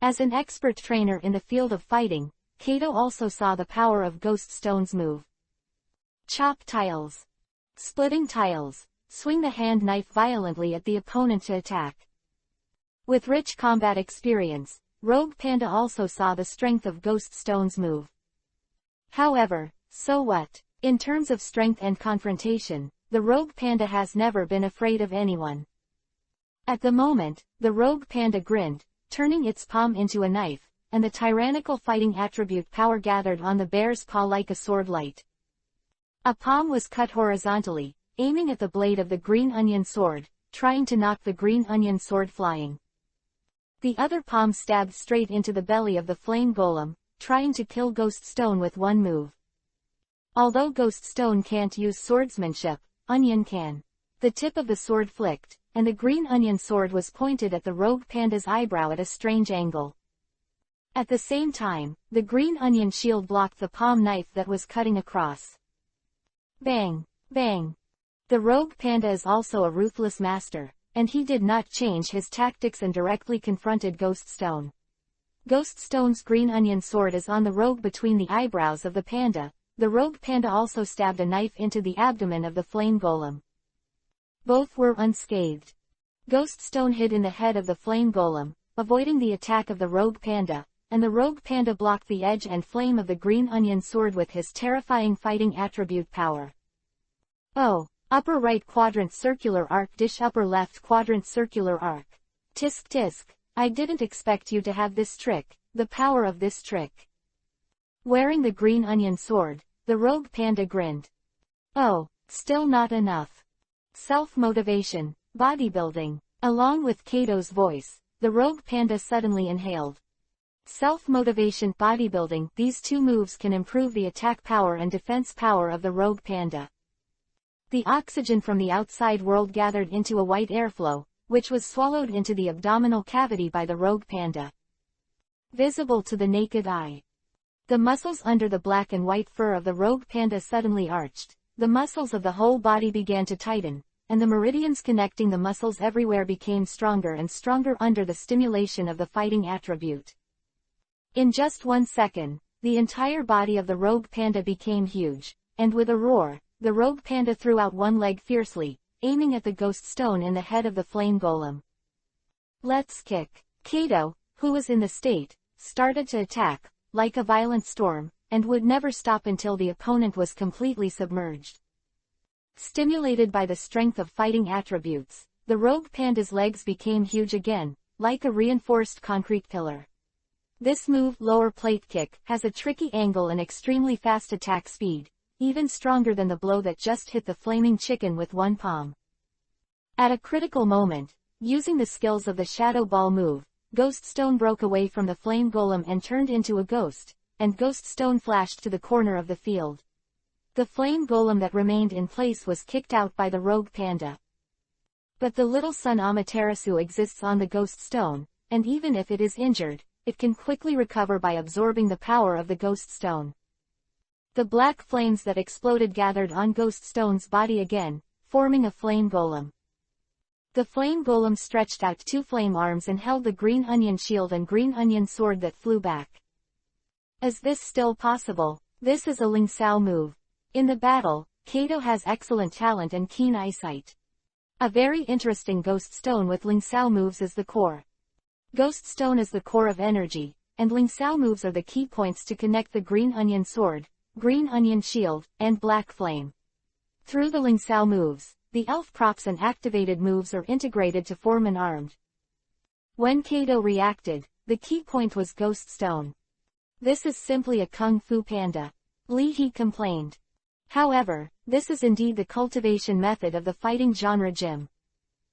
S1: As an expert trainer in the field of fighting, Kato also saw the power of Ghoststone's move. Chop tiles. Splitting tiles. Swing the hand knife violently at the opponent to attack. With rich combat experience, Rogue Panda also saw the strength of Ghoststone's move. However, so what? In terms of strength and confrontation, the Rogue Panda has never been afraid of anyone. At the moment, the Rogue Panda grinned, turning its palm into a knife, and the tyrannical fighting attribute power gathered on the bear's paw like a sword light. A palm was cut horizontally, aiming at the blade of the green onion sword, trying to knock the green onion sword flying. The other palm stabbed straight into the belly of the flame golem, trying to kill Ghoststone with one move. Although Ghoststone can't use swordsmanship, Onion can. The tip of the sword flicked, and the green onion sword was pointed at the rogue panda's eyebrow at a strange angle. At the same time, the green onion shield blocked the palm knife that was cutting across. Bang! Bang! The rogue panda is also a ruthless master, and he did not change his tactics and directly confronted Ghoststone. Ghoststone's green onion sword is on the rogue between the eyebrows of the panda. The rogue panda also stabbed a knife into the abdomen of the flame golem. Both were unscathed. Ghoststone hid in the head of the flame golem, avoiding the attack of the rogue panda, and the rogue panda blocked the edge and flame of the green onion sword with his terrifying fighting attribute power. Oh! Upper right quadrant circular arc dish upper left quadrant circular arc. Tisk tisk, I didn't expect you to have this trick, the power of this trick. Wearing the green onion sword, the rogue panda grinned. Oh, still not enough. Self-motivation, bodybuilding. Along with Kato's voice, the rogue panda suddenly inhaled. Self-motivation, bodybuilding, these two moves can improve the attack power and defense power of the rogue panda. The oxygen from the outside world gathered into a white airflow, which was swallowed into the abdominal cavity by the rogue panda. Visible to the naked eye. The muscles under the black and white fur of the rogue panda suddenly arched, the muscles of the whole body began to tighten, and the meridians connecting the muscles everywhere became stronger and stronger under the stimulation of the fighting attribute. In just 1 second, the entire body of the rogue panda became huge, and with a roar, the rogue panda threw out one leg fiercely, aiming at the Ghoststone in the head of the flame golem. Let's kick. Kato, who was in the state, started to attack, like a violent storm, and would never stop until the opponent was completely submerged. Stimulated by the strength of fighting attributes, the rogue panda's legs became huge again, like a reinforced concrete pillar. This move, lower plate kick, has a tricky angle and extremely fast attack speed, even stronger than the blow that just hit the flaming chicken with one palm. At a critical moment, using the skills of the Shadow Ball move, Ghoststone broke away from the flame golem and turned into a ghost, and Ghoststone flashed to the corner of the field. The flame golem that remained in place was kicked out by the rogue panda. But the little sun Amaterasu exists on the Ghoststone, and even if it is injured, it can quickly recover by absorbing the power of the Ghoststone. The black flames that exploded gathered on Ghoststone's body again, forming a flame golem. The flame golem stretched out 2 flame arms and held the green onion shield and green onion sword that flew back. Is this still possible? This is a Ling Sao move. In the battle, Kato has excellent talent and keen eyesight. A very interesting Ghoststone with Ling Sao moves is the core. Ghoststone is the core of energy, and Ling Sao moves are the key points to connect the green onion sword, Green Onion Shield, and Black Flame. Through the Ling Sao moves, the elf props and activated moves are integrated to form an armed. When Kobo reacted, the key point was Ghost Stone. This is simply a kung fu panda. Li He complained. However, this is indeed the cultivation method of the fighting genre Jim.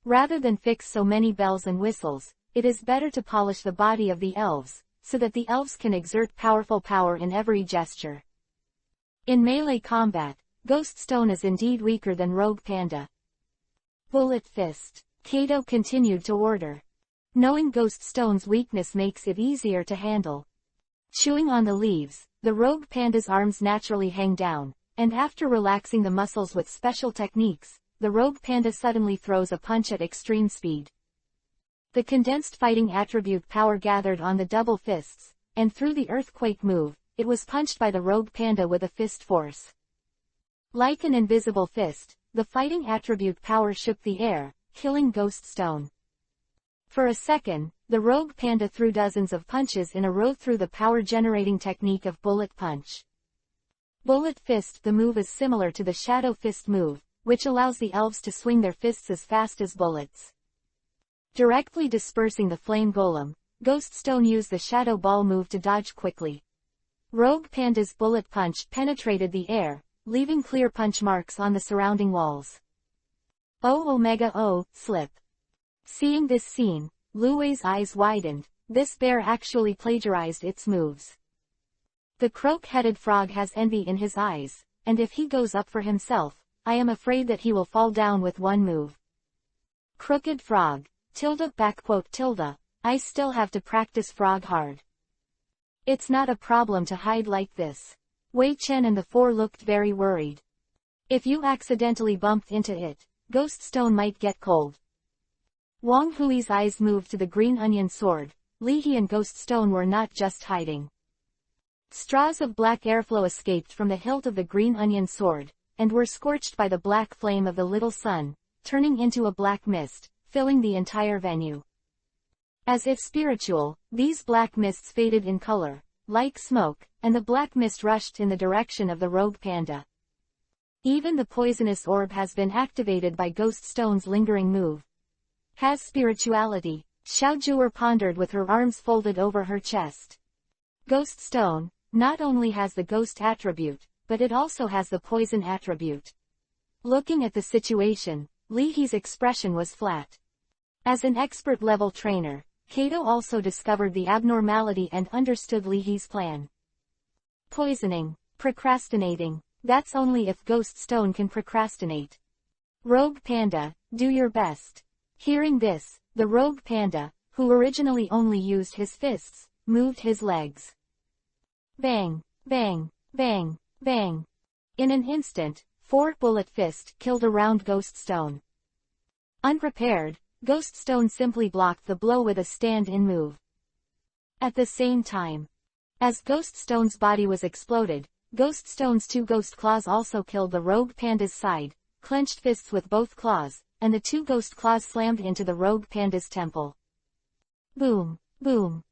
S1: Rather than fix so many bells and whistles, it is better to polish the body of the elves, so that the elves can exert powerful power in every gesture. In melee combat, Ghost Stone is indeed weaker than Rogue Panda. Bullet Fist. Kobo continued to order. Knowing Ghost Stone's weakness makes it easier to handle. Chewing on the leaves, the Rogue Panda's arms naturally hang down, and after relaxing the muscles with special techniques, the Rogue Panda suddenly throws a punch at extreme speed. The condensed fighting attribute power gathered on the double fists, and through the earthquake move, it was punched by the Rogue Panda with a fist force. Like an invisible fist, the fighting attribute power shook the air, killing Ghost Stone. For a second, the Rogue Panda threw dozens of punches in a row through the power-generating technique of Bullet Punch. Bullet Fist. The move is similar to the Shadow Fist move, which allows the elves to swing their fists as fast as bullets. Directly dispersing the flame golem, Ghost Stone used the Shadow Ball move to dodge quickly. Rogue Panda's Bullet Punch penetrated the air, leaving clear punch marks on the surrounding walls. Slip. Seeing this scene, Lu Wei's eyes widened. This bear actually plagiarized its moves. The croak-headed frog has envy in his eyes, and if he goes up for himself, I am afraid that he will fall down with one move. Crooked Frog. I still have to practice frog hard. It's not a problem to hide like this. Wei Chen and the four looked very worried. If you accidentally bumped into it, Ghost Stone might get cold. Wang Hui's eyes moved to the green onion sword. Li He and Ghost Stone were not just hiding. Straws of black airflow escaped from the hilt of the green onion sword, and were scorched by the black flame of the little sun, turning into a black mist, filling the entire venue. As if spiritual, these black mists faded in color, like smoke, and the black mist rushed in the direction of the Rogue Panda. Even the poisonous orb has been activated by Ghost Stone's lingering move. Has spirituality, Xiao Zhuer pondered with her arms folded over her chest. Ghost Stone, not only has the ghost attribute, but it also has the poison attribute. Looking at the situation, Li He's expression was flat. As an expert-level trainer, Kobo also discovered the abnormality and understood Li He's plan. Poisoning, procrastinating, that's only if Ghost Stone can procrastinate. Rogue Panda, do your best. Hearing this, the Rogue Panda, who originally only used his fists, moved his legs. Bang, bang, bang, bang. In an instant, 4 Bullet Fist killed around Ghost Stone. Unprepared, Ghost Stone simply blocked the blow with a stand-in move. At the same time, as Ghost Stone's body was exploded, Ghost Stone's 2 Ghost Claws also killed the Rogue Panda's side, clenched fists with both claws, and the 2 Ghost Claws slammed into the Rogue Panda's temple. Boom, boom.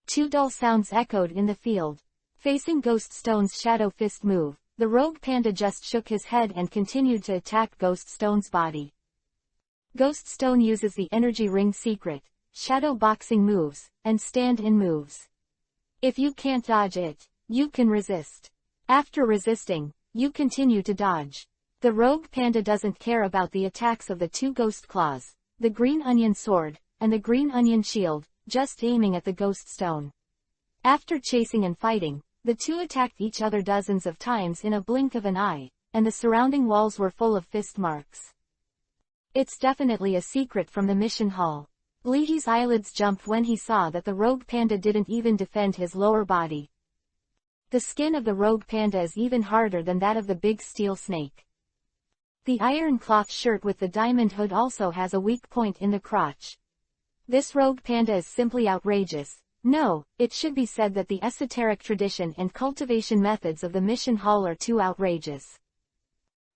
S1: 2 dull sounds echoed in the field. Facing Ghost Stone's Shadow Fist move, the Rogue Panda just shook his head and continued to attack Ghost Stone's body. Ghost Stone uses the Energy Ring secret, shadow boxing moves, and stand-in moves. If you can't dodge it, you can resist. After resisting, you continue to dodge. The Rogue Panda doesn't care about the attacks of the 2 Ghost Claws, the Green Onion Sword, and the Green Onion Shield, just aiming at the Ghost Stone. After chasing and fighting, the 2 attacked each other dozens of times in a blink of an eye, and the surrounding walls were full of fist marks. It's definitely a secret from the mission hall. Li He's eyelids jumped when he saw that the Rogue Panda didn't even defend his lower body. The skin of the Rogue Panda is even harder than that of the big steel snake. The iron cloth shirt with the diamond hood also has a weak point in the crotch. This Rogue Panda is simply outrageous. No, it should be said that the esoteric tradition and cultivation methods of the mission hall are too outrageous.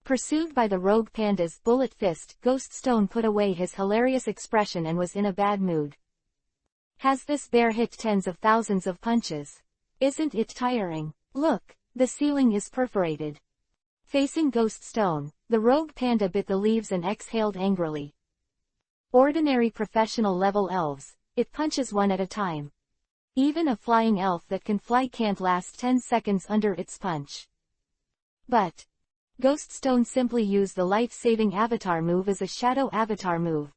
S1: Pursued by the Rogue Panda's Bullet Fist, Ghost Stone put away his hilarious expression and was in a bad mood. Has this bear hit tens of thousands of punches? Isn't it tiring? Look, The ceiling is perforated. Facing Ghost Stone, the rogue panda bit the leaves and exhaled angrily. Ordinary professional level elves, it punches one at a time. Even a flying elf that can fly can't last 10 seconds under its punch. But Ghost Stone simply used the life-saving avatar move as a shadow avatar move.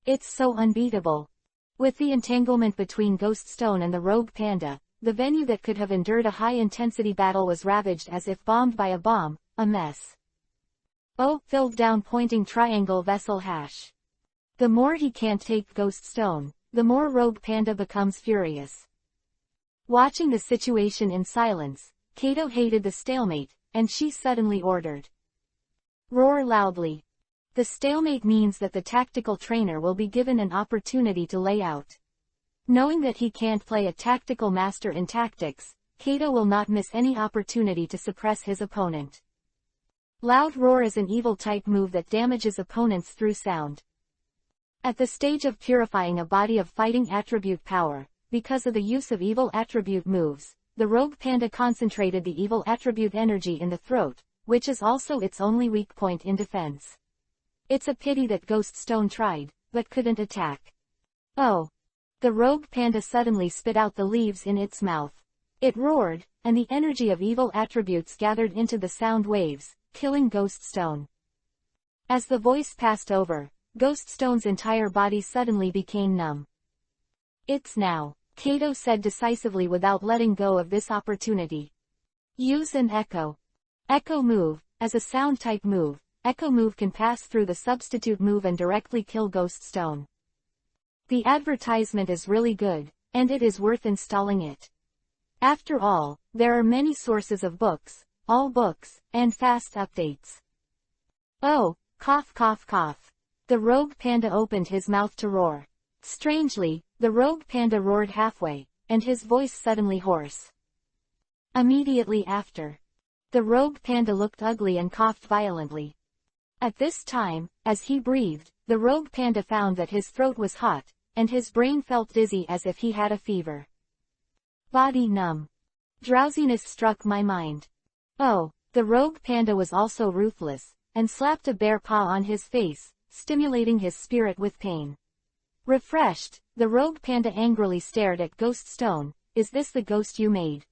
S1: It's so unbeatable. With the entanglement between Ghost Stone and the rogue panda, the venue that could have endured a high-intensity battle was ravaged as if bombed by a bomb, a mess. Oh, filled down pointing triangle vessel hash. The more he can't take Ghost Stone, the more rogue panda becomes furious. Watching the situation in silence, Kato hated the stalemate, and she suddenly ordered. Roar loudly. The stalemate means that the tactical trainer will be given an opportunity to lay out. Knowing that he can't play a tactical master in tactics, Kato will not miss any opportunity to suppress his opponent. Loud roar is an evil type move that damages opponents through sound. At the stage of purifying a body of fighting attribute power, because of the use of evil attribute moves, the rogue panda concentrated the evil attribute energy in the throat, which is also its only weak point in defense. It's a pity that Ghost Stone tried, but couldn't attack. Oh! The rogue panda suddenly spit out the leaves in its mouth. It roared, and the energy of evil attributes gathered into the sound waves, killing Ghost Stone. As the voice passed over, Ghost Stone's entire body suddenly became numb. It's now, Kato said decisively without letting go of this opportunity. Use an echo. Echo move, as a sound type move, echo move can pass through the substitute move and directly kill Ghost Stone. The advertisement is really good, and it is worth installing it. After all, there are many sources of books, all books, and fast updates. Oh, cough cough cough. The rogue panda opened his mouth to roar. Strangely, the rogue panda roared halfway, and his voice suddenly hoarse. Immediately after, the rogue panda looked ugly and coughed violently. At this time, as he breathed, the rogue panda found that his throat was hot, and his brain felt dizzy as if he had a fever. Body numb. Drowsiness struck my mind. Oh, the rogue panda was also ruthless, and slapped a bare paw on his face, stimulating his spirit with pain. Refreshed, the rogue panda angrily stared at Ghost Stone. Is this the ghost you made?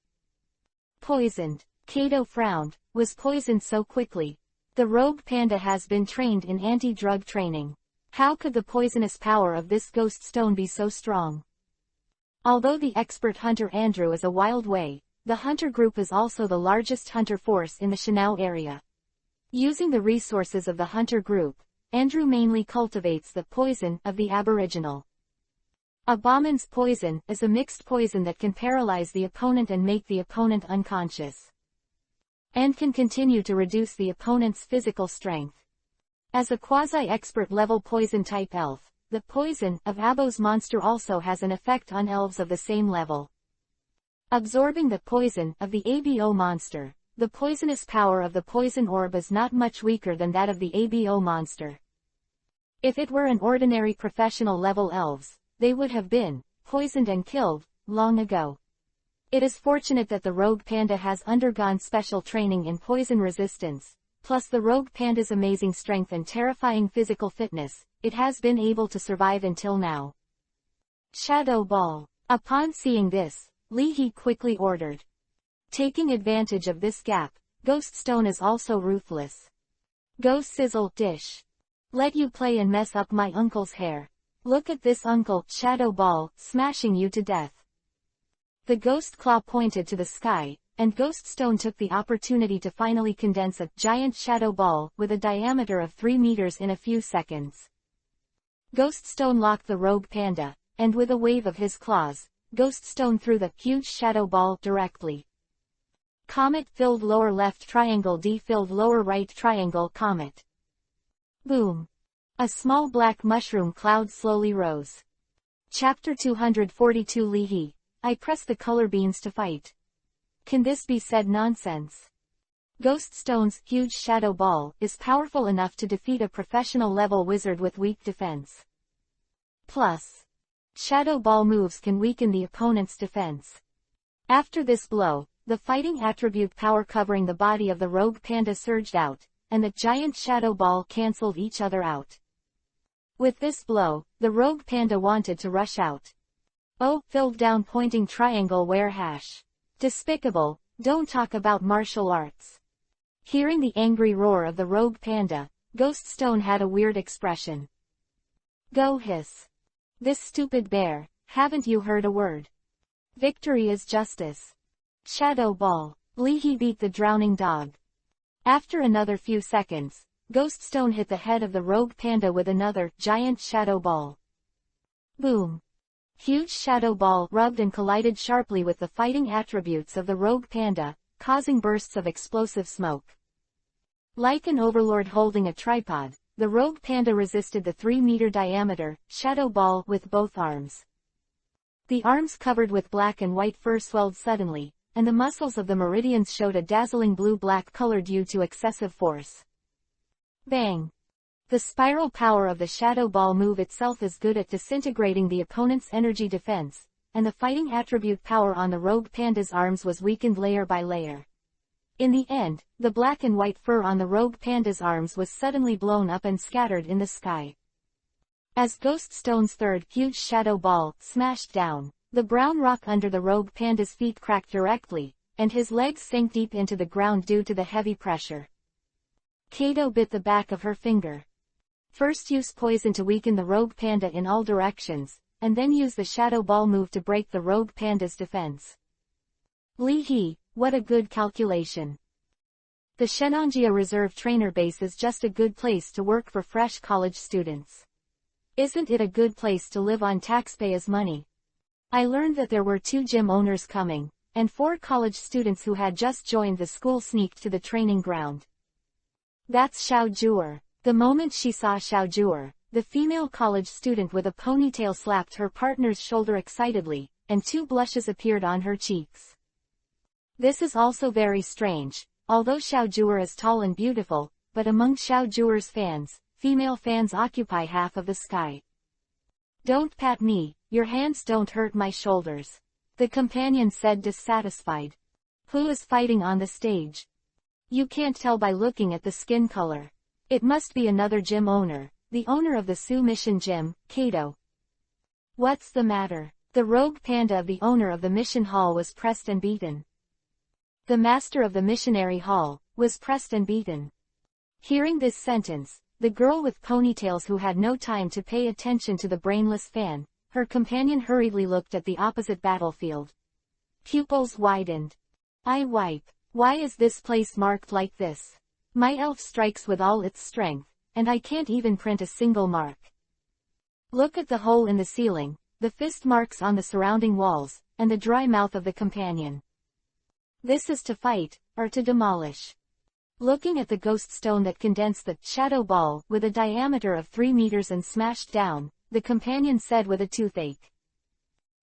S1: Poisoned. Kato frowned. Was poisoned so quickly? The rogue panda has been trained in anti-drug training. How could the poisonous power of this Ghost Stone be so strong? Although the expert hunter Andrew is a wild way, the hunter group is also the largest hunter force in the Shanao area. Using the resources of the hunter group, Andrew mainly cultivates the poison of the aboriginal. Abomin's poison is a mixed poison that can paralyze the opponent and make the opponent unconscious, and can continue to reduce the opponent's physical strength. As a quasi-expert level poison type elf, the poison of Abo's monster also has an effect on elves of the same level. Absorbing the poison of the ABO monster, the poisonous power of the poison orb is not much weaker than that of the ABO monster. If it were an ordinary professional level elves, they would have been poisoned and killed long ago. It is fortunate that the rogue panda has undergone special training in poison resistance, plus the rogue panda's amazing strength and terrifying physical fitness, it has been able to survive until now. Shadow Ball. Upon seeing this, Li He quickly ordered. Taking advantage of this gap, Ghost Stone is also ruthless. Go sizzle, dish. Let you play and mess up my uncle's hair. Look at this uncle, Shadow Ball, smashing you to death. The ghost claw pointed to the sky, and Ghost Stone took the opportunity to finally condense a giant shadow ball with a diameter of 3 meters in a few seconds. Ghost Stone locked the rogue panda, and with a wave of his claws, Ghost Stone threw the huge shadow ball directly. Comet filled lower left triangle D filled lower right triangle comet. Boom. A small black mushroom cloud slowly rose. Chapter 242 Li He. I press the color beans to fight. Can this be said nonsense? Ghost Stone's huge shadow ball is powerful enough to defeat a professional level wizard with weak defense. Plus, shadow ball moves can weaken the opponent's defense. After this blow, the fighting attribute power covering the body of the rogue panda surged out, and the giant shadow ball cancelled each other out. With this blow, the rogue panda wanted to rush out. Oh, filled down pointing triangle where hash. Despicable, don't talk about martial arts. Hearing the angry roar of the rogue panda, Ghoststone had a weird expression. Go hiss. This stupid bear, haven't you heard a word? Victory is justice. Shadow ball. Leahy beat the drowning dog. After another few seconds, Ghoststone hit the head of the rogue panda with another giant shadow ball. Boom. Huge shadow ball rubbed and collided sharply with the fighting attributes of the rogue panda, causing bursts of explosive smoke. Like an overlord holding a tripod, the rogue panda resisted the 3-meter diameter shadow ball with both arms. The arms covered with black and white fur swelled suddenly, and the muscles of the meridians showed a dazzling blue-black color due to excessive force. Bang! The spiral power of the shadow ball move itself is good at disintegrating the opponent's energy defense, and the fighting attribute power on the rogue panda's arms was weakened layer by layer. In the end, the black and white fur on the rogue panda's arms was suddenly blown up and scattered in the sky. As Ghoststone's third huge shadow ball smashed down, the brown rock under the rogue panda's feet cracked directly, and his legs sank deep into the ground due to the heavy pressure. Kato bit the back of her finger. First use poison to weaken the rogue panda in all directions, and then use the shadow ball move to break the rogue panda's defense. Lee-hee, what a good calculation. The Shenanjia Reserve Trainer Base is just a good place to work for fresh college students. Isn't it a good place to live on taxpayers' money? I learned that there were 2 gym owners coming, and 4 college students who had just joined the school sneaked to the training ground. That's Xiao Juer. The moment she saw Xiao Juer, the female college student with a ponytail slapped her partner's shoulder excitedly, and 2 blushes appeared on her cheeks. This is also very strange, although Xiao Juer is tall and beautiful, but among Xiao Juer's fans, female fans occupy half of the sky. Don't pat me, your hands don't hurt my shoulders. The companion said dissatisfied. Who is fighting on the stage? You can't tell by looking at the skin color. It must be another gym owner, the owner of the Sioux Mission Gym, Kato. What's the matter? The rogue panda of the owner of the mission hall was pressed and beaten. The master of the missionary hall was pressed and beaten. Hearing this sentence, the girl with ponytails who had no time to pay attention to the brainless fan, her companion hurriedly looked at the opposite battlefield. Pupils widened. I wipe. Why is this place marked like this? My elf strikes with all its strength, and I can't even print a single mark. Look at the hole in the ceiling, the fist marks on the surrounding walls, and the dry mouth of the companion. This is to fight, or to demolish. Looking at the ghost stone that condensed the shadow ball with a diameter of 3 meters and smashed down, the companion said with a toothache.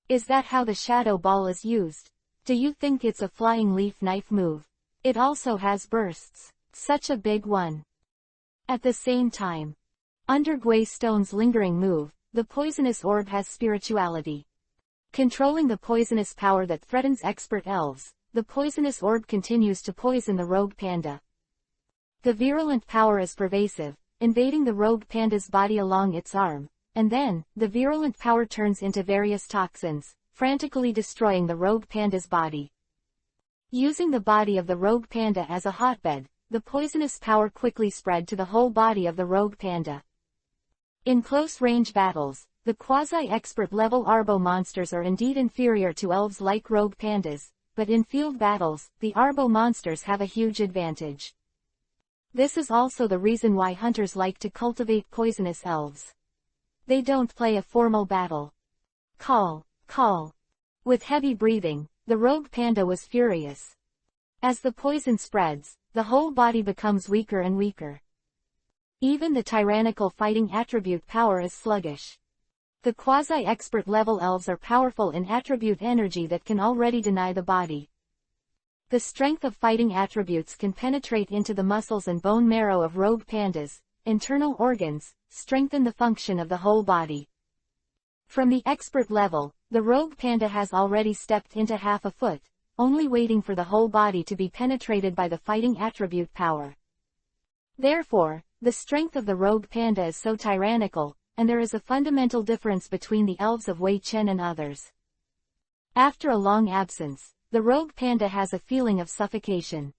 S1: Is that how the shadow ball is used? Do you think it's a flying leaf knife move? It also has bursts. Such a big one. At the same time, under Gwastone's lingering move, the poisonous orb has spirituality. Controlling the poisonous power that threatens expert elves, the poisonous orb continues to poison the rogue panda. The virulent power is pervasive, invading the rogue panda's body along its arm, and then, the virulent power turns into various toxins, frantically destroying the rogue panda's body. Using the body of the rogue panda as a hotbed, the poisonous power quickly spread to the whole body of the rogue panda. In close-range battles, the quasi-expert level Arbo monsters are indeed inferior to elves like rogue pandas, but in field battles, the Arbo monsters have a huge advantage. This is also the reason why hunters like to cultivate poisonous elves. They don't play a formal battle. Call, call. With heavy breathing, the rogue panda was furious. As the poison spreads, the whole body becomes weaker and weaker. Even the tyrannical fighting attribute power is sluggish. The quasi-expert level elves are powerful in attribute energy that can already deny the body. The strength of fighting attributes can penetrate into the muscles and bone marrow of rogue pandas, internal organs, strengthen the function of the whole body. From the expert level, the rogue panda has already stepped into half a foot, only waiting for the whole body to be penetrated by the fighting attribute power. Therefore, the strength of the rogue panda is so tyrannical, and there is a fundamental difference between the elves of Wei Chen and others. After a long absence, the rogue panda has a feeling of suffocation.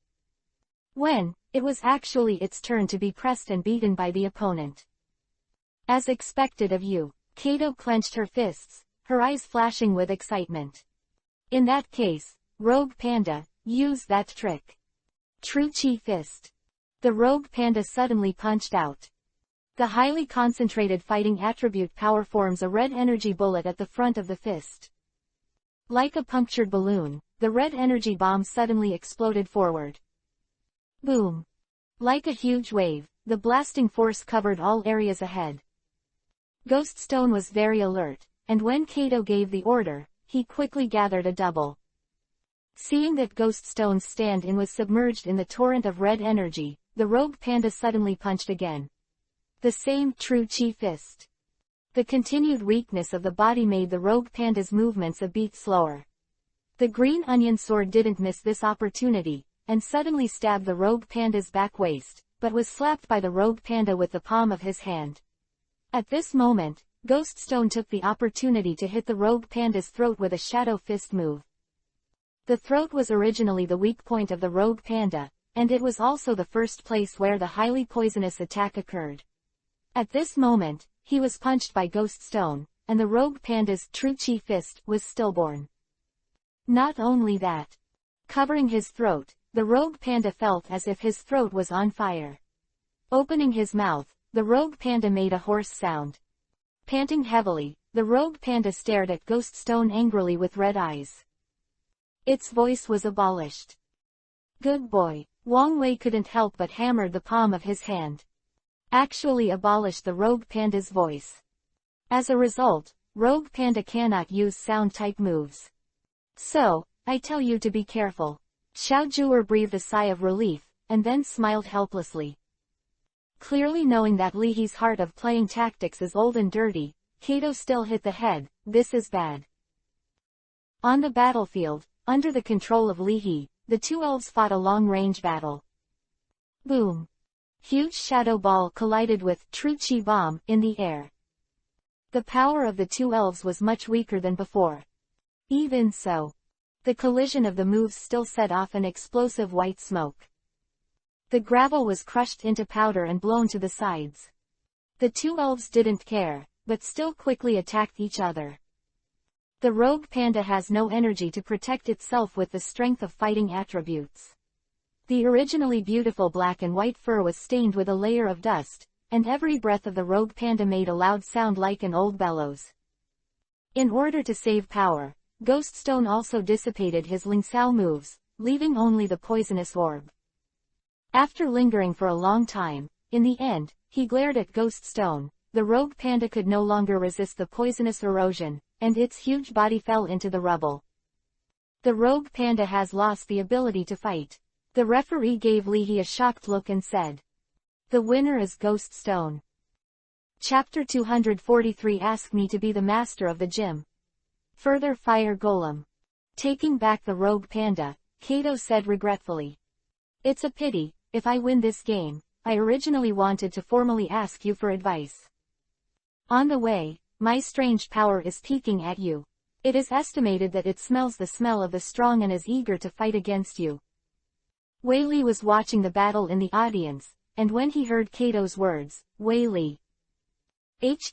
S1: When it was actually its turn to be pressed and beaten by the opponent. As expected of you, Kato clenched her fists, her eyes flashing with excitement. In that case, rogue panda, use that trick. True Chi Fist. The rogue panda suddenly punched out. The highly concentrated fighting attribute power forms a red energy bullet at the front of the fist. Like a punctured balloon, the red energy bomb suddenly exploded forward. Boom! Like a huge wave, the blasting force covered all areas ahead. Ghost Stone was very alert, and when Kato gave the order, he quickly gathered a double. Seeing that Ghost Stone's stand-in was submerged in the torrent of red energy, the rogue panda suddenly punched again. The same True Chi Fist. The continued weakness of the body made the rogue panda's movements a beat slower. The green onion sword didn't miss this opportunity, and suddenly stabbed the rogue panda's back waist, but was slapped by the rogue panda with the palm of his hand. At this moment, Ghost Stone took the opportunity to hit the rogue panda's throat with a shadow fist move. The throat was originally the weak point of the rogue panda, and it was also the first place where the highly poisonous attack occurred. At this moment, he was punched by Ghost Stone, and the rogue panda's True Chi Fist was stillborn. Not only that. Covering his throat, the rogue panda felt as if his throat was on fire. Opening his mouth, the rogue panda made a hoarse sound. Panting heavily, the rogue panda stared at Ghost Stone angrily with red eyes. Its voice was abolished. Good boy. Wang Wei couldn't help but hammer the palm of his hand. Actually abolished the rogue panda's voice. As a result, rogue panda cannot use sound-type moves. So, I tell you to be careful. Xiao Zhuer breathed a sigh of relief, and then smiled helplessly. Clearly knowing that Li He's heart of playing tactics is old and dirty, Kato still hit the head. This is bad. On the battlefield, under the control of Li He, the two elves fought a long-range battle. Boom! Huge shadow ball collided with True Chi bomb in the air. The power of the two elves was much weaker than before. Even so, the collision of the moves still set off an explosive white smoke. The gravel was crushed into powder and blown to the sides. The two elves didn't care, but still quickly attacked each other. The rogue panda has no energy to protect itself with the strength of fighting attributes. The originally beautiful black and white fur was stained with a layer of dust, and every breath of the rogue panda made a loud sound like an old bellows. In order to save power, Ghost Stone also dissipated his Ling Sao moves, leaving only the poisonous orb. After lingering for a long time, in the end, he glared at Ghost Stone. The rogue panda could no longer resist the poisonous erosion, and its huge body fell into the rubble. The rogue panda has lost the ability to fight. The referee gave Li He a shocked look and said, "The winner is Ghost Stone." Chapter 243. Ask me to be the master of the gym. Further fire golem. Taking back the rogue panda, Kato said regretfully. It's a pity, if I win this game, I originally wanted to formally ask you for advice. On the way, my strange power is peeking at you. It is estimated that it smells the smell of the strong and is eager to fight against you. Wei Li was watching the battle in the audience, and when he heard Kato's words, Wei Li. H,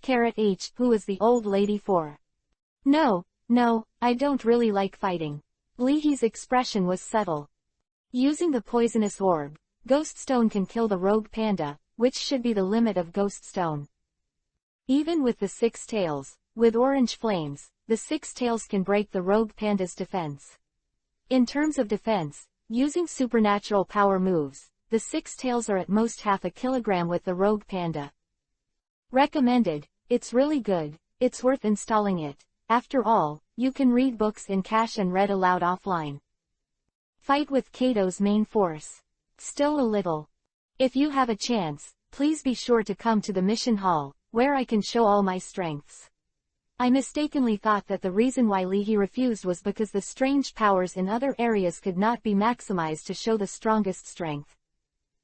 S1: who is the old lady for? No, I don't really like fighting. Li He's expression was subtle. Using the poisonous orb, Ghost Stone can kill the rogue panda, which should be the limit of Ghost Stone. Even with the 6 tails, with orange flames, the 6 tails can break the rogue panda's defense. In terms of defense, using supernatural power moves, the 6 tails are at most half a kilogram with the rogue panda. Recommended. It's really good, it's worth installing it. After all, you can read books in cache and read aloud offline. Fight with Kato's main force. Still a little. If you have a chance, please be sure to come to the mission hall, where I can show all my strengths. I mistakenly thought that the reason why Leahy refused was because the strange powers in other areas could not be maximized to show the strongest strength.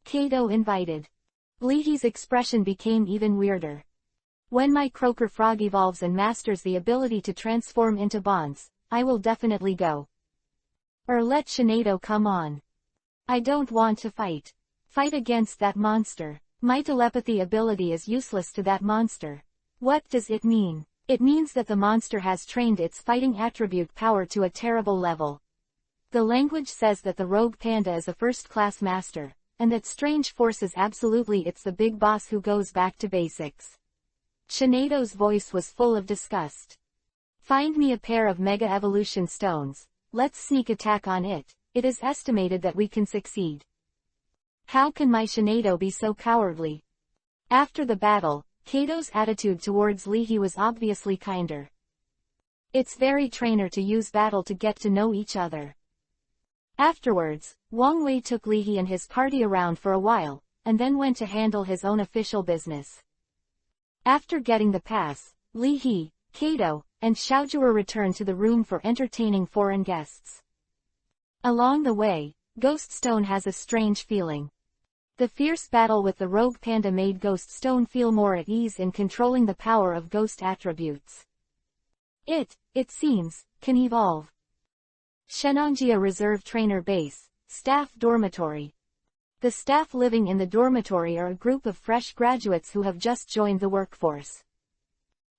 S1: Kobo invited. Leahy's expression became even weirder. When my croaker frog evolves and masters the ability to transform into bonds, I will definitely go. Or let Shinado come on. I don't want to fight. Fight against that monster. My telepathy ability is useless to that monster. What does it mean? It means that the monster has trained its fighting attribute power to a terrible level. The language says that the rogue panda is a first-class master, and that strange force is absolutely it's the big boss who goes back to basics. Shinado's voice was full of disgust. Find me a pair of Mega Evolution stones, let's sneak attack on it, it is estimated that we can succeed. How can my Shinado be so cowardly? After the battle, Kobo's attitude towards Leahy was obviously kinder. It's very trainer to use battle to get to know each other. Afterwards, Wang Wei took Leahy and his party around for a while, and then went to handle his own official business. After getting the pass, Leahy, Kobo, and Xiaojue returned to the room for entertaining foreign guests. Along the way, Ghost Stone has a strange feeling. The fierce battle with the rogue panda made Ghost Stone feel more at ease in controlling the power of ghost attributes. It seems, can evolve. Shenangjia Reserve Trainer Base, Staff Dormitory. The staff living in the dormitory are a group of fresh graduates who have just joined the workforce.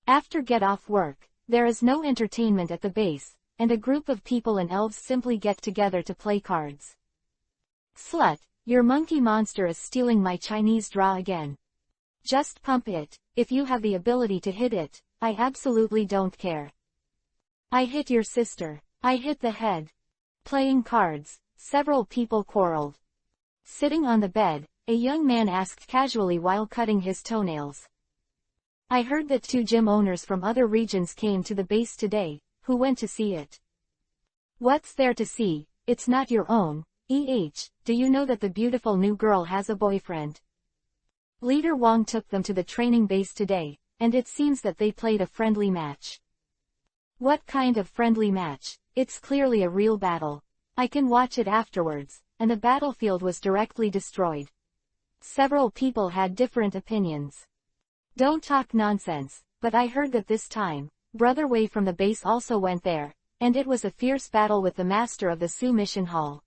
S1: After get off work, there is no entertainment at the base, and a group of people and elves simply get together to play cards. Slut, your monkey monster is stealing my Chinese draw again. Just pump it, if you have the ability to hit it, I absolutely don't care. I hit your sister, I hit the head. Playing cards, several people quarreled. Sitting on the bed, a young man asked casually while cutting his toenails. I heard that 2 gym owners from other regions came to the base today, who went to see it. What's there to see? It's not your own. Do you know that the beautiful new girl has a boyfriend? Leader Wang took them to the training base today, and it seems that they played a friendly match. What kind of friendly match? It's clearly a real battle. I can watch it afterwards, and the battlefield was directly destroyed. Several people had different opinions. Don't talk nonsense, but I heard that this time, Brother Wei from the base also went there, and it was a fierce battle with the master of the Su Mission Hall.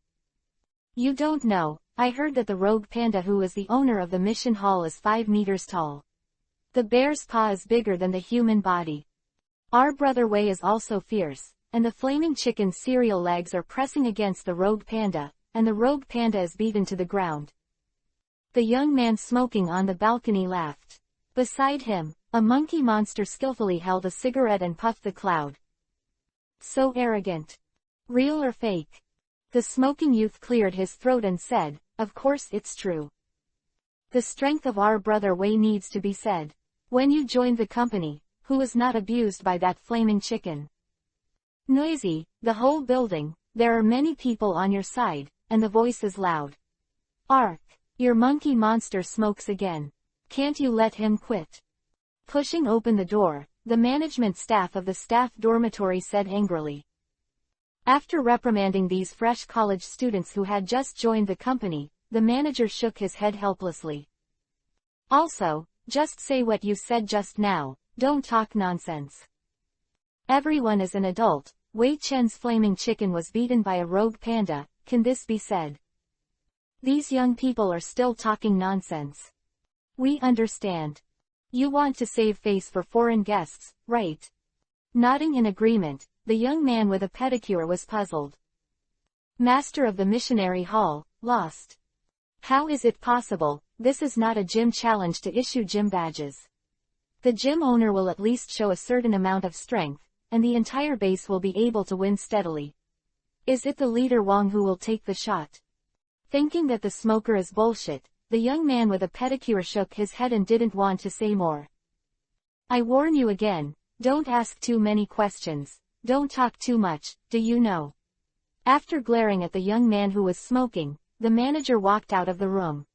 S1: You don't know, I heard that the rogue panda who is the owner of the mission hall is 5 meters tall. The bear's paw is bigger than the human body. Our Brother Wei is also fierce, and the flaming chicken's cereal legs are pressing against the rogue panda, and the rogue panda is beaten to the ground. The young man smoking on the balcony laughed. Beside him, a monkey monster skillfully held a cigarette and puffed the cloud. So arrogant. Real or fake? The smoking youth cleared his throat and said, of course it's true. The strength of our Brother Wei needs to be said. When you joined the company, who was not abused by that flaming chicken? Noisy, the whole building, there are many people on your side, and the voice is loud. Ark, your monkey monster smokes again. Can't you let him quit? Pushing open the door, the management staff of the staff dormitory said angrily. After reprimanding these fresh college students who had just joined the company, the manager shook his head helplessly. Also, just say what you said just now, don't talk nonsense. Everyone is an adult. Wei Chen's flaming chicken was beaten by a rogue panda, can this be said? These young people are still talking nonsense. We understand. You want to save face for foreign guests, right? Nodding in agreement, the young man with a pedicure was puzzled. Master of the missionary hall, lost. How is it possible? This is not a gym challenge to issue gym badges. The gym owner will at least show a certain amount of strength, and the entire base will be able to win steadily. Is it the leader Wang who will take the shot? Thinking that the smoker is bullshit, the young man with a pedicure shook his head and didn't want to say more. I warn you again, don't ask too many questions, don't talk too much, do you know? After glaring at the young man who was smoking, the manager walked out of the room.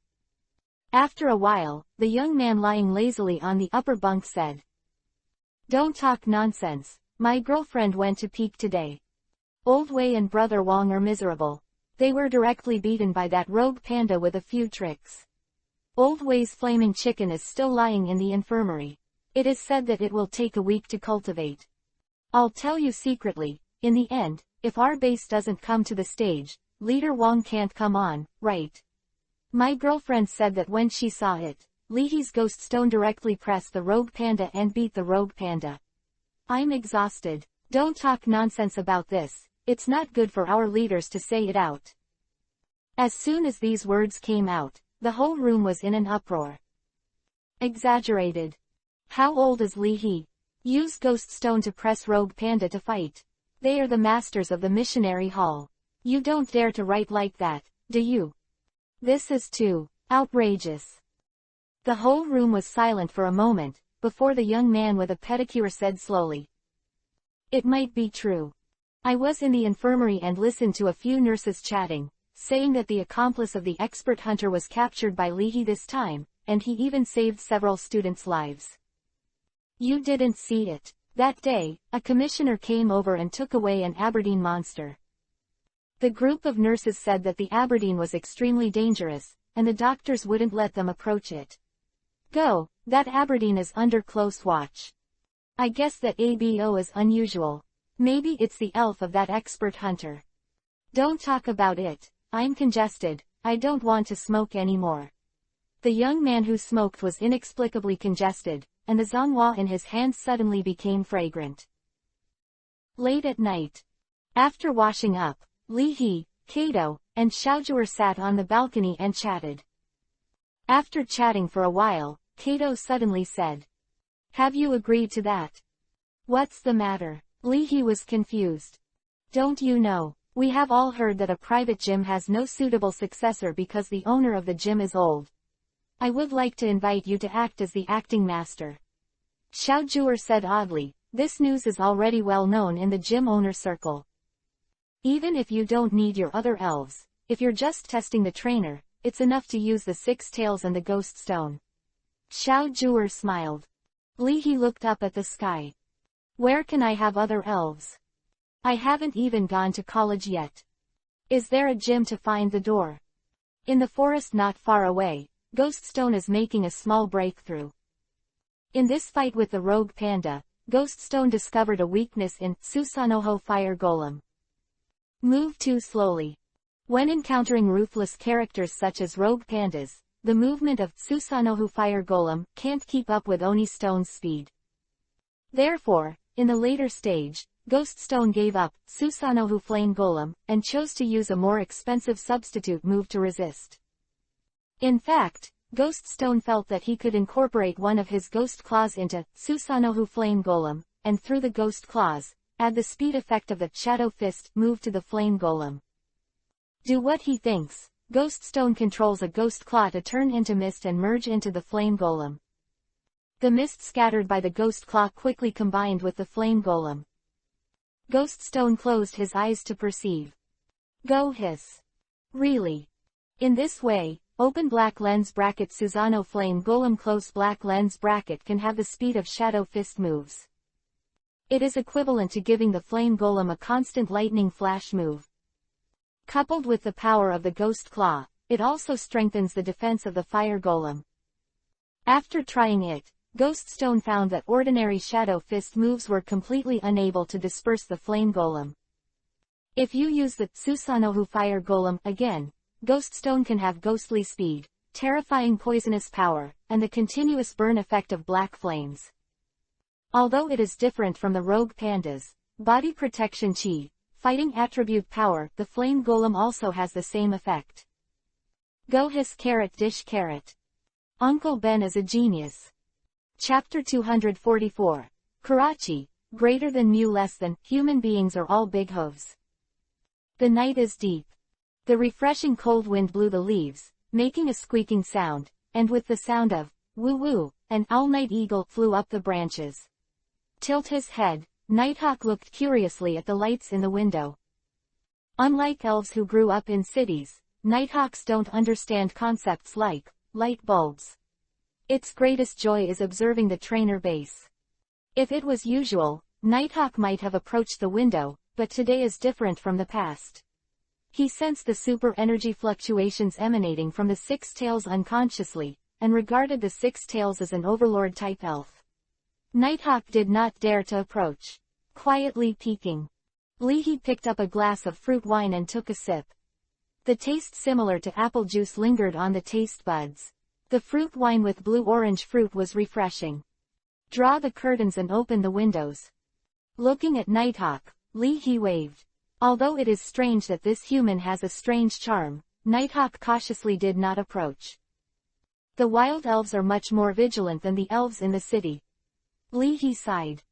S1: After a while, the young man lying lazily on the upper bunk said, Don't talk nonsense. My girlfriend went to peak today. Old Wei and Brother Wong are miserable. They were directly beaten by that rogue panda with a few tricks. Old Wei's flaming chicken is still lying in the infirmary. It is said that it will take a week to cultivate. I'll tell you secretly, in the end, if our base doesn't come to the stage, Leader Wong can't come on, right? My girlfriend said that when she saw it, Leahy's ghost stone directly pressed the rogue panda and beat the rogue panda. I'm exhausted. Don't talk nonsense about this. It's not good for our leaders to say it out. As soon as these words came out, the whole room was in an uproar. Exaggerated. How old is Leahy? Use ghost stone to press rogue panda to fight. They are the masters of the missionary hall. You don't dare to write like that, do you? This is too outrageous. The whole room was silent for a moment, before the young man with a pedicure said slowly. It might be true. I was in the infirmary and listened to a few nurses chatting, saying that the accomplice of the expert hunter was captured by Leahy this time, and he even saved several students' lives. You didn't see it. That day, a commissioner came over and took away an Aberdeen monster. The group of nurses said that the Aberdeen was extremely dangerous, and the doctors wouldn't let them approach it. Go, that Aberdeen is under close watch. I guess that ABO is unusual. Maybe it's the elf of that expert hunter. Don't talk about it. I'm congested. I don't want to smoke anymore. The young man who smoked was inexplicably congested, and the Zhonghua in his hand suddenly became fragrant. Late at night. After washing up, Li He, Kato, and Xiaojue sat on the balcony and chatted. After chatting for a while, Kato suddenly said, "Have you agreed to that?" "What's the matter?" Li He was confused. "Don't you know, we have all heard that a private gym has no suitable successor because the owner of the gym is old. I would like to invite you to act as the acting master." Xiaojue said oddly, "This news is already well known in the gym owner circle. Even if you don't need your other elves, if you're just testing the trainer, it's enough to use the 6 tails and the ghost stone." Xiaojue smiled. Li He looked up at the sky. "Where can I have other elves? I haven't even gone to college yet. Is there a gym to find the door?" In the forest not far away, Ghost Stone is making a small breakthrough. In this fight with the rogue panda, Ghost Stone discovered a weakness in Susanoo Fire Golem. Move too slowly. When encountering ruthless characters such as rogue pandas, the movement of Susanoo Fire Golem can't keep up with Oni Stone's speed. Therefore, in the later stage, Ghost Stone gave up Susanoo Flame Golem and chose to use a more expensive substitute move to resist. In fact, Ghost Stone felt that he could incorporate one of his ghost claws into Susanoo Flame Golem, and through the ghost claws, add the speed effect of the Shadow Fist move to the Flame Golem. Do what he thinks. Ghost Stone controls a ghost claw to turn into mist and merge into the Flame Golem. The mist scattered by the ghost claw quickly combined with the Flame Golem. Ghost Stone closed his eyes to perceive. Go hiss. Really? In this way, open black lens bracket Susanoo Flame Golem close black lens bracket can have the speed of Shadow Fist moves. It is equivalent to giving the Flame Golem a constant lightning flash move. Coupled with the power of the Ghost Claw, it also strengthens the defense of the Fire Golem. After trying it, Ghost Stone found that ordinary Shadow Fist moves were completely unable to disperse the Flame Golem. If you use the Susanoo Fire Golem again, Ghost Stone can have ghostly speed, terrifying poisonous power, and the continuous burn effect of black flames. Although it is different from the rogue pandas, body protection chi, fighting attribute power, the Flame Golem also has the same effect. Go hiss carrot dish carrot. Uncle Ben is a genius. Chapter 244. Karachi, greater than mu less than, human beings are all big hooves. The night is deep. The refreshing cold wind blew the leaves, making a squeaking sound, and with the sound of woo-woo, an all-night eagle flew up the branches. Tilt his head, Nighthawk looked curiously at the lights in the window. Unlike elves who grew up in cities, Nighthawks don't understand concepts like light bulbs. Its greatest joy is observing the trainer base. If it was usual, Nighthawk might have approached the window, but today is different from the past. He sensed the super energy fluctuations emanating from the Six Tails unconsciously, and regarded the Six Tails as an overlord-type elf. Nighthawk did not dare to approach. Quietly peeking, Leahy picked up a glass of fruit wine and took a sip. The taste similar to apple juice lingered on the taste buds. The fruit wine with blue-orange fruit was refreshing. Draw the curtains and open the windows. Looking at Nighthawk, Leahy waved. Although it is strange that this human has a strange charm, Nighthawk cautiously did not approach. The wild elves are much more vigilant than the elves in the city. Leahy sighed.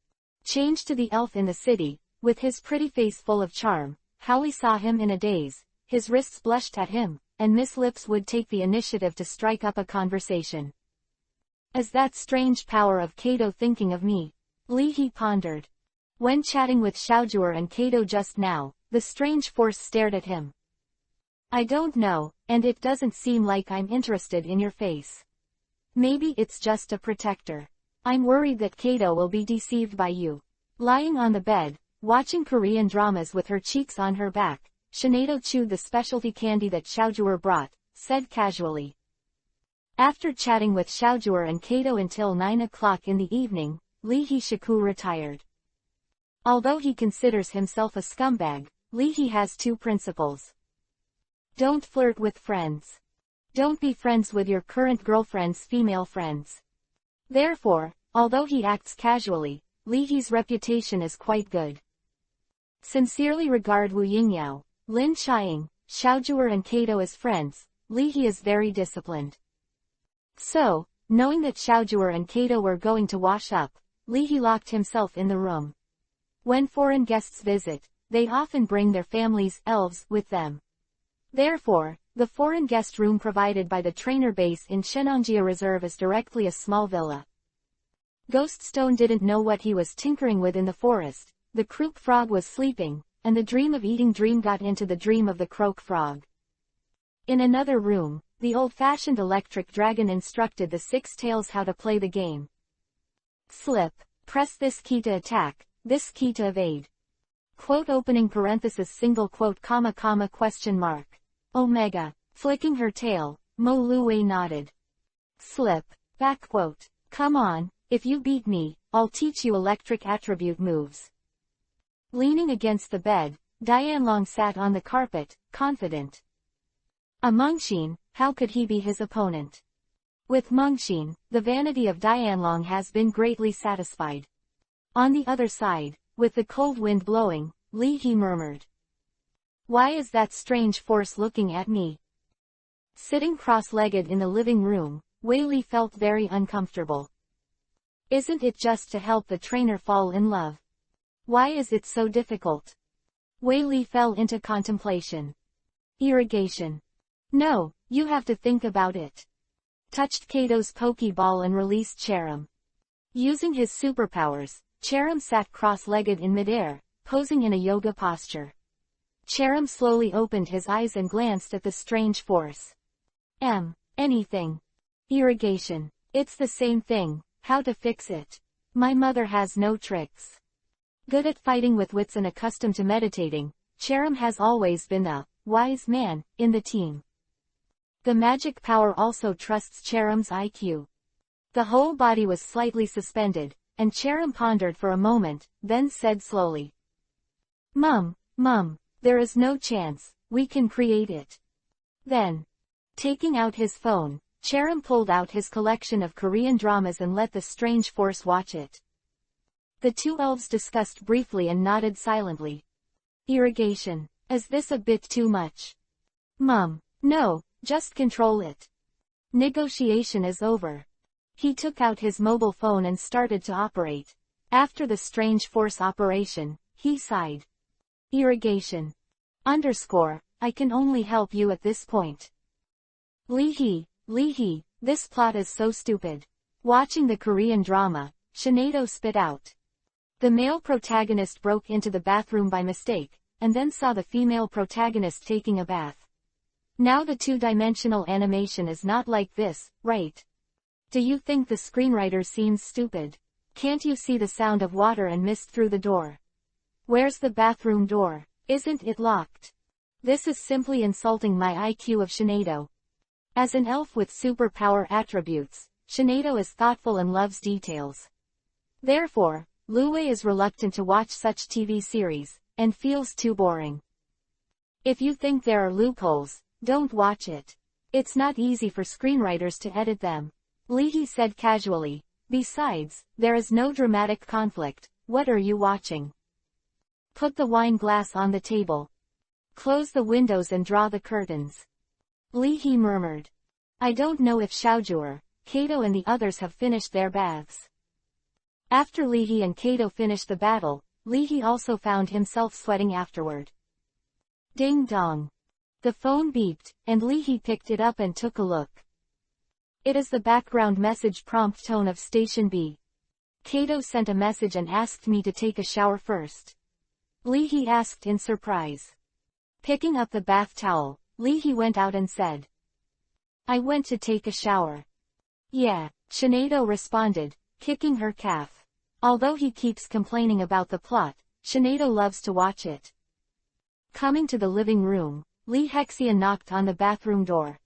S1: Change to the elf in the city, with his pretty face full of charm. Howlie saw him in a daze, his wrists blushed at him, and Miss Lips would take the initiative to strike up a conversation. Is that strange power of Kato thinking of me? Leahy pondered. When chatting with Xiaojuer and Kato just now, the strange force stared at him. I don't know, and it doesn't seem like I'm interested in your face. Maybe it's just a protector. I'm worried that Kato will be deceived by you. Lying on the bed, watching Korean dramas with her cheeks on her back, Shinedo chewed the specialty candy that Xiaojuer brought, said casually. After chatting with Xiaojuer and Kato until 9 o'clock in the evening, Leahy Shiku retired. Although he considers himself a scumbag, Leahy has two principles. Don't flirt with friends. Don't be friends with your current girlfriend's female friends. Therefore, although he acts casually, Leahy's reputation is quite good. Sincerely regard Wu Yingyao, Lin Chiang, Xiaojuer and Kato as friends. Leahy is very disciplined. So, knowing that Xiaojuer and Kato were going to wash up, Leahy locked himself in the room. When foreign guests visit, they often bring their families, elves, with them. Therefore, the foreign guest room provided by the trainer base in Shenongjia Reserve is directly a small villa. Ghoststone didn't know what he was tinkering with in the forest. The Krook frog was sleeping, and the dream of eating dream got into the dream of the croak frog. In another room, the old-fashioned electric dragon instructed the Six Tails how to play the game. Slip. Press this key to attack, this key to evade. Quote opening parenthesis single quote comma comma question mark. Omega. Flicking her tail, Mo Luwei nodded. Slip. Back quote. Come on, if you beat me, I'll teach you electric attribute moves. Leaning against the bed, Dianlong sat on the carpet, confident. A Mengxin, how could he be his opponent? With Mengxin, the vanity of Dianlong has been greatly satisfied. On the other side, with the cold wind blowing, Leahy murmured. Why is that strange force looking at me? Sitting cross-legged in the living room, Wei felt very uncomfortable. Isn't it just to help the trainer fall in love? Why is it so difficult? Wei fell into contemplation. Irrigation. No, you have to think about it. Touched Kato's Pokeball and released Cherim. Using his superpowers, Cherim sat cross-legged in midair, posing in a yoga posture. Cherim slowly opened his eyes and glanced at the strange force. Anything. Irrigation. It's the same thing, how to fix it? My mother has no tricks. Good at fighting with wits and accustomed to meditating, Cherim has always been the wise man in the team. The magic power also trusts Cherim's IQ. The whole body was slightly suspended, and Cherim pondered for a moment, then said slowly. Mum, there is no chance, we can create it. Then, taking out his phone, Cherim pulled out his collection of Korean dramas and let the strange force watch it. The two elves discussed briefly and nodded silently. Irrigation. Is this a bit too much? Mum, no, just control it. Negotiation is over. He took out his mobile phone and started to operate. After the strange force operation, he sighed. Irrigation. I can only help you at this point. Leahy, this plot is so stupid. Watching the Korean drama, Shinedo spit out. The male protagonist broke into the bathroom by mistake, and then saw the female protagonist taking a bath. Now the two-dimensional animation is not like this, right? Do you think the screenwriter seems stupid? Can't you see the sound of water and mist through the door? Where's the bathroom door? Isn't it locked? This is simply insulting my IQ of Shinado. As an elf with superpower attributes, Shinado is thoughtful and loves details. Therefore, Lue is reluctant to watch such TV series, and feels too boring. If you think there are loopholes, don't watch it. It's not easy for screenwriters to edit them. Leahy said casually. Besides, there is no dramatic conflict. What are you watching? Put the wine glass on the table. Close the windows and draw the curtains. Leahy murmured. I don't know if Xiaojur, Kato and the others have finished their baths. After Leahy and Kato finished the battle, Leahy also found himself sweating afterward. Ding dong. The phone beeped, and Leahy picked it up and took a look. It is the background message prompt tone of Station B. Kato sent a message and asked me to take a shower first. Leahy asked in surprise. Picking up the bath towel, Leahy went out and said. I went to take a shower. Yeah, Shinado responded, kicking her calf. Although he keeps complaining about the plot, Shinado loves to watch it. Coming to the living room, Lee Hexian knocked on the bathroom door.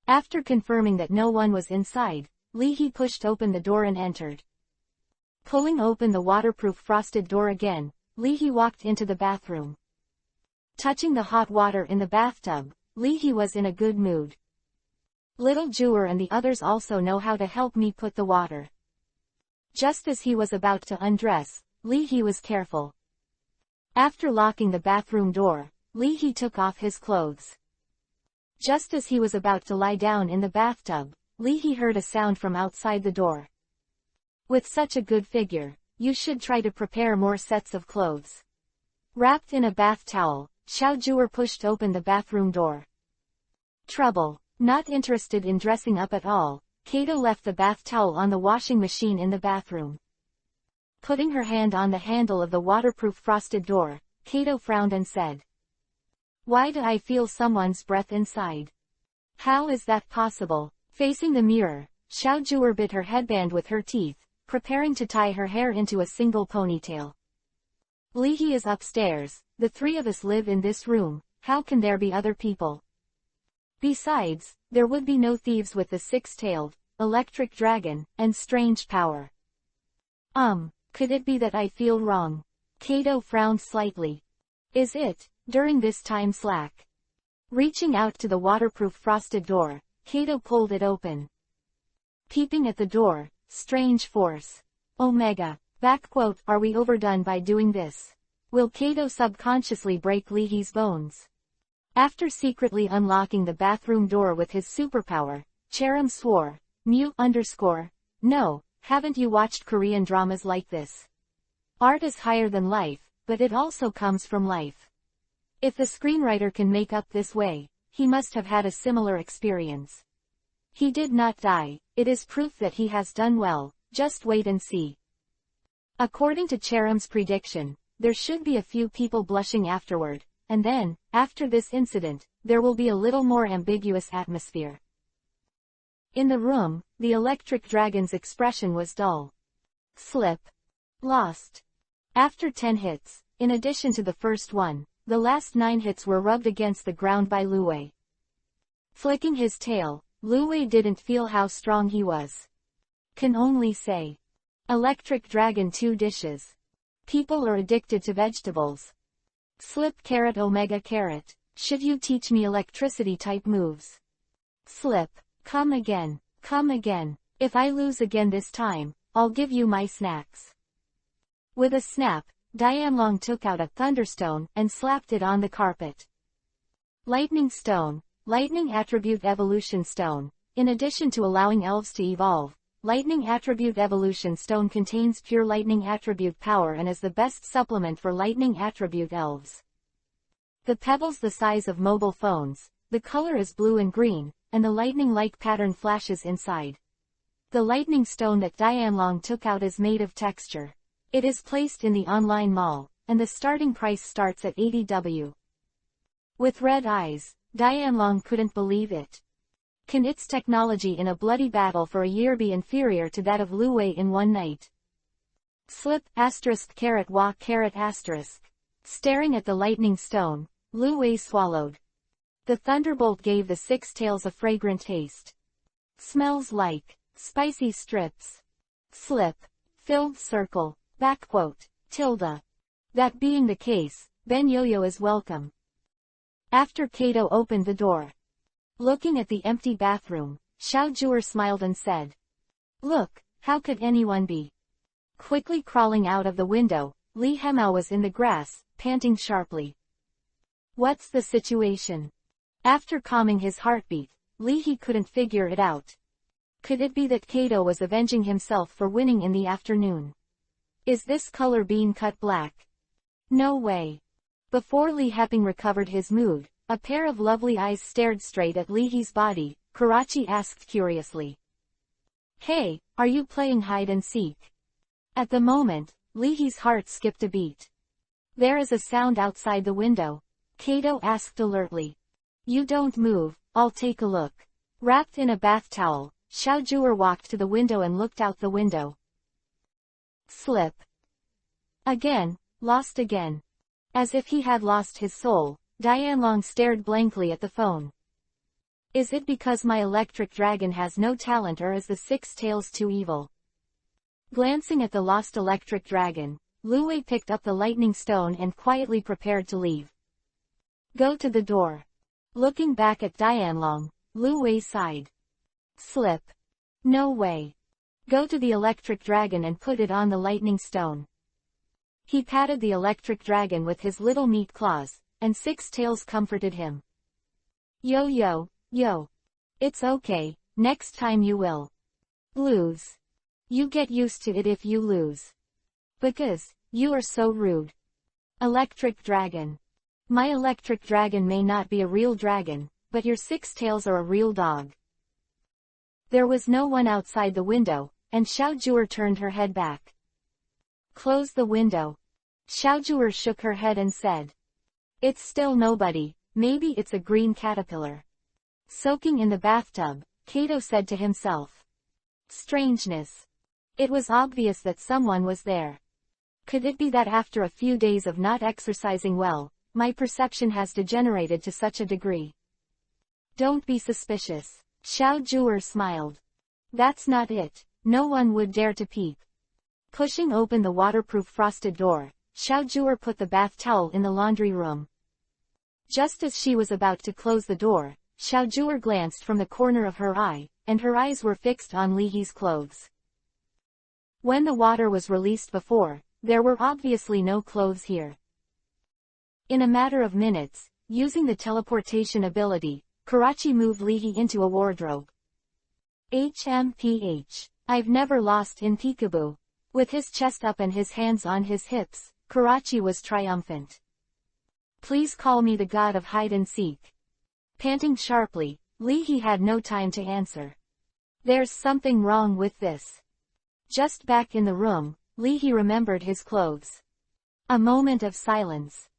S1: After confirming that no one was inside, Leahy pushed open the door and entered. Pulling open the waterproof frosted door again, Leahy walked into the bathroom. Touching the hot water in the bathtub, Leahy was in a good mood. Little Jewer and the others also know how to help me put the water. Just as he was about to undress, Leahy was careful. After locking the bathroom door, Leahy took off his clothes. Just as he was about to lie down in the bathtub, Leahy heard a sound from outside the door. With such a good figure, you should try to prepare more sets of clothes. Wrapped in a bath towel, Xiaojur pushed open the bathroom door. Trouble. Not interested in dressing up at all, Kato left the bath towel on the washing machine in the bathroom. Putting her hand on the handle of the waterproof frosted door, Kato frowned and said. Why do I feel someone's breath inside? How is that possible? Facing the mirror, Xiaojur bit her headband with her teeth, preparing to tie her hair into a single ponytail. Leahy is upstairs, the three of us live in this room, how can there be other people? Besides, there would be no thieves with the six-tailed, electric dragon, and strange power. Could it be that I feel wrong? Kato frowned slightly. Is it, during this time slack? Reaching out to the waterproof frosted door, Kato pulled it open. Peeping at the door, strange force. Omega. Backquote, are we overdone by doing this? Will Kato subconsciously break Leahy's bones? After secretly unlocking the bathroom door with his superpower, Cherim swore, No, haven't you watched Korean dramas like this? Art is higher than life, but it also comes from life. If the screenwriter can make up this way, he must have had a similar experience. He did not die, it is proof that he has done well, just wait and see. According to Cherim's prediction, there should be a few people blushing afterward. And then, after this incident, there will be a little more ambiguous atmosphere. In the room, the electric dragon's expression was dull. Slip. Lost. After 10 hits, in addition to the first one, the last 9 hits were rubbed against the ground by Lue. Flicking his tail, Lue didn't feel how strong he was. Can only say. Electric dragon 2 dishes. People are addicted to vegetables. Slip carrot omega carrot, should you teach me electricity type moves? Slip, come again, if I lose again this time, I'll give you my snacks. With a snap, Dianlong took out a thunderstone and slapped it on the carpet. Lightning stone, lightning attribute evolution stone. In addition to allowing elves to evolve, lightning attribute evolution stone contains pure lightning attribute power and is the best supplement for lightning attribute elves. The pebbles the size of mobile phones, the color is blue and green, and the lightning-like pattern flashes inside. The lightning stone that Dianlong took out is made of texture. It is placed in the online mall, and the starting price starts at 80 W. With red eyes, Dianlong couldn't believe it. Can its technology in a bloody battle for a year be inferior to that of Lue in one night? Slip, asterisk caret walk caret asterisk. Staring at the lightning stone, Lu Wei swallowed. The thunderbolt gave the 6 tails a fragrant taste. Smells like spicy strips. Slip. Filled circle. Backquote. Tilde. That being the case, Ben Yo-Yo is welcome. After Kato opened the door. Looking at the empty bathroom, Xiao Zhuer smiled and said, "Look, how could anyone be?" Quickly crawling out of the window, Li Hemao was in the grass, panting sharply. What's the situation? After calming his heartbeat, Li He couldn't figure it out. Could it be that Kato was avenging himself for winning in the afternoon? Is this color bean cut black? No way. Before Li Heping recovered his mood, a pair of lovely eyes stared straight at Li He's body. Karachi asked curiously. Hey, are you playing hide and seek? At the moment, Li He's heart skipped a beat. There is a sound outside the window. Kato asked alertly. You don't move, I'll take a look. Wrapped in a bath towel, Xiao Zhuer walked to the window and looked out the window. Slip. Again, lost again. As if he had lost his soul, Dianlong stared blankly at the phone. Is it because my electric dragon has no talent, or is the 6 tails too evil? Glancing at the lost electric dragon, Lu Wei picked up the lightning stone and quietly prepared to leave. Go to the door. Looking back at Dianlong, Lu Wei sighed. Slip. No way. Go to the electric dragon and put it on the lightning stone. He patted the electric dragon with his little meat claws, and 6 tails comforted him. Yo. It's okay, next time you will lose. You get used to it if you lose. Because, you are so rude. Electric dragon. My electric dragon may not be a real dragon, but your 6 tails are a real dog. There was no one outside the window, and Xiao Zhuer turned her head back. Close the window. Xiao Zhuer shook her head and said. It's still nobody, maybe it's a green caterpillar. Soaking in the bathtub, Kato said to himself. Strangeness. It was obvious that someone was there. Could it be that after a few days of not exercising well, my perception has degenerated to such a degree? Don't be suspicious. Xiao Zhuer smiled. That's not it, no one would dare to peep. Pushing open the waterproof frosted door, Xiao Zhuer put the bath towel in the laundry room. Just as she was about to close the door, Xiao Zhuer glanced from the corner of her eye, and her eyes were fixed on Li He's clothes. When the water was released before, there were obviously no clothes here. In a matter of minutes, using the teleportation ability, Karachi moved Li He into a wardrobe. HMPH. I've never lost in peekaboo. With his chest up and his hands on his hips, Karachi was triumphant. Please call me the god of hide and seek. Panting sharply, Li He had no time to answer. There's something wrong with this. Just back in the room, Li He remembered his clothes. A moment of silence.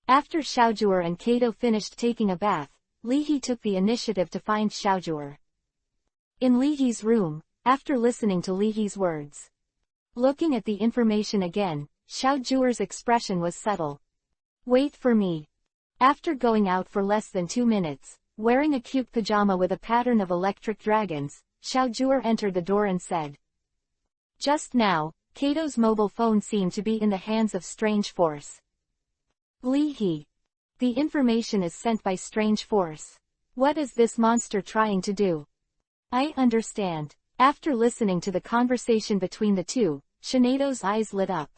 S1: After Xiao Zhuer and Kato finished taking a bath, Li He took the initiative to find Xiao Zhuer. In Li He's room, after listening to Li He's words. Looking at the information again, Xiao Zhuer's expression was subtle. Wait for me. After going out for less than 2 minutes, wearing a cute pajama with a pattern of electric dragons, Xiao Zhuer entered the door and said. Just now, Kato's mobile phone seemed to be in the hands of Strange Force. Li He. The information is sent by Strange Force. What is this monster trying to do? I understand. After listening to the conversation between the two, Shinato's eyes lit up.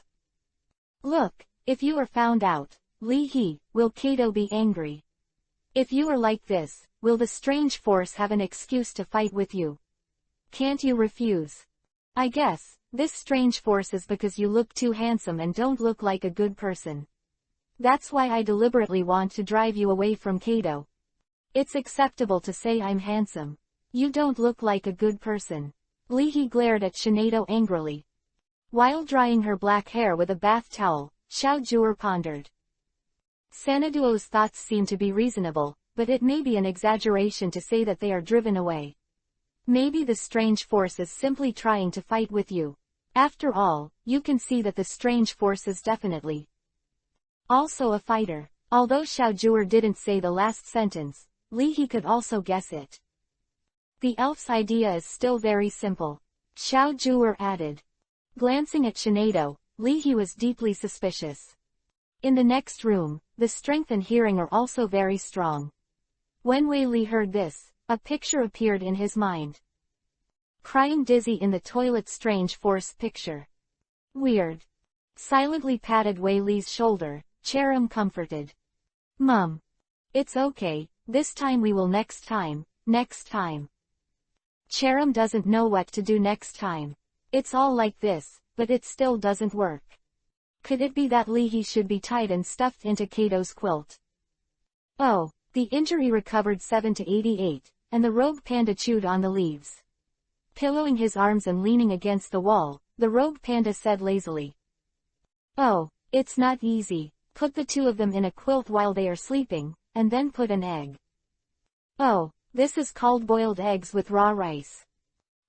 S1: Look, if you are found out, Li He, will Kato be angry? If you are like this, will the Strange Force have an excuse to fight with you? Can't you refuse? I guess, this Strange Force is because you look too handsome and don't look like a good person. That's why I deliberately want to drive you away from Kato. It's acceptable to say I'm handsome. You don't look like a good person. Li He glared at Shinato angrily. While drying her black hair with a bath towel, Xiao Zhuer pondered. Sanaduo's thoughts seem to be reasonable, but it may be an exaggeration to say that they are driven away. Maybe the Strange Force is simply trying to fight with you. After all, you can see that the strange force is definitely also a fighter. Although Xiaojue didn't say the last sentence, Li He could also guess it. The elf's idea is still very simple, Xiaojue added. Glancing at Shinado, Li He was deeply suspicious. In the next room, the strength and hearing are also very strong. When Wei Li heard this, a picture appeared in his mind. Crying dizzy in the toilet, strange force picture. Weird. Silently patted Wei Li's shoulder, Cherim comforted. Mum. It's okay, this time we will next time. Cherim doesn't know what to do next time. It's all like this, but it still doesn't work. Could it be that Li He should be tied and stuffed into Kato's quilt? Oh, the injury recovered 7 to 88, and the rogue panda chewed on the leaves. Pillowing his arms and leaning against the wall, the rogue panda said lazily. Oh, it's not easy. Put the two of them in a quilt while they are sleeping, and then put an egg. Oh, this is called boiled eggs with raw rice.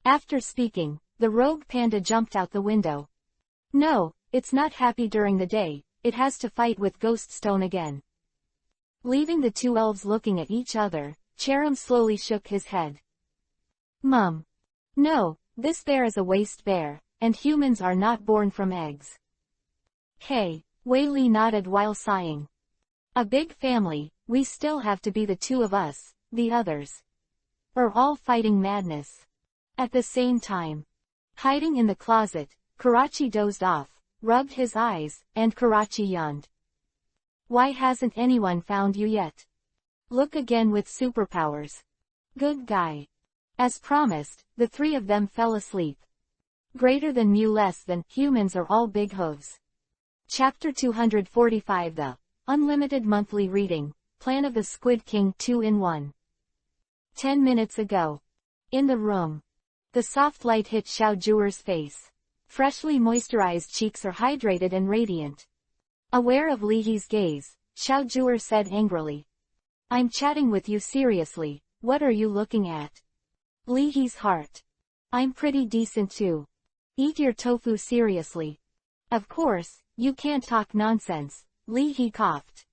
S1: After speaking, the rogue panda jumped out the window. No, it's not happy during the day, it has to fight with ghost stone again. Leaving the two elves looking at each other, Cherim slowly shook his head. Mum. No, this bear is a waste bear, and humans are not born from eggs. Hey, Wei Li nodded while sighing. A big family, we still have to be the two of us, the others are all fighting madness. At the same time, hiding in the closet, Karachi dozed off, rubbed his eyes, and Karachi yawned. Why hasn't anyone found you yet? Look again with superpowers. Good guy. As promised, the three of them fell asleep. Greater than mu less than, humans are all big hooves. Chapter 245 The Unlimited Monthly Reading, Plan of the Squid King 2-in-1. 10 minutes ago. In the room. The soft light hit Xiaojue's face. Freshly moisturized cheeks are hydrated and radiant. Aware of Li He's gaze, Xiaojue said angrily. I'm chatting with you seriously, what are you looking at? Li He's heart. I'm pretty decent too. Eat your tofu seriously. Of course, you can't talk nonsense, Li He coughed.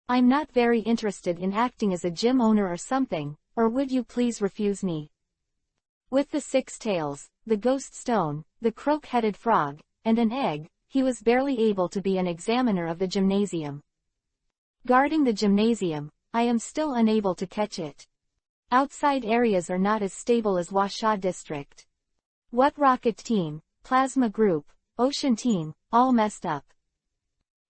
S1: I'm not very interested in acting as a gym owner or something, or would you please refuse me? With the 6 tails, the ghost stone, the croak-headed frog, and an egg, he was barely able to be an examiner of the gymnasium. Guarding the gymnasium, I am still unable to catch it. Outside areas are not as stable as Washa District. What rocket team, plasma group, ocean team, all messed up.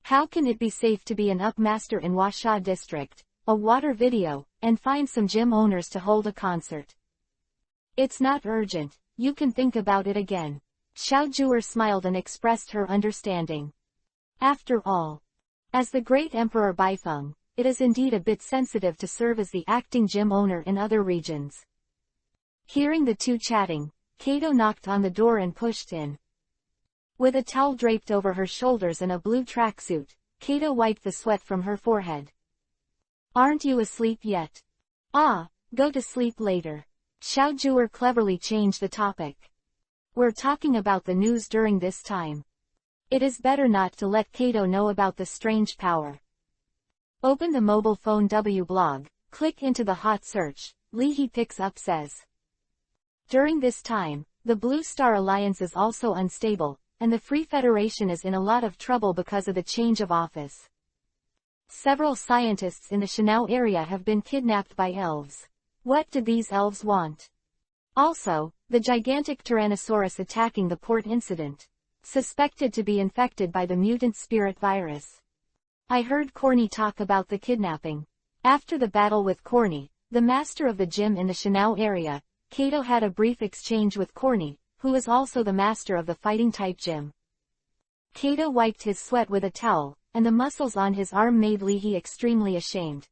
S1: How can it be safe to be an upmaster in Washa District, a water video, and find some gym owners to hold a concert? It's not urgent, you can think about it again. Xiaojue smiled and expressed her understanding. After all, as the great Emperor Baifeng, it is indeed a bit sensitive to serve as the acting gym owner in other regions. Hearing the two chatting, Kato knocked on the door and pushed in. With a towel draped over her shoulders and a blue tracksuit, Kato wiped the sweat from her forehead. Aren't you asleep yet? Ah, go to sleep later. Xiaojue cleverly changed the topic. We're talking about the news during this time. It is better not to let Kato know about the strange power. Open the mobile phone W blog, click into the hot search, Li He picks up says. During this time, the Blue Star Alliance is also unstable, and the Free Federation is in a lot of trouble because of the change of office. Several scientists in the Shanao area have been kidnapped by elves. What do these elves want? Also, the gigantic Tyrannosaurus attacking the port incident. Suspected to be infected by the mutant spirit virus. I heard Corny talk about the kidnapping. After the battle with Corny, the master of the gym in the Shanao area, Kato had a brief exchange with Corny, who is also the master of the fighting-type gym. Kato wiped his sweat with a towel, and the muscles on his arm made Li He extremely ashamed.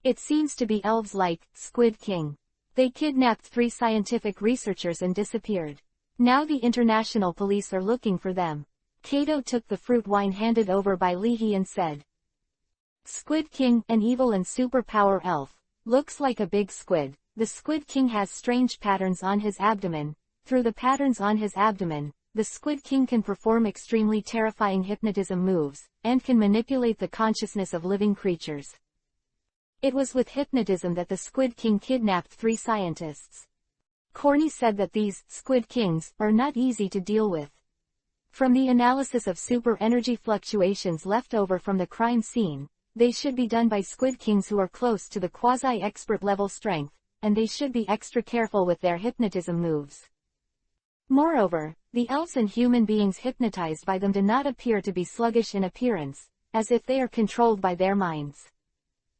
S1: It seems to be elves like Squid King. They kidnapped 3 scientific researchers and disappeared. Now the international police are looking for them. Kato took the fruit wine handed over by Li He and said. Squid King, an evil and superpower elf, looks like a big squid. The Squid King has strange patterns on his abdomen. Through the patterns on his abdomen, the Squid King can perform extremely terrifying hypnotism moves, and can manipulate the consciousness of living creatures. It was with hypnotism that the Squid King kidnapped 3 scientists. Corny said that these Squid Kings are not easy to deal with. From the analysis of super energy fluctuations left over from the crime scene, they should be done by Squid Kings who are close to the quasi-expert level strength, and they should be extra careful with their hypnotism moves. Moreover, the elves and human beings hypnotized by them do not appear to be sluggish in appearance, as if they are controlled by their minds.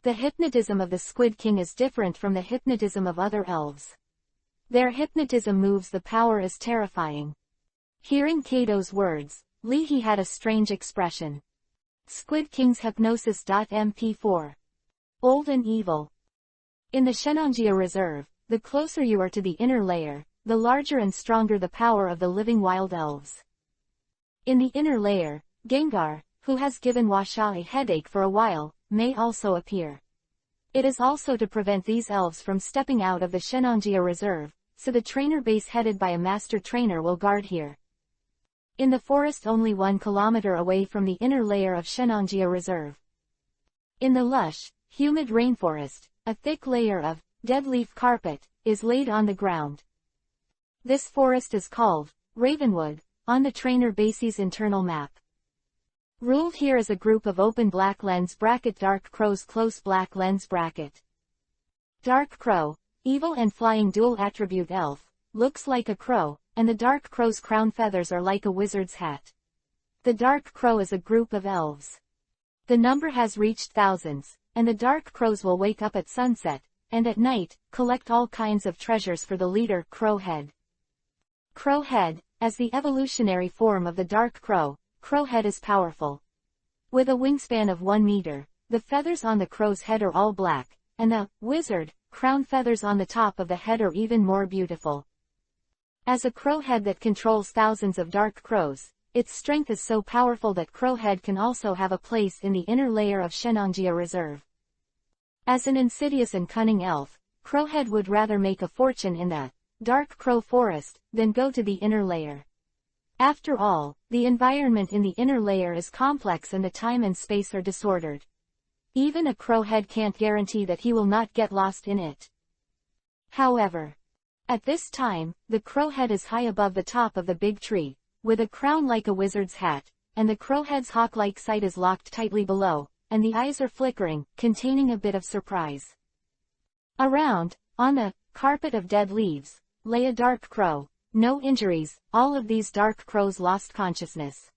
S1: The hypnotism of the Squid King is different from the hypnotism of other elves. Their hypnotism moves the power is terrifying. Hearing Kato's words, Leahy had a strange expression. Squid King's hypnosis. MP4. Old and evil. In the Shenanjia Reserve, the closer you are to the inner layer, the larger and stronger the power of the living wild elves. In the inner layer, Gengar, who has given Washa a headache for a while, may also appear. It is also to prevent these elves from stepping out of the Shenanjia Reserve, so the trainer base headed by a master trainer will guard here. In the forest only 1 kilometer away from the inner layer of Shenanjia Reserve. In the lush, humid rainforest, a thick layer of dead leaf carpet is laid on the ground. This forest is called Ravenwood on the trainer base's internal map. Ruled here is a group of open black lens bracket dark crows close black lens bracket. Dark crow, evil and flying dual attribute elf, looks like a crow, and the dark crow's crown feathers are like a wizard's hat. The dark crow is a group of elves. The number has reached thousands, and the dark crows will wake up at sunset, and at night, collect all kinds of treasures for the leader Crowhead. Crowhead, as the evolutionary form of the dark crow, Crowhead is powerful. With a wingspan of 1 meter, the feathers on the crow's head are all black, and the wizard crown feathers on the top of the head are even more beautiful. As a crowhead that controls thousands of dark crows, its strength is so powerful that Crowhead can also have a place in the inner layer of Shenanjia Reserve. As an insidious and cunning elf, Crowhead would rather make a fortune in the dark crow forest than go to the inner layer. After all, the environment in the inner layer is complex and the time and space are disordered. Even a crowhead can't guarantee that he will not get lost in it. However, at this time, the crowhead is high above the top of the big tree, with a crown like a wizard's hat, and the crowhead's hawk-like sight is locked tightly below, and the eyes are flickering, containing a bit of surprise. Around, on the carpet of dead leaves, lay a dark crow. No injuries, all of these dark crows lost consciousness.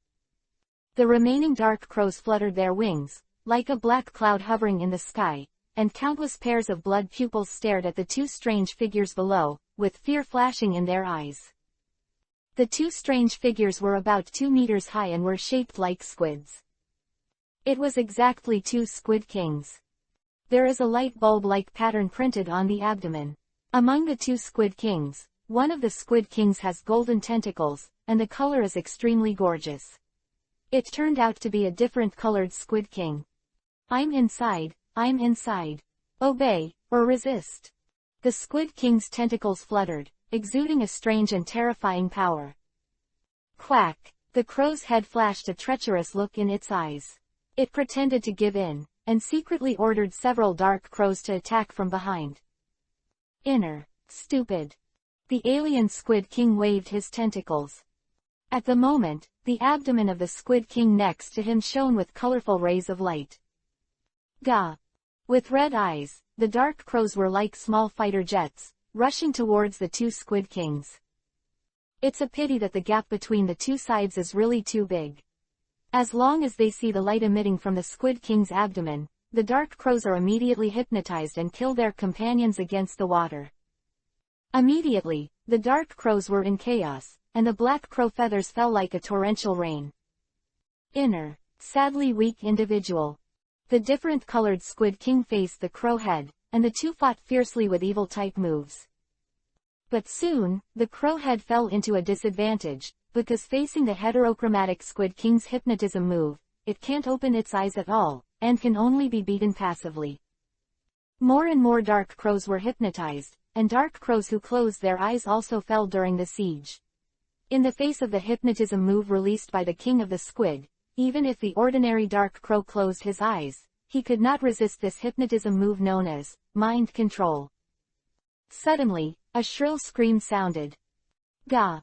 S1: The remaining dark crows fluttered their wings, like a black cloud hovering in the sky, and countless pairs of blood pupils stared at the 2 strange figures below, with fear flashing in their eyes. The 2 strange figures were about 2 meters high and were shaped like squids. It was exactly 2 Squid Kings. There is a light bulb-like pattern printed on the abdomen. Among the 2 Squid Kings, one of the Squid Kings has golden tentacles, and the color is extremely gorgeous. It turned out to be a different colored Squid King. I'm inside, I'm inside. Obey, or resist. The Squid King's tentacles fluttered, exuding a strange and terrifying power. Quack! The crow's head flashed a treacherous look in its eyes. It pretended to give in, and secretly ordered several dark crows to attack from behind. Inner, stupid. The alien Squid King waved his tentacles. At the moment, the abdomen of the Squid King next to him shone with colorful rays of light. Gah! With red eyes, the dark crows were like small fighter jets, rushing towards the 2 Squid Kings. It's a pity that the gap between the 2 sides is really too big. As long as they see the light emitting from the Squid King's abdomen, the dark crows are immediately hypnotized and kill their companions against the water. Immediately, the dark crows were in chaos, and the black crow feathers fell like a torrential rain. Inner, sadly weak individual. The different colored Squid King faced the crow head, and the 2 fought fiercely with evil type moves. But soon, the crow head fell into a disadvantage, because facing the heterochromatic Squid King's hypnotism move, it can't open its eyes at all, and can only be beaten passively. More and more dark crows were hypnotized, and dark crows who closed their eyes also fell during the siege. In the face of the hypnotism move released by the king of the squid, even if the ordinary dark crow closed his eyes, he could not resist this hypnotism move known as mind control. Suddenly, a shrill scream sounded. Gah!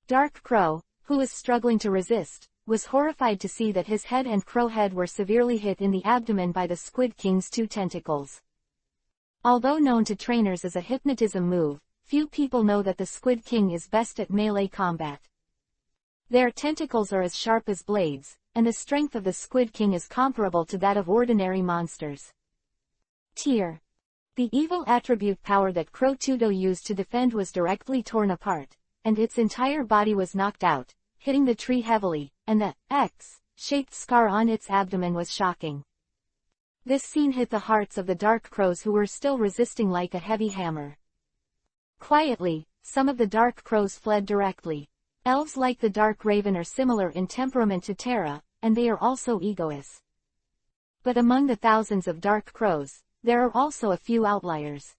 S1: Dark Crow, who was struggling to resist, was horrified to see that his head and crow head were severely hit in the abdomen by the Squid King's 2 tentacles. Although known to trainers as a hypnotism move, few people know that the Squid King is best at melee combat. Their tentacles are as sharp as blades, and the strength of the Squid King is comparable to that of ordinary monsters. Tear. The evil attribute power that Crow Tudo used to defend was directly torn apart, and its entire body was knocked out, hitting the tree heavily, and the X-shaped scar on its abdomen was shocking. This scene hit the hearts of the dark crows who were still resisting like a heavy hammer. Quietly, some of the dark crows fled directly. Elves like the dark raven are similar in temperament to Terra, and they are also egoists. But among the thousands of dark crows, there are also a few outliers.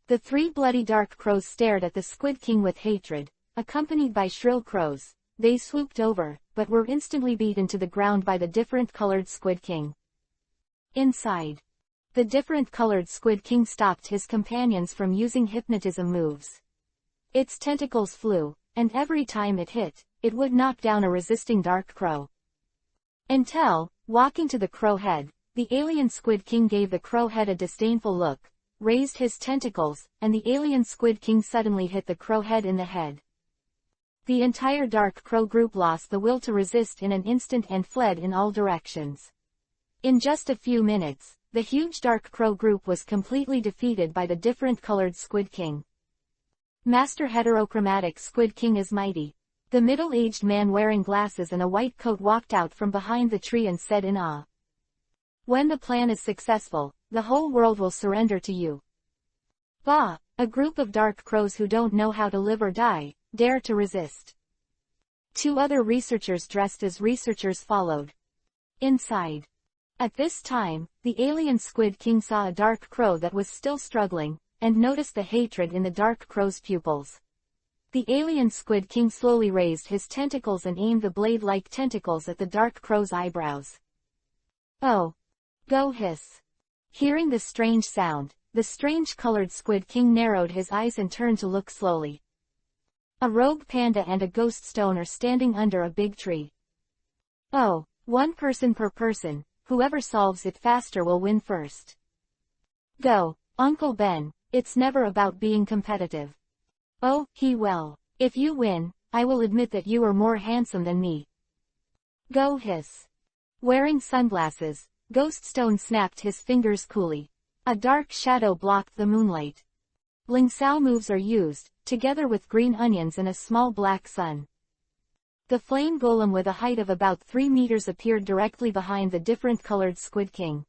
S1: The 3 bloody dark crows stared at the Squid King with hatred, accompanied by shrill crows. They swooped over, but were instantly beaten to the ground by the different-colored Squid King. Inside, the different-colored Squid King stopped his companions from using hypnotism moves. Its tentacles flew, and every time it hit, it would knock down a resisting dark crow. Until, walking to the crow head, the alien Squid King gave the crow head a disdainful look, raised his tentacles, and the alien Squid King suddenly hit the crow head in the head. The entire dark crow group lost the will to resist in an instant and fled in all directions. In just a few minutes, the huge dark crow group was completely defeated by the different-colored Squid King. Master Heterochromatic Squid King is mighty. The middle-aged man wearing glasses and a white coat walked out from behind the tree and said in awe. When the plan is successful, the whole world will surrender to you. Bah! A group of dark crows who don't know how to live or die, dare to resist. 2 other researchers dressed as researchers followed. Inside. At this time, the alien Squid King saw a dark crow that was still struggling, and noticed the hatred in the dark crow's pupils. The alien Squid King slowly raised his tentacles and aimed the blade-like tentacles at the dark crow's eyebrows. Oh! Go hiss! Hearing the strange sound, the strange-colored Squid King narrowed his eyes and turned to look slowly. A rogue panda and a ghost stone are standing under a big tree. Oh, 1 person per person, whoever solves it faster will win first. Go, Uncle Ben, it's never about being competitive. Oh, well. If you win, I will admit that you are more handsome than me. Go hiss. Wearing sunglasses, Ghost Stone snapped his fingers coolly. A dark shadow blocked the moonlight. Ling Sao moves are used, together with green onions and a small black sun. The flame golem with a height of about 3 meters appeared directly behind the different-colored Squid King.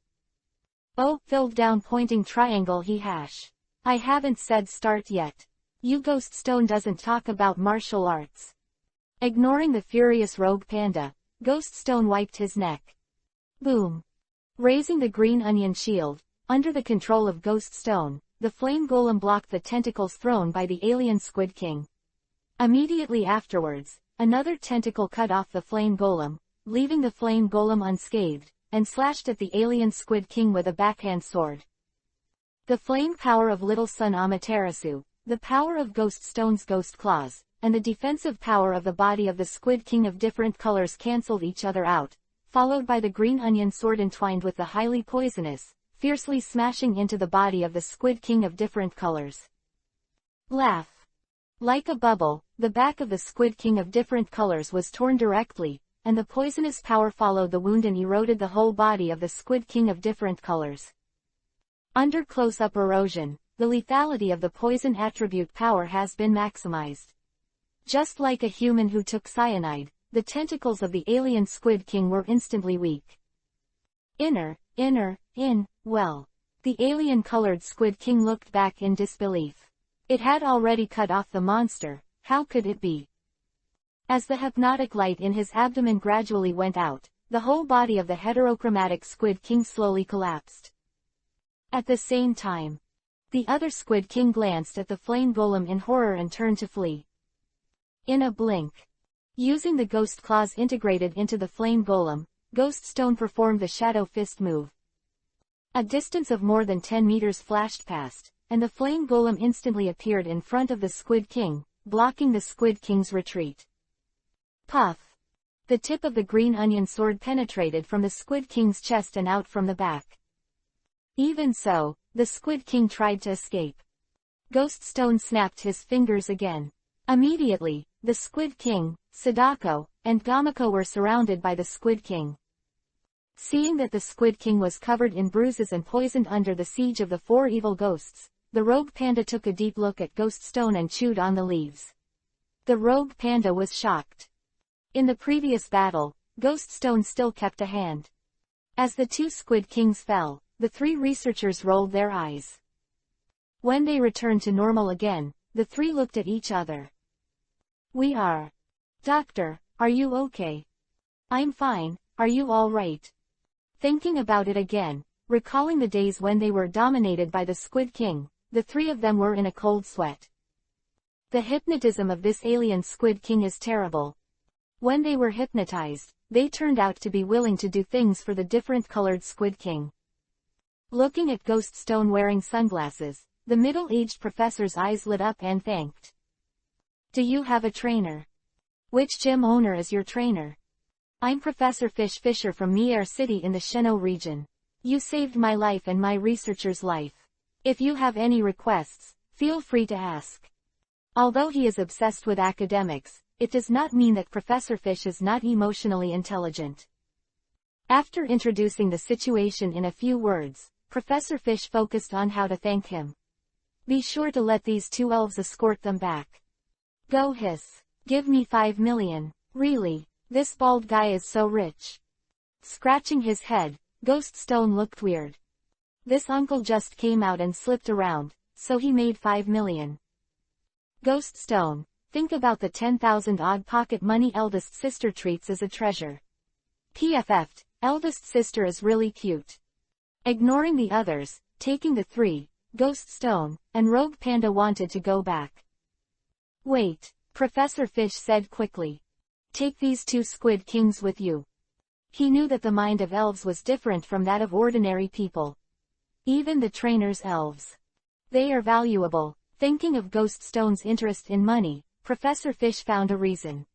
S1: Oh, filled down pointing triangle he hash. I haven't said start yet. You Ghost Stone doesn't talk about martial arts. Ignoring the furious rogue panda, Ghost Stone wiped his neck. Boom. Raising the green onion shield, under the control of Ghost Stone, the flame golem blocked the tentacles thrown by the alien Squid King. Immediately afterwards, another tentacle cut off the flame golem, leaving the flame golem unscathed, and slashed at the alien Squid King with a backhand sword. The flame power of Little Sun Amaterasu, the power of Ghost Stone's ghost claws, and the defensive power of the body of the Squid King of different colors cancelled each other out, followed by the green onion sword entwined with the highly poisonous, fiercely smashing into the body of the Squid King of different colors. Laugh. Like a bubble, the back of the Squid King of different colors was torn directly, and the poisonous power followed the wound and eroded the whole body of the Squid King of different colors. Under close-up erosion, the lethality of the poison attribute power has been maximized. Just like a human who took cyanide, the tentacles of the alien Squid King were instantly weak. Well. The alien-colored Squid King looked back in disbelief. It had already cut off the monster, how could it be? As the hypnotic light in his abdomen gradually went out, the whole body of the heterochromatic Squid King slowly collapsed. At the same time, the other Squid King glanced at the flame golem in horror and turned to flee. In a blink, Using the ghost claws integrated into the flame golem, Ghost Stone performed the shadow fist move. A distance of more than 10 meters flashed past, and the flame golem instantly appeared in front of the Squid King, blocking the Squid King's retreat. Puff! The tip of the green onion sword penetrated from the Squid King's chest and out from the back. Even so, the Squid King tried to escape. Ghost Stone snapped his fingers again. Immediately, the Squid King, Sadako, and Gamako were surrounded by the Squid King. Seeing that the Squid King was covered in bruises and poisoned under the siege of the 4 evil ghosts, the rogue panda took a deep look at Ghost Stone and chewed on the leaves. The rogue panda was shocked. In the previous battle, Ghost Stone still kept a hand. As the 2 Squid Kings fell, the 3 researchers rolled their eyes. When they returned to normal again, the 3 looked at each other. "We are. Doctor, are you okay?" "I'm fine, are you all right?" Thinking about it again, recalling the days when they were dominated by the Squid King, the 3 of them were in a cold sweat. The hypnotism of this alien Squid King is terrible. When they were hypnotized, they turned out to be willing to do things for the different colored Squid King. Looking at Ghost Stone wearing sunglasses, the middle-aged professor's eyes lit up and thanked. "Do you have a trainer? Which gym owner is your trainer?" "I'm Professor Fish Fisher from Mier City in the Sheno region. You saved my life and my researcher's life. If you have any requests, feel free to ask." Although he is obsessed with academics, it does not mean that Professor Fish is not emotionally intelligent. After introducing the situation in a few words, Professor Fish focused on how to thank him. "Be sure to let these 2 elves escort them back." "Go hiss. Give me 5 million. Really, this bald guy is so rich." Scratching his head, Ghost Stone looked weird. This uncle just came out and slipped around, so he made 5 million. Ghost Stone, think about the 10,000 odd pocket money eldest sister treats as a treasure. PFF'd, eldest sister is really cute. Ignoring the others, taking the 3, Ghost Stone, and Rogue Panda wanted to go back. "Wait," Professor Fish said quickly. "Take these 2 Squid Kings with you." He knew that the mind of elves was different from that of ordinary people. Even the trainers' elves. They are valuable. Thinking of Ghost Stone's interest in money, Professor Fish found a reason.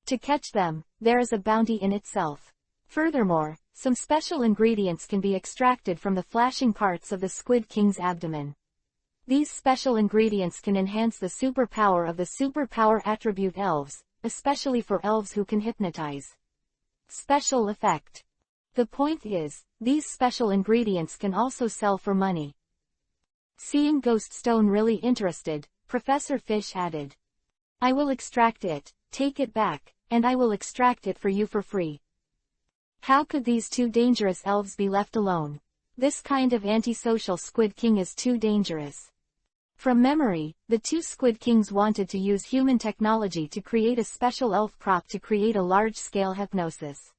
S1: To catch them, there is a bounty in itself. Furthermore, some special ingredients can be extracted from the flashing parts of the Squid King's abdomen. These special ingredients can enhance the superpower of the superpower attribute elves, especially for elves who can hypnotize. Special effect. The point is, these special ingredients can also sell for money. Seeing Ghost Stone really interested, Professor Fish added, "I will extract it, take it back, and I will extract it for you for free." How could these 2 dangerous elves be left alone? This kind of antisocial Squid King is too dangerous. From memory, the 2 Squid Kings wanted to use human technology to create a special elf prop to create a large-scale hypnosis.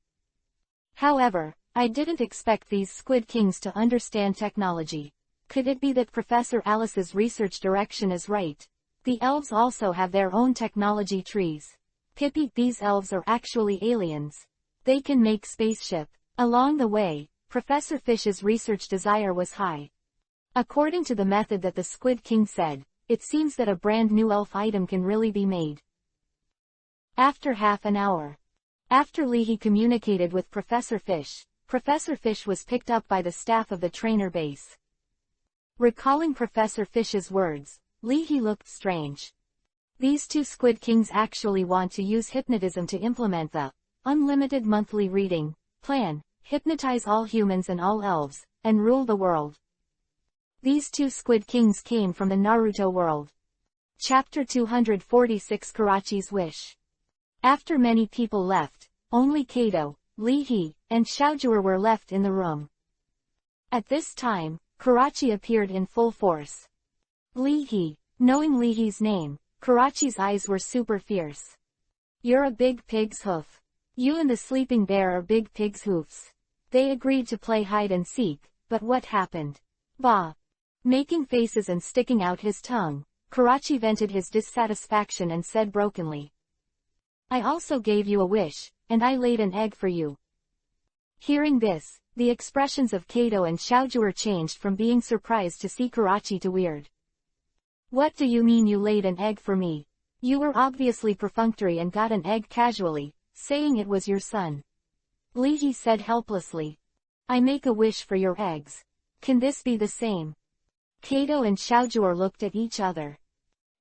S1: However, I didn't expect these Squid Kings to understand technology. Could it be that Professor Alice's research direction is right? The elves also have their own technology trees. Pippi, these elves are actually aliens. They can make spaceship. Along the way, Professor Fish's research desire was high. According to the method that the Squid King said, it seems that a brand new elf item can really be made. After half an hour. After Leahy communicated with Professor Fish was picked up by the staff of the trainer base. Recalling Professor Fish's words, Leahy looked strange. These 2 Squid Kings actually want to use hypnotism to implement the unlimited monthly reading plan, hypnotize all humans and all elves, and rule the world. These 2 Squid Kings came from the Naruto world. Chapter 246 Karachi's Wish. After many people left, only Kato, Leahy, and Xiaojur were left in the room. At this time, Karachi appeared in full force. Leahy. Knowing Leahy's name, Karachi's eyes were super fierce. "You're a big pig's hoof. You and the sleeping bear are big pig's hoofs." They agreed to play hide and seek, but what happened? Bah! Making faces and sticking out his tongue, Karachi vented his dissatisfaction and said brokenly, I also gave you a wish, and I laid an egg for you. Hearing this, the expressions of Kato and Xiaojue changed from being surprised to see Karachi to weird. What do you mean you laid an egg for me? You were obviously perfunctory and got an egg casually, saying it was your son. Li He said helplessly. I make a wish for your eggs. Can this be the same? Kato and Xiaojue looked at each other.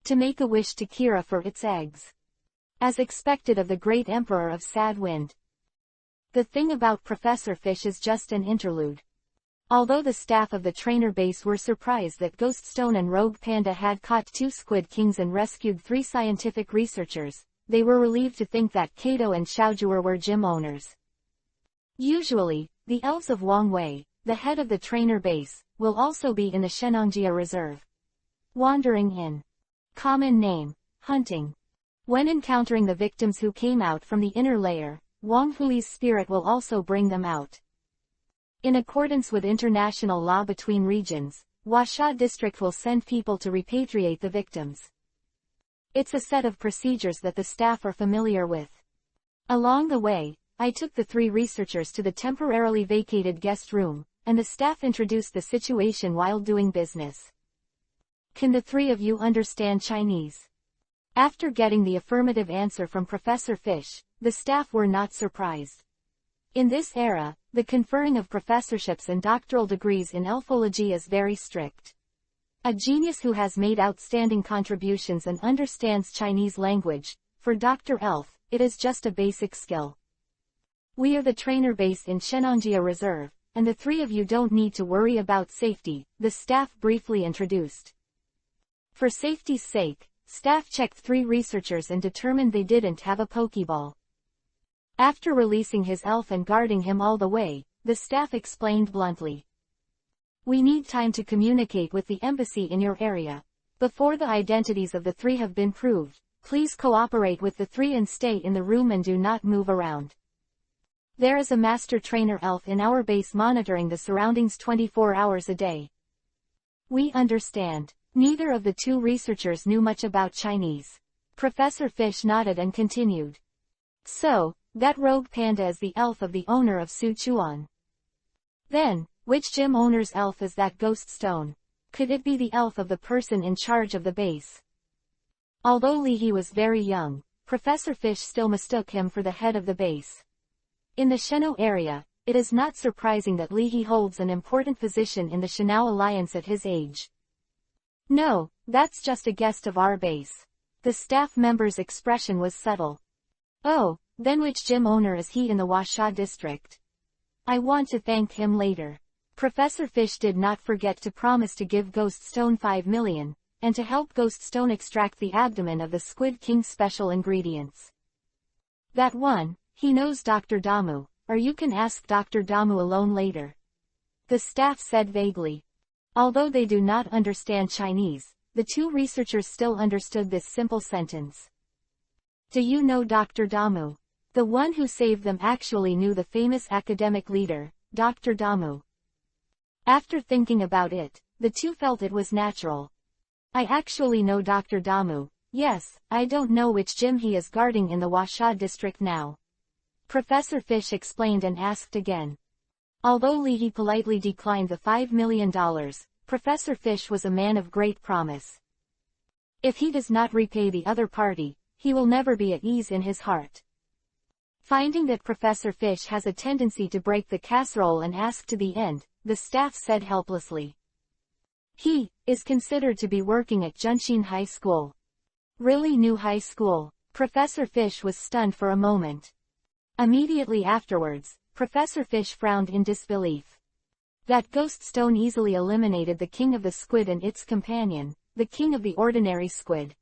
S1: To make a wish to Kira for its eggs. As expected of the great emperor of Sad Wind. The thing about Professor Fish is just an interlude. Although the staff of the trainer base were surprised that Ghoststone and Rogue Panda had caught 2 Squid Kings and rescued 3 scientific researchers, they were relieved to think that Kato and Xiaojue were gym owners. Usually, the elves of Wangwei, the head of the trainer base, will also be in the Shenangjia Reserve. Wandering in. Common name, hunting. When encountering the victims who came out from the inner layer, Wang Hui's spirit will also bring them out. In accordance with international law between regions, Huasha district will send people to repatriate the victims. It's a set of procedures that the staff are familiar with. Along the way, I took the 3 researchers to the temporarily vacated guest room, and the staff introduced the situation while doing business. Can the 3 of you understand Chinese? After getting the affirmative answer from Professor Fish, the staff were not surprised. In this era, the conferring of professorships and doctoral degrees in elfology is very strict. A genius who has made outstanding contributions and understands Chinese language, for Dr. Elf, it is just a basic skill. We are the trainer base in Shenangjia Reserve, and the 3 of you don't need to worry about safety, the staff briefly introduced. For safety's sake, staff checked 3 researchers and determined they didn't have a Pokeball. After releasing his elf and guarding him all the way, the staff explained bluntly. We need time to communicate with the embassy in your area. Before the identities of the 3 have been proved, please cooperate with the 3 and stay in the room and do not move around. There is a master trainer elf in our base monitoring the surroundings 24 hours a day. We understand. Neither of the 2 researchers knew much about Chinese. Professor Fish nodded and continued. So, that Rogue Panda is the elf of the owner of Sichuan. Then, which gym owner's elf is that ghost stone? Could it be the elf of the person in charge of the base? Although Li He was very young, Professor Fish still mistook him for the head of the base. In the Sheno area, it is not surprising that Li He holds an important position in the Shenao Alliance at his age. No, that's just a guest of our base. The staff member's expression was subtle. Oh, then which gym owner is he in the Huasha district? I want to thank him later. Professor Fish did not forget to promise to give Ghoststone 5 million, and to help Ghoststone extract the abdomen of the Squid King's special ingredients. That one, he knows Dr. Damu, or you can ask Dr. Damu alone later. The staff said vaguely. Although they do not understand Chinese, the 2 researchers still understood this simple sentence. Do you know Dr. Damu? The one who saved them actually knew the famous academic leader, Dr. Damu. After thinking about it, the 2 felt it was natural. I actually know Dr. Damu, yes, I don't know which gym he is guarding in the Huasha district now. Professor Fish explained and asked again. Although Li He politely declined the $5 million, Professor Fish was a man of great promise. If he does not repay the other party, he will never be at ease in his heart. Finding that Professor Fish has a tendency to break the casserole and ask to the end, the staff said helplessly. He is considered to be working at Junshin High School. Really new high school? Professor Fish was stunned for a moment. Immediately afterwards, Professor Fish frowned in disbelief. That ghost stone easily eliminated the king of the squid and its companion, the king of the ordinary squid.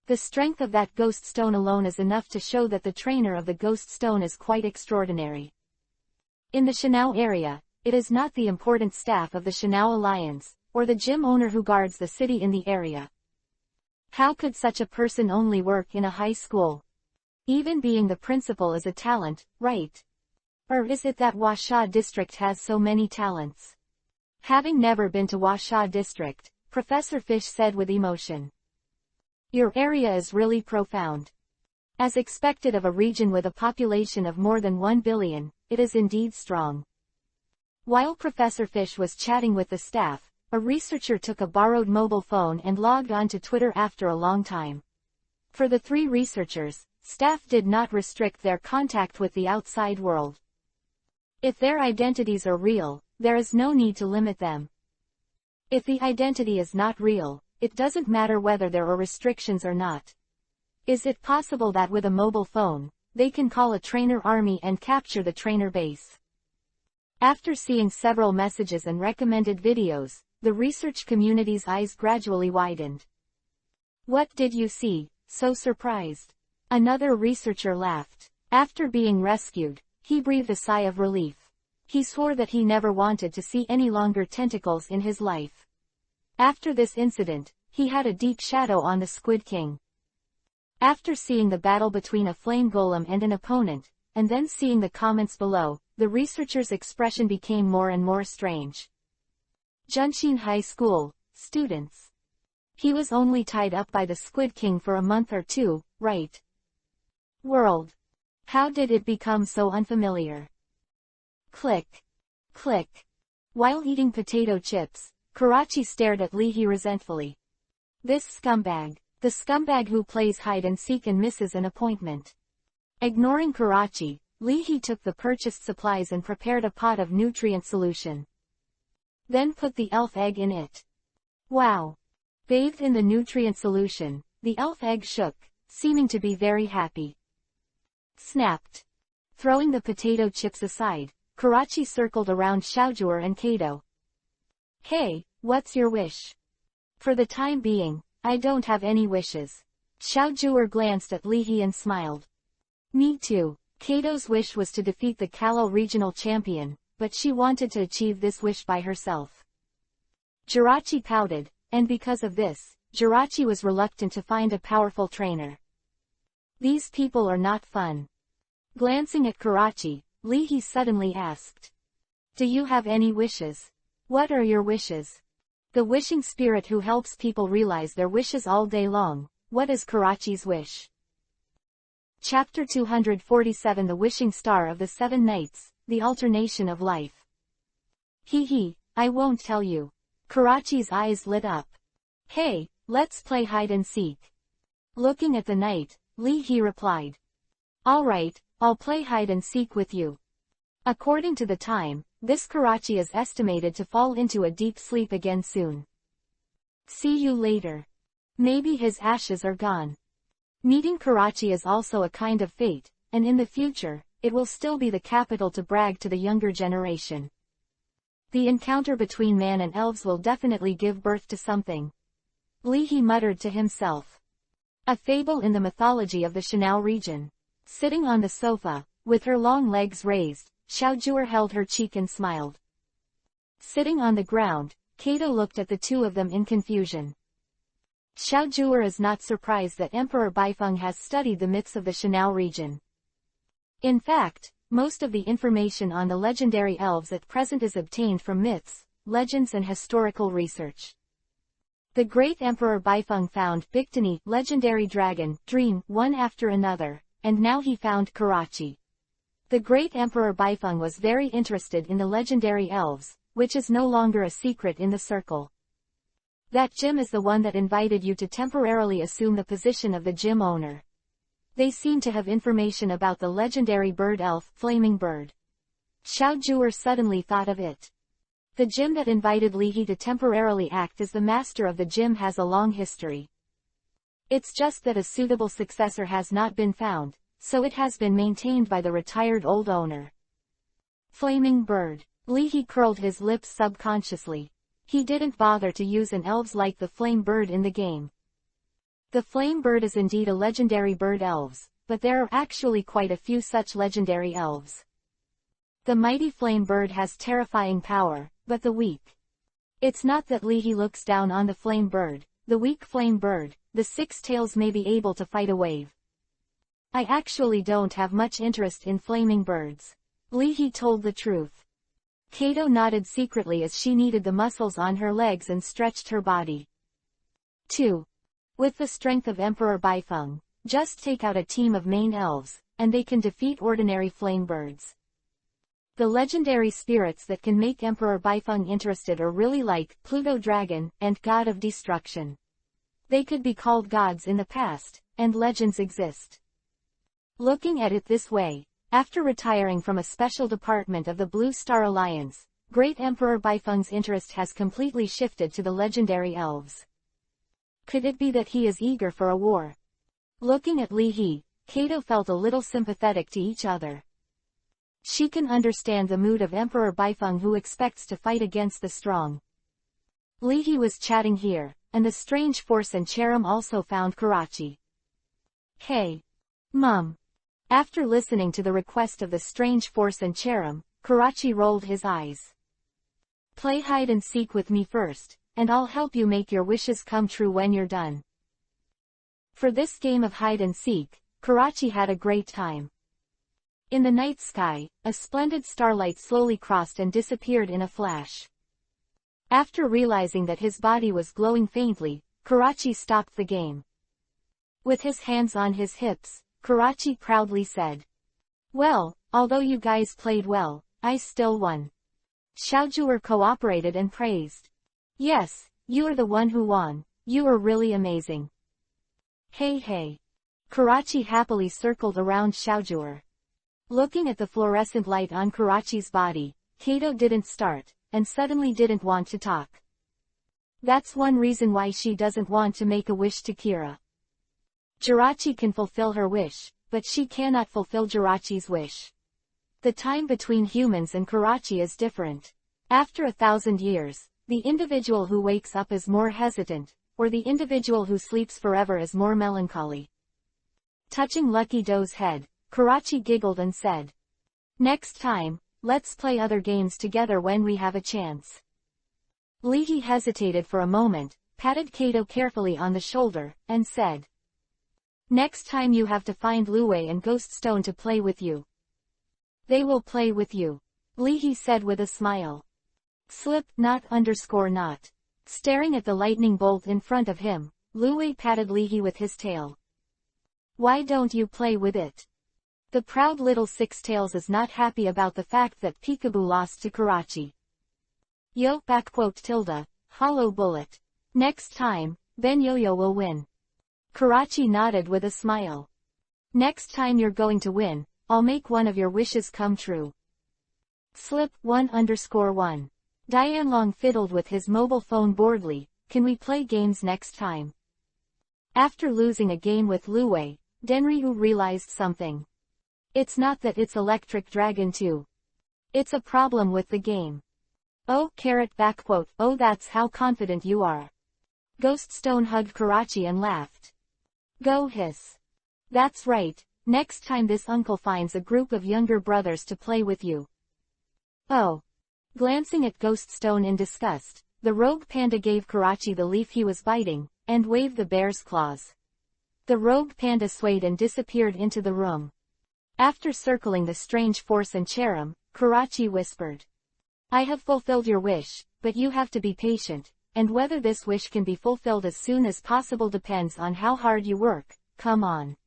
S1: The strength of that ghost stone alone is enough to show that the trainer of the ghost stone is quite extraordinary. In the Shenao area, it is not the important staff of the Shenao Alliance, or the gym owner who guards the city in the area. How could such a person only work in a high school? Even being the principal is a talent, right? Or is it that Huasha district has so many talents? Having never been to Huasha district, Professor Fish said with emotion. Your area is really profound. As expected of a region with a population of more than 1 billion, it is indeed strong. While Professor Fish was chatting with the staff, a researcher took a borrowed mobile phone and logged on to Twitter after a long time. For the 3 researchers, staff did not restrict their contact with the outside world. If their identities are real, there is no need to limit them. If the identity is not real, it doesn't matter whether there are restrictions or not. Is it possible that with a mobile phone, they can call a trainer army and capture the trainer base? After seeing several messages and recommended videos, the research community's eyes gradually widened. What did you see, so surprised? Another researcher laughed. After being rescued, he breathed a sigh of relief. He swore that he never wanted to see any longer tentacles in his life. After this incident, he had a deep shadow on the Squid King. After seeing the battle between a flame golem and an opponent, and then seeing the comments below, the researcher's expression became more and more strange. Junshin High School, students. He was only tied up by the Squid King for a month or 2, right? World. How did it become so unfamiliar? Click. Click. While eating potato chips, Karachi stared at Leahy resentfully. This scumbag. The scumbag who plays hide and seek and misses an appointment. Ignoring Karachi, Leahy took the purchased supplies and prepared a pot of nutrient solution. Then put the elf egg in it. Wow! Bathed in the nutrient solution, the elf egg shook, seeming to be very happy. Snapped. Throwing the potato chips aside, Karachi circled around Xiaojur and Kato. Hey, what's your wish? For the time being, I don't have any wishes. Xiaojur glanced at Leahy and smiled. Me too. Kato's wish was to defeat the Kalo regional champion, but she wanted to achieve this wish by herself. Jirachi pouted, and because of this, Jirachi was reluctant to find a powerful trainer. These people are not fun. Glancing at Karachi, Leahy suddenly asked. Do you have any wishes? What are your wishes? The wishing spirit who helps people realize their wishes all day long. What is Karachi's wish? Chapter 247 The Wishing Star of the 7 Nights, The Alternation of Life. Hee, I won't tell you. Karachi's eyes lit up. Hey, let's play hide and seek. Looking at the night, Leahy replied. Alright, I'll play hide and seek with you. According to the time, this Karachi is estimated to fall into a deep sleep again soon. See you later. Maybe his ashes are gone. Meeting Karachi is also a kind of fate, and in the future, it will still be the capital to brag to the younger generation. The encounter between man and elves will definitely give birth to something. Leahy muttered to himself. A fable in the mythology of the Shanao region. Sitting on the sofa, with her long legs raised, Xiaojur held her cheek and smiled. Sitting on the ground, Kato looked at the two of them in confusion. Xiaojur is not surprised that Emperor Baifeng has studied the myths of the Shanao region. In fact, most of the information on the legendary elves at present is obtained from myths, legends and historical research. The great Emperor Baifeng found Biktani, legendary dragon, dream, one after another, and now he found Karachi. The great Emperor Baifeng was very interested in the legendary elves, which is no longer a secret in the circle. That gym is the one that invited you to temporarily assume the position of the gym owner. They seem to have information about the legendary bird elf, Flaming Bird. Xiaojur suddenly thought of it. The gym that invited Leahy to temporarily act as the master of the gym has a long history. It's just that a suitable successor has not been found, so it has been maintained by the retired old owner. Flaming Bird. Leahy curled his lips subconsciously. He didn't bother to use an elves like the Flame Bird in the game. The Flame Bird is indeed a legendary bird elves, but there are actually quite a few such legendary elves. The mighty Flame Bird has terrifying power, but the weak. It's not that Leahy looks down on the Flame Bird, the weak Flame Bird, the 6 tails may be able to fight a wave. I actually don't have much interest in flaming birds. Leahy told the truth. Kato nodded secretly as she kneaded the muscles on her legs and stretched her body. 2. With the strength of Emperor Baifeng, Just take out a team of main elves, and they can defeat ordinary flame birds. The legendary spirits that can make Emperor Beifeng interested are really like Pluto Dragon and God of Destruction. They could be called gods in the past, and legends exist. Looking at it this way, after retiring from a special department of the Blue Star Alliance, Great Emperor Beifeng's interest has completely shifted to the legendary elves. Could it be that he is eager for a war? Looking at Li He, Kato felt a little sympathetic to each other. She can understand the mood of Emperor Beifeng, who expects to fight against the strong. Li He was chatting here, and the strange force and Cherem also found Karachi. Hey. Mum. After listening to the request of the strange force and Cherem, Karachi rolled his eyes. Play hide and seek with me first, and I'll help you make your wishes come true when you're done. For this game of hide and seek, Karachi had a great time. In the night sky, a splendid starlight slowly crossed and disappeared in a flash. After realizing that his body was glowing faintly, Karachi stopped the game. With his hands on his hips, Karachi proudly said, "Well, although you guys played well, I still won." Xiaojuer cooperated and praised. "Yes, you are the one who won, you are really amazing." Hey hey. Karachi happily circled around Xiaojuer. Looking at the fluorescent light on Karachi's body, Kato didn't start, and suddenly didn't want to talk. That's one reason why she doesn't want to make a wish to Kira. Jirachi can fulfill her wish, but she cannot fulfill Jirachi's wish. The time between humans and Karachi is different. After 1,000 years, the individual who wakes up is more hesitant, or the individual who sleeps forever is more melancholy. Touching Lucky Doe's head, Karachi giggled and said, "Next time, let's play other games together when we have a chance." Li He hesitated for a moment, patted Kato carefully on the shoulder, and said, "Next time you have to find Luwei and Ghoststone to play with you." "They will play with you," Li He said with a smile. Slip not. Staring at the lightning bolt in front of him, Luwei patted Li He with his tail. "Why don't you play with it?" The proud little Six-Tails is not happy about the fact that Peekaboo lost to Karachi. Yo! Hollow bullet. Next time, Ben Yo-Yo will win. Karachi nodded with a smile. "Next time you're going to win, I'll make one of your wishes come true." Slip 1_1. Dianlong fiddled with his mobile phone boredly. "Can we play games next time?" After losing a game with Luwei, Denryu realized something. It's not that it's Electric Dragon 2. It's a problem with the game. Oh, oh, that's how confident you are. Ghoststone hugged Karachi and laughed. Go hiss. That's right, next time this uncle finds a group of younger brothers to play with you. Oh. Glancing at Ghoststone in disgust, the rogue panda gave Karachi the leaf he was biting, and waved the bear's claws. The rogue panda swayed and disappeared into the room. After circling the strange force and Cherem, Karachi whispered, "I have fulfilled your wish, but you have to be patient, and whether this wish can be fulfilled as soon as possible depends on how hard you work, come on."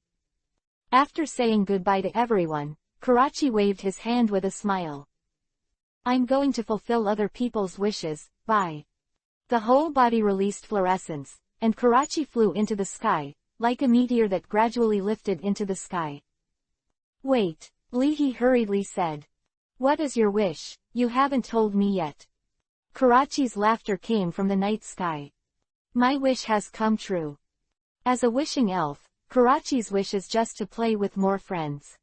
S1: After saying goodbye to everyone, Karachi waved his hand with a smile. "I'm going to fulfill other people's wishes, bye." The whole body released fluorescence, and Karachi flew into the sky, like a meteor that gradually lifted into the sky. "Wait," Li He hurriedly said. "What is your wish? You haven't told me yet." Karachi's laughter came from the night sky. "My wish has come true." As a wishing elf, Karachi's wish is just to play with more friends.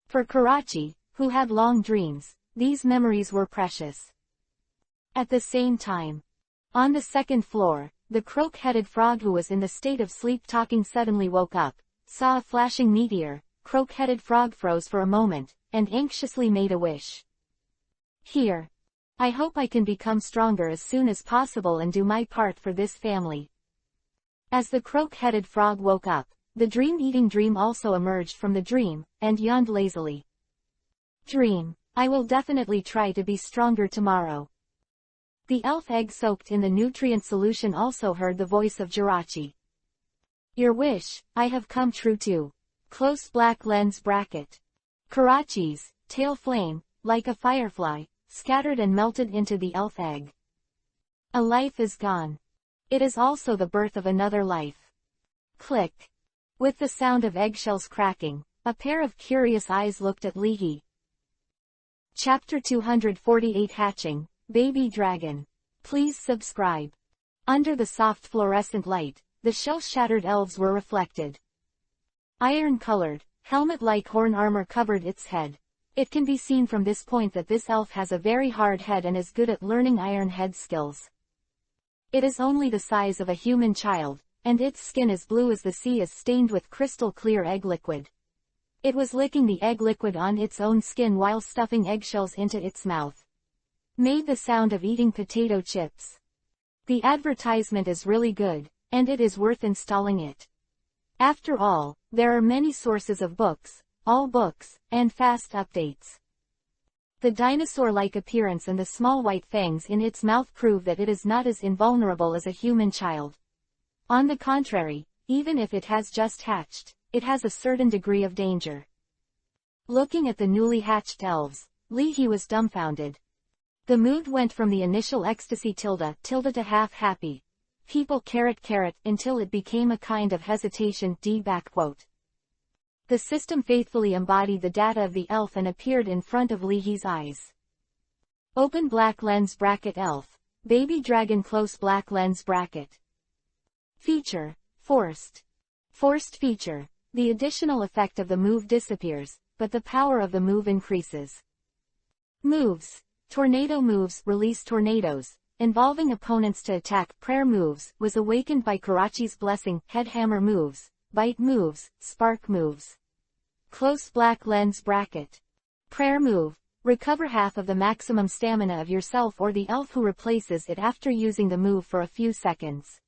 S1: For Karachi, who had long dreams, these memories were precious. At the same time, on the second floor, the croak-headed frog who was in the state of sleep-talking suddenly woke up, saw a flashing meteor. Croak-headed frog froze for a moment, and anxiously made a wish. "Here. I hope I can become stronger as soon as possible and do my part for this family." As the croak-headed frog woke up, the dream-eating dream also emerged from the dream, and yawned lazily. "Dream, I will definitely try to be stronger tomorrow." The elf egg soaked in the nutrient solution also heard the voice of Jirachi. Your wish, I have come true too. Close black lens bracket. Karachi's tail flame, like a firefly, scattered and melted into the elf egg. A life is gone. It is also the birth of another life. Click. With the sound of eggshells cracking, a pair of curious eyes looked at Leahy. Chapter 248 Hatching, Baby Dragon. Please subscribe. Under the soft fluorescent light, the shell-shattered elves were reflected. Iron-colored, helmet-like horn armor covered its head. It can be seen from this point that this elf has a very hard head and is good at learning iron head skills. It is only the size of a human child, and its skin is blue as the sea is stained with crystal-clear egg liquid. It was licking the egg liquid on its own skin while stuffing eggshells into its mouth. Made the sound of eating potato chips. The advertisement is really good, and it is worth installing it. After all, there are many sources of books, all books, and fast updates. The dinosaur-like appearance and the small white fangs in its mouth prove that it is not as invulnerable as a human child. On the contrary, even if it has just hatched, it has a certain degree of danger. Looking at the newly hatched elves, Leahy was dumbfounded. The mood went from the initial ecstasy to half happy. People ... until it became a kind of hesitation . The system faithfully embodied the data of the elf and appeared in front of Leahy's eyes. Open black lens bracket elf, baby dragon close black lens bracket. Feature, forced. Forced feature. The additional effect of the move disappears, but the power of the move increases. Moves. Tornado moves, release tornadoes, involving opponents to attack. Prayer moves, was awakened by Karachi's blessing. Head hammer moves, bite moves, spark moves. Close black lens bracket. Prayer move, recover half of the maximum stamina of yourself or the elf who replaces it after using the move for a few seconds.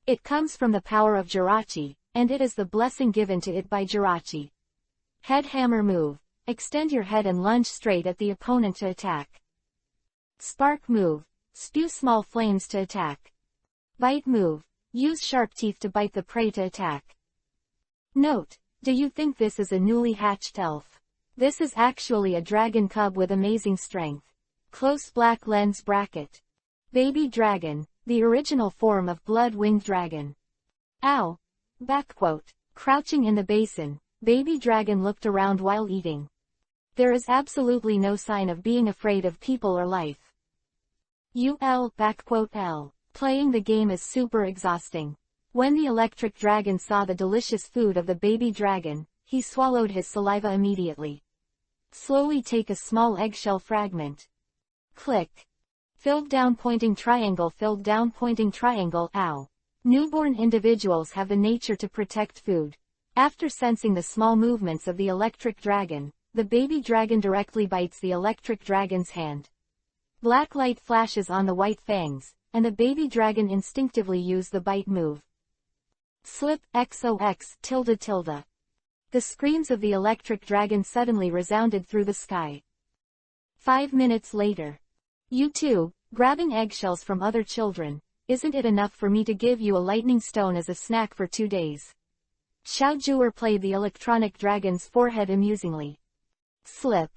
S1: It comes from the power of Jirachi, and it is the blessing given to it by Jirachi. Head hammer move, extend your head and lunge straight at the opponent to attack. Spark move, spew small flames to attack. Bite move, use sharp teeth to bite the prey to attack. Note, do you think this is a newly hatched elf? This is actually a dragon cub with amazing strength. Close black lens bracket. Baby dragon, the original form of blood-winged dragon. Ow! Backquote. Crouching in the basin, baby dragon looked around while eating. There is absolutely no sign of being afraid of people or life. L. Playing the game is super exhausting. When the electric dragon saw the delicious food of the baby dragon, he swallowed his saliva immediately. Slowly take a small eggshell fragment. Click. Filled down pointing triangle. Ow. Newborn individuals have the nature to protect food. After sensing the small movements of the electric dragon, the baby dragon directly bites the electric dragon's hand. Black light flashes on the white fangs, and the baby dragon instinctively used the bite move. Slip XOX . The screams of the electric dragon suddenly resounded through the sky. 5 minutes later. You too, grabbing eggshells from other children, isn't it enough for me to give you a lightning stone as a snack for 2 days? Xiaojuer played the electronic dragon's forehead amusingly. Slip.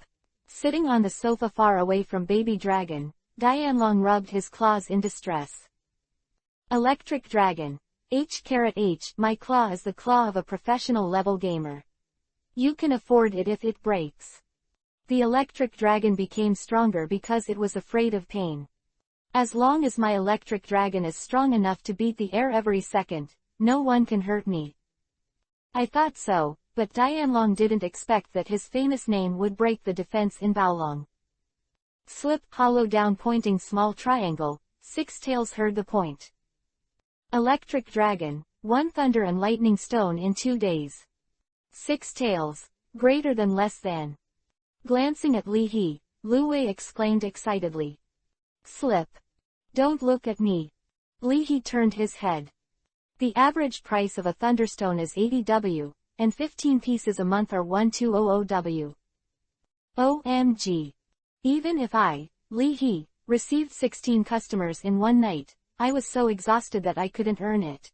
S1: Sitting on the sofa far away from baby dragon, Dianlong rubbed his claws in distress. Electric dragon. H, my claw is the claw of a professional level gamer. You can afford it if it breaks. The electric dragon became stronger because it was afraid of pain. As long as my electric dragon is strong enough to beat the air every second, no one can hurt me. I thought so, but Dianlong didn't expect that his famous name would break the defense in Baolong. Slip hollow down pointing small triangle, 6 tails heard the point. Electric dragon, 1 thunder and lightning stone in 2 days. 6 tails, greater than less than. Glancing at Leahy, Lu Wei exclaimed excitedly. Slip. Don't look at me. Leahy turned his head. The average price of a thunderstone is 80 W, and 15 pieces a month are 1200 W. OMG. Even if I, Leahy, received 16 customers in one night, I was so exhausted that I couldn't earn it.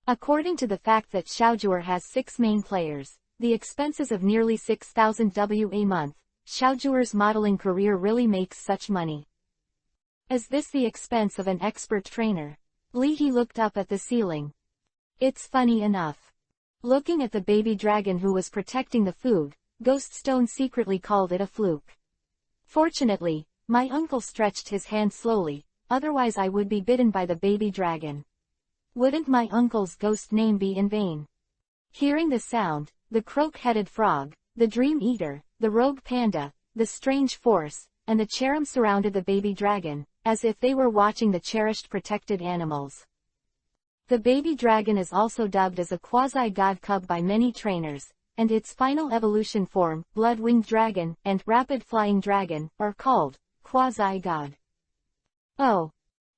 S1: According to the fact that Xiaojur has 6 main players, the expenses of nearly 6,000 WA a month, Xiaojur's modeling career really makes such money. Is this the expense of an expert trainer? Li He looked up at the ceiling. It's funny enough. Looking at the baby dragon who was protecting the food, Ghost Stone secretly called it a fluke. Fortunately, my uncle stretched his hand slowly, otherwise I would be bitten by the baby dragon. Wouldn't my uncle's ghost name be in vain? Hearing the sound, the croak-headed frog, the dream eater, the rogue panda, the strange force, and the cherub surrounded the baby dragon, as if they were watching the cherished protected animals. The baby dragon is also dubbed as a quasi-god cub by many trainers, and its final evolution form, blood-winged dragon, and rapid-flying dragon, are called quasi-god. Oh!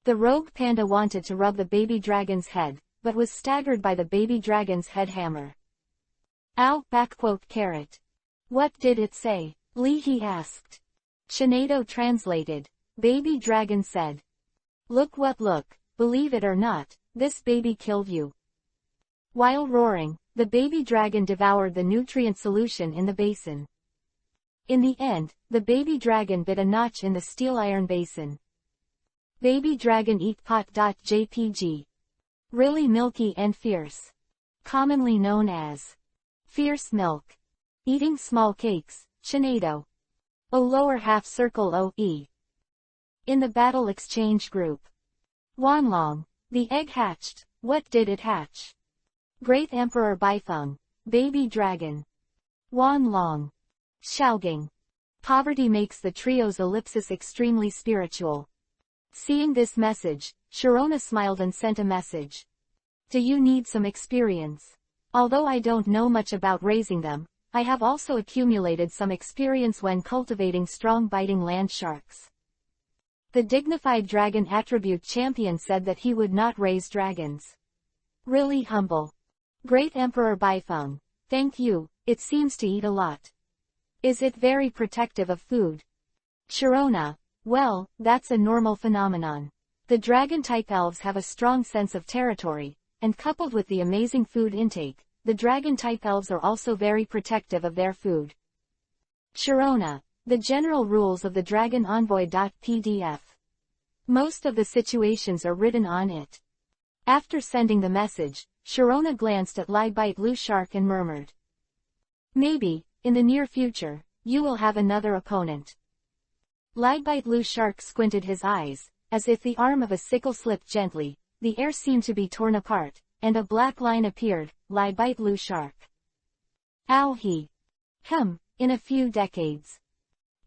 S1: The rogue panda wanted to rub the baby dragon's head, but was staggered by the baby dragon's head hammer. Ow! Carrot. What did it say? Li He asked. Shinado translated. Baby dragon said. Look, believe it or not, this baby killed you. While roaring, the baby dragon devoured the nutrient solution in the basin. In the end, the baby dragon bit a notch in the steel iron basin. Baby dragon eat pot.jpg. Really milky and fierce. Commonly known as fierce milk. Eating small cakes, Shinado. O lower half circle OE. In the battle exchange group. Wanlong. The egg hatched. What did it hatch? Great Emperor Baifeng. Baby dragon. Wanlong. Xiaogang. Poverty makes the trio's ellipsis extremely spiritual. Seeing this message, Sharona smiled and sent a message. Do you need some experience? Although I don't know much about raising them, I have also accumulated some experience when cultivating strong biting land sharks. The dignified dragon attribute champion said that he would not raise dragons. Really humble. Great Emperor Baifeng, thank you, it seems to eat a lot. Is it very protective of food? Sharona, well, that's a normal phenomenon. The dragon-type elves have a strong sense of territory, and coupled with the amazing food intake, the dragon-type elves are also very protective of their food. Sharona, the general rules of the Dragon Envoy.pdf. Most of the situations are written on it. After sending the message, Sharona glanced at Lai Bite Lu Shark and murmured. Maybe, in the near future, you will have another opponent. Lai Bite Lu Shark squinted his eyes, as if the arm of a sickle slipped gently, the air seemed to be torn apart, and a black line appeared, Lai Bite Lu Shark. Ow he. In a few decades.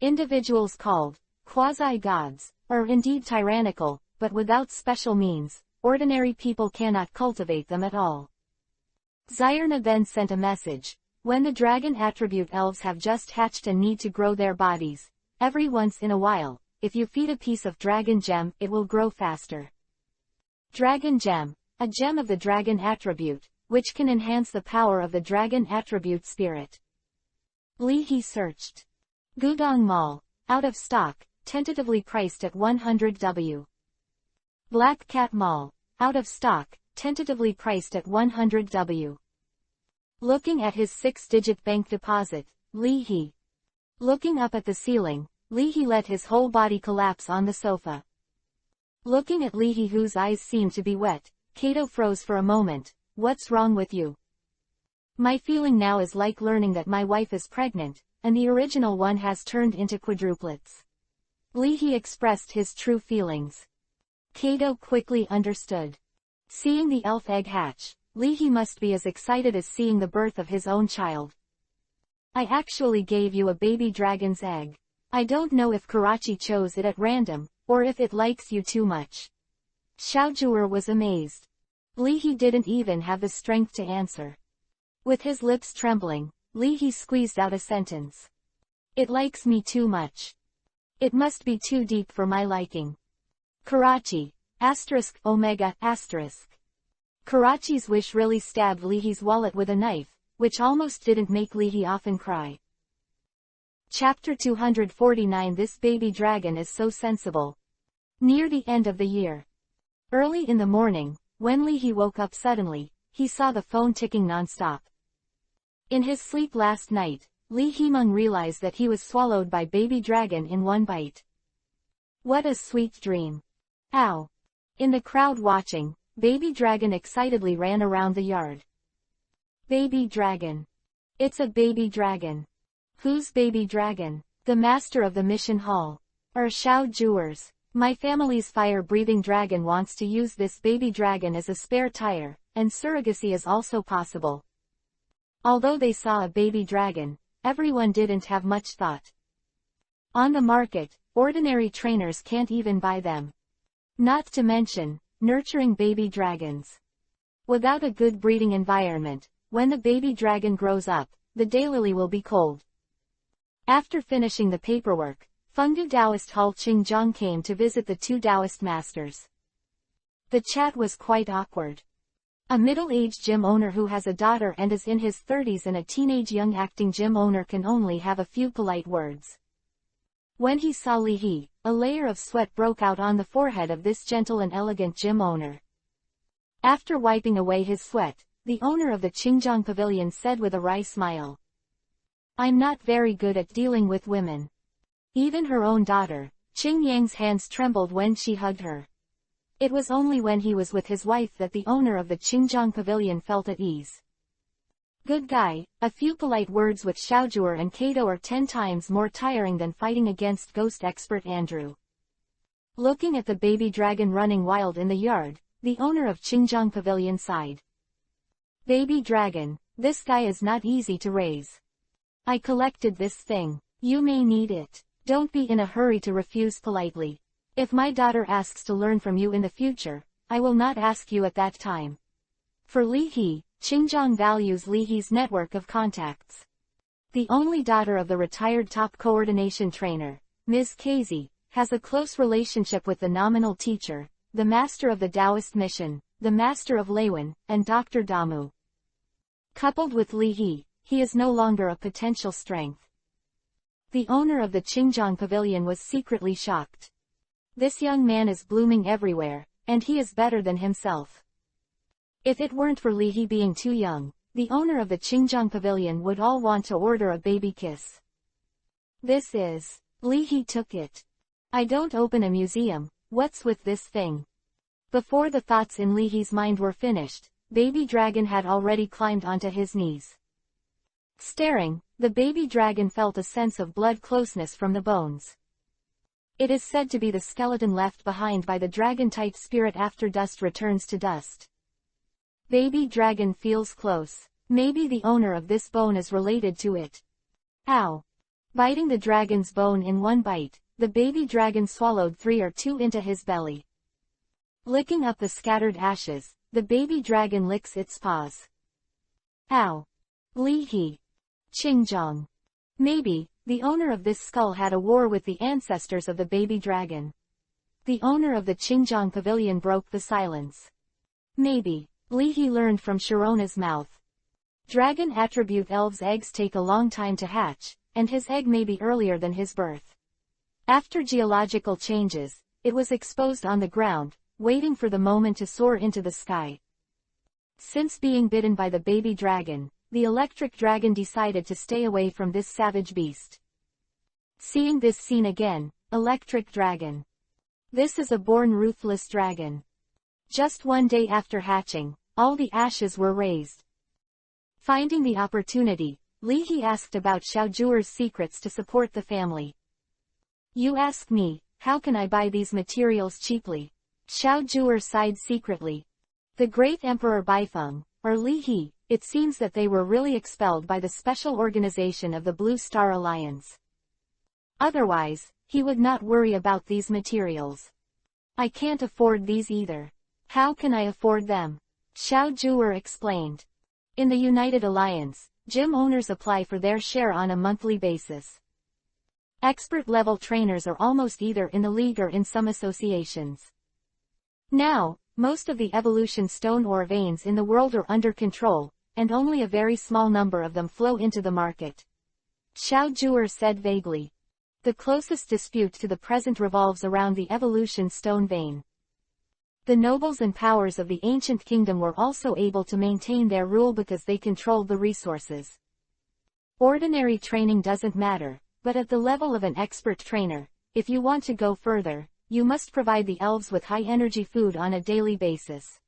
S1: Individuals called quasi-gods are indeed tyrannical, but without special means, ordinary people cannot cultivate them at all. Zyrna then sent a message. When the dragon attribute elves have just hatched and need to grow their bodies, every once in a while, if you feed a piece of dragon gem, it will grow faster. Dragon gem, a gem of the dragon attribute, which can enhance the power of the dragon attribute spirit. Li He searched. Gudong Mall, out of stock, tentatively priced at 100 W. Black Cat Mall, out of stock, tentatively priced at 100 W. Looking at his 6-digit bank deposit, Li He. Looking up at the ceiling, Li He let his whole body collapse on the sofa. Looking at Li He whose eyes seemed to be wet, Kato froze for a moment. What's wrong with you? My feeling now is like learning that my wife is pregnant, and the original one has turned into quadruplets. Li He expressed his true feelings. Kato quickly understood. Seeing the elf egg hatch, Li He must be as excited as seeing the birth of his own child. I actually gave you a baby dragon's egg. I don't know if Karachi chose it at random, or if it likes you too much. Xiaojur was amazed. Li He didn't even have the strength to answer. With his lips trembling, Li He squeezed out a sentence. It likes me too much. It must be too deep for my liking. Karachi, *omega***. Karachi's wish really stabbed Li He's wallet with a knife, which almost didn't make Li He often cry. Chapter 249 This baby dragon is so sensible. Near the end of the year. Early in the morning, when Li He woke up suddenly, he saw the phone ticking non-stop. In his sleep last night, Lee Hee-mung realized that he was swallowed by baby dragon in one bite. What a sweet dream. Ow. In the crowd watching, baby dragon excitedly ran around the yard. Baby dragon. It's a baby dragon. Who's baby dragon? The master of the mission hall. Shao Juers. My family's fire-breathing dragon wants to use this baby dragon as a spare tire, and surrogacy is also possible. Although they saw a baby dragon, everyone didn't have much thought. On the market, ordinary trainers can't even buy them. Not to mention, nurturing baby dragons. Without a good breeding environment, when the baby dragon grows up, the daylily will be cold. After finishing the paperwork, Fengdu Taoist Hall Qingjiang came to visit the two Taoist masters. The chat was quite awkward. A middle-aged gym owner who has a daughter and is in his 30s and a teenage young acting gym owner can only have a few polite words. When he saw Li He, a layer of sweat broke out on the forehead of this gentle and elegant gym owner. After wiping away his sweat, the owner of the Qingjiang pavilion said with a wry smile, "I'm not very good at dealing with women." Even her own daughter, Qing Yang's hands trembled when she hugged her. It was only when he was with his wife that the owner of the Qingjiang pavilion felt at ease. Good guy, a few polite words with Xiaojuer and Kato are 10 times more tiring than fighting against ghost expert Andrew. Looking at the baby dragon running wild in the yard, the owner of Qingjiang pavilion sighed. Baby dragon, this guy is not easy to raise. I collected this thing. You may need it. Don't be in a hurry to refuse politely. If my daughter asks to learn from you in the future, I will not ask you at that time. For Li He, Qingjiang values Li He's network of contacts. The only daughter of the retired top coordination trainer, Ms. Casey, has a close relationship with the nominal teacher, the master of the Taoist mission, the master of Leiwen, and Dr. Damu. Coupled with Li He, he is no longer a potential strength. The owner of the Qingjiang pavilion was secretly shocked. This young man is blooming everywhere, and he is better than himself. If it weren't for Li He being too young, the owner of the Qingjiang pavilion would all want to order a baby kiss. This is. Li He took it. I don't open a museum, what's with this thing? Before the thoughts in Li He's mind were finished, baby dragon had already climbed onto his knees. Staring, the baby dragon felt a sense of blood closeness from the bones. It is said to be the skeleton left behind by the dragon-type spirit after dust returns to dust. Baby dragon feels close. Maybe the owner of this bone is related to it. Ow! Biting the dragon's bone in one bite, the baby dragon swallowed 3 or 2 into his belly. Licking up the scattered ashes, the baby dragon licks its paws. Ow! Li He. Qingjiang. Maybe, the owner of this skull had a war with the ancestors of the baby dragon. The owner of the Qingjiang pavilion broke the silence. Maybe, Li He learned from Sharona's mouth. Dragon attribute elves' eggs take a long time to hatch, and his egg may be earlier than his birth. After geological changes, it was exposed on the ground, waiting for the moment to soar into the sky. Since being bitten by the baby dragon, the electric dragon decided to stay away from this savage beast. Seeing this scene again, electric dragon. This is a born ruthless dragon. Just one day after hatching, all the ashes were raised. Finding the opportunity, Li He asked about Xiaojuer's secrets to support the family. You ask me, how can I buy these materials cheaply? Xiaojuer sighed secretly. The great Emperor Baifeng, or Li He, it seems that they were really expelled by the special organization of the Blue Star Alliance. Otherwise, he would not worry about these materials. I can't afford these either. How can I afford them? Xiaojuer explained. In the United Alliance, gym owners apply for their share on a monthly basis. Expert-level trainers are almost either in the league or in some associations. Now, most of the evolution stone ore veins in the world are under control, and only a very small number of them flow into the market. Xiaojuer said vaguely. The closest dispute to the present revolves around the evolution stone vein. The nobles and powers of the ancient kingdom were also able to maintain their rule because they controlled the resources. Ordinary training doesn't matter, but at the level of an expert trainer, if you want to go further, you must provide the elves with high-energy food on a daily basis.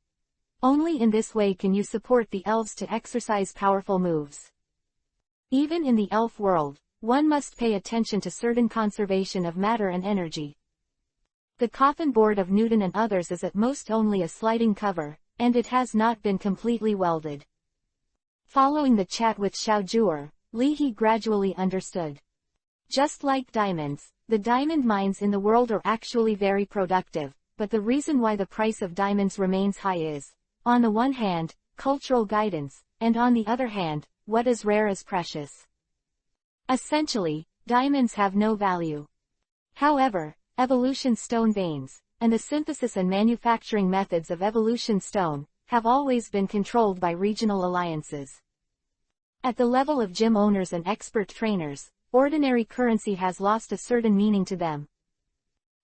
S1: Only in this way can you support the elves to exercise powerful moves. Even in the elf world, one must pay attention to certain conservation of matter and energy. The coffin board of Newton and others is at most only a sliding cover, and it has not been completely welded. Following the chat with Xiaojue, Li He gradually understood. Just like diamonds, the diamond mines in the world are actually very productive, but the reason why the price of diamonds remains high is, on the one hand, cultural guidance, and on the other hand, what is rare is precious. Essentially, diamonds have no value. However, evolution stone veins, and the synthesis and manufacturing methods of evolution stone, have always been controlled by regional alliances. At the level of gym owners and expert trainers, ordinary currency has lost a certain meaning to them.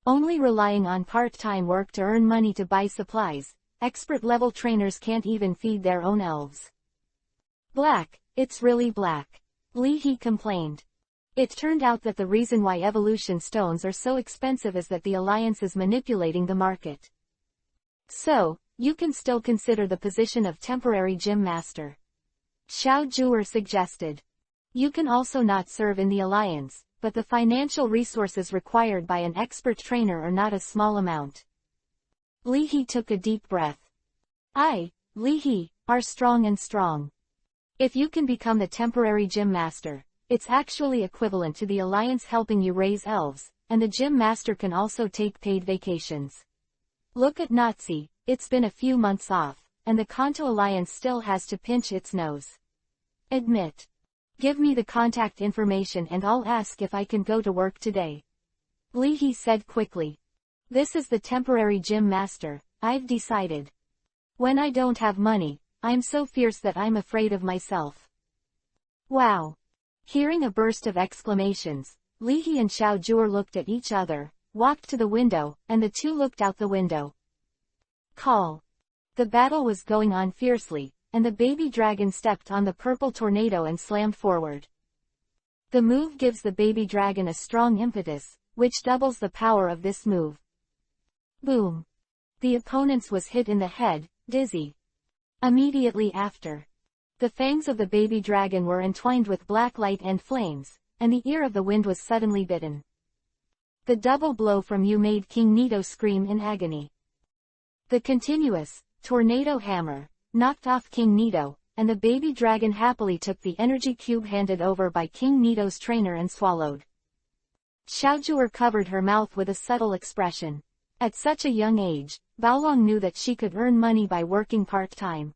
S1: Only relying on part-time work to earn money to buy supplies, expert-level trainers can't even feed their own elves. Black, it's really black. Li He complained. It turned out that the reason why evolution stones are so expensive is that the alliance is manipulating the market. So, you can still consider the position of temporary gym master. Xiaojue suggested. You can also not serve in the alliance, but the financial resources required by an expert trainer are not a small amount. Li He took a deep breath. Li He, are strong and strong. If you can become the temporary gym master, it's actually equivalent to the alliance helping you raise elves, and the gym master can also take paid vacations. Look at Nazi, it's been a few months off, and the Kanto alliance still has to pinch its nose. Admit. Give me the contact information and I'll ask if I can go to work today. Li He said quickly. This is the temporary gym master, I've decided. When I don't have money, I'm so fierce that I'm afraid of myself. Wow. Hearing a burst of exclamations, Li He and Xiaojue looked at each other, walked to the window, and the two looked out the window. Call. The battle was going on fiercely, and the baby dragon stepped on the purple tornado and slammed forward. The move gives the baby dragon a strong impetus, which doubles the power of this move. Boom. The opponent's was hit in the head, dizzy. Immediately after, the fangs of the baby dragon were entwined with black light and flames, and the ear of the wind was suddenly bitten. The double blow from you made King Nito scream in agony. The continuous, tornado hammer, knocked off King Nito, and the baby dragon happily took the energy cube handed over by King Nito's trainer and swallowed. Xiaojue covered her mouth with a subtle expression. At such a young age, Baolong knew that she could earn money by working part-time.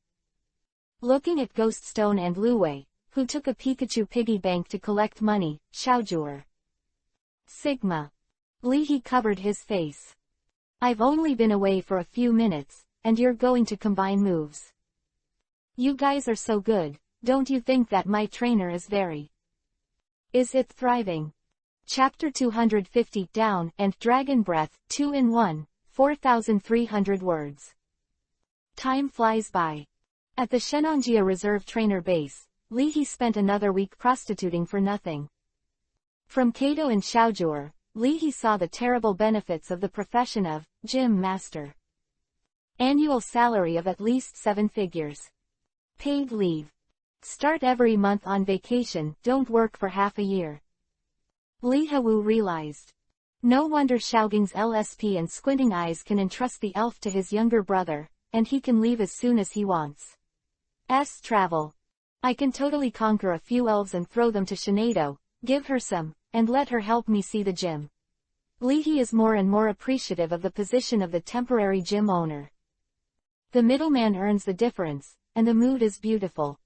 S1: Looking at Ghost Stone and Luwei, who took a Pikachu piggy bank to collect money, Xiaojue. Sigma. Li He covered his face. I've only been away for a few minutes, and you're going to combine moves. You guys are so good, don't you think that my trainer is very... Is it thriving? Chapter 250 Down and Dragon Breath, 2-in-1, 4,300 words. Time flies by. At the Shenanjia Reserve Trainer Base, Li He spent another week prostituting for nothing. From Kato and Xiaojue, Li He saw the terrible benefits of the profession of gym master. Annual salary of at least 7 figures. Paid leave. Start every month on vacation, don't work for half a year. Li Hewu realized. No wonder Xiaoging's LSP and squinting eyes can entrust the elf to his younger brother, and he can leave as soon as he wants. Travel. I can totally conquer a few elves and throw them to Shinado, give her some, and let her help me see the gym. Li He is more and more appreciative of the position of the temporary gym owner. The middleman earns the difference, and the mood is beautiful.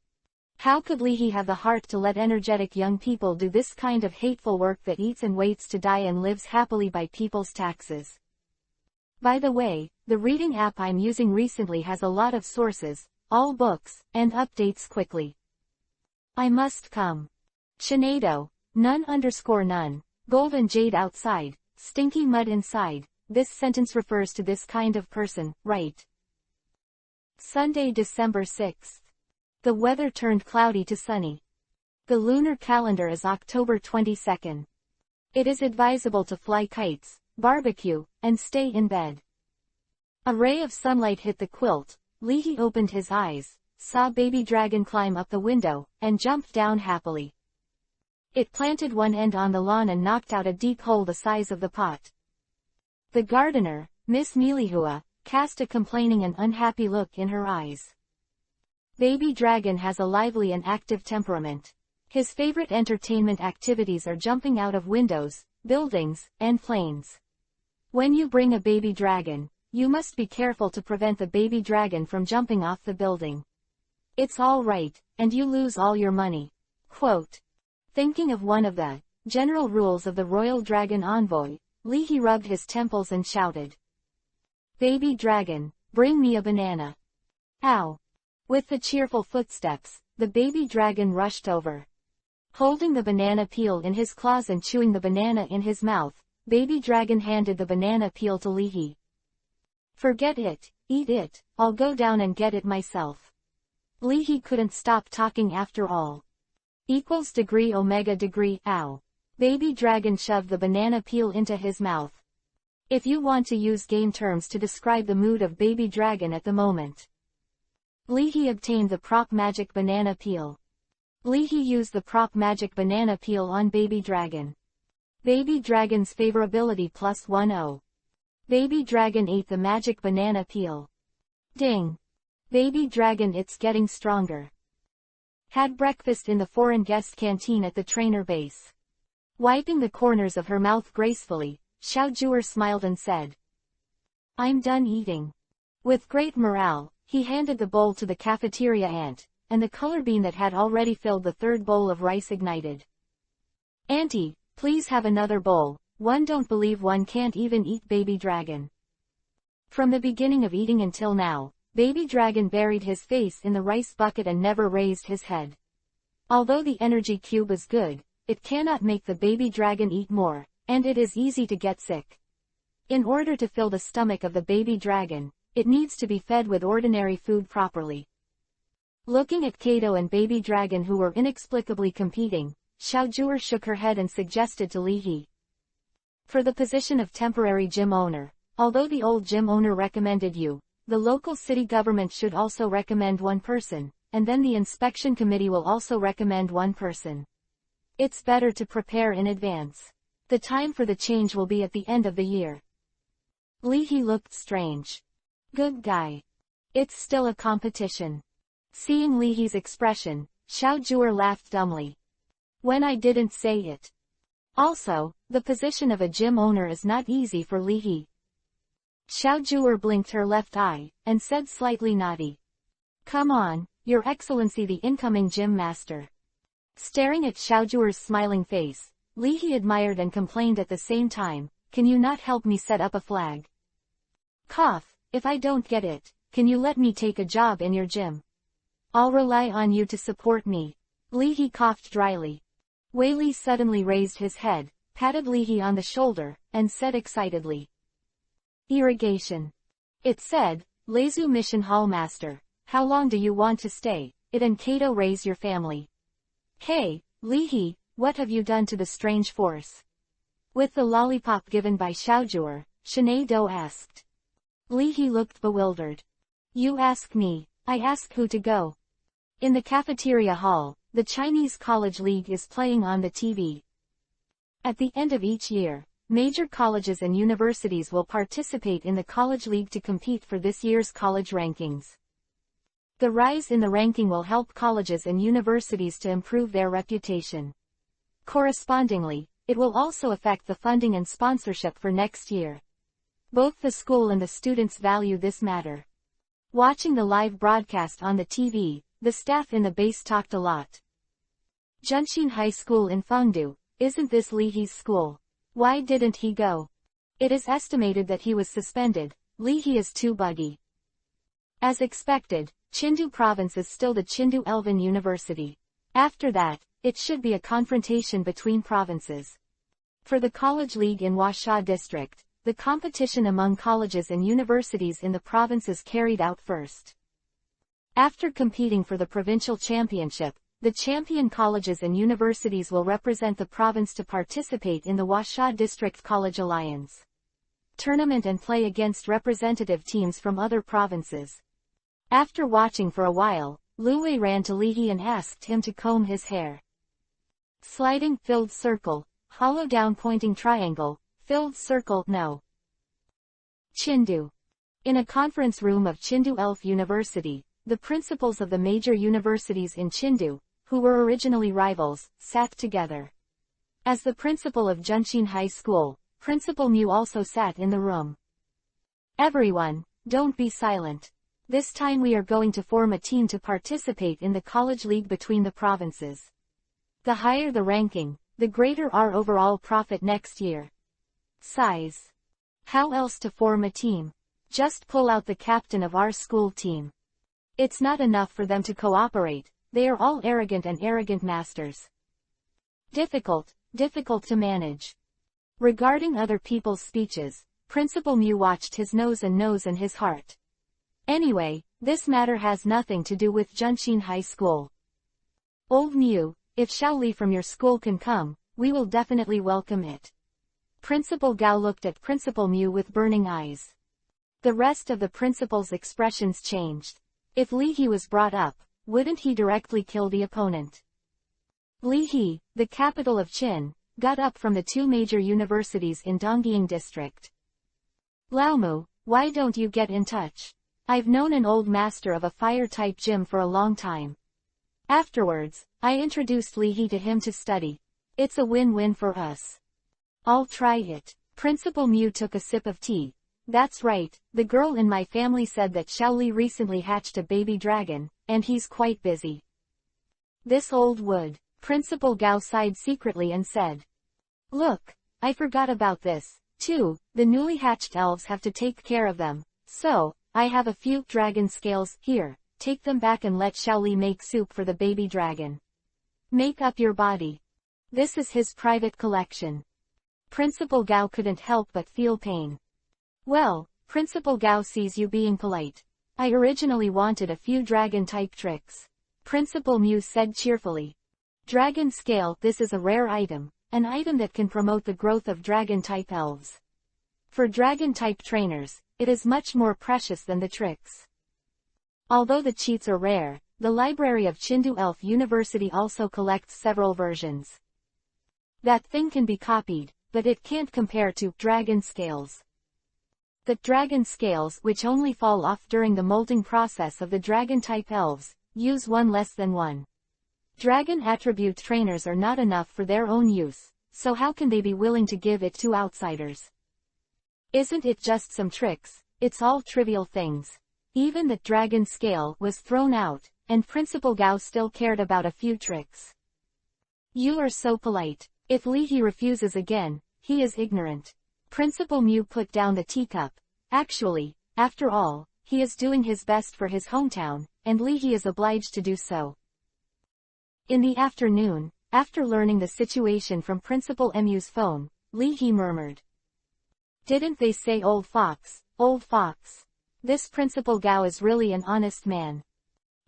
S1: How could Li He have the heart to let energetic young people do this kind of hateful work that eats and waits to die and lives happily by people's taxes? By the way, the reading app I'm using recently has a lot of sources, all books, and updates quickly. I must come. Shinado, none_none, gold and jade outside, stinky mud inside, this sentence refers to this kind of person, right? Sunday, December 6th. The weather turned cloudy to sunny. The lunar calendar is October 22nd. It is advisable to fly kites, barbecue, and stay in bed. A ray of sunlight hit the quilt. Leahy opened his eyes, saw baby dragon climb up the window, and jumped down happily. It planted one end on the lawn and knocked out a deep hole the size of the pot. The gardener, Miss Mealihua, cast a complaining and unhappy look in her eyes. Baby dragon has a lively and active temperament. His favorite entertainment activities are jumping out of windows, buildings, and planes. When you bring a baby dragon, you must be careful to prevent the baby dragon from jumping off the building. It's all right, and you lose all your money. Quote. Thinking of one of the general rules of the Royal Dragon Envoy, Leahy rubbed his temples and shouted. Baby dragon, bring me a banana. Ow! With the cheerful footsteps, the baby dragon rushed over. Holding the banana peel in his claws and chewing the banana in his mouth, baby dragon handed the banana peel to Leahy. Forget it, eat it, I'll go down and get it myself. Leahy couldn't stop talking after all. Equals degree omega degree, ow. Baby dragon shoved the banana peel into his mouth. If you want to use game terms to describe the mood of baby dragon at the moment. Leahy obtained the prop magic banana peel. Leahy used the prop magic banana peel on baby dragon. Baby dragon's favorability +10. Baby dragon ate the magic banana peel. Ding! Baby dragon, it's getting stronger. Had breakfast in the foreign guest canteen at the trainer base. Wiping the corners of her mouth gracefully, Xiaojue smiled and said, I'm done eating. With great morale, he handed the bowl to the cafeteria ant, and the color bean that had already filled the third bowl of rice ignited. Auntie, please have another bowl, one don't believe one can't even eat baby dragon. From the beginning of eating until now, baby dragon buried his face in the rice bucket and never raised his head. Although the energy cube is good, it cannot make the baby dragon eat more, and it is easy to get sick. In order to fill the stomach of the baby dragon, it needs to be fed with ordinary food properly. Looking at Kato and baby dragon who were inexplicably competing, Xiaojue shook her head and suggested to Leahy. For the position of temporary gym owner, although the old gym owner recommended you, the local city government should also recommend one person, and then the inspection committee will also recommend one person. It's better to prepare in advance. The time for the change will be at the end of the year. Leahy looked strange. Good guy. It's still a competition. Seeing Leahy's expression, Xiaojue laughed dumbly. When I didn't say it. Also, the position of a gym owner is not easy for Leahy. Xiaojue blinked her left eye, and said slightly naughty. Come on, Your Excellency, the incoming gym master. Staring at Xiaojue's smiling face, Leahy admired and complained at the same time, can you not help me set up a flag? Cough, if I don't get it, can you let me take a job in your gym? I'll rely on you to support me. Leahy coughed dryly. Wei suddenly raised his head, patted Leahy on the shoulder, and said excitedly. Irrigation. It said, Lezu Mission Hall Master, how long do you want to stay? It and Kato raise your family. Hey, Leahy, what have you done to the strange force? With the lollipop given by Xiaojue, Shanae Do asked. Leahy looked bewildered. You ask me, I ask who to go. In the cafeteria hall, the Chinese College League is playing on the TV. At the end of each year, major colleges and universities will participate in the College League to compete for this year's college rankings. The rise in the ranking will help colleges and universities to improve their reputation. Correspondingly, it will also affect the funding and sponsorship for next year. Both the school and the students value this matter. Watching the live broadcast on the TV, the staff in the base talked a lot. Junshin High School in Fengdu, isn't this Leahy's school? Why didn't he go? It is estimated that he was suspended. Leahy is too buggy. As expected, Chindu Province is still the Chindu Elven University. After that, it should be a confrontation between provinces. For the College League in Huasha District, the competition among colleges and universities in the province is carried out first. After competing for the provincial championship, the champion colleges and universities will represent the province to participate in the Washa District College Alliance tournament and play against representative teams from other provinces. After watching for a while, Luwei ran to Lihi and asked him to comb his hair. Sliding, filled circle, hollow down pointing triangle, filled circle, no. Chindu. In a conference room of Chindu Elf University, the principals of the major universities in Chindu, who were originally rivals, sat together. As the principal of Junshin High School, Principal Mew also sat in the room. Everyone, don't be silent. This time we are going to form a team to participate in the college league between the provinces. The higher the ranking, the greater our overall profit next year. Size. How else to form a team? Just pull out the captain of our school team. It's not enough for them to cooperate, they are all arrogant and arrogant masters. Difficult to manage. Regarding other people's speeches, Principal Mew watched his nose and his heart. Anyway, this matter has nothing to do with Junshin High School. Old Mew, if Xiaoli from your school can come, we will definitely welcome it. Principal Gao looked at Principal Mew with burning eyes. The rest of the principal's expressions changed. If Lihi was brought up, wouldn't he directly kill the opponent? Lihi, the capital of Qin, got up from the two major universities in Dongying district. Laomu, why don't you get in touch? I've known an old master of a fire-type gym for a long time. Afterwards, I introduced Lihi to him to study. It's a win-win for us. I'll try it. Principal Mew took a sip of tea. That's right, the girl in my family said that Xiaoli recently hatched a baby dragon, and he's quite busy. This old wood. Principal Gao sighed secretly and said. Look, I forgot about this, too, the newly hatched elves have to take care of them, so, I have a few dragon scales here, take them back and let Xiaoli make soup for the baby dragon. Make up your body. This is his private collection. Principal Gao couldn't help but feel pain. Well, Principal Gao sees you being polite. I originally wanted a few dragon-type tricks. Principal Mew said cheerfully. Dragon scale, this is a rare item, an item that can promote the growth of dragon-type elves. For dragon-type trainers, it is much more precious than the tricks. Although the cheats are rare, the library of Chindu Elf University also collects several versions. That thing can be copied, but it can't compare to dragon scales. The dragon scales, which only fall off during the molting process of the dragon-type elves, use one less than one. Dragon attribute trainers are not enough for their own use, so how can they be willing to give it to outsiders? Isn't it just some tricks? It's all trivial things. Even the dragon scale was thrown out, and Principal Gao still cared about a few tricks. You are so polite. If Lihi refuses again, he is ignorant. Principal Mew put down the teacup. Actually, after all, he is doing his best for his hometown, and Lihi is obliged to do so. In the afternoon, after learning the situation from Principal Mew's phone, Lihi murmured. Didn't they say old fox, old fox? This Principal Gao is really an honest man.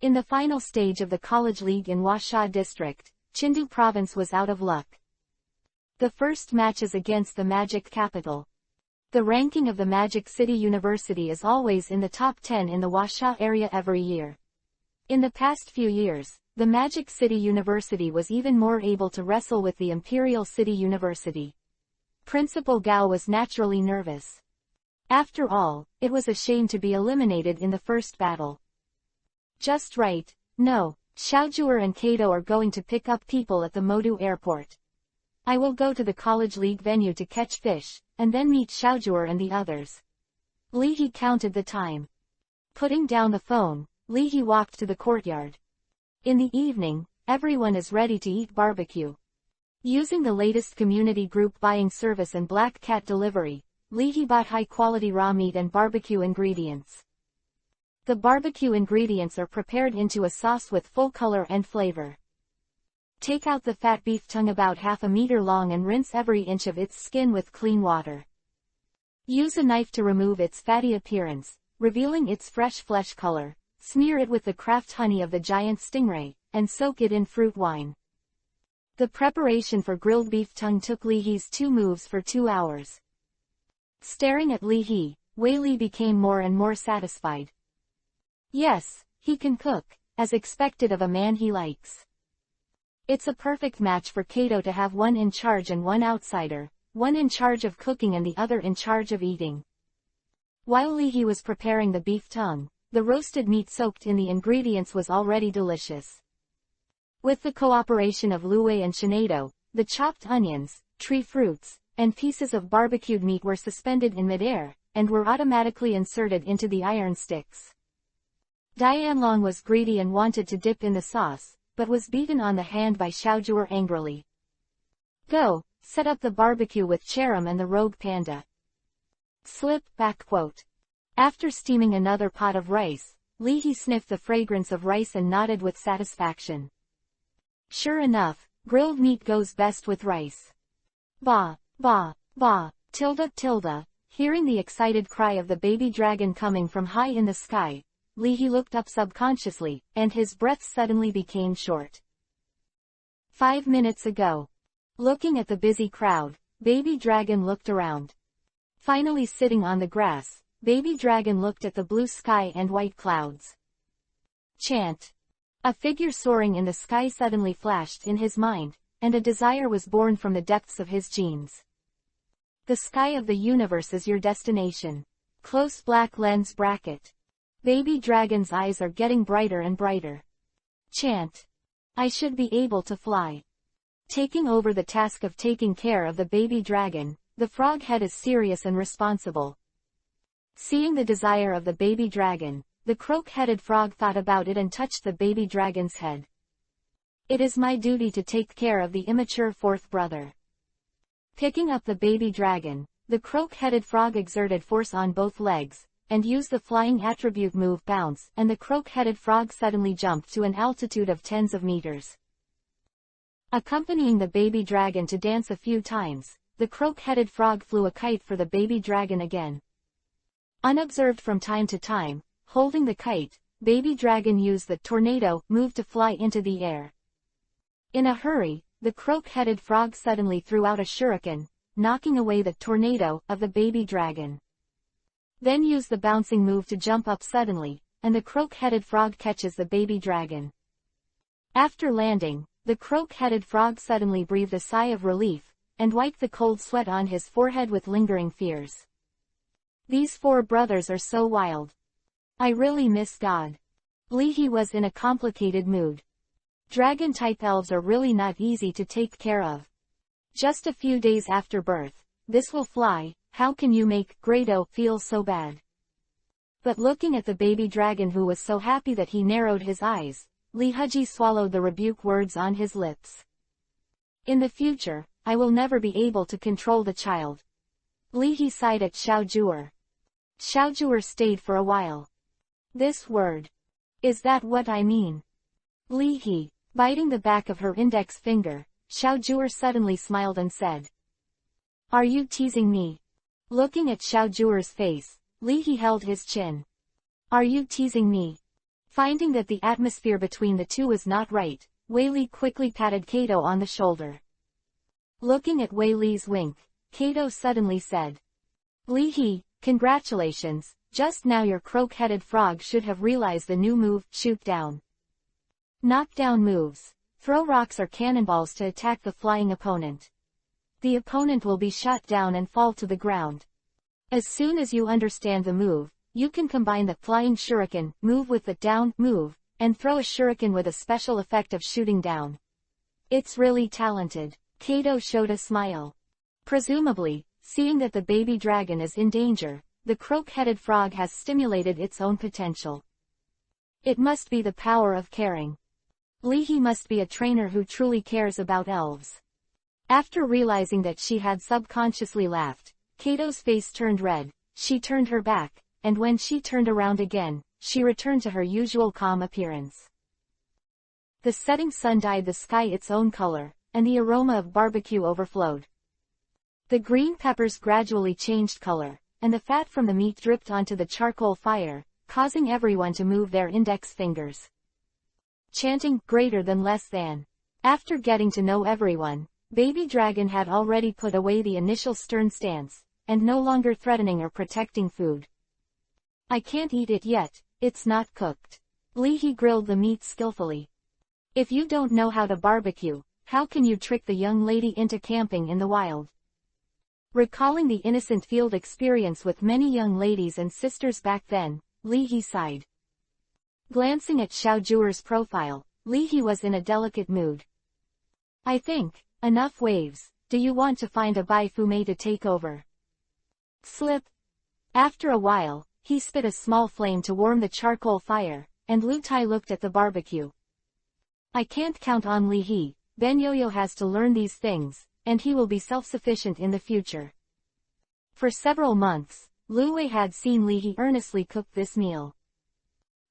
S1: In the final stage of the college league in Washa district, Chindu province was out of luck. The first match is against the Magic Capital. The ranking of the Magic City University is always in the top 10 in the Washa area every year. In the past few years, the Magic City University was even more able to wrestle with the Imperial City University. Principal Gao was naturally nervous. After all, it was a shame to be eliminated in the first battle. Just right, no, Xiaojuer and Kato are going to pick up people at the Modu airport. I will go to the college league venue to catch fish, and then meet Xiaojuer and the others. Lihi counted the time. Putting down the phone, Lihi walked to the courtyard. In the evening, everyone is ready to eat barbecue. Using the latest community group buying service and Black Cat delivery, Lihi bought high-quality raw meat and barbecue ingredients. The barbecue ingredients are prepared into a sauce with full color and flavor. Take out the fat beef tongue about half a meter long and rinse every inch of its skin with clean water. Use a knife to remove its fatty appearance, revealing its fresh flesh color. Smear it with the craft honey of the giant stingray, and soak it in fruit wine. The preparation for grilled beef tongue took Lee Hee's 2 moves for 2 hours. Staring at Lee Hee, Wei Li became more and more satisfied. Yes, he can cook, as expected of a man he likes. It's a perfect match for Kato to have one in charge and one outsider, one in charge of cooking and the other in charge of eating. While Lee Hee was preparing the beef tongue, the roasted meat soaked in the ingredients was already delicious. With the cooperation of Lu Wei and Shinado, the chopped onions, tree fruits, and pieces of barbecued meat were suspended in midair, and were automatically inserted into the iron sticks. Dianlong was greedy and wanted to dip in the sauce, but was beaten on the hand by Xiaojue angrily. Go, set up the barbecue with Cherim and the rogue panda. Slip back quote. After steaming another pot of rice, Lee Hee sniffed the fragrance of rice and nodded with satisfaction. Sure enough, grilled meat goes best with rice. Ba, ba, ba, tilde tilde. Hearing the excited cry of the baby dragon coming from high in the sky, Lee Hee looked up subconsciously, and his breath suddenly became short. 5 minutes ago. Looking at the busy crowd, baby dragon looked around. Finally sitting on the grass, baby dragon looked at the blue sky and white clouds. Chant. A figure soaring in the sky suddenly flashed in his mind, and a desire was born from the depths of his genes. The sky of the universe is your destination. Close black lens bracket. Baby dragon's eyes are getting brighter and brighter. Chant. I should be able to fly. Taking over the task of taking care of the baby dragon, the frog head is serious and responsible. Seeing the desire of the baby dragon, the croak-headed frog thought about it and touched the baby dragon's head. It is my duty to take care of the immature fourth brother. Picking up the baby dragon, the croak-headed frog exerted force on both legs, and used the flying attribute move bounce, and the croak-headed frog suddenly jumped to an altitude of tens of meters. Accompanying the baby dragon to dance a few times, the croak-headed frog flew a kite for the baby dragon again. Unobserved from time to time, holding the kite, baby dragon used the tornado move to fly into the air. In a hurry, the croak-headed frog suddenly threw out a shuriken, knocking away the tornado of the baby dragon. Then used the bouncing move to jump up suddenly, and the croak-headed frog catches the baby dragon. After landing, the croak-headed frog suddenly breathed a sigh of relief, and wiped the cold sweat on his forehead with lingering fears. These 4 brothers are so wild. I really miss God. Lee Hee was in a complicated mood. Dragon-type elves are really not easy to take care of. Just a few days after birth, this will fly, how can you make Grado feel so bad? But looking at the baby dragon who was so happy that he narrowed his eyes, Lee Huji swallowed the rebuke words on his lips. In the future, I will never be able to control the child. Lee Hee sighed at Xiaojue. Xiaojue stayed for a while. This word. Is that what I mean? Lee Hee, biting the back of her index finger, Xiaojue suddenly smiled and said. Are you teasing me? Looking at Xiaojue's face, Lee Hee held his chin. Are you teasing me? Finding that the atmosphere between the two was not right, Wei Li quickly patted Kato on the shoulder. Looking at Wei Li's wink, Kato suddenly said. Lee Hee, congratulations, just now your croak-headed frog should have realized the new move, shoot down. Knockdown moves. Throw rocks or cannonballs to attack the flying opponent. The opponent will be shot down and fall to the ground. As soon as you understand the move, you can combine the flying shuriken move with the down move, and throw a shuriken with a special effect of shooting down. It's really talented. Kato showed a smile. Presumably, seeing that the baby dragon is in danger, the croak-headed frog has stimulated its own potential. It must be the power of caring. Lee Hee must be a trainer who truly cares about elves. After realizing that she had subconsciously laughed, Kato's face turned red, she turned her back, and when she turned around again, she returned to her usual calm appearance. The setting sun dyed the sky its own color, and the aroma of barbecue overflowed. The green peppers gradually changed color, and the fat from the meat dripped onto the charcoal fire, causing everyone to move their index fingers, chanting, greater than less than. After getting to know everyone, Baby Dragon had already put away the initial stern stance, and no longer threatening or protecting food. I can't eat it yet, it's not cooked. Leahy grilled the meat skillfully. If you don't know how to barbecue, how can you trick the young lady into camping in the wild? Recalling the innocent field experience with many young ladies and sisters back then, Leahy sighed. Glancing at Xiao Zhuer's profile, Leahy was in a delicate mood. I think, enough waves, do you want to find a Bai Fu Mei to take over? Slip. After a while, he spit a small flame to warm the charcoal fire, and Lu Tai looked at the barbecue. I can't count on Leahy, Ben Yoyo has to learn these things, and he will be self-sufficient in the future. For several months, Lu Wei had seen Leahy earnestly cook this meal.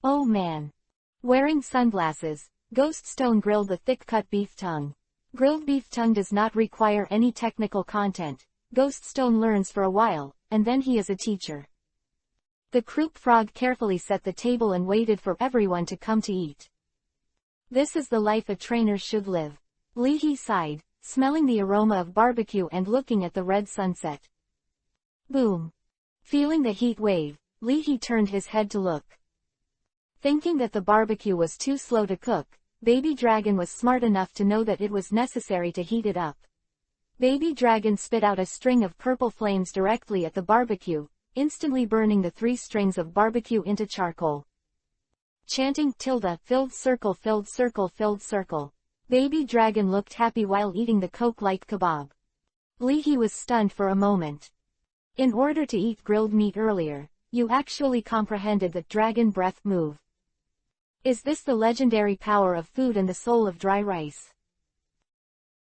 S1: Oh man. Wearing sunglasses, Ghost Stone grilled the thick-cut beef tongue. Grilled beef tongue does not require any technical content. Ghost Stone learns for a while, and then he is a teacher. The Croup Frog carefully set the table and waited for everyone to come to eat. This is the life a trainer should live. Leahy sighed, smelling the aroma of barbecue and looking at the red sunset. Boom. Feeling the heat wave, Leahy turned his head to look. Thinking that the barbecue was too slow to cook, Baby Dragon was smart enough to know that it was necessary to heat it up. Baby Dragon spit out a string of purple flames directly at the barbecue, instantly burning the 3 strings of barbecue into charcoal. Chanting, filled circle filled circle filled circle. Baby Dragon looked happy while eating the coke-like kebab. Leahy was stunned for a moment. In order to eat grilled meat earlier, you actually comprehended the dragon breath move. Is this the legendary power of food and the soul of dry rice?